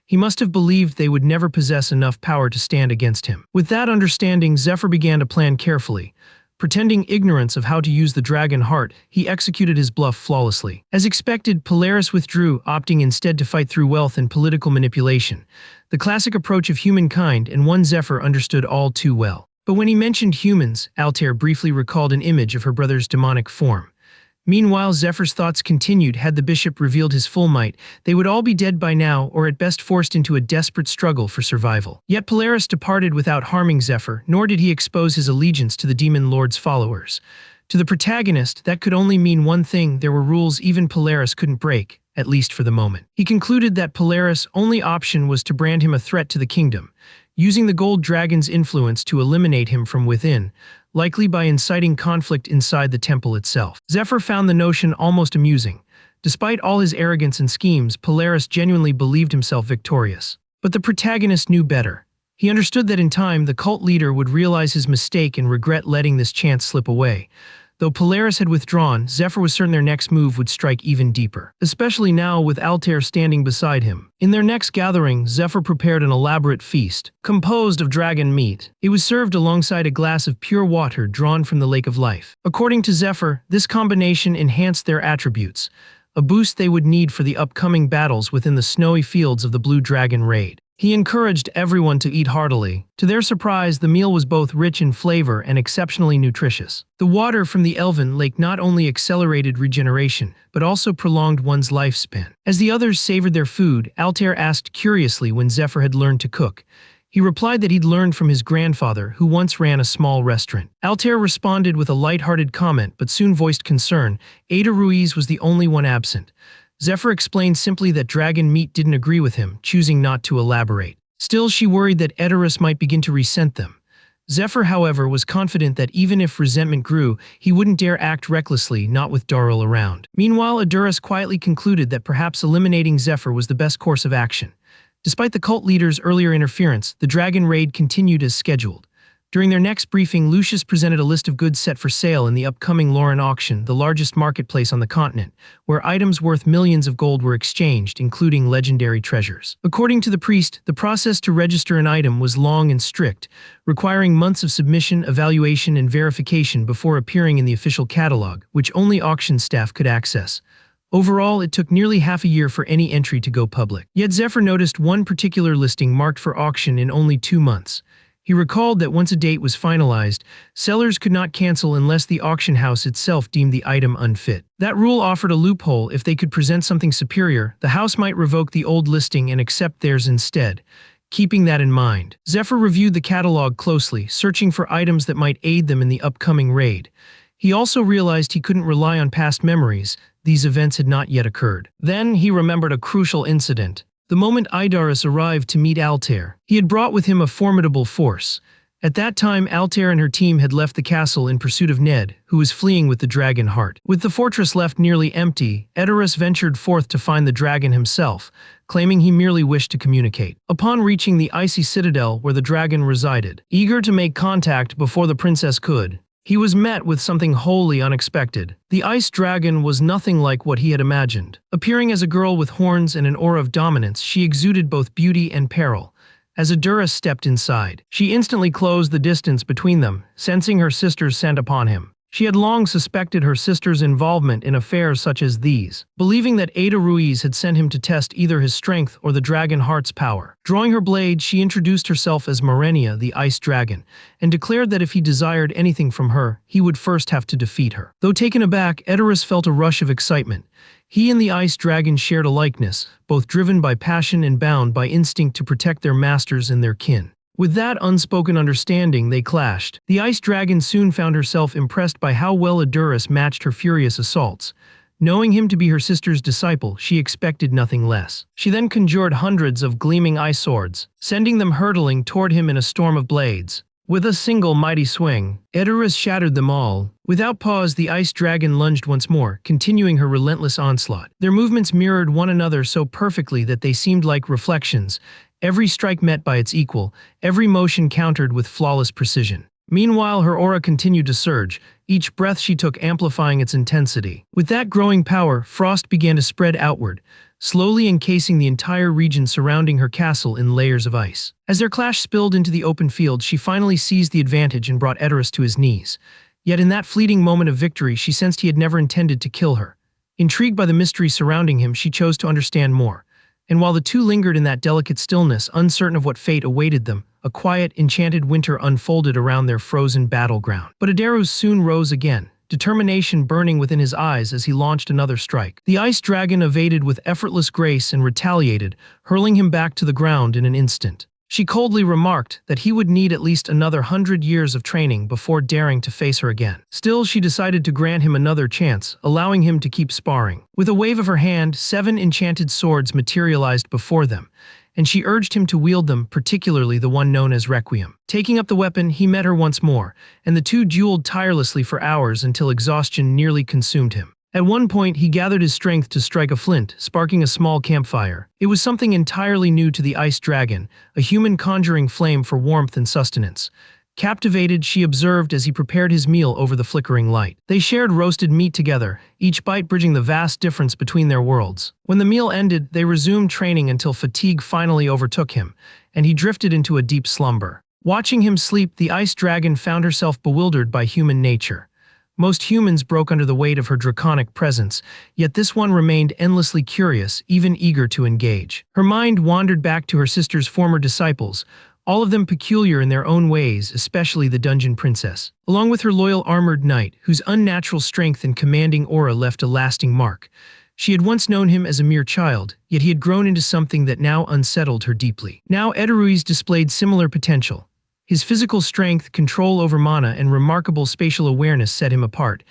He must have believed they would never possess enough power to stand against him. With that understanding, Zephyr began to plan carefully. Pretending ignorance of how to use the dragon heart, he executed his bluff flawlessly. As expected, Polaris withdrew, opting instead to fight through wealth and political manipulation. The classic approach of humankind, and one Zephyr understood all too well. But when he mentioned humans, Altair briefly recalled an image of her brother's demonic form. Meanwhile, Zephyr's thoughts continued. Had the bishop revealed his full might, they would all be dead by now, or at best forced into a desperate struggle for survival. Yet Polaris departed without harming Zephyr, nor did he expose his allegiance to the demon lord's followers. To the protagonist, that could only mean one thing: there were rules even Polaris couldn't break, at least for the moment. He concluded that Polaris' only option was to brand him a threat to the kingdom, using the gold dragon's influence to eliminate him from within, likely by inciting conflict inside the temple itself. Zephyr found the notion almost amusing. Despite all his arrogance and schemes, Polaris genuinely believed himself victorious. But the protagonist knew better. He understood that in time, the cult leader would realize his mistake and regret letting this chance slip away. Though Polaris had withdrawn, Zephyr was certain their next move would strike even deeper, especially now with Altair standing beside him. In their next gathering, Zephyr prepared an elaborate feast, composed of dragon meat. It was served alongside a glass of pure water drawn from the Lake of Life. According to Zephyr, this combination enhanced their attributes, a boost they would need for the upcoming battles within the snowy fields of the Blue Dragon raid. He encouraged everyone to eat heartily. To their surprise, the meal was both rich in flavor and exceptionally nutritious. The water from the elven lake not only accelerated regeneration, but also prolonged one's lifespan. As the others savored their food, Altair asked curiously when Zephyr had learned to cook. He replied that he'd learned from his grandfather, who once ran a small restaurant. Altair responded with a light-hearted comment, but soon voiced concern. Ada Ruiz was the only one absent. Zephyr explained simply that dragon meat didn't agree with him, choosing not to elaborate. Still, she worried that Edoras might begin to resent them. Zephyr, however, was confident that even if resentment grew, he wouldn't dare act recklessly, not with Darrell around. Meanwhile, Edoras quietly concluded that perhaps eliminating Zephyr was the best course of action. Despite the cult leader's earlier interference, the dragon raid continued as scheduled. During their next briefing, Lucius presented a list of goods set for sale in the upcoming Lauren auction, the largest marketplace on the continent, where items worth millions of gold were exchanged, including legendary treasures. According to the priest, the process to register an item was long and strict, requiring months of submission, evaluation, and verification before appearing in the official catalog, which only auction staff could access. Overall, it took nearly half a year for any entry to go public. Yet Zephyr noticed one particular listing marked for auction in only 2 months. He recalled that once a date was finalized, sellers could not cancel unless the auction house itself deemed the item unfit. That rule offered a loophole. If they could present something superior, the house might revoke the old listing and accept theirs instead. Keeping that in mind, Zephyr reviewed the catalog closely, searching for items that might aid them in the upcoming raid. He also realized he couldn't rely on past memories. These events had not yet occurred. Then he remembered a crucial incident. The moment Idaris arrived to meet Altair, he had brought with him a formidable force. At that time, Altair and her team had left the castle in pursuit of Ned, who was fleeing with the dragon heart. With the fortress left nearly empty, Idaris ventured forth to find the dragon himself, claiming he merely wished to communicate. Upon reaching the icy citadel where the dragon resided, eager to make contact before the princess could, he was met with something wholly unexpected. The ice dragon was nothing like what he had imagined. Appearing as a girl with horns and an aura of dominance, she exuded both beauty and peril. As Idaris stepped inside, she instantly closed the distance between them, sensing her sister's scent upon him. She had long suspected her sister's involvement in affairs such as these, believing that Ada Ruiz had sent him to test either his strength or the dragon heart's power. Drawing her blade, she introduced herself as Marenia, the ice dragon, and declared that if he desired anything from her, he would first have to defeat her. Though taken aback, Idaris felt a rush of excitement. He and the ice dragon shared a likeness, both driven by passion and bound by instinct to protect their masters and their kin. With that unspoken understanding, they clashed. The ice dragon soon found herself impressed by how well Idaris matched her furious assaults. Knowing him to be her sister's disciple, she expected nothing less. She then conjured hundreds of gleaming ice swords, sending them hurtling toward him in a storm of blades. With a single mighty swing, Idaris shattered them all. Without pause, the ice dragon lunged once more, continuing her relentless onslaught. Their movements mirrored one another so perfectly that they seemed like reflections. Every strike met by its equal, every motion countered with flawless precision. Meanwhile, her aura continued to surge, each breath she took amplifying its intensity. With that growing power, frost began to spread outward, slowly encasing the entire region surrounding her castle in layers of ice. As their clash spilled into the open field, she finally seized the advantage and brought Idaris to his knees. Yet in that fleeting moment of victory, she sensed he had never intended to kill her. Intrigued by the mystery surrounding him, she chose to understand more. And while the two lingered in that delicate stillness, uncertain of what fate awaited them, a quiet, enchanted winter unfolded around their frozen battleground. But Idaris soon rose again, determination burning within his eyes as he launched another strike. The ice dragon evaded with effortless grace and retaliated, hurling him back to the ground in an instant. She coldly remarked that he would need at least another 100 years of training before daring to face her again. Still, she decided to grant him another chance, allowing him to keep sparring. With a wave of her hand, 7 enchanted swords materialized before them, and she urged him to wield them, particularly the one known as Requiem. Taking up the weapon, he met her once more, and the two dueled tirelessly for hours until exhaustion nearly consumed him. At one point, he gathered his strength to strike a flint, sparking a small campfire. It was something entirely new to the ice dragon, a human conjuring flame for warmth and sustenance. Captivated, she observed as he prepared his meal over the flickering light. They shared roasted meat together, each bite bridging the vast difference between their worlds. When the meal ended, they resumed training until fatigue finally overtook him, and he drifted into a deep slumber. Watching him sleep, the ice dragon found herself bewildered by human nature. Most humans broke under the weight of her draconic presence, yet this one remained endlessly curious, even eager to engage. Her mind wandered back to her sister's former disciples, all of them peculiar in their own ways, especially the dungeon princess. Along with her loyal armored knight, whose unnatural strength and commanding aura left a lasting mark. She had once known him as a mere child, yet he had grown into something that now unsettled her deeply. Now Edaruiz displayed similar potential. His physical strength, control over mana, and remarkable spatial awareness set him apart.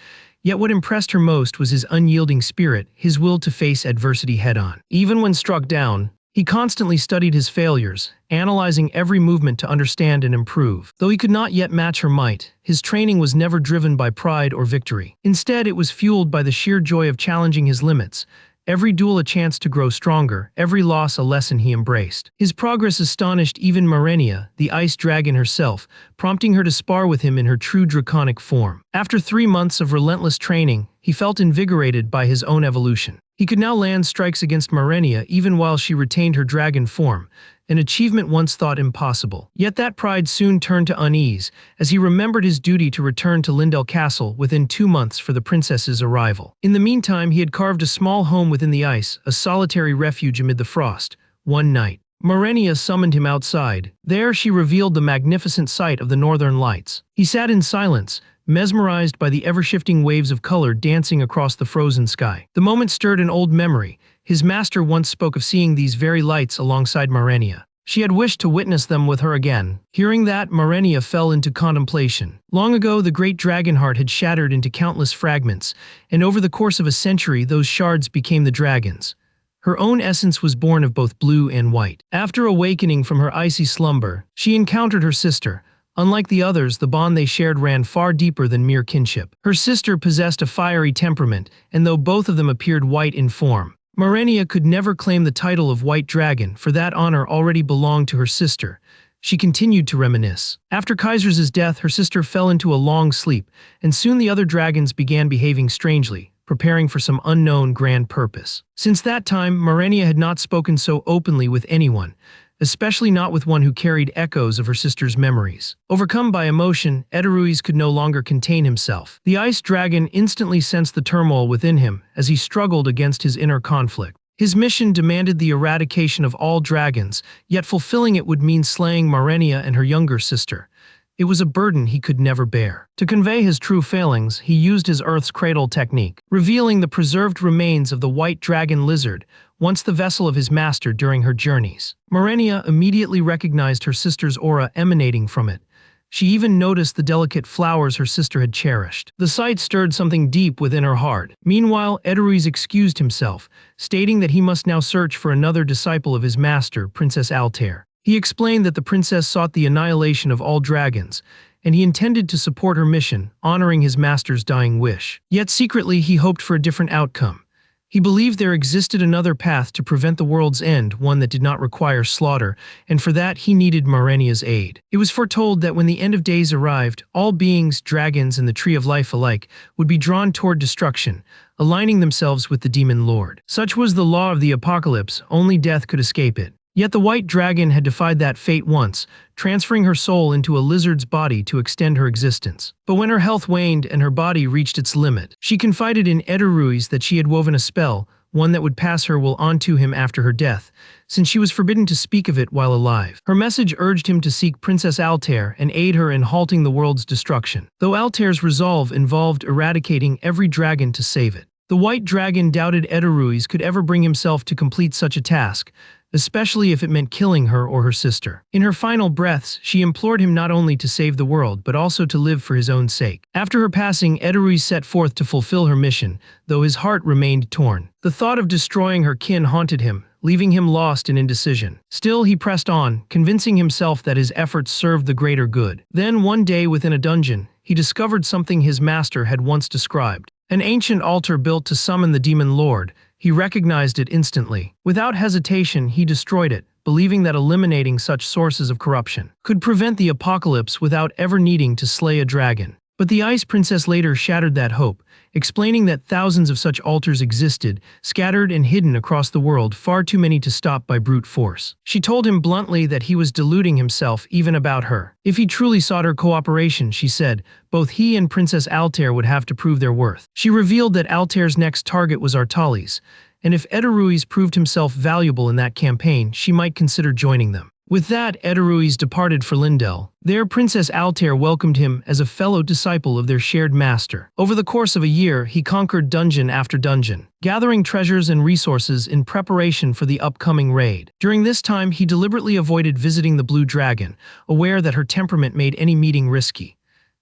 Yet what impressed her most was his unyielding spirit, his will to face adversity head-on. Even when struck down, he constantly studied his failures, analyzing every movement to understand and improve. Though he could not yet match her might, his training was never driven by pride or victory. Instead, it was fueled by the sheer joy of challenging his limits. Every duel a chance to grow stronger, every loss a lesson he embraced. His progress astonished even Marenia, the ice dragon herself, prompting her to spar with him in her true draconic form. After 3 months of relentless training, he felt invigorated by his own evolution. He could now land strikes against Marenia even while she retained her dragon form, an achievement once thought impossible. Yet that pride soon turned to unease, as he remembered his duty to return to Lindell Castle within 2 months for the princess's arrival. In the meantime, he had carved a small home within the ice, a solitary refuge amid the frost. One night, Marenia summoned him outside. There she revealed the magnificent sight of the northern lights. He sat in silence, mesmerized by the ever-shifting waves of color dancing across the frozen sky. The moment stirred an old memory. His master once spoke of seeing these very lights alongside Marenia. She had wished to witness them with her again. Hearing that, Marenia fell into contemplation. Long ago, the great dragon heart had shattered into countless fragments, and over the course of a century, those shards became the dragons. Her own essence was born of both blue and white. After awakening from her icy slumber, she encountered her sister. Unlike the others, the bond they shared ran far deeper than mere kinship. Her sister possessed a fiery temperament, and though both of them appeared white in form, Marenia could never claim the title of White Dragon, for that honor already belonged to her sister. She continued to reminisce. After Kaiser's death, her sister fell into a long sleep, and soon the other dragons began behaving strangely, preparing for some unknown grand purpose. Since that time, Marenia had not spoken so openly with anyone, especially not with one who carried echoes of her sister's memories. Overcome by emotion, Eteruis could no longer contain himself. The ice dragon instantly sensed the turmoil within him as he struggled against his inner conflict. His mission demanded the eradication of all dragons, yet fulfilling it would mean slaying Marenia and her younger sister. It was a burden he could never bear. To convey his true failings, he used his Earth's Cradle technique, revealing the preserved remains of the white dragon lizard, once the vessel of his master during her journeys. Marenia immediately recognized her sister's aura emanating from it. She even noticed the delicate flowers her sister had cherished. The sight stirred something deep within her heart. Meanwhile, Eteruis excused himself, stating that he must now search for another disciple of his master, Princess Altair. He explained that the princess sought the annihilation of all dragons, and he intended to support her mission, honoring his master's dying wish. Yet secretly, he hoped for a different outcome. He believed there existed another path to prevent the world's end, one that did not require slaughter, and for that he needed Marenia's aid. It was foretold that when the end of days arrived, all beings, dragons, and the Tree of Life alike would be drawn toward destruction, aligning themselves with the demon lord. Such was the law of the apocalypse, only death could escape it. Yet the white dragon had defied that fate once, transferring her soul into a lizard's body to extend her existence. But when her health waned and her body reached its limit, she confided in Eteruis that she had woven a spell, one that would pass her will onto him after her death, since she was forbidden to speak of it while alive. Her message urged him to seek Princess Altair and aid her in halting the world's destruction, though Altair's resolve involved eradicating every dragon to save it. The white dragon doubted Eteruis could ever bring himself to complete such a task, especially if it meant killing her or her sister. In her final breaths, she implored him not only to save the world, but also to live for his own sake. After her passing, Eteruis set forth to fulfill her mission, though his heart remained torn. The thought of destroying her kin haunted him, leaving him lost in indecision. Still, he pressed on, convincing himself that his efforts served the greater good. Then, one day within a dungeon, he discovered something his master had once described. An ancient altar built to summon the demon lord. He recognized it instantly. Without hesitation, he destroyed it, believing that eliminating such sources of corruption could prevent the apocalypse without ever needing to slay a dragon. But the Ice Princess later shattered that hope, explaining that thousands of such altars existed, scattered and hidden across the world, far too many to stop by brute force. She told him bluntly that he was deluding himself even about her. If he truly sought her cooperation, she said, both he and Princess Altair would have to prove their worth. She revealed that Altair's next target was Artalis, and if Eteruis proved himself valuable in that campaign, she might consider joining them. With that, Eteruis departed for Lindell. There, Princess Altair welcomed him as a fellow disciple of their shared master. Over the course of a year, he conquered dungeon after dungeon, gathering treasures and resources in preparation for the upcoming raid. During this time, he deliberately avoided visiting the Blue Dragon, aware that her temperament made any meeting risky.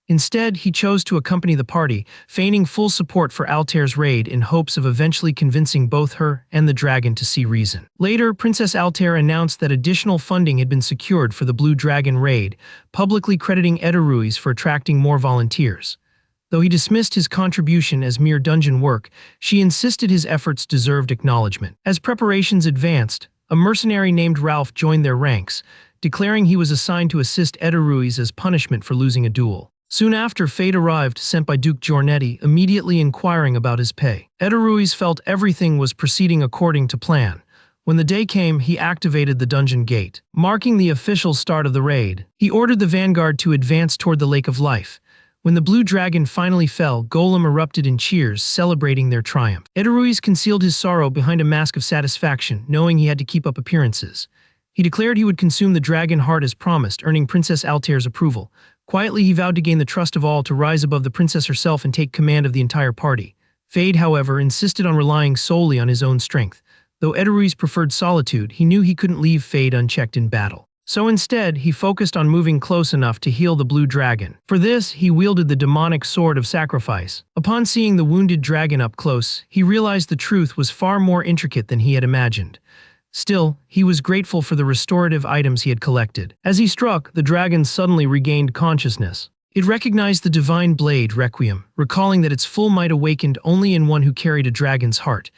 Instead, he chose to accompany the party, feigning full support for Altair's raid in hopes of eventually convincing both her and the dragon to see reason. Later, Princess Altair announced that additional funding had been secured for the Blue Dragon raid, publicly crediting Eteruis for attracting more volunteers. Though he dismissed his contribution as mere dungeon work, she insisted his efforts deserved acknowledgement. As preparations advanced, a mercenary named Ralph joined their ranks, declaring he was assigned to assist Eteruis as punishment for losing a duel. Soon after, Fate arrived, sent by Duke Giornetti, immediately inquiring about his pay. Eteruis felt everything was proceeding according to plan. When the day came, he activated the dungeon gate, marking the official start of the raid. He ordered the vanguard to advance toward the Lake of Life. When the Blue Dragon finally fell, Golem erupted in cheers, celebrating their triumph. Eteruis concealed his sorrow behind a mask of satisfaction, knowing he had to keep up appearances. He declared he would consume the dragon heart as promised, earning Princess Altair's approval. Quietly, he vowed to gain the trust of all, to rise above the princess herself and take command of the entire party. Fade, however, insisted on relying solely on his own strength. Though Edoruis preferred solitude, he knew he couldn't leave Fade unchecked in battle. So instead, he focused on moving close enough to heal the blue dragon. For this, he wielded the demonic sword of sacrifice. Upon seeing the wounded dragon up close, he realized the truth was far more intricate than he had imagined. Still, he was grateful for the restorative items he had collected. As he struck, the dragon suddenly regained consciousness. It recognized the divine blade, Requiem, recalling that its full might awakened only in one who carried a dragon's heart.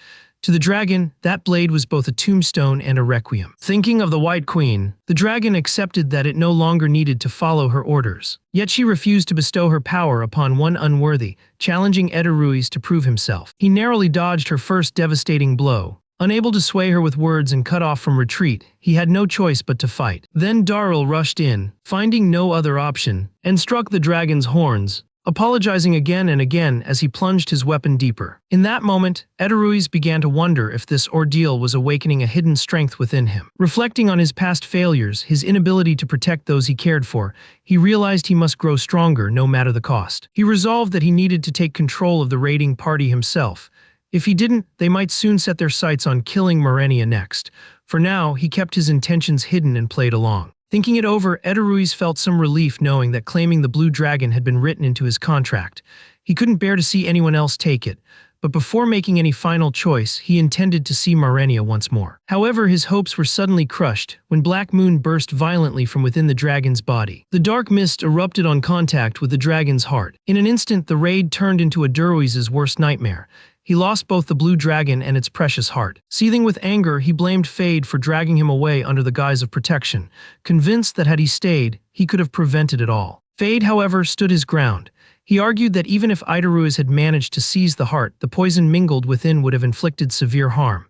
To the dragon, that blade was both a tombstone and a requiem. Thinking of the White Queen, the dragon accepted that it no longer needed to follow her orders. Yet she refused to bestow her power upon one unworthy, challenging Edoruis to prove himself. He narrowly dodged her first devastating blow. Unable to sway her with words and cut off from retreat, he had no choice but to fight. Then Darrell rushed in, finding no other option, and struck the dragon's horns, apologizing again and again as he plunged his weapon deeper. In that moment, Edoruis began to wonder if this ordeal was awakening a hidden strength within him. Reflecting on his past failures, his inability to protect those he cared for, he realized he must grow stronger no matter the cost. He resolved that he needed to take control of the raiding party himself. If he didn't, they might soon set their sights on killing Marenia next. For now, he kept his intentions hidden and played along. Thinking it over, Edoruis felt some relief knowing that claiming the blue dragon had been written into his contract. He couldn't bear to see anyone else take it, but before making any final choice, he intended to see Marenia once more. However, his hopes were suddenly crushed when Black Moon burst violently from within the dragon's body. The dark mist erupted on contact with the dragon's heart. In an instant, the raid turned into Edoruis' worst nightmare. He lost both the blue dragon and its precious heart. Seething with anger, he blamed Fade for dragging him away under the guise of protection, convinced that had he stayed, he could have prevented it all. Fade, however, stood his ground. He argued that even if Edoruis had managed to seize the heart, the poison mingled within would have inflicted severe harm.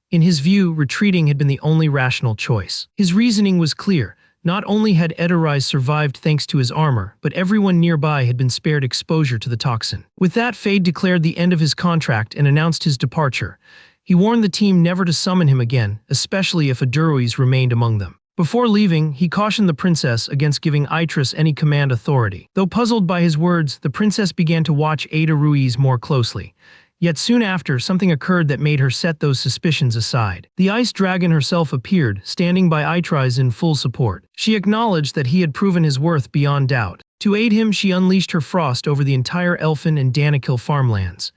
In his view, retreating had been the only rational choice. His reasoning was clear. Not only had Edoruis survived thanks to his armor, but everyone nearby had been spared exposure to the toxin. With that, Fade declared the end of his contract and announced his departure. He warned the team never to summon him again, especially if Edoruis remained among them. Before leaving, he cautioned the princess against giving Itris any command authority. Though puzzled by his words, the princess began to watch Edoruis more closely. Yet soon after, something occurred that made her set those suspicions aside. The ice dragon herself appeared, standing by Itris in full support. She acknowledged that he had proven his worth beyond doubt. To aid him, she unleashed her frost over the entire Elfin and Danakil farmlands.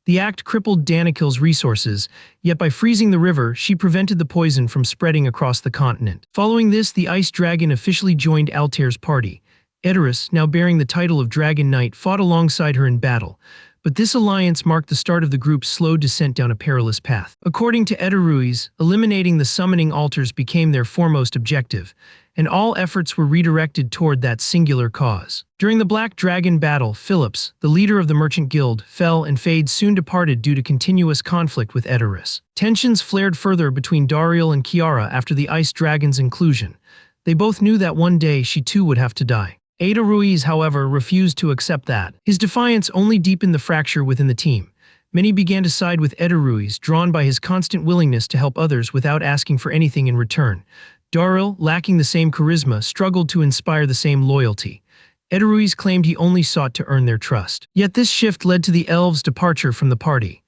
The act crippled Danakil's resources, yet by freezing the river, she prevented the poison from spreading across the continent. Following this, the ice dragon officially joined Altair's party. Edoruis, now bearing the title of Dragon Knight, fought alongside her in battle. But this alliance marked the start of the group's slow descent down a perilous path. According to Edoruis, eliminating the summoning altars became their foremost objective, and all efforts were redirected toward that singular cause. During the Black Dragon battle, Phillips, the leader of the Merchant Guild, fell and Fade soon departed due to continuous conflict with Edoruis. Tensions flared further between Dariel and Kiara after the Ice Dragon's inclusion. They both knew that one day she too would have to die. Edoruis, however, refused to accept that. His defiance only deepened the fracture within the team. Many began to side with Edoruis, drawn by his constant willingness to help others without asking for anything in return. Dariel, lacking the same charisma, struggled to inspire the same loyalty. Edoruis claimed he only sought to earn their trust. Yet this shift led to the elves' departure from the party.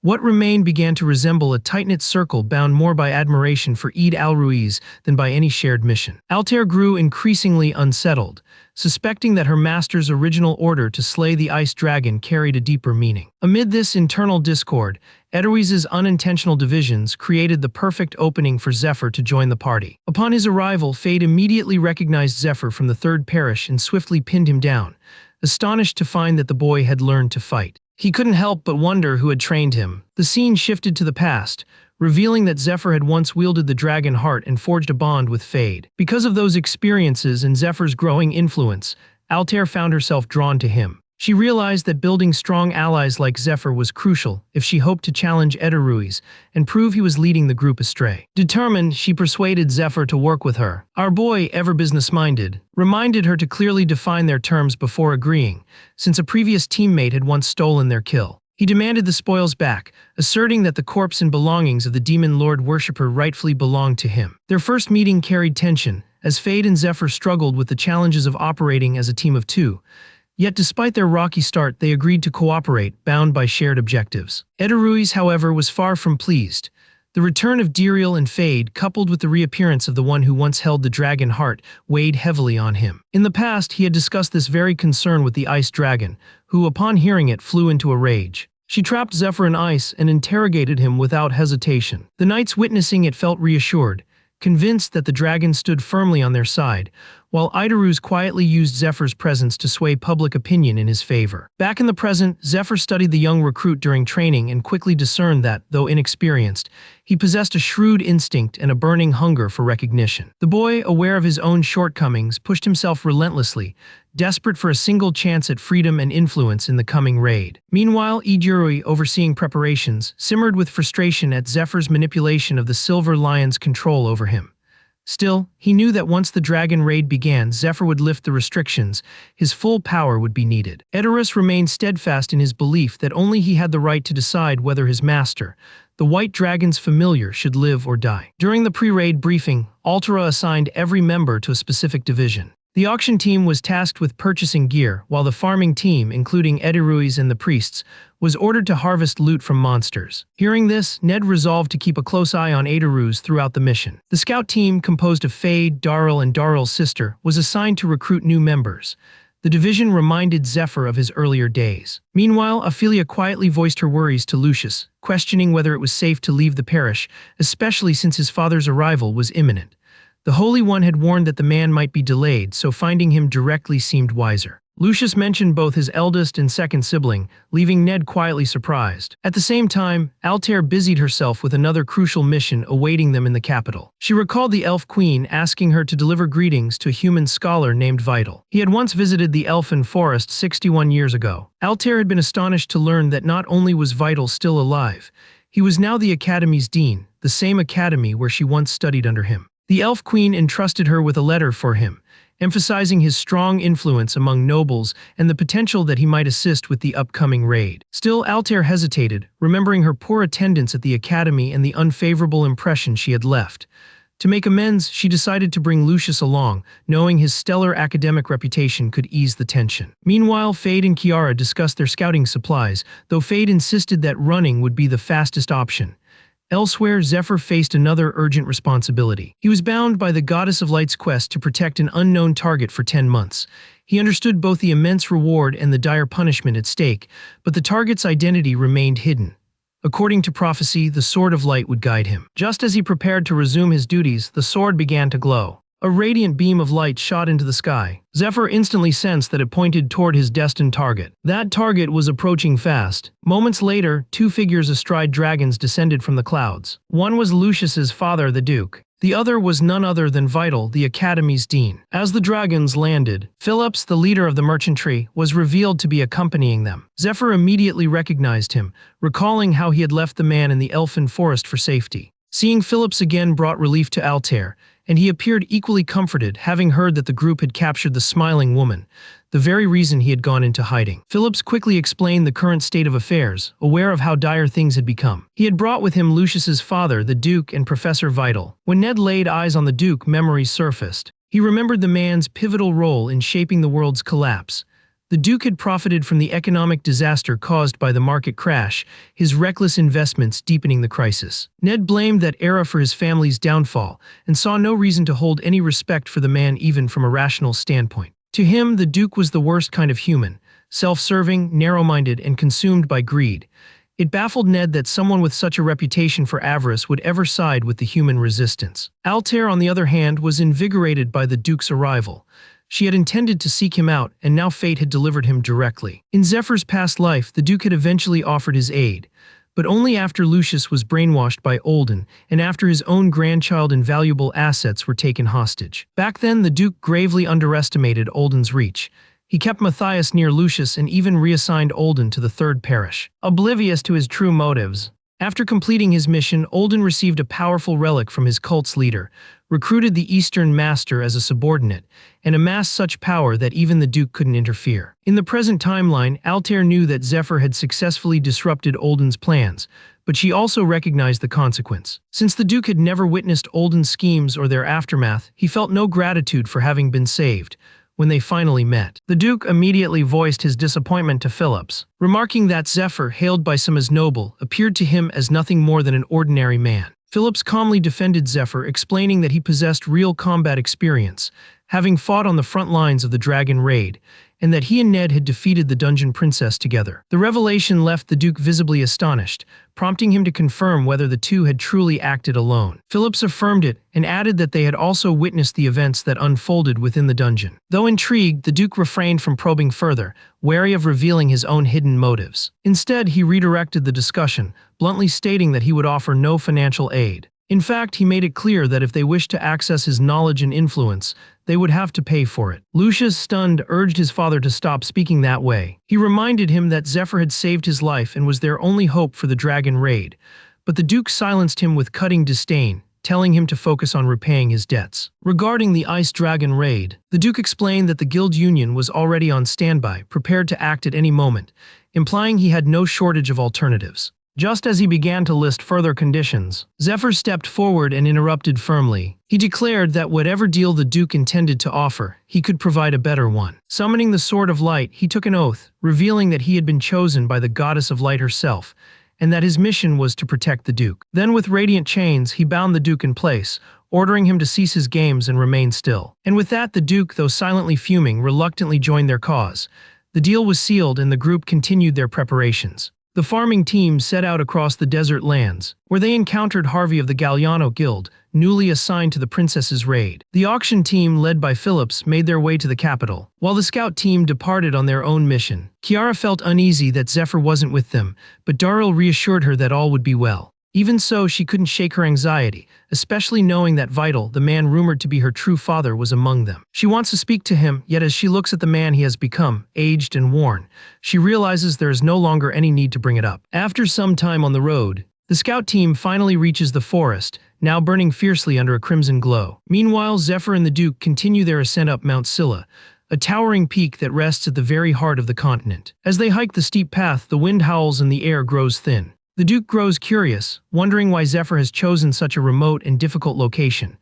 What remained began to resemble a tight-knit circle bound more by admiration for Eid al-Ruiz than by any shared mission. Altair grew increasingly unsettled, suspecting that her master's original order to slay the ice dragon carried a deeper meaning. Amid this internal discord, Edoruis's unintentional divisions created the perfect opening for Zephyr to join the party. Upon his arrival, Fade immediately recognized Zephyr from the Third Parish and swiftly pinned him down, astonished to find that the boy had learned to fight. He couldn't help but wonder who had trained him. The scene shifted to the past, revealing that Zephyr had once wielded the dragon heart and forged a bond with Fade. Because of those experiences and Zephyr's growing influence, Altair found herself drawn to him. She realized that building strong allies like Zephyr was crucial if she hoped to challenge Edoruis and prove he was leading the group astray. Determined, she persuaded Zephyr to work with her. Our boy, ever business-minded, reminded her to clearly define their terms before agreeing, since a previous teammate had once stolen their kill. He demanded the spoils back, asserting that the corpse and belongings of the demon lord worshipper rightfully belonged to him. Their first meeting carried tension, as Fade and Zephyr struggled with the challenges of operating as a team of two. Yet despite their rocky start, they agreed to cooperate, bound by shared objectives. Edaruiz, however, was far from pleased. The return of Diriel and Fade, coupled with the reappearance of the one who once held the dragon heart, weighed heavily on him. In the past, he had discussed this very concern with the ice dragon, who, upon hearing it, flew into a rage. She trapped Zephyr in ice and interrogated him without hesitation. The knights witnessing it felt reassured, convinced that the dragon stood firmly on their side, while Idaruz quietly used Zephyr's presence to sway public opinion in his favor. Back in the present, Zephyr studied the young recruit during training and quickly discerned that, though inexperienced, he possessed a shrewd instinct and a burning hunger for recognition. The boy, aware of his own shortcomings, pushed himself relentlessly, desperate for a single chance at freedom and influence in the coming raid. Meanwhile, Idurui, overseeing preparations, simmered with frustration at Zephyr's manipulation of the Silver Lion's control over him. Still, he knew that once the dragon raid began, Zephyr would lift the restrictions, his full power would be needed. Edarus remained steadfast in his belief that only he had the right to decide whether his master, the White Dragon's familiar, should live or die. During the pre-raid briefing, Altera assigned every member to a specific division. The auction team was tasked with purchasing gear, while the farming team, including Ediruis and the priests, was ordered to harvest loot from monsters. Hearing this, Ned resolved to keep a close eye on Edirus throughout the mission. The scout team, composed of Fade, Darrell, and Darrell's sister, was assigned to recruit new members. The division reminded Zephyr of his earlier days. Meanwhile, Ophelia quietly voiced her worries to Lucius, questioning whether it was safe to leave the parish, especially since his father's arrival was imminent. The Holy One had warned that the man might be delayed, so finding him directly seemed wiser. Lucius mentioned both his eldest and second sibling, leaving Ned quietly surprised. At the same time, Altair busied herself with another crucial mission awaiting them in the capital. She recalled the Elf Queen asking her to deliver greetings to a human scholar named Vital. He had once visited the Elfin Forest 61 years ago. Altair had been astonished to learn that not only was Vital still alive, he was now the Academy's dean, the same academy where she once studied under him. The Elf Queen entrusted her with a letter for him, emphasizing his strong influence among nobles and the potential that he might assist with the upcoming raid. Still, Altair hesitated, remembering her poor attendance at the academy and the unfavorable impression she had left. To make amends, she decided to bring Lucius along, knowing his stellar academic reputation could ease the tension. Meanwhile, Fade and Kiara discussed their scouting supplies, though Fade insisted that running would be the fastest option. Elsewhere, Zephyr faced another urgent responsibility. He was bound by the Goddess of Light's quest to protect an unknown target for 10 months. He understood both the immense reward and the dire punishment at stake, but the target's identity remained hidden. According to prophecy, the Sword of Light would guide him. Just as he prepared to resume his duties, the sword began to glow. A radiant beam of light shot into the sky. Zephyr instantly sensed that it pointed toward his destined target. That target was approaching fast. Moments later, two figures astride dragons descended from the clouds. One was Lucius's father, the Duke. The other was none other than Vital, the Academy's dean. As the dragons landed, Phillips, the leader of the merchantry, was revealed to be accompanying them. Zephyr immediately recognized him, recalling how he had left the man in the Elfin Forest for safety. Seeing Phillips again brought relief to Altair, and he appeared equally comforted, having heard that the group had captured the smiling woman, the very reason he had gone into hiding. Phillips quickly explained the current state of affairs, aware of how dire things had become. He had brought with him Lucius's father, the Duke, and Professor Vital. When Ned laid eyes on the Duke, memories surfaced. He remembered the man's pivotal role in shaping the world's collapse. The Duke had profited from the economic disaster caused by the market crash, his reckless investments deepening the crisis. Ned blamed that era for his family's downfall, and saw no reason to hold any respect for the man even from a rational standpoint. To him, the Duke was the worst kind of human, self-serving, narrow-minded, and consumed by greed. It baffled Ned that someone with such a reputation for avarice would ever side with the human resistance. Altair, on the other hand, was invigorated by the Duke's arrival. She had intended to seek him out, and now fate had delivered him directly. In Zephyr's past life, the Duke had eventually offered his aid, but only after Lucius was brainwashed by Olden, and after his own grandchild and valuable assets were taken hostage. Back then, the Duke gravely underestimated Olden's reach. He kept Matthias near Lucius and even reassigned Olden to the Third Parish. Oblivious to his true motives, After completing his mission, Olden received a powerful relic from his cult's leader, recruited the Eastern Master as a subordinate, and amassed such power that even the Duke couldn't interfere. In the present timeline, Altair knew that Zephyr had successfully disrupted Olden's plans, but she also recognized the consequence. Since the Duke had never witnessed Olden's schemes or their aftermath, he felt no gratitude for having been saved. When they finally met, the Duke immediately voiced his disappointment to Phillips, remarking that Zephyr, hailed by some as noble, appeared to him as nothing more than an ordinary man. Phillips calmly defended Zephyr, explaining that he possessed real combat experience, having fought on the front lines of the Dragon Raid, and that he and Ned had defeated the Dungeon Princess together. The revelation left the Duke visibly astonished, prompting him to confirm whether the two had truly acted alone. Phillips affirmed it and added that they had also witnessed the events that unfolded within the dungeon. Though intrigued, the Duke refrained from probing further, wary of revealing his own hidden motives. Instead, he redirected the discussion, bluntly stating that he would offer no financial aid. In fact, he made it clear that if they wished to access his knowledge and influence, they would have to pay for it. Lucius, stunned, urged his father to stop speaking that way. He reminded him that Zephyr had saved his life and was their only hope for the Dragon Raid, but the Duke silenced him with cutting disdain, telling him to focus on repaying his debts. Regarding the Ice Dragon Raid, the Duke explained that the Guild Union was already on standby, prepared to act at any moment, implying he had no shortage of alternatives. Just as he began to list further conditions, Zephyr stepped forward and interrupted firmly. He declared that whatever deal the Duke intended to offer, he could provide a better one. Summoning the Sword of Light, he took an oath, revealing that he had been chosen by the Goddess of Light herself, and that his mission was to protect the Duke. Then with radiant chains, he bound the Duke in place, ordering him to cease his games and remain still. And with that, the Duke, though silently fuming, reluctantly joined their cause. The deal was sealed and the group continued their preparations. The farming team set out across the desert lands, where they encountered Harvey of the Galliano Guild, newly assigned to the princess's raid. The auction team, led by Phillips, made their way to the capital, while the scout team departed on their own mission. Kiara felt uneasy that Zephyr wasn't with them, but Darrell reassured her that all would be well. Even so, she couldn't shake her anxiety, especially knowing that Vital, the man rumored to be her true father, was among them. She wants to speak to him, yet as she looks at the man he has become, aged and worn, she realizes there is no longer any need to bring it up. After some time on the road, the scout team finally reaches the forest, now burning fiercely under a crimson glow. Meanwhile, Zephyr and the Duke continue their ascent up Mount Scylla, a towering peak that rests at the very heart of the continent. As they hike the steep path, the wind howls and the air grows thin. The Duke grows curious, wondering why Zephyr has chosen such a remote and difficult location.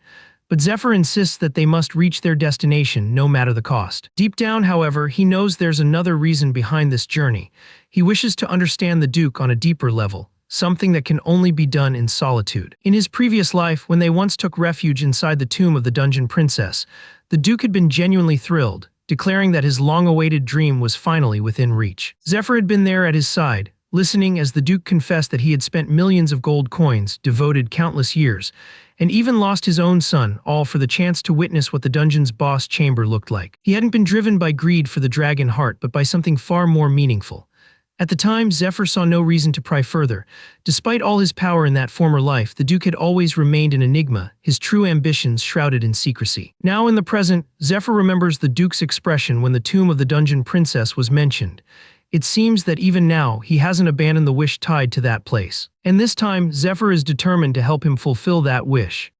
But Zephyr insists that they must reach their destination, no matter the cost. Deep down, however, he knows there's another reason behind this journey. He wishes to understand the Duke on a deeper level, something that can only be done in solitude. In his previous life, when they once took refuge inside the tomb of the Dungeon Princess, the Duke had been genuinely thrilled, declaring that his long-awaited dream was finally within reach. Zephyr had been there at his side, listening as the Duke confessed that he had spent millions of gold coins, devoted countless years, and even lost his own son, all for the chance to witness what the dungeon's boss chamber looked like. He hadn't been driven by greed for the dragon heart, but by something far more meaningful. At the time, Zephyr saw no reason to pry further. Despite all his power in that former life, the Duke had always remained an enigma, his true ambitions shrouded in secrecy. Now in the present, Zephyr remembers the Duke's expression when the tomb of the Dungeon Princess was mentioned. It seems that even now, he hasn't abandoned the wish tied to that place. And this time, Zephyr is determined to help him fulfill that wish.